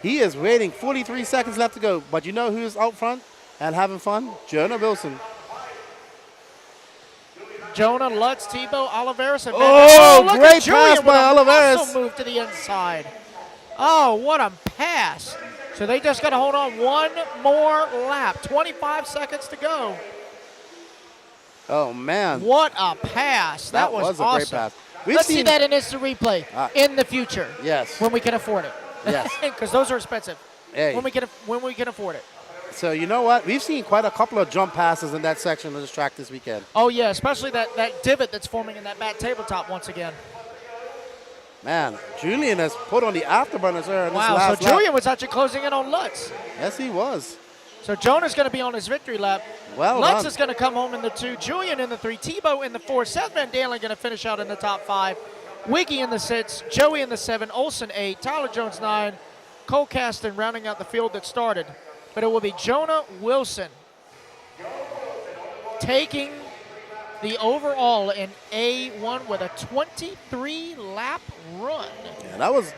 He is waiting. 43 seconds left to go. But you know who's out front and having fun? Jonah Wilson. Jonah, Lutz, Tebow, Oliveras, and look great pass by Oliveras. Also move to the inside. Oh, what a pass. So they just got to hold on one more lap. 25 seconds to go. Oh, man. What a pass. That was a awesome. great pass. Let's see that in instant replay in the future. Yes. When we can afford it. Yes. Because those are expensive. Hey. When we can afford it. So you know what? We've seen quite a couple of jump passes in that section of this track this weekend. Oh, yeah, especially that divot that's forming in that back tabletop once again. Man, Julian has put on the afterburners there in this Wow, last so lap. Julian was actually closing in on Lutz. Yes, he was. So Jonah's going to be on his victory lap. Well Lutz done. is going to come home in the 2, Julian in the 3, Tebow in the 4, Seth Van Dalen going to finish out in the top 5, Wiggy in the 6, Joey in the 7, Olsen 8, Tyler Jones 9, Cole Caston rounding out the field that started. But it will be Jonah Wilson taking the overall in A1 with a 23-lap run. Yeah, that was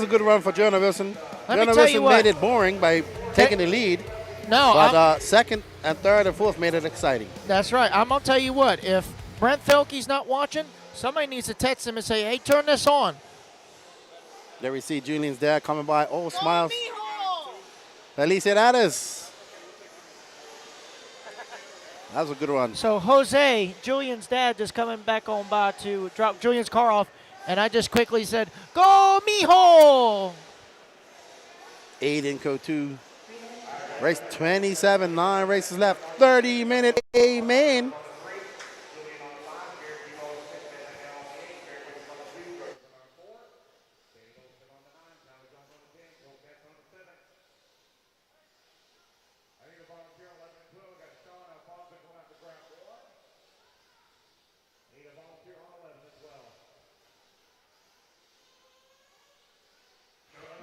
a good run for Jonah Wilson. Let me Jonah tell you Wilson what. made it boring by taking the lead. No, But second and third and fourth made it exciting. That's right. I'm going to tell you what. If Brent Felke's not watching, somebody needs to text him and say, hey, turn this on. There we see Julian's dad coming by. Oh, smiles. Felicidades. That was a good one. So Jose, Julian's dad, just coming back on by to drop Julian's car off, and I just quickly said, go, mijo! 8 in code 2. Race 27, 9 races left. 30-minute amen.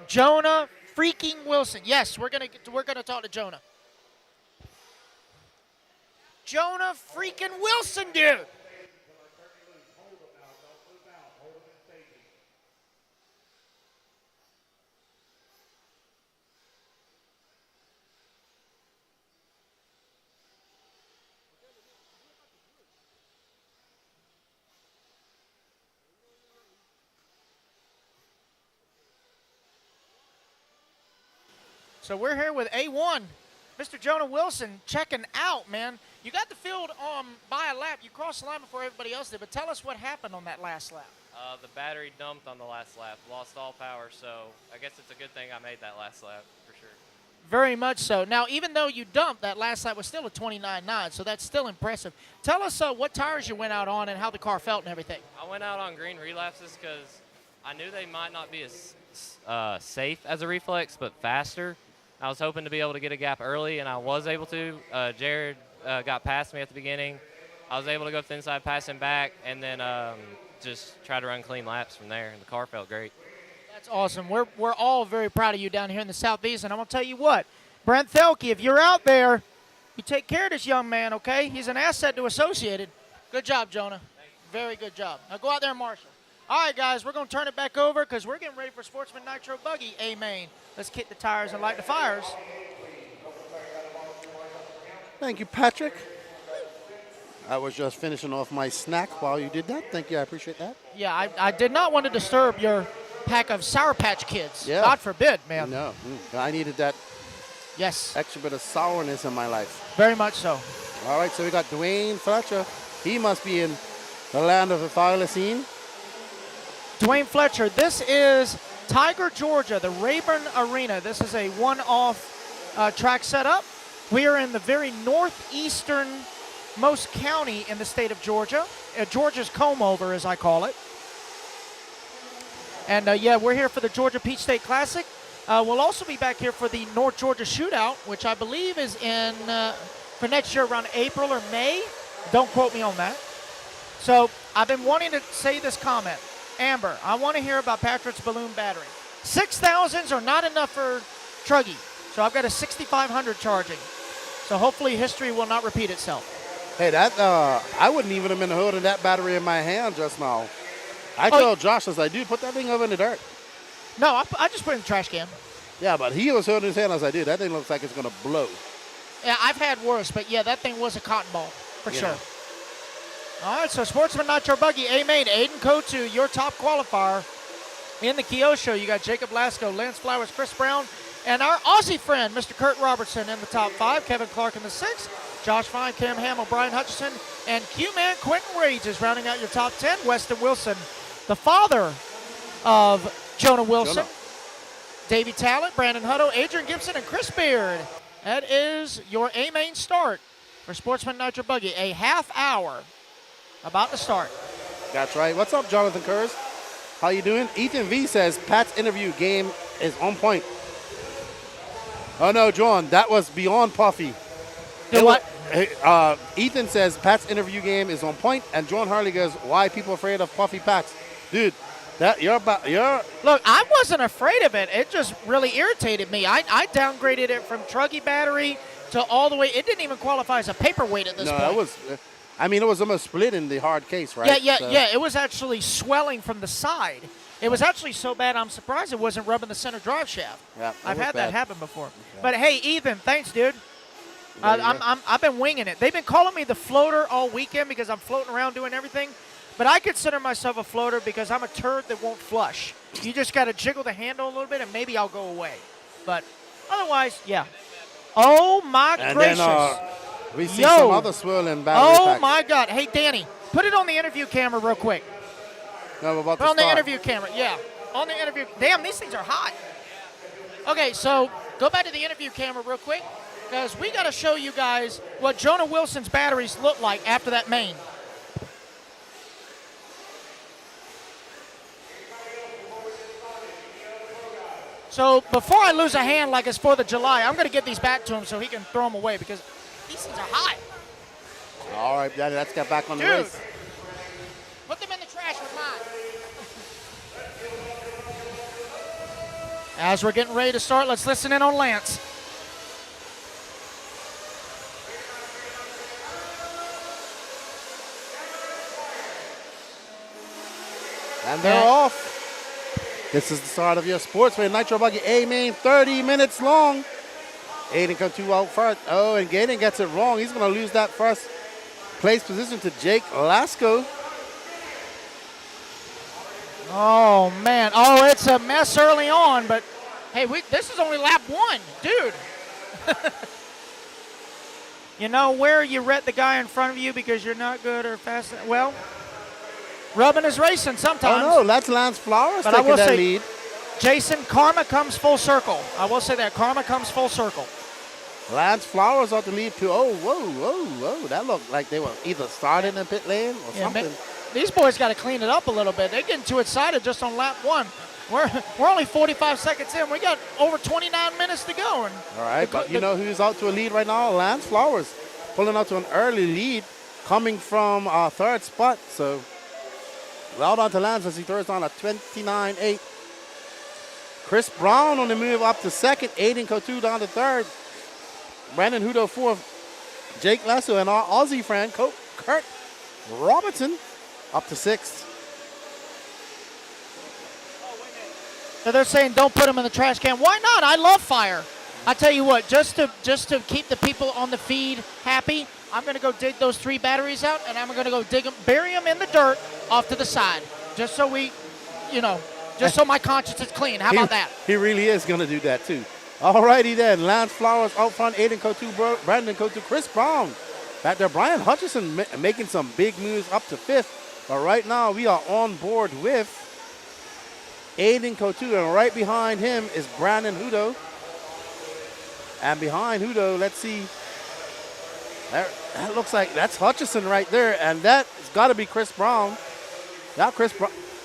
Jonah freaking Wilson. Yes, we're gonna talk to Jonah. Jonah freaking Wilson, dude. So we're here with A1, Mr. Jonah Wilson checking out, man. You got the field by a lap. You crossed the line before everybody else did, but tell us what happened on that last lap. The battery dumped on the last lap, lost all power, so I guess it's a good thing I made that last lap for sure. Very much so. Now, even though you dumped, that last lap was still a 29.9, so that's still impressive. Tell us what tires you went out on and how the car felt and everything. I went out on green relapses because I knew they might not be as safe as a reflex, but faster. I was hoping to be able to get a gap early, and I was able to. Jared got past me at the beginning. I was able to go to the inside, pass him back, and then just try to run clean laps from there, and the car felt great. That's awesome. We're all very proud of you down here in the Southeast, and I'm going to tell you what, Brent Thelke, if you're out there, you take care of this young man, okay? He's an asset to Associated. Good job, Jonah. Very good job. Now go out there and marshal. All right, guys, we're going to turn it back over because we're getting ready for Sportsman Nitro Buggy A-Main. Let's kick the tires and light the fires. Thank you, Patrick. I was just finishing off my snack while you did that. Thank you. I appreciate that. Yeah, I did not want to disturb your pack of Sour Patch Kids. Yeah. God forbid, man. No, I needed that extra bit of sourness in my life. Very much so. All right, so we got Dwayne Fletcher. He must be in the land of the thylacine. Dwayne Fletcher, this is Tiger, Georgia, the Rabun Arena. This is a one-off track setup. We are in the very northeastern most county in the state of Georgia. Georgia's comb-over, as I call it. And, yeah, we're here for the Georgia Peach State Classic. We'll also be back here for the North Georgia Shootout, which I believe is in for next year around April or May. Don't quote me on that. So I've been wanting to say this comment. Amber, I want to hear about Patrick's balloon battery. 6,000s are not enough for Truggy, so I've got a 6,500 charging. So hopefully history will not repeat itself. Hey, that I wouldn't even have been holding that battery in my hand just now. I told Josh, I was like, dude, put that thing over in the dirt. No, I just put it in the trash can. Yeah, but he was holding his hand. I was like, dude, that thing looks like it's going to blow. Yeah, I've had worse, but yeah, that thing was a cotton ball for sure. Yeah. All right, so Sportsman Nitro Buggy, A-Main, Aiden Kotu, your top qualifier. In the Kyosho, you got Jacob Lasco, Lance Flowers, Chris Brown, and our Aussie friend, Mr. Kurt Robertson in the top 5, Kevin Clark in the 6th, Josh Fine, Cam Hamill, Brian Hutchison, and Q-Man Quentin Rages rounding out your top 10. Weston Wilson, the father of Jonah Wilson, Davey Talent, Brandon Hutto, Adrian Gibson, and Chris Beard That is your A main start for Sportsman Nitro Buggy. A half hour about to start. That's right. What's up, Jonathan Kurz? How you doing? Ethan V says Pat's interview game is on point. Oh no, John, that was beyond puffy. What? Ethan says Pat's interview game is on point, and John Harley goes, "Why people afraid of puffy packs, dude?" That you're. Look, I wasn't afraid of it. It just really irritated me. I downgraded it from truggy battery to all the way. It didn't even qualify as a paperweight at this point. No, it was. I mean, it was almost split in the hard case, right? Yeah. It was actually swelling from the side. It was actually so bad, I'm surprised it wasn't rubbing the center drive shaft. Yeah, I've had that happen before. But hey, Ethan, thanks, dude. I've been winging it. They've been calling me the floater all weekend because I'm floating around doing everything. But I consider myself a floater because I'm a turd that won't flush. You just got to jiggle the handle a little bit, and maybe I'll go away. But otherwise, yeah. Oh, my gracious. Then, we see some other swirling battery packs. My God. Hey, Danny, put it on the interview camera real quick. No, we're about Put to on the start. interview camera, yeah. On the interview. Damn, these things are hot. Okay, so go back to the interview camera real quick because we got to show you guys what Jonah Wilson's batteries look like after that main. So before I lose a hand like it's 4th of July, I'm going to get these back to him so he can throw them away because these things are hot. All right, Daddy, let's get back on the Dude, race. put them in the trash with mine. As we're getting ready to start, let's listen in on Lance. And they're off. This is the start of your Sportsman Nitro Buggy A main, 30 minutes long. Aiden comes 2 out first. Oh, and Gaden gets it wrong. He's going to lose that first place position to Jake Lasco. Oh, man. Oh, it's a mess early on, but hey, this is only lap 1. Dude. You know where you read the guy in front of you because you're not good or fast? Well, Rabun is racing sometimes. Oh, no, that's Lance Flowers but I taking will that say, lead. Jason, karma comes full circle. I will say that. Karma comes full circle. Lance Flowers ought to lead too. Oh, whoa. That looked like they were either starting in pit lane or something. These boys got to clean it up a little bit. They're getting too excited just on lap 1. We're only 45 seconds in. We got over 29 minutes to go. And all right, but you know who's out to a lead right now? Lance Flowers pulling out to an early lead coming from our 3rd spot. So well done to Lance as he throws down a 29.8. Chris Brown on the move up to 2nd. Aiden Coutu down to 3rd. Brandon Hudo 4th. Jake Lasso and our Aussie friend, Kurt Robertson, up to 6th. So they're saying don't put them in the trash can. Why not? I love fire. I tell you what, just to keep the people on the feed happy, I'm going to go dig those 3 batteries out, and I'm going to go dig them, bury them in the dirt off to the side, just so we, just so my conscience is clean. How about that? He really is going to do that, too. All righty then. Lance Flowers out front, Aiden Coutu, Brandon Coutu, Chris Brown. Back there, Brian Hutchison making some big moves up to 5th. But right now, we are on board with Aiden Coutu, and right behind him is Brandon Hudo. And behind Hudo, let's see. That looks like that's Hutchison right there, and that's got to be Chris Brown. Yeah,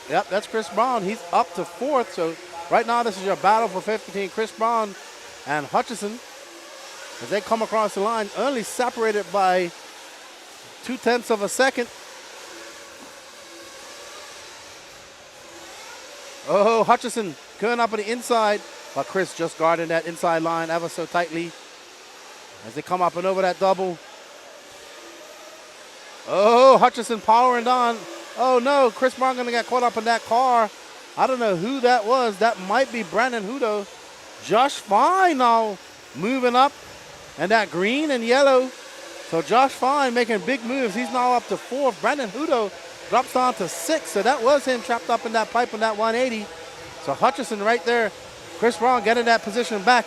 Yep, that's Chris Brown. He's up to 4th. So right now, this is your battle for 5th between Chris Brown and Hutchison. As they come across the line, only separated by 0.2 of a second. Oh, Hutchison going up on the inside, but Chris just guarding that inside line ever so tightly as they come up and over that double. Oh, Hutchison powering on. Oh no, Chris Brown gonna get caught up in that car. I don't know who that was. That might be Brandon Hudo. Josh Fine now moving up, and that green and yellow. So Josh Fine making big moves. He's now up to 4th. Brandon Hudo drops down to 6th. So that was him trapped up in that pipe on that 180. So Hutchison right there. Chris Brown getting that position back.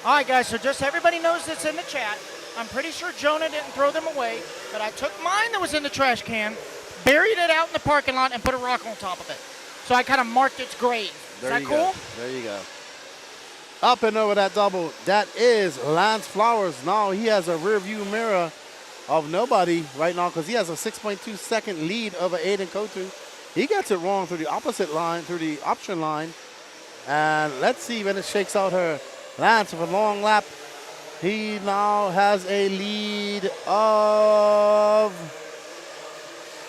All right, guys, so just everybody knows that's in the chat. I'm pretty sure Jonah didn't throw them away, but I took mine that was in the trash can, buried it out in the parking lot and put a rock on top of it. So I kind of marked its grave. Is that cool? There you go. Up and over that double. That is Lance Flowers. Now he has a rear view mirror of nobody right now because he has a 6.2 second lead over Aiden Kotu. He gets it wrong through the opposite line, through the option line. And let's see when it shakes out her. Lance with a long lap. He now has a lead of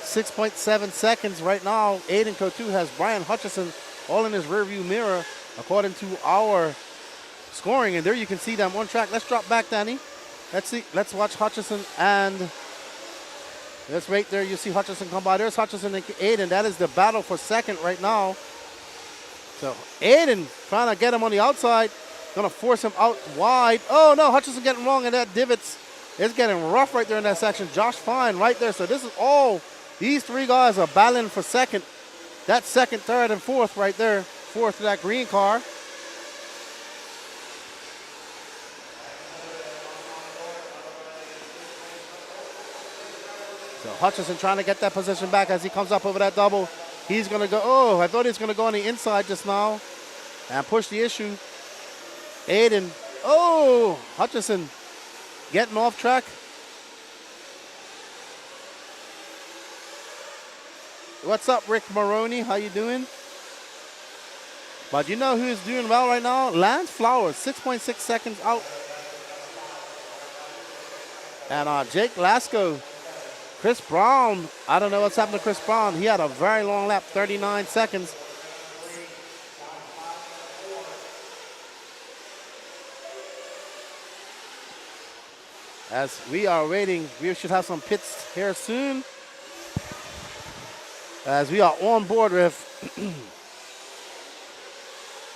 6.7 seconds right now. Aiden Kotu has Brian Hutchison all in his rearview mirror according to our scoring. And there you can see them on track. Let's drop back, Danny. Let's see. Let's watch Hutchison and that's right there. You see Hutchison come by. There's Hutchison and Aiden. That is the battle for second right now. So Aiden trying to get him on the outside. Gonna force him out wide. Oh no, Hutchison getting wrong in that divots. It's getting rough right there in that section. Josh Fine right there. So this is all, these three guys are battling for second. That's second, third, and fourth right there. Fourth to that green car. So Hutchison trying to get that position back as he comes up over that double. He's going to go, oh, I thought he was going to go on the inside just now and push the issue. Aiden, oh, Hutchison getting off track. What's up, Rick Maroney? How you doing? But you know who's doing well right now? Lance Flowers, 6.6 seconds out. And Jake Lasco. Chris Brown, I don't know what's happened to Chris Brown. He had a very long lap, 39 seconds. As we are waiting, we should have some pits here soon. As we are on board with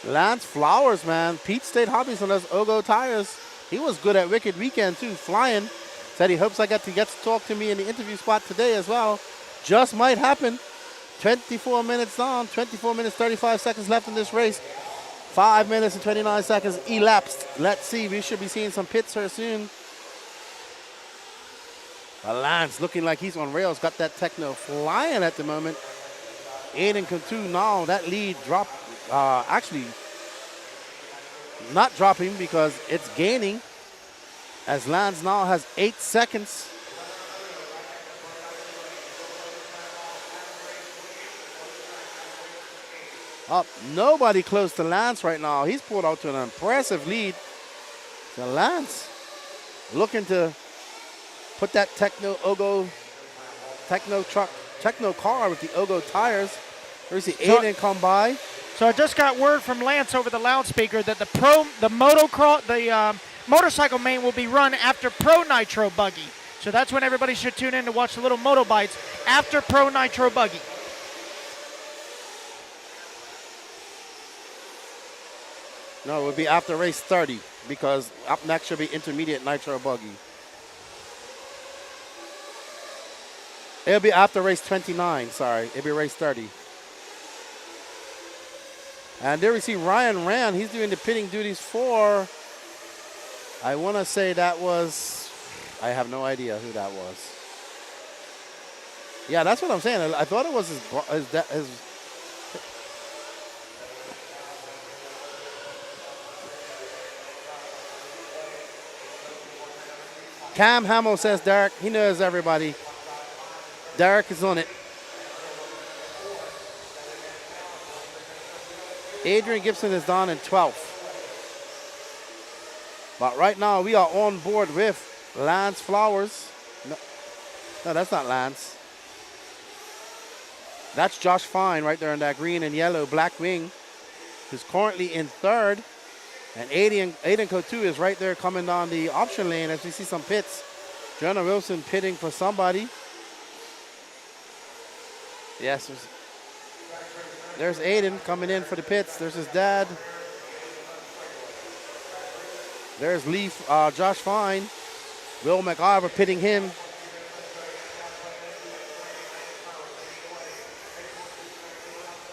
Lance Flowers, man. Pete State Hobbies on those Ogo tires. He was good at Wicked Weekend too, flying. Said he hopes I get to talk to me in the interview spot today as well. Just might happen. 24 minutes on, 24 minutes, 35 seconds left in this race. 5 minutes and 29 seconds elapsed. Let's see, we should be seeing some pits here soon. Lance looking like he's on rails, got that techno flying at the moment. Aiden Kotu now, that lead dropped, actually not dropping because it's gaining. As Lance now has 8 seconds. Up, nobody close to Lance right now. He's pulled out to an impressive lead. So Lance looking to put that Techno car with the Ogo tires. There's the Aiden come by. So I just got word from Lance over the loudspeaker that the motorcycle main will be run after Pro Nitro Buggy. So that's when everybody should tune in to watch the little moto bites after Pro Nitro Buggy. No, it would be after race 30 because up next should be Intermediate Nitro Buggy. It'll be after race 29, sorry. It'll be race 30. And there we see Ryan Rand. He's doing the pitting duties for, I want to say that was, I have no idea who that was. Yeah, that's what I'm saying. I thought it was his Cam Hamill says Derek. He knows everybody. Derek is on it. Adrian Gibson is down in 12th. But right now we are on board with Lance Flowers. No, that's not Lance. That's Josh Fine right there in that green and yellow black wing, who's currently in third. And Aiden Kotu is right there coming down the option lane as we see some pits. Jonah Wilson pitting for somebody. Yes, there's Aiden coming in for the pits. There's his dad. There's Leaf, Josh Fine. Will McIver pitting him.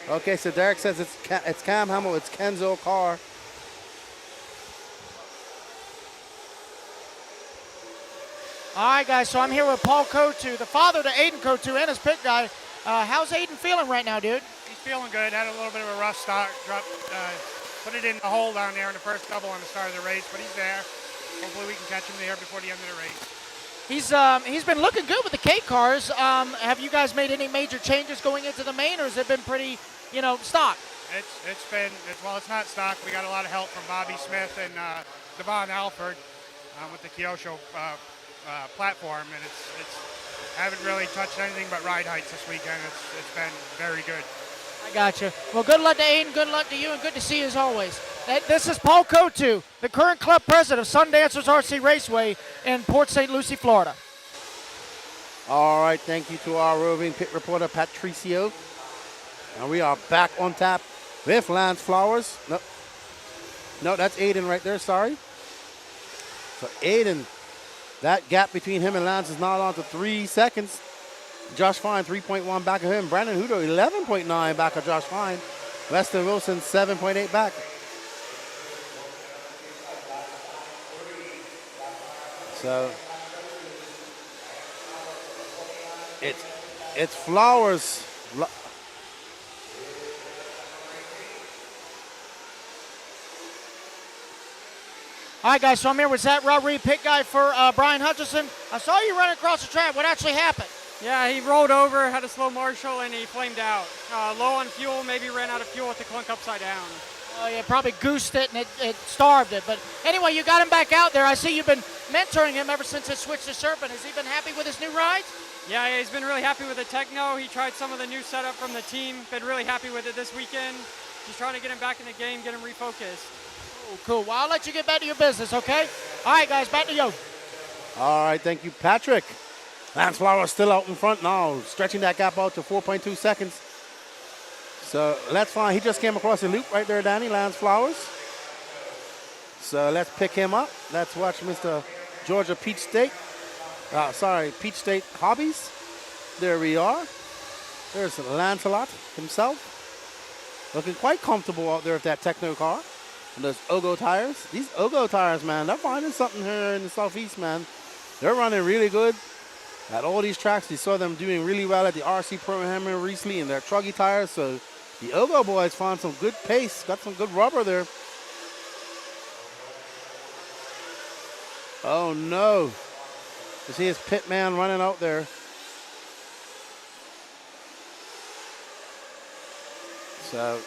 Okay, so Derek says it's Cam Hamill, it's Kenzo Carr. All right, guys, so I'm here with Paul Cotu, the father to Aiden Cotu and his pit guy. How's Aiden feeling right now, dude? He's feeling good. Had a little bit of a rough start. Put it in the hole down there in the first double on the start of the race, but he's there. Hopefully we can catch him there before the end of the race. He's been looking good with the K cars. Have you guys made any major changes going into the main, or has it been pretty, stock? It's not stock. We got a lot of help from Bobby Smith and Devon Alford with the Kyosho platform, and it's haven't really touched anything but ride heights this weekend. It's been very good. I got you. Well, good luck to Aiden, good luck to you, and good to see you as always. This is Paul Cotu, the current club president of Sundancers RC Raceway in Port St. Lucie, Florida. All right, thank you to our roving pit reporter, Patricio. And we are back on tap with Lance Flowers. No, that's Aiden right there, sorry. So Aiden, that gap between him and Lance is now on to 3 seconds. Josh Fine, 3.1 back of him. Brandon Hudo, 11.9 back of Josh Fine. Weston Wilson, 7.8 back. So it's Flowers. All right, guys, so I'm here with Zach Rodriguez, pit guy for Brian Hutchison. I saw you running across the track. What actually happened? Yeah, he rolled over, had a slow marshal, and he flamed out. Low on fuel, maybe ran out of fuel with the clunk upside down. Oh, yeah, probably goosed it and it starved it. But anyway, you got him back out there. I see you've been mentoring him ever since it switched to Serpent. Has he been happy with his new rides? Yeah, he's been really happy with the Techno. He tried some of the new setup from the team. Been really happy with it this weekend. Just trying to get him back in the game, get him refocused. Oh, cool. Well, I'll let you get back to your business, okay? All right, guys, back to you. All right, thank you, Patrick. Lance Flowers still out in front now, stretching that gap out to 4.2 seconds. So let's find, he just came across the loop right there, Danny, Lance Flowers. So let's pick him up. Let's watch Mr. Georgia Peach State. Peach State Hobbies. There we are. There's Lancelot himself. Looking quite comfortable out there with that Techno car. And those Ogo tires. These Ogo tires, man, they're finding something here in the Southeast, man. They're running really good at all these tracks. You saw them doing really well at the RC Pro-Am recently in their truggy tires. So the Ogo boys found some good pace, got some good rubber there. Oh no. You see his pit man running out there. So,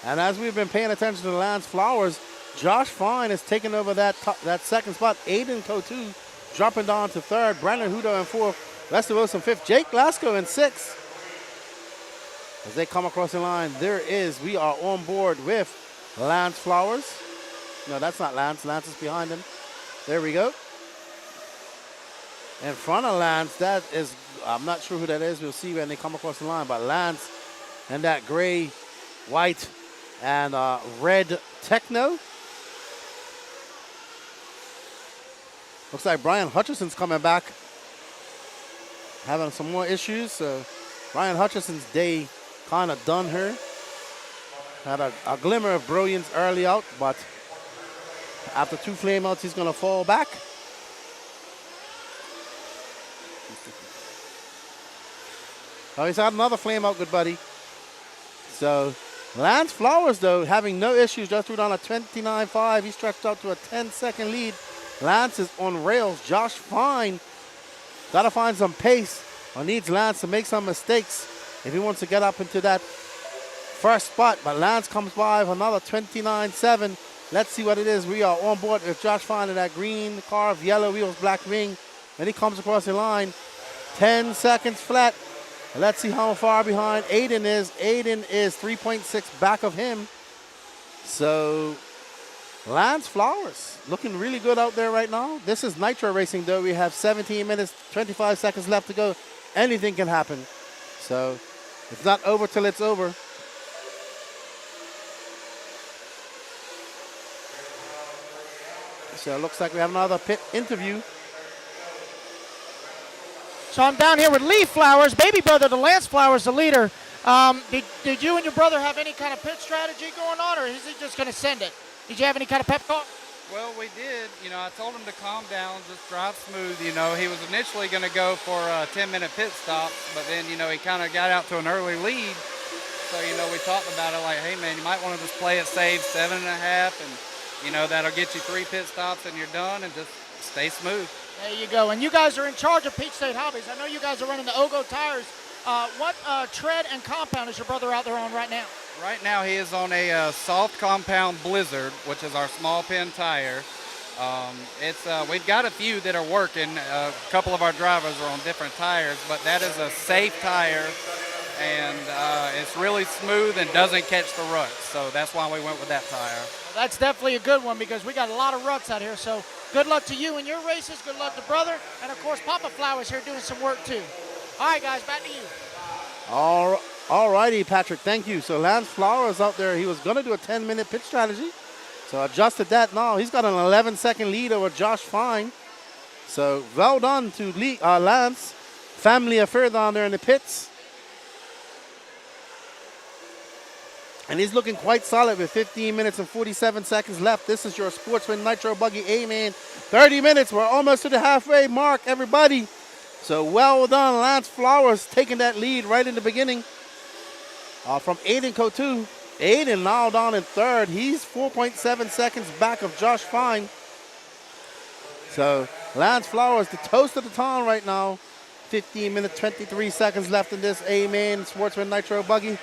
and as we've been paying attention to Lance Flowers, Josh Fine is taking over that second spot. Aiden Cotu dropping down to third. Brandon Hudo in fourth. Lester Wilson fifth. Jake Glasgow in sixth. As they come across the line, we are on board with Lance Flowers. No, that's not Lance. Lance is behind him. There we go. In front of Lance, that is, I'm not sure who that is. We'll see when they come across the line. But Lance and that gray, white, and red Techno. Looks like Brian Hutchison's coming back, having some more issues. So Brian Hutchison's day kind of done here. Had a glimmer of brilliance early out, but after two flameouts, he's going to fall back. Oh, he's had another flameout, good buddy. So Lance Flowers, though, having no issues, just threw down a 29.5. He stretched out to a 10-second lead. Lance is on rails. Josh Fine got to find some pace or needs Lance to make some mistakes if he wants to get up into that first spot. But Lance comes by with another 29.7. Let's see what it is. We are on board with Josh Fine in that green car with yellow wheels, black ring. Then he comes across the line. 10 seconds flat. Let's see how far behind Aiden is. Aiden is 3.6 back of him. So Lance Flowers looking really good out there right now. This is Nitro Racing, though. We have 17 minutes, 25 seconds left to go. Anything can happen. So it's not over till it's over. So it looks like we have another pit interview. So I'm down here with Lee Flowers, baby brother to Lance Flowers, the leader. Did you and your brother have any kind of pit strategy going on, or is he just going to send it? Did you have any kind of pep talk? Well, we did. You know, I told him to calm down, just drive smooth. You know, he was initially going to go for a 10-minute pit stop, but then, you know, he kind of got out to an early lead. So, you know, we talked about it like, hey, man, you might want to just play it safe, 7.5, and, you know, that'll get you 3 pit stops and you're done, and just stay smooth. There you go. And you guys are in charge of Peach State Hobbies. I know you guys are running the Ogo tires. What tread and compound is your brother out there on right now? Right now he is on a soft compound Blizzard, which is our small pin tire. We've got a few that are working. A couple of our drivers are on different tires, but that is a safe tire, and it's really smooth and doesn't catch the ruts. So that's why we went with that tire. Well, that's definitely a good one because we got a lot of ruts out here. So good luck to you in your races. Good luck to brother. And, of course, Papa Flowers here doing some work, too. All right, guys, back to you. All righty, Patrick, thank you. So Lance Flowers out there, he was going to do a 10-minute pit strategy. So adjusted that now. He's got an 11-second lead over Josh Fine. So well done to Lance. Family affair down there in the pits. And he's looking quite solid with 15 minutes and 47 seconds left. This is your Sportsman Nitro Buggy A-Main. 30 minutes. We're almost to the halfway mark, everybody. So well done, Lance Flowers, taking that lead right in the beginning from Aiden Cotu. Aiden now down in third. He's 4.7 seconds back of Josh Fine. So Lance Flowers, the toast of the town right now. 15 minutes, 23 seconds left in this A-Main Sportsman Nitro Buggy.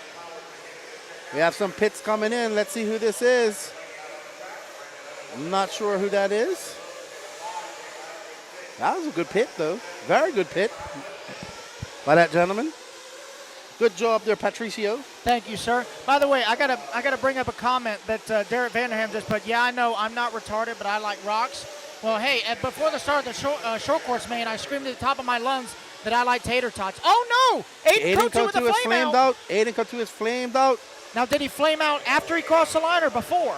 We have some pits coming in. Let's see who this is. I'm not sure who that is. That was a good pit, though. Very good pit by that gentleman. Good job there, Patricio. Thank you, sir. By the way, I gotta bring up a comment that Derek Vanderham just put. Yeah, I know I'm not retarded, but I like rocks. Well, hey, before the start of the short course main, I screamed at the top of my lungs that I like tater tots. Oh no! Aiden Cotu with the flame out. Aiden Cotu is flamed out. Now, did he flame out after he crossed the line or before?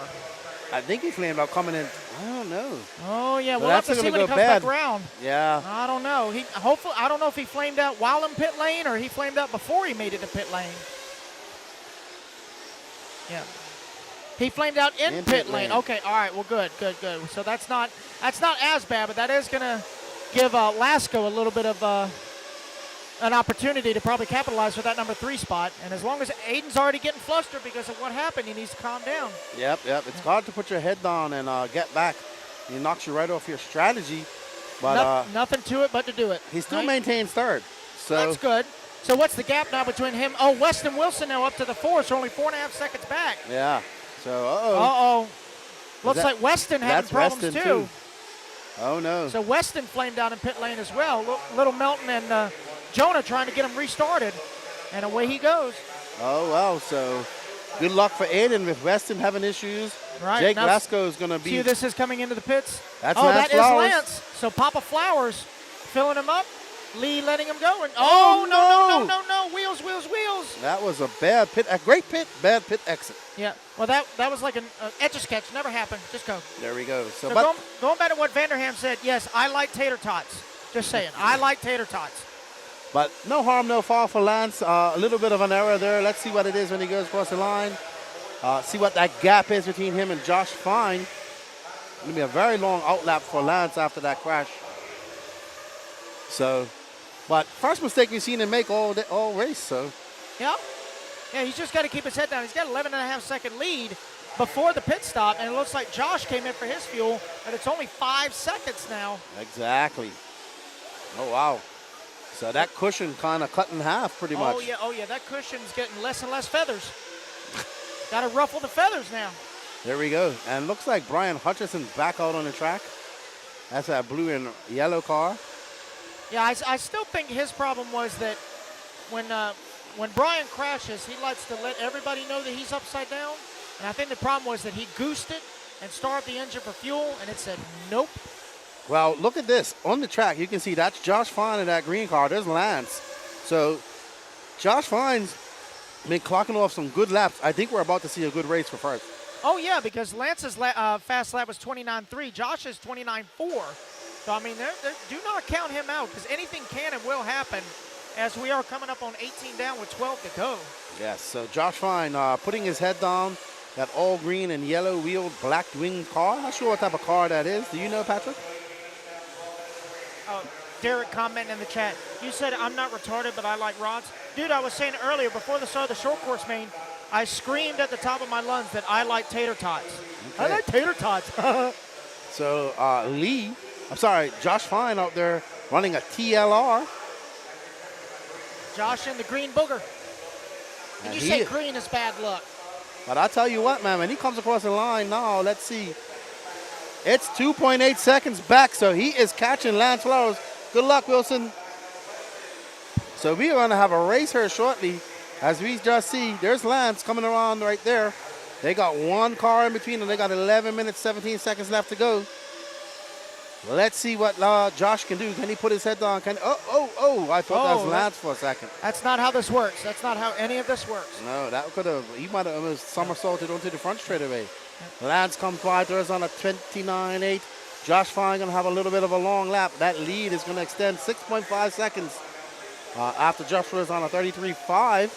I think he flamed out coming in. I don't know. Oh yeah, we'll have to see when he comes back around. Yeah. I don't know. I don't know if he flamed out while in pit lane or he flamed out before he made it to pit lane. Yeah. He flamed out in pit lane. Okay. All right. Well, good. So that's not as bad, but that is gonna give Lasco a little bit of an opportunity to probably capitalize for that number 3 spot. And as long as Aiden's already getting flustered because of what happened, he needs to calm down. Yep. It's hard to put your head down and get back. He knocks you right off your strategy. But nothing to it but to do it. He still maintains third. So that's good. So what's the gap now between him? Oh, Weston Wilson now up to the 4, so only 4.5 seconds back. Yeah. So, Looks like Weston having problems Weston too. Oh, no. So Weston flamed out in pit lane as well. Little Melton and Jonah trying to get him restarted. And away he goes. Oh, well. So good luck for Aiden with Weston having issues. Right. Jake Lasco is going to be. See, this is coming into the pits. That's Lance Flowers. That is Lance. So Papa Flowers filling him up. Lee letting him go. And no. Wheels. That was a bad pit. A great pit. Bad pit exit. Yeah. Well, that was like an etch-a-sketch. Never happened. Just go. There we go. So going back to what Vanderham said, yes, I like tater tots. Just saying. I like tater tots. But no harm, no foul for Lance. A little bit of an error there. Let's see what it is when he goes across the line. See what that gap is between him and Josh Fine. It's going to be a very long outlap for Lance after that crash. So, but first mistake we've seen him make all race. So, yeah, he's just got to keep his head down. He's got 11.5 second lead before the pit stop, and it looks like Josh came in for his fuel, but it's only 5 seconds now. Exactly. Oh wow. So that cushion kind of cut in half pretty much. Oh yeah, that cushion's getting less and less feathers. Got to ruffle the feathers now. There we go. And looks like Brian Hutchison's back out on the track. That's that blue and yellow car. Yeah, I still think his problem was that when Brian crashes, he likes to let everybody know that he's upside down. And I think the problem was that he goosed it and started the engine for fuel, and it said nope. Well, look at this. On the track, you can see that's Josh Fine in that green car. There's Lance. So Josh Fine's been clocking off some good laps. I think we're about to see a good race for first. Oh, yeah, because Lance's fast lap was 29.3. Josh's 29.4. So, I mean, do not count him out because anything can and will happen as we are coming up on 18 down with 12 to go. Yes, so Josh Fine putting his head down, that all green and yellow wheeled black winged car. Not sure what type of car that is. Do you know, Patrick? Oh, Derek comment in the chat. You said I'm not retarded, but I like rods. Dude, I was saying earlier, before the start of the short course main, I screamed at the top of my lungs that I like tater tots. Okay. I like tater tots. So Josh Fine out there running a TLR. Josh in the green booger. Did you say green is bad luck? But I tell you what, man, when he comes across the line now, let's see. It's 2.8 seconds back, so he is catching Lance Flowers. Good luck, Wilson. So we are going to have a race here shortly. As we just see, there's Lance coming around right there. They got one car in between them. They got 11 minutes, 17 seconds left to go. Let's see what Josh can do. Can he put his head down? I thought that was Lance for a second. That's not how this works. That's not how any of this works. No, that could have, he might have almost somersaulted onto the front straight away. Lance comes by to us on a 29.8. Josh Fine going to have a little bit of a long lap. That lead is going to extend 6.5 seconds after Joshua is on a 33.5.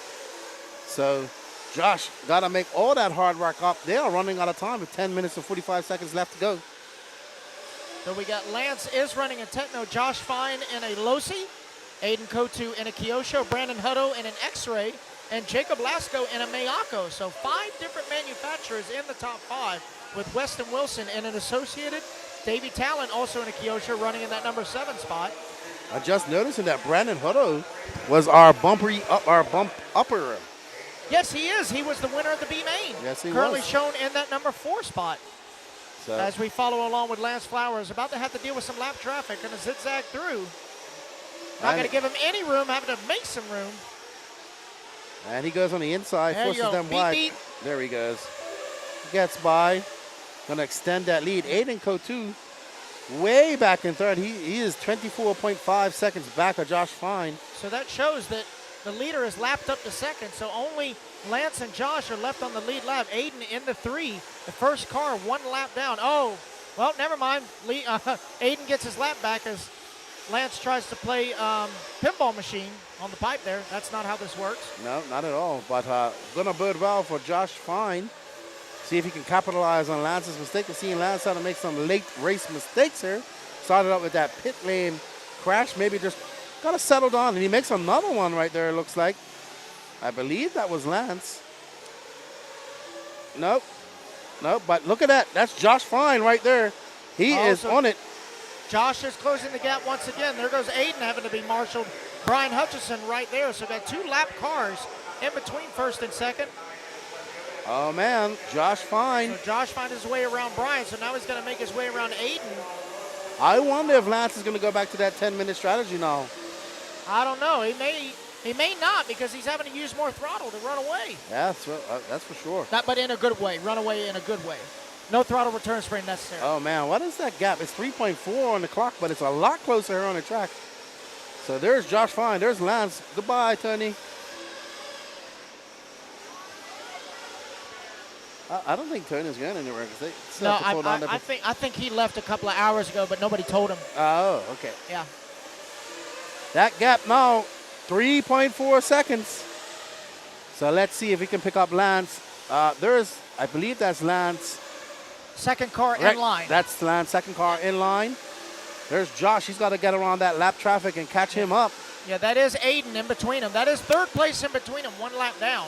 So Josh got to make all that hard work up. They are running out of time with 10 minutes and 45 seconds left to go. So we got Lance is running a Techno, Josh Fine in a Losi, Aiden Kotu in a Kyosho, Brandon Hutto in an X-Ray, and Jacob Lasco in a Mayako. So 5 different manufacturers in the top 5 with Weston Wilson in an Associated, Davey Talent also in a Kyosho running in that number 7 spot. I just noticing that Brandon Hutto was our bump upper. Yes, he is. He was the winner of the B main. Yes, he Currently was. shown in that number 4 spot. So. As we follow along with Lance Flowers, about to have to deal with some lap traffic and a zigzag through. Not going to give him any room, having to make some room. And he goes on the inside, There forces you go. them Beep, wide. beep. There he goes. Gets by. Going to extend that lead. Aiden Kotu way back in third. He is 24.5 seconds back of Josh Fine. So that shows that the leader is lapped up to second, so only Lance and Josh are left on the lead lap. Aiden in the 3, the first car 1 lap down. Oh, well, never mind. Aiden gets his lap back as Lance tries to play pinball machine on the pipe there. That's not how this works. No, not at all. But going to bode well for Josh Fine. See if he can capitalize on Lance's mistake. We're seeing Lance trying to make some late race mistakes here. Started out with that pit lane crash. Maybe just got to settle down. And he makes another one right there, it looks like. I believe that was Lance. Nope. But look at that. That's Josh Fine right there. He is on it. Josh is closing the gap once again. There goes Aiden having to be marshaled. Brian Hutchison right there. So got 2 lap cars in between first and second. Oh, man. Josh Fine. So Josh finds his way around Brian. So now he's going to make his way around Aiden. I wonder if Lance is going to go back to that 10-minute strategy now. I don't know. He may not, because he's having to use more throttle to run away. Yeah, that's for sure. But in a good way. Run away in a good way. No throttle return spring necessary. Oh, man. What is that gap? It's 3.4 on the clock, but it's a lot closer here on the track. So there's Josh Fine. There's Lance. Goodbye, Tony. I don't think Tony's going anywhere. No, I think he left a couple of hours ago, but nobody told him. Oh, okay. Yeah. That gap now, 3.4 seconds. So let's see if we can pick up Lance. I believe that's Lance. Second car in line. That's Lance, second car in line. There's Josh. He's got to get around that lap traffic and catch him up. Yeah, that is Aiden in between them. That is third place in between them, 1 lap down.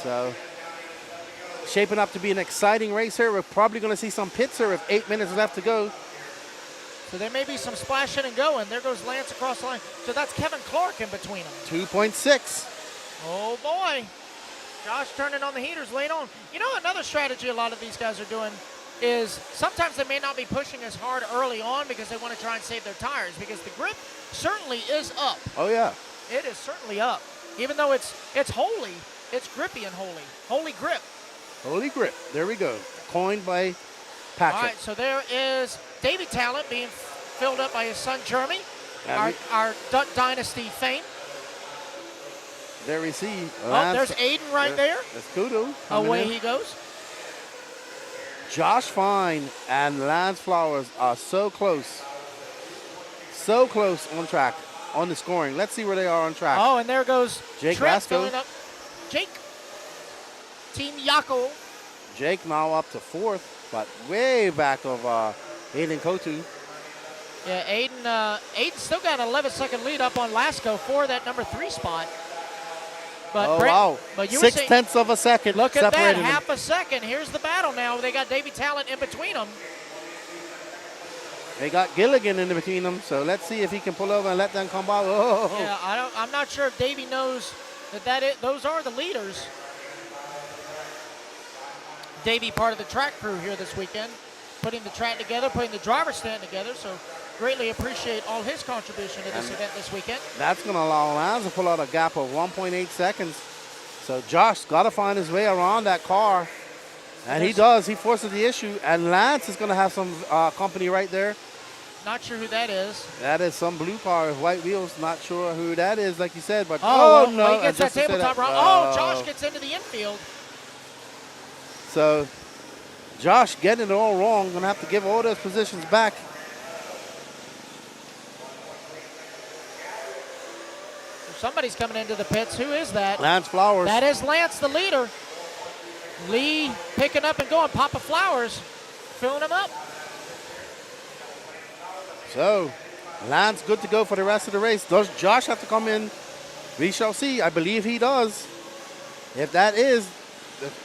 So shaping up to be an exciting race here. We're probably going to see some pits here with 8 minutes left to go. So there may be some splashing and going. There goes Lance across the line. So that's Kevin Clark in between them. 2.6. Oh, boy. Josh turning on the heaters late on. You know, another strategy a lot of these guys are doing is sometimes they may not be pushing as hard early on because they want to try and save their tires, because the grip certainly is up. Oh, yeah. It is certainly up. Even though it's holy, it's grippy and holy. Holy grip. Holy grip. There we go. Coined by Patrick. All right, so there is Davey Talent being filled up by his son Jeremy, our Duck Dynasty fame. There we see Lance. Oh, there's Aiden right there. That's Kudo. Away he goes. Josh Fine and Lance Flowers are so close. So close on track, on the scoring. Let's see where they are on track. Oh, and there goes Jake Trent Lasco. filling up. Jake. Team Yako. Jake now up to 4th, but way back of Aiden Kotu. Yeah, Aiden still got an 11-second lead up on Lasco for that number 3 spot. But Oh, Brent, wow. But you were saying, 0.6 of a second look at that, separated them. half a second. Here's the battle now. They got Davey Talent in between them. They got Gilligan in between them, so let's see if he can pull over and let them come by. Oh. Yeah, I'm not sure if Davey knows those are the leaders. Davey, part of the track crew here this weekend, putting the track together, putting the driver's stand together. So greatly appreciate all his contribution to this event this weekend. That's going to allow Lance to pull out a gap of 1.8 seconds. So Josh got to find his way around that car. And he does. He forces the issue. And Lance is going to have some company right there. Not sure who that is. That is some blue car with white wheels. Not sure who that is, like you said. But well, no. he gets that tabletop round. Oh, Josh gets into the infield. So Josh getting it all wrong. Going to have to give all those positions back. Somebody's coming into the pits. Who is that? Lance Flowers. That is Lance, the leader. Lee picking up and going. Papa Flowers filling him up. So Lance good to go for the rest of the race. Does Josh have to come in? We shall see. I believe he does. If that is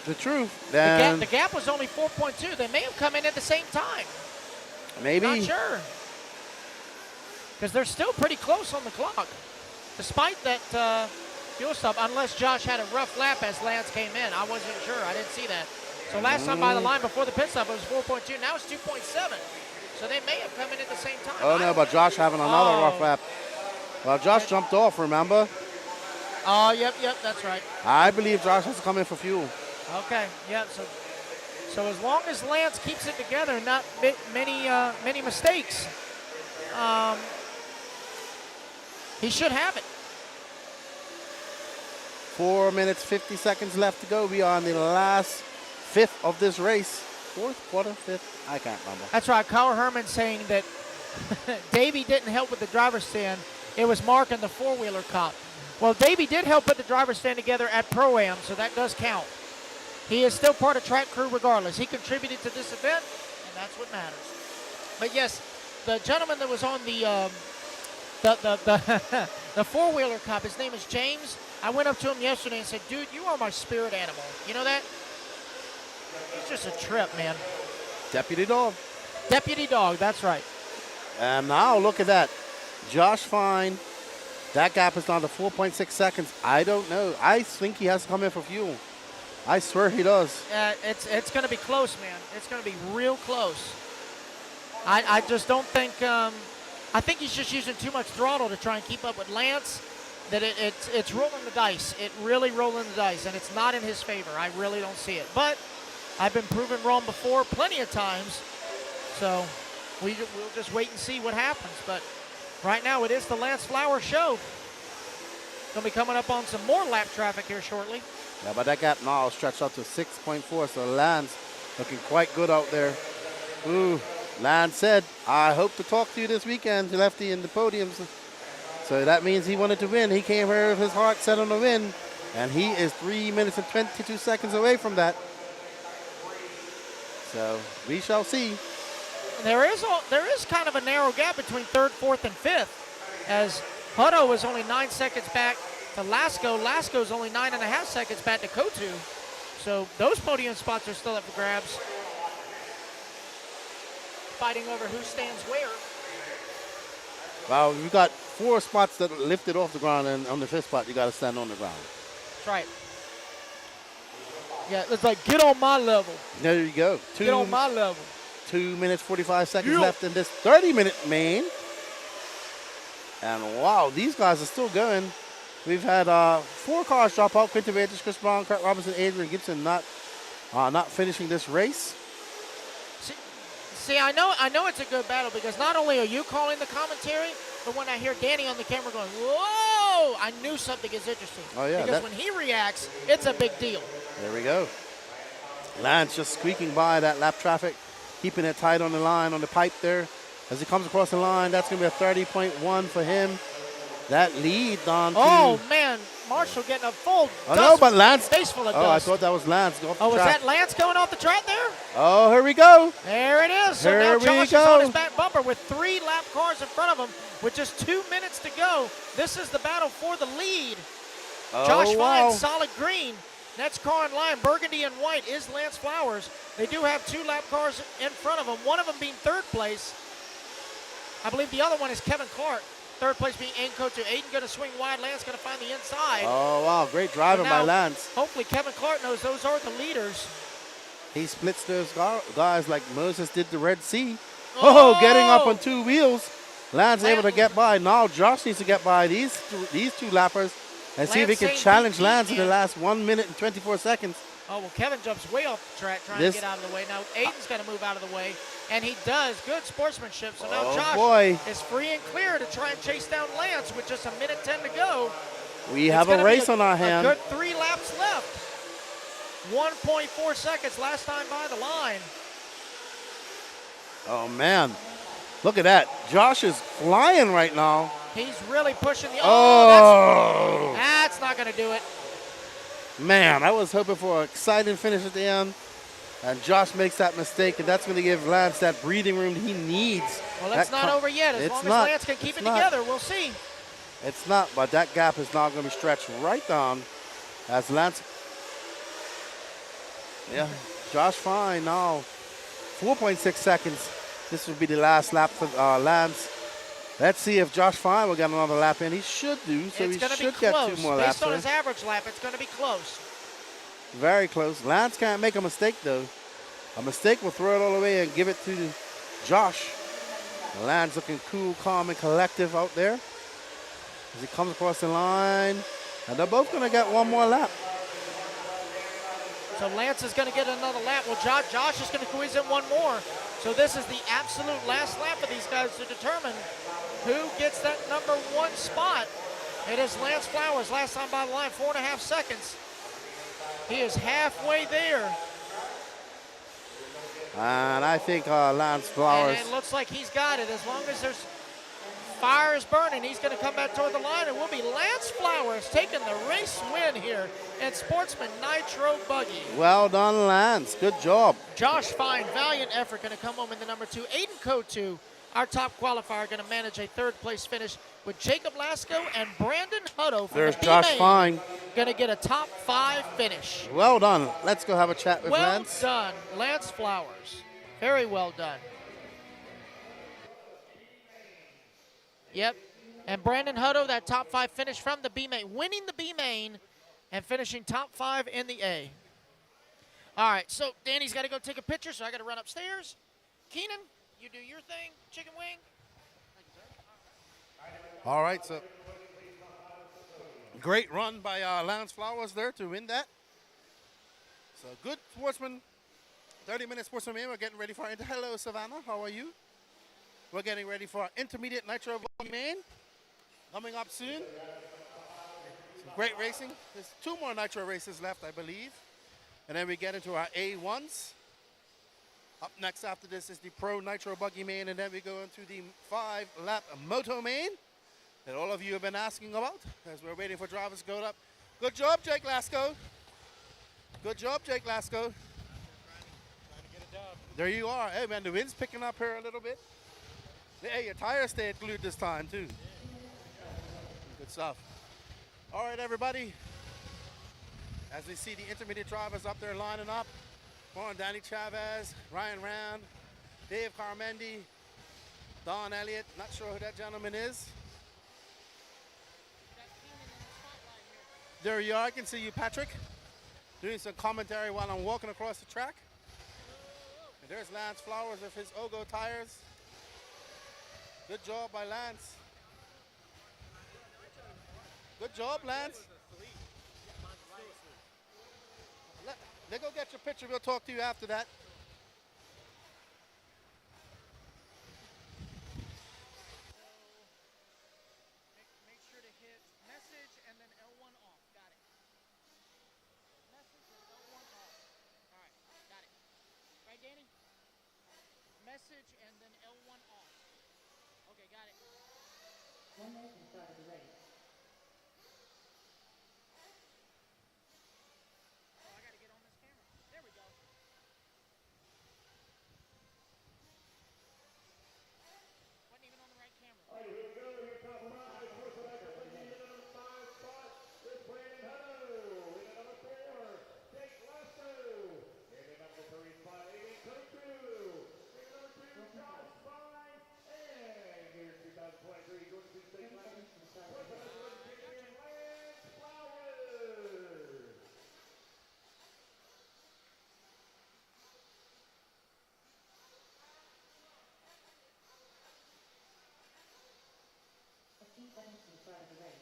the truth, then the gap was only 4.2. They may have come in at the same time. Maybe. Not sure. Because they're still pretty close on the clock. Despite that fuel stop, unless Josh had a rough lap as Lance came in. I wasn't sure. I didn't see that. So last time by the line before the pit stop, it was 4.2. Now it's 2.7. So they may have come in at the same time. Oh, no, but Josh having another rough lap. Well, Josh jumped off, remember? Oh, yep, that's right. I believe Josh has to come in for fuel. Okay, yeah, so as long as Lance keeps it together, not many mistakes, he should have it. 4 minutes, 50 seconds left to go. We are on the last 5th of this race. 4th, quarter, 5th, I can't remember. That's right, Kyle Herman saying that Davey didn't help with the driver's stand. It was Mark and the four-wheeler cop. Well, Davey did help put the driver's stand together at Pro-Am, so that does count. He is still part of track crew regardless. He contributed to this event, and that's what matters. But yes, the gentleman that was on the four-wheeler cop, his name is James. I went up to him yesterday and said, dude, you are my spirit animal. You know that? It's just a trip, man. Deputy Dog. Deputy Dog, that's right. And now look at that. Josh Fine. That gap is down to 4.6 seconds. I don't know. I think he has to come in for fuel. I swear he does. It's going to be close, man. It's going to be real close. I just don't think I think he's just using too much throttle to try and keep up with Lance. That it's rolling the dice. It really rolling the dice, and it's not in his favor. I really don't see it. But I've been proven wrong before plenty of times. So we'll just wait and see what happens. But right now it is the Lance Flowers show. Going to be coming up on some more lap traffic here shortly. Yeah, but that gap now stretched out to 6.4, so Lance looking quite good out there. Ooh, Lance said, I hope to talk to you this weekend, Lefty, in the podiums. So that means he wanted to win. He came here with his heart set on the win, and he is 3 minutes and 22 seconds away from that. So we shall see. There is kind of a narrow gap between 3rd, 4th, and 5th, as Hutto is only 9 seconds back to Lasco. Lasco's only 9.5 seconds back to Kotu. So those podium spots are still up for grabs. Fighting over who stands where. Well, we've got 4 spots that lifted off the ground, and on the 5th spot, you got to stand on the ground. That's right. Yeah, it's like, get on my level. There you go. Get on my level. 2 minutes, 45 seconds left in this 30-minute main. And wow, these guys are still going. We've had 4 cars drop out. Quinton Waiters, Chris Brown, Kurt Robinson, Adrian Gibson not finishing this race. See, I know it's a good battle because not only are you calling the commentary, but when I hear Danny on the camera going, whoa, I knew something is interesting. Oh, yeah. Because when he reacts, it's a big deal. There we go. Lance just squeaking by that lap traffic, keeping it tight on the line, on the pipe there. As he comes across the line, that's going to be a 30.1 for him. That lead down to... Oh, man. man, Marshall getting a full Oh, no, but Lance. face full of Oh, I dust. thought that was Lance. Go off the Oh, was track. that Lance going off the track there? Oh, here we go. There it is. So Here now we Josh is go. on his back bumper with 3 lap cars in front of him with just 2 minutes to go. This is the battle for the lead. Oh, Josh wow. Fine, solid green. Next car in line, burgundy and white, is Lance Flowers. They do have 2 lap cars in front of them, one of them being 3rd place. I believe the other one is Kevin Clark. 3rd place being Aiden Kotu. Aiden going to swing wide. Lance going to find the inside. Oh, wow. Great driving So by now, Lance. Hopefully Kevin Clark knows those are the leaders. He splits those guys like Moses did the Red Sea. Oh, getting up on 2 wheels. Lance able to get by. Now Josh needs to get by these two lappers and see if he Lance can saying challenge he Lance in the can. last 1 minute and 24 seconds. Oh, well, Kevin jumps way off the track trying This- to get out of the way. Now, Aiden's got to move out of the way, and he does. Good sportsmanship. So now Oh, Josh boy. is free and clear to try and chase down Lance with just 1:10 to go. We It's have a gonna be race on our hand. A good 3 laps left. 1.4 seconds last time by the line. Oh, man. Look at that. Josh is flying right now. He's really pushing the. Oh. That's not going to do it. Man, I was hoping for an exciting finish at the end. And Josh makes that mistake, and that's going to give Lance that breathing room he needs. Well, it's not over yet. As long as Lance can keep it together, we'll see. It's not, but that gap is now going to be stretched right down as Lance. Yeah, Josh Fine now. 4.6 seconds. This will be the last lap for Lance. Let's see if Josh Fine will get another lap in. He should do, so It's he going to be should get close. 2 more laps Based on in. his average lap, it's going to be close. Very close. Lance can't make a mistake, though. A mistake will throw it all away and give it to Josh. Lance looking cool, calm, and collective out there as he comes across the line. And they're both going to get 1 more lap. So Lance is going to get another lap. Well, Josh is going to squeeze in 1 more. So this is the absolute last lap of these guys to determine who gets that number 1 spot. It is Lance Flowers, last time by the line, 4.5 seconds. He is halfway there. And I think Lance Flowers. And it looks like he's got it. As long as there's fire is burning, he's going to come back toward the line. It will be Lance Flowers taking the race win here in Sportsman Nitro Buggy. Well done, Lance. Good job. Josh Fine, valiant effort, going to come home in the number 2. Aiden Kotu, our top qualifier, going to manage a 3rd place finish with Jacob Lasco and Brandon Hutto from There's the Josh B-Main. Fine. Going to get a top 5 finish. Well done. Let's go have a chat with Well Lance. done, Lance Flowers. Very well done. Yep. And Brandon Hutto, that top 5 finish from the B-Main, winning the B-Main and finishing top 5 in the A. All right, so Danny's got to go take a picture, so I got to run upstairs. Keenan, you do your thing, chicken wing. All right, so great run by Lance Flowers there to win that. So good sportsman, 30-minute sportsman main. We're getting ready for hello, Savannah. How are you? We're getting ready for our intermediate nitro main coming up soon. Some great racing. There's 2 more nitro races left, I believe. And then we get into our A1s. Up next after this is the Pro Nitro Buggy main, and then we go into the 5-lap Moto main that all of you have been asking about as we're waiting for drivers to go up. Good job, Jake Lasco. Good job, Jake Lasco. There you are. Hey, man, the wind's picking up here a little bit. Hey, your tires stayed glued this time, too. Good stuff. All right, everybody. As we see the intermediate drivers up there lining up. Born Danny Chavez, Ryan Rand, Dave Carmendi, Don Elliott. Not sure who that gentleman is. There you are. I can see you, Patrick, doing some commentary while I'm walking across the track. And there's Lance Flowers with his Ogo tires. Good job by Lance. Good job, Lance. Let go get your picture. We'll talk to you after that. Make sure to hit message and then L1 off. Got it. Message and L1 off. All right, got it. Right, Danny? Message and then L1 off. Okay, got it. 1 minute from start of the race. start of the race.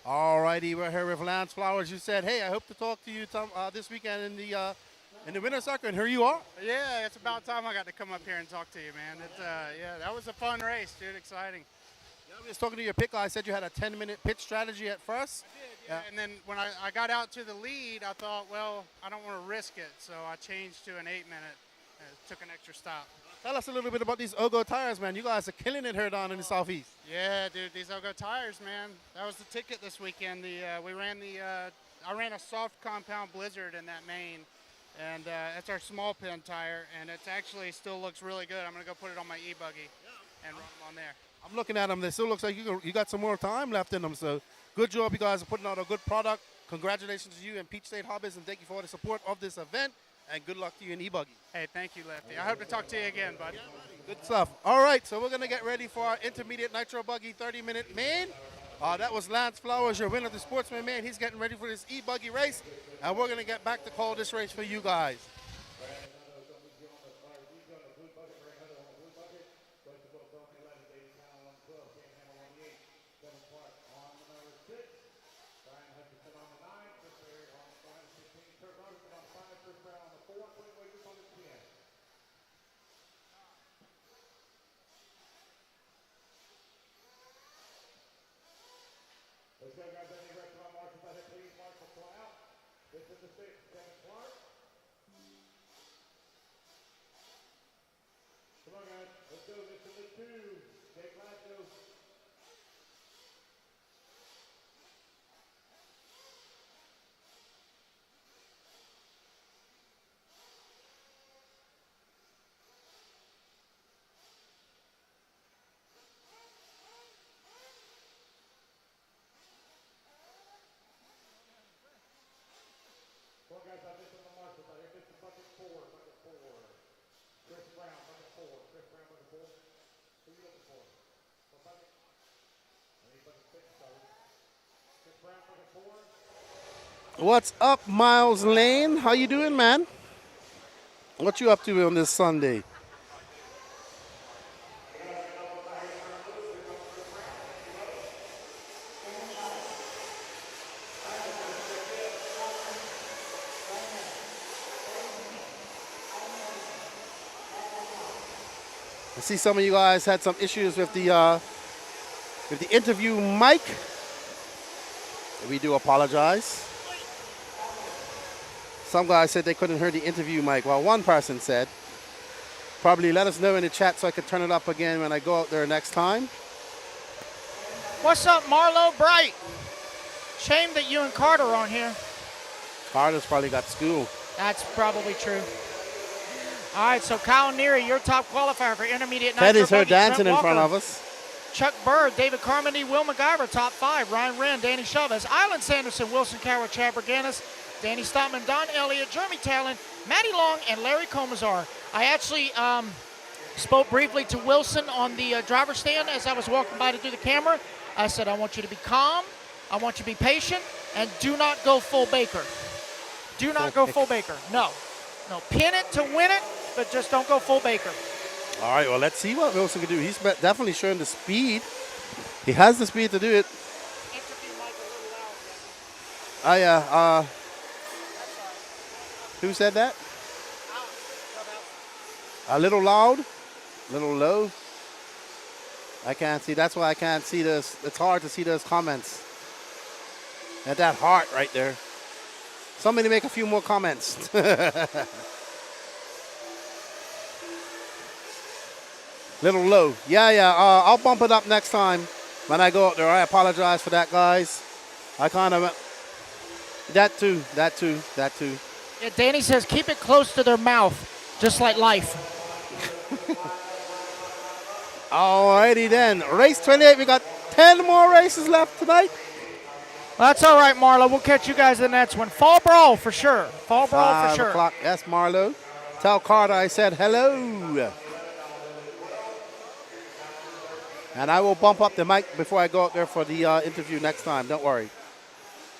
All righty, we're here with Lance Flowers. You said, hey, I hope to talk to you this weekend in the winter circuit, and here you are. Yeah, it's about time I got to come up here and talk to you, man. Yeah, that was a fun race, dude. Exciting. Yeah, I was talking to your pit guy. I said you had a 10-minute pit strategy at first. I did, yeah. And then when I got out to the lead, I thought, well, I don't want to risk it, so I changed to an 8-minute. Took an extra stop. Tell us a little bit about these Ogo tires, man. You guys are killing it here down in the Southeast. Yeah, dude, these Ogo tires, man. That was the ticket this weekend. I ran a soft compound Blizzard in that main, and that's our small pin tire, and it actually still looks really good. I'm gonna go put it on my e-buggy and run them on there. I'm looking at them. They still looks like you got some more time left in them. So good job, you guys are putting out a good product. Congratulations to you and Peach State Hobbies, and thank you for all the support of this event. And good luck to you in e-buggy. Hey, thank you, Lefty. I hope to talk to you again, buddy. Good stuff. All right, so we're going to get ready for our intermediate nitro buggy 30-minute main. That was Lance Flowers, your winner of the Sportsman main. He's getting ready for this e-buggy race, and we're going to get back to call this race for you guys. Let's go, guys. Any restaurant marshals out here, please mark the fly out. This is the 6, Kevin Clark. Come on, guys. Let's go. This is the 2, Jake Glasgow. Well, guys, I missed on the marshals out here. This is bucket 4. Chris Brown, bucket 4. Chris Brown, bucket 4. Who are you looking for? What bucket? I need bucket 6, sorry. Chris Brown, bucket 4. What's up, Miles Lane? How you doing, man? What you up to on this Sunday? I see some of you guys had some issues with the interview mic. We do apologize. Some guys said they couldn't hear the interview mic. Well, one person said, probably let us know in the chat so I could turn it up again when I go out there next time. What's up, Marlo Bright? Shame that you and Carter aren't here. Carter's probably got school. That's probably true. All right, so Kyle Neary, your top qualifier for intermediate nitro. Teddy's her buggy. dancing Trent in front Walker, of us. Chuck Bird, David Carmody, Will McGyver, top 5. Ryan Wren, Danny Chavez, Island Sanderson, Wilson Carroll, Chad Berganis, Danny Stoutman, Don Elliott, Jeremy Talon, Matty Long, and Larry Comazar. I actually spoke briefly to Wilson on the driver's stand as I was walking by to do the camera. I said, I want you to be calm, I want you to be patient, and do not go full Baker. Do not go full Baker. No. Pin it to win it, but just don't go full Baker. All right, well, let's see what Wilson can do. He's definitely showing the speed. He has the speed to do it. Oh, yeah. Who said that? A little loud, a little low. I can't see. That's why I can't see this. It's hard to see those comments. At that heart right there. Somebody make a few more comments. Little low. Yeah. I'll bump it up next time when I go out there. I apologize for that, guys. I kind of... That too. Yeah, Danny says keep it close to their mouth, just like life. Alrighty then. Race 28. We got 10 more races left tonight. That's all right, Marlo. We'll catch you guys in the next one. Fall Brawl for sure. Fall Brawl for sure. 5 o'clock. Yes, Marlo. Tell Carter I said hello. And I will bump up the mic before I go out there for the interview next time. Don't worry.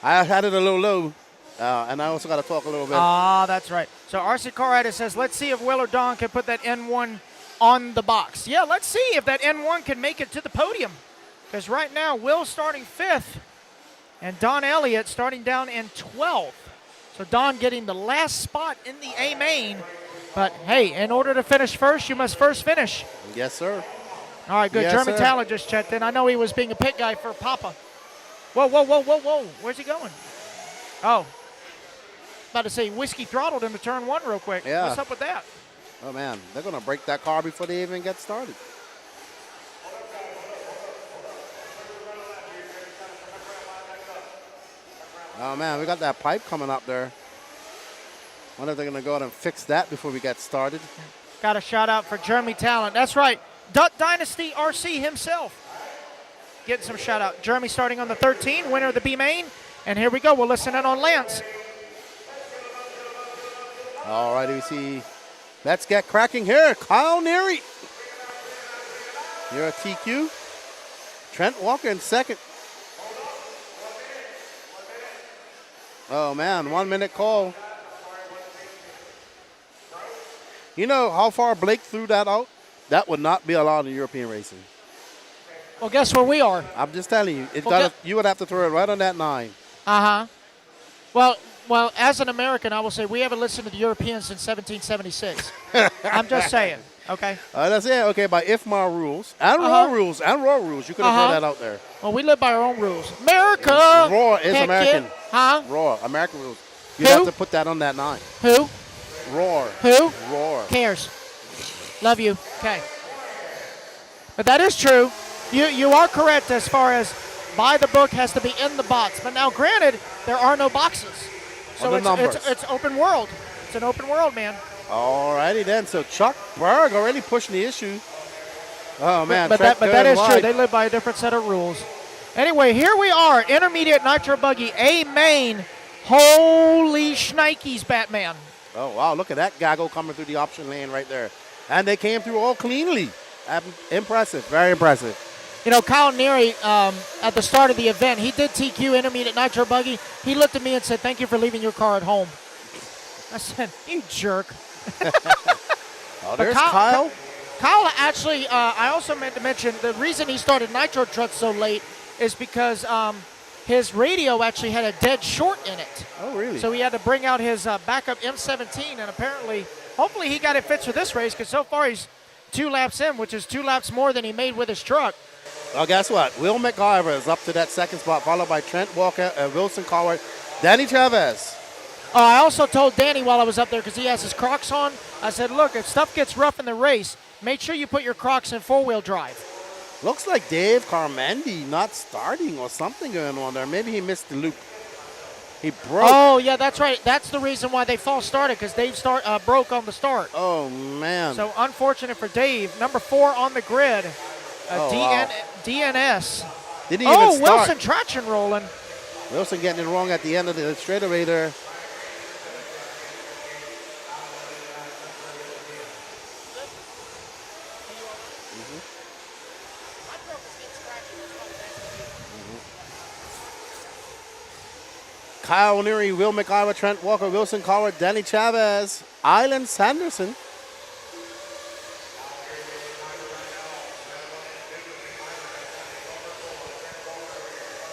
I had it a little low, and I also got to talk a little bit. Ah, that's right. So RC Car Rider says, let's see if Will or Don can put that N1 on the box. Yeah, let's see if that N1 can make it to the podium. Because right now, Will starting 5th and Don Elliott starting down in 12th. So Don getting the last spot in the A main. But hey, in order to finish first, you must first finish. Yes, sir. All right, good. Yes, German sir. Talent just checked in. I know he was being a pit guy for Papa. Whoa, whoa, whoa, whoa, whoa. Where's he going? Oh. About to say Whiskey throttled him to turn 1 real quick. Yeah. What's up with that? Oh, man. They're going to break that car before they even get started. Oh, man. We got that pipe coming up there. Wonder if they're going to go ahead and fix that before we get started. Got a shout out for Jeremy Talent. That's right. Duck Dynasty RC himself. Getting some shout out. Jeremy starting on the 13, winner of the B main. And here we go. We'll listen in on Lance. All right, we see. Let's get cracking here. Kyle Neary. You're a TQ. Trent Walker in 2nd. Oh, man. 1 minute call. You know how far Blake threw that out? That would not be allowed in European racing. Well, guess where we are? I'm just telling you. Well, you would have to throw it right on that 9. Uh-huh. Well, as an American, I will say we haven't listened to the Europeans since 1776. I'm just saying, okay? That's it. Okay, by IFMA rules and raw rules and raw rules, you could have thrown that out there. Well, we live by our own rules. America! Raw is Heck American. yeah. Huh? Raw, American rules. You have to put that on that 9. Who? Roar. Who? Roar. Cares. Love you. Okay. But that is true. You are correct as far as by the book has to be in the box. But now, granted, there are no boxes. So it's open world. It's an open world, man. All righty then. So Chuck Berg already pushing the issue. Oh, man. But that is true. They live by a different set of rules. Anyway, here we are. Intermediate Nitro Buggy, A main. Holy shnikes, Batman. Oh, wow. Look at that gaggle coming through the option lane right there. And they came through all cleanly. Impressive. Very impressive. You know, Kyle Neary, at the start of the event, he did TQ Intermediate Nitro Buggy. He looked at me and said, "Thank you for leaving your car at home." I said, "You jerk." Oh, there's Kyle. Kyle actually, I also meant to mention, the reason he started Nitro Trucks so late is because his radio actually had a dead short in it. Oh, really? So he had to bring out his backup M17, and apparently, hopefully he got it fixed for this race, because so far he's 2 laps in, which is 2 laps more than he made with his truck. Well, guess what? Will McIver is up to that 2nd spot, followed by Trent Walker and Wilson Coward. Danny Chavez. Oh, I also told Danny while I was up there, because he has his Crocs on, I said, look, if stuff gets rough in the race, make sure you put your Crocs in 4-wheel drive. Looks like Dave Carmendi not starting or something going on there. Maybe he missed the loop. He broke. Oh, yeah, that's right. That's the reason why they false started, because Dave broke on the start. Oh, man. So unfortunate for Dave. Number 4 on the grid. Wow. DNS. Didn't even start. Wilson traction rolling. Wilson getting it wrong at the end of the straightaway there. Kyle Neary, Will McIver, Trent Walker, Wilson Coward, Danny Chavez, Island Sanderson.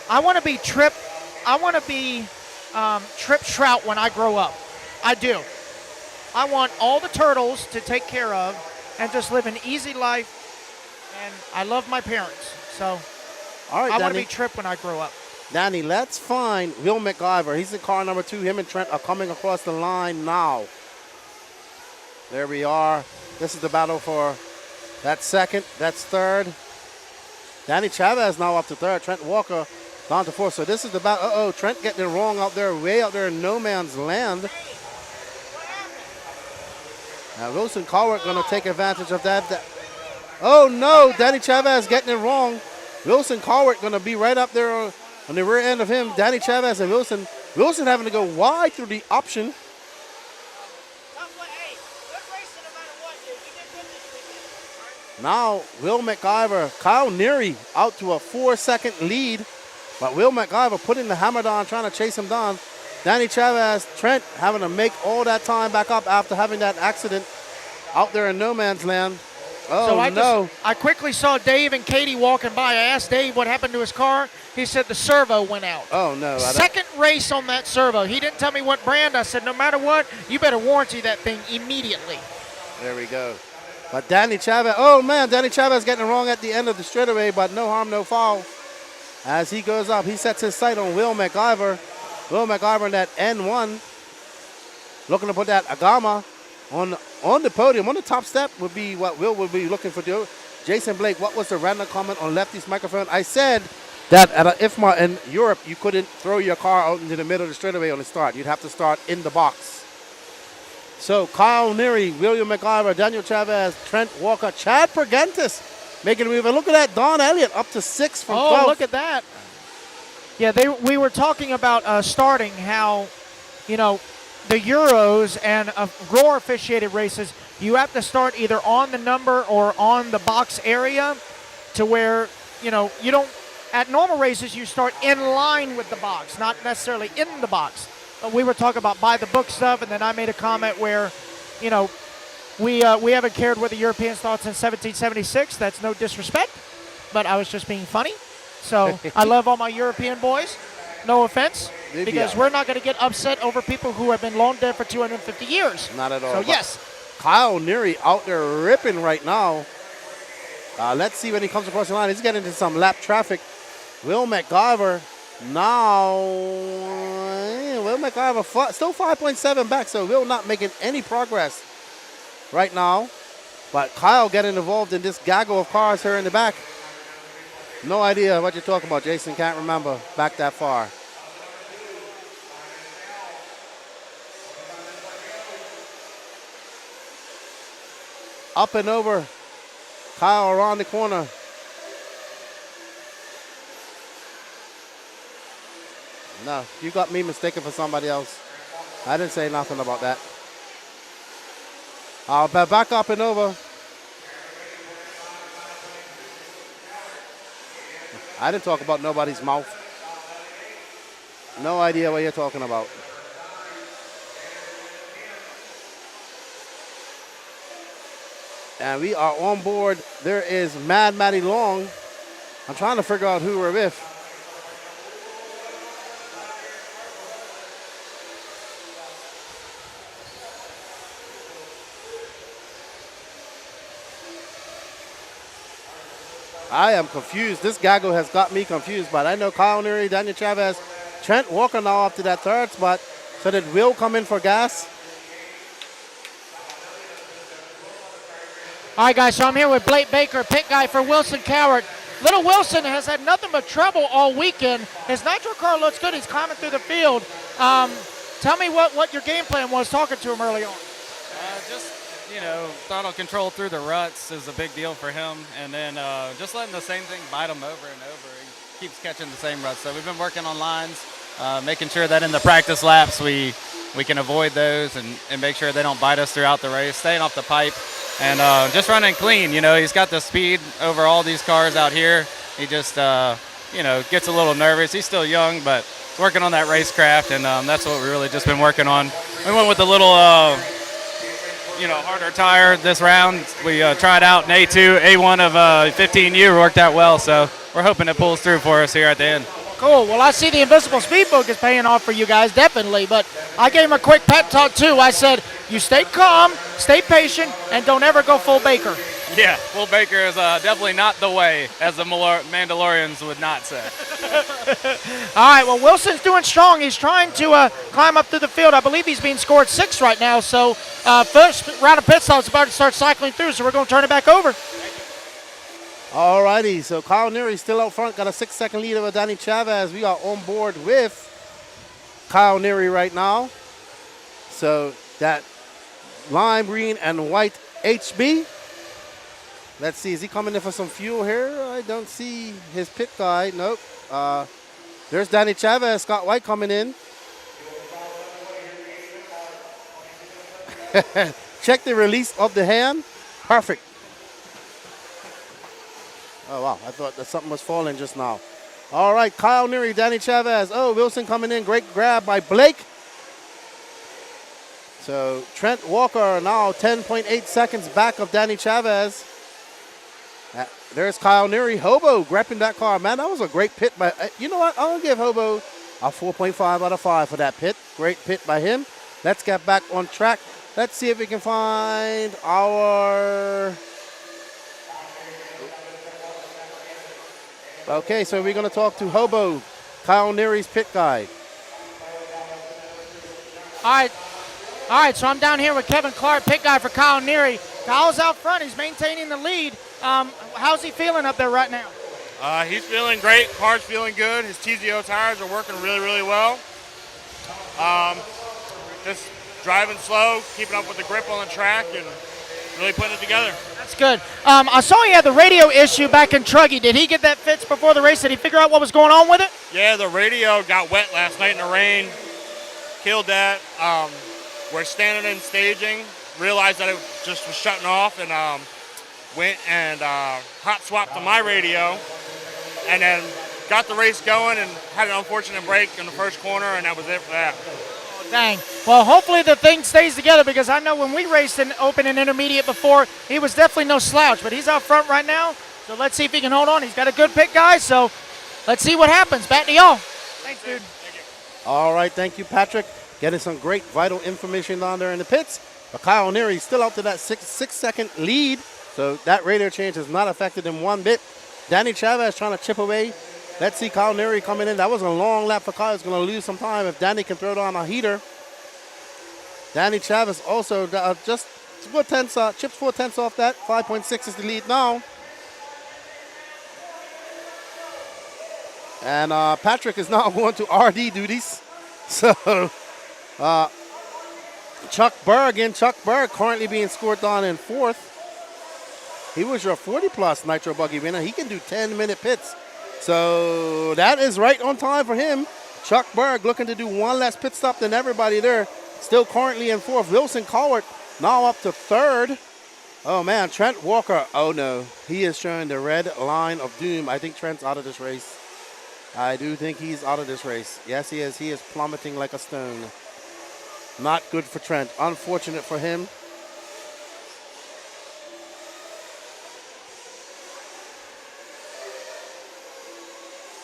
I want to be Trip Trout when I grow up. I do. I want all the turtles to take care of and just live an easy life. And I love my parents. So all right, I want to Danny. be Trip when I grow up. Danny, let's find Will McIver. He's in car number 2. Him and Trent are coming across the line now. There we are. This is the battle for that 2nd. That's 3rd. Danny Chavez now up to 3rd. Trent Walker down to 4th. So this is the battle. Uh-oh, Trent getting it wrong out there, way out there in no man's land. Now Wilson Coward going to take advantage of that. Oh, no, Danny Chavez getting it wrong. Wilson Coward going to be right up there on the rear end of him. Danny Chavez and Wilson. Wilson having to go wide through the option. Now, Will McIver, Kyle Neary out to a 4-second lead. But Will McIver putting the hammer down, trying to chase him down. Danny Chavez, Trent having to make all that time back up after having that accident out there in no man's land. Oh, so no. I quickly saw Dave and Katie walking by. I asked Dave what happened to his car. He said the servo went out. Oh, no. Second race on that servo. He didn't tell me what brand. I said, no matter what, you better warranty that thing immediately. There we go. But Danny Chavez, oh, man, Danny Chavez getting it wrong at the end of the straightaway, but no harm, no foul. As he goes up, he sets his sight on Will McIver. Will McIver in that N1, looking to put that Agama on the podium. On the top step would be what Will would be looking for. Jason Blake, what was the random comment on Lefty's microphone? I said that at an IFMA in Europe, you couldn't throw your car out into the middle of the straightaway on the start. You'd have to start in the box. So Kyle Neary, William McIver, Daniel Chavez, Trent Walker, Chad Pergentis making a move. And look at that, Don Elliott up to 6 from 12. Oh, look at that. Yeah, we were talking about starting how, you know, the Euros and Roar officiated races, you have to start either on the number or on the box area to where, you know, you don't, at normal races, you start in line with the box, not necessarily in the box. But we were talking about by the book stuff, and then I made a comment where, you know, we haven't cared where the European starts in 1776. That's no disrespect, but I was just being funny. So I love all my European boys. No offense, because we're not going to get upset over people who have been long dead for 250 years. Not at all. So, yes. Kyle Neary out there ripping right now. Let's see when he comes across the line. He's getting into some lap traffic. Will McIver now. Will McIver still 5.7 back, so Will not making any progress right now. But Kyle getting involved in this gaggle of cars here in the back. No idea what you're talking about, Jason. Can't remember back that far. Up and over. Kyle around the corner. No, you got me mistaken for somebody else. I didn't say nothing about that. Back up and over. I didn't talk about nobody's mouth. No idea what you're talking about. And we are on board. There is Mad Matty Long. I'm trying to figure out who we're with. I am confused. This gaggle has got me confused, but I know Kyle Neary, Daniel Chavez, Trent Walker now up to that third spot. So did Will come in for gas? All right, guys, so I'm here with Blake Baker, pit guy for Wilson Cowart. Little Wilson has had nothing but trouble all weekend. His nitro car looks good. He's climbing through the field. Tell me what your game plan was talking to him early on. Just, you know, throttle control through the ruts is a big deal for him. And then just letting the same thing bite him over and over. He keeps catching the same ruts. So we've been working on lines, making sure that in the practice laps we can avoid those and make sure they don't bite us throughout the race, staying off the pipe. And just running clean, you know, he's got the speed over all these cars out here. He just, you know, gets a little nervous. He's still young, but working on that racecraft, and that's what we've really just been working on. We went with a little, you know, harder tire this round. We tried out an A2, A1 of 15U, worked out well, so we're hoping it pulls through for us here at the end. Cool. Well, I see the Invisible Speed Book is paying off for you guys, definitely. But I gave him a quick pep talk, too. I said, you stay calm, stay patient, and don't ever go full Baker. Yeah, full Baker is definitely not the way, as the Mandalorians would not say. All right, well, Wilson's doing strong. He's trying to climb up through the field. I believe he's being scored 6 right now. So first round of pit stops about to start cycling through, so we're going to turn it back over. All righty, so Kyle Neary still out front, got a 6-second lead over Danny Chavez. We are on board with Kyle Neary right now. So that lime green and white HB. Let's see, is he coming in for some fuel here? I don't see his pit guy. Nope. There's Danny Chavez, Scott White coming in. Check the release of the hand. Perfect. Oh, wow. I thought that something was falling just now. All right, Kyle Neary, Danny Chavez. Oh, Wilson coming in. Great grab by Blake. So Trent Walker now 10.8 seconds back of Danny Chavez. There's Kyle Neary. Hobo grepping that car. Man, that was a great pit. You know what? I'll give Hobo a 4.5 out of 5 for that pit. Great pit by him. Let's get back on track. Let's see if we can find our... Okay, so we're going to talk to Hobo, Kyle Neary's pit guide. All right, so I'm down here with Kevin Clark, pit guy for Kyle Neary. Kyle's out front. He's maintaining the lead. How's he feeling up there right now? He's feeling great. Car's feeling good. His TZO tires are working really, really well. Just driving slow, keeping up with the grip on the track, and really putting it together. That's good. I saw he had the radio issue back in Truggy. Did he get that fixed before the race? Did he figure out what was going on with it? Yeah, the radio got wet last night in the rain. Killed that. We're standing in staging, realized that it just was shutting off, and went and hot swapped to my radio, and then got the race going and had an unfortunate break in the first corner, and that was it for that. Oh, dang. Well, hopefully the thing stays together, because I know when we raced in open and intermediate before, he was definitely no slouch, but he's out front right now, so let's see if he can hold on. He's got a good pit, guys, so let's see what happens. Back to y'all. Thanks, dude. All right, thank you, Patrick. Getting some great vital information down there in the pits. But Kyle Neary still up to that 6-second lead, so that radio change has not affected him one bit. Danny Chavez trying to chip away. Let's see Kyle Neary coming in. That was a long lap for Kyle. He's going to lose some time if Danny can throw down a heater. Danny Chavez also just 4 tenths, chips 4 tenths off that. 5.6 is the lead now. And Patrick is now going to RD duties. So Chuck Berg currently being scored down in 4th. He was your 40-plus Nitro Buggy winner. He can do 10-minute pits. So that is right on time for him. Chuck Berg looking to do one less pit stop than everybody there. Still currently in 4th. Wilson Cowart now up to 3rd. Oh, man, Trent Walker. Oh, no. He is showing the red line of doom. I think Trent's out of this race. I do think he's out of this race. Yes, he is. He is plummeting like a stone. Not good for Trent. Unfortunate for him.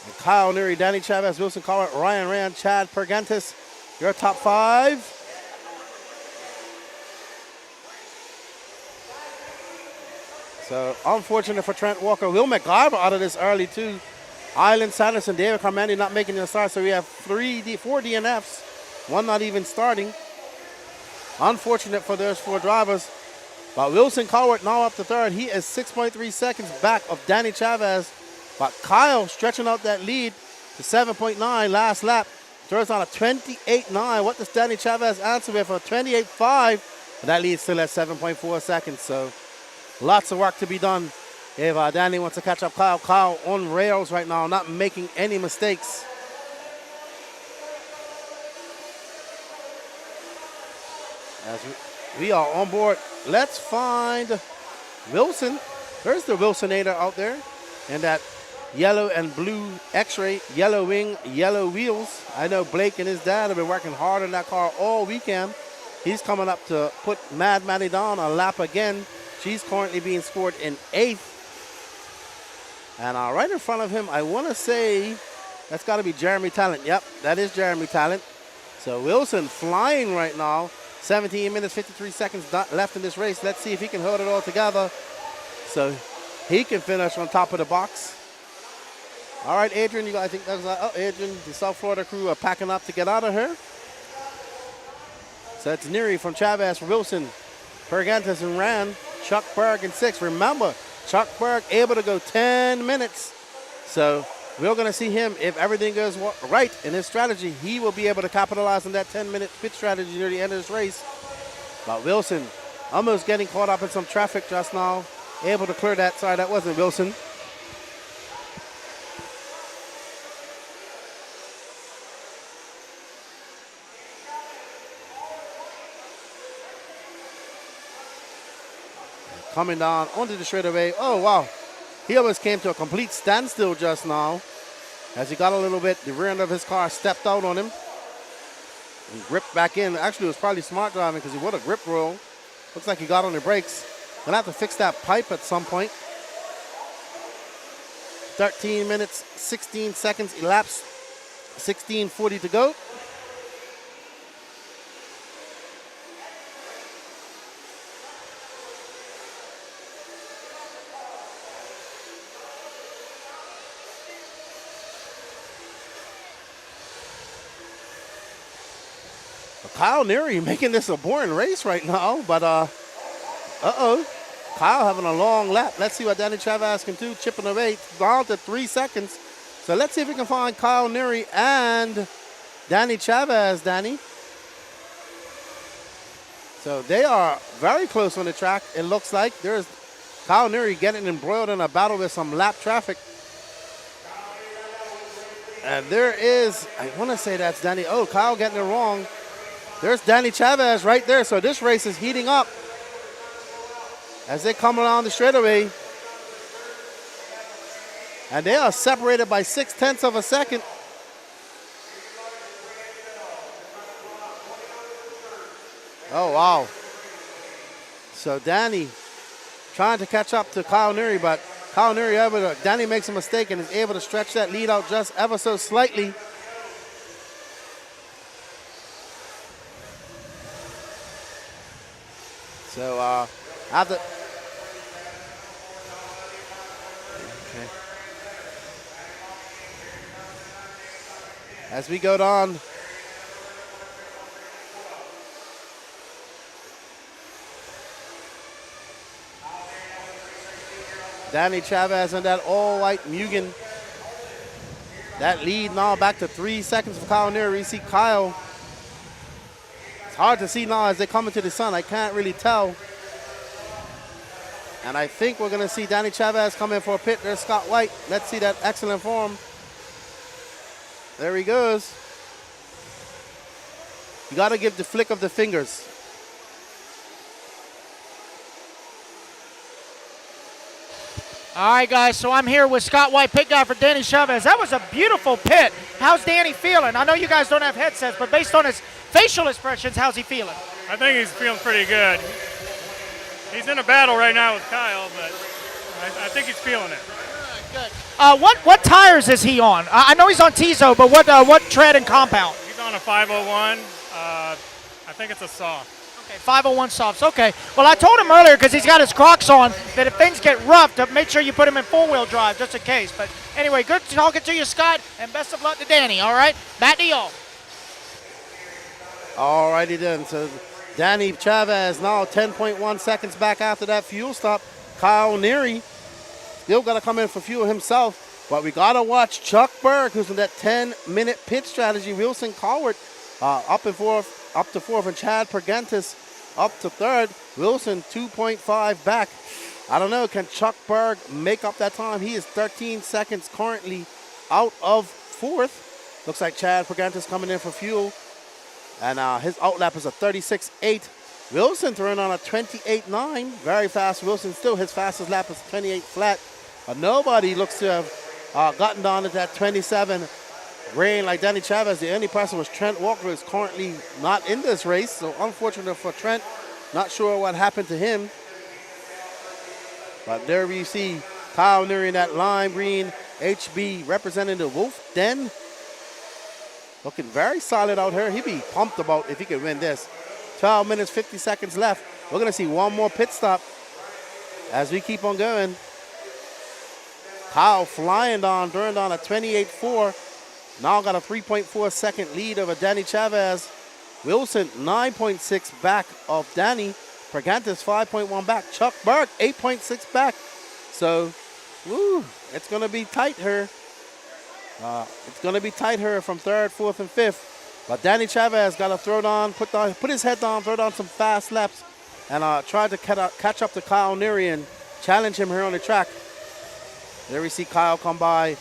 And Kyle Neary, Danny Chavez, Wilson Collard, Ryan Rand, Chad Pergantis, your top 5. So unfortunate for Trent Walker. Will McIver out of this early too. Island Sanderson, David Carmandi not making the start, so we have 4 DNFs, one not even starting. Unfortunate for those 4 drivers. But Wilson Cowart now up to 3rd. He is 6.3 seconds back of Danny Chavez. But Kyle stretching out that lead to 7.9 last lap. Throws on a 28.9. What does Danny Chavez answer with? A 28.5. And that lead still at 7.4 seconds. So lots of work to be done. If Danny wants to catch up Kyle on rails right now, not making any mistakes. As we are on board, let's find Wilson. There's the Wilsonator out there. And that yellow and blue X-ray, yellow wing, yellow wheels. I know Blake and his dad have been working hard on that car all weekend. He's coming up to put Mad Maddie down a lap again. She's currently being scored in 8th. And right in front of him, I want to say that's got to be Jeremy Talent. Yep, that is Jeremy Talent. So Wilson flying right now. 17 minutes, 53 seconds left in this race. Let's see if he can hold it all together so he can finish on top of the box. All right, Adrian, I think that was Adrian, the South Florida crew are packing up to get out of here. So it's Neary from Chavez for Wilson, Pergantis and Rand, Chuck Berg in 6th. Remember, Chuck Berg able to go 10 minutes. So we're going to see him, if everything goes right in his strategy, he will be able to capitalize on that 10-minute pit strategy near the end of this race. But Wilson almost getting caught up in some traffic just now. Able to clear that. Sorry, that wasn't Wilson. Coming down onto the straightaway. Oh, wow. He almost came to a complete standstill just now. As he got a little bit, the rear end of his car stepped out on him and gripped back in. Actually, it was probably smart driving because he would have grip roll. Looks like he got on the brakes. Gonna have to fix that pipe at some point. 13 minutes, 16 seconds elapsed. 16:40 to go. Kyle Neary making this a boring race right now, but uh-oh. Kyle having a long lap. Let's see what Danny Chavez can do, chipping away down to 3 seconds. So let's see if we can find Kyle Neary and Danny Chavez, Danny. So they are very close on the track, it looks like. There's Kyle Neary getting embroiled in a battle with some lap traffic. And there is, I want to say that's Danny. Oh, Kyle getting it wrong. There's Danny Chavez right there. So this race is heating up as they come around the straightaway. And they are separated by 0.6 of a second. Oh, wow. So Danny trying to catch up to Kyle Neary, but Kyle Neary, Danny makes a mistake and is able to stretch that lead out just ever so slightly. So after, okay. As we go down, Danny Chavez and that all-white Mugen. That lead now back to 3 seconds for Kyle Neary. We see Kyle. It's hard to see now as they come into the sun. I can't really tell. And I think we're going to see Danny Chavez come in for a pit. There's Scott White. Let's see that excellent form. There he goes. You got to give the flick of the fingers. All right, guys, so I'm here with Scott White, pit guy for Danny Chavez. That was a beautiful pit. How's Danny feeling? I know you guys don't have headsets, but based on his facial expressions, how's he feeling? I think he's feeling pretty good. He's in a battle right now with Kyle, but I think he's feeling it. Good. What tires is he on? I know he's on Tizo, but what tread and compound? He's on a 501. I think it's a soft. Okay, 501 softs. Okay. Well, I told him earlier, because he's got his Crocs on, that if things get rough, to make sure you put him in four-wheel drive, just in case. But anyway, good talking to you, Scott, and best of luck to Danny, all right? Back to y'all. All righty then. So Danny Chavez now 10.1 seconds back after that fuel stop. Kyle Neary still got to come in for fuel himself. But we got to watch Chuck Berg, who's in that 10-minute pit strategy. Wilson Cowart up to fourth, and Chad Pergentis up to third. Wilson 2.5 back. I don't know, can Chuck Berg make up that time? He is 13 seconds currently out of fourth. Looks like Chad Pergentis coming in for fuel. And his outlap is a 36.8. Wilson throwing on a 28.9. Very fast. Wilson still his fastest lap is 28 flat. But nobody looks to have gotten down to that 27 rain like Danny Chavez. The only person was Trent Walker, who is currently not in this race. So unfortunate for Trent. Not sure what happened to him. But there we see Kyle Neary in that lime green HB representing the Wolf Den. Looking very solid out here. He'd be pumped about if he could win this. 12 minutes, 50 seconds left. We're going to see one more pit stop as we keep on going. Kyle flying down, turned on a 28.4. Now got a 3.4 second lead over Danny Chavez. Wilson 9.6 back of Danny. Pergentis 5.1 back. Chuck Berg 8.6 back. So, woo, it's going to be tight here. It's going to be tight here from third, fourth, and fifth. But Danny Chavez got to throw down, put his head down, throw down some fast laps, and try to catch up to Kyle Neary and challenge him here on the track. There we see Kyle come by.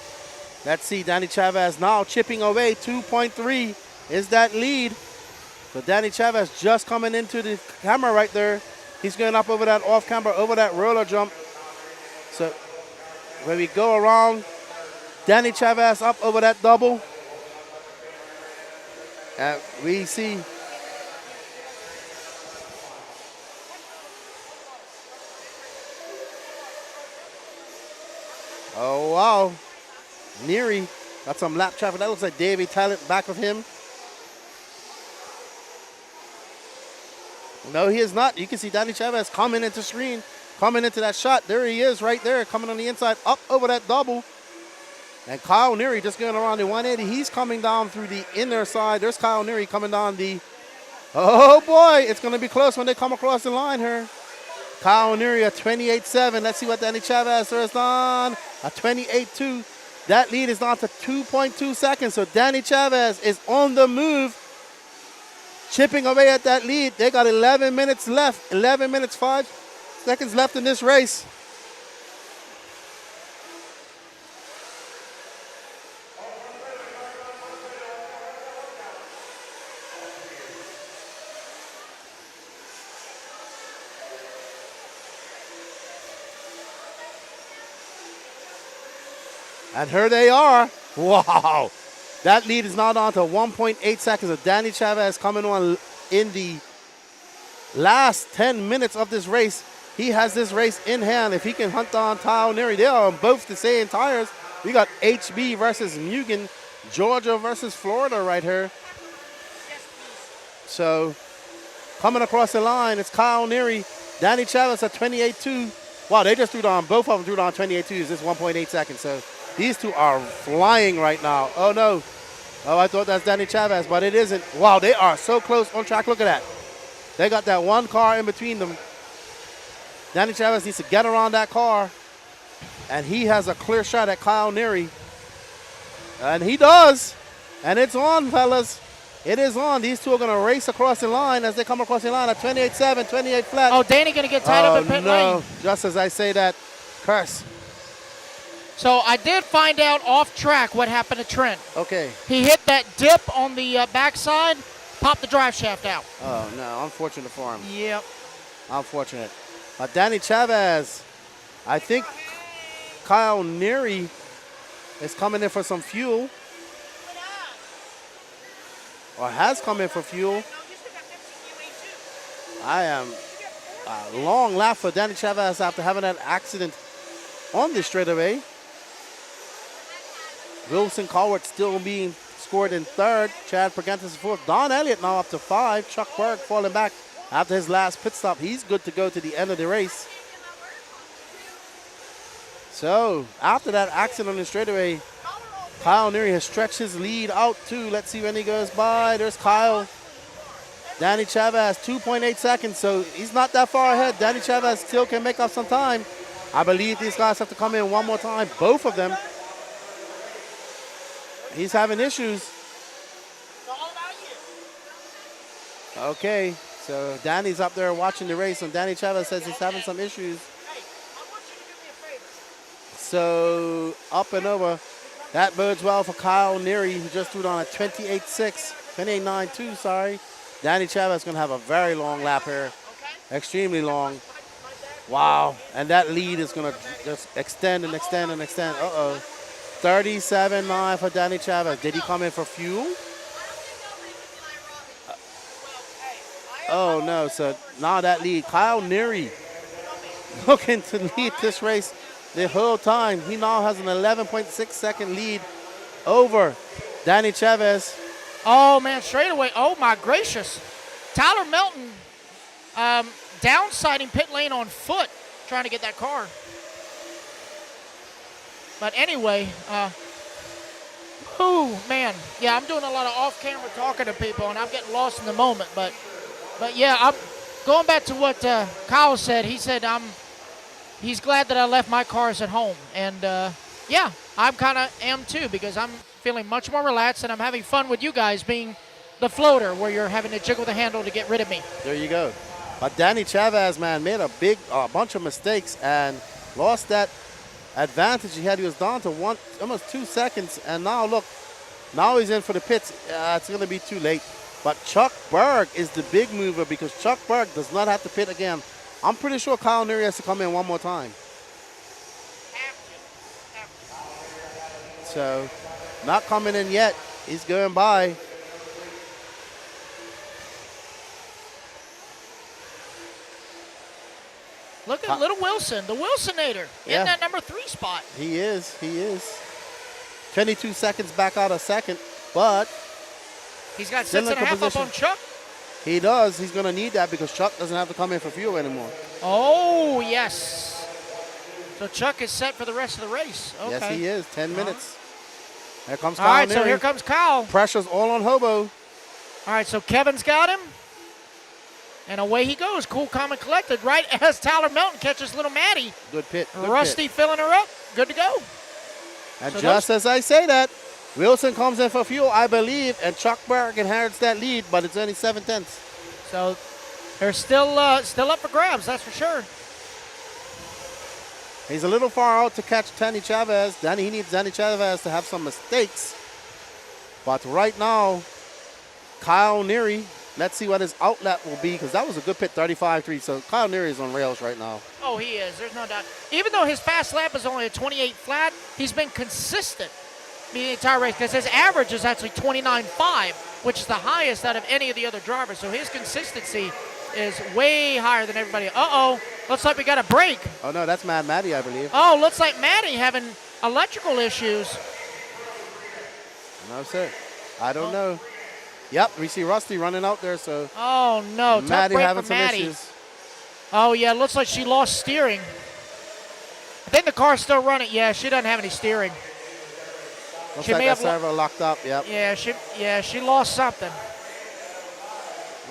Let's see Danny Chavez now chipping away. 2.3 is that lead. So Danny Chavez just coming into the camera right there. He's going up over that off camber, over that roller jump. So when we go around, Danny Chavez up over that double. And we see Oh, wow. Neary got some lap traffic. That looks like Davey Talent back of him. No, he is not. You can see Danny Chavez coming into screen, coming into that shot. There he is right there, coming on the inside, up over that double. And Kyle Neary just going around the 180. He's coming down through the inner side. There's Kyle Neary coming down the... Oh, boy. It's going to be close when they come across the line here. Kyle Neary at 28.7. Let's see what Danny Chavez has done. At 28.2. That lead is down to 2.2 seconds. So Danny Chavez is on the move, chipping away at that lead. They got 11 minutes left. 11 minutes, 5 seconds left in this race. And here they are. Wow. That lead is now down to 1.8 seconds. So Danny Chavez coming on in the last 10 minutes of this race. He has this race in hand. If he can hunt down Kyle Neary, they are on both the same tires. We got HB versus Mugen, Georgia versus Florida right here. So coming across the line, it's Kyle Neary. Danny Chavez at 28.2. Wow, they just threw down, both of them threw down 28.2. It's just 1.8 seconds. So these two are flying right now. Oh, no. Oh, I thought that's Danny Chavez, but it isn't. Wow, they are so close on track. Look at that. They got that one car in between them. Danny Chavez needs to get around that car, and he has a clear shot at Kyle Neary. And he does. And it's on, fellas. It is on. These two are going to race across the line as they come across the line at 28.7, 28 flat. Oh, Danny going to get tied up in pit lane. Just as I say that, curse. So I did find out off track what happened to Trent. Okay. He hit that dip on the backside, popped the drive shaft out. Oh, no. Unfortunate for him. Yep. Unfortunate. Danny Chavez, I think Kyle Neary is coming in for some fuel. Or has come in for fuel. I am a long lap for Danny Chavez after having that accident on the straightaway. Wilson Colwart still being scored in third. Chad Pergentis fourth. Don Elliott now up to 5. Chuck Berg falling back after his last pit stop. He's good to go to the end of the race. So after that accident on the straightaway, Kyle Neary has stretched his lead out too. Let's see when he goes by. There's Kyle. Danny Chavez, 2.8 seconds, so he's not that far ahead. Danny Chavez still can make up some time. I believe these guys have to come in one more time, both of them. He's having issues. Okay, so Danny's up there watching the race, and Danny Chavez says he's having some issues. So up and over. That bodes well for Kyle Neary, who just threw down a 28.6, 28.92, sorry. Danny Chavez going to have a very long lap here, extremely long. Wow, and that lead is going to just extend and extend and extend. Uh-oh. 37.9 for Danny Chavez. Did he come in for fuel? Oh, no, so now that lead, Kyle Neary looking to lead this race the whole time. He now has an 11.6 second lead over Danny Chavez. Oh, man, straight away. Oh, my gracious. Tyler Melton downsiding pit lane on foot, trying to get that car. But anyway, oh, man. Yeah, I'm doing a lot of off-camera talking to people, and I'm getting lost in the moment. But yeah, I'm going back to what Kyle said. He said he's glad that I left my cars at home. And, yeah, I'm kind of am too, because I'm feeling much more relaxed, and I'm having fun with you guys being the floater where you're having to jiggle the handle to get rid of me. There you go. But Danny Chavez, man, made a bunch of mistakes and lost that advantage he had. He was down to almost 2 seconds, and now look, now he's in for the pits. It's going to be too late. But Chuck Berg is the big mover, because Chuck Berg does not have to pit again. I'm pretty sure Kyle Neary has to come in one more time. So, not coming in yet. He's going by. Look at little Wilson, the Wilsonator, Yeah. in that number 3 spot. He is. 22 seconds back out of second, but He's got still 6.5 in up position. on Chuck. He does. He's going to need that because Chuck doesn't have to come in for fuel anymore. Oh, yes. So Chuck is set for the rest of the race. Okay. Yes, he is. 10 minutes. Here comes All Kyle right, so Neary. here comes Kyle. Pressure's all on Hobo. All right, so Kevin's got him. And away he goes, cool, calm, and collected, right as Tyler Melton catches little Maddie. Good pit. Good Rusty pit. filling her up. Good to go. And So just as I say that, Wilson comes in for fuel, I believe, and Chuck Berg inherits that lead, but it's only 7/10. So they're still up for grabs, that's for sure. He's a little far out to catch Danny Chavez. He needs Danny Chavez to have some mistakes. But right now, Kyle Neary, let's see what his outlet will be, because that was a good pit, 35-3. So Kyle Neary is on rails right now. Oh, he is. There's no doubt. Even though his fast lap is only a 28 flat, he's been consistent the entire race because his average is actually 29.5, which is the highest out of any of the other drivers. So his consistency is way higher than everybody. Uh-oh. Looks like we got a break. Oh, no, that's Mad Matty, I believe. Oh, looks like Maddie having electrical issues. No, sir. I don't know. Yep, we see Rusty running out there, so. Oh, no. Tough Maddie break having for some Maddie. issues. Oh, yeah, looks like she lost steering. I think the car's still running. Yeah, she doesn't have any steering. Looks She like may that have lo- servo locked up, yep. Yeah, she lost something.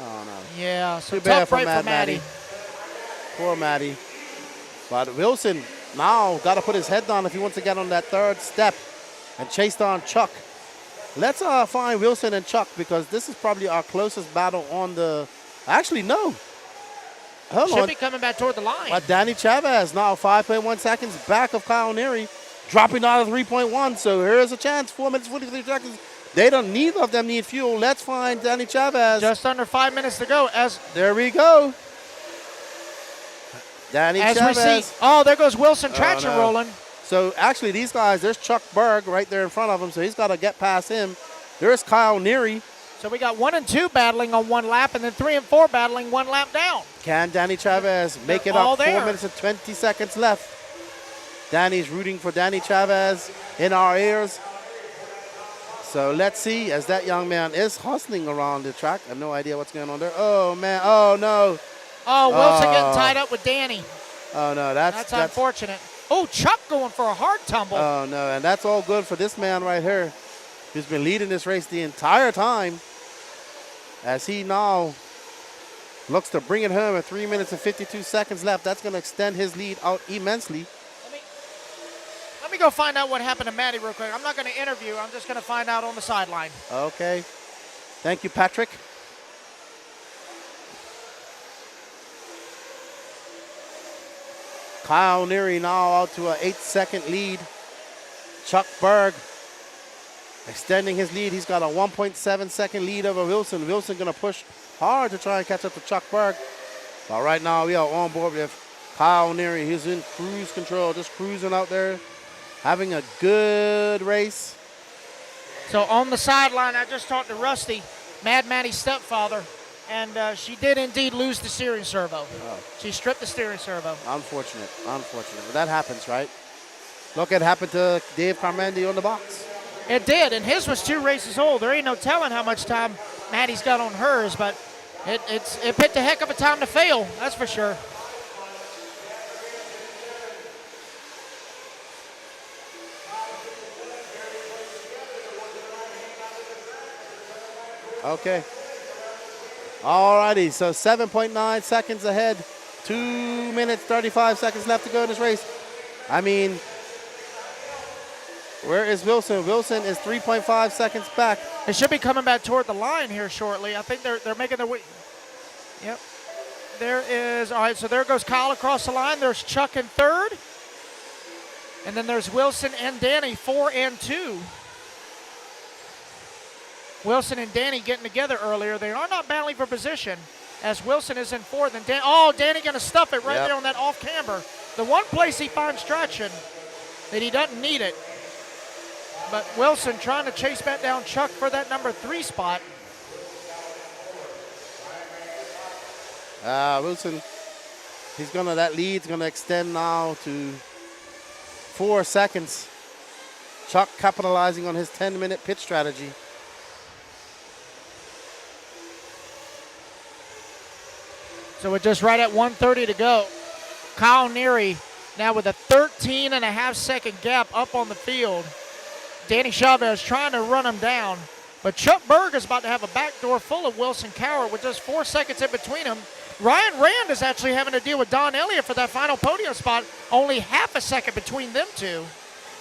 Oh, no. Yeah, so Too bad tough for break Mad for Maddie. Poor Maddie. But Wilson now got to put his head down if he wants to get on that third step and chase down Chuck. Let's find Wilson and Chuck because this is probably our closest battle on the. Actually, no. Hold Should on. be coming back toward the line. But Danny Chavez now 5.1 seconds back of Kyle Neary, dropping down to 3.1. So here's a chance. 4 minutes 43 seconds. Neither of them need fuel. Let's find Danny Chavez. Just under 5 minutes to go. There we go. Danny As Chavez. we see, oh, there goes Wilson Oh, traction no. rolling. So actually these guys, there's Chuck Berg right there in front of him, so he's got to get past him. There's Kyle Neary. So we got 1 and 2 battling on one lap, and then 3 and 4 battling one lap down. Can Danny Chavez make it all up? 4 there. minutes and 20 seconds left. Danny's rooting for Danny Chavez in our ears. So let's see as that young man is hustling around the track. I have no idea what's going on there. Oh, man. Oh, no. Oh, Wilson getting tied up with Danny. Oh, no. That's unfortunate. Oh, Chuck going for a hard tumble. Oh, no. And that's all good for this man right here who's been leading this race the entire time as he now looks to bring it home at 3 minutes and 52 seconds left. That's going to extend his lead out immensely. Let me go find out what happened to Maddie real quick. I'm not going to interview. I'm just going to find out on the sideline. Okay. Thank you, Patrick. Kyle Neary now out to an 8-second lead. Chuck Berg extending his lead. He's got a 1.7-second lead over Wilson. Wilson going to push hard to try and catch up to Chuck Berg. But right now we are on board with Kyle Neary. He's in cruise control, just cruising out there, having a good race. So on the sideline, I just talked to Rusty, Mad Maddie's stepfather, and she did indeed lose the steering servo. Oh. She stripped the steering servo. Unfortunate. But that happens, right? Look, it happened to Dave Carmendi on the box. It did, and his was 2 races old. There ain't no telling how much time Maddie's got on hers, but it picked a heck of a time to fail, that's for sure. Okay. Alrighty, so 7.9 seconds ahead. 2 minutes, 35 seconds left to go in this race. I mean, where is Wilson? Wilson is 3.5 seconds back. They should be coming back toward the line here shortly. I think they're making their way. Yep. There is, all right, so there goes Kyle across the line. There's Chuck in third. And then there's Wilson and Danny, 4 and 2. Wilson and Danny getting together earlier. They are not battling for position as Wilson is in fourth. And Danny going to stuff it right there on that off camber. The one place he finds traction that he doesn't need it. But Wilson trying to chase back down Chuck for that number 3 spot. Wilson That lead's gonna extend now to 4 seconds. Chuck capitalizing on his 10-minute pit strategy. So we're just right at 1:30 to go. Kyle Neary now with a 13.5-second gap up on the field. Danny Chavez trying to run him down. But Chuck Berg is about to have a backdoor full of Wilson Cowart with just 4 seconds in between them. Ryan Rand is actually having to deal with Don Elliott for that final podium spot. Only half a second between them two.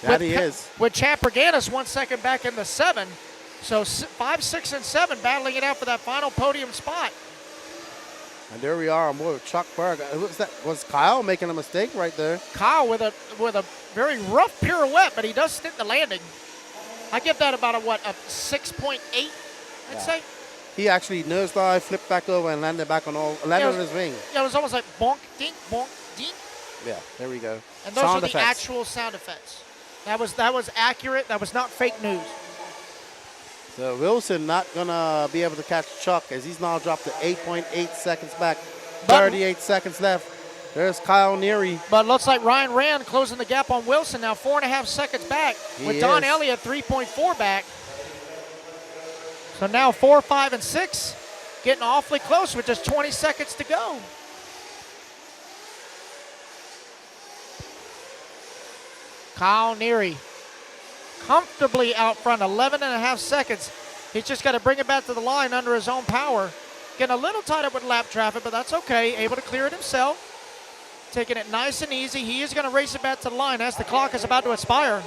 That he is. With Chad Perganis 1 second back in the 7. So 5, 6, and 7 battling it out for that final podium spot. And there we are on board with Chuck Berg. Was Kyle making a mistake right there? Kyle with a very rough pirouette, but he does stick the landing. I give that about a 6.8, I'd say. He actually nosedive, flipped back over, and landed back on landed on his wing. Yeah, it was almost like bonk, dink, bonk, dink. Yeah, there we go. And those are the actual sound effects. That was accurate. That was not fake news. So Wilson not gonna be able to catch Chuck as he's now dropped to 8.8 seconds back. 38 seconds left. There's Kyle Neary. But looks like Ryan Rand closing the gap on Wilson now, 4.5 seconds back. With Don Elliott 3.4 back. So now 4, 5, and 6 getting awfully close with just 20 seconds to go. Kyle Neary comfortably out front, 11.5 seconds. He's just got to bring it back to the line under his own power. Getting a little tied up with lap traffic, but that's okay. Able to clear it himself. Taking it nice and easy. He is going to race it back to the line as the clock is about to expire.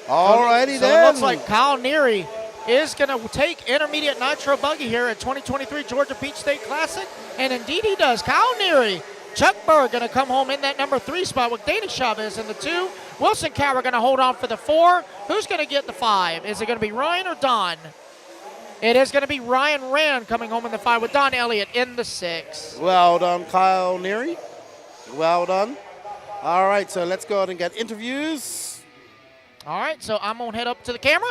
Alrighty so then. It looks like Kyle Neary is going to take intermediate nitro buggy here at 2023 Georgia Peach State Classic. And indeed he does. Kyle Neary, Chuck Berg going to come home in that number 3 spot with Danny Chavez in the 2. Wilson Cowart going to hold on for the 4. Who's going to get the 5? Is it going to be Ryan or Don? It is going to be Ryan Rand coming home in the 5 with Don Elliott in the 6. Well done, Kyle Neary. Well done. All right, so let's go ahead and get interviews. All right, so I'm going to head up to the camera.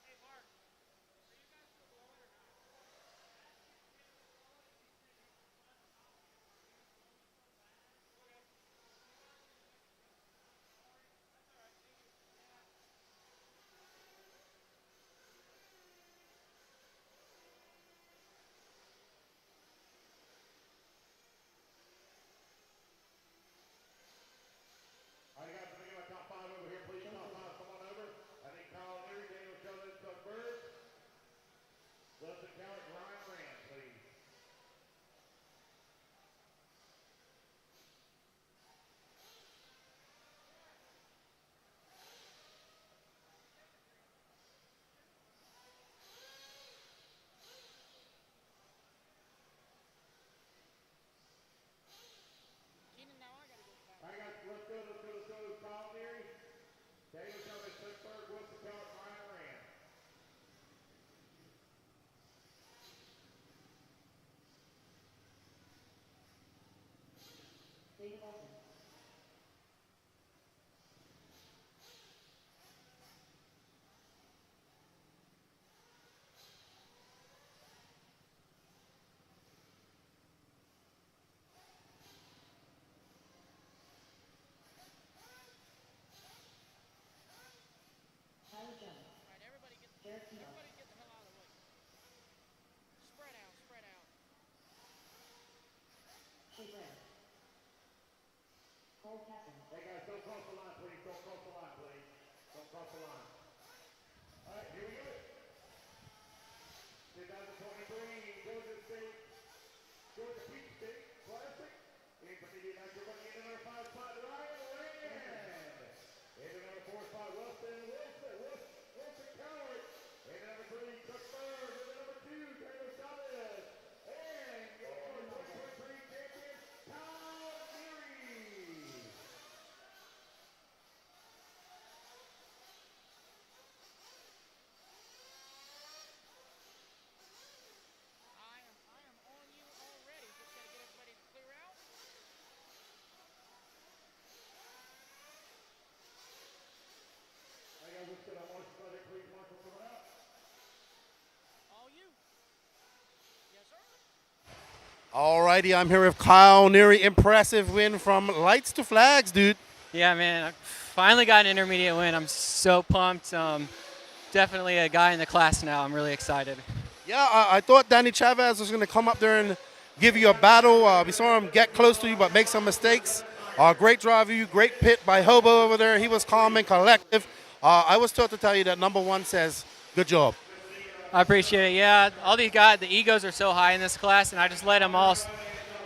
Hey, Mark. Alrighty, I'm here with Kyle Neary. Impressive win from lights to flags, dude. Yeah, man, I finally got an intermediate win. I'm so pumped. Definitely a guy in the class now. I'm really excited. Yeah, I thought Danny Chavez was going to come up there and give you a battle. We saw him get close to you but make some mistakes. Great drive of you, great pit by Hobo over there. He was calm and collective. I was told to tell you that number one says, good job. I appreciate it. Yeah, all these guys, the egos are so high in this class, and I just let them all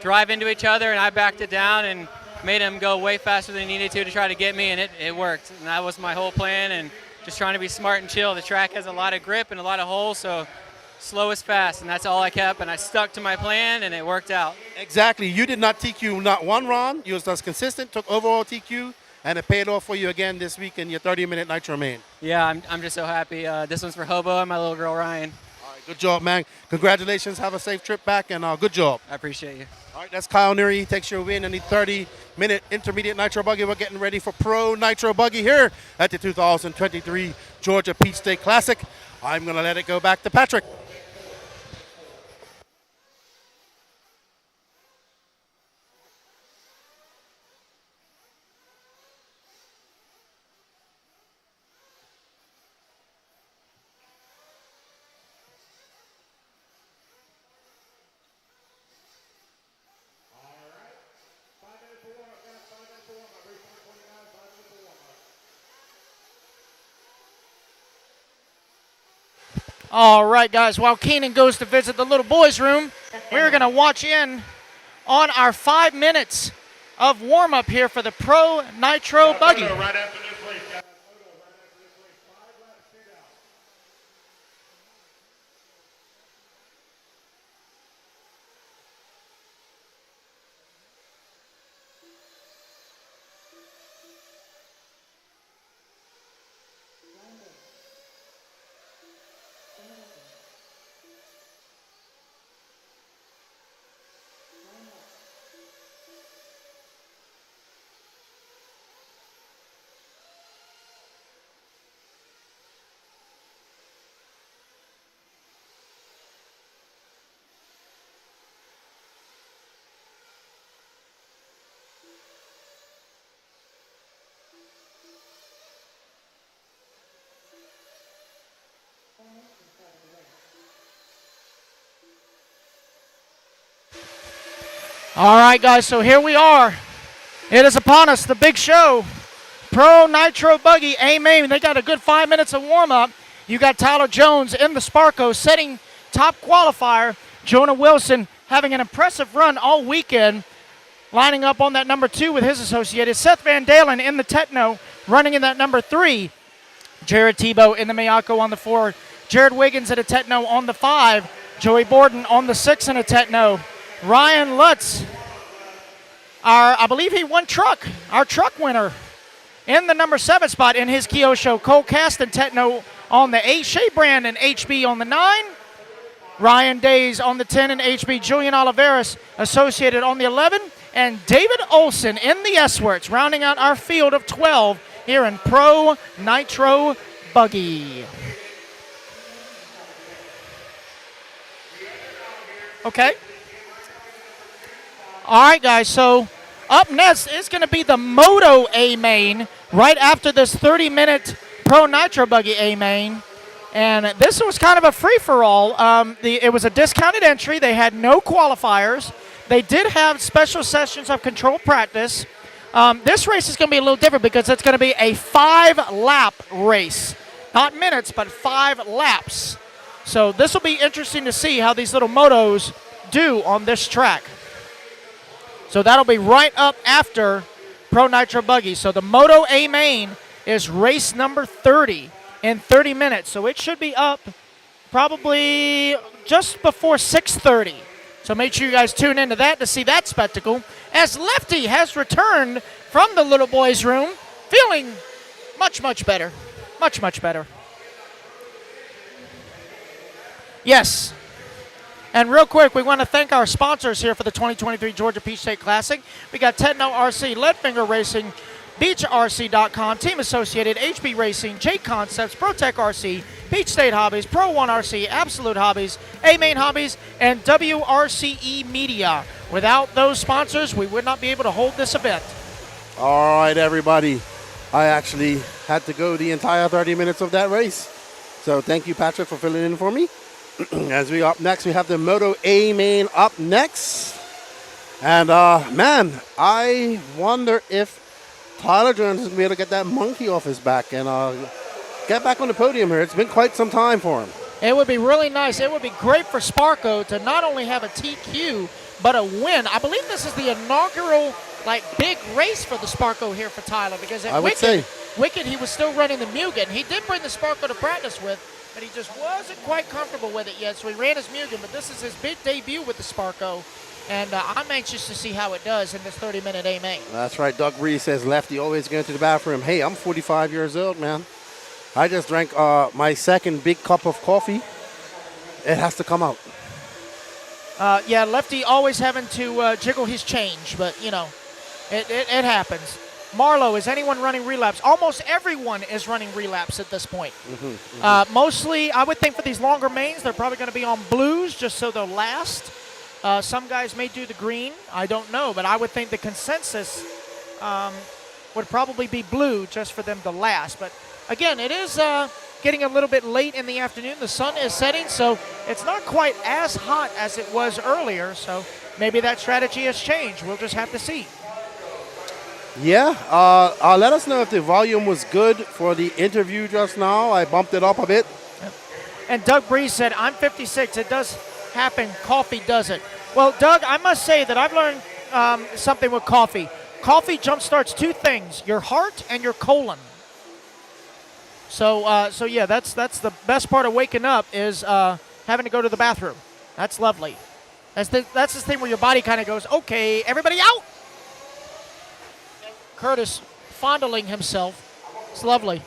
drive into each other, and I backed it down and made them go way faster than they needed to try to get me, and it worked. And that was my whole plan, and just trying to be smart and chill. The track has a lot of grip and a lot of holes, so slow is fast, and that's all I kept, and I stuck to my plan, and it worked out. Exactly. You did not TQ not one run. You was just consistent, took overall TQ, and it paid off for you again this week in your 30-minute Nitro main. Yeah, I'm just so happy. This one's for Hobo and my little girl, Ryan. All right, good job, man. Congratulations. Have a safe trip back, and good job. I appreciate you. All right, that's Kyle Neary. He takes your win in the 30-minute intermediate Nitro Buggy. We're getting ready for Pro Nitro Buggy here at the 2023 Georgia Peach State Classic. I'm going to let it go back to Patrick. All right, guys, while Keenan goes to visit the little boys' room, we're going to watch in on our 5 minutes of warm-up here for the Pro Nitro Buggy. All right, guys, so here we are. It is upon us, the big show. Pro Nitro Buggy, A-Main. They got a good 5 minutes of warm-up. You got Tyler Jones in the Sparko setting top qualifier. Jonah Wilson having an impressive run all weekend, lining up on that number 2 with his associated. Seth Van Dalen in the Techno, running in that number 3. Jared Tebow in the Miyako on the 4. Jared Wiggins at a Techno on the 5. Joey Borden on the 6 in a Techno. Ryan Lutz, I believe he won truck, our truck winner, in the number 7 spot in his Kyosho. Cole Caston Techno on the 8. Shea Brandon HB on the 9. Ryan Days on the 10 in HB. Julian Oliveras associated on the 11. And David Olson in the S-Works, rounding out our field of 12 here in Pro Nitro Buggy. Okay. All right, guys, so up next is going to be the Moto A-Main right after this 30-minute Pro Nitro Buggy A-Main. And this was kind of a free-for-all. It was a discounted entry. They had no qualifiers. They did have special sessions of control practice. This race is going to be a little different because it's going to be a 5-lap race. Not minutes, but 5 laps. So this will be interesting to see how these little motos do on this track. So that'll be right up after Pro Nitro Buggy. So the Moto A-Main is race number 30 in 30 minutes. So it should be up probably just before 6:30. So make sure you guys tune into that to see that spectacle. As Lefty has returned from the little boys' room, feeling much, much better. Much, much better. Yes. And real quick, we want to thank our sponsors here for the 2023 Georgia Peach State Classic. We got Techno RC, Leadfinger Racing, BeachRC.com, Team Associated, HB Racing, J Concepts, ProTech RC, Beach State Hobbies, Pro One RC, Absolute Hobbies, A-Main Hobbies, and WRCE Media. Without those sponsors, we would not be able to hold this event. All right, everybody. I actually had to go the entire 30 minutes of that race. So thank you, Patrick, for filling in for me. As we up next, we have the Moto A-Main up next. And, man, I wonder if Tyler Jones is going to be able to get that monkey off his back and get back on the podium here. It's been quite some time for him. It would be really nice. It would be great for Sparko to not only have a TQ, but a win. I believe this is the inaugural, big race for the Sparko here for Tyler, because at Wicked, he was still running the Mugen. He did bring the Sparko to practice with, but he just wasn't quite comfortable with it yet, so he ran his Mugen, but this is his big debut with the Sparko, and I'm anxious to see how it does in this 30-minute A-Main. That's right. Doug Breeze says, Lefty always going to the bathroom. Hey, I'm 45 years old, man. I just drank my second big cup of coffee. It has to come out. Yeah, Lefty always having to jiggle his change, but, it happens. Marlo, is anyone running relapse? Almost everyone is running relapse at this point. Mostly, I would think for these longer mains, they're probably going to be on blues just so they'll last. Some guys may do the green. I don't know, but I would think the consensus would probably be blue just for them to last. But again, it is getting a little bit late in the afternoon. The sun is setting, so it's not quite as hot as it was earlier. So maybe that strategy has changed. We'll just have to see. Yeah, let us know if the volume was good for the interview just now. I bumped it up a bit. And Doug Breeze said, I'm 56. It does happen. Coffee does it. Well, Doug, I must say that I've learned something with coffee. Coffee jumpstarts two things, your heart and your colon. So yeah, that's the best part of waking up is having to go to the bathroom. That's lovely. That's this thing where your body kind of goes, okay, everybody out. Curtis fondling himself. It's lovely.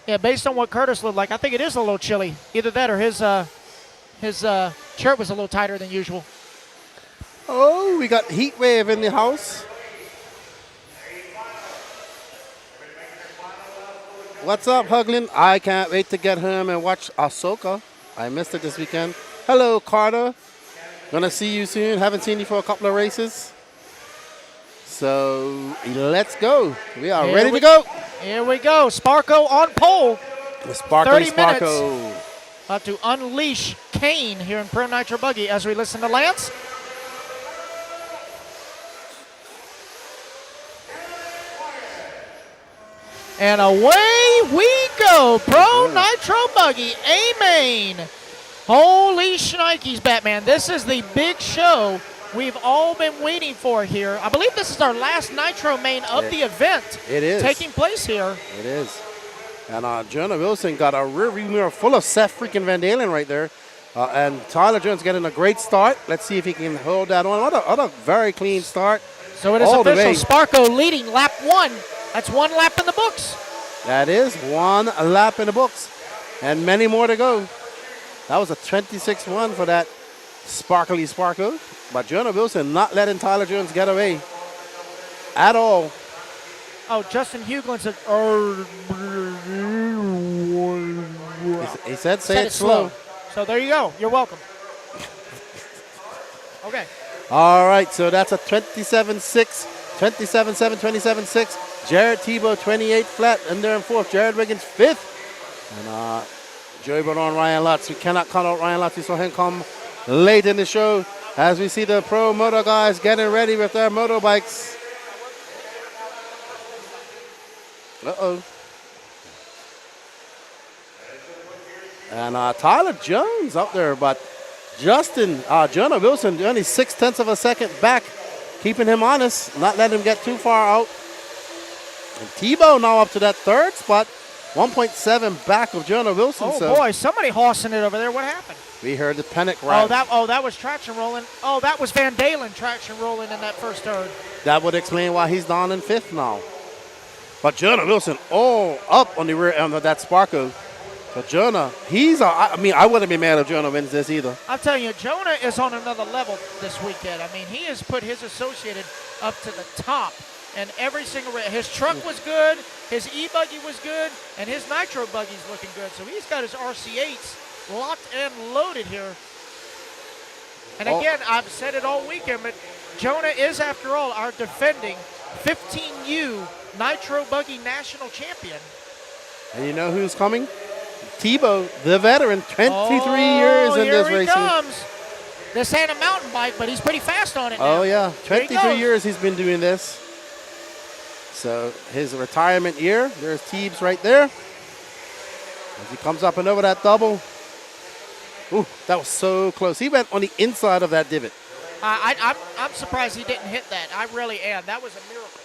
Yeah, based on what Curtis looked like, I think it is a little chilly. Either that or his shirt was a little tighter than usual. Oh, we got Heat Wave in the house. What's up, Huglin? I can't wait to get home and watch Ahsoka. I missed it this weekend. Hello, Carter. Gonna see you soon. Haven't seen you for a couple of races. So let's go. We are ready to go. Here we go. Sparko on pole. The Sparko. 30 minutes. About to unleash Kane here in Pro Nitro Buggy as we listen to Lance. And away we go. Pro Nitro Buggy, A-Main. Holy shnikes, Batman. This is the big show we've all been waiting for here. I believe this is our last Nitro main of the event. It is. Taking place here. It is. And Jonah Wilson got a rear view mirror full of Seth freaking Van Dalen right there. And Tyler Jones getting a great start. Let's see if he can hold that on. What a very clean start. So it is official. Sparko leading lap one. That's one lap in the books. That is one lap in the books. And many more to go. That was a 26-1 for that sparkly Sparko. But Jonah Wilson not letting Tyler Jones get away at all. Oh, Justin Huglin said, he said say it slow. So there you go. You're welcome. Okay. All right, so that's a 27-6, 27-7, 27-6. Jared Tebow, 28 flat, and there in fourth. Jared Wiggins, fifth. And Joey Bernard, Ryan Lutz. We cannot count out Ryan Lutz. We saw him come late in the show as we see the pro moto guys getting ready with their motorbikes. Uh-oh. And Tyler Jones up there, but Jonah Wilson only 0.6 of a second back, keeping him honest, not letting him get too far out. And Tebow now up to that third spot, 1.7 back of Jonah Wilson. Oh boy, somebody horsing it over there. What happened? We heard the panic round. That was traction rolling. Oh, that was Van Dalen traction rolling in that first turn. That would explain why he's down in fifth now. But Jonah Wilson all up on the rear end of that Sparko. So Jonah, I wouldn't be mad if Jonah wins this either. I'm telling you, Jonah is on another level this weekend. I mean, he has put his associated up to the top. and every single race. His truck was good, his e-buggy was good, and his nitro buggy's looking good. So he's got his RC8s locked and loaded here. And again, I've said it all weekend, but Jonah is, after all, our defending 15U Nitro Buggy National Champion. And you know who's coming? Tebow, the veteran, 23 years in this Here he racing. comes. This ain't a mountain bike, but he's pretty fast on it now. Oh, yeah. Here he 23 goes. years he's been doing this. So his retirement year, there's Teebs right there. As he comes up and over that double. Ooh, that was so close. He went on the inside of that divot. I'm surprised he didn't hit that. I really am. That was a miracle.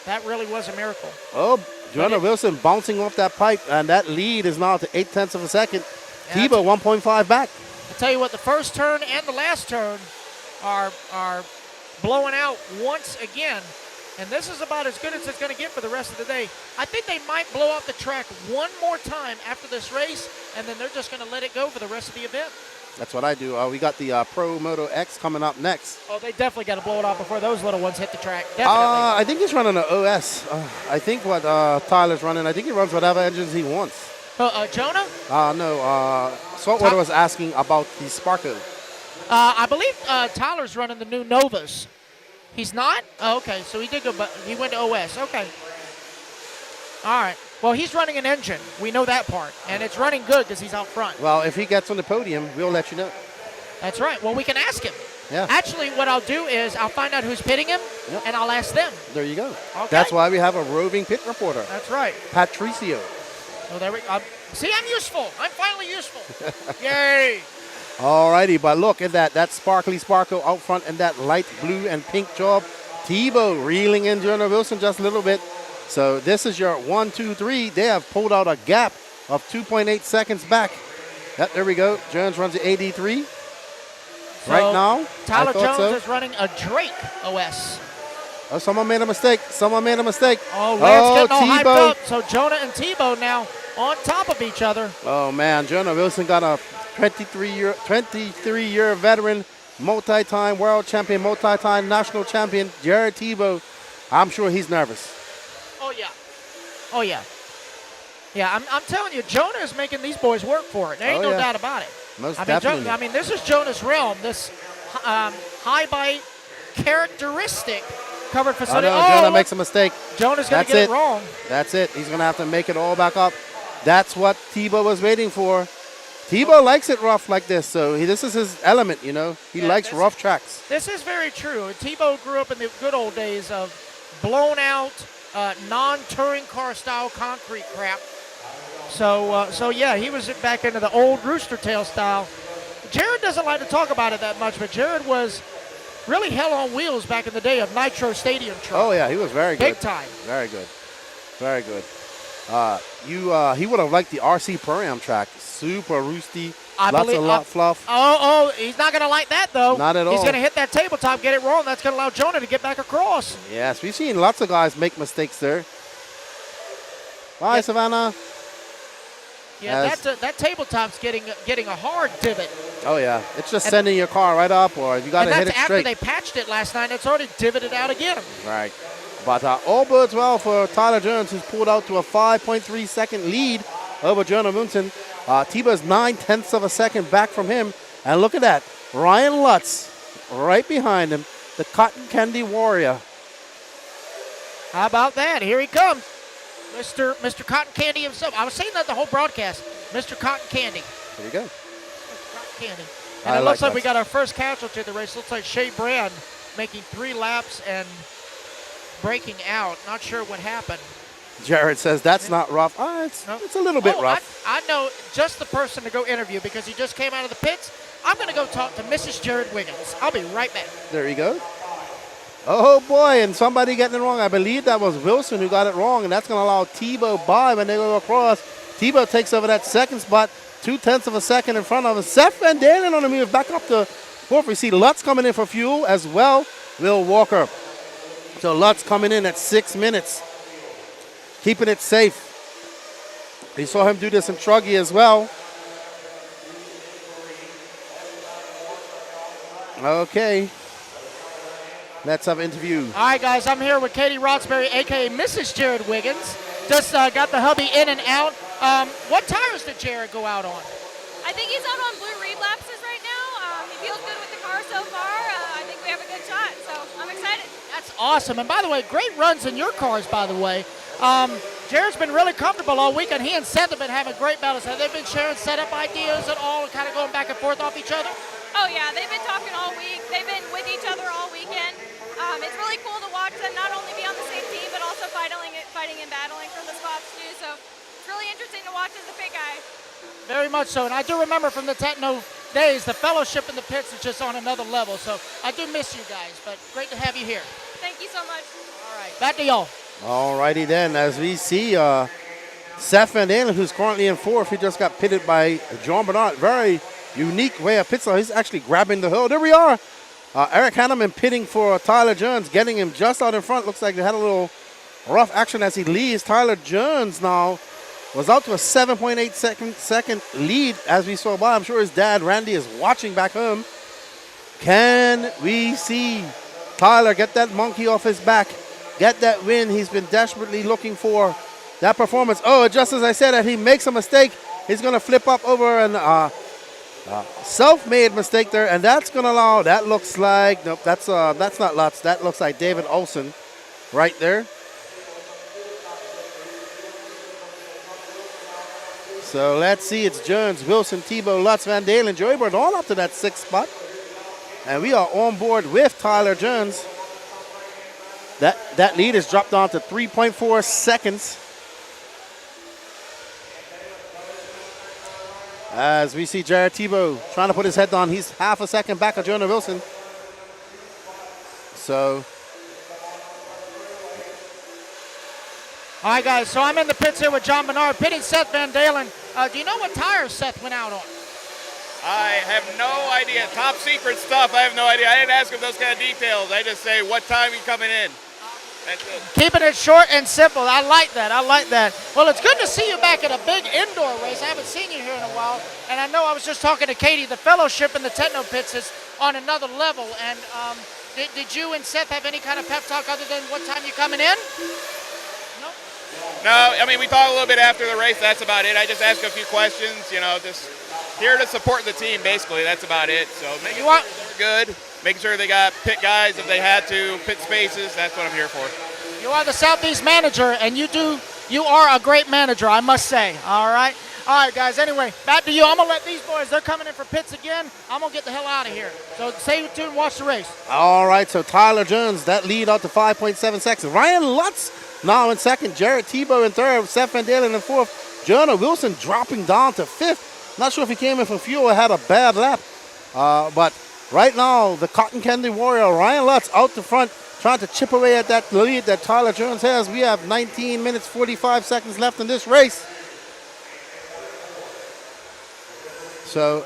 That really was a miracle. Oh, Jonah Wilson bouncing off that pipe, and that lead is now to 0.8 of a second. Tebow 1.5 back. I'll tell you what, the first turn and the last turn are blowing out once again. And this is about as good as it's going to get for the rest of the day. I think they might blow out the track one more time after this race, and then they're just going to let it go for the rest of the event. That's what I do. We got the Pro Moto X coming up next. Oh, they definitely got to blow it off before those little ones hit the track. Definitely. I think he's running an OS. I think what Tyler's running, I think he runs whatever engines he wants. Jonah? No. Saltwater was asking about the Sparko. I believe Tyler's running the new Novas. He's not? Oh, okay. So he did go, but he went to OS. Okay. All right. Well, he's running an engine. We know that part. And it's running good because he's out front. Well, if he gets on the podium, we'll let you know. That's right. Well, we can ask him. Yeah. Actually, what I'll do is I'll find out who's pitting him, and I'll ask them. There you go. Okay. That's why we have a roving pit reporter. That's right. Patricio. Oh, there we go. See, I'm useful. I'm finally useful. Yay. All righty, but look at that. That sparkly Sparko out front and that light blue and pink job. Tebow reeling in Jonah Wilson just a little bit. So this is your 1, 2, 3. They have pulled out a gap of 2.8 seconds back. Yep, there we go. Jones runs the 83. So Right now, Tyler I thought Jones so. is running a Drake OS. Oh, someone made a mistake. Someone made a mistake. Oh, Lance getting all hyped Tebow. up. So Jonah and Tebow now on top of each other. Oh, man. Jonah Wilson got a 23-year veteran, multi-time world champion, multi-time national champion, Jared Tebow. I'm sure he's nervous. Oh, yeah. Oh, yeah. Yeah, I'm telling you, Jonah is making these boys work for it. There ain't no doubt about it. Most I mean, definitely. this is Jonah's realm. This high bite characteristic covered facility. Jonah makes a mistake. Jonah's going to get it wrong. That's it. He's going to have to make it all back up. That's what Tebow was waiting for. Tebow likes it rough like this, so this is his element, you know. He likes rough tracks. This is very true. Tebow grew up in the good old days of blown out, non-touring car style concrete crap. So yeah, he was back into the old rooster tail style. Jared doesn't like to talk about it that much, but Jared was really hell on wheels back in the day of Nitro Stadium truck. Oh, yeah, he was very good. Big time. Very good. Very good. He would have liked the RC Pro-Am track. Super roosty, lots of fluff. Oh, he's not going to like that, though. Not at all. He's going to hit that tabletop, get it wrong. That's going to allow Jonah to get back across. Yes, we've seen lots of guys make mistakes there. Bye, Savannah. Yeah, that tabletop's getting a hard divot. Oh, yeah. It's just sending your car right up, or you got to hit it after straight. they patched it last night. It's already divoted out again. Right. But all bodes well for Tyler Jones, who's pulled out to a 5.3 second lead over Jonah Wilson. Tebow's 0.9 of a second back from him. And look at that. Ryan Lutz right behind him, the Cotton Candy Warrior. How about that? Here he comes. Mr. Cotton Candy himself. I was saying that the whole broadcast. Mr. Cotton Candy. There you go. Cotton Candy. And it looks like we got our first casualty of the race. Looks like Shea Brand making 3 laps and breaking out. Not sure what happened. Jared says that's not rough. It's a little bit rough. I know just the person to go interview because he just came out of the pits. I'm going to go talk to Mrs. Jared Wiggins. I'll be right back. There you go. Oh, boy, and somebody getting it wrong. I believe that was Wilson who got it wrong, and that's going to allow Tebow by when they go across. Tebow takes over that second spot, 0.2 of a second in front of him. Seth Van Dalen on the move back up to fourth. We see Lutz coming in for fuel as well. Will Walker. So Lutz coming in at 6 minutes, keeping it safe. We saw him do this in Truggy as well. Okay. Let's have an interview. All right, guys, I'm here with Katie Rotsberry, a.k.a. Mrs. Jared Wiggins. Just got the hubby in and out. What tires did Jared go out on? I think he's out on blue relapses right now. He feels good with the car so far. I think we have a good shot, so I'm excited. That's awesome. And by the way, great runs in your cars, by the way. Jared's been really comfortable all weekend. He and Seth have been having great battles. Have they been sharing setup ideas at all and kind of going back and forth off each other? Oh, yeah, they've been talking all week. They've been with each other all weekend. It's really cool to watch them not only be on the same team, but also fighting and battling for the spots, too. So it's really interesting to watch as a pit guy. Very much so. And I do remember from the Techno days, the fellowship in the pits is just on another level. So I do miss you guys, but great to have you here. Thank you so much. All right, back to y'all. All righty then, as we see Seth Van Dalen, who's currently in fourth, he just got pitted by John Bernard. Very unique way of pit stop. He's actually grabbing the hill. There we are. Eric Hanneman pitting for Tyler Jones, getting him just out in front. Looks like they had a little rough action as he leaves. Tyler Jones now was out to a 7.8 second lead as we saw by. I'm sure his dad, Randy, is watching back home. Can we see Tyler get that monkey off his back, get that win he's been desperately looking for? That performance. Oh, just as I said, that he makes a mistake, he's going to flip up over an self-made mistake there, and that's going to allow, that looks like, nope, that's not Lutz. That looks like David Olson right there. So let's see, it's Jones, Wilson, Tebow, Lutz, Van Dalen, Joey Bird all up to that 6th spot. And we are on board with Tyler Jones. That lead is dropped down to 3.4 seconds. As we see Jared Tebow trying to put his head down. He's half a second back of Jonah Wilson. So. All right, guys, so I'm in the pits here with John Bernard, pitting Seth Van Dalen. Do you know what tires Seth went out on? I have no idea. Top secret stuff. I have no idea. I didn't ask him those kind of details. I just say, what time are you coming in? That's it. Keeping it short and simple. I like that. I like that. Well, it's good to see you back at a big indoor race. I haven't seen you here in a while. And I know I was just talking to Katie. The fellowship in the Techno pits is on another level. And did you and Seth have any kind of pep talk other than what time you coming in? No, I mean, we talked a little bit after the race. That's about it. I just asked a few questions, just here to support the team, basically. That's about it. So making sure they're good, making sure they got pit guys if they had to, pit spaces. That's what I'm here for. You are the Southeast manager, and you are a great manager, I must say. All right, guys. Anyway, back to you. I'm gonna let these boys. They're coming in for pits again. I'm gonna get the hell out of here. So stay tuned, watch the race. All right. So Tyler Jones, that lead out to 5.7 seconds. Ryan Lutz now in second. Jared Tebow in third. Seth Van Dalen in fourth. Jonah Wilson dropping down to fifth. Not sure if he came in for fuel or had a bad lap. But right now, the Cotton Candy Warrior, Ryan Lutz, out the front, trying to chip away at that lead that Tyler Jones has. We have 19 minutes, 45 seconds left in this race. So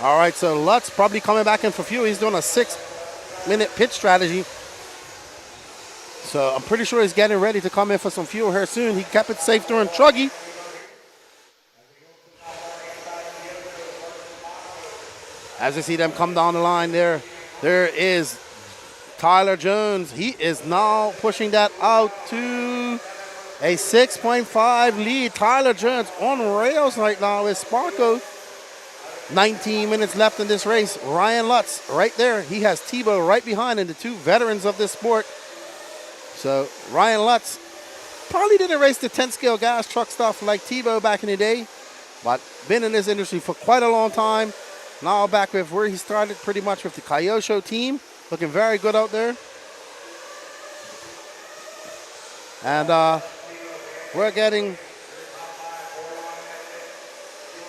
all right, so Lutz probably coming back in for fuel. He's doing a 6-minute pit strategy. So I'm pretty sure he's getting ready to come in for some fuel here soon. He kept it safe during Truggy. As you see them come down the line there is Tyler Jones. He is now pushing that out to a 6.5 lead. Tyler Jones on rails right now with Sparko. 19 minutes left in this race. Ryan Lutz right there. He has Tebow right behind him, the two veterans of this sport. So Ryan Lutz probably didn't race the 10 scale gas truck stuff like Tebow back in the day, but been in this industry for quite a long time. Now back with where he started, pretty much with the Kyosho team. Looking very good out there. And we're getting...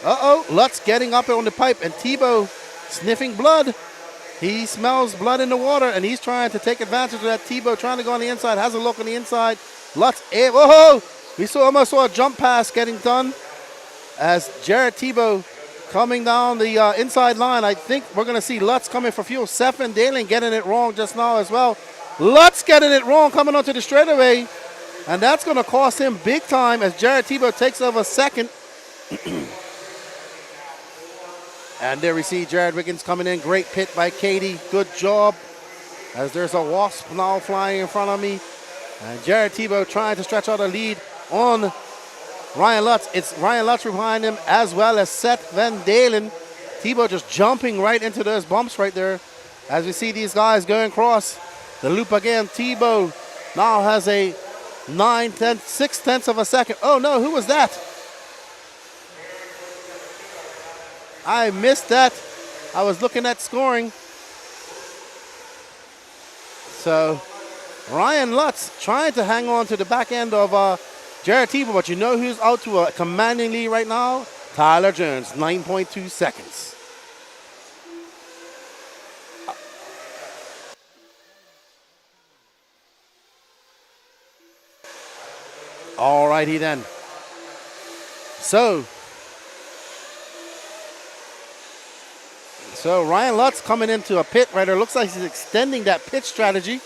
Lutz getting up on the pipe, and Tebow sniffing blood. He smells blood in the water, and he's trying to take advantage of that. Tebow trying to go on the inside, has a look on the inside. Lutz, we almost saw a jump pass getting done as Jared Tebow coming down the inside line. I think we're going to see Lutz coming for fuel. Seth Van Dalen getting it wrong just now as well. Lutz getting it wrong coming onto the straightaway, and that's going to cost him big time as Jared Tebow takes over second. And there we see Jared Wiggins coming in. Great pit by Katie. Good job. As there's a wasp now flying in front of me. And Jared Tebow trying to stretch out a lead on Ryan Lutz. It's Ryan Lutz behind him as well as Seth Van Dalen. Tebow just jumping right into those bumps right there. As we see these guys going across the loop again. Tebow now has a 6/10 of a second. Oh no, who was that? I missed that. I was looking at scoring. So Ryan Lutz trying to hang on to the back end of Jared Tebow, but you know who's out to a commanding lead right now? Tyler Jones, 9.2 seconds. All righty then. So Ryan Lutz coming into a pit right there. Looks like he's extending that pit strategy.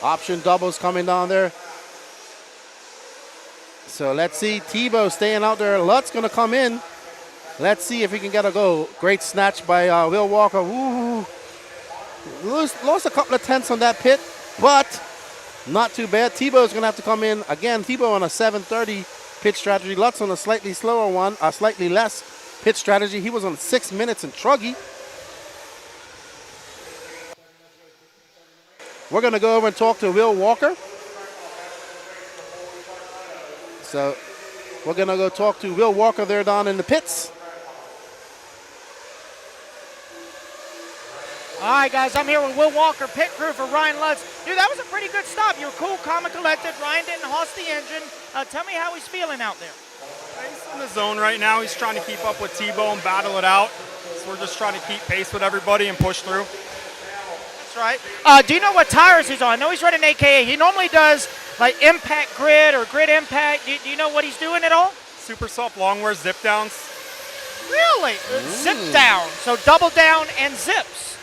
Option doubles coming down there. So let's see Tebow staying out there. Lutz going to come in. Let's see if he can get a go. Great snatch by Will Walker. Woo. Lost a couple of tenths on that pit, but not too bad. Tebow's going to have to come in. Again, Tebow on a 7:30 pit strategy. Lutz on a slightly slower one, a slightly less pit strategy. He was on 6 minutes in truggy. We're going to go over and talk to Will Walker. So we're going to go talk to Will Walker there down in the pits. All right, guys, I'm here with Will Walker, pit crew for Ryan Lutz. Dude, that was a pretty good stop. You were cool, calm, and collected. Ryan didn't hoss the engine. Tell me how he's feeling out there. He's in the zone right now. He's trying to keep up with Tebow and battle it out. So we're just trying to keep pace with everybody and push through. That's right. Do you know what tires he's on? I know he's running AKA. He normally does like impact grid or grid impact. Do you know what he's doing at all? Super soft long wear zip downs. Really? Zip down. So double down and zips.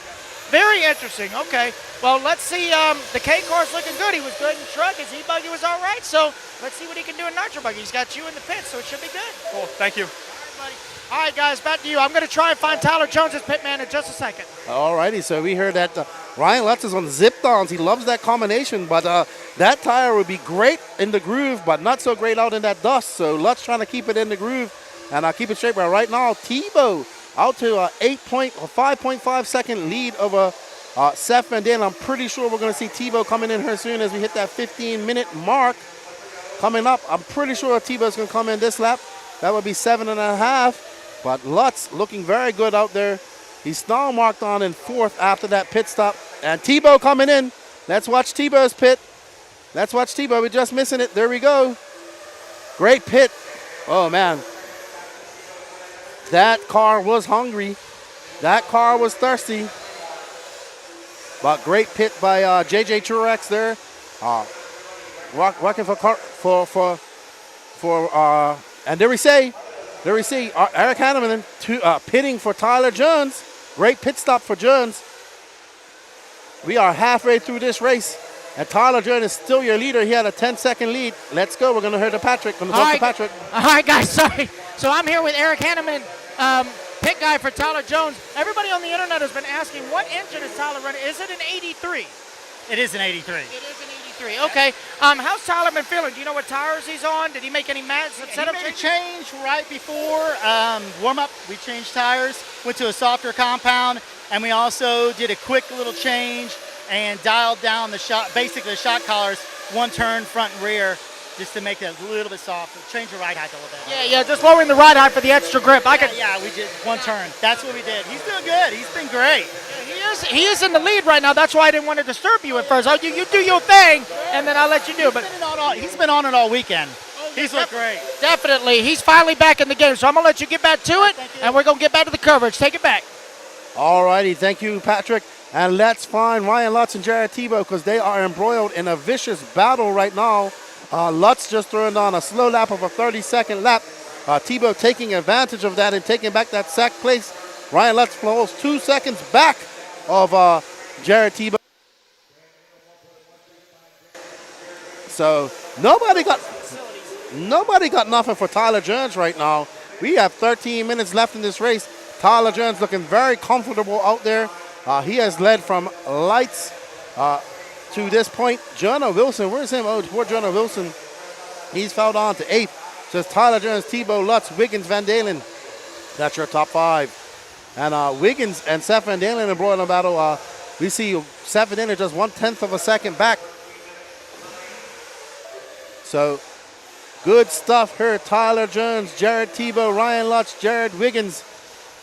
Very interesting. Okay. Well, let's see. The K car's looking good. He was good in truck. His e-buggy was all right. So let's see what he can do in nitro buggy. He's got you in the pit, so it should be good. Cool. Thank you. All right, guys, back to you. I'm going to try and find Tyler Jones' pit man in just a second. All righty. So we heard that Ryan Lutz is on zip downs. He loves that combination, but that tire would be great in the groove, but not so great out in that dust. So Lutz trying to keep it in the groove, and I'll keep it straight. But right now, Tebow out to a 5.5 second lead over Seth Van Dalen. I'm pretty sure we're going to see Tebow coming in here soon as we hit that 15-minute mark coming up. I'm pretty sure Tebow's going to come in this lap. That would be 7.5. But Lutz looking very good out there. He's now marked on in fourth after that pit stop. And Tebow coming in. Let's watch Tebow's pit. Let's watch Tebow. We're just missing it. There we go. Great pit. Oh, man. That car was hungry. That car was thirsty. But great pit by JJ Truex there. Working and there we see Eric Hanneman pitting for Tyler Jones. Great pit stop for Jones. We are halfway through this race, and Tyler Jones is still your leader. He had a 10-second lead. Let's go. We're going to hear to Patrick. Going to talk to Patrick. All right, guys. Sorry. So I'm here with Eric Hanneman, pit guy for Tyler Jones. Everybody on the internet has been asking, what engine is Tyler running? Is it an 83? It is an 83. It is an 83. Okay. How's Tyler been feeling? Do you know what tires he's on? Did he make any setup change? Change right before warm-up. We changed tires, went to a softer compound, and we also did a quick little change and dialed down the basically the shock collars, one turn front and rear, just to make it a little bit softer. Change the ride height a little bit. Yeah, just lowering the ride height for the extra grip. Yeah, we did one turn. That's what we did. He's doing good. He's been great. Yeah, he is in the lead right now. That's why I didn't want to disturb you at first. You do your thing, and then I'll let you do it. But he's been on it all weekend. He's looked great. Definitely. He's finally back in the game, so I'm going to let you get back to it, and we're going to get back to the coverage. Take it back. All righty. Thank you, Patrick. And let's find Ryan Lutz and Jared Tebow because they are embroiled in a vicious battle right now. Lutz just throwing on a slow lap of a 30-second lap. Tebow taking advantage of that and taking back that second place. Ryan Lutz falls 2 seconds back of Jared Tebow. So nobody got nothing for Tyler Jones right now. We have 13 minutes left in this race. Tyler Jones looking very comfortable out there. He has led from lights to this point. Jonah Wilson, where's him? Oh, poor Jonah Wilson. He's fell down to 8th. So it's Tyler Jones, Tebow, Lutz, Wiggins, Van Dalen. That's your top 5. And Wiggins and Seth Van Dalen in broiler battle. We see Seth Van Dalen just 1/10 of a second back. So good stuff here. Tyler Jones, Jared Tebow, Ryan Lutz, Jared Wiggins.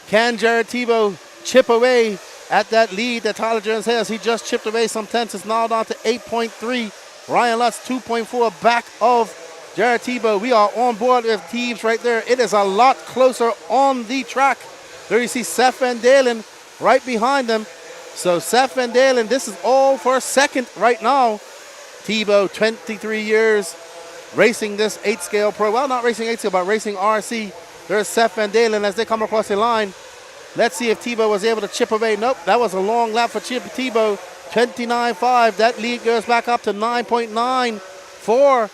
Can Jared Tebow chip away at that lead that Tyler Jones has? He just chipped away some tenths. It's now down to 8.3. Ryan Lutz 2.4 back of Jared Tebow. We are on board with Teebs right there. It is a lot closer on the track. There you see Seth Van Dalen right behind them. So Seth Van Dalen, this is all for second right now. Tebow, 23 years, racing this 8-scale pro. Well, not racing 8-scale, but racing RC. There's Seth Van Dalen as they come across the line. Let's see if Tebow was able to chip away. Nope, that was a long lap for Tebow. 29.5. That lead goes back up to 9.9 for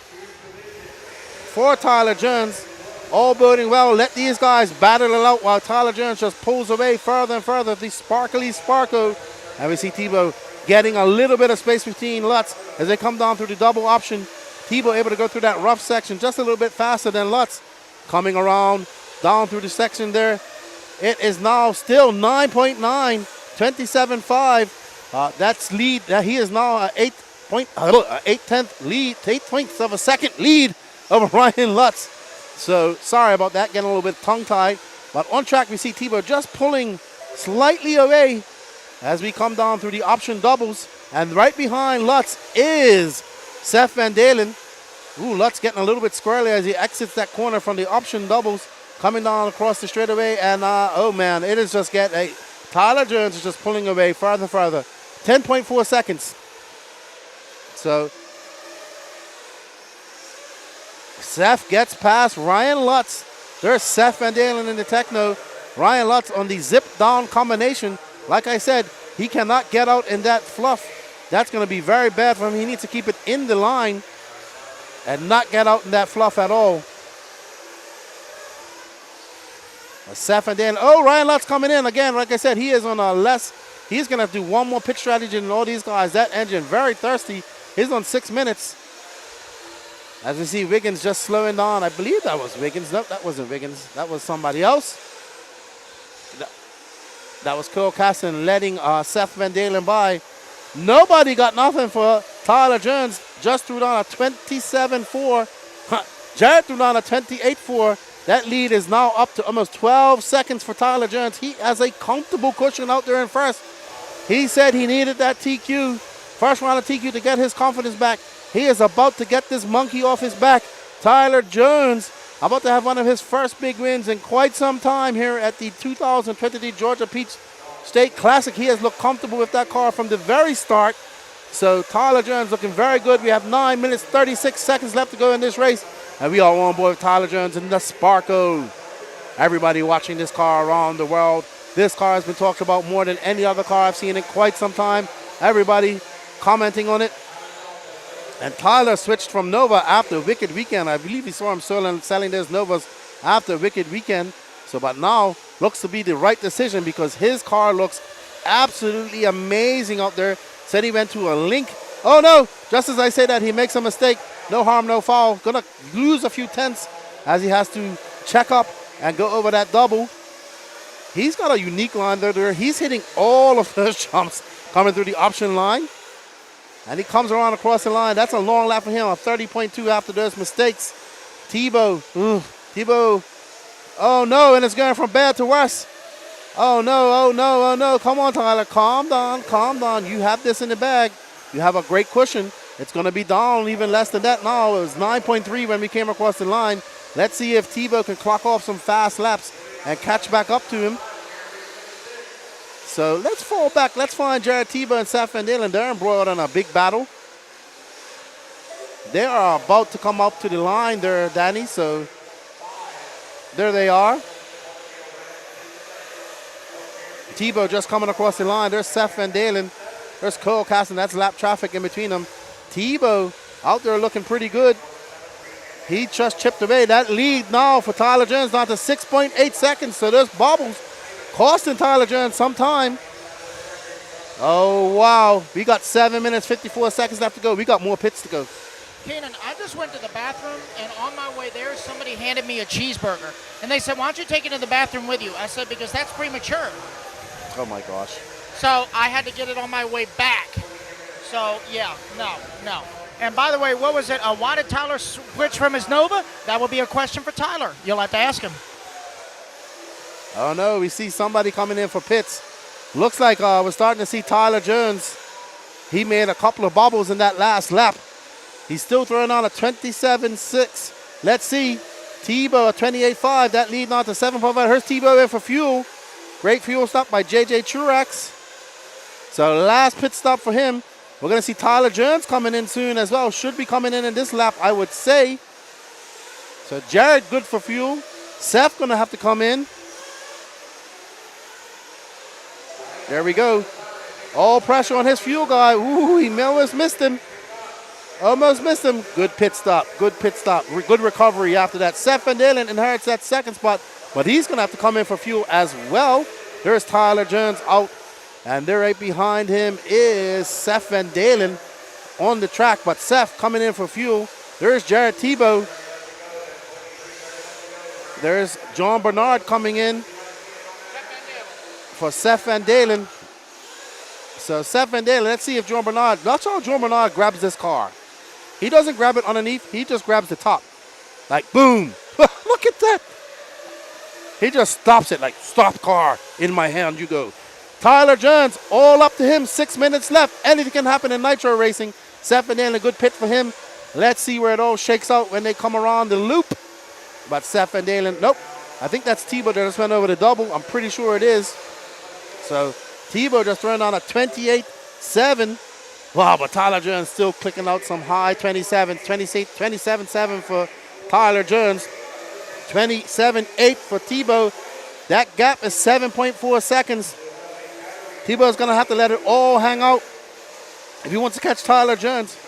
Tyler Jones. All boding well. Let these guys battle it out while Tyler Jones just pulls away further and further. The sparkly Sparko. And we see Tebow getting a little bit of space between Lutz as they come down through the double option. Tebow able to go through that rough section just a little bit faster than Lutz. Coming around down through the section there. It is now still 9.9, 27.5. That's lead. He is now an 8/10 lead, 8 points of a second lead of Ryan Lutz. So sorry about that, getting a little bit tongue-tied. But on track, we see Tebow just pulling slightly away as we come down through the option doubles. And right behind Lutz is Seth Van Dalen. Ooh, Lutz getting a little bit squirrely as he exits that corner from the option doubles, coming down across the straightaway. And oh man, it is just getting Tyler Jones is just pulling away further. 10.4 seconds. So Seth gets past Ryan Lutz. There's Seth Van Dalen in the Techno. Ryan Lutz on the zip down combination. Like I said, he cannot get out in that fluff. That's going to be very bad for him. He needs to keep it in the line and not get out in that fluff at all. Seth Van Dalen. Oh, Ryan Lutz coming in again. Like I said, he is on a less. He's going to have to do one more pit strategy than all these guys. That engine very thirsty. He's on 6 minutes. As we see Wiggins just slowing down. I believe that was Wiggins. Nope, that wasn't Wiggins. That was somebody else. That was Cole Caston letting Seth Van Dalen by. Nobody got nothing for Tyler Jones. Just threw down a 27.4. Jared threw down a 28.4. That lead is now up to almost 12 seconds for Tyler Jones. He has a comfortable cushion out there in first. He said he needed that TQ, first round of TQ, to get his confidence back. He is about to get this monkey off his back. Tyler Jones about to have one of his first big wins in quite some time here at the 2023 Georgia Peach State Classic. He has looked comfortable with that car from the very start. So Tyler Jones looking very good. We have 9 minutes, 36 seconds left to go in this race. And we are on board with Tyler Jones and the Sparko. Everybody watching this car around the world. This car has been talked about more than any other car I've seen in quite some time. Everybody commenting on it. And Tyler switched from Nova after Wicked Weekend. I believe we saw him selling those Novas after Wicked Weekend. So, but now looks to be the right decision because his car looks absolutely amazing out there. Said he went to a link. Oh no, just as I say that, he makes a mistake. No harm, no foul. Gonna lose a few tenths as he has to check up and go over that double. He's got a unique line there. He's hitting all of those jumps coming through the option line. And he comes around across the line. That's a long lap for him, a 30.2 after those mistakes. Tebow. Tebow. Oh, no, and it's going from bad to worse. Oh, no, oh, no, oh, no. Come on, Tyler. Calm down, calm down. You have this in the bag. You have a great cushion. It's going to be down even less than that now. It was 9.3 when we came across the line. Let's see if Tebow can clock off some fast laps and catch back up to him. So let's fall back. Let's find Jared Tebow and Seth Van Dalen. They're embroiled in a big battle. They are about to come up to the line there, Danny. So there they are. Tebow just coming across the line. There's Seth Van Dalen. There's Cole Caston. That's lap traffic in between them. Tebow out there looking pretty good. He just chipped away. That lead now for Tyler Jones down to 6.8 seconds. So there's bobbles costing Tyler Jones some time. Oh, wow. We got 7 minutes, 54 seconds left to go. We got more pits to go. Kenan, I just went to the bathroom, and on my way there, somebody handed me a cheeseburger. And they said, why don't you take it to the bathroom with you? I said, because that's premature. Oh, my gosh. So I had to get it on my way back. So, yeah, no. And by the way, what was it? Why did Tyler switch from his Nova? That would be a question for Tyler. You'll have to ask him. Oh, no, we see somebody coming in for pits. Looks like we're starting to see Tyler Jones. He made a couple of bobbles in that last lap. He's still throwing on a 27.6. Let's see. Tebow, a 28.5. That leading on to 7.5. Here's Tebow in for fuel. Great fuel stop by J.J. Truex. So last pit stop for him. We're going to see Tyler Jones coming in soon as well. Should be coming in this lap, I would say. So Jared, good for fuel. Seth going to have to come in. There we go. All pressure on his fuel guy. Ooh, he almost missed him. Almost missed him. Good pit stop. Good pit stop. Good recovery after that. Seth Van Dalen inherits that second spot, but he's going to have to come in for fuel as well. There's Tyler Jones out, and there right behind him is Seth Van Dalen on the track, but Seth coming in for fuel. There's Jared Tebow. There's John Bernard coming in for Seth Van Dalen. So Seth Van Dalen, let's see if John Bernard, watch how John Bernard grabs this car. He doesn't grab it underneath, he just grabs the top. Like boom, look at that. He just stops it like, stop car, in my hand you go. Tyler Jones, all up to him, 6 minutes left. Anything can happen in Nitro racing. Seth Van Dalen, a good pit for him. Let's see where it all shakes out when they come around the loop. But Seth Van Dalen, nope. I think that's Tebow that just went over the double. I'm pretty sure it is. So Tebow just turned on a 28.7. Wow, but Tyler Jones still clicking out some high 27.7 for Tyler Jones. 27.8 for Tebow. That gap is 7.4 seconds. Tebow's going to have to let it all hang out if he wants to catch Tyler Jones.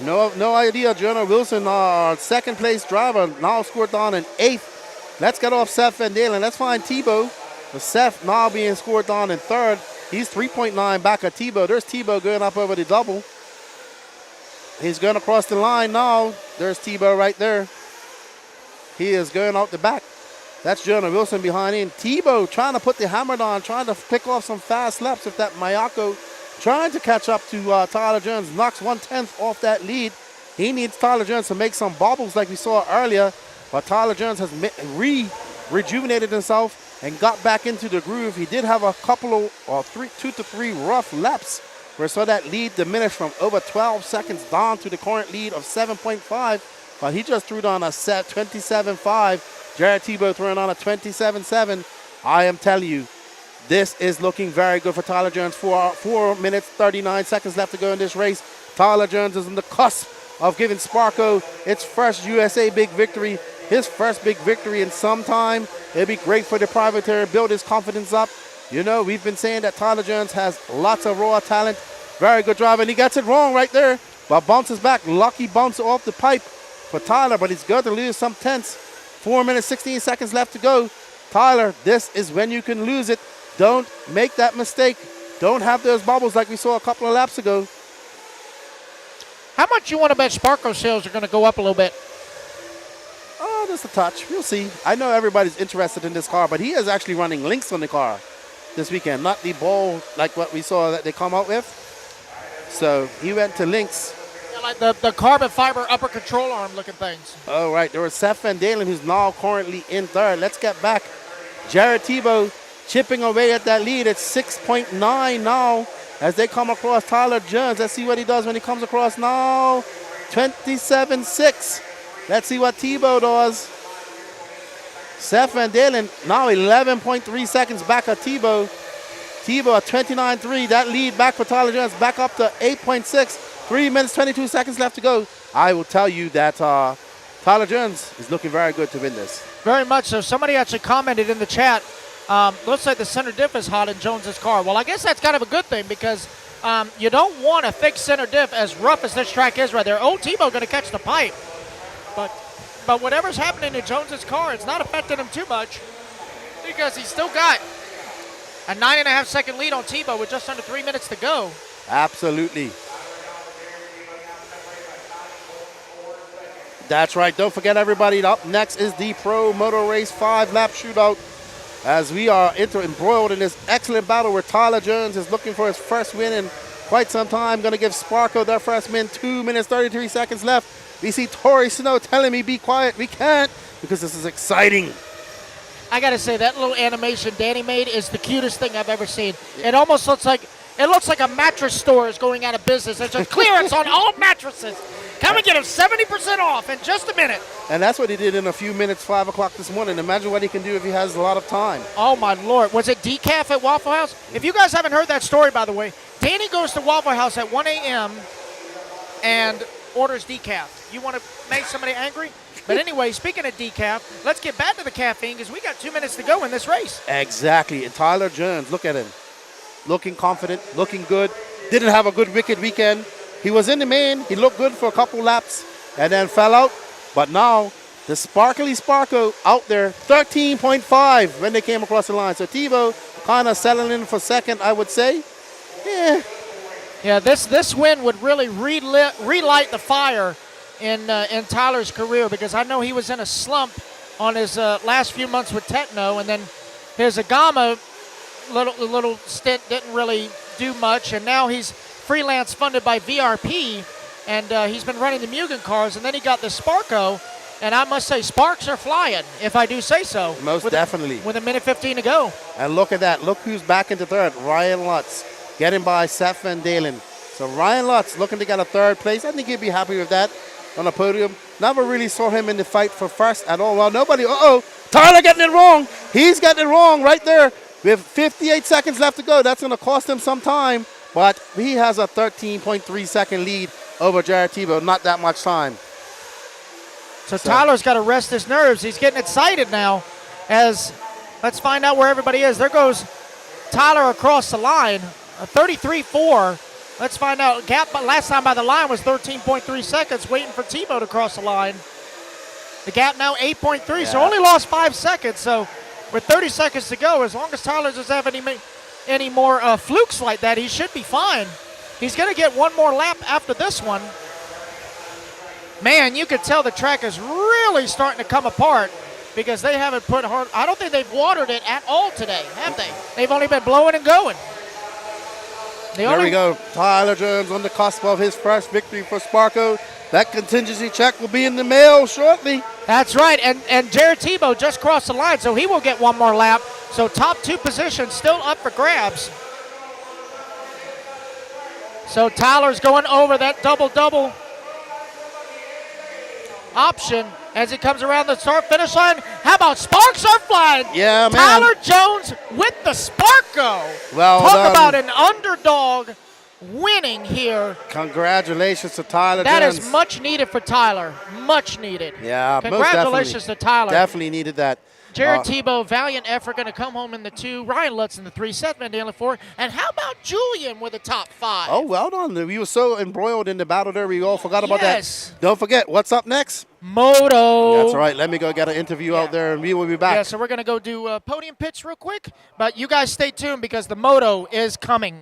No idea. Jonah Wilson, our second place driver, now scored down in 8th. Let's get off Seth Van Dalen. Let's find Tebow. With Seth now being scored down in 3rd. He's 3.9 back at Tebow. There's Tebow going up over the double. He's going across the line now. There's Tebow right there. He is going out the back. That's Jonah Wilson behind him. Tebow trying to put the hammer down, trying to pick off some fast laps with that Mayako. Trying to catch up to Tyler Jones. Knocks 1/10 off that lead. He needs Tyler Jones to make some bobbles like we saw earlier. But Tyler Jones has rejuvenated himself and got back into the groove. He did have a couple of 2 to 3 rough laps where saw that lead diminish from over 12 seconds down to the current lead of 7.5. But he just threw down a set 27.5. Jared Tebow throwing on a 27.7. I am telling you, this is looking very good for Tyler Jones. 4 minutes, 39 seconds left to go in this race. Tyler Jones is on the cusp of giving Sparko its first USA big victory. His first big victory in some time. It'd be great for the privateer, build his confidence up. You know, we've been saying that Tyler Jones has lots of raw talent. Very good driver, and he gets it wrong right there. But bounces back, lucky bounce off the pipe for Tyler, but he's good to lose some tenths. 4 minutes, 16 seconds left to go. Tyler, this is when you can lose it. Don't make that mistake. Don't have those bobbles like we saw a couple of laps ago. How much you want to bet Sparko sales are going to go up a little bit? Oh, just a touch. We'll see. I know everybody's interested in this car, but he is actually running links on the car this weekend, not the ball like what we saw that they come out with. So he went to links. Yeah, like the carbon fiber upper control arm looking things. Oh, right. There was Seth Van Dalen, who's now currently in 3rd. Let's get back. Jared Tebow chipping away at that lead. It's 6.9 now as they come across Tyler Jones. Let's see what he does when he comes across now. 27.6. Let's see what Tebow does. Seth Van Dalen now 11.3 seconds back at Tebow. Tebow at 29.3. That lead back for Tyler Jones back up to 8.6. 3 minutes, 22 seconds left to go. I will tell you that Tyler Jones is looking very good to win this. Very much so. Somebody actually commented in the chat, looks like the center diff is hot in Jones's car. Well, I guess that's kind of a good thing because You don't want a thick center diff as rough as this track is right there. Old Tebow going to catch the pipe. But whatever's happening to Jones's car, it's not affecting him too much because he's still got a 9.5 second lead on Tebow with just under 3 minutes to go. Absolutely. That's right. Don't forget, everybody, up next is the Pro Moto Race 5-lap shootout as we are embroiled in this excellent battle where Tyler Jones is looking for his first win in quite some time. Going to give Sparko their first win. 2 minutes, 33 seconds left. We see Tori Snow telling me be quiet. We can't because this is exciting. I got to say, that little animation Danny made is the cutest thing I've ever seen. It almost looks like a mattress store is going out of business. It's a clearance on all mattresses. Come and get them 70% off in just a minute. And that's what he did in a few minutes, 5 o'clock this morning. Imagine what he can do if he has a lot of time. Oh, my Lord. Was it decaf at Waffle House? If you guys haven't heard that story, by the way, Danny goes to Waffle House at 1 a.m. and orders decaf. You want to make somebody angry? But anyway, speaking of decaf, let's get back to the caffeine because we got 2 minutes to go in this race. Exactly. And Tyler Jones, look at him. Looking confident, looking good. Didn't have a good wicked weekend. He was in the main. He looked good for a couple laps and then fell out. But now, the Sparkly Sparko out there, 13.5 when they came across the line. So Tebow kind of settling in for second, I would say. Yeah, this win would really relight the fire in Tyler's career because I know he was in a slump on his last few months with Techno, and then his Agama little stint didn't really do much, and now he's freelance funded by VRP, and he's been running the Mugen cars, and then he got the Sparko, and I must say sparks are flying, if I do say so. Most definitely. With a minute 15 to go. And look at that. Look who's back into third. Ryan Lutz getting by Seth Van Dalen. So Ryan Lutz looking to get a third place. I think he'd be happy with that on a podium. Never really saw him in the fight for first at all. Well, nobody. Tyler getting it wrong. He's getting it wrong right there. With 58 seconds left to go. That's going to cost him some time. But he has a 13.3 second lead over Jared Tebow. Not that much time. So Tyler's got to rest his nerves. He's getting excited now as let's find out where everybody is. There goes Tyler across the line, a 33.4. Let's find out. Gap last time by the line was 13.3 seconds, waiting for Tebow to cross the line. The gap now 8.3, so only lost 5 seconds. So with 30 seconds to go, as long as Tyler doesn't have any more flukes like that, he should be fine. He's going to get one more lap after this one. Man, you could tell the track is really starting to come apart because they haven't put hard. I don't think they've watered it at all today, have they? They've only been blowing and going. There we go. Tyler Jones on the cusp of his first victory for Sparko. That contingency check will be in the mail shortly. That's right, and Jared Tebow just crossed the line, so he will get one more lap. So top two positions still up for grabs. So Tyler's going over that double-double option as he comes around the start-finish line. How about sparks are flying? Yeah, man. Tyler Jones with the Sparko. Well Talk done. about an underdog winning here. Congratulations to Tyler That Jones. is much needed for Tyler. Much needed. Yeah, congratulations to Tyler. Definitely needed that. Jared Tebow, valiant effort, going to come home in the 2. Ryan Lutz in the 3. Seth Van Dalen 4. And how about Julian with a top 5? Oh, well done. We were so embroiled in the battle there, we all forgot about that. Don't forget, what's up next? Moto. That's right. Let me go get an interview out there, and we will be back. Yeah, so we're going to go do podium pits real quick. But you guys stay tuned because the Moto is coming.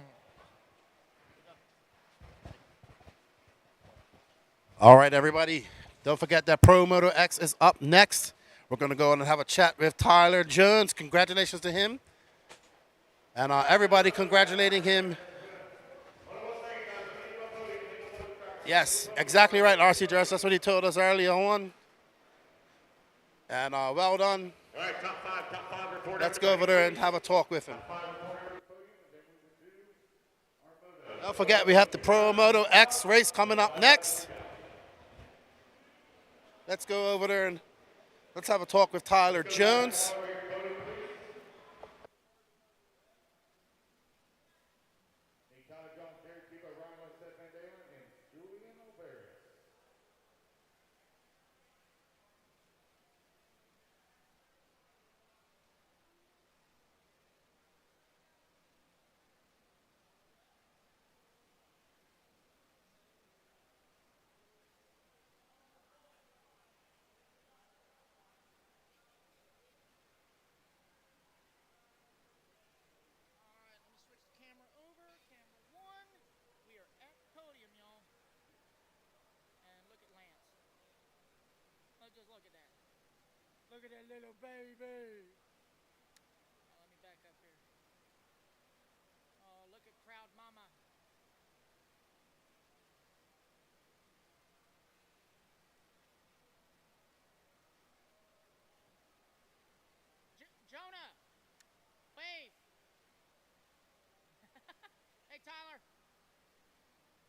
All right, everybody. Don't forget that Pro Moto X is up next. We're going to go on and have a chat with Tyler Jones. Congratulations to him. And everybody congratulating him. Yes, exactly right, RC Dress. That's what he told us earlier on. And well done. All right, top five report. Let's go over there and have a talk with him. Don't forget, we have the Pro Moto X race coming up next. Let's go over there and let's have a talk with Tyler Jones. Look at that little baby. Oh, let me back up here. Oh, look at Proud Mama. Jonah, wave. Hey, Tyler.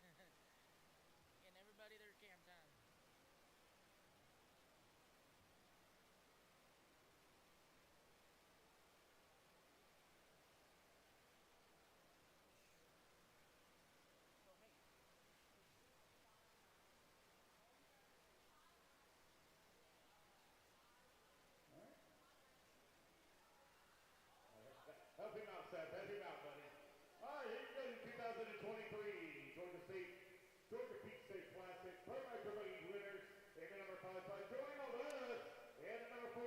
And everybody their cam time. Help him out, Seth. Help him out, buddy. All right, here you go. 2023 Georgia Peak State Classic Pro Nitro Buggy winners. And the number 5, Joey Malus. And the number 4,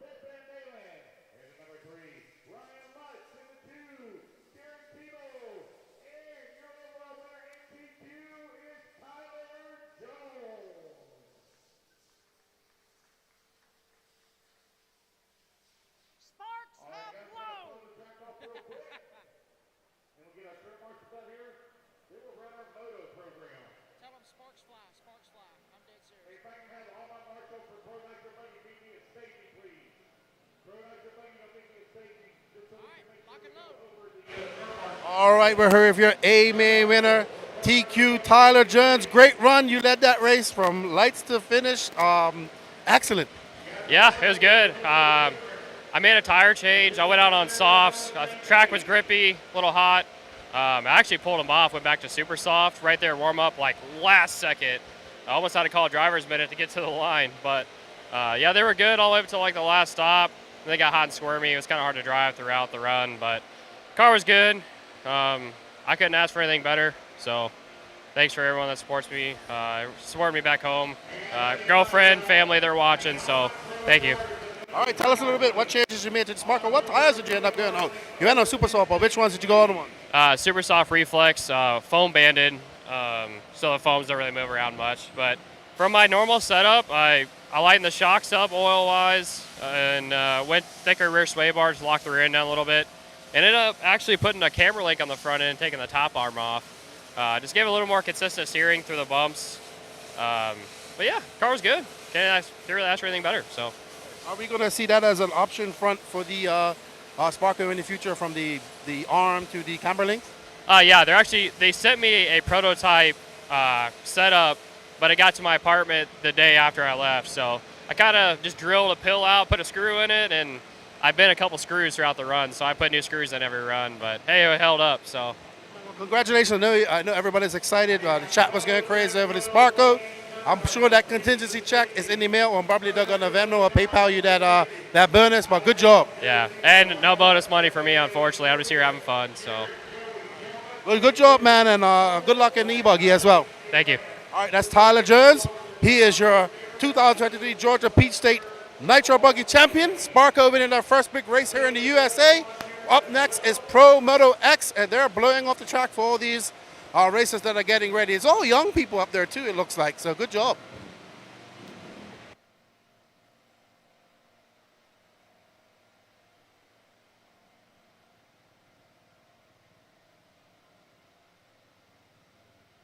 Beth Van Dalen. And the number 3, Ryan Lutz. And the 2, Derek Tebow. And your overall winner in T2 is Tyler Jones. Sparks have flown. And we'll get our third marshals out here. They will run our moto program. Tell them sparks fly, sparks fly. I'm dead serious. Hey, if I can have all my marshals for Pro Nitro Buggy meet me at safety, please. Pro Nitro Buggy, don't meet me at safety. Just so we can make sure we go over the All right, we're here with your A-main winner, TQ Tyler Jones. Great run. You led that race from lights to finish. Excellent. Yeah, it was good. I made a tire change. I went out on softs. The track was grippy, a little hot. I actually pulled them off, went back to super soft right there, warm up like last second. I almost had to call a driver's minute to get to the line. But yeah, they were good all the way up to like the last stop. And they got hot and squirmy. It was kind of hard to drive throughout the run, but car was good. I couldn't ask for anything better. So thanks for everyone that supports me, supported me back home. Girlfriend, family, they're watching, so thank you. All right, tell us a little bit what changes you made to the Sparko. What tires did you end up going on? You went on super soft, but which ones did you go on? Super soft reflex, foam banded, so the foams don't really move around much. But from my normal setup, I lightened the shocks up oil-wise and went thicker rear sway bars, locked the rear end down a little bit. Ended up actually putting a camber link on the front end and taking the top arm off. Just gave it a little more consistent steering through the bumps. But yeah, car was good. Can't really ask for anything better. So. Are we going to see that as an option front for the Sparko in the future, from the arm to the camber link? Yeah, they sent me a prototype setup, but it got to my apartment the day after I left. So I kind of just drilled a pill out, put a screw in it, and I bent a couple screws throughout the run. So I put new screws in every run, but hey, it held up. So. Well, congratulations. I know everybody's excited. The chat was going crazy over the Sparko. I'm sure that contingency check is in the mail, or probably they're going to Venmo or PayPal you that bonus, but good job. Yeah, and no bonus money for me, unfortunately. I'm just here having fun, so. Well, good job, man, and good luck in the e-buggy as well. Thank you. All right, that's Tyler Jones. He is your 2023 Georgia Peach State Nitro Buggy champion. Sparko winning their first big race here in the USA. Up next is Pro Moto X, and they're blowing off the track for all these races that are getting ready. It's all young people up there too, it looks like, so good job.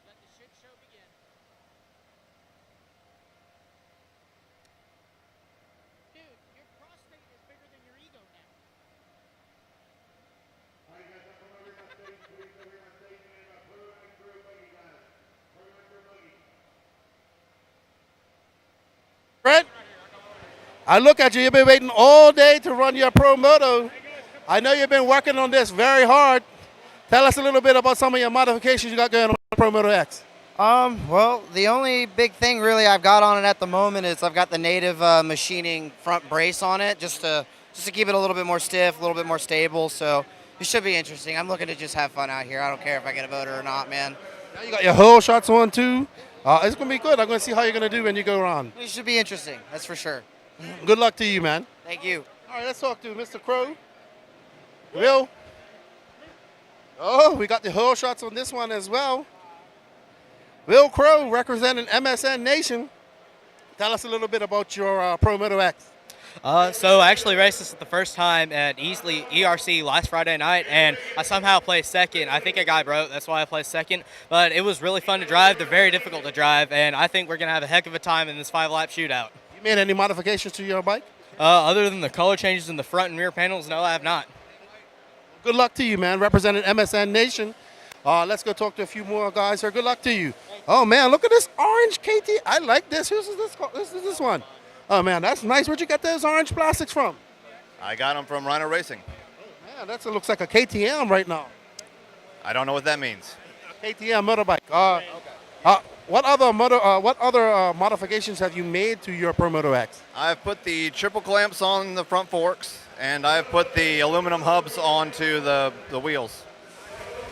Let the shit show begin. Dude, your prostate is bigger than your ego now. All right, guys, come over my stage, please. Over my stage, and Pro Nitro Buggy, guys. Pro Nitro Buggy. Brent, I look at you. You've been waiting all day to run your Pro Moto. I know you've been working on this very hard. Tell us a little bit about some of your modifications you got going on Pro Moto X. Well, the only big thing really I've got on it at the moment is I've got the native machining front brace on it, just to keep it a little bit more stiff, a little bit more stable. So it should be interesting. I'm looking to just have fun out here. I don't care if I get a voter or not, man. Now you got your whole shots on too. It's going to be good. I'm going to see how you're going to do when you go around. It should be interesting, that's for sure. Good luck to you, man. Thank you. All right, let's talk to Mr. Crow. Will. Oh, we got the whole shots on this one as well. Will Crow representing MSN Nation. Tell us a little bit about your Pro Moto X. So I actually raced this the first time at Easley ERC last Friday night, and I somehow placed second. I think a guy broke, that's why I placed second. But it was really fun to drive. They're very difficult to drive, and I think we're going to have a heck of a time in this 5-lap shootout. You made any modifications to your bike? Other than the color changes in the front and rear panels, no, I have not. Good luck to you, man. Representing MSN Nation. Let's go talk to a few more guys here. Good luck to you. Oh, man, look at this orange KT. I like this. Who's this? This is this one. Oh, man, that's nice. Where'd you get those orange plastics from? I got them from Rhino Racing. Man, that looks like a KTM right now. I don't know what that means. KTM motorbike. What other modifications have you made to your Pro Moto X? I've put the triple clamps on the front forks, and I've put the aluminum hubs onto the wheels.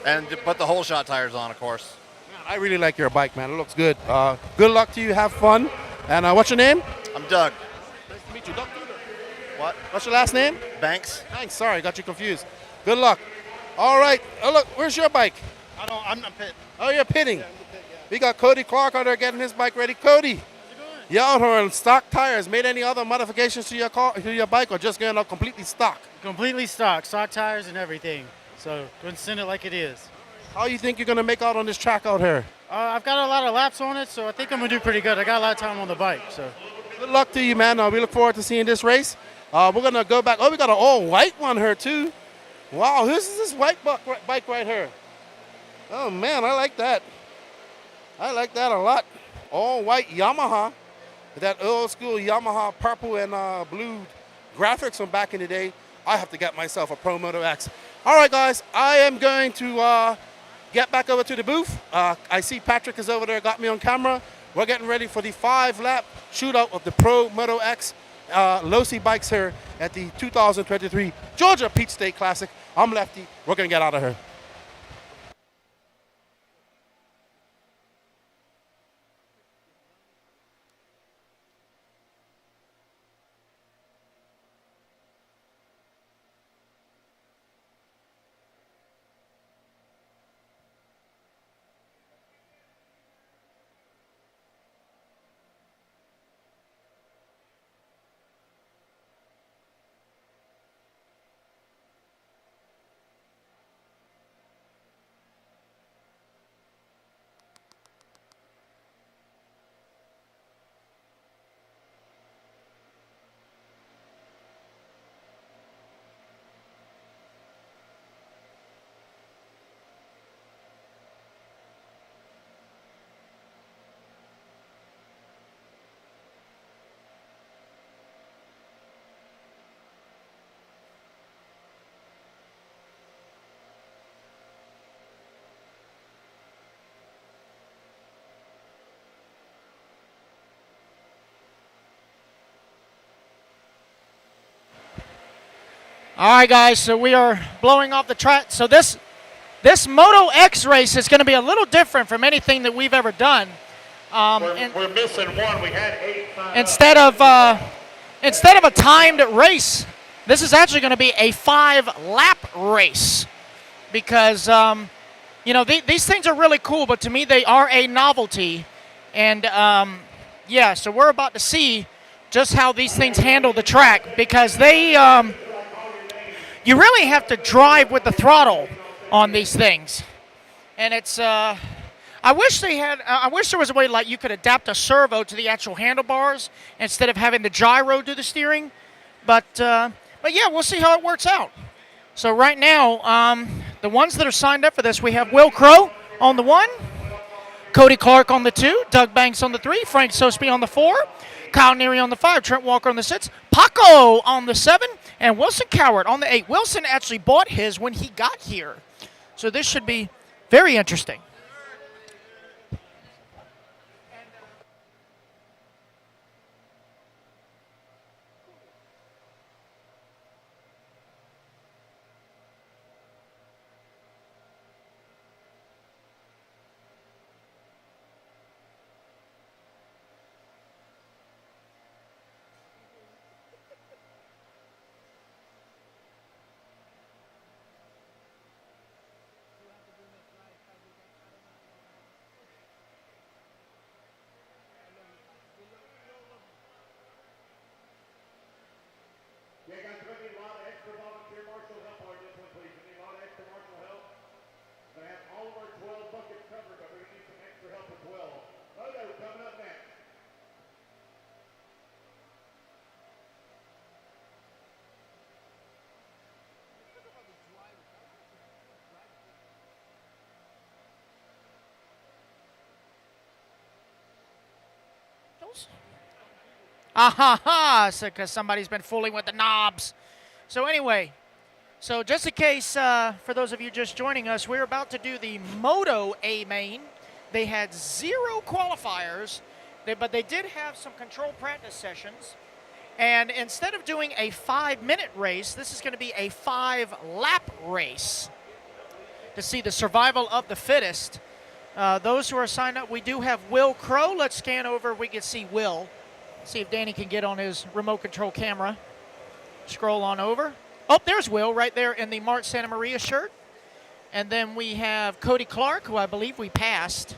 And put the whole shot tires on, of course. Man, I really like your bike, man. It looks good. Good luck to you. Have fun. And what's your name? I'm Doug. Nice to meet you. Doug Tudor. What? What's your last name? Banks. Banks. Sorry, got you confused. Good luck. All right. Oh, look, where's your bike? I'm not pit. Oh, you're pitting. We got Cody Clark out there getting his bike ready. Cody, you out here on stock tires. Made any other modifications to your car, to your bike, or just going out completely stock? Completely stock tires and everything. So go and send it like it is. How you think you're gonna make out on this track out here? I've got a lot of laps on it, so I think I'm gonna do pretty good. I got a lot of time on the bike, so. Good luck to you, man. We look forward to seeing this race. We're gonna go back. Oh, we got an all-white one here too. Wow, who's this white bike right here? Oh man, I like that. I like that a lot. All-white Yamaha. That old school Yamaha purple and blue graphics from back in the day. I have to get myself a Pro Moto X. All right, guys, I am going to get back over to the booth. I see Patrick is over there, got me on camera. We're getting ready for the 5-lap shootout of the Pro Moto X Losi bikes here at the 2023 Georgia Peach State Classic. I'm Lefty. We're going to get out of here. All right, guys, so we are blowing off the track. So this Moto X race is going to be a little different from anything that we've ever done. We're missing one. We had 8 Instead of a timed race, this is actually going to be a 5-lap race because these things are really cool, but to me they are a novelty. And yeah, so we're about to see just how these things handle the track because they you really have to drive with the throttle on these things, and it's I wish there was a way like you could adapt a servo to the actual handlebars instead of having the gyro do the steering, but yeah, we'll see how it works out. So right now, the ones that are signed up for this, we have Will Crow on the 1, Cody Clark on the 2, Doug Banks on the 3, Frank Sosby on the 4, Kyle Neary on the 5, Trent Walker on the 6, Paco on the 7, and Wilson Coward on the 8. Wilson actually bought his when he got here. So this should be very interesting. wheels. Ah ha ha! So because somebody's been fooling with the knobs. So anyway, so just in case for those of you just joining us, we're about to do the Moto A main. They had 0 qualifiers, but they did have some control practice sessions. And instead of doing a 5-minute race, this is going to be a 5-lap race to see the survival of the fittest. Those who are signed up, we do have Will Crow. Let's scan over. We can see Will. See if Danny can get on his remote control camera. Scroll on over. Oh, there's Will right there in the March Santa Maria shirt. And then we have Cody Clark, who I believe we passed.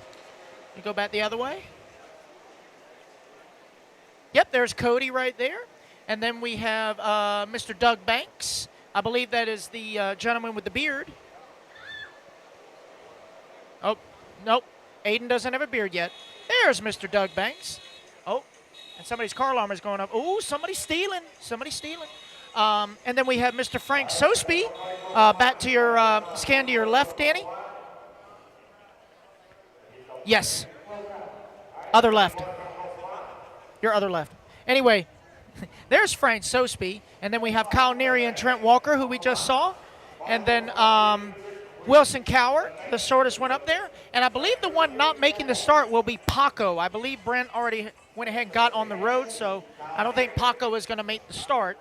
You go back the other way. Yep, there's Cody right there. And then we have Mr. Doug Banks. I believe that is the gentleman with the beard. Oh, nope. Aiden doesn't have a beard yet. There's Mr. Doug Banks. Oh, and somebody's car alarm is going off. Oh, somebody's stealing. Somebody's stealing. And then we have Mr. Frank Sosby. Back to your scan to your left, Danny. Yes. Other left. Your other left. Anyway, there's Frank Sosby. And then we have Kyle Neary and Trent Walker, who we just saw. And then Wilson Cower, the shortest one up there. And I believe the one not making the start will be Paco. I believe Brent already went ahead and got on the road, so I don't think Paco is going to make the start.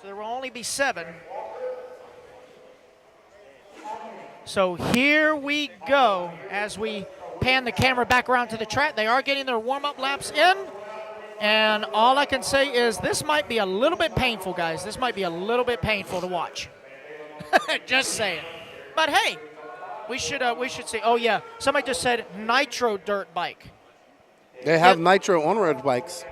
So there will only be 7. So here we go as we pan the camera back around to the track. They are getting their warm-up laps in. And all I can say is this might be a little bit painful, guys. This might be a little bit painful to watch. Just saying. But hey, we should see. Oh yeah, somebody just said Nitro dirt bike. They have Nitro on-road bikes.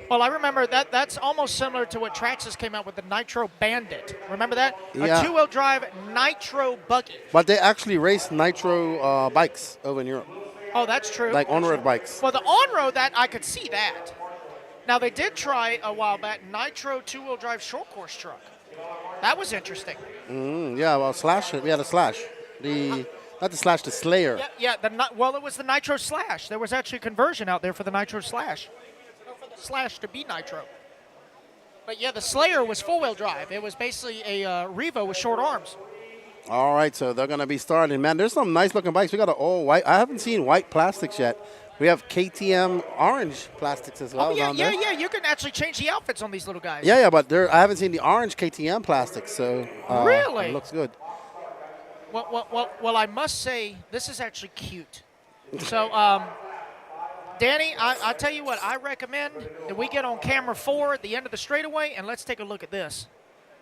Well, I remember that's almost similar to what Traxxas came out with, the Nitro Bandit. Remember that? Yeah. A 2-wheel drive Nitro buggy. But they actually race Nitro bikes over in Europe. Oh, that's true. Like on-road bikes. Well, the on-road, that I could see that. Now, they did try a while back Nitro 2-wheel drive short course truck. That was interesting. Yeah, well, Slash, we had a Slash. Not the Slash, the Slayer. Yeah, well, it was the Nitro Slash. There was actually a conversion out there for the Nitro Slash. For the Slash to be Nitro. But yeah, the Slayer was 4-wheel drive. It was basically a Revo with short arms. All right, so they're going to be starting. Man, there's some nice-looking bikes. We got an all-white. I haven't seen white plastics yet. We have KTM orange plastics as well down there. Yeah. You can actually change the outfits on these little guys. Yeah, but I haven't seen the orange KTM plastics, so really? It looks good. Well, I must say, this is actually cute. So, Danny, I tell you what, I recommend that we get on camera 4 at the end of the straightaway, and let's take a look at this.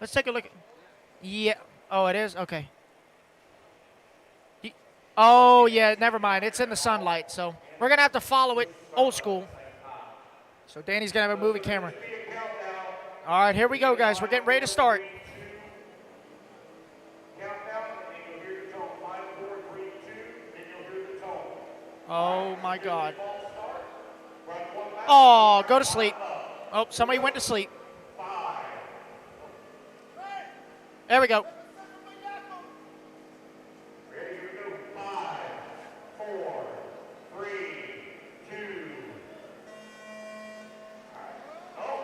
Let's take a look at, yeah. Oh, it is? Okay. Oh, yeah, never mind. It's in the sunlight, so we're going to have to follow it old school. So Danny's going to have a movie camera. All right, here we go, guys. We're getting ready to start. Oh, my God. Oh, go to sleep. Oh, somebody went to sleep. There we go.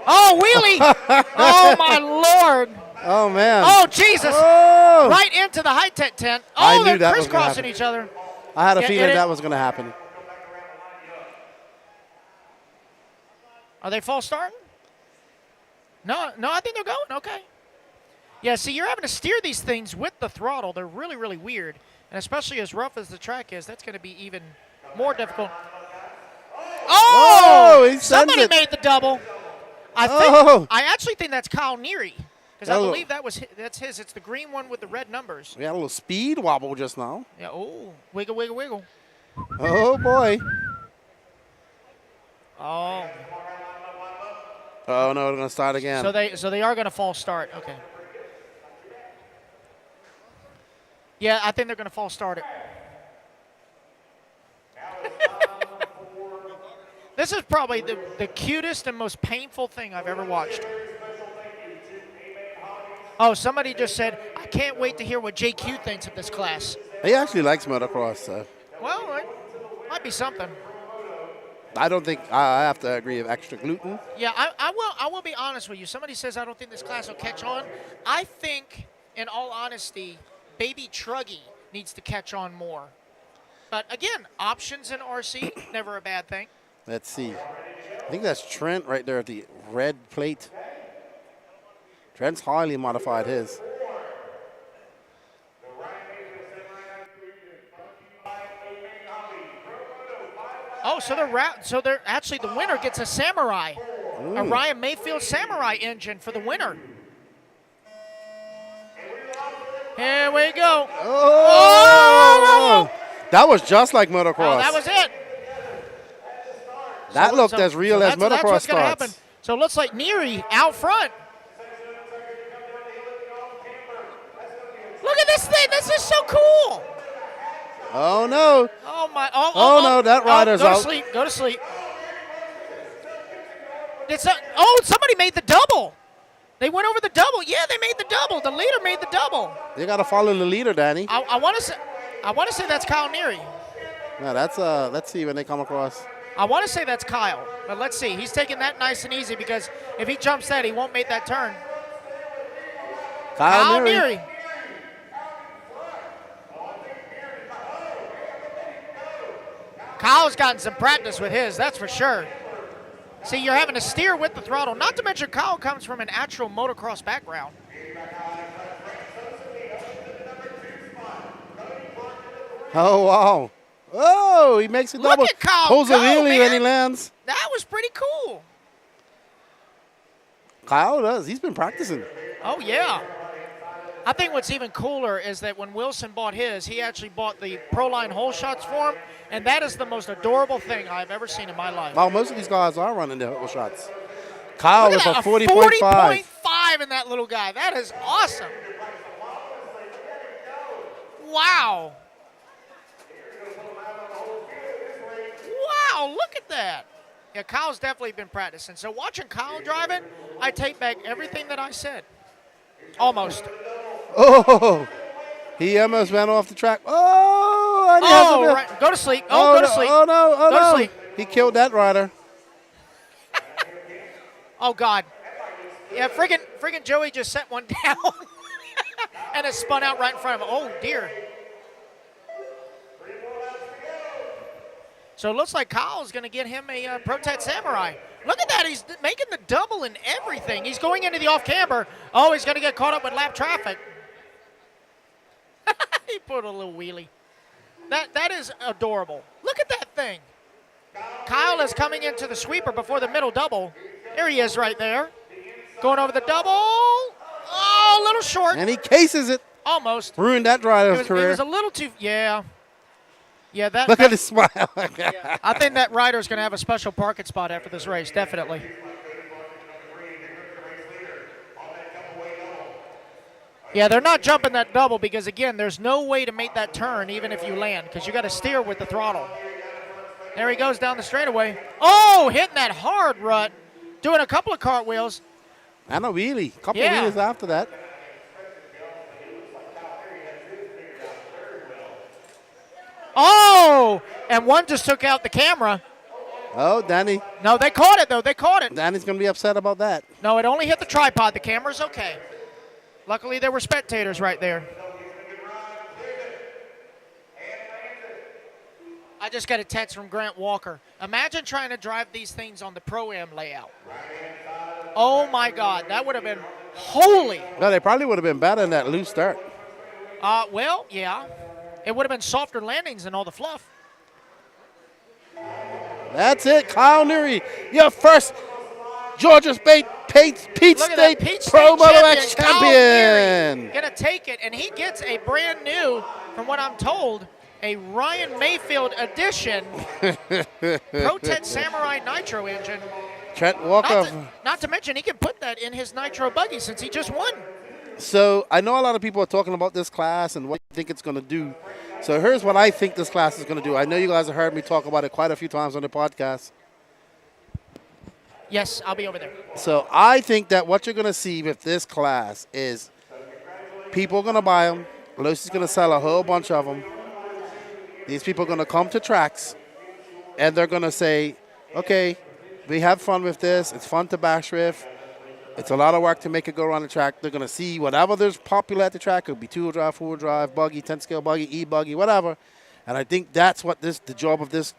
Oh, wheelie! Oh, my Lord! Oh, man. Oh, Jesus! Oh. Right into the high-tech tent. I Oh, knew they're that was gonna crisscrossing happen. each other. I had a feeling that was going to happen. Are they false starting? No, I think they're going. Okay. Yeah, see, you're having to steer these things with the throttle. They're really, really weird. And especially as rough as the track is, that's going to be even more difficult. Oh! He Somebody sends it. made the double. Oh. I actually think that's Kyle Neary. Because I Oh. believe that's his. It's the green one with the red numbers. We had a little speed wobble just now. Yeah, oh, wiggle, wiggle, wiggle. Oh, boy. Oh. Oh, no, we're going to start again. So they are going to false start. Okay. Yeah, I think they're going to false start it. This is probably the cutest and most painful thing I've ever watched. Oh, somebody just said, I can't wait to hear what JQ thinks of this class. He actually likes motocross, so. Well, it might be something. I don't think I have to agree with extra gluten. Yeah, I will be honest with you. Somebody says I don't think this class will catch on. I think, in all honesty, Baby Truggy needs to catch on more. But again, options in RC, never a bad thing. Let's see. I think that's Trent right there at the red plate. Trent's highly modified his. Oh, so they're actually the winner gets a Samurai, a Ryan Mayfield Samurai engine for the winner. Here we go. Oh! That was just like motocross. Oh, that was it. That looked as real as motocross that's what's gonna starts. happen. So it looks like Neary out front. Look at this thing. This is so cool. Oh, no. Oh, my. Oh, no, that rider's go out. to sleep. Go to sleep. Somebody made the double. They went over the double. Yeah, they made the double. The leader made the double. You got to follow the leader, Danny. I want to say that's Kyle Neary. No, that's let's see when they come across. I want to say that's Kyle, but let's see. He's taking that nice and easy because if he jumps that, he won't make that turn. Kyle Neary. Kyle's gotten some practice with his, that's for sure. See, you're having to steer with the throttle. Not to mention Kyle comes from an actual motocross background. Oh, wow. Oh, he makes a Look double. at Kyle Pulls a go, wheelie man. when he lands. That was pretty cool. Kyle does. He's been practicing. Oh, yeah. I think what's even cooler is that when Wilson bought his, he actually bought the Proline hole shots for him, and that is the most adorable thing I've ever seen in my life. Well, most of these guys are running their hole shots. Kyle Look with at a that, 40.5. 40.5 in that little guy. That is awesome. Wow. Wow, look at that. Yeah, Kyle's definitely been practicing. So watching Kyle drive it, I take back everything that I said. Almost. Oh, he almost went off the track. Oh, and he has a right. Go to sleep. Go to sleep. Oh, no. Oh, Go to no. sleep. He killed that rider. Oh, God. Yeah, friggin' Joey just set one down and it spun out right in front of him. Oh, dear. So it looks like Kyle's going to get him a Protect Samurai. Look at that. He's making the double and everything. He's going into the off-camber. Oh, he's going to get caught up with lap traffic. He put a little wheelie. That is adorable. Look at that thing. Kyle is coming into the sweeper before the middle double. There he is right there. Going over the double. Oh, a little short. And he cases it. Almost. Ruined that rider's career. It was a little too, yeah. Yeah, that. Look at his smile. Yeah, I think that rider's going to have a special parking spot after this race, definitely. Yeah, they're not jumping that double because, again, there's no way to make that turn even if you land because you got to steer with the throttle. There he goes down the straightaway. Oh, hitting that hard rut, doing a couple of cartwheels. And a wheelie. Couple of wheelies after that. Oh, and one just took out the camera. Oh, Danny. No, they caught it, though. They caught it. Danny's going to be upset about that. No, it only hit the tripod. The camera's okay. Luckily, there were spectators right there. I just got a text from Grant Walker. Imagine trying to drive these things on the Pro-Am layout. Oh, my God. That would have been holy. No, they probably would have been better in that loose start. Well, yeah. It would have been softer landings and all the fluff. That's it, Kyle Neary, your first Georgia State Peach State Pro Moto X champion. Going to take it, and he gets a brand new, from what I'm told, a Ryan Mayfield edition Protect Samurai Nitro engine. Trent Walker. Not to mention, he can put that in his Nitro buggy since he just won. So I know a lot of people are talking about this class and what they think it's going to do. So here's what I think this class is going to do. I know you guys have heard me talk about it quite a few times on the podcast. Yes, I'll be over there. So I think that what you're going to see with this class is people are going to buy them. Lucy's going to sell a whole bunch of them. These people are going to come to tracks, and they're going to say, okay, we had fun with this. It's fun to bash with. It's a lot of work to make it go around the track. They're going to see whatever there's popular at the track. It could be two-wheel drive, four-wheel drive, buggy, 10-scale buggy, e-buggy, whatever. And I think that's what the job of this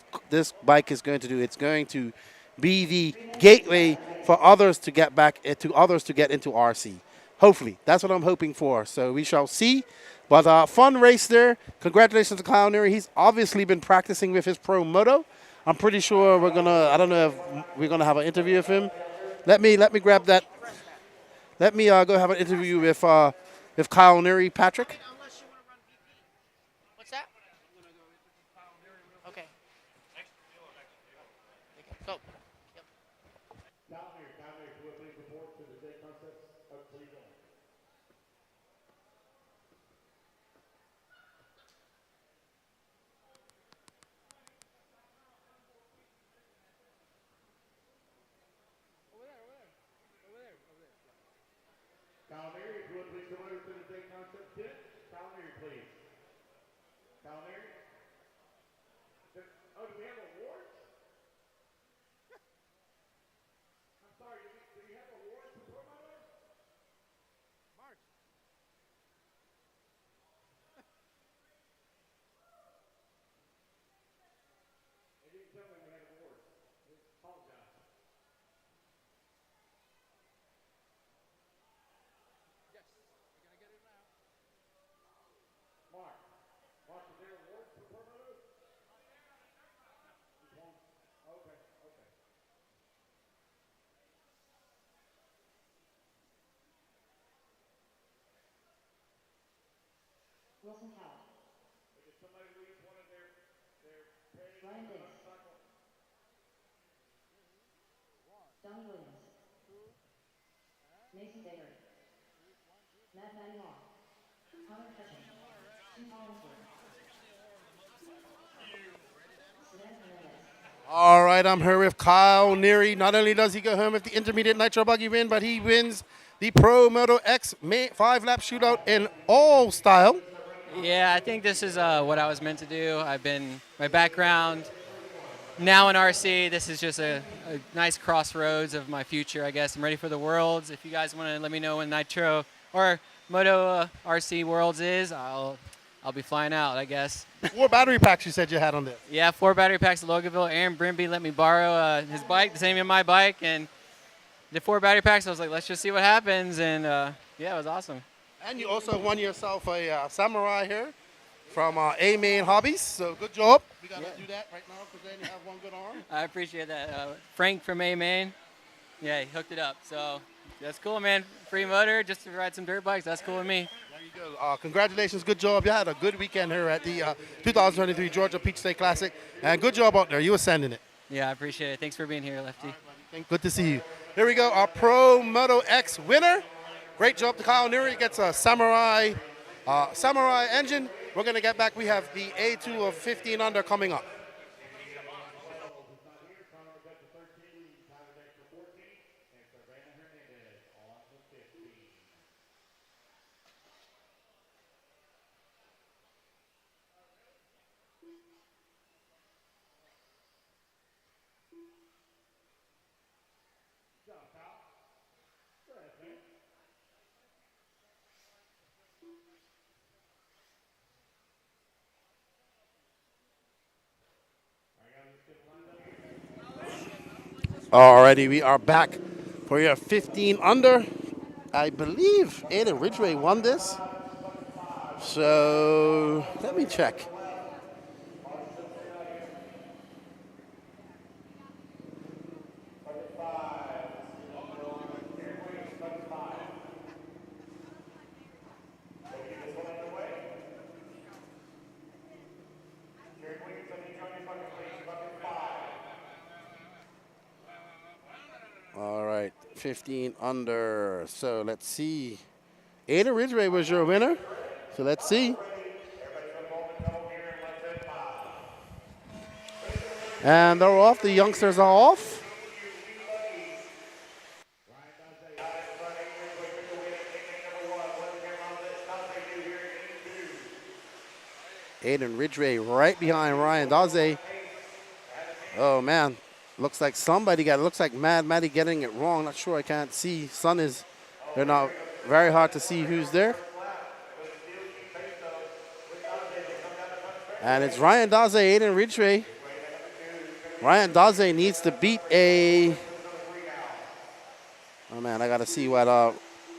bike is going to do. It's going to be the gateway for others to get back to others to get into RC. Hopefully, that's what I'm hoping for. So we shall see. But fun race there. Congratulations to Kyle Neary. He's obviously been practicing with his Pro Moto. I'm pretty sure we're gonna. I don't know if we're gonna have an interview with him. Let me grab that. Let me go have an interview with Kyle Neary, Patrick. What's that? Okay. Go. Yep. Down here, will you please report to the state concepts of Cleveland? Calamari, if you would please come over to the state concept tent. Calamari, please. Calamari? Oh, do we have awards? I'm sorry, do we have awards for Pro Moto? Mark. They didn't tell me we had awards. I apologize. Mark, is there awards for Pro Moto? Okay. Wilson Howell. Did somebody lose one of their pay? Ryan Diggs. Donnie Williams. Mason Dager. Matt Manuel. Connor Cushing. Tim Hollingsworth. Sedan Hernandez. All right, I'm here with Kyle Neary. Not only does he go home with the intermediate nitro buggy win, but he wins the Pro Moto X 5-lap shootout in all style. Yeah, I think this is what I was meant to do. My background now in RC, this is just a nice crossroads of my future, I guess. I'm ready for the Worlds. If you guys want to let me know when Nitro or Moto RC Worlds is, I'll be flying out, I guess. 4 battery packs you said you had on this. Yeah, 4 battery packs at Loganville. Aaron Brimby let me borrow his bike, the same as my bike, and did 4 battery packs. I was like, let's just see what happens, and yeah, it was awesome. And you also won yourself a Samurai here from A-Main Hobbies, so good job. We got to do that right now because then you have one good arm. I appreciate that. Frank from A-Main, yeah, he hooked it up. So that's cool, man. Free motor, just to ride some dirt bikes. That's cool with me. There you go. Congratulations. Good job. You had a good weekend here at the 2023 Georgia Peach State Classic. And good job out there. You were sending it. Yeah, I appreciate it. Thanks for being here, Lefty. Good to see you. Here we go. Our Pro Moto X winner. Great job to Kyle Neary. Gets a Samurai engine. We're going to get back. We have the A2 of 15 under coming up. Alrighty, we are back for your 15 under. I believe Aiden Ridgway won this. So let me check. All right, 15 under. So let's see. Aiden Ridgway was your winner. So let's see. And they're off. The youngsters are off. Aiden Ridgway right behind Ryan Daze. Oh, man. Looks like looks like Mad Matty getting it wrong. Not sure, I can't see. They're not very hard to see who's there. And it's Ryan Daze, Aiden Ridgway. Ryan Daze needs to beat oh man, I gotta see what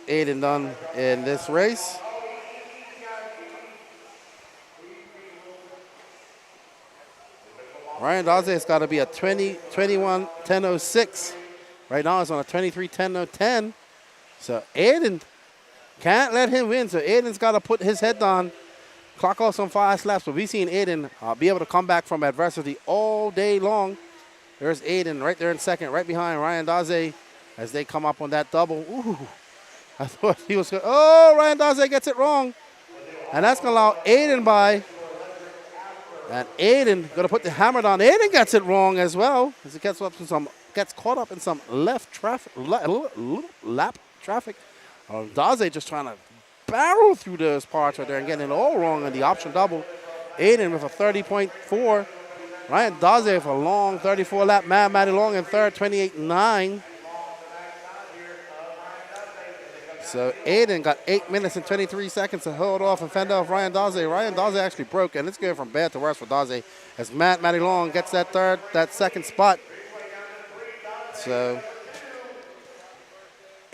Aiden done in this race. Ryan Daze has got to be a 21:10:06. Right now it's on a 23:10:10. So Aiden can't let him win. So Aiden's got to put his head down, clock off some fast laps. But we've seen Aiden be able to come back from adversity all day long. There's Aiden right there in second, right behind Ryan Daze as they come up on that double. Ooh, I thought he was going. Oh, Ryan Daze gets it wrong. And that's going to allow Aiden by. And Aiden going to put the hammer down. Aiden gets it wrong as well as he gets caught up in some lap traffic. Daze just trying to barrel through those parts right there and getting it all wrong on the option double. Aiden with a 30.4. Ryan Daze with a long 34 lap. Mad Matty Long in third, 28.9. So Aiden got 8 minutes and 23 seconds to hold off and fend off Ryan Daze. Ryan Daze actually broke, and it's going from bad to worse for Daze as Mad Matty Long gets that second spot. So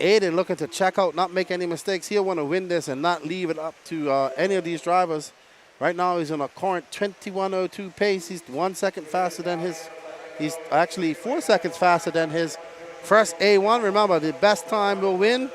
Aiden looking to check out, not make any mistakes. He'll want to win this and not leave it up to any of these drivers. Right now he's on a current 21:02 pace. He's 1 second faster than he's actually 4 seconds faster than his first A1. Remember, the best time will win.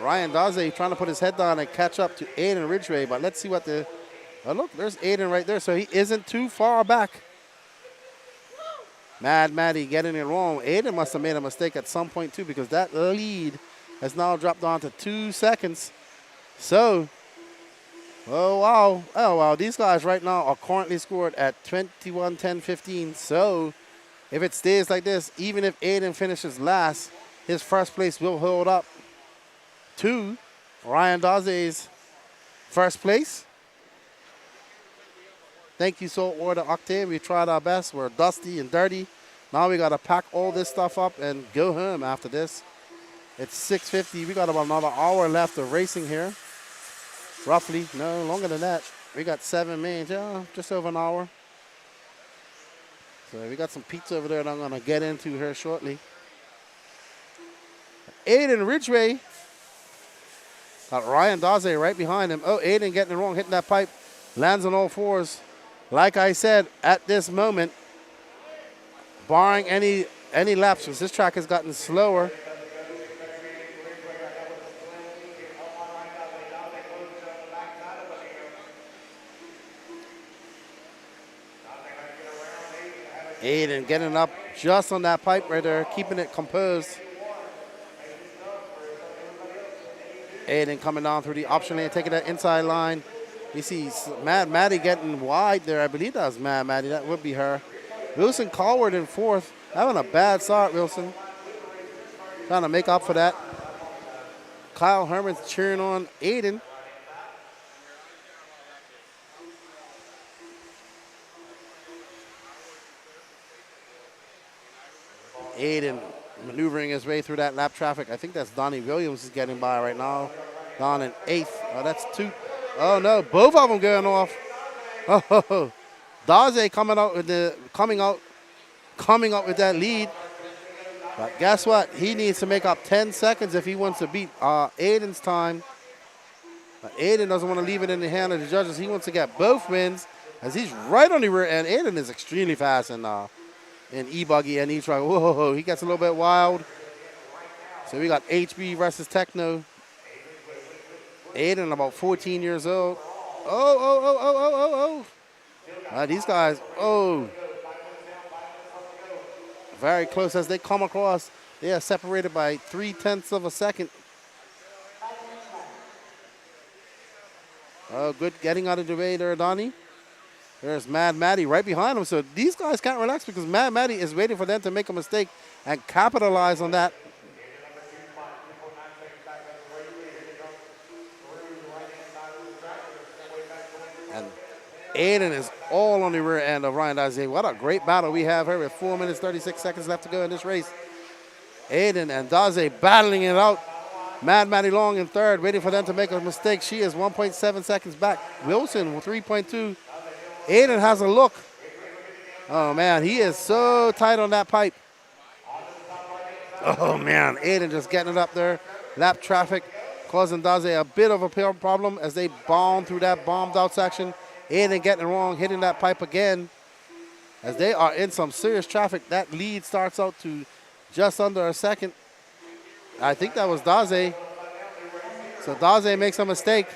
Ryan Daze trying to put his head down and catch up to Aiden Ridgway, but let's see what look, there's Aiden right there, so he isn't too far back. Mad Matty getting it wrong. Aiden must have made a mistake at some point too, because that lead has now dropped down to 2 seconds. So, oh wow, these guys right now are currently scored at 21:10:15. So, if it stays like this, even if Aiden finishes last, his first place will hold up to Ryan Daze's first place. Thank you, Saltwater Octane. We tried our best. We're dusty and dirty. Now we got to pack all this stuff up and go home after this. It's 6:50. We got about another hour left of racing here. Roughly. No, longer than that. We got 7 minutes. Yeah, just over an hour. So we got some pizza over there that I'm going to get into here shortly. Aiden Ridgway. Got Ryan Daze right behind him. Oh, Aiden getting it wrong, hitting that pipe. Lands on all fours. Like I said, at this moment, barring any lapses, this track has gotten slower. Aiden getting up just on that pipe right there, keeping it composed. Aiden coming down through the option lane, taking that inside line. We see Mad Matty getting wide there. I believe that was Mad Matty. That would be her. Wilson Colward in fourth. Having a bad start, Wilson. Trying to make up for that. Kyle Herman's cheering on Aiden. Aiden maneuvering his way through that lap traffic. I think that's Donnie Williams is getting by right now. Down in 8th. Oh, that's 2. Oh no, both of them going off. Oh, Daze coming out with that lead. But guess what? He needs to make up 10 seconds if he wants to beat Aiden's time. But Aiden doesn't want to leave it in the hand of the judges. He wants to get both wins as he's right on the rear end. Aiden is extremely fast in e-buggy and e-truggy. Whoa, he gets a little bit wild. So we got HB versus Techno. Aiden, about 14 years old. Oh. These guys, very close as they come across. They are separated by 0.3 of a second. Oh, good getting out of the way there, Donnie. There's Mad Matty right behind him. So these guys can't relax because Mad Matty is waiting for them to make a mistake and capitalize on that. Aiden is all on the rear end of Ryan Daze. What a great battle we have here with 4 minutes, 36 seconds left to go in this race. Aiden and Daze battling it out. Mad Maddie Long in third, waiting for them to make a mistake. She is 1.7 seconds back. Wilson with 3.2. Aiden has a look. Oh, man, he is so tight on that pipe. Oh, man, Aiden just getting it up there. Lap traffic causing Daze a bit of a problem as they bomb through that bombed out section. Aiden getting it wrong, hitting that pipe again. As they are in some serious traffic, that lead starts out to just under a second. I think that was Daze. So Daze makes a mistake.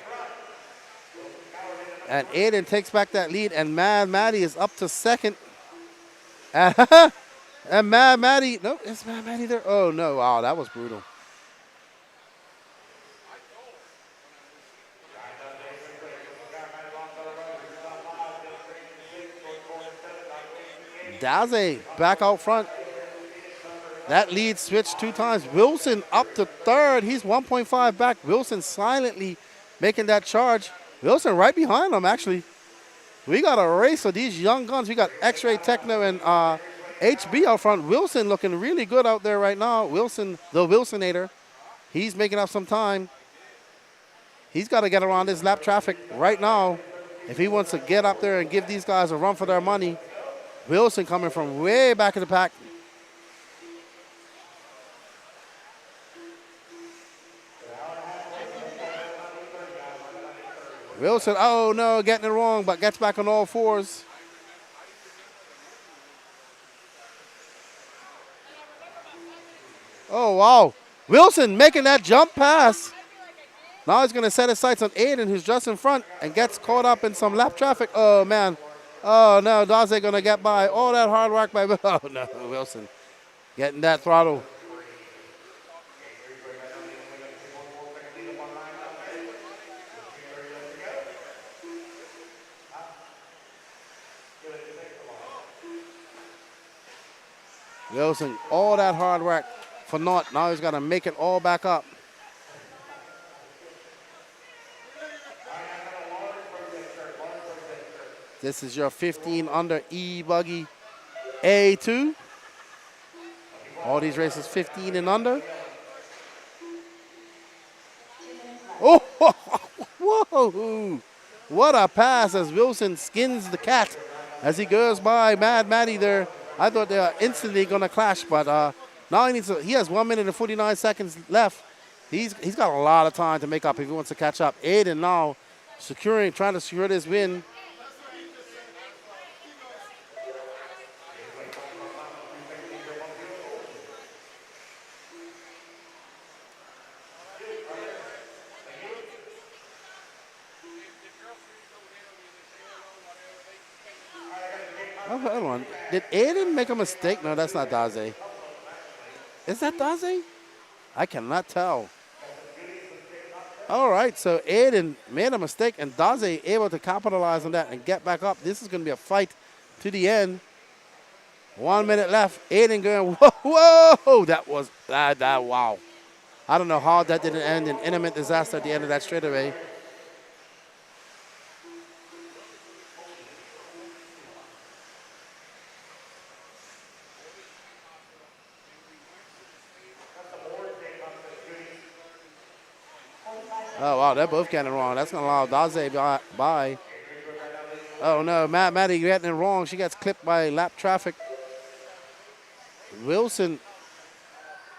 And Aiden takes back that lead, and Mad Maddie is up to second. And Mad Maddie, no, is Mad Maddie there? Oh, no, wow, that was brutal. Daze back out front. That lead switched 2 times. Wilson up to third. He's 1.5 back. Wilson silently making that charge. Wilson right behind him, actually. We got a race of these young guns. We got X-Ray Techno and HB out front. Wilson looking really good out there right now. Wilson, the Wilsonator. He's making up some time. He's got to get around this lap traffic right now if he wants to get up there and give these guys a run for their money. Wilson coming from way back in the pack. Wilson, oh no, getting it wrong, but gets back on all fours. Oh, wow. Wilson making that jump pass. Now he's going to set his sights on Aiden, who's just in front, and gets caught up in some lap traffic. Oh, man. Oh, no, Daze going to get by. All that hard work by, oh, no, Wilson getting that throttle. Wilson, all that hard work for naught. Now he's got to make it all back up. This is your 15 under e-buggy A2. All these races 15 and under. Oh, whoa. What a pass as Wilson skins the cat as he goes by Mad Maddie there. I thought they were instantly going to clash, but now he has 1 minute and 49 seconds left. He's got a lot of time to make up if he wants to catch up. Aiden now trying to secure this win. Oh, hold on. Did Aiden make a mistake? No, that's not Daze. Is that Daze? I cannot tell. All right, so Aiden made a mistake, and Daze able to capitalize on that and get back up. This is going to be a fight to the end. 1 minute left. Aiden going, whoa. That was, wow. I don't know how that didn't end in imminent disaster at the end of that straightaway. Oh, wow, they're both getting it wrong. That's going to allow Daze by. Oh, no, Maddie getting it wrong. She gets clipped by lap traffic. Wilson,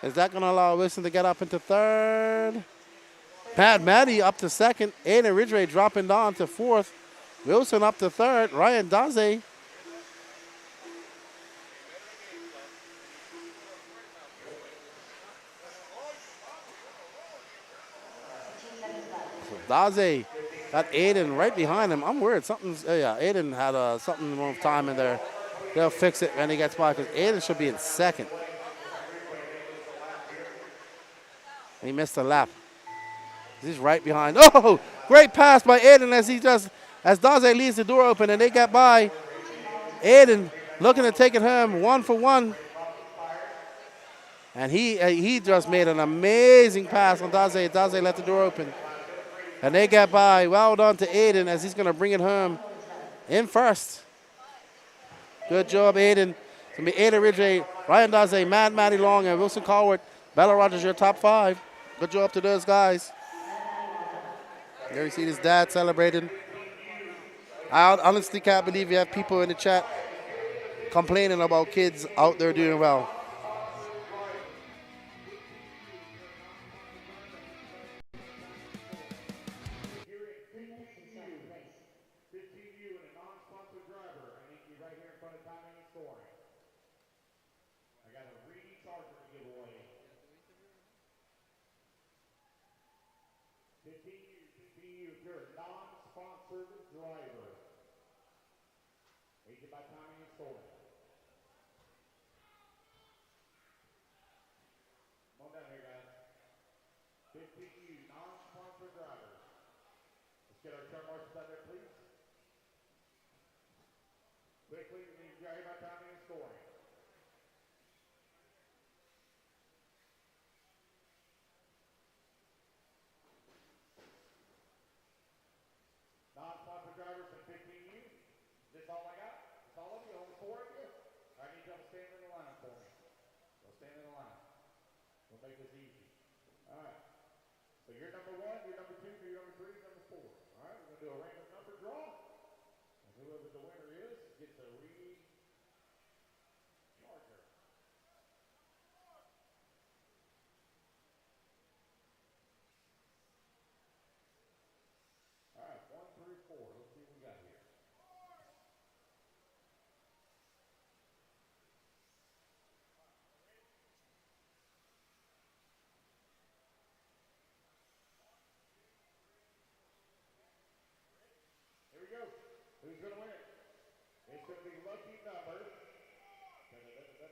is that going to allow Wilson to get up into third? Maddie up to second. Aiden Ridgway dropping down to fourth. Wilson up to third. Ryan Daze. Daze got Aiden right behind him. I'm worried. Aiden had something wrong with time in there. They'll fix it when he gets by because Aiden should be in second. He missed a lap. He's right behind. Oh, great pass by Aiden as Daze leaves the door open and they get by. Aiden looking to take it home 1 for 1. And he just made an amazing pass on Daze. Daze let the door open. And they get by. Well done to Aiden as he's going to bring it home in first. Good job, Aiden. It's going to be Aiden Ridgway, Ryan Daze, Matty Long, and Wilson Coward. Bella Rogers, your top 5. Good job to those guys. There you see his dad celebrating. I honestly can't believe you have people in the chat complaining about kids out there doing well. Non-sponsor drivers and 15U. Is this all I got? That's all of you? Only 4 of you? I need y'all to stand in the line for me. So stand in the line. We'll make this easy. All right. So you're number 1, you're number 2, you're number 3, number 4. All right, we're going to do a random number draw. And whoever the winner is gets a recharger. All right, 1 through 4. Let's see what we got here. Here we go. Who's going to win it? It's going to be lucky number. It's going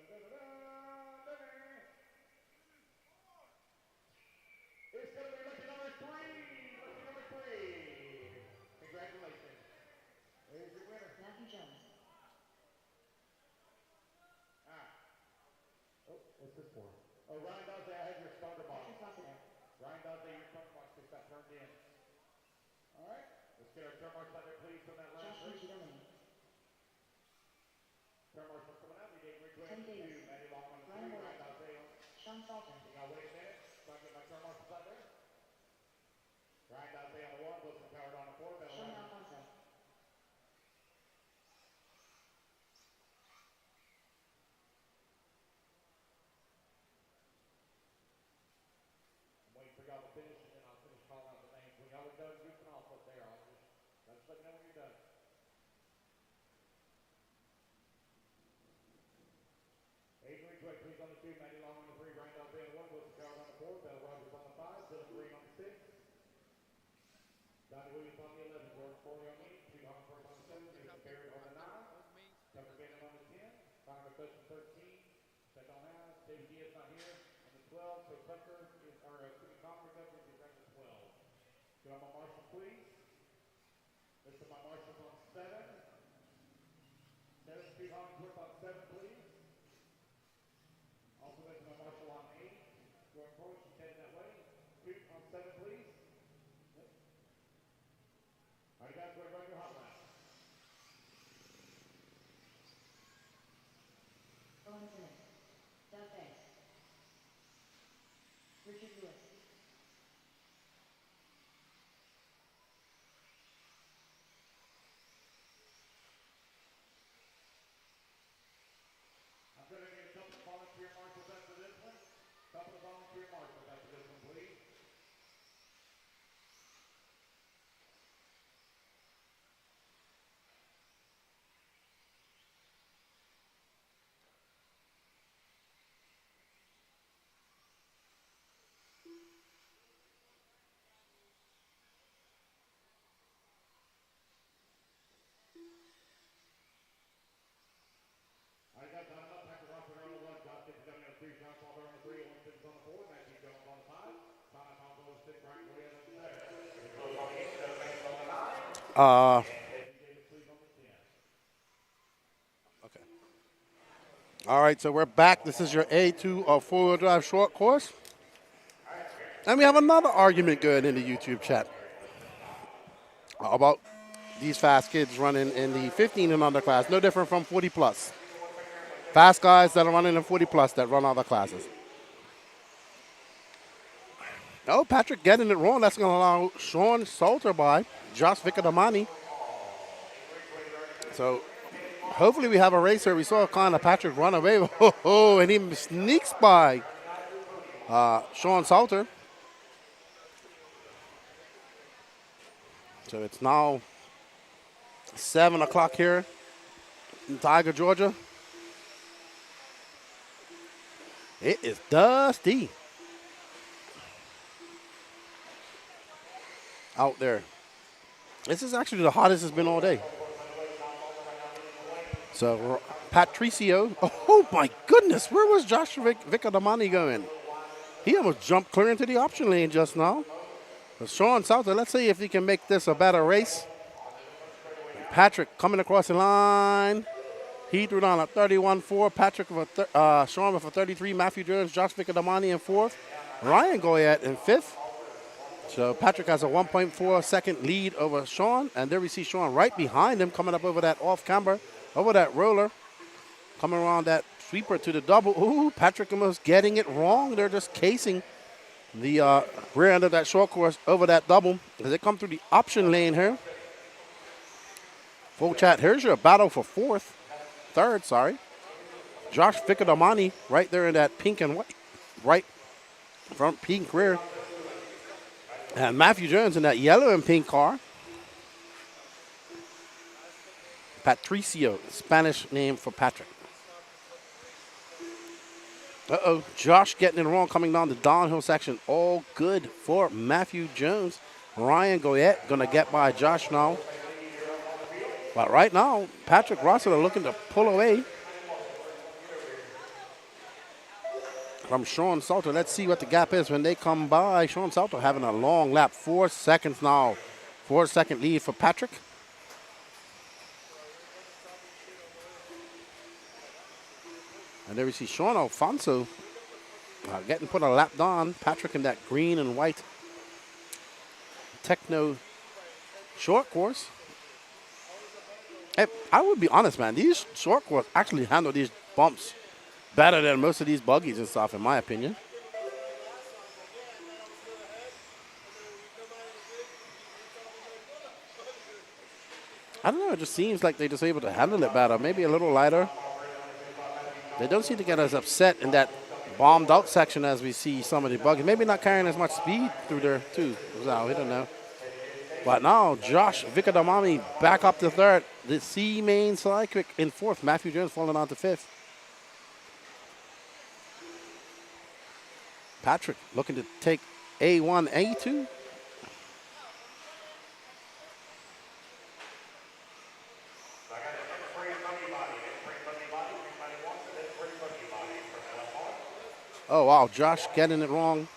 to be lucky number 3. Lucky number 3. Congratulations. There's your winner. Matthew Jones. All right. Oh, what's this for? Oh, Ryan Dante, I have your starter box. Ryan Dante, your starter box just got turned in. All right. Let's get our turn marks out there, please, from that last race. Turn marks are coming out. We did Ridgway to Matty Long on the 3. Ryan Dante on. Sean Salter. You got to wait a minute. So I get my turn marks out there. Ryan Dante on the 1. Wilson Coward on the 4. Sean Alfonso. I'm waiting for y'all to finish, and then I'll finish calling out the names. When y'all are done goofing off up there, I'll just let me know when you're done. Aiden Ridgway, please on the 2. Matty Long on the 3. Ryan Dante on the 1. Wilson Coward on the 4. Bella Rogers on the 5. Dylan Green on the 6. Donnie Williams on the 11. Jordan Foley on the 8. Steve Humphreys on the 7. Jason Barrett on the 9. Tucker Bennett on the 10. Connor McCutcheon 13. Check on that. David Diaz not here. On the 12. So Tucker is, or Connor McCutcheon is at the 12. Get on my marshal, please. Listen, my marshal's on 7. 7, Steve Humphreys on 7, please. Also, there's my marshal on 8. Jordan Foley, she's heading that way. 2 on 7, please. Yep. All right, guys, go ahead and run your hot lap. Owen Simmons. Doug Banks. Richard Lewis. I'm going to need a couple of volunteer marshals after this one. A couple of volunteer marshals after this one, please. All right, guys, line them up. Patrick Rossman on the 1. Josh Gibbs coming on the 2. John Palmer on the 3. Owen Simmons on the 4. Matthew Jones on the 5. Connor Alfonso on the 6. Ryan Williams on the 7. Nicholas on the 8. Doug Banks on the 9. David Cleveland on the 10. Okay. All right, so we're back. This is your A2 of four-wheel drive short course. And we have another argument going in the YouTube chat about these fast kids running in the 15 and under class. No different from 40 plus. Fast guys that are running in 40 plus that run other classes. Oh, Patrick getting it wrong. That's going to allow Sean Salter by Josh Vicadamani. So hopefully we have a racer. We saw kind of Patrick run away. Oh, and he sneaks by Sean Salter. So it's now 7 o'clock here in Tiger, Georgia. It is dusty out there. This is actually the hottest it's been all day. So Patricio, oh my goodness, where was Josh Vicadamani going? He almost jumped clear into the option lane just now. But Sean Salter, let's see if he can make this a better race. Patrick coming across the line. He threw down a 31-4. Patrick with Sean with a 33. Matthew Jones, Josh Vicadamani in 4th. Ryan Goyette in 5th. So Patrick has a 1.4 second lead over Sean. And there we see Sean right behind him coming up over that off camber, over that roller. Coming around that sweeper to the double. Ooh, Patrick almost getting it wrong. They're just casing the rear end of that short course over that double as they come through the option lane here. Full chat, here's your battle for third. Josh Vicadamani right there in that pink and white, right front pink rear. And Matthew Jones in that yellow and pink car. Patricio, Spanish name for Patrick. Uh-oh, Josh getting it wrong coming down the downhill section. All good for Matthew Jones. Ryan Goyette going to get by Josh now. But right now, Patrick Rossiter looking to pull away from Sean Salter. Let's see what the gap is when they come by. Sean Salter having a long lap. 4 seconds now. 4-second lead for Patrick. And there we see Sean Alfonso getting put a lap down. Patrick in that green and white Techno short course. Hey, I would be honest, man. These short course actually handle these bumps better than most of these buggies and stuff, in my opinion. I don't know. It just seems like they're just able to handle it better. Maybe a little lighter. They don't seem to get as upset in that bombed out section as we see some of the buggies. Maybe not carrying as much speed through there, too. So, we don't know. But now, Josh Vicadamani back up to 3rd. The C main slide quick in 4th. Matthew Jones falling on to 5th. Patrick looking to take A1, A2. Oh, wow, Josh getting it wrong.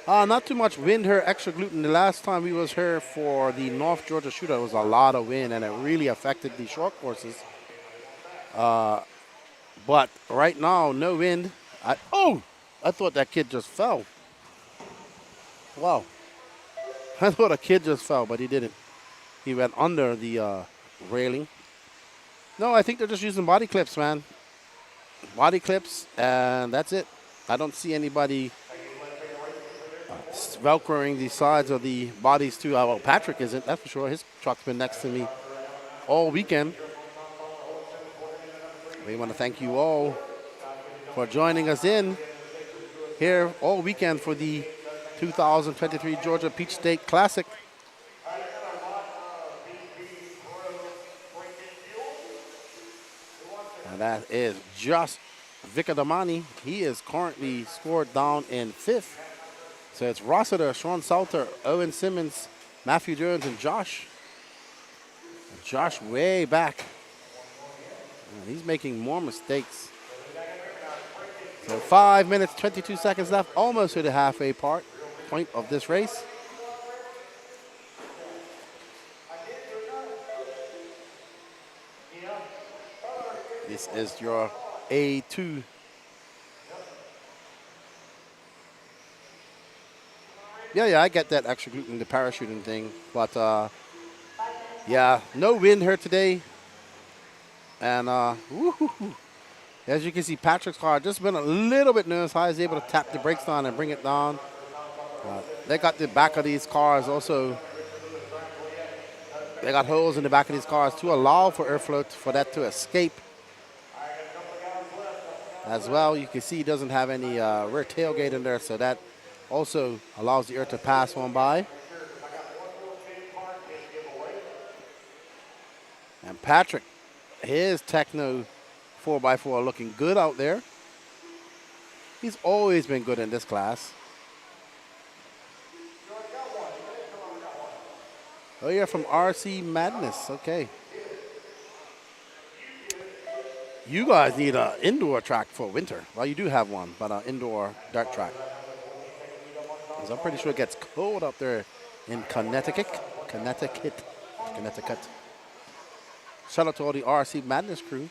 Not too much wind here, extra gluten. The last time we was here for the North Georgia shootout, it was a lot of wind, and it really affected the short courses. But right now, no wind. I thought that kid just fell. Wow. I thought a kid just fell, but he didn't. He went under the railing. No, I think they're just using body clips, man. Body clips, and that's it. I don't see anybody velcroing the sides of the bodies too. Well, Patrick isn't, that's for sure. His truck's been next to me all weekend. We want to thank you all for joining us in here all weekend for the 2023 Georgia Peach State Classic. And that is Josh Vicadamani. He is currently scored down in 5th. So it's Rossiter, Sean Salter, Owen Simmons, Matthew Jones, and Josh. Josh way back. And he's making more mistakes. So 5 minutes, 22 seconds left, almost to the halfway point of this race. This is your A2. Yeah, I get that extra gluten, the parachuting thing, but Yeah, no wind here today. And woo-hoo-hoo. As you can see, Patrick's car just been a little bit nervous. How he's able to tap the brakes on and bring it down. They got the back of these cars also. They got holes in the back of these cars to allow for airflow for that to escape. As well, you can see he doesn't have any rear tailgate in there, so that also allows the air to pass on by. And Patrick, his Techno 4x4 looking good out there. He's always been good in this class. Oh, you're from RC Madness. Okay. You guys need an indoor track for winter. Well, you do have one, but an indoor dirt track. Because I'm pretty sure it gets cold up there in Connecticut. Shout out to all the RC Madness crew.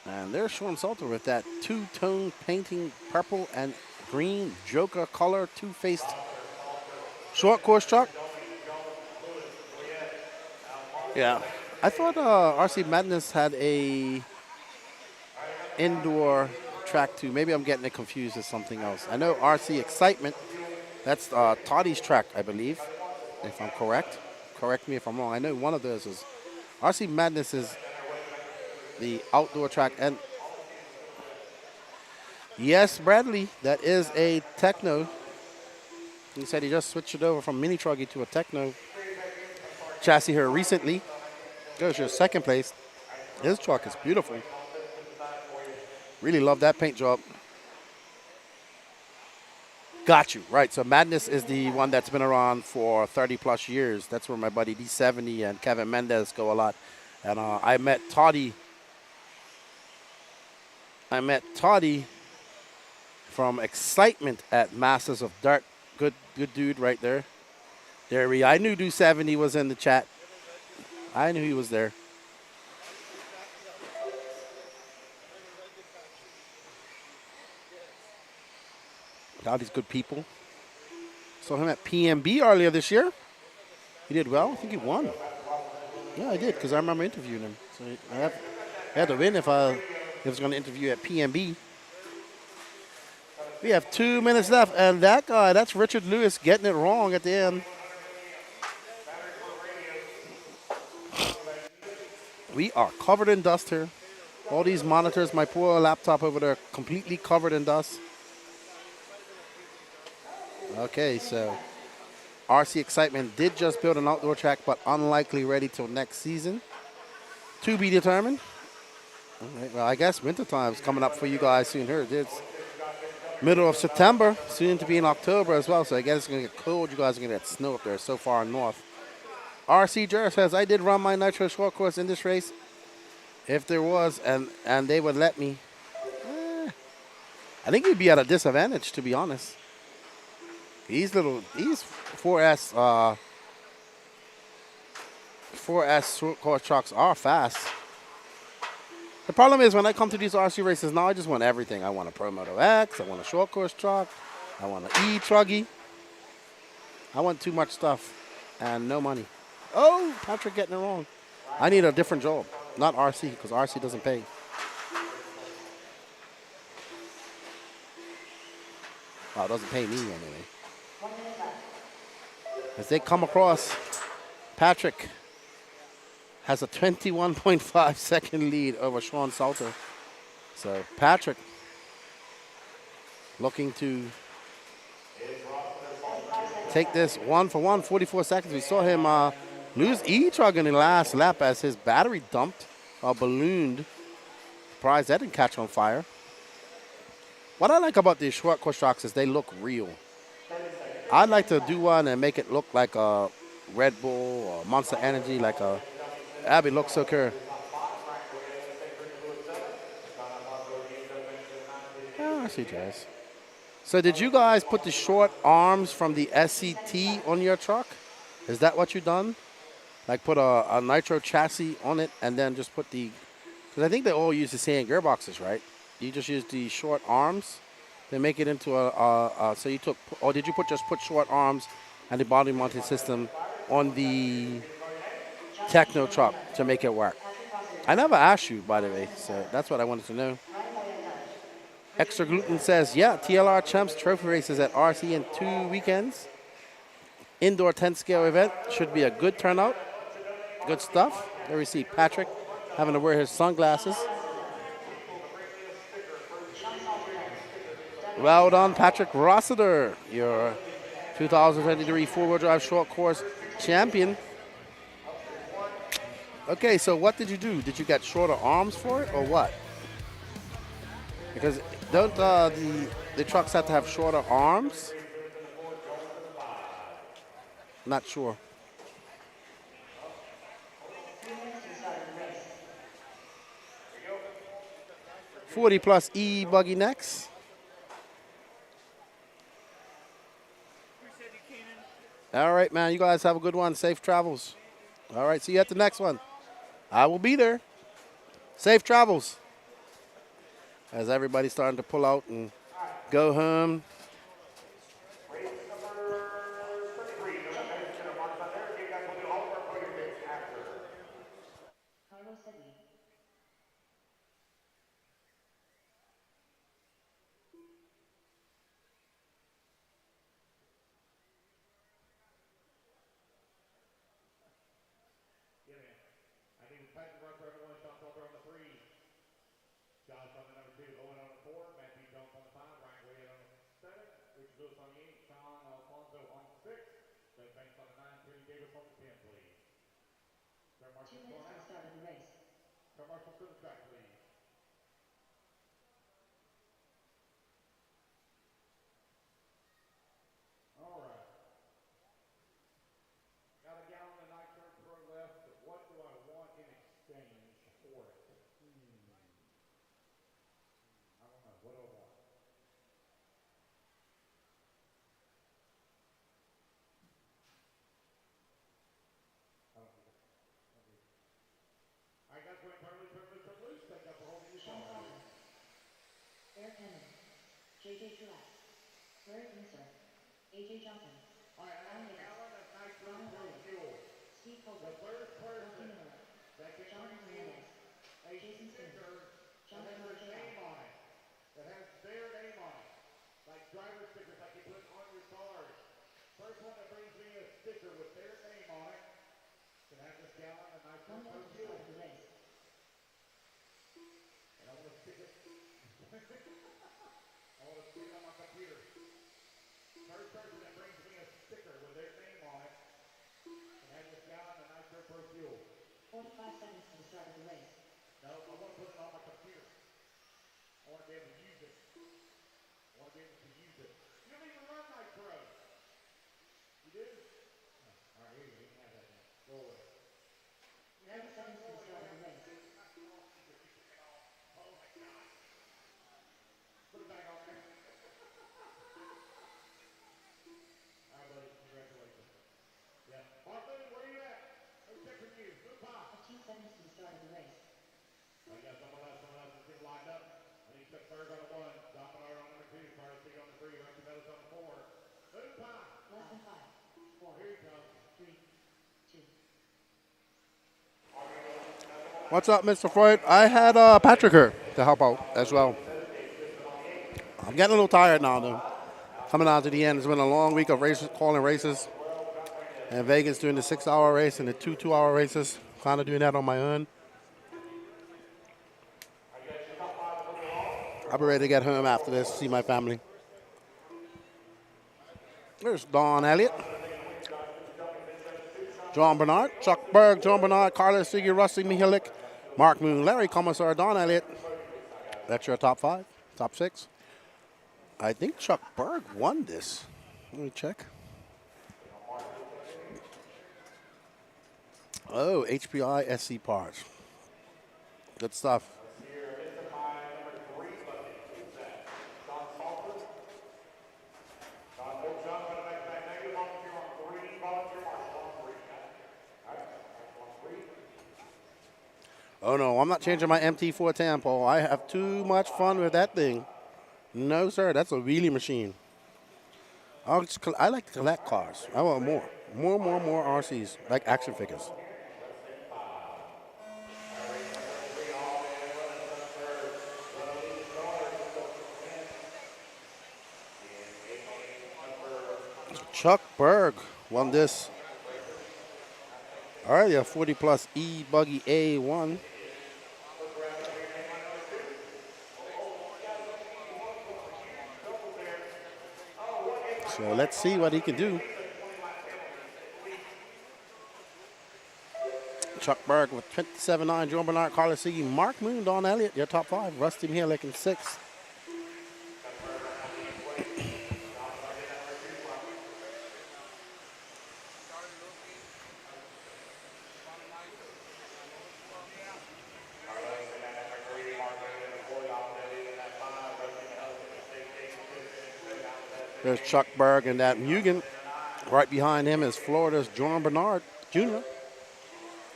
And there's Sean Salter with that two-tone painting, purple and green Joker color, two-faced short course truck. Yeah, I thought RC Madness had a indoor track too. Maybe I'm getting it confused with something else. I know RC Excitement, that's Toddy's track, I believe, if I'm correct. Correct me if I'm wrong. I know one of those is RC Madness is the outdoor track. And yes, Bradley, that is a Techno. He said he just switched it over from mini truggy to a Techno chassis here recently. Goes your second place. His truck is beautiful. Really love that paint job. Got you. Right, so Madness is the one that's been around for 30 plus years. That's where my buddy D70 and Kevin Mendez go a lot. And I met Toddy from Excitement at Masters of Dirt. Good dude right there. I knew D70 was in the chat. I knew he was there. All these good people. Saw him at PMB earlier this year. He did well. I think he won. Yeah, I did, because I remember interviewing him. So I had to win if I was going to interview at PMB. We have 2 minutes left, and that guy, that's Richard Lewis getting it wrong at the end. We are covered in dust here. All these monitors, my poor laptop over there, completely covered in dust. Okay, so RC Excitement did just build an outdoor track, but unlikely ready till next season. To be determined. All right, well, I guess winter time is coming up for you guys soon here. It's middle of September, soon to be in October as well, so I guess it's going to get cold. You guys are going to get snow up there so far north. RC Jura says, I did run my Nitro short course in this race. If there was, and they would let me. I think you'd be at a disadvantage, to be honest. These 4S short course trucks are fast. The problem is when I come to these RC races now, I just want everything. I want a Pro Moto X, I want a short course truck, I want an e-truggy. I want too much stuff and no money. Oh, Patrick getting it wrong. I need a different job, not RC, because RC doesn't pay. Well, it doesn't pay me anyway. As they come across, Patrick has a 21.5 second lead over Sean Salter. So Patrick looking to take this 1 for 1, 44 seconds. We saw him lose e-truggy in the last lap as his battery dumped or ballooned. Surprised that didn't catch on fire. What I like about these short course trucks is they look real. I'd like to do one and make it look like a Red Bull or Monster Energy, like a Abby looks so cool. Oh, I see, guys. So did you guys put the short arms from the SCT on your truck? Is that what you done? Like put a Nitro chassis on it and then just put the, because I think they all use the same gearboxes, right? You just use the short arms They make it into so you took, or did you just put short arms and the body mounted system on the Techno truck to make it work? I never asked you, by the way, so that's what I wanted to know. Extra Gluten says, yeah, TLR Champs Trophy races at RC in 2 weekends. Indoor 10 scale event. Should be a good turnout. Good stuff. There we see Patrick having to wear his sunglasses. Well done, Patrick Rossiter, your 2023 four-wheel drive short course champion. Okay, so what did you do? Did you get shorter arms for it or what? Because don't the trucks have to have shorter arms? Not sure. +40 e-buggy next. All right, man. You guys have a good one. Safe travels. All right, see you at the next one. I will be there. Safe travels. As everybody's starting to pull out and go home. Commercial to the track, please. All right. Got a gallon of nitro pro left, but what do I want in exchange for it? I don't know. What do I want? I don't know. I got to turn loose. Thank you for holding your phone. Air Cannon, JJ Truax, Larry Pincer, AJ Johnson, All right, I have a gallon of nitro pro fuel. Steve The Colbert, third person Miller, that can Jonathan bring me Hernandez, a Jason sticker Smith, that has Jonathan their name Marchell, on it, that has their name on it, like driver stickers like you put on your cars. First one that brings me a sticker with their name on it can have this gallon of nitro pro fuel. And I want to stick it. I want to stick it on my computer. First person that brings me a sticker with their name on it can have this gallon of nitro pro fuel. 45 seconds to the start of the race. No, I want to put it on my computer. I want to be able to use it. I want to be able to use it. You don't even run nitro. You do? No. All right, here you go. You can have that now. Go away. 30 seconds to the start of the race. Oh my God. Put it back on there. All right, buddy. Congratulations. Yeah. Martin, where are you at? Let's check from you. Good pop. 15 seconds to the start of the race. I got someone else is getting lined up. I need Chuck Berg on the 1, Dominar on number 2, Carlos Sig on the 3, Rusty Meadows on the 4. Good pop. Less than 5, 4, Here he comes. 3, 2. What's up, Mr. Freud? I had Patrick here to help out as well. I'm getting a little tired now, though. Coming out to the end, it's been a long week of races, calling races. And Vegas doing the 6-hour race and the 2 2-hour races. Kind of doing that on my own. I'll be ready to get home after this, see my family. There's Don Elliott. John Bernard, Chuck Berg, John Bernard, Carlos Siggy, Rusty Mihalik, Mark Moon, Larry Commissar, Don Elliott. That's your top 5, top 6. I think Chuck Berg won this. Let me check. Oh, HPI SC parts. Good stuff. Oh no, I'm not changing my MT410 pole. I have too much fun with that thing. No, sir. That's a wheelie machine. I like to collect cars. I want more. More RCs, like action figures. Chuck Berg won this. All right, a 40 plus e-buggy A1. So let's see what he can do. Chuck Berg with 27.9, Joe Bernard, Carlos Sigi, Mark Moon, Don Elliott, your top 5. Rusty Mihalik in 6th. There's Chuck Berg and that Mugen. Right behind him is Florida's John Bernard Jr.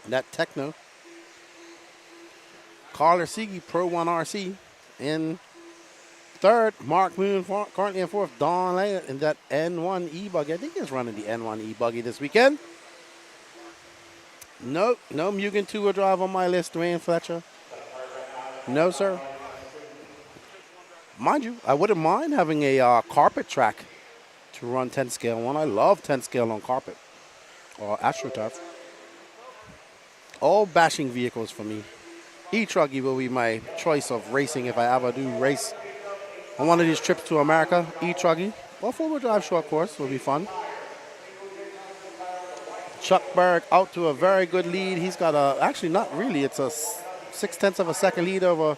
And that Techno. Carter Sigi, Pro 1 RC. In 3rd, Mark Moon, currently in 4th, Don Elliott in that N1 e-buggy. I think he's running the N1 e-buggy this weekend. No Mugen 2-wheel drive on my list, Dwayne Fletcher. No, sir. Mind you, I wouldn't mind having a carpet track to run 10 scale one. I love 10 scale on carpet or AstroTurf. All bashing vehicles for me. E-truggy will be my choice of racing if I ever do race on one of these trips to America. E-truggy or 4-wheel drive short course will be fun. Chuck Berg out to a very good lead. He's got actually not really, it's a 0.6 of a second lead over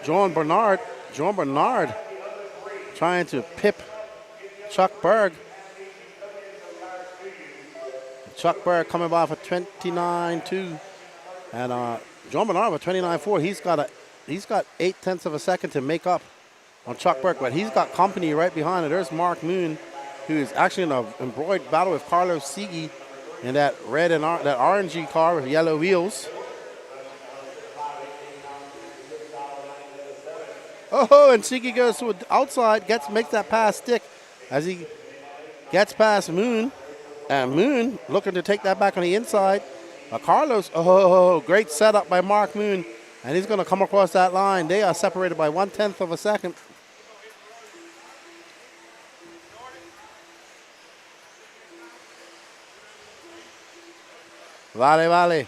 John Bernard. John Bernard trying to pip Chuck Berg. Chuck Berg coming by for 29.2. And John Bernard with 29.4. He's got 0.8 of a second to make up on Chuck Berg, but he's got company right behind it. There's Mark Moon, who is actually in an embroidered battle with Carlos Sigi in that red and that orangey car with yellow wheels. Oh, and Sigi goes to the outside, makes that pass stick as he gets past Moon. And Moon looking to take that back on the inside. Carlos, great setup by Mark Moon. And he's going to come across that line. They are separated by 0.1 of a second. Vale.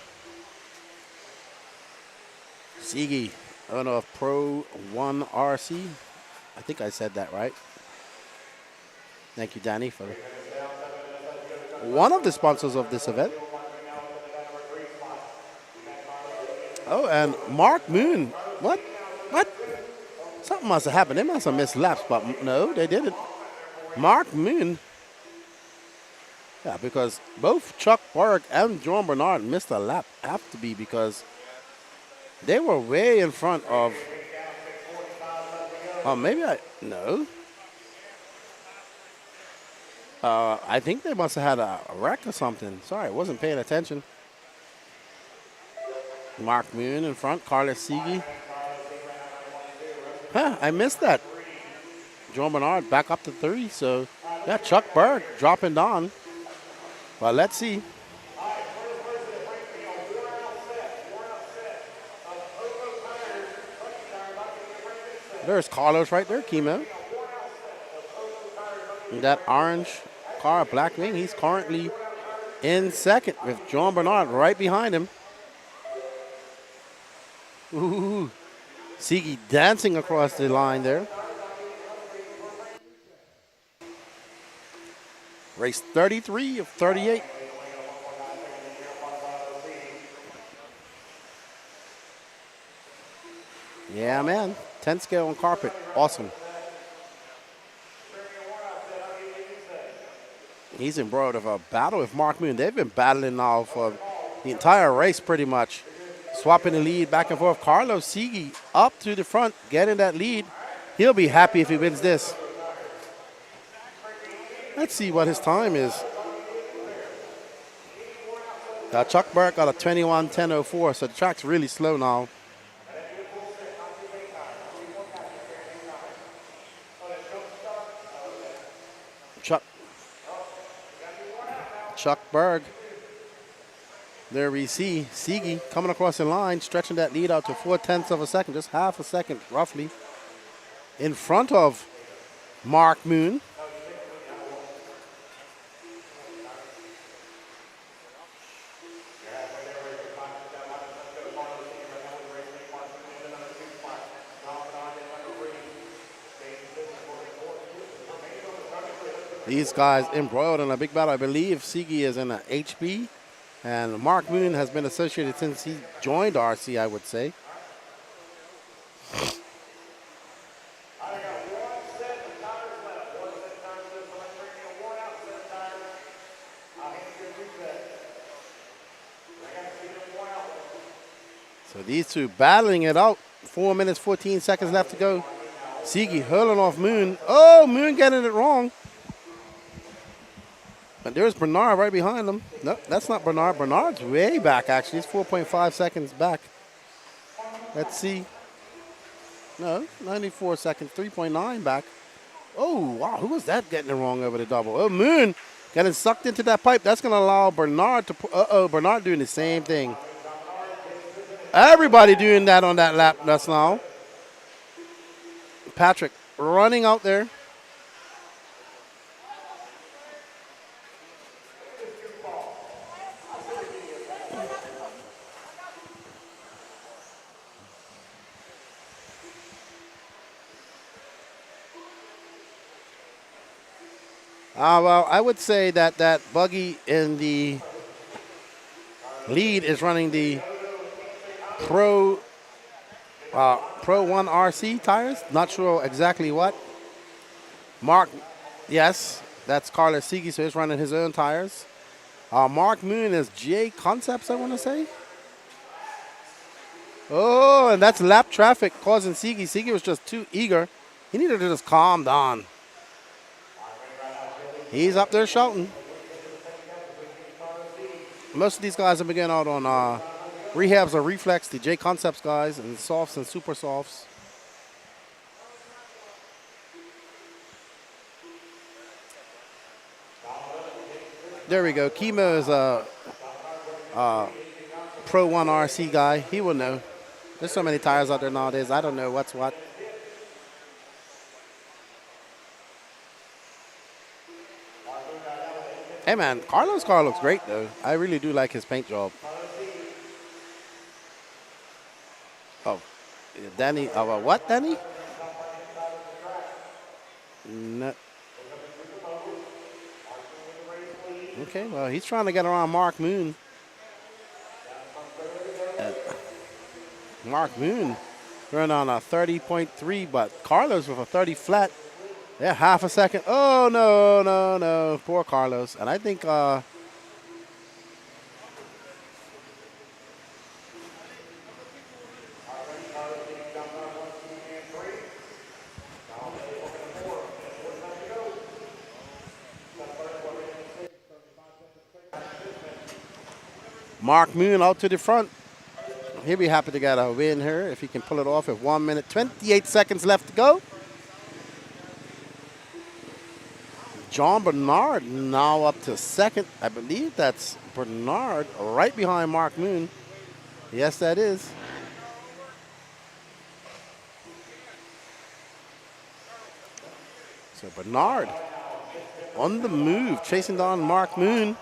Sigi, owner of Pro 1 RC. I think I said that right. Thank you, Danny, for one of the sponsors of this event. Oh, and Mark Moon. What? Something must have happened. They must have missed laps, but no, they didn't. Mark Moon. Yeah, because both Chuck Berg and John Bernard missed a lap. Have to be because they were way in front of. Oh, no. I think they must have had a wreck or something. Sorry, I wasn't paying attention. Mark Moon in front, Carlos Sigi. I missed that. John Bernard back up to 3, so yeah, Chuck Berg dropping down. Well, let's see. There's Carlos right there, Kimo. That orange car, Black Wing, he's currently in second with John Bernard right behind him. Ooh, Sigi dancing across the line there. Race 33 of 38. Yeah, man. 10 scale on carpet. Awesome. He's embroiled of a battle with Mark Moon. They've been battling now for the entire race pretty much. Swapping the lead back and forth. Carlos Sigi up to the front, getting that lead. He'll be happy if he wins this. Let's see what his time is. Chuck Berg got a 21:10.04, so the track's really slow now. Chuck Berg. There we see Sigi coming across the line, stretching that lead out to 0.4 of a second, just half a second roughly, in front of Mark Moon. These guys embroiled in a big battle. I believe Sigi is in a HB, and Mark Moon has been associated since he joined RC, I would say. So these two battling it out. 4 minutes, 14 seconds left to go. Sigi hurling off Moon. Oh, Moon getting it wrong. But there's Bernard right behind him. No, that's not Bernard. Bernard's way back, actually. It's 4.5 seconds back. Let's see. No, 94 seconds, 3.9 back. Oh, wow, who was that getting it wrong over the double? Oh, Moon getting sucked into that pipe. That's going to allow Bernard to, Bernard doing the same thing. Everybody doing that on that lap just now. Patrick running out there. Well, I would say that that buggy in the lead is running the Pro 1 RC tires. Not sure exactly what. Mark, yes, that's Carlos Sigi, so he's running his own tires. Mark Moon is J Concepts, I want to say. Oh, and that's lap traffic causing Sigi. Sigi was just too eager. He needed to just calm down. He's up there shouting. Most of these guys have been getting out on rehabs or reflex, the J Concepts guys, and softs and super softs. There we go. Kimo is a Pro 1 RC guy. He will know. There's so many tires out there nowadays. I don't know what's what. Hey, man, Carlos' car looks great, though. I really do like his paint job. Oh, Danny. What, Danny? No. Okay, well, he's trying to get around Mark Moon. Mark Moon running on a 30.3, but Carlos with a 30 flat. Yeah, half a second. Oh, no, no, no. Poor Carlos. And I think Mark Moon out to the front. He'll be happy to get a win here if he can pull it off at 1 minute, 28 seconds left to go. John Bernard now up to second. I believe that's Bernard right behind Mark Moon. Yes, that is. So Bernard on the move, chasing down Mark Moon.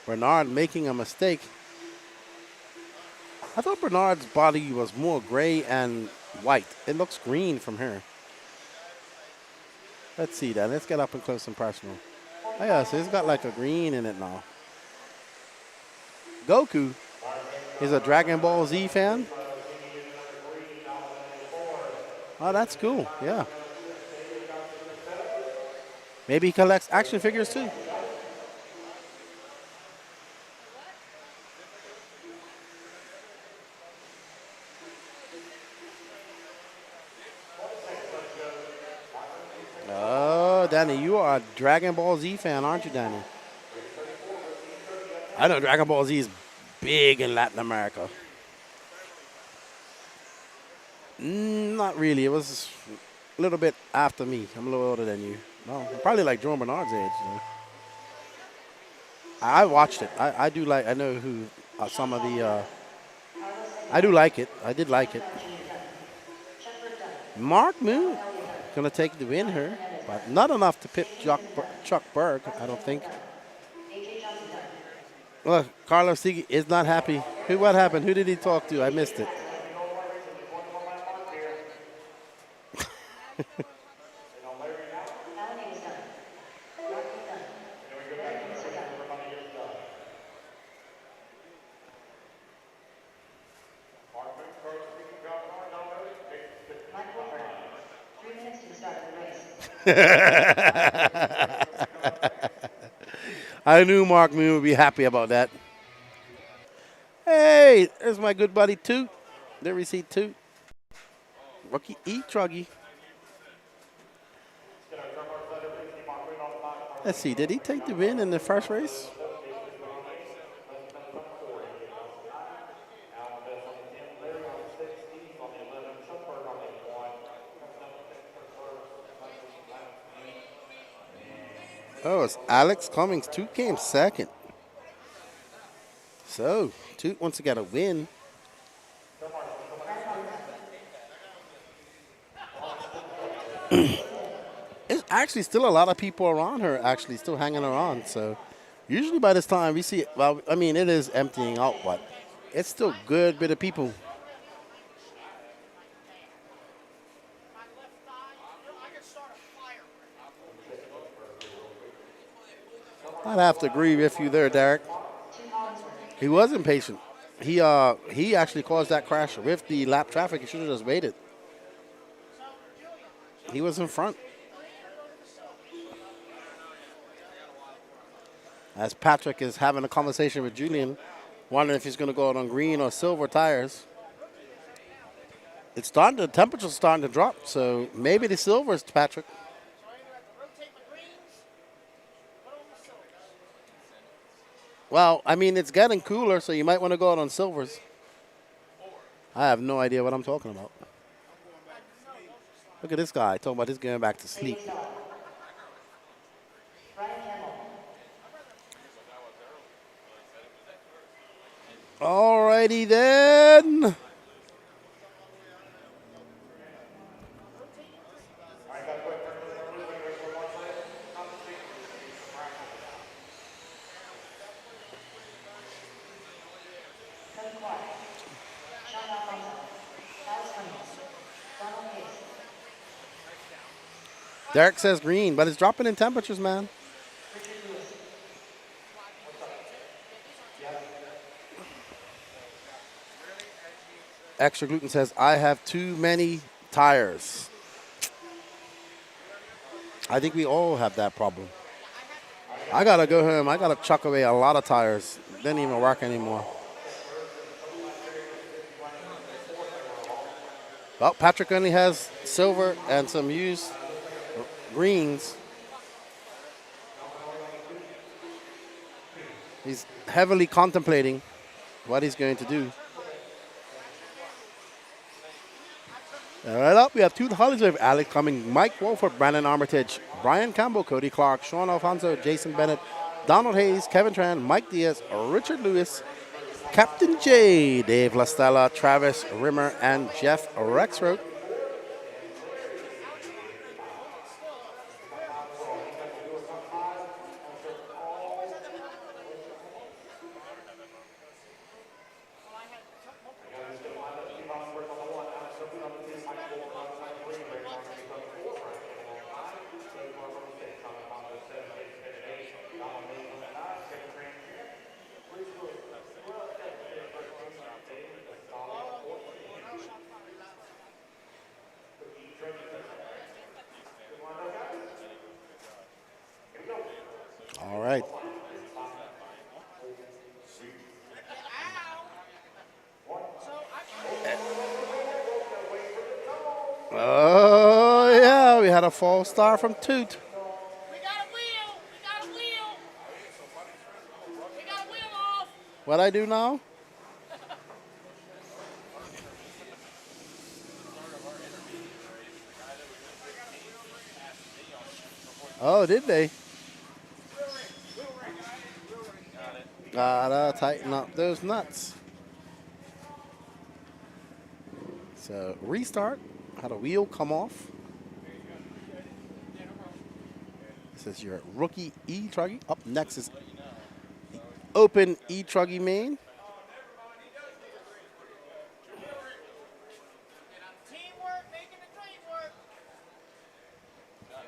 Bernard making a mistake. I thought Bernard's body was more gray and white. It looks green from here. Let's see that. Let's get up and close and personal. Oh, yeah, so it's got like a green in it now. Goku is a Dragon Ball Z fan. Oh, that's cool. Yeah. Maybe he collects action figures too. Oh, Danny, you are a Dragon Ball Z fan, aren't you, Danny? I know Dragon Ball Z is big in Latin America. Not really. It was a little bit after me. I'm a little older than you. No, probably like Jerome Bernard's age. You know? I watched it. I do like. I know who some of the. I do like it. I did like it. Mark Moon gonna take the win here, but not enough to pip Chuck Berg. I don't think. Look, Carlos Sigi is not happy. What happened? Who did he talk to? I missed it. I knew Mark Moon would be happy about that. Hey, there's my good buddy Toot. There we see Toot. Rookie e-truggy. Let's see, did he take the win in the first race? Oh, it's Alex Cummings. Toot came second. So, Toot wants to get a win. There's actually still a lot of people around her actually still hanging around. So, usually by this time we see, well, I mean, it is emptying out, but it's still a good bit of people. I'd have to agree with you there, Derek. He was impatient. He actually caused that crash with the lap traffic. He should have just waited. He was in front. As Patrick is having a conversation with Julian, wondering if he's going to go out on green or silver tires. The temperature's starting to drop, so maybe the silvers, Patrick. Well, I mean, it's getting cooler, so you might want to go out on silvers. I have no idea what I'm talking about. Look at this guy talking about he's going back to sleep. Alrighty then. Derek says green, but it's dropping in temperatures, man. Extra Gluten says, I have too many tires. I think we all have that problem. I got to go home. I got to chuck away a lot of tires. Didn't even work anymore. Well, Patrick only has silver and some used greens. He's heavily contemplating what he's going to do. All right, up, we have two Hollies with Alex Cummings, Mike Wolford, Brandon Armitage, Brian Campbell, Cody Clark, Sean Alfonso, Jason Bennett, Donald Hayes, Kevin Tran, Mike Diaz, Richard Lewis, Captain J, Dave LaStella, Travis Rimmer, and Jeff Rexroth. All right. Oh, yeah, we had a false start from Toot. What I do now? Oh, did they? Gotta tighten up those nuts. So restart. Had a wheel come off. This is your rookie e-truggy. Up next is the open e-truggy main.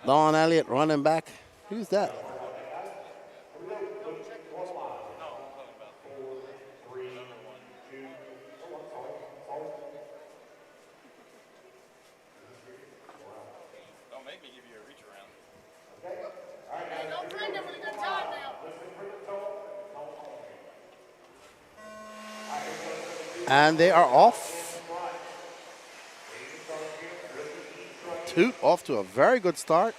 Don Elliott running back. Who's that? Don't make me give you a reach around. Hey, don't drink it with a good time now. And they are off. Toot off to a very good start.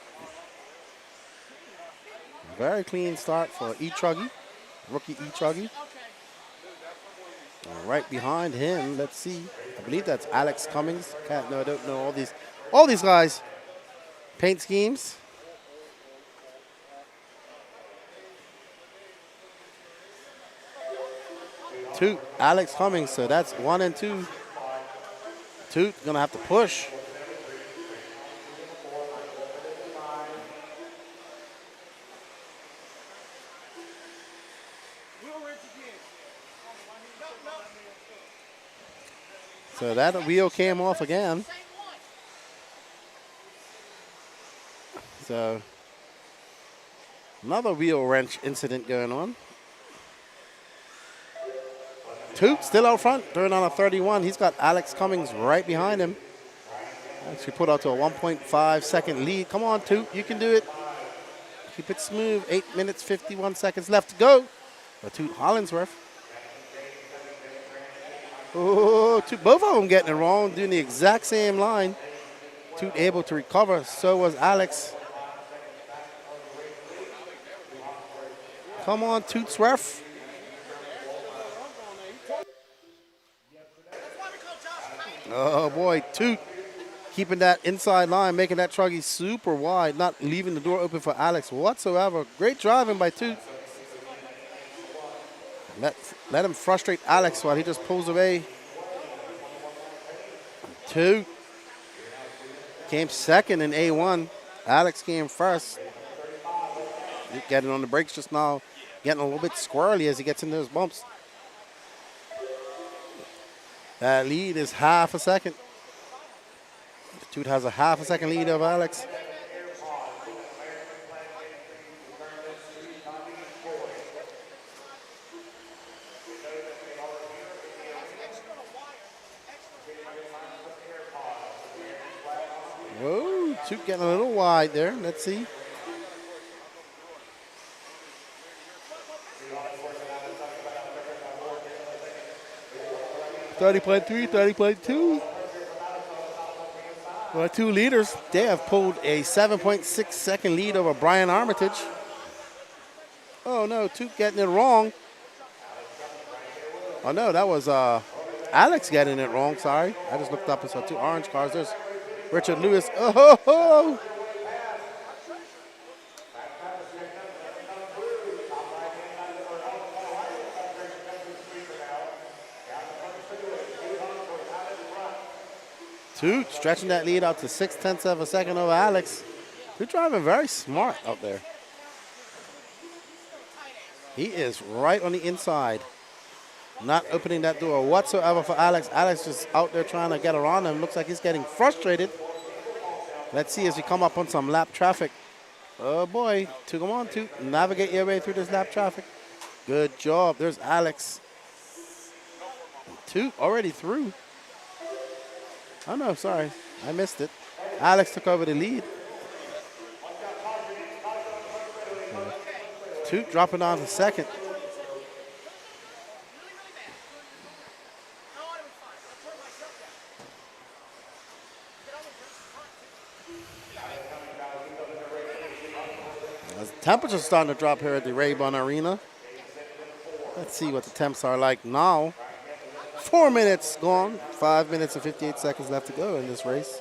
Very clean start for e-truggy, rookie e-truggy. Right behind him, let's see. I believe that's Alex Cummings. No, I don't know all these guys. Paint schemes. Toot, Alex Cummings. So that's 1 and 2. Toot gonna have to push. So that wheel came off again. So another wheel wrench incident going on. Toot still out front, turn on a 31. He's got Alex Cummings right behind him. Actually put out to a 1.5 second lead. Come on, Toot, you can do it. Keep it smooth. 8 minutes, 51 seconds left to go. For Toot Hollingsworth. Oh, both of them getting it wrong, doing the exact same line. Toot able to recover, so was Alex. Come on, Toot's ref. Oh boy, Toot keeping that inside line, making that truggy super wide, not leaving the door open for Alex whatsoever. Great driving by Toot. Let him frustrate Alex while he just pulls away. Toot came second in A1. Alex came first. Getting on the brakes just now. Getting a little bit squirrely as he gets into those bumps. That lead is half a second. Toot has a half a second lead of Alex. Whoa, Toot getting a little wide there. Let's see. .3, 30.2. Well, two leaders. They have pulled a 7.6 second lead over Brian Armitage. Oh no, Toot getting it wrong. Oh no, that was Alex getting it wrong. Sorry, I just looked up and saw two orange cars. There's Richard Lewis. Oh ho ho! Toot stretching that lead out to 0.6 of a second over Alex. Toot driving very smart up there. He is right on the inside. Not opening that door whatsoever for Alex. Alex just out there trying to get around him. Looks like he's getting frustrated. Let's see as we come up on some lap traffic. Oh boy, come on, Toot. Navigate your way through this lap traffic. Good job. There's Alex. Toot already through. Oh no, sorry, I missed it. Alex took over the lead. Toot dropping down to second. As the temperature's starting to drop here at the Rabun Arena. Let's see what the temps are like now. 4 minutes gone, 5 minutes and 58 seconds left to go in this race.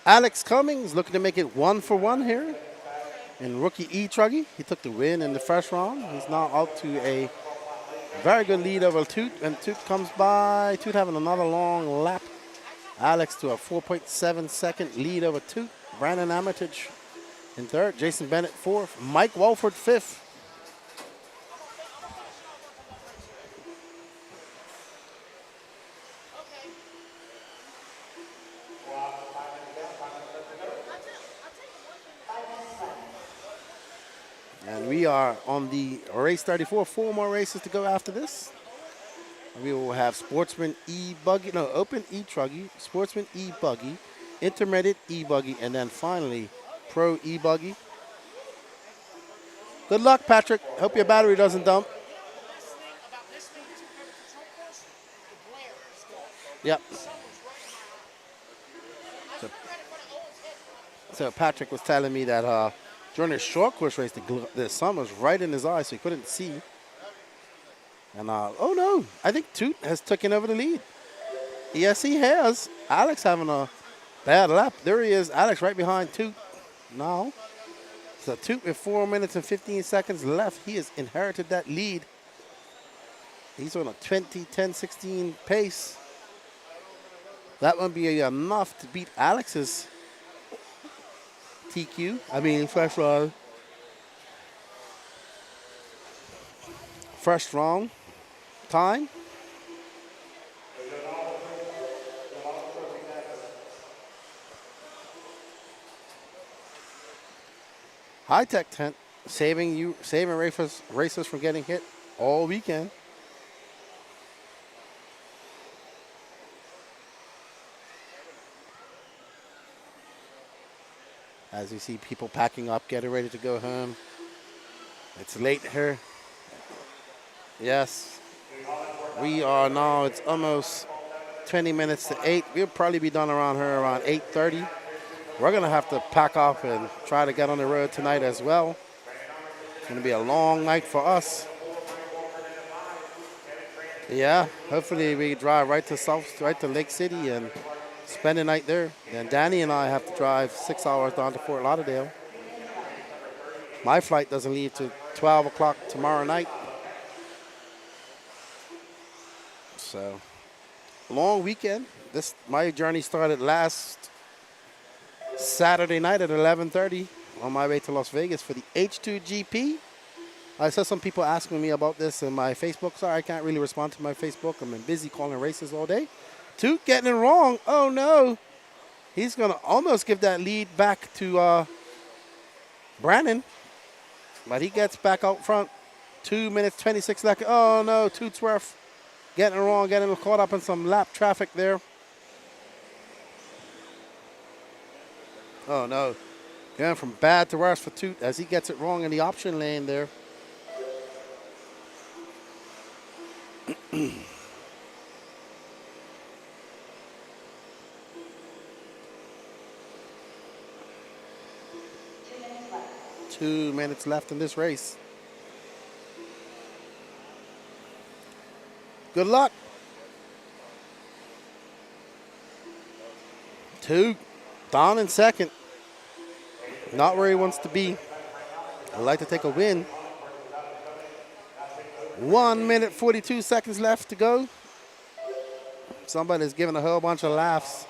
Alex Cummings looking to make it 1-for-1 here. And rookie e-truggy, he took the win in the first round. He's now out to a very good lead over Toot. And Toot comes by. Toot having another long lap. Alex to a 4.7 second lead over Toot. Brandon Armitage in third. Jason Bennett fourth. Mike Walford fifth. And we are on the race 34. 4 more races to go after this. We will have Sportsman e-buggy, no, Open e-truggy, Sportsman e-buggy, Intermediate e-buggy, and then finally Pro e-buggy. Good luck, Patrick. Hope your battery doesn't dump. Yep. So Patrick was telling me that during his short course race, the sun was right in his eye, so he couldn't see. And oh no, I think Toot has taken over the lead. Yes, he has. Alex having a bad lap. There he is, Alex right behind Toot now. So Toot with 4 minutes and 15 seconds left. He has inherited that lead. He's on a 20-10-16 pace. That won't be enough to beat Alex's TQ. I mean, first round time. High-tech tent, saving racers from getting hit all weekend. As you see people packing up, getting ready to go home. It's late here. Yes, we are now, it's almost 20 minutes to 8. We'll probably be done around here around 8:30. We're gonna have to pack up and try to get on the road tonight as well. It's gonna be a long night for us. Yeah, hopefully we drive right to Lake City and spend the night there. And Danny and I have to drive 6 hours down to Fort Lauderdale. My flight doesn't leave till 12 o'clock tomorrow night. So, long weekend. My journey started last Saturday night at 11:30 on my way to Las Vegas for the H2GP. I saw some people asking me about this in my Facebook. Sorry, I can't really respond to my Facebook. I've been busy calling races all day. Toot getting it wrong. Oh, no. He's going to almost give that lead back to Brandon. But he gets back out front. 2 minutes, 26 seconds. Oh, no. Toot's worth getting it wrong, getting caught up in some lap traffic there. Oh, no. Going from bad to worse for Toot as he gets it wrong in the option lane there. Two minutes left in this race. Good luck. Toot down in second. Not where he wants to be. I'd like to take a win. 1 minute, 42 seconds left to go. Somebody's giving a whole bunch of laughs.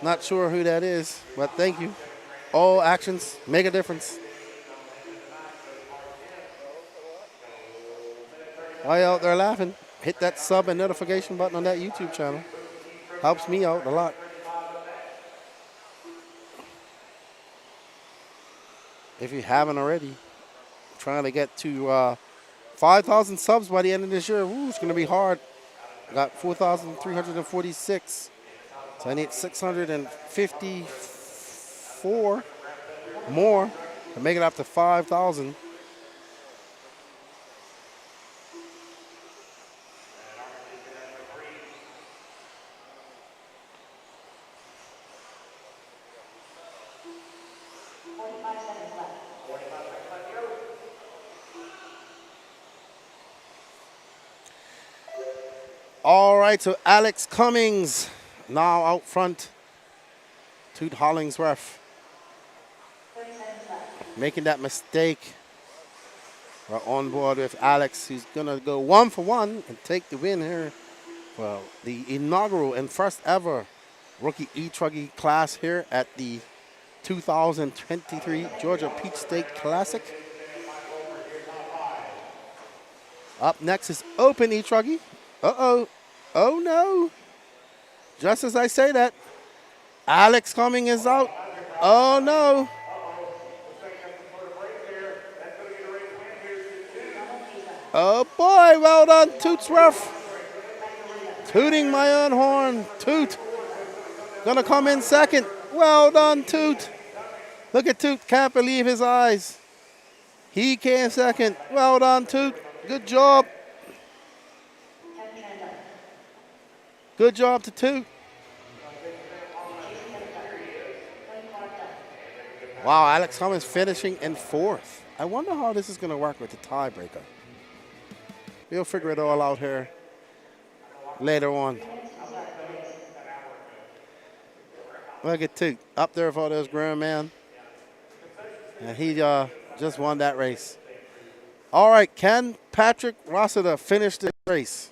Not sure who that is, but thank you. All actions make a difference. While you're out there laughing, hit that sub and notification button on that YouTube channel. Helps me out a lot. If you haven't already, trying to get to 5,000 subs by the end of this year. Ooh, it's going to be hard. I got 4,346. So I need 654 more to make it up to 5,000. All right, so Alex Cummings now out front Toot Hollingsworth making that mistake. We're on board with Alex, who's going to go 1 for 1 and take the win here. Well, the inaugural and first ever rookie e-truggy class here at the 2023 Georgia Peach State Classic. Up next is Open e-truggy. Uh-oh. Oh, no. Just as I say that, Alex Cumming is out. Oh, no. Oh, boy. Well done, Tootsworth. Tooting my own horn. Toot. Gonna come in second. Well done, Toot. Look at Toot. Can't believe his eyes. He came second. Well done, Toot. Good job. Good job to Toot. Wow, Alex Cummings finishing in 4th. I wonder how this is going to work with the tiebreaker. We'll figure it all out here later on. Look at Toot up there for those grown men. And he just won that race. All right, can Patrick Rossiter finish the race?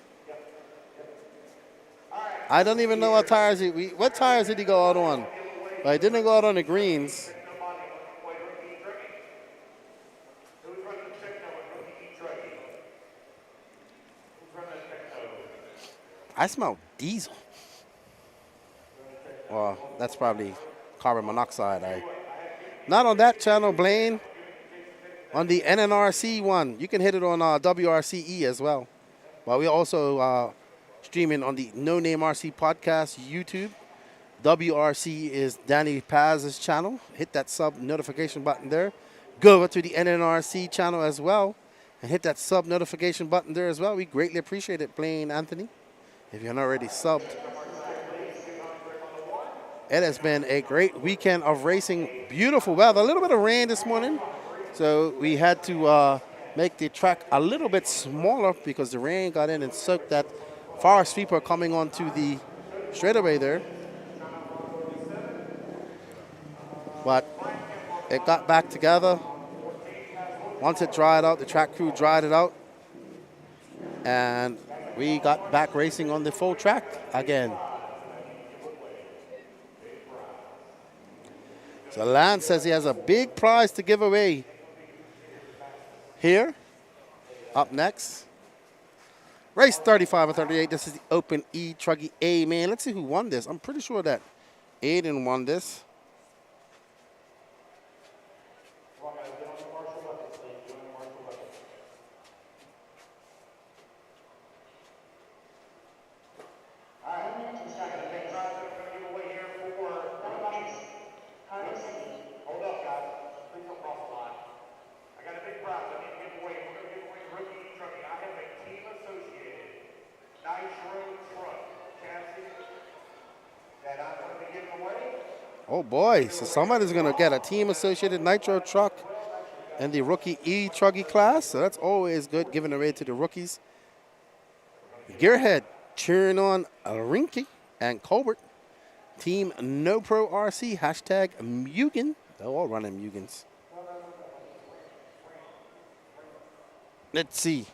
I don't even know what tires what tires did he go out on? Well, he didn't go out on the greens. I smell diesel. Well, that's probably carbon monoxide. Not on that channel, Blaine. On the NNRC one. You can hit it on WRCE as well. But we also streaming on the No Name RC Podcast YouTube. WRC is Danny Paz's channel. Hit that sub notification button there. Go over to the NNRC channel as well and hit that sub notification button there as well. We greatly appreciate it, Blaine Anthony, if you're not already subbed. It has been a great weekend of racing. Beautiful weather. A little bit of rain this morning. So we had to make the track a little bit smaller because the rain got in and soaked that far sweeper coming onto the straightaway there. But it got back together. Once it dried out, the track crew dried it out. And we got back racing on the full track again. So Lance says he has a big prize to give away here. Up next, race 35 or 38. This is the Open e-truggy A, man. Let's see who won this. I'm pretty sure that Aiden won this. Oh boy, so somebody's gonna get a Team Associated Nitro truck in the rookie e-truggy class. So that's always good, giving away to the rookies. Gearhead cheering on Rinky and Colbert. Team No Pro RC, hashtag Mugen. They're all running Mugens. Let's see.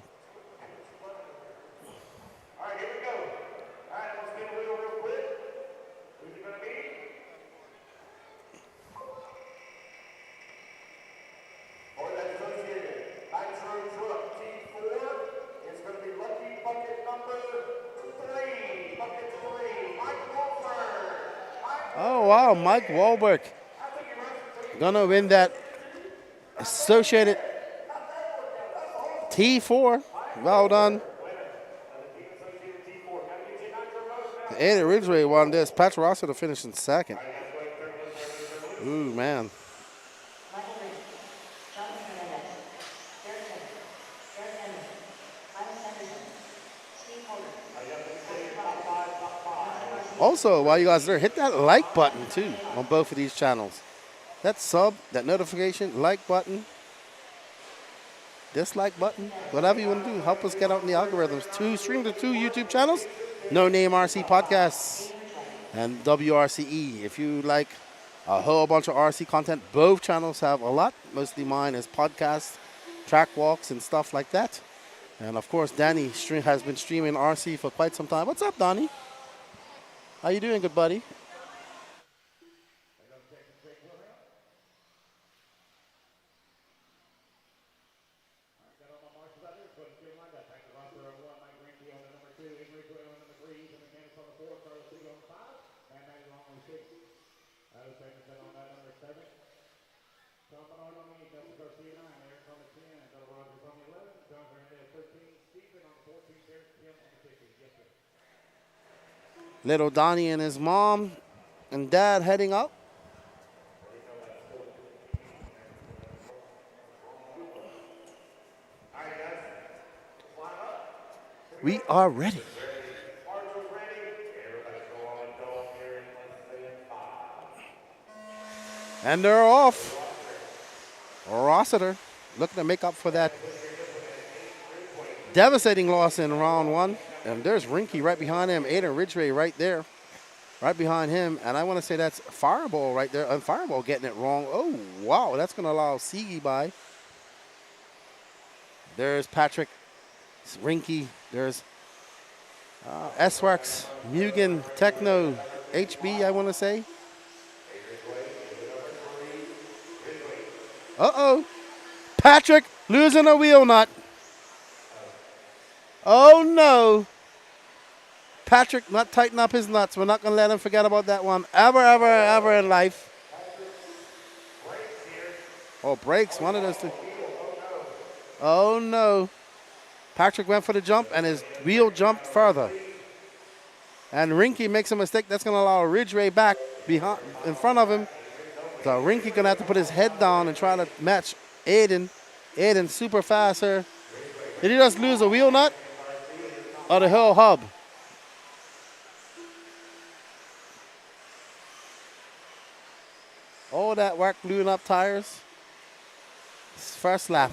Oh, wow, Mike Wahlberg gonna win that Associated T4. Well done. Eddie Ridgway won this. Patrick Rossiter finished in second. Ooh, man. Also, while you guys are there, hit that like button too on both of these channels. That sub, that notification, like button, dislike button, whatever you want to do, help us get out in the algorithms. Stream to 2 YouTube channels, No Name RC Podcasts and WRCE. If you like a whole bunch of RC content. Both channels have a lot. Mostly mine is podcasts, track walks, and stuff like that. And of course, Danny has been streaming RC for quite some time. What's up, Donnie? How you doing, good buddy? Little Donnie and his mom and dad heading up. We are ready. And they're off. Rossiter looking to make up for that devastating loss in round one. And there's Rinky right behind him. Aiden Ridgway right there. Right behind him. And I want to say that's Fireball right there. And Fireball getting it wrong. Oh, wow. That's going to allow Sigi by. There's Patrick. Rinky. There's S-Works, Mugen, Techno, HB, I want to say. Uh-oh. Patrick losing a wheel nut. Oh, no. Patrick not tighten up his nuts. We're not going to let him forget about that one ever, ever, ever in life. Oh, brakes. One of those two. Oh, no. Patrick went for the jump, and his wheel jumped further. And Rinky makes a mistake. That's going to allow Ridgway back behind, in front of him. So Rinky going to have to put his head down and try to match Aiden. Aiden super fast here. Did he just lose a wheel nut? Or the whole hub? All that work gluing up tires. First lap.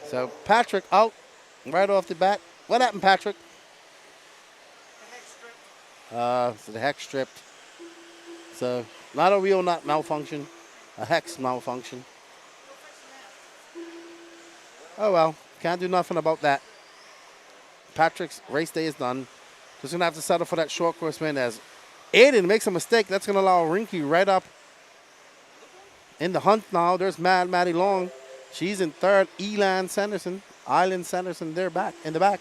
So Patrick out right off the bat. What happened, Patrick? So the hex stripped. So not a wheel nut malfunction, a hex malfunction. Oh well, can't do nothing about that. Patrick's race day is done. Just gonna have to settle for that short course win as Aiden makes a mistake. That's gonna allow Rinky right up in the hunt now. There's Maddie Long. She's in third. Island Sanderson, they're back in the back.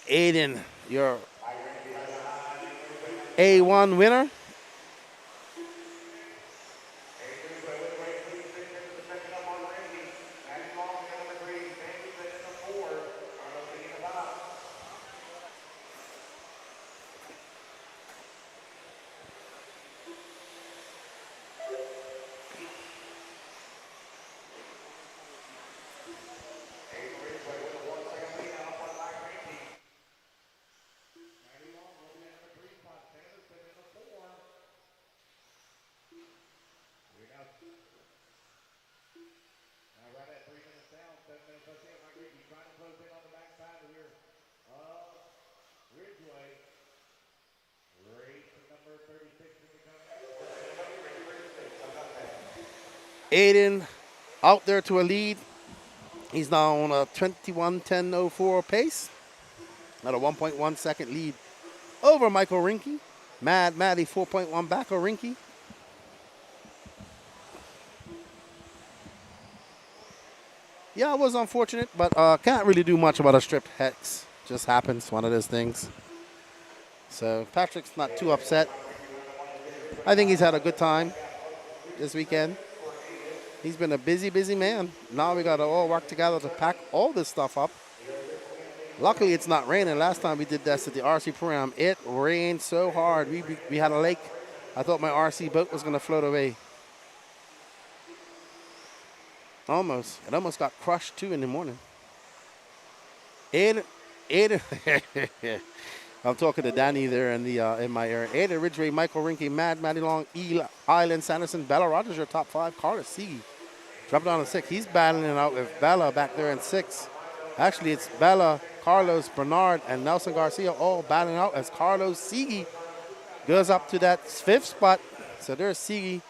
Aiden, your A1 winner. Aiden out there to a lead. He's now on a 21:10:04 pace. At a 1.1 second lead over Michael Rinky. Maddie 4.1 back of Rinky. Yeah, it was unfortunate, but can't really do much about a strip hex. Just happens, one of those things. So Patrick's not too upset. I think he's had a good time this weekend. He's been a busy, busy man. Now we got to all work together to pack all this stuff up. Luckily, it's not raining. Last time we did this at the RC program, it rained so hard. We had a lake. I thought my RC boat was going to float away. Almost. It almost got crushed, too, in the morning. Aiden. I'm talking to Danny there in my area. Aiden Ridgway, Michael Rinky, Maddie Long, Island Sanderson, Bella Rogers, your top five. Carlos Siege Dropped down to 6. He's battling it out with Bella back there in 6. Actually, it's Bella, Carlos, Bernard, and Nelson Garcia all battling out as Carlos Siege goes up to that 5th spot. So there's Siege